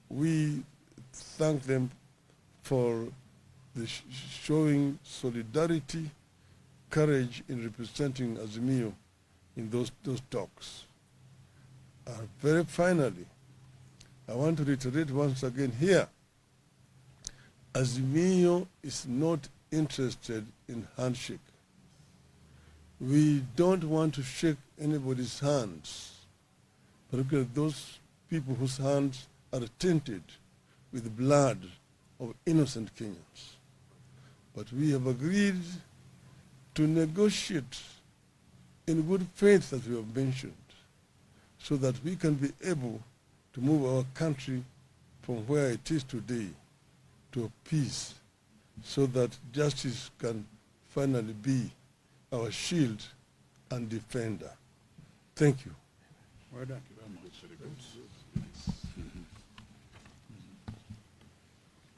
we thank them for the showing solidarity, courage in representing Azimio in those talks. Very finally, I want to reiterate once again here, Azimio is not interested in handshake. We don't want to shake anybody's hands, particularly those people whose hands are tainted with the blood of innocent Kenyans. But we have agreed to negotiate in good faith, as we have mentioned, so that we can be able to move our country from where it is today to a peace, so that justice can finally be our shield and defender. Thank you. Well done.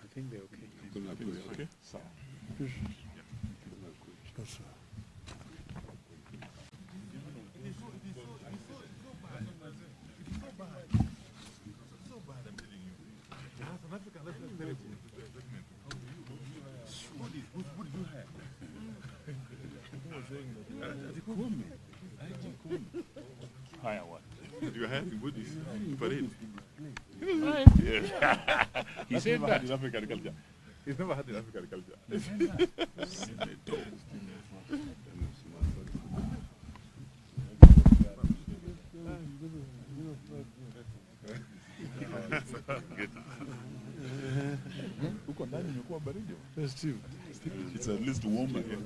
I think they're okay. Okay. Yes, sir. Hire what? You are having goodies. Parade. He said that. In African culture. He's never had in African culture. Huko ndani imekuwa baridi. Festive. It's at least warmer here.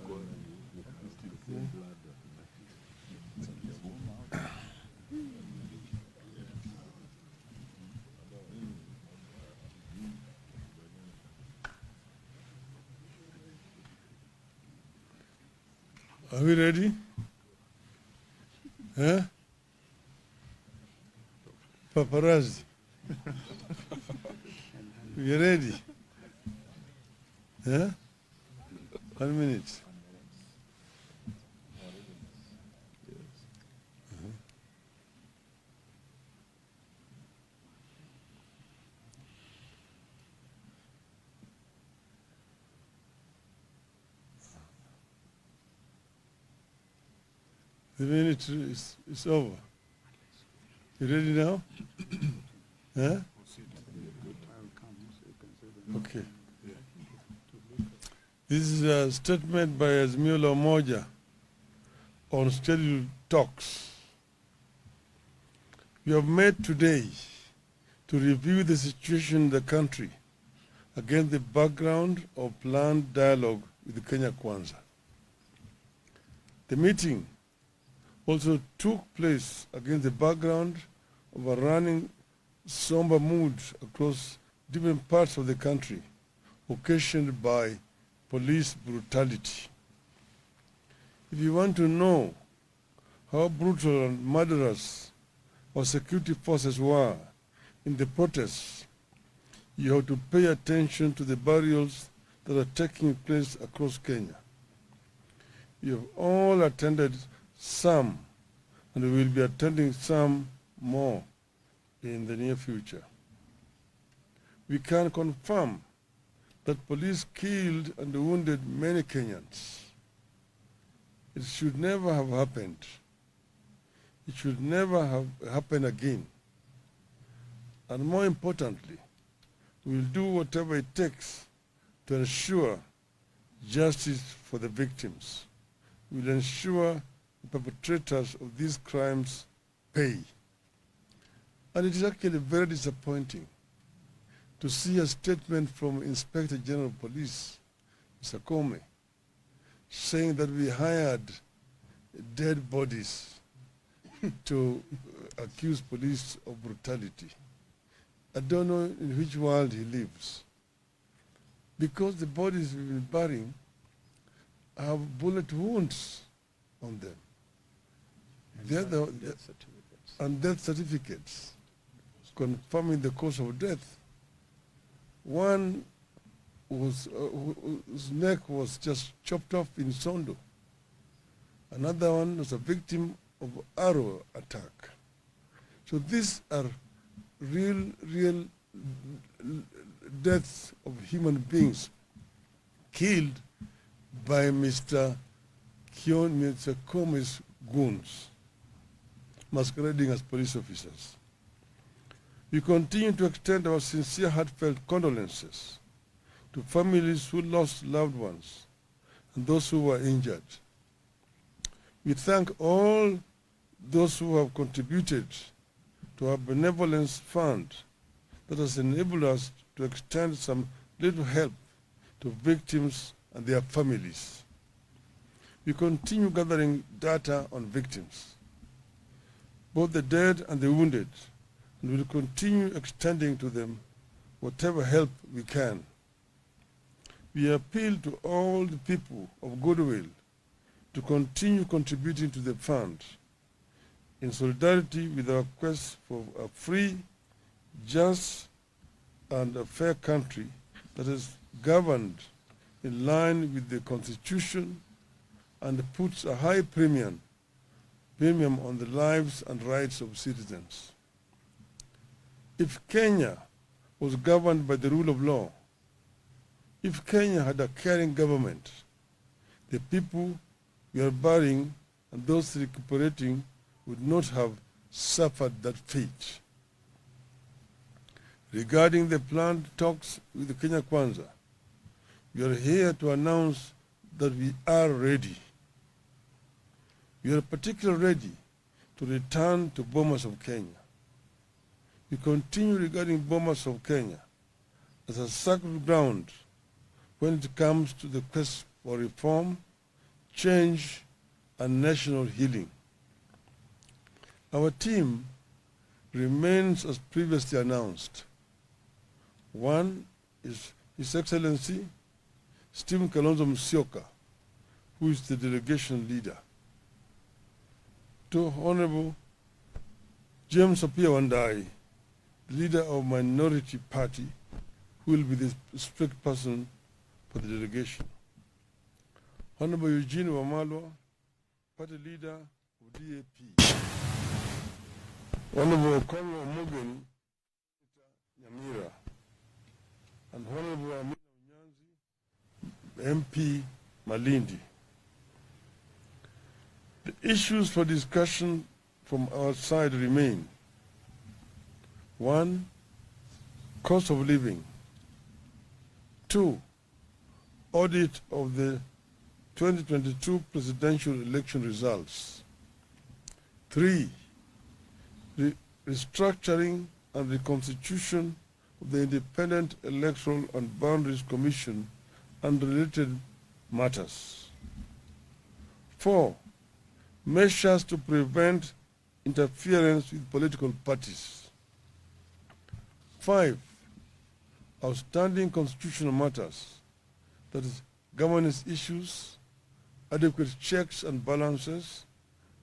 Are we ready? Huh? Paparazzi. You ready? Huh? 1 minute. The minute is over. You ready now? Huh? Okay. This is a statement by Azimio Umoja on scheduled talks. We have met today to review the situation in the country against the background of planned dialogue with Kenya Kwanza. The meeting also took place against the background of a running somber mood across different parts of the country, occasioned by police brutality. If you want to know how brutal and murderous our security forces were in the protests, you have to pay attention to the burials that are taking place across Kenya. You have all attended some, and we will be attending some more in the near future. We can confirm that police killed and wounded many Kenyans. It should never have happened. It should never have happened again. And more importantly, we will do whatever it takes to ensure justice for the victims. We will ensure the perpetrators of these crimes pay. And it is actually very disappointing to see a statement from Inspector General of Police, Mr. Comey, saying that we hired dead bodies to accuse police of brutality. I don't know in which world he lives. Because the bodies we've been burying have bullet wounds on them. And death certificates confirming the cause of death. One whose neck was just chopped off in Sondo. Another one was a victim of arrow attack. So these are real deaths of human beings killed by Mr. Comey's goons, masquerading as police officers. We continue to extend our sincere, heartfelt condolences to families who lost loved ones and those who were injured. We thank all those who have contributed to our benevolence fund that has enabled us to extend some little help to victims and their families. We continue gathering data on victims, both the dead and the wounded, and will continue extending to them whatever help we can. We appeal to all the people of goodwill to continue contributing to the fund in solidarity with our quest for a free, just, and a fair country that is governed in line with the Constitution and puts a high premium on the lives and rights of citizens. If Kenya was governed by the rule of law, if Kenya had a caring government, the people we are burying and those recuperating would not have suffered that fate. Regarding the planned talks with the Kenya Kwanza, we are here to announce that we are ready. We are particularly ready to return to Bomas of Kenya. We continue regarding Bomas of Kenya as a sacred ground when it comes to the quest for reform, change, and national healing. Our team remains as previously announced. One is His Excellency Stephen Kalonzo Musyoka, who is the delegation leader. Two, Honorable James Apia Wandai, the leader of Minority Party, who will be the strict person for the delegation. Honorable Eugene Wamalwa, party leader of DAP. Honorable Congo Morgan Nyamira, and Honorable Amina Unyanzi, MP Malindi. The issues for discussion from our side remain: 1. Cost of living. 2. Audit of the 2022 presidential election results. 3. Restructuring and reconstitution of the Independent Electoral and Boundaries Commission and related matters. 4. Measures to prevent interference with political parties. 5. Outstanding constitutional matters, that is, governance issues, adequate checks and balances,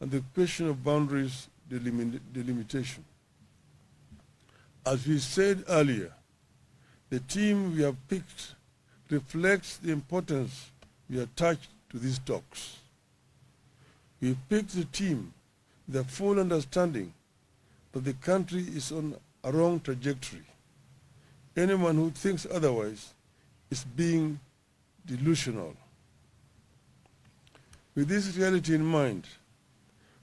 and the question of boundaries delimitation. As we said earlier, the team we have picked reflects the importance we attach to these talks. We picked the team with a full understanding that the country is on a wrong trajectory. Anyone who thinks otherwise is being delusional. With this reality in mind,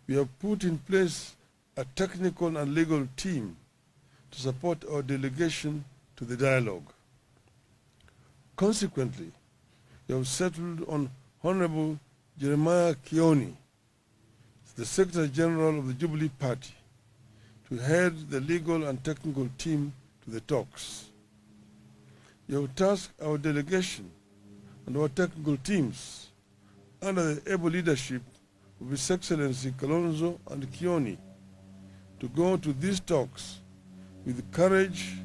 we have put in place a technical and legal team to support our delegation to the dialogue. Consequently, we have settled on Honorable Jeremiah Kioni, the Secretary General of the Jubilee Party, to head the legal and technical team to the talks. We have tasked our delegation and our technical teams under the able leadership of His Excellency Kalonzo and Kioni to go to these talks with courage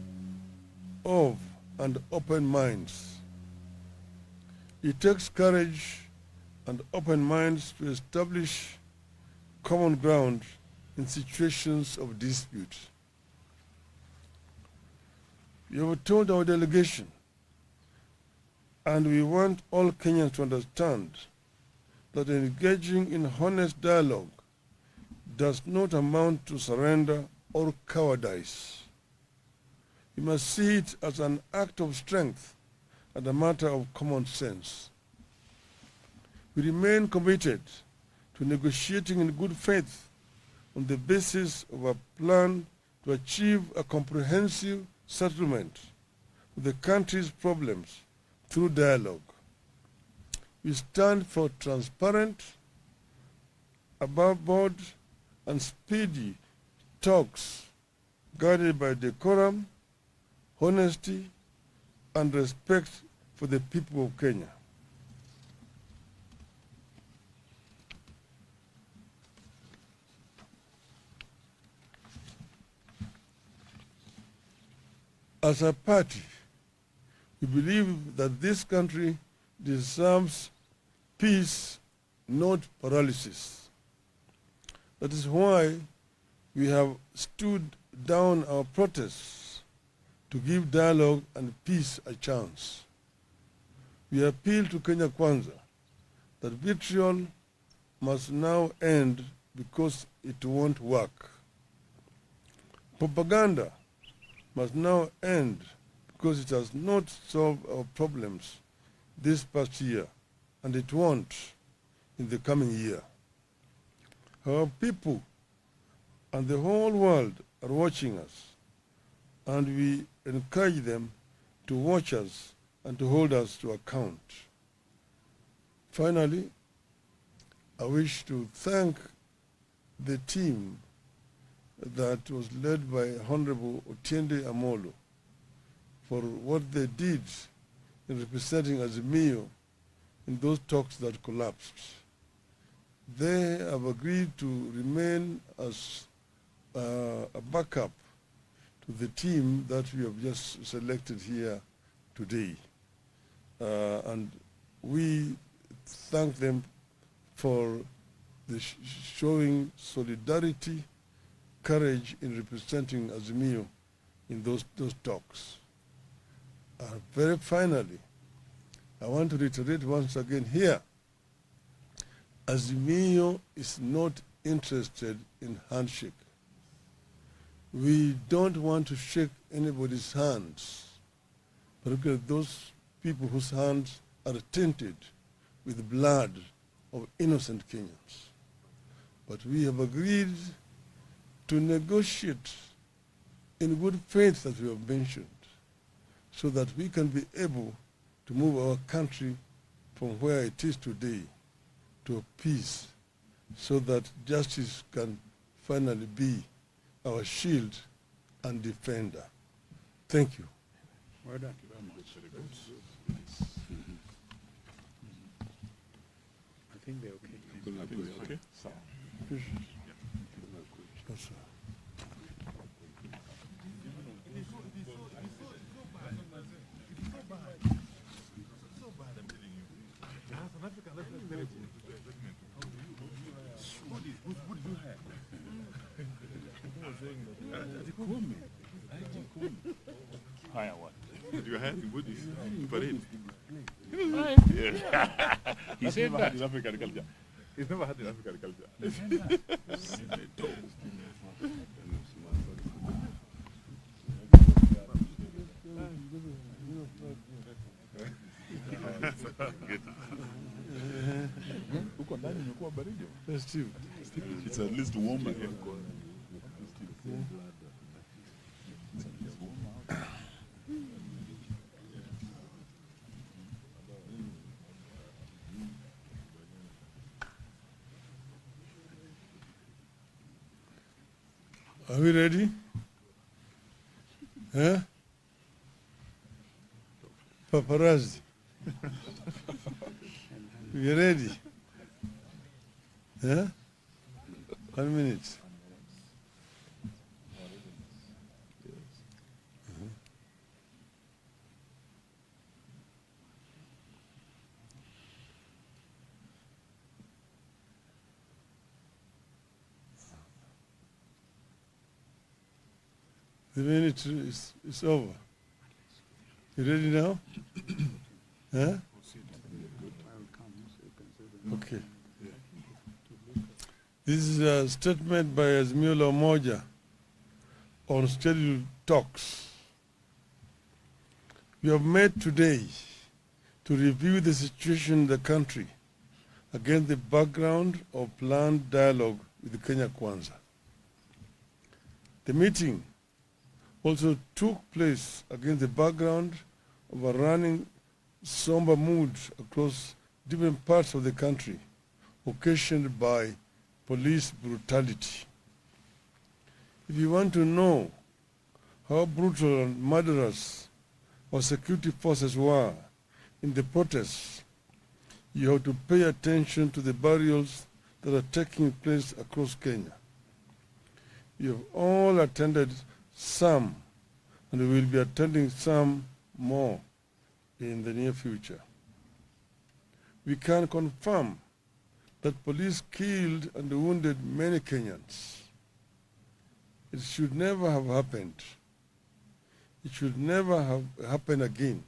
of and open minds. It takes courage and open minds to establish common ground in situations of dispute. We have told our delegation, and we want all Kenyans to understand, that engaging in honest dialogue does not amount to surrender or cowardice. You must see it as an act of strength and a matter of common sense. We remain committed to negotiating in good faith on the basis of a plan to achieve a comprehensive settlement of the country's problems through dialogue. We stand for transparent, above board, and speedy talks guided by decorum, honesty, and respect for the people of Kenya. As a party, we believe that this country deserves peace, not paralysis. That is why we have stood down our protests to give dialogue and peace a chance. We appeal to Kenya Kwanza that vitriol must now end because it won't work. Propaganda must now end because it has not solved our problems this past year, and it won't in the coming year. Our people and the whole world are watching us, and we encourage them to watch us and to hold us to account. Finally, I wish to thank the team that was led by Honorable Otiende Amolo for what they did in representing Azimio in those talks that collapsed. They have agreed to remain as a backup to the team that we have just selected here today. And we thank them for the showing solidarity, courage in representing Azimio in those talks. Very finally, I want to reiterate once again here, Azimio is not interested in handshake. We don't want to shake anybody's hands, particularly those people whose hands are tainted with the blood of innocent Kenyans. But we have agreed to negotiate in good faith, as we have mentioned, so that we can be able to move our country from where it is today to peace, so that justice can finally be our shield and defender. Thank you. Well done. Thank you very much. Very good. I think they're okay. I think it's okay. So, Yes, sir. Hire what? you had in Buddhist parade. Yeah. He's never had in African culture. He's never had in African culture. Huko ndani imekuwa baridi. Festive. It's at least warmer here. Are we ready? Huh? Paparazzi. You ready? Huh? 1 minute. The minute is over. You ready now? Huh? Okay. This is a statement by Azimio Umoja on scheduled talks. We have met today to review the situation in the country against the background of planned dialogue with Kenya Kwanza. The meeting also took place against the background of a running somber mood across different parts of the country, occasioned by police brutality. If you want to know how brutal and murderous our security forces were in the protests, you have to pay attention to the burials that are taking place across Kenya. You have all attended some, and we will be attending some more in the near future. We can confirm that police killed and wounded many Kenyans. It should never have happened. It should never have happened again.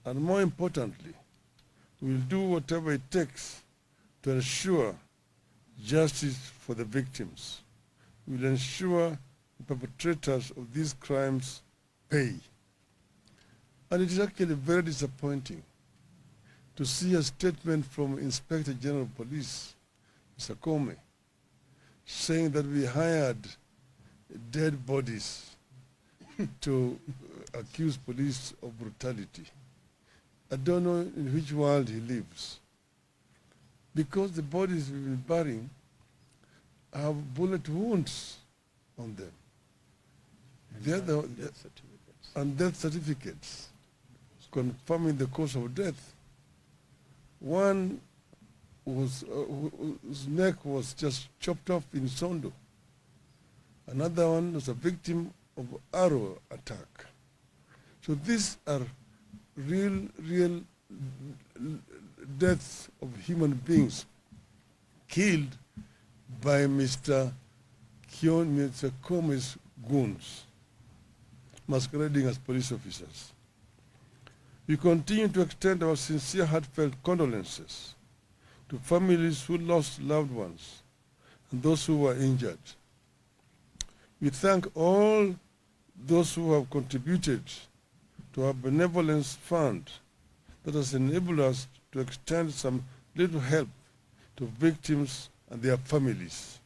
And more importantly, we will do whatever it takes to ensure justice for the victims. We will ensure the perpetrators of these crimes pay. And it is actually very disappointing to see a statement from Inspector General of Police, Mr. Comey, saying that we hired dead bodies to accuse police of brutality. I don't know in which world he lives. Because the bodies we've been burying have bullet wounds on them. Death certificates. And death certificates confirming the cause of death. One was whose neck was just chopped off in Sondo. Another one was a victim of arrow attack. So these are real deaths of human beings killed by Mr. Kome's goons, masquerading as police officers. We continue to extend our sincere, heartfelt condolences to families who lost loved ones and those who were injured. We thank all those who have contributed to our benevolence fund that has enabled us to extend some little help to victims and their families.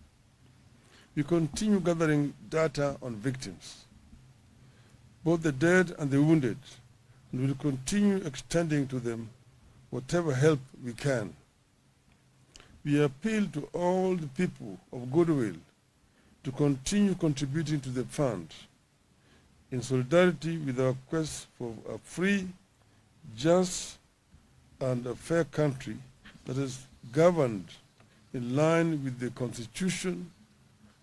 We continue gathering data on victims, both the dead and the wounded, and will continue extending to them whatever help we can. We appeal to all the people of goodwill to continue contributing to the fund in solidarity with our quest for a free, just, and a fair country that is governed in line with the Constitution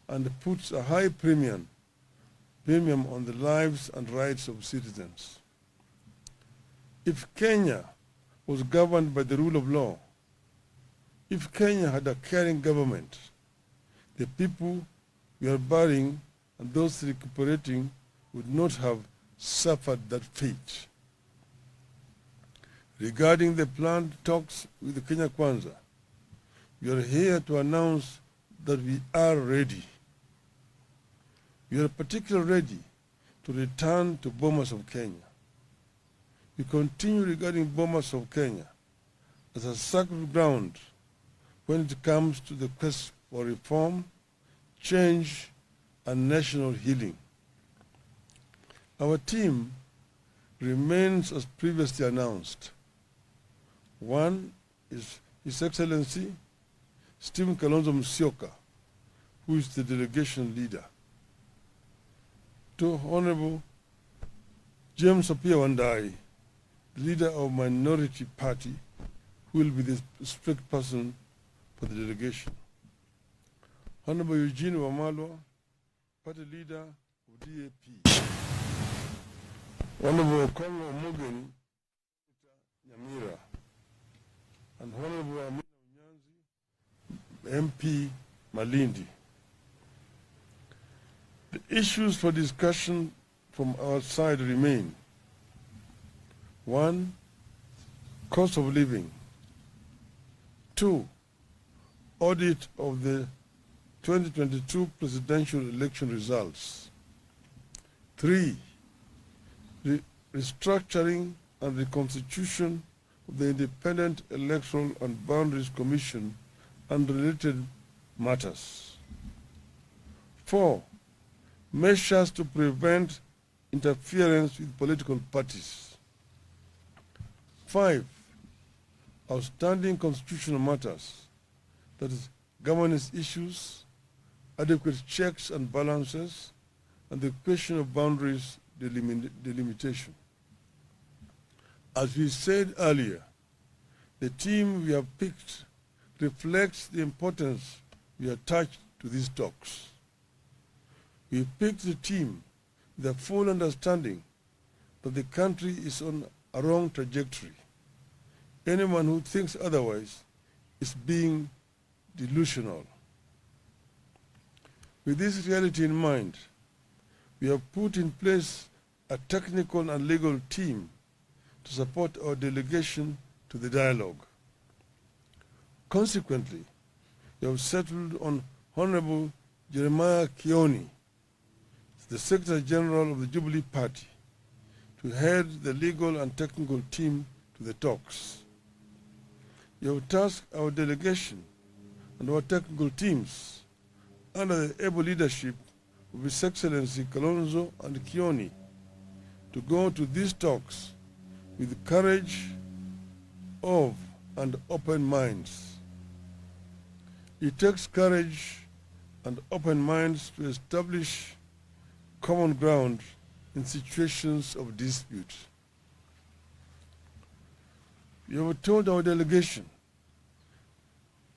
and puts a high premium on the lives and rights of citizens. If Kenya was governed by the rule of law, if Kenya had a caring government, the people we are burying and those recuperating would not have suffered that fate. Regarding the planned talks with the Kenya Kwanza, we are here to announce that we are ready. We are particularly ready to return to Bomas of Kenya. We continue regarding Bomas of Kenya as a sacred ground when it comes to the quest for reform, change, and national healing. Our team remains as previously announced. One is His Excellency Stephen Kalonzo Musyoka, who is the delegation leader. Two, Honorable James Apia Wandai, the leader of Minority Party, who will be the strict person for the delegation. Honorable Eugene Wamalwa, party leader of DAP. Honorable Kongo Omogeni, Nyamira, and Honorable Amina Unyanzi, MP Malindi. The issues for discussion from our side remain: 1, cost of living; 2, audit of the 2022 presidential election results; 3, restructuring and reconstitution of the Independent Electoral and Boundaries Commission and related matters; 4, measures to prevent interference with political parties; 5, outstanding constitutional matters, that is, governance issues, adequate checks and balances, and the question of boundaries delimitation. As we said earlier, the team we have picked reflects the importance we attach to these talks. We picked the team with a full understanding that the country is on a wrong trajectory. Anyone who thinks otherwise is being delusional. With this reality in mind, we have put in place a technical and legal team to support our delegation to the dialogue. Consequently, we have settled on Honorable Jeremiah Kioni, the Secretary General of the Jubilee Party, to head the legal and technical team to the talks. We have tasked our delegation and our technical teams under the able leadership of His Excellency Kalonzo and Kioni to go to these talks with courage of and open minds. It takes courage and open minds to establish common ground in situations of dispute. You have told our delegation,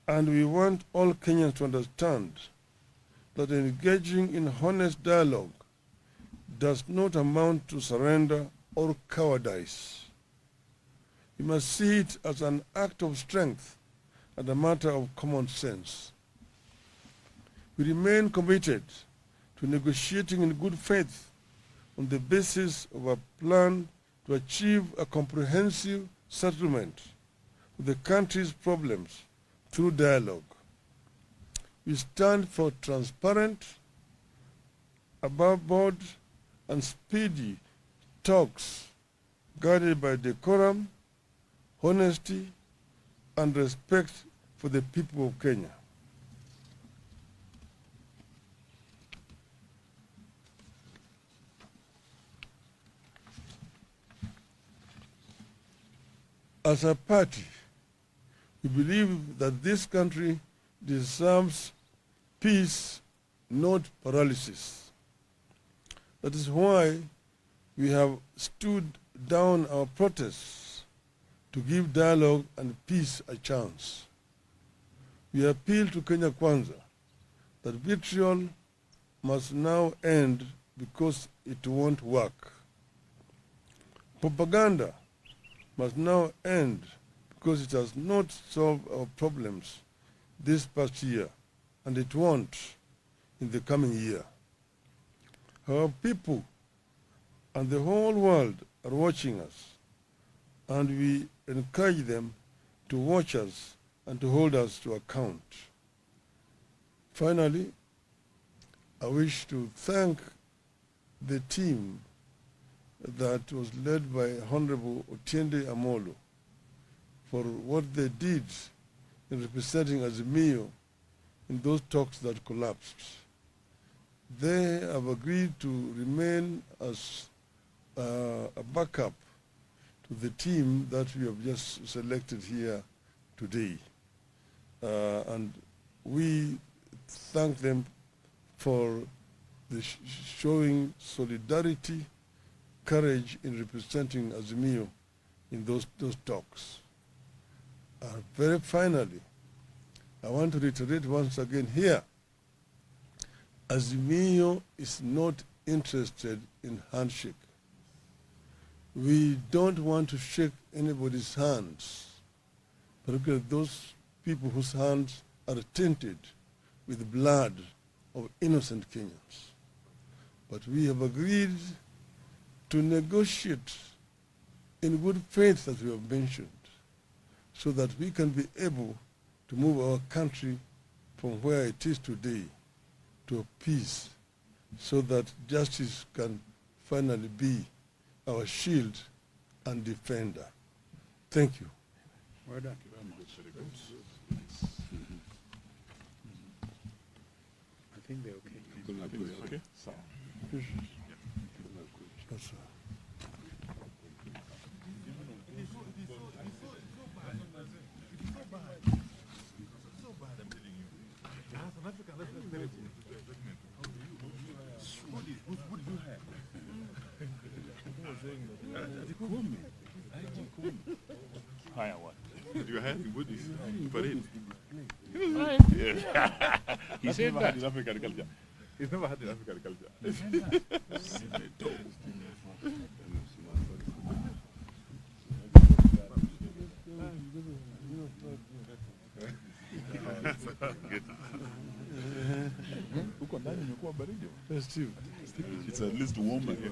and we want all Kenyans to understand, that engaging in honest dialogue does not amount to surrender or cowardice. You must see it as an act of strength and a matter of common sense. We remain committed to negotiating in good faith on the basis of a plan to achieve a comprehensive settlement of the country's problems through dialogue. We stand for transparent, above-board, and speedy talks guided by decorum, honesty, and respect for the people of Kenya. As a party, we believe that this country deserves peace, not paralysis. That is why we have stood down our protests to give dialogue and peace a chance. We appeal to Kenya Kwanza that vitriol must now end because it won't work. Propaganda must now end because it has not solved our problems this past year, and it won't in the coming year. Our people and the whole world are watching us, and we encourage them to watch us and to hold us to account. Finally, I wish to thank the team that was led by Honorable Otiende Amolo for what they did in representing Azimio in those talks that collapsed. They have agreed to remain as a backup to the team that we have just selected here today. And we thank them for the showing solidarity, courage in representing Azimio in those talks. Very finally, I want to reiterate once again here, Azimio is not interested in handshake. We don't want to shake anybody's hands, particularly those people whose hands are tainted with the blood of innocent Kenyans. But we have agreed to negotiate in good faith, as we have mentioned, so that we can be able to move our country from where it is today to a peace, so that justice can finally be our shield and defender. Thank you. Well done. I think they're okay. Okay. Yes, sir. Higher what? You are having goodies. Parade. Yeah. He said that. In African culture. He's never had in African culture. Huko ndani imekuwa baridi. Steve. It's at least warmer here.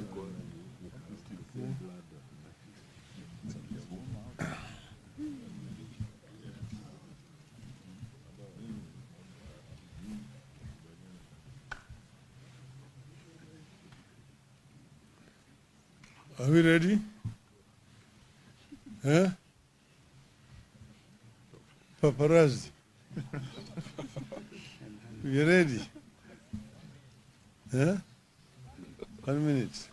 Are we ready? Huh? Paparazzi. We ready? Huh? 1 minute.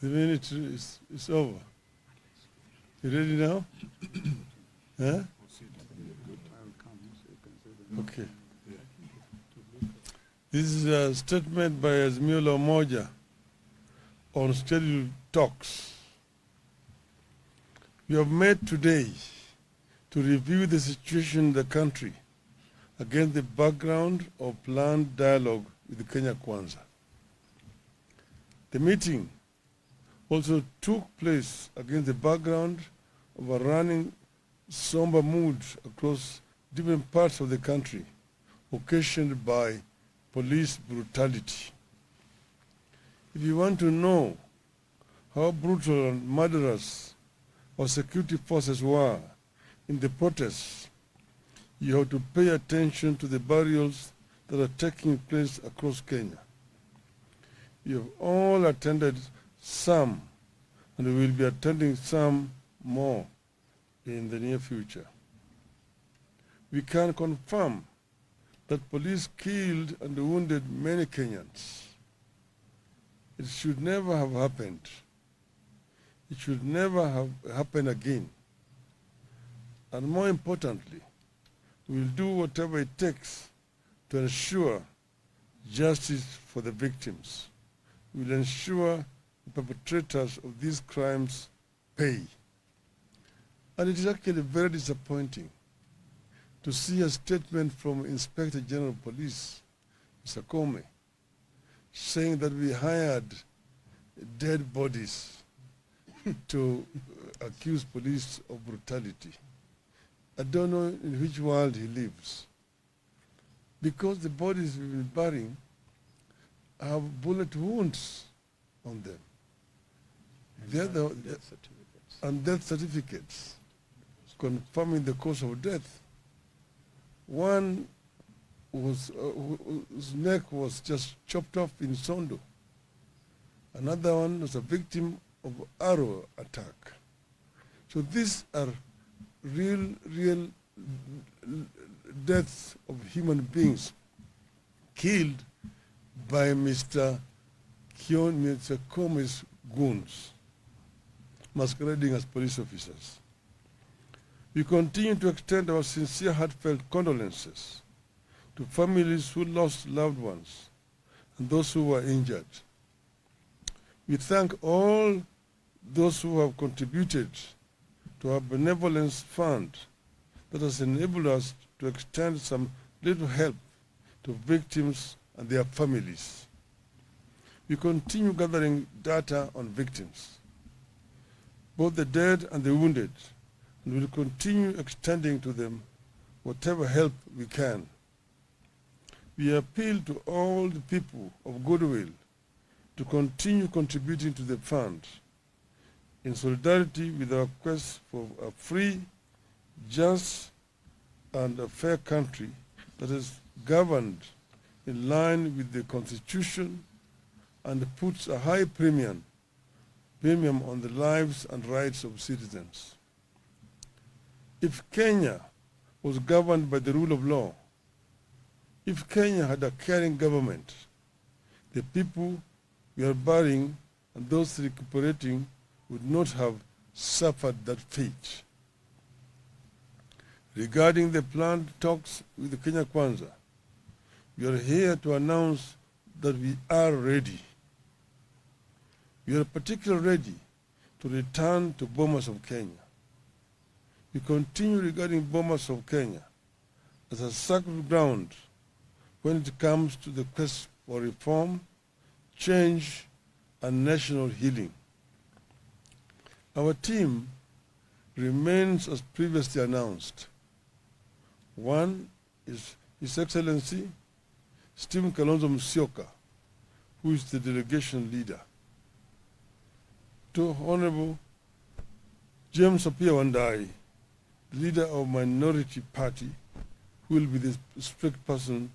The minute is over. You ready now? Huh? I will come so you can see them. Okay. This is a statement by Azimio Umoja on scheduled talks. We have met today to review the situation in the country against the background of planned dialogue with Kenya Kwanza. The meeting also took place against the background of a running somber mood across different parts of the country, occasioned by police brutality. If you want to know how brutal and murderous our security forces were in the protests, you have to pay attention to the burials that are taking place across Kenya. You have all attended some, and we will be attending some more in the near future. We can confirm that police killed and wounded many Kenyans. It should never have happened. It should never have happened again. And more importantly, we will do whatever it takes to ensure justice for the victims. We will ensure the perpetrators of these crimes pay. And it is actually very disappointing to see a statement from Inspector General of Police, Mr. Kome, saying that we hired dead bodies to accuse police of brutality. I don't know in which world he lives. Because the bodies we've been burying have bullet wounds on them. And death certificates confirming the cause of death. One was, whose neck was just chopped off in Sondo. Another one was a victim of arrow attack. So these are real deaths of human beings killed by Mr. Kome's goons, masquerading as police officers. We continue to extend our sincere, heartfelt condolences to families who lost loved ones and those who were injured. We thank all those who have contributed to our benevolence fund that has enabled us to extend some little help to victims and their families. We continue gathering data on victims, both the dead and the wounded, and will continue extending to them whatever help we can. We appeal to all the people of goodwill to continue contributing to the fund in solidarity with our quest for a free, just, and a fair country that is governed in line with the Constitution and puts a high premium on the lives and rights of citizens. If Kenya was governed by the rule of law, if Kenya had a caring government, the people we are burying and those recuperating would not have suffered that fate. Regarding the planned talks with the Kenya Kwanza, we are here to announce that we are ready. We are particularly ready to return to Bomas of Kenya. We continue regarding Bomas of Kenya as a sacred ground when it comes to the quest for reform, change, and national healing. Our team remains as previously announced. One is His Excellency Stephen Kalonzo Musyoka, who is the delegation leader. Two, Honorable James Apia Wandai, the leader of Minority Party, who will be the strict person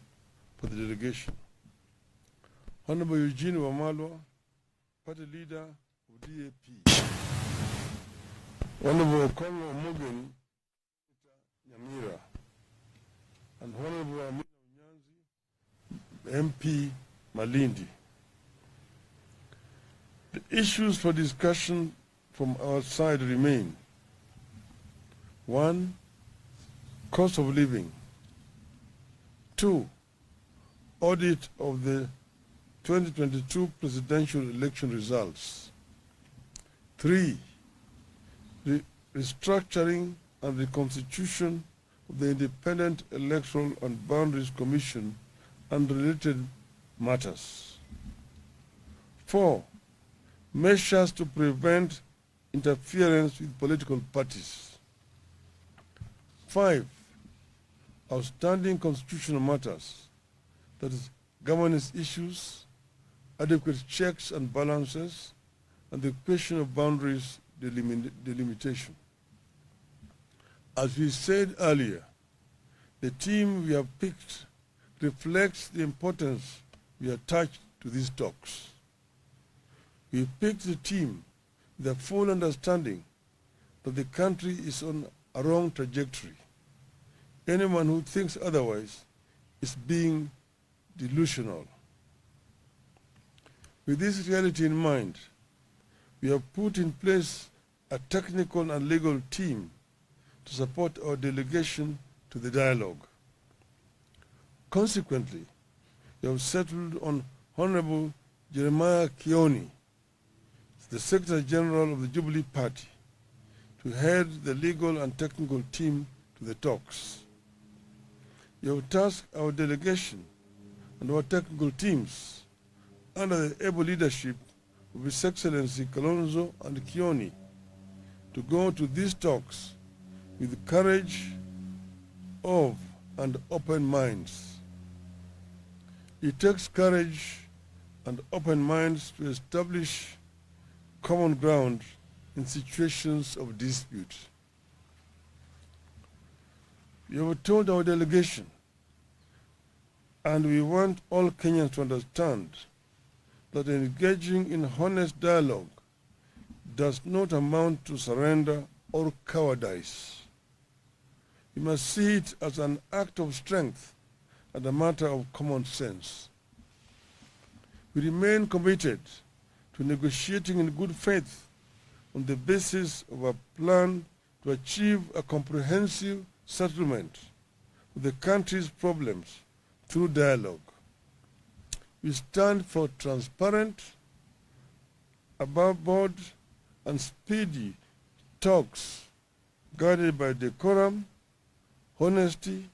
for the delegation. Honorable Eugene Wamalwa, party leader of DAP. Honorable Congo Mugen, Nyamira, and Honorable Amina Unyanzi, MP Malindi. The issues for discussion from our side remain: 1. Cost of living. 2. Audit of the 2022 presidential election results. 3. Restructuring and reconstitution of the Independent Electoral and Boundaries Commission and related matters. 4. Measures to prevent interference with political parties. 5. Outstanding constitutional matters, that is, governance issues, adequate checks and balances, and the question of boundaries delimitation. As we said earlier, the team we have picked reflects the importance we attach to these talks. We picked the team with a full understanding that the country is on a wrong trajectory. Anyone who thinks otherwise is being delusional. With this reality in mind, we have put in place a technical and legal team to support our delegation to the dialogue. Consequently, we have settled on Honorable Jeremiah Kioni, the Secretary General of the Jubilee Party, to head the legal and technical team to the talks. You have tasked our delegation and our technical teams under the able leadership of His Excellency Kalonzo and Kioni to go to these talks with courage of and open minds. It takes courage and open minds to establish common ground in situations of dispute. You have told our delegation, and we want all Kenyans to understand, that engaging in honest dialogue does not amount to surrender or cowardice. You must see it as an act of strength and a matter of common sense. We remain committed to negotiating in good faith on the basis of a plan to achieve a comprehensive settlement of the country's problems through dialogue. We stand for transparent, above board, and speedy talks guided by decorum, honesty,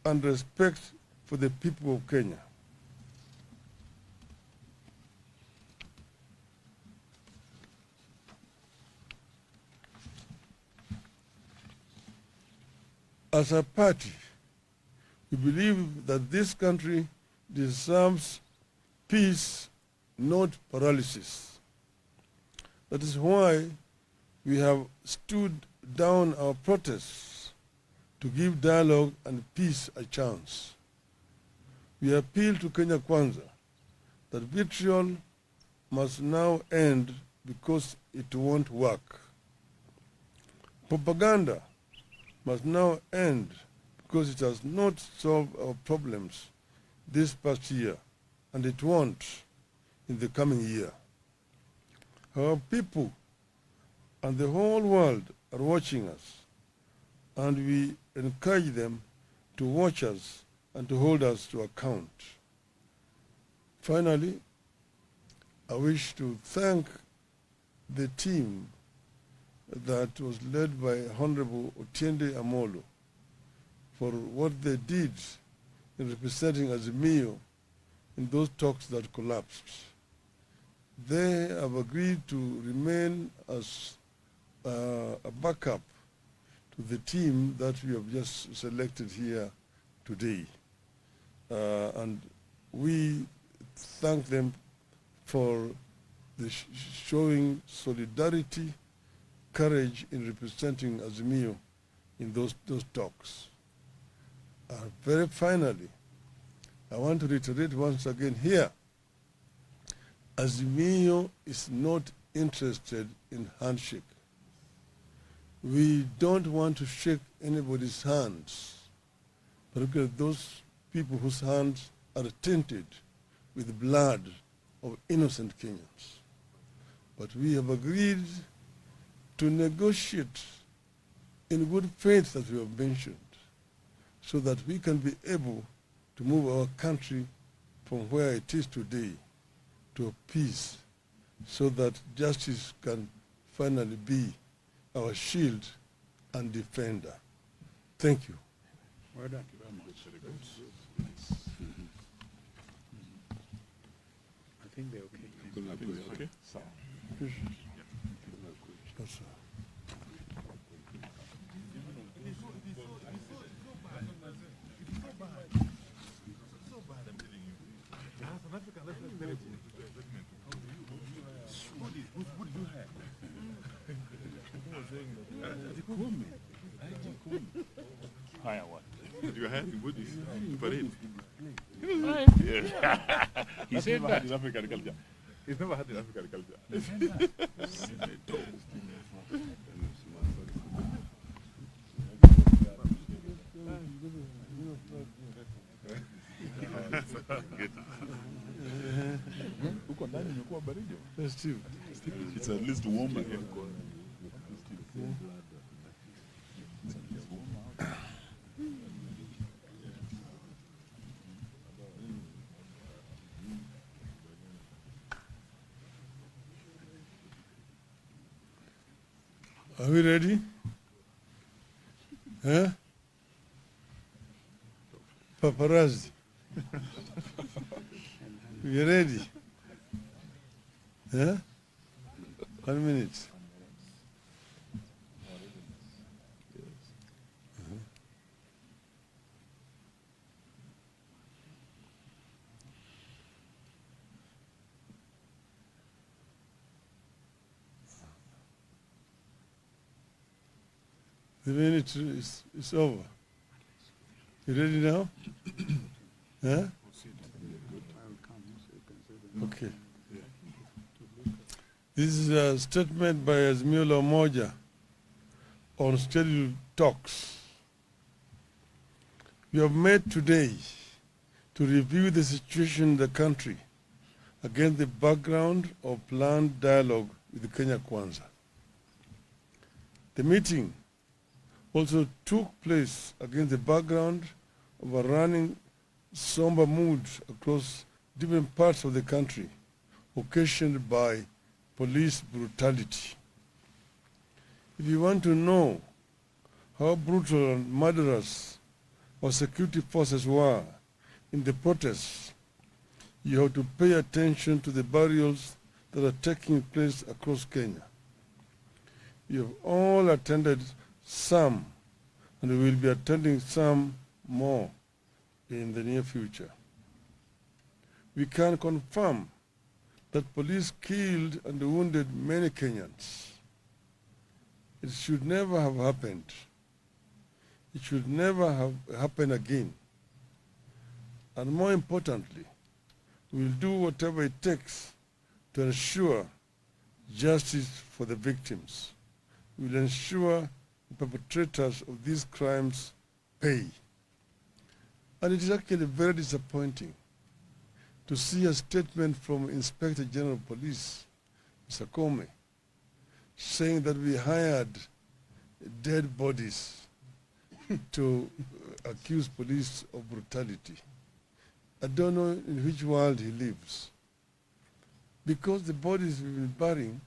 and respect for the people of Kenya. As a party, we believe that this country deserves peace, not paralysis. That is why we have stood down our protests to give dialogue and peace a chance. We appeal to Kenya Kwanza that vitriol must now end because it won't work. Propaganda must now end because it has not solved our problems this past year, and it won't in the coming year. Our people and the whole world are watching us, and we encourage them to watch us and to hold us to account. Finally, I wish to thank the team that was led by Honorable Otiende Amolo for what they did in representing Azimio in those talks that collapsed. They have agreed to remain as a backup to the team that we have just selected here today. And we thank them for the showing solidarity, courage in representing Azimio in those talks. Very finally, I want to reiterate once again here, Azimio is not interested in handshake. We don't want to shake anybody's hands, particularly those people whose hands are tainted with blood of innocent Kenyans. But we have agreed to negotiate in good faith, as we have mentioned, so that we can be able to move our country from where it is today to peace, so that justice can finally be our shield and defender. Thank you. Well done. Very much. Very good. I think they're okay. I think it's okay. So, Yes, sir. Higher what? but you had in Buddhist parade. Yeah. He That's said never that. had in African culture. It's never had in African culture. Huko ndani imekuwa baridi. Festive. It's at least warmer here. Are we ready? Huh? Paparazzi. We ready? Huh? 1 minute. The minute is over. You ready now? Huh? I will come so you can see them. Okay. This is a statement by Azimio Umoja on scheduled talks. We have met today to review the situation in the country against the background of planned dialogue with Kenya Kwanza. The meeting also took place against the background of a running somber mood across different parts of the country, occasioned by police brutality. If you want to know how brutal and murderous our security forces were in the protests, you have to pay attention to the burials that are taking place across Kenya. You have all attended some, and we will be attending some more in the near future. We can confirm that police killed and wounded many Kenyans. It should never have happened. It should never have happened again. And more importantly, we will do whatever it takes to ensure justice for the victims. We will ensure the perpetrators of these crimes pay. And it is actually very disappointing to see a statement from Inspector General of Police, Mr. Comey, saying that we hired dead bodies to accuse police of brutality. I don't know in which world he lives. Because the bodies we've been burying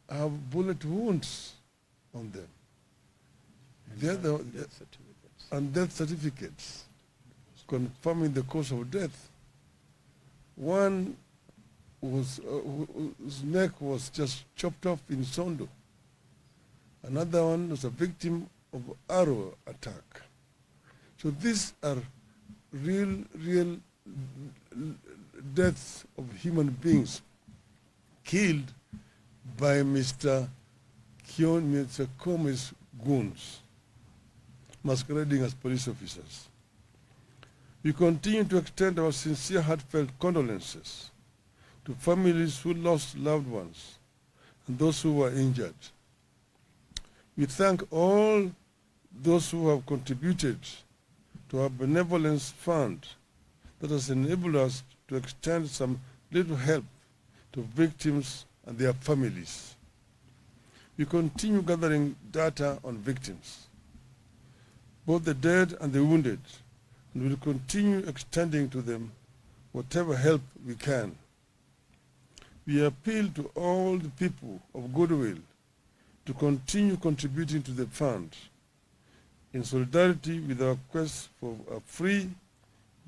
have bullet wounds on them. Death certificates. And death certificates confirming the cause of death. One was, whose neck was just chopped off in Sondo. Another one was a victim of arrow attack. So these are real deaths of human beings killed by Mr. Comey's goons, masquerading as police officers. We continue to extend our sincere, heartfelt condolences to families who lost loved ones and those who were injured. We thank all those who have contributed to our benevolence fund that has enabled us to extend some little help to victims and their families. We continue gathering data on victims, both the dead and the wounded, and will continue extending to them whatever help we can. We appeal to all the people of goodwill to continue contributing to the fund in solidarity with our quest for a free,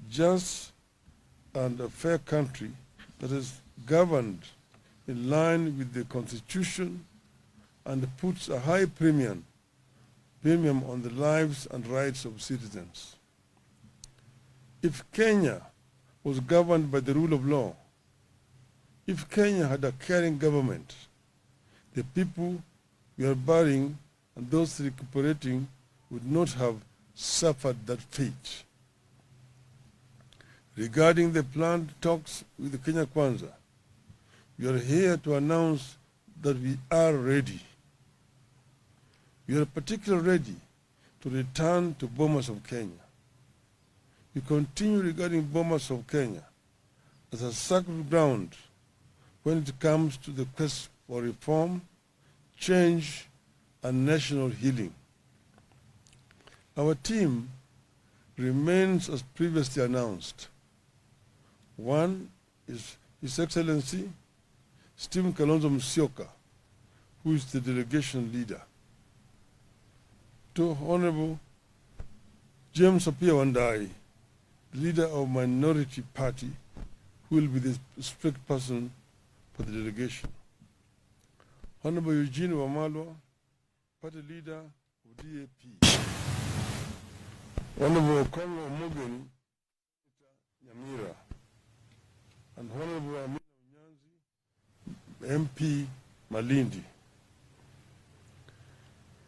just, and a fair country that is governed in line with the Constitution and puts a high premium on the lives and rights of citizens. If Kenya was governed by the rule of law, if Kenya had a caring government, the people we are burying and those recuperating would not have suffered that fate. Regarding the planned talks with the Kenya Kwanza, we are here to announce that we are ready. We are particularly ready to return to Bomas of Kenya. We continue regarding Bomas of Kenya as a sacred ground when it comes to the quest for reform, change, and national healing. Our team remains as previously announced. One is His Excellency Stephen Kalonzo Musyoka, who is the delegation leader. Two, Honorable James Apia Wandai, leader of Minority Party, who will be the spokesperson for the delegation. Honorable Eugene Wamalwa, party leader of DAP. Honorable Kongo Mogeni, Nyamira, and Honorable Amina Unyanzi, MP Malindi.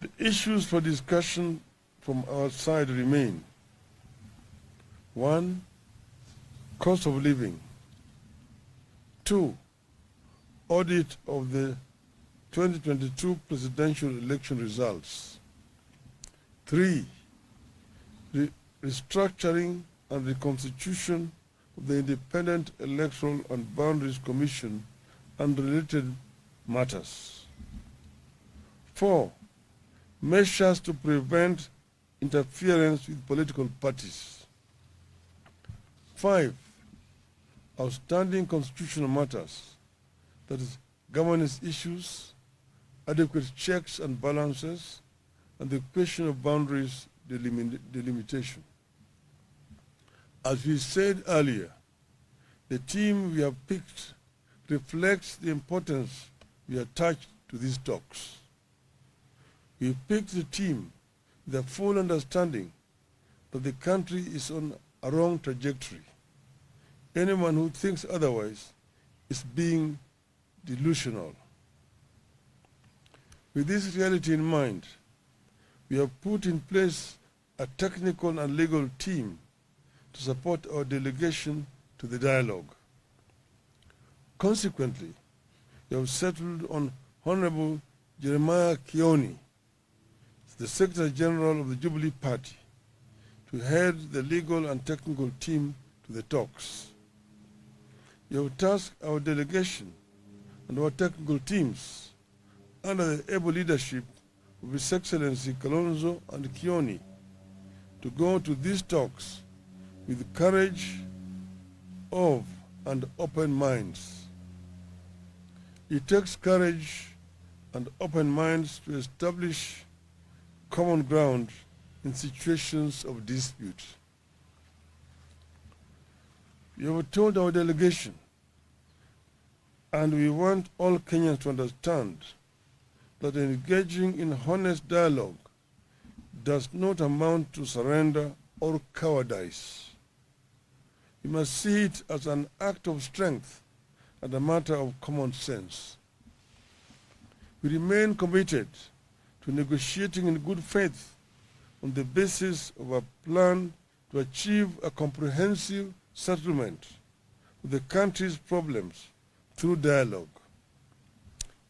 The issues for discussion from our side remain: 1, cost of living; 2, audit of the 2022 presidential election results; 3, restructuring and reconstitution of the Independent Electoral and Boundaries Commission and related matters; 4, measures to prevent interference with political parties; 5, outstanding constitutional matters, that is, governance issues, adequate checks and balances, and the question of boundaries delimitation. As we said earlier, the team we have picked reflects the importance we attach to these talks. We picked the team with a full understanding that the country is on a wrong trajectory. Anyone who thinks otherwise is being delusional. With this reality in mind, we have put in place a technical and legal team to support our delegation to the dialogue. Consequently, we have settled on Honorable Jeremiah Kioni, the Secretary General of the Jubilee Party, to head the legal and technical team to the talks. We have tasked our delegation and our technical teams under the able leadership of His Excellency Kalonzo and Kioni to go to these talks with courage of and open minds. It takes courage and open minds to establish common ground in situations of dispute. We have told our delegation, and we want all Kenyans to understand, that engaging in honest dialogue does not amount to surrender or cowardice. We must see it as an act of strength and a matter of common sense. We remain committed to negotiating in good faith on the basis of a plan to achieve a comprehensive settlement of the country's problems through dialogue.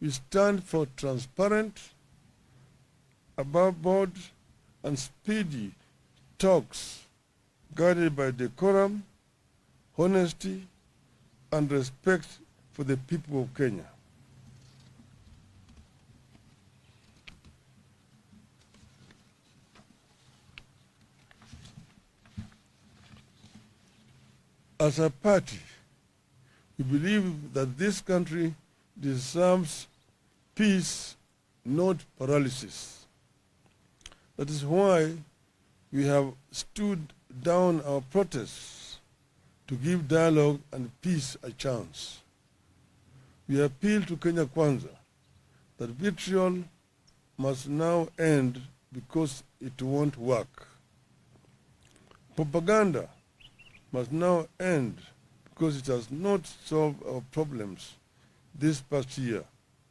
We stand for transparent, above board, and speedy talks guided by decorum, honesty, and respect for the people of Kenya. As a party, we believe that this country deserves peace, not paralysis. That is why we have stood down our protests to give dialogue and peace a chance. We appeal to Kenya Kwanza that vitriol must now end because it won't work. Propaganda must now end because it has not solved our problems this past year,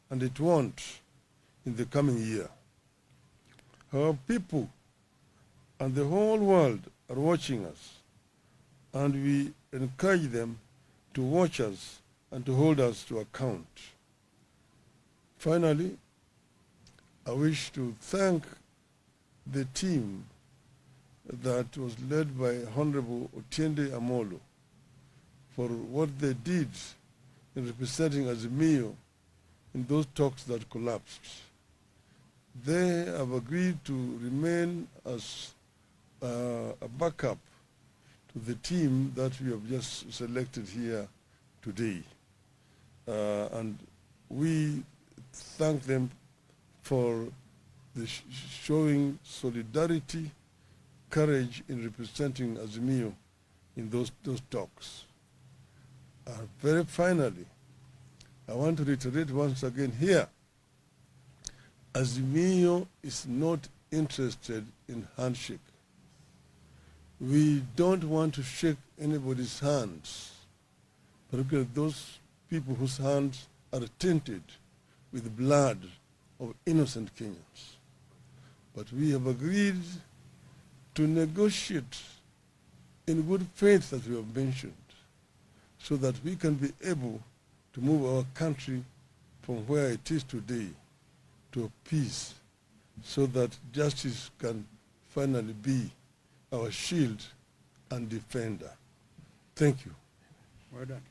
and it won't in the coming year. Our people and the whole world are watching us, and we encourage them to watch us and to hold us to account. Finally, I wish to thank the team that was led by Honorable Otiende Amolo for what they did in representing Azimio in those talks that collapsed. They have agreed to remain as a backup to the team that we have just selected here today. And we thank them for the showing solidarity, courage in representing Azimio in those talks. Very finally, I want to reiterate once again here, Azimio is not interested in handshake. We don't want to shake anybody's hands, particularly those people whose hands are tainted with blood of innocent Kenyans. But we have agreed to negotiate in good faith, as we have mentioned, so that we can be able to move our country from where it is today to peace, so that justice can finally be our shield and defender. Thank you. Well done.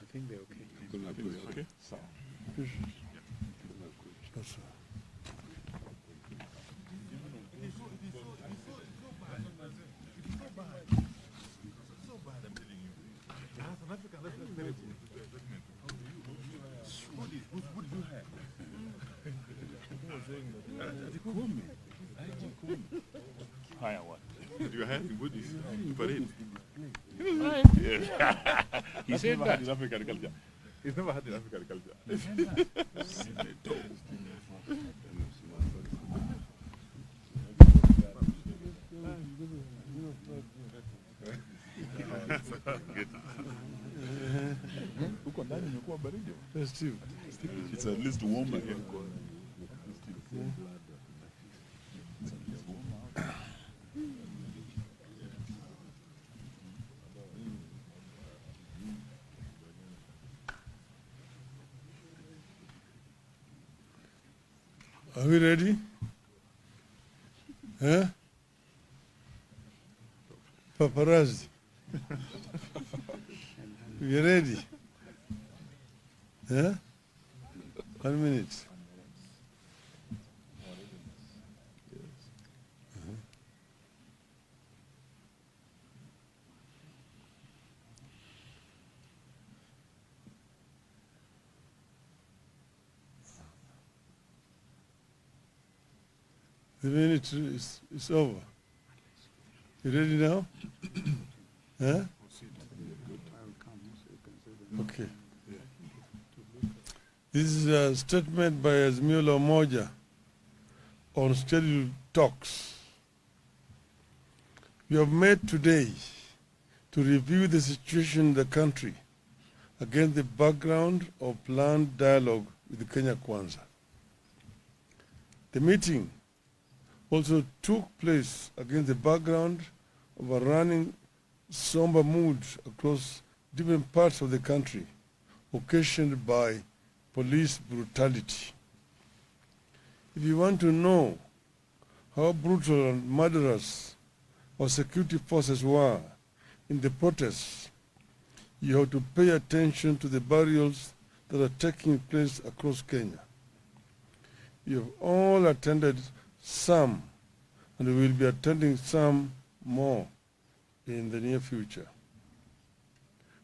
I think they're okay. Okay. Yes, sir. Hire what? You had him, would you? Parade. He said that. In African culture. He's never had in African culture. Huko ndani imekuwa baridi. Festive. It's at least warmer here. Are we ready? Huh? Paparazzi. We ready? Huh? 1 minute. The minute is over. You ready now? Huh? Okay. This is a statement by Azimio Umoja on scheduled talks. We have met today to review the situation in the country against the background of planned dialogue with Kenya Kwanza. The meeting also took place against the background of a running somber mood across different parts of the country, occasioned by police brutality. If you want to know how brutal and murderous our security forces were in the protests, you have to pay attention to the burials that are taking place across Kenya. You have all attended some and we will be attending some more in the near future.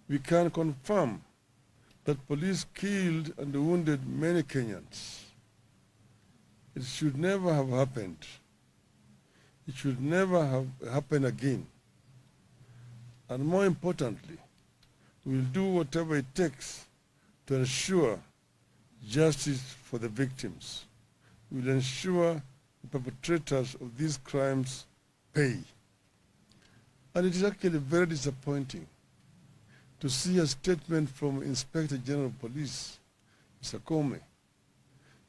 We can confirm that police killed and wounded many Kenyans. It should never have happened. It should never have happened again. And more importantly, we will do whatever it takes to ensure justice for the victims. We will ensure the perpetrators of these crimes pay. And it is actually very disappointing to see a statement from Inspector General of Police, Mr. Comey,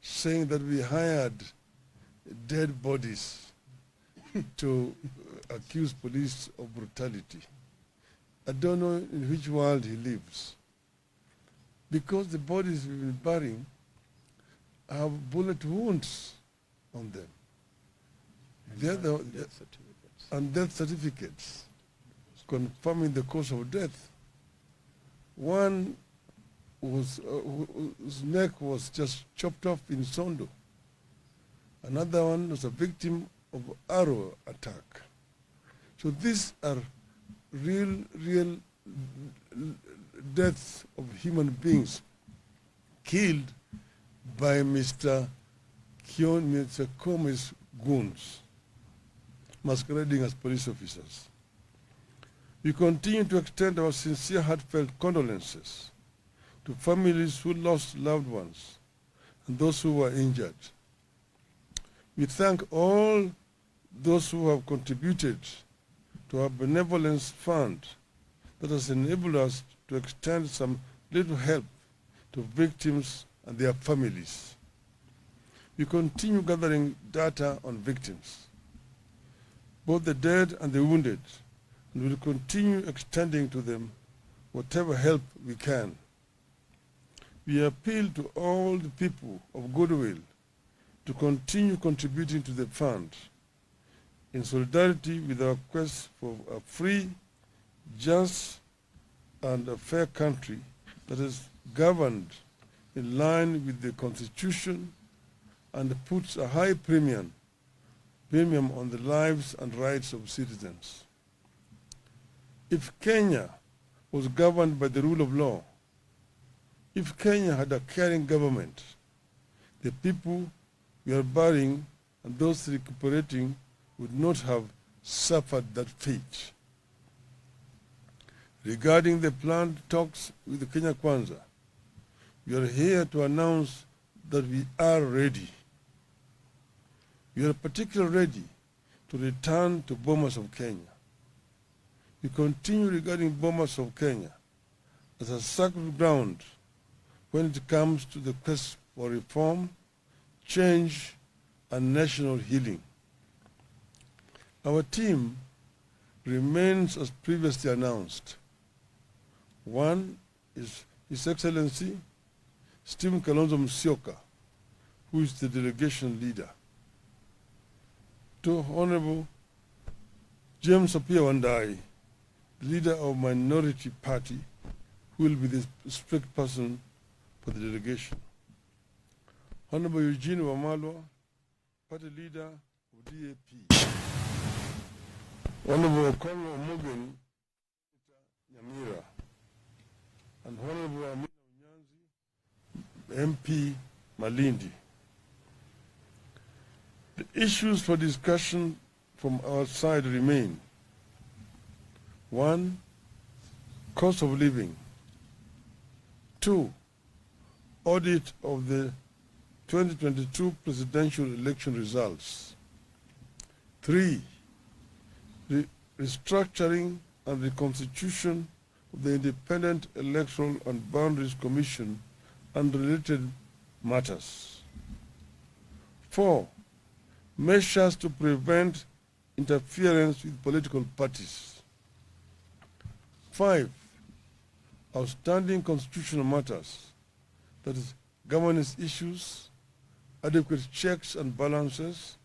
saying that we hired dead bodies to accuse police of brutality. I don't know in which world he lives. Because the bodies we've been burying have bullet wounds on them. Death certificates. And death certificates confirming the cause of death. One was, whose neck was just chopped off in Sondo. Another one was a victim of arrow attack. So these are real deaths of human beings killed by Mr. Comey's goons, masquerading as police officers. We continue to extend our sincere, heartfelt condolences to families who lost loved ones and those who were injured. We thank all those who have contributed to our benevolence fund that has enabled us to extend some little help to victims and their families. We continue gathering data on victims, both the dead and the wounded, and will continue extending to them whatever help we can. We appeal to all the people of goodwill to continue contributing to the fund in solidarity with our quest for a free, just, and a fair country that is governed in line with the Constitution and puts a high premium on the lives and rights of citizens. If Kenya was governed by the rule of law, if Kenya had a caring government, the people we are burying and those recuperating would not have suffered that fate. Regarding the planned talks with the Kenya Kwanza, we are here to announce that we are ready. We are particularly ready to return to Bomas of Kenya. We continue regarding Bomas of Kenya as a sacred ground when it comes to the quest for reform, change, and national healing. Our team remains as previously announced. One is His Excellency Stephen Kalonzo Musyoka, who is the delegation leader. Two, Honorable James Apia Wandai, leader of minority party, who will be the spokesperson for the delegation. Honorable Eugene Wamalwa, party leader of DAP. Honorable Okongo Omogeni, Nyamira, and Honorable Amina Unyanzi, MP Malindi. The issues for discussion from our side remain: 1, cost of living; 2, audit of the 2022 presidential election results; 3, restructuring and reconstitution of the Independent Electoral and Boundaries Commission and related matters; 4, measures to prevent interference with political parties; 5, outstanding constitutional matters, that is, governance issues, adequate checks and balances,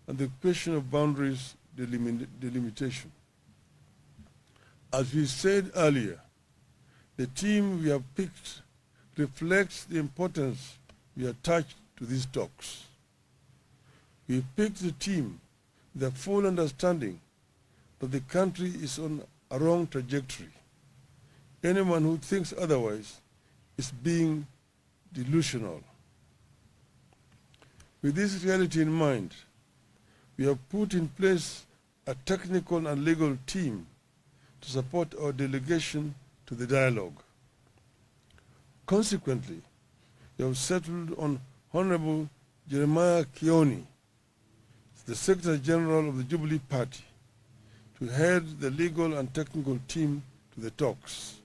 and the question of boundaries delimitation. As we said earlier, the team we have picked reflects the importance we attach to these talks. We picked the team the full understanding that the country is on a wrong trajectory. Anyone who thinks otherwise is being delusional. With this reality in mind, we have put in place a technical and legal team to support our delegation to the dialogue. Consequently, we have settled on Honorable Jeremiah Kioni, the Secretary General of the Jubilee Party, to head the legal and technical team to the talks.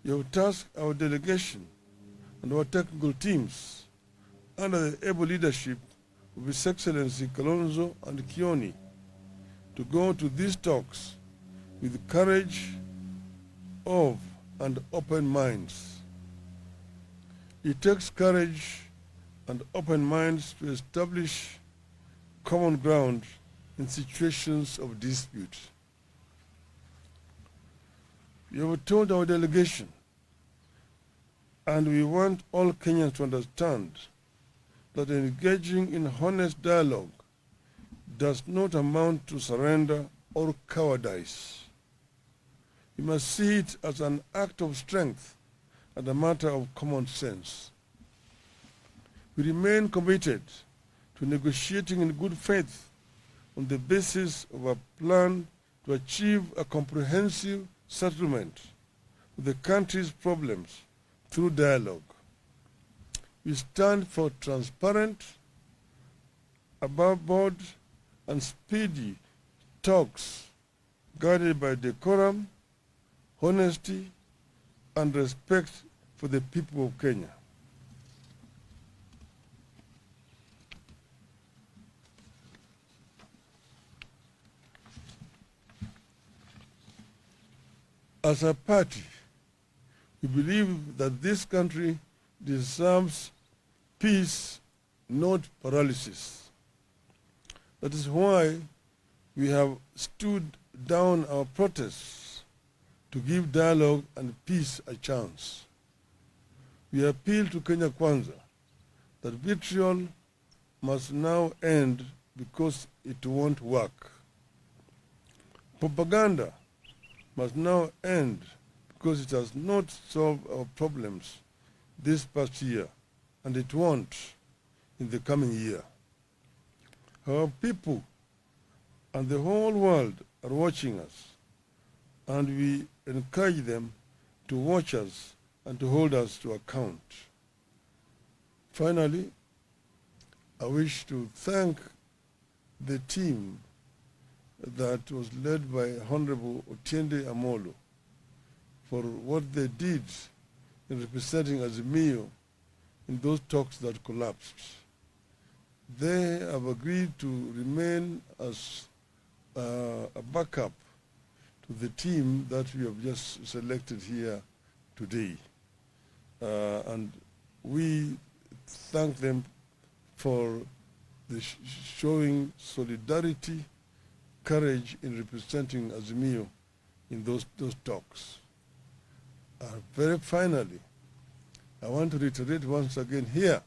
We have tasked our delegation and our technical teams under the able leadership of His Excellency Kalonzo and Kioni to go to these talks with courage of and open minds. It takes courage and open minds to establish common ground in situations of dispute. We have told our delegation, and we want all Kenyans to understand, that engaging in honest dialogue does not amount to surrender or cowardice. We must see it as an act of strength and a matter of common sense. We remain committed to negotiating in good faith on the basis of a plan to achieve a comprehensive settlement of the country's problems through dialogue. We stand for transparent, above board, and speedy talks guided by decorum, honesty, and respect for the people of Kenya. As a party, we believe that this country deserves peace, not paralysis. That is why we have stood down our protests to give dialogue and peace a chance. We appeal to Kenya Kwanza that vitriol must now end because it won't work. Propaganda must now end because it has not solved our problems this past year, and it won't in the coming year. Our people and the whole world are watching us, and we encourage them to watch us and to hold us to account. Finally, I wish to thank the team that was led by Honorable Otiende Amolo for what they did in representing Azimio in those talks that collapsed. They have agreed to remain as a backup to the team that we have just selected here today. And we thank them for the showing solidarity, courage in representing Azimio in those talks. Very finally, I want to reiterate once again here,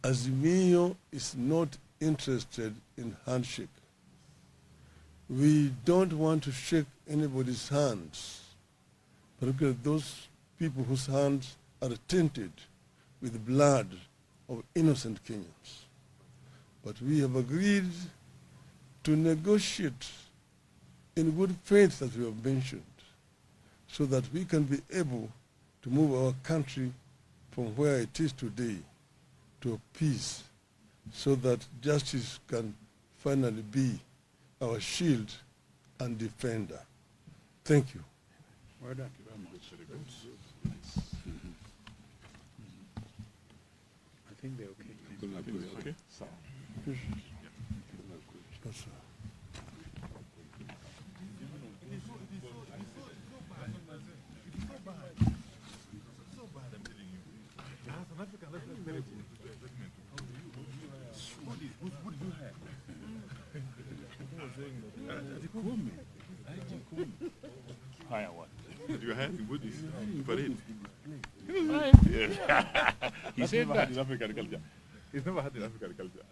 Azimio is not interested in handshake. We don't want to shake anybody's hands, particularly those people whose hands are tainted with the blood of innocent Kenyans. But we have agreed to negotiate in good faith, as we have mentioned, so that we can be able to move our country from where it is today to peace, so that justice can finally be our shield and defender. Thank you. Well done. I think they're okay. Okay. Yes, sir. Higher what? You are having goodies. Parade. He said that. In African culture. He's never had in African culture.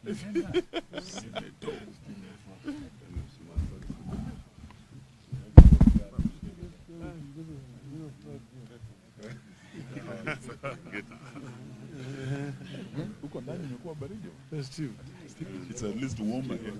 Huko ndani imekuwa baridi. Festive. It's at least warmer here.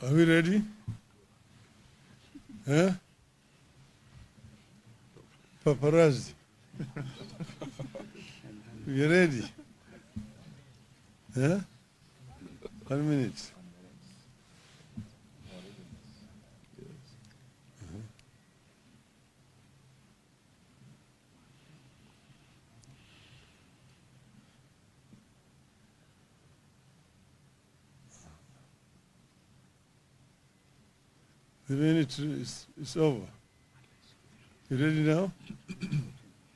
Are we ready? Huh? Paparazzi. You ready? Huh? 1 minute. The minute is over. You ready now?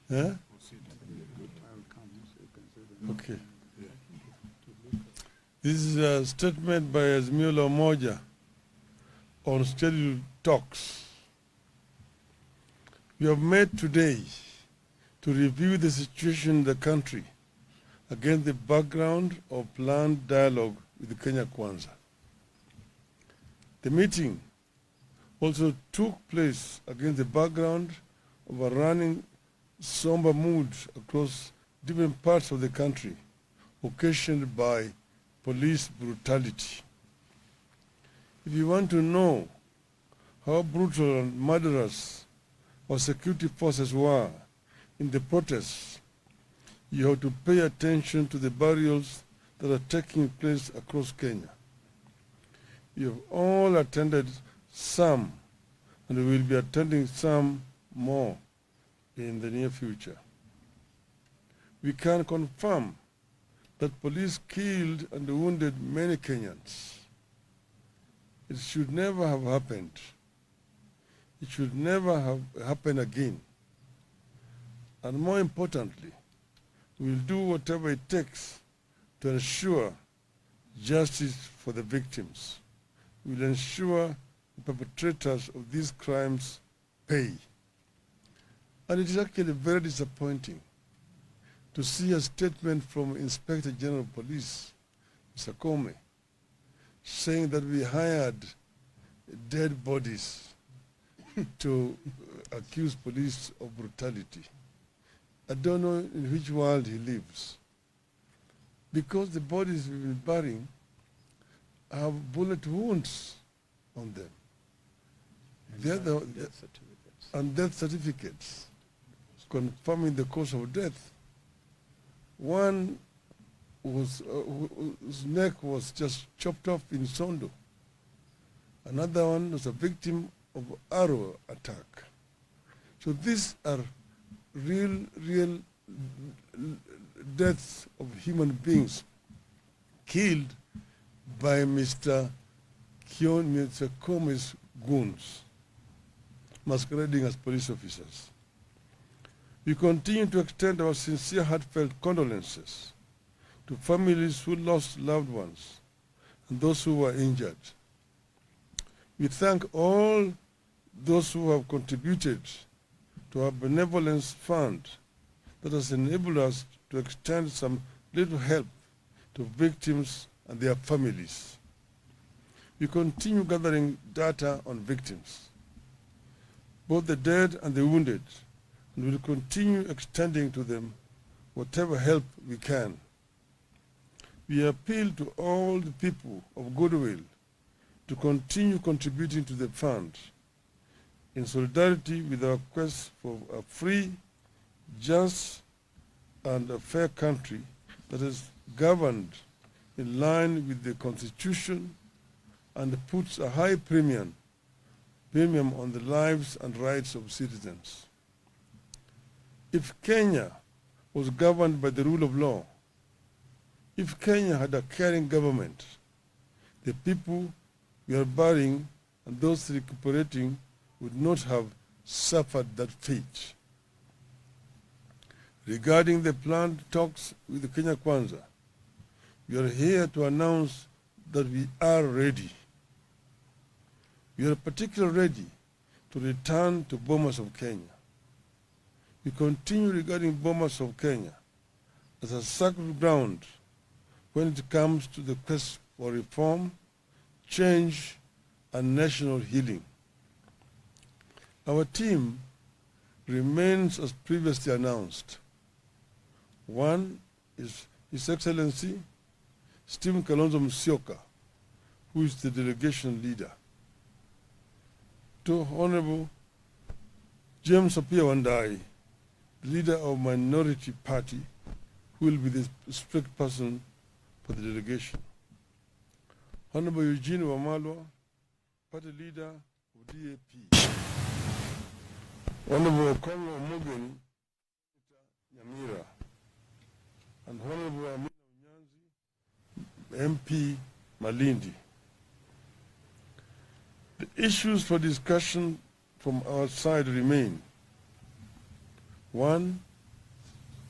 Huh? Okay. This is a statement by Azimio Umoja on scheduled talks. We have met today to review the situation in the country against the background of planned dialogue with Kenya Kwanza. The meeting also took place against the background of a running somber mood across different parts of the country, occasioned by police brutality. If you want to know how brutal and murderous our security forces were in the protests, you have to pay attention to the burials that are taking place across Kenya. You have all attended some, and we will be attending some more in the near future. We can confirm that police killed and wounded many Kenyans. It should never have happened. It should never have happened again. And more importantly, we will do whatever it takes to ensure justice for the victims. We will ensure the perpetrators of these crimes pay. And it is actually very disappointing to see a statement from Inspector General of Police, Mr. Comey, saying that we hired dead bodies to accuse police of brutality. I don't know in which world he lives. Because the bodies we've been burying have bullet wounds on them. And death certificates confirming the cause of death. One was, whose neck was just chopped off in Sondo. Another one was a victim of arrow attack. So these are real deaths of human beings killed by Mr. Comey's goons, masquerading as police officers. We continue to extend our sincere, heartfelt condolences to families who lost loved ones and those who were injured. We thank all those who have contributed to our benevolence fund that has enabled us to extend some little help to victims and their families. We continue gathering data on victims, both the dead and the wounded, and will continue extending to them whatever help we can. We appeal to all the people of goodwill to continue contributing to the fund in solidarity with our quest for a free, just, and a fair country that is governed in line with the Constitution and puts a high premium on the lives and rights of citizens. If Kenya was governed by the rule of law, if Kenya had a caring government, the people we are burying and those recuperating would not have suffered that fate. Regarding the planned talks with the Kenya Kwanza, we are here to announce that we are ready. We are particularly ready to return to Bomas of Kenya. We continue regarding Bomas of Kenya as a sacred ground when it comes to the quest for reform, change, and national healing. Our team remains as previously announced. One is His Excellency Stephen Kalonzo Musyoka, who is the delegation leader. Two, Honorable James Apia Wandai, the leader of Minority Party, who will be the strict person for the delegation. Honorable Eugene Wamalwa, party leader of DAP. Honorable Okongo Omogeni, Nyamira, and Honorable Amina Unyanzi, MP Malindi. The issues for discussion from our side remain: 1.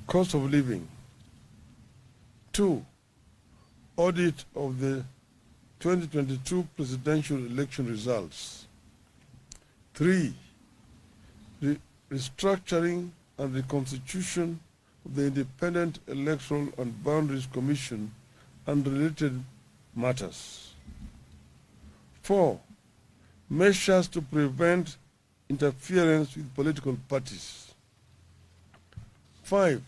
Cost of living. 2. Audit of the 2022 presidential election results. 3. Restructuring and reconstitution of the Independent Electoral and Boundaries Commission and related matters. 4. Measures to prevent interference with political parties. 5.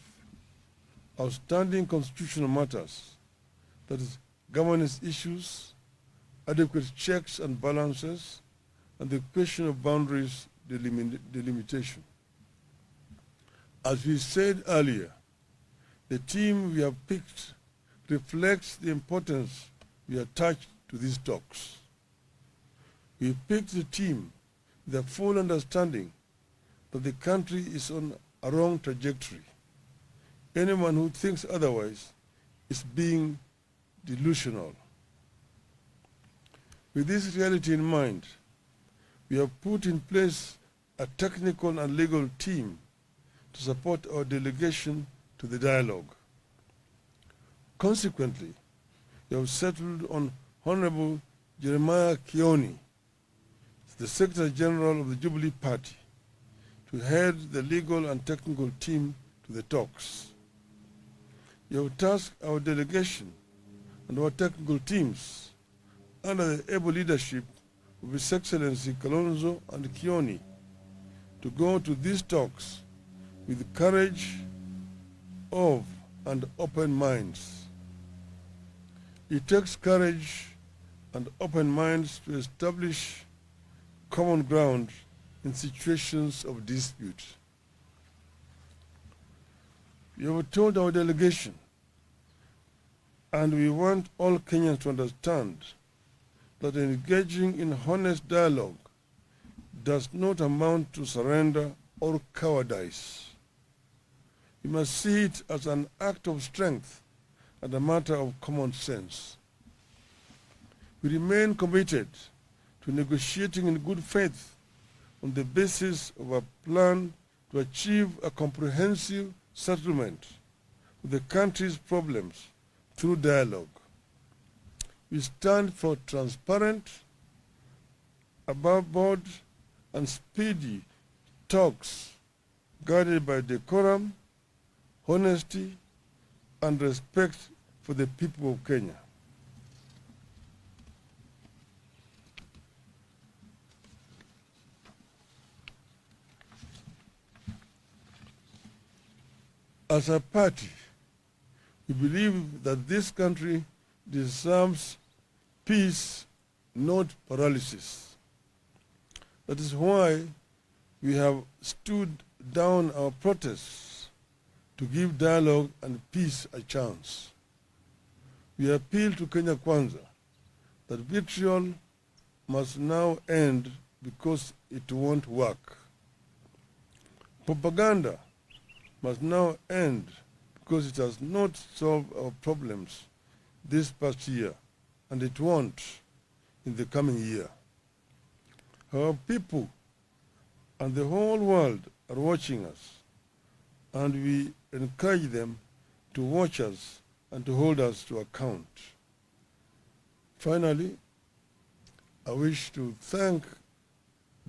Outstanding constitutional matters, that is, governance issues, adequate checks and balances, and the question of boundaries delimitation. As we said earlier, the team we have picked reflects the importance we attach to these talks. We picked the team with a full understanding that the country is on a wrong trajectory. Anyone who thinks otherwise is being delusional. With this reality in mind, we have put in place a technical and legal team to support our delegation to the dialogue. Consequently, we have settled on Honorable Jeremiah Kioni, the Secretary General of the Jubilee Party, to head the legal and technical team to the talks. We have tasked our delegation and our technical teams under the able leadership of His Excellency Kalonzo and Kioni to go to these talks with courage of and open minds. It takes courage and open minds to establish common ground in situations of dispute. We have told our delegation, and we want all Kenyans to understand, that engaging in honest dialogue does not amount to surrender or cowardice. We must see it as an act of strength and a matter of common sense. We remain committed to negotiating in good faith on the basis of a plan to achieve a comprehensive settlement of the country's problems through dialogue. We stand for transparent, above board, and speedy talks guided by decorum, honesty, and respect for the people of Kenya. As a party, we believe that this country deserves peace, not paralysis. That is why we have stood down our protests to give dialogue and peace a chance. We appeal to Kenya Kwanza that vitriol must now end because it won't work. Propaganda must now end because it has not solved our problems this past year, and it won't in the coming year. Our people and the whole world are watching us, and we encourage them to watch us and and to hold us to account. Finally, I wish to thank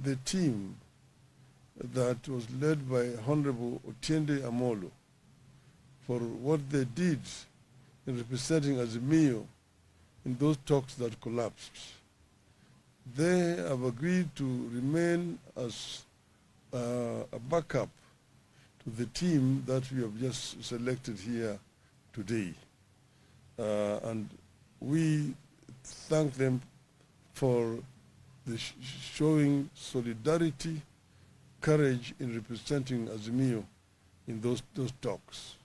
the team that was led by Honorable Otiende Amolo for what they did in representing Azimio in those talks that collapsed. They have agreed to remain as a backup to the team that we have just selected here today. And we thank them for the showing solidarity, courage in representing Azimio in those talks.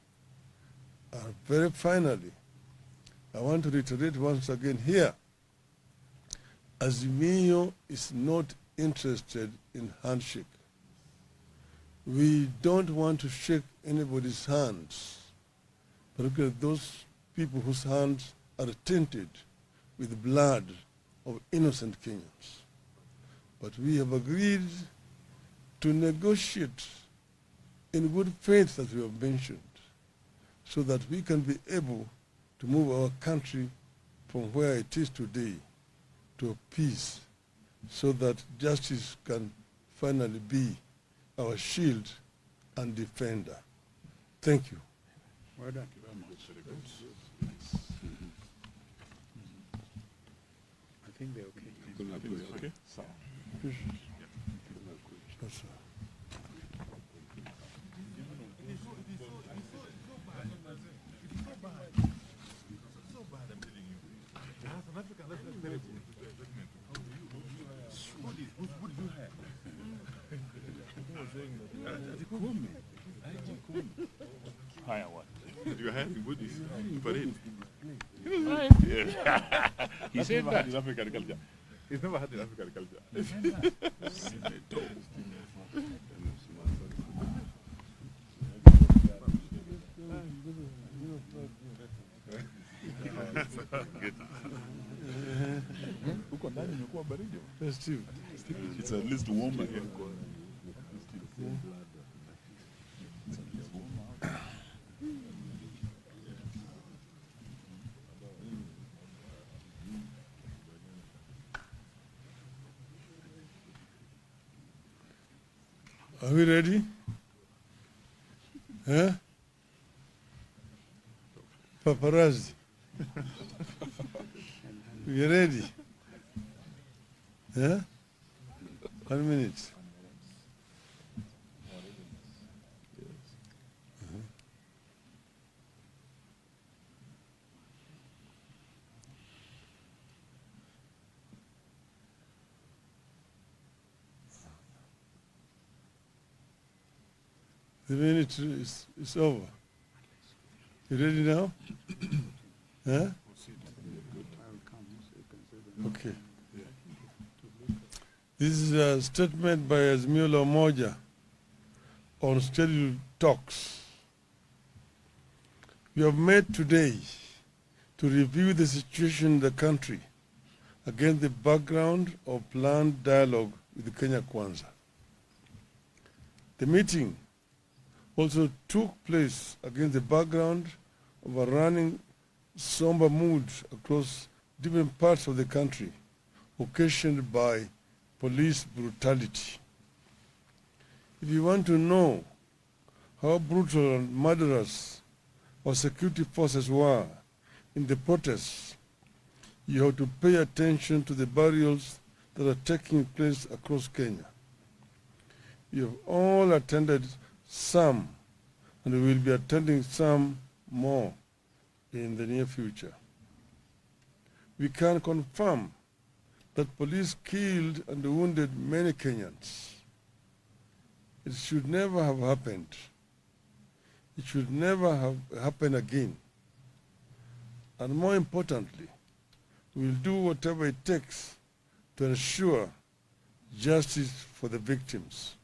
Very finally, I want to reiterate once again here, Azimio is not interested in handshake. We don't want to shake anybody's hands, particularly those people whose hands are tainted with the blood of innocent Kenyans. But we have agreed to negotiate in good faith, as we have mentioned, so that we can be able to move our country from where it is today to a peace, so that justice can finally be our shield and defender. Thank you. Well done. Thank you very much. Very good. I think they're okay. Okay. Yes, sir. Hire what? You are hiring bodies. Parade. He said Never had that. in African culture. He's never had in African culture. Huko ndani imekuwa baridi. Festive. It's at least warmer here. Are we ready? Huh? Paparazzi. We ready? Yeah? 1 minute. The minute is over. You ready now? Huh? I'll come so you can say them. Okay. This is a statement by Azimio Umoja on scheduled talks. We have met today to review the situation in the country against the background of planned dialogue with Kenya Kwanza. The meeting also took place against the background of a running somber mood across different parts of the country, occasioned by police brutality. If you want to know how brutal and murderous our security forces were in the protests, you have to pay attention to the burials that are taking place across Kenya. You have all attended some, and we will be attending some more in the near future. We can confirm that police killed and wounded many Kenyans. It should never have happened. It should never have happened again. And more importantly, we will do whatever it takes to ensure justice for the victims.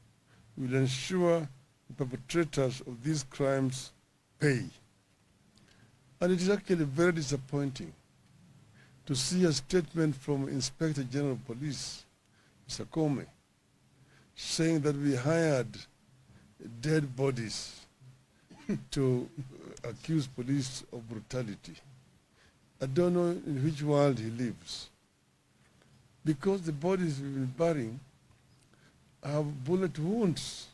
We will ensure the perpetrators of these crimes pay. And it is actually very disappointing to see a statement from Inspector General of Police, Mr. Comey, saying that we hired dead bodies to accuse police of brutality. I don't know in which world he lives. Because the bodies we've been burying have bullet wounds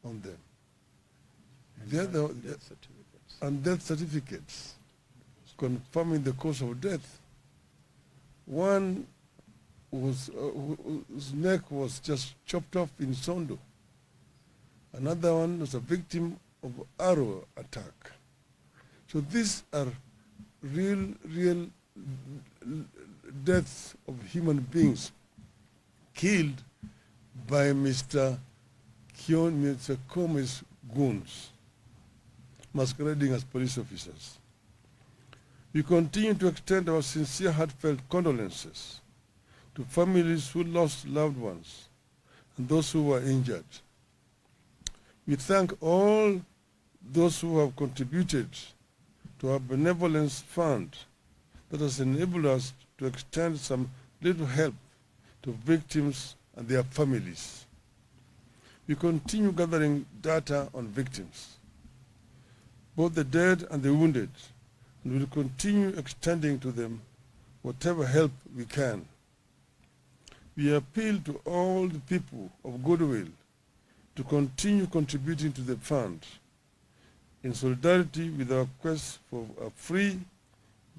on them. Death certificates. And death certificates confirming the cause of death. One was whose neck was just chopped off in Sondo. Another one was a victim of arrow attack. So these are real deaths of human beings killed by Mr. Kome's goons, masquerading as police officers. We continue to extend our sincere, heartfelt condolences to families who lost loved ones and those who were injured. We thank all those who have contributed to our benevolence fund that has enabled us to extend some little help to victims and their families. We continue gathering data on victims, both the dead and the wounded, and will continue extending to them whatever help we can. We appeal to all the people of goodwill to continue contributing to the fund in solidarity with our quest for a free,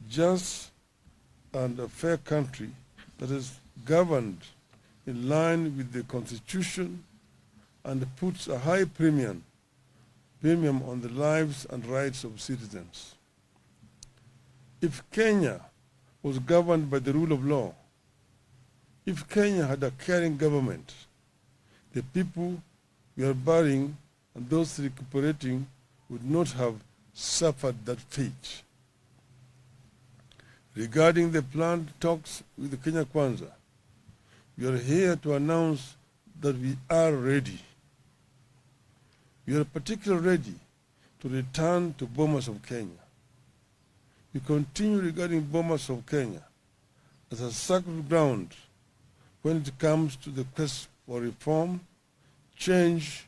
just, and a fair country that is governed in line with the Constitution and puts a high premium on the lives and rights of citizens. If Kenya was governed by the rule of law, if Kenya had a caring government, the people we are burying and those recuperating would not have suffered that fate. Regarding the planned talks with the Kenya Kwanza, we are here to announce that we are ready. We are particularly ready to return to Bomas of Kenya. We continue regarding Bomas of Kenya as a sacred ground when it comes to the quest for reform, change,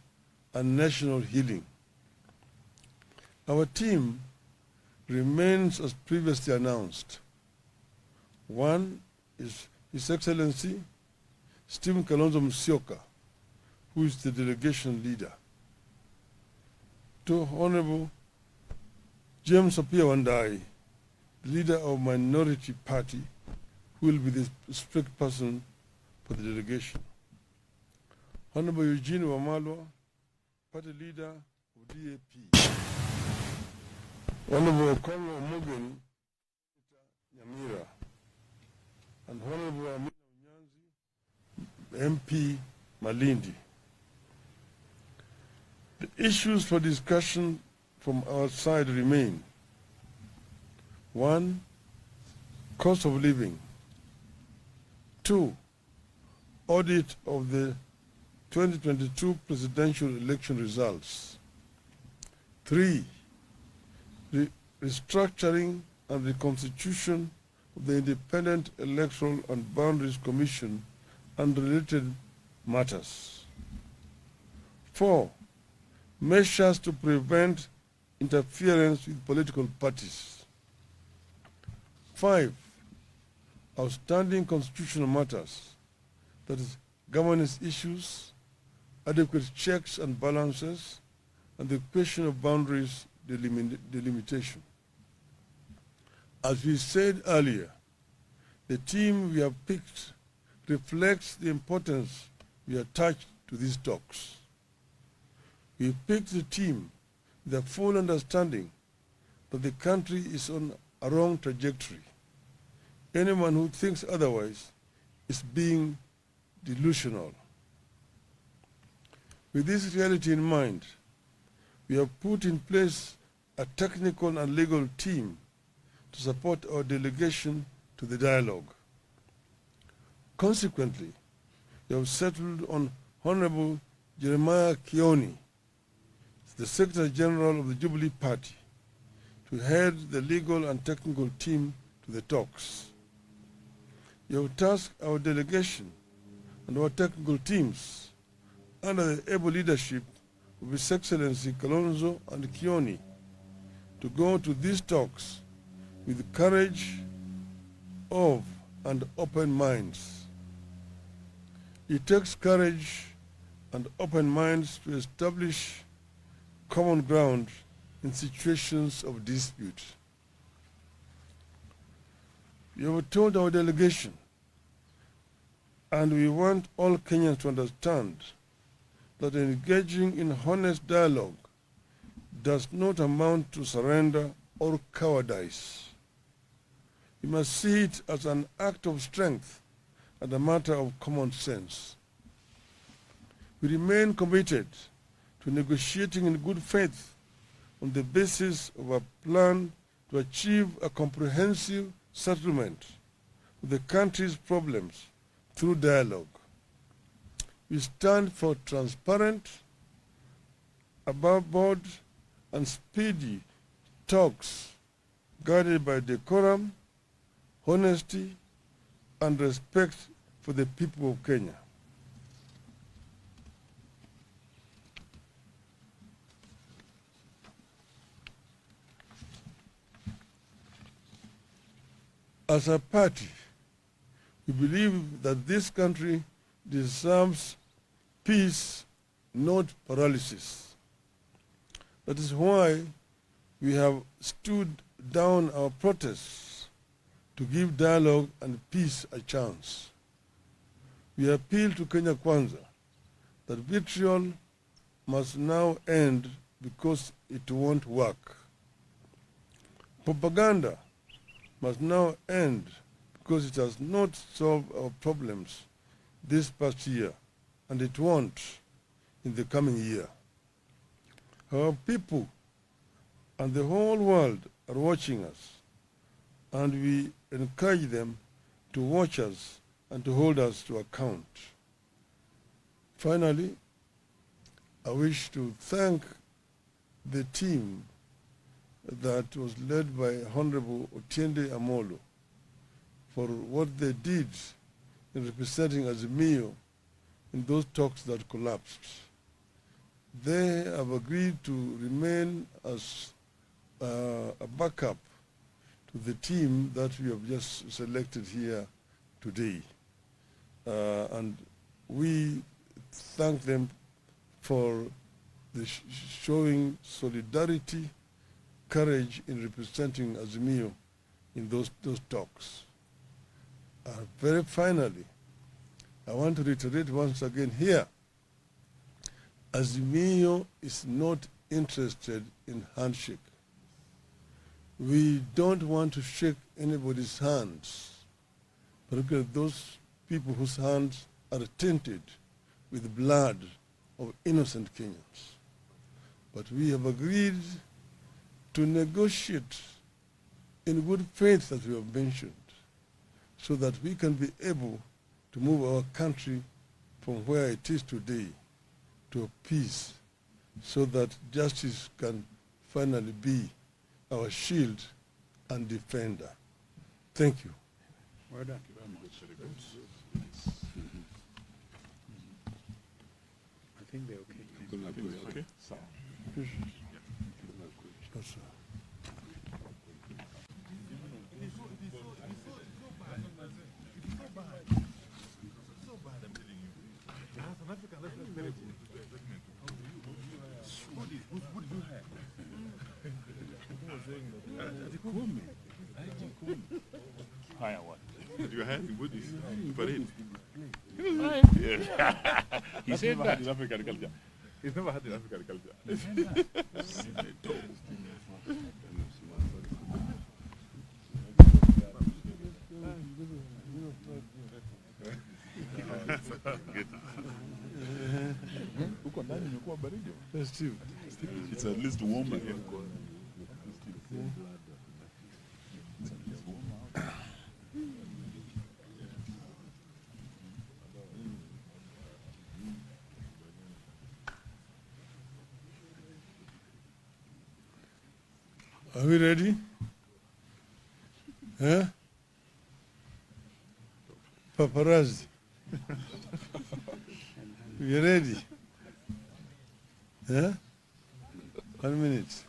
and national healing. Our team remains as previously announced. One is His Excellency Stephen Kalonzo Musyoka, who is the delegation leader. Two, Honorable James Apia Wandai, the leader of Minority Party, who will be the spokesperson for the delegation. Honorable Eugene Wamalwa, party leader of DAP. Honorable Kongo Mugen, Nyamira, and Honorable Amina Unyanzi, MP Malindi. The issues for discussion from our side remain: 1, cost of living; 2, audit of the 2022 presidential election results; 3, restructuring and reconstitution of the Independent Electoral and Boundaries Commission and related matters; 4, measures to prevent interference with political parties; 5, outstanding constitutional matters, that is, governance issues, adequate checks and balances, and the question of boundaries delimitation. As we said earlier, the team we have picked reflects the importance we attach to these talks. We picked the team with a full understanding that the country is on a wrong trajectory. Anyone who thinks otherwise is being delusional. With this reality in mind, we have put in place a technical and legal team to support our delegation to the dialogue. Consequently, we have settled on Honorable Jeremiah Kioni, the Secretary General of the Jubilee Party, to head the legal and technical team to the talks. We have tasked our delegation and our technical teams under the able leadership of His Excellency Kalonzo and Kioni to go to these talks with courage of and open minds. It takes courage and open minds to establish common ground in situations of dispute. You have told our delegation, and we want all Kenyans to understand, that engaging in honest dialogue does not amount to surrender or cowardice. You must see it as an act of strength and a matter of common sense. We remain committed to negotiating in good faith on the basis of a plan to achieve a comprehensive settlement of the country's problems through dialogue. We stand for transparent, above-board, and speedy talks guided by decorum, honesty, and respect for the people of Kenya. As a party, we believe that this country deserves peace, not paralysis. That is why we have stood down our protests to give dialogue and peace a chance. We appeal to Kenya Kwanza that vitriol must now end because it won't work. Propaganda must now end because it has not solved our problems this past year, and it won't in the coming year. Our people and the whole world are watching us, and we encourage them to watch us and to hold us to account. Finally, I wish to thank the team that was led by Honorable Otiende Amolo for what they did in representing Azimio in those talks that collapsed. They have agreed to remain as a backup to the team that we have just selected here today. And we thank them for the showing solidarity, courage in representing Azimio in those talks. Very finally, I want to reiterate once again here, Azimio is not interested in handshake. We don't want to shake anybody's hands, particularly those people whose hands are tainted with the blood of innocent Kenyans. But we have agreed to negotiate in good faith, as we have mentioned, so that we can be able to move our country from where it is today to peace, so that justice can finally be our shield and defender. Thank you. Well done. I think they're okay. Okay. Yes, sir. Higher what? That you are having Buddhist parade. Yeah. He said that. In African culture. He's never had in African culture. Huko ndani imekuwa baridi. Steve. It's at least warmer here. Are we ready? Huh? Paparazzi. We ready? Huh? 1 minute.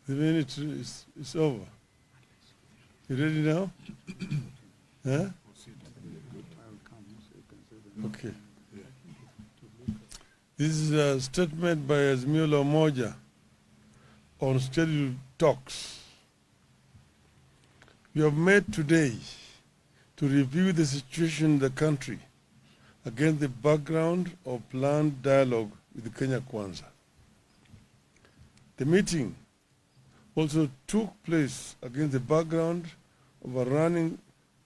The minute is over. You ready now? Huh? I will come so you can see them. Okay. This is a statement by Azimio Umoja on scheduled talks. We have met today to review the situation in the country against the background of planned dialogue with Kenya Kwanza. The meeting also took place against the background of a running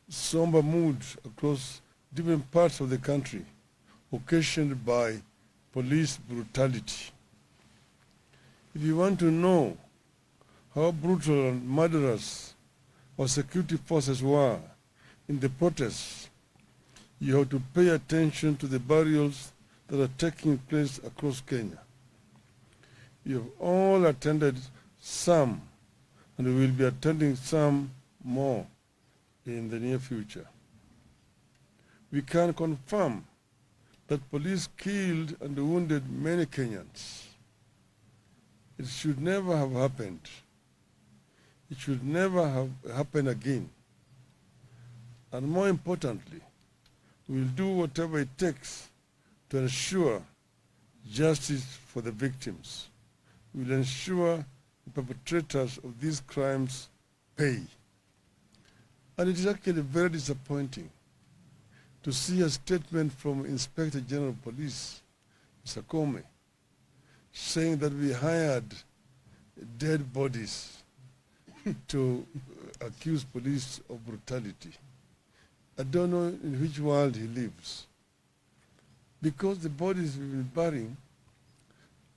somber mood across different parts of the country, occasioned by police brutality. If you want to know how brutal and murderous our security forces were in the protests, you have to pay attention to the burials that are taking place across Kenya. You have all attended some, and we will be attending some more in the near future. We can confirm that police killed and wounded many Kenyans. It should never have happened. It should never have happened again. And more importantly, we will do whatever it takes to ensure justice for the victims. We will ensure the perpetrators of these crimes pay. And it is actually very disappointing to see a statement from Inspector General of Police, Mr. Comey, saying that we hired dead bodies to accuse police of brutality. I don't know in which world he lives. Because the bodies we've been burying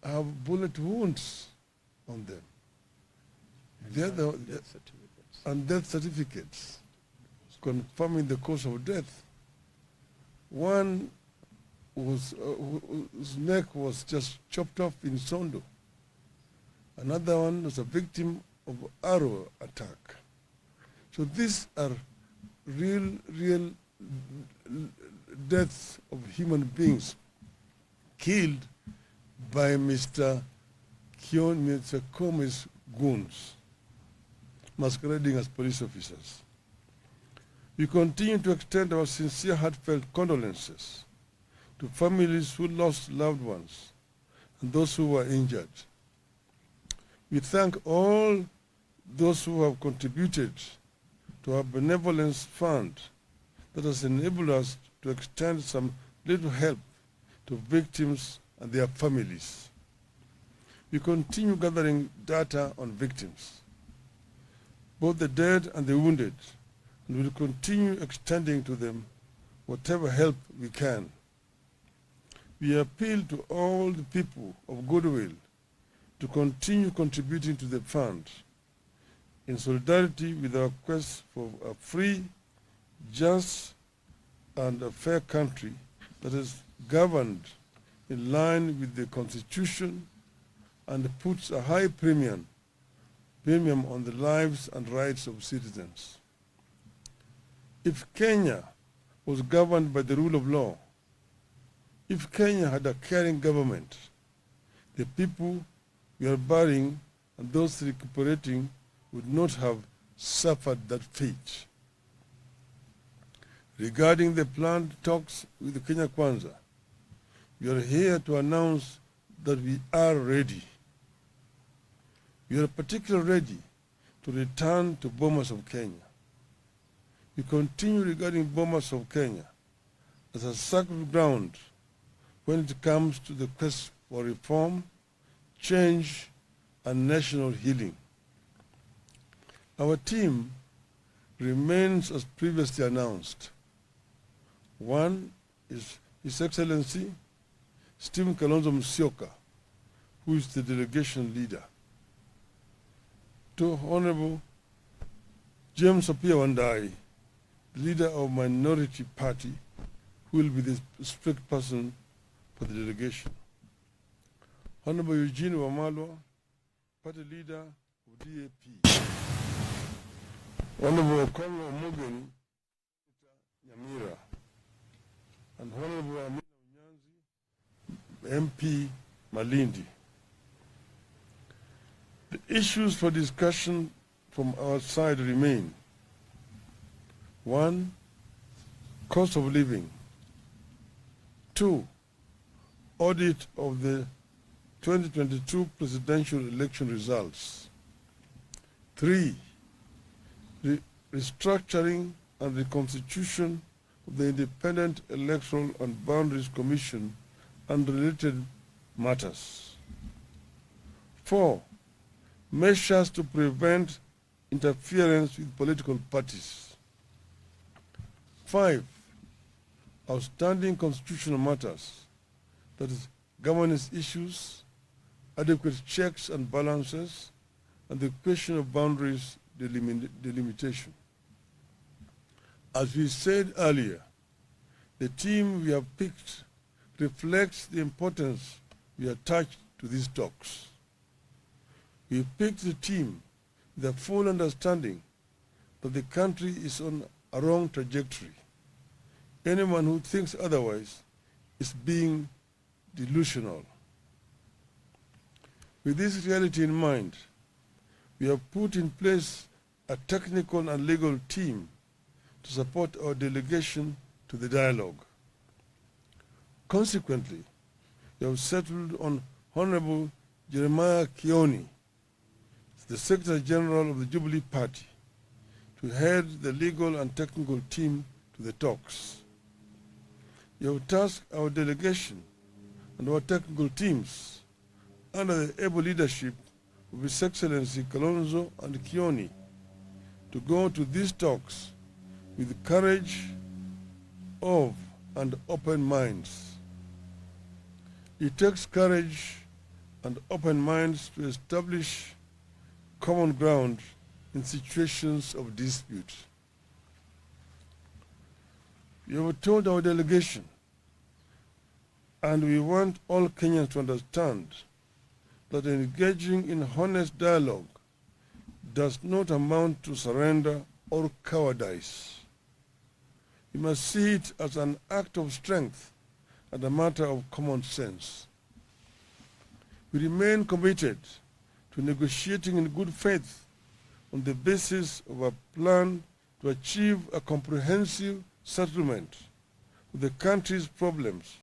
have bullet wounds on them. And death certificates confirming the cause of death. One whose neck was just chopped off in Sondo. Another one was a victim of arrow attack. So these are real deaths of human beings killed by Mr. Comey's goons, masquerading as police officers. We continue to extend our sincere, heartfelt condolences to families who lost loved ones and those who were injured. We thank all those who have contributed to our benevolence fund that has enabled us to extend some little help to victims and their families. We continue gathering data on victims, both the dead and the wounded, and will continue extending to them whatever help we can. We appeal to all the people of goodwill to continue contributing to the fund in solidarity with our quest for a free, just, and a fair country that is governed in line with the Constitution and puts a high premium on the lives and rights of citizens. If Kenya was governed by the rule of law, if Kenya had a caring government, the people we are burying and those recuperating would not have suffered that fate. Regarding the planned talks with Kenya Kwanza, we are here to announce that we are ready. We are particularly ready to return to Bomas of Kenya. We continue regarding Bomas of Kenya as a sacred ground when it comes to the quest for reform, change, and national healing. Our team remains as previously announced. One is His Excellency Stephen Kalonzo Musyoka, who is the delegation leader. Two, Honorable James Apia Wandai, the leader of Minority Party, who will be the strict person for the delegation. Honorable Eugene Wamalwa, party leader of DAP. Honorable Congo Mugeni, Nyamira, and Honorable Amina Unyanzi, MP Malindi. The issues for discussion from our side remain: 1. Cost of living. 2. Audit of the 2022 presidential election results. 3. Restructuring and reconstitution of the Independent Electoral and Boundaries Commission and related matters. 4. Measures to prevent interference with political parties. 5. Outstanding constitutional matters, that is, governance issues, adequate checks and balances, and the question of boundaries delimitation. As we said earlier, the team we have picked reflects the importance we attach to these talks. We picked the team with a full understanding that the country is on a wrong trajectory. Anyone who thinks otherwise is being delusional. With this reality in mind, we have put in place a technical and legal team to support our delegation to the dialogue. Consequently, we have settled on Honorable Jeremiah Kioni, the Secretary General of the Jubilee Party, to head the legal and technical team to the talks. You have tasked our delegation and our technical teams under the able leadership of His Excellency Kalonzo and Kioni to go to these talks with courage of and open minds. It takes courage and open minds to establish common ground in situations of dispute. You have told our delegation, and we want all Kenyans to understand, that engaging in honest dialogue does not amount to surrender or cowardice. You must see it as an act of strength and a matter of common sense. We remain committed to negotiating in good faith on the basis of a plan to achieve a comprehensive settlement of the country's problems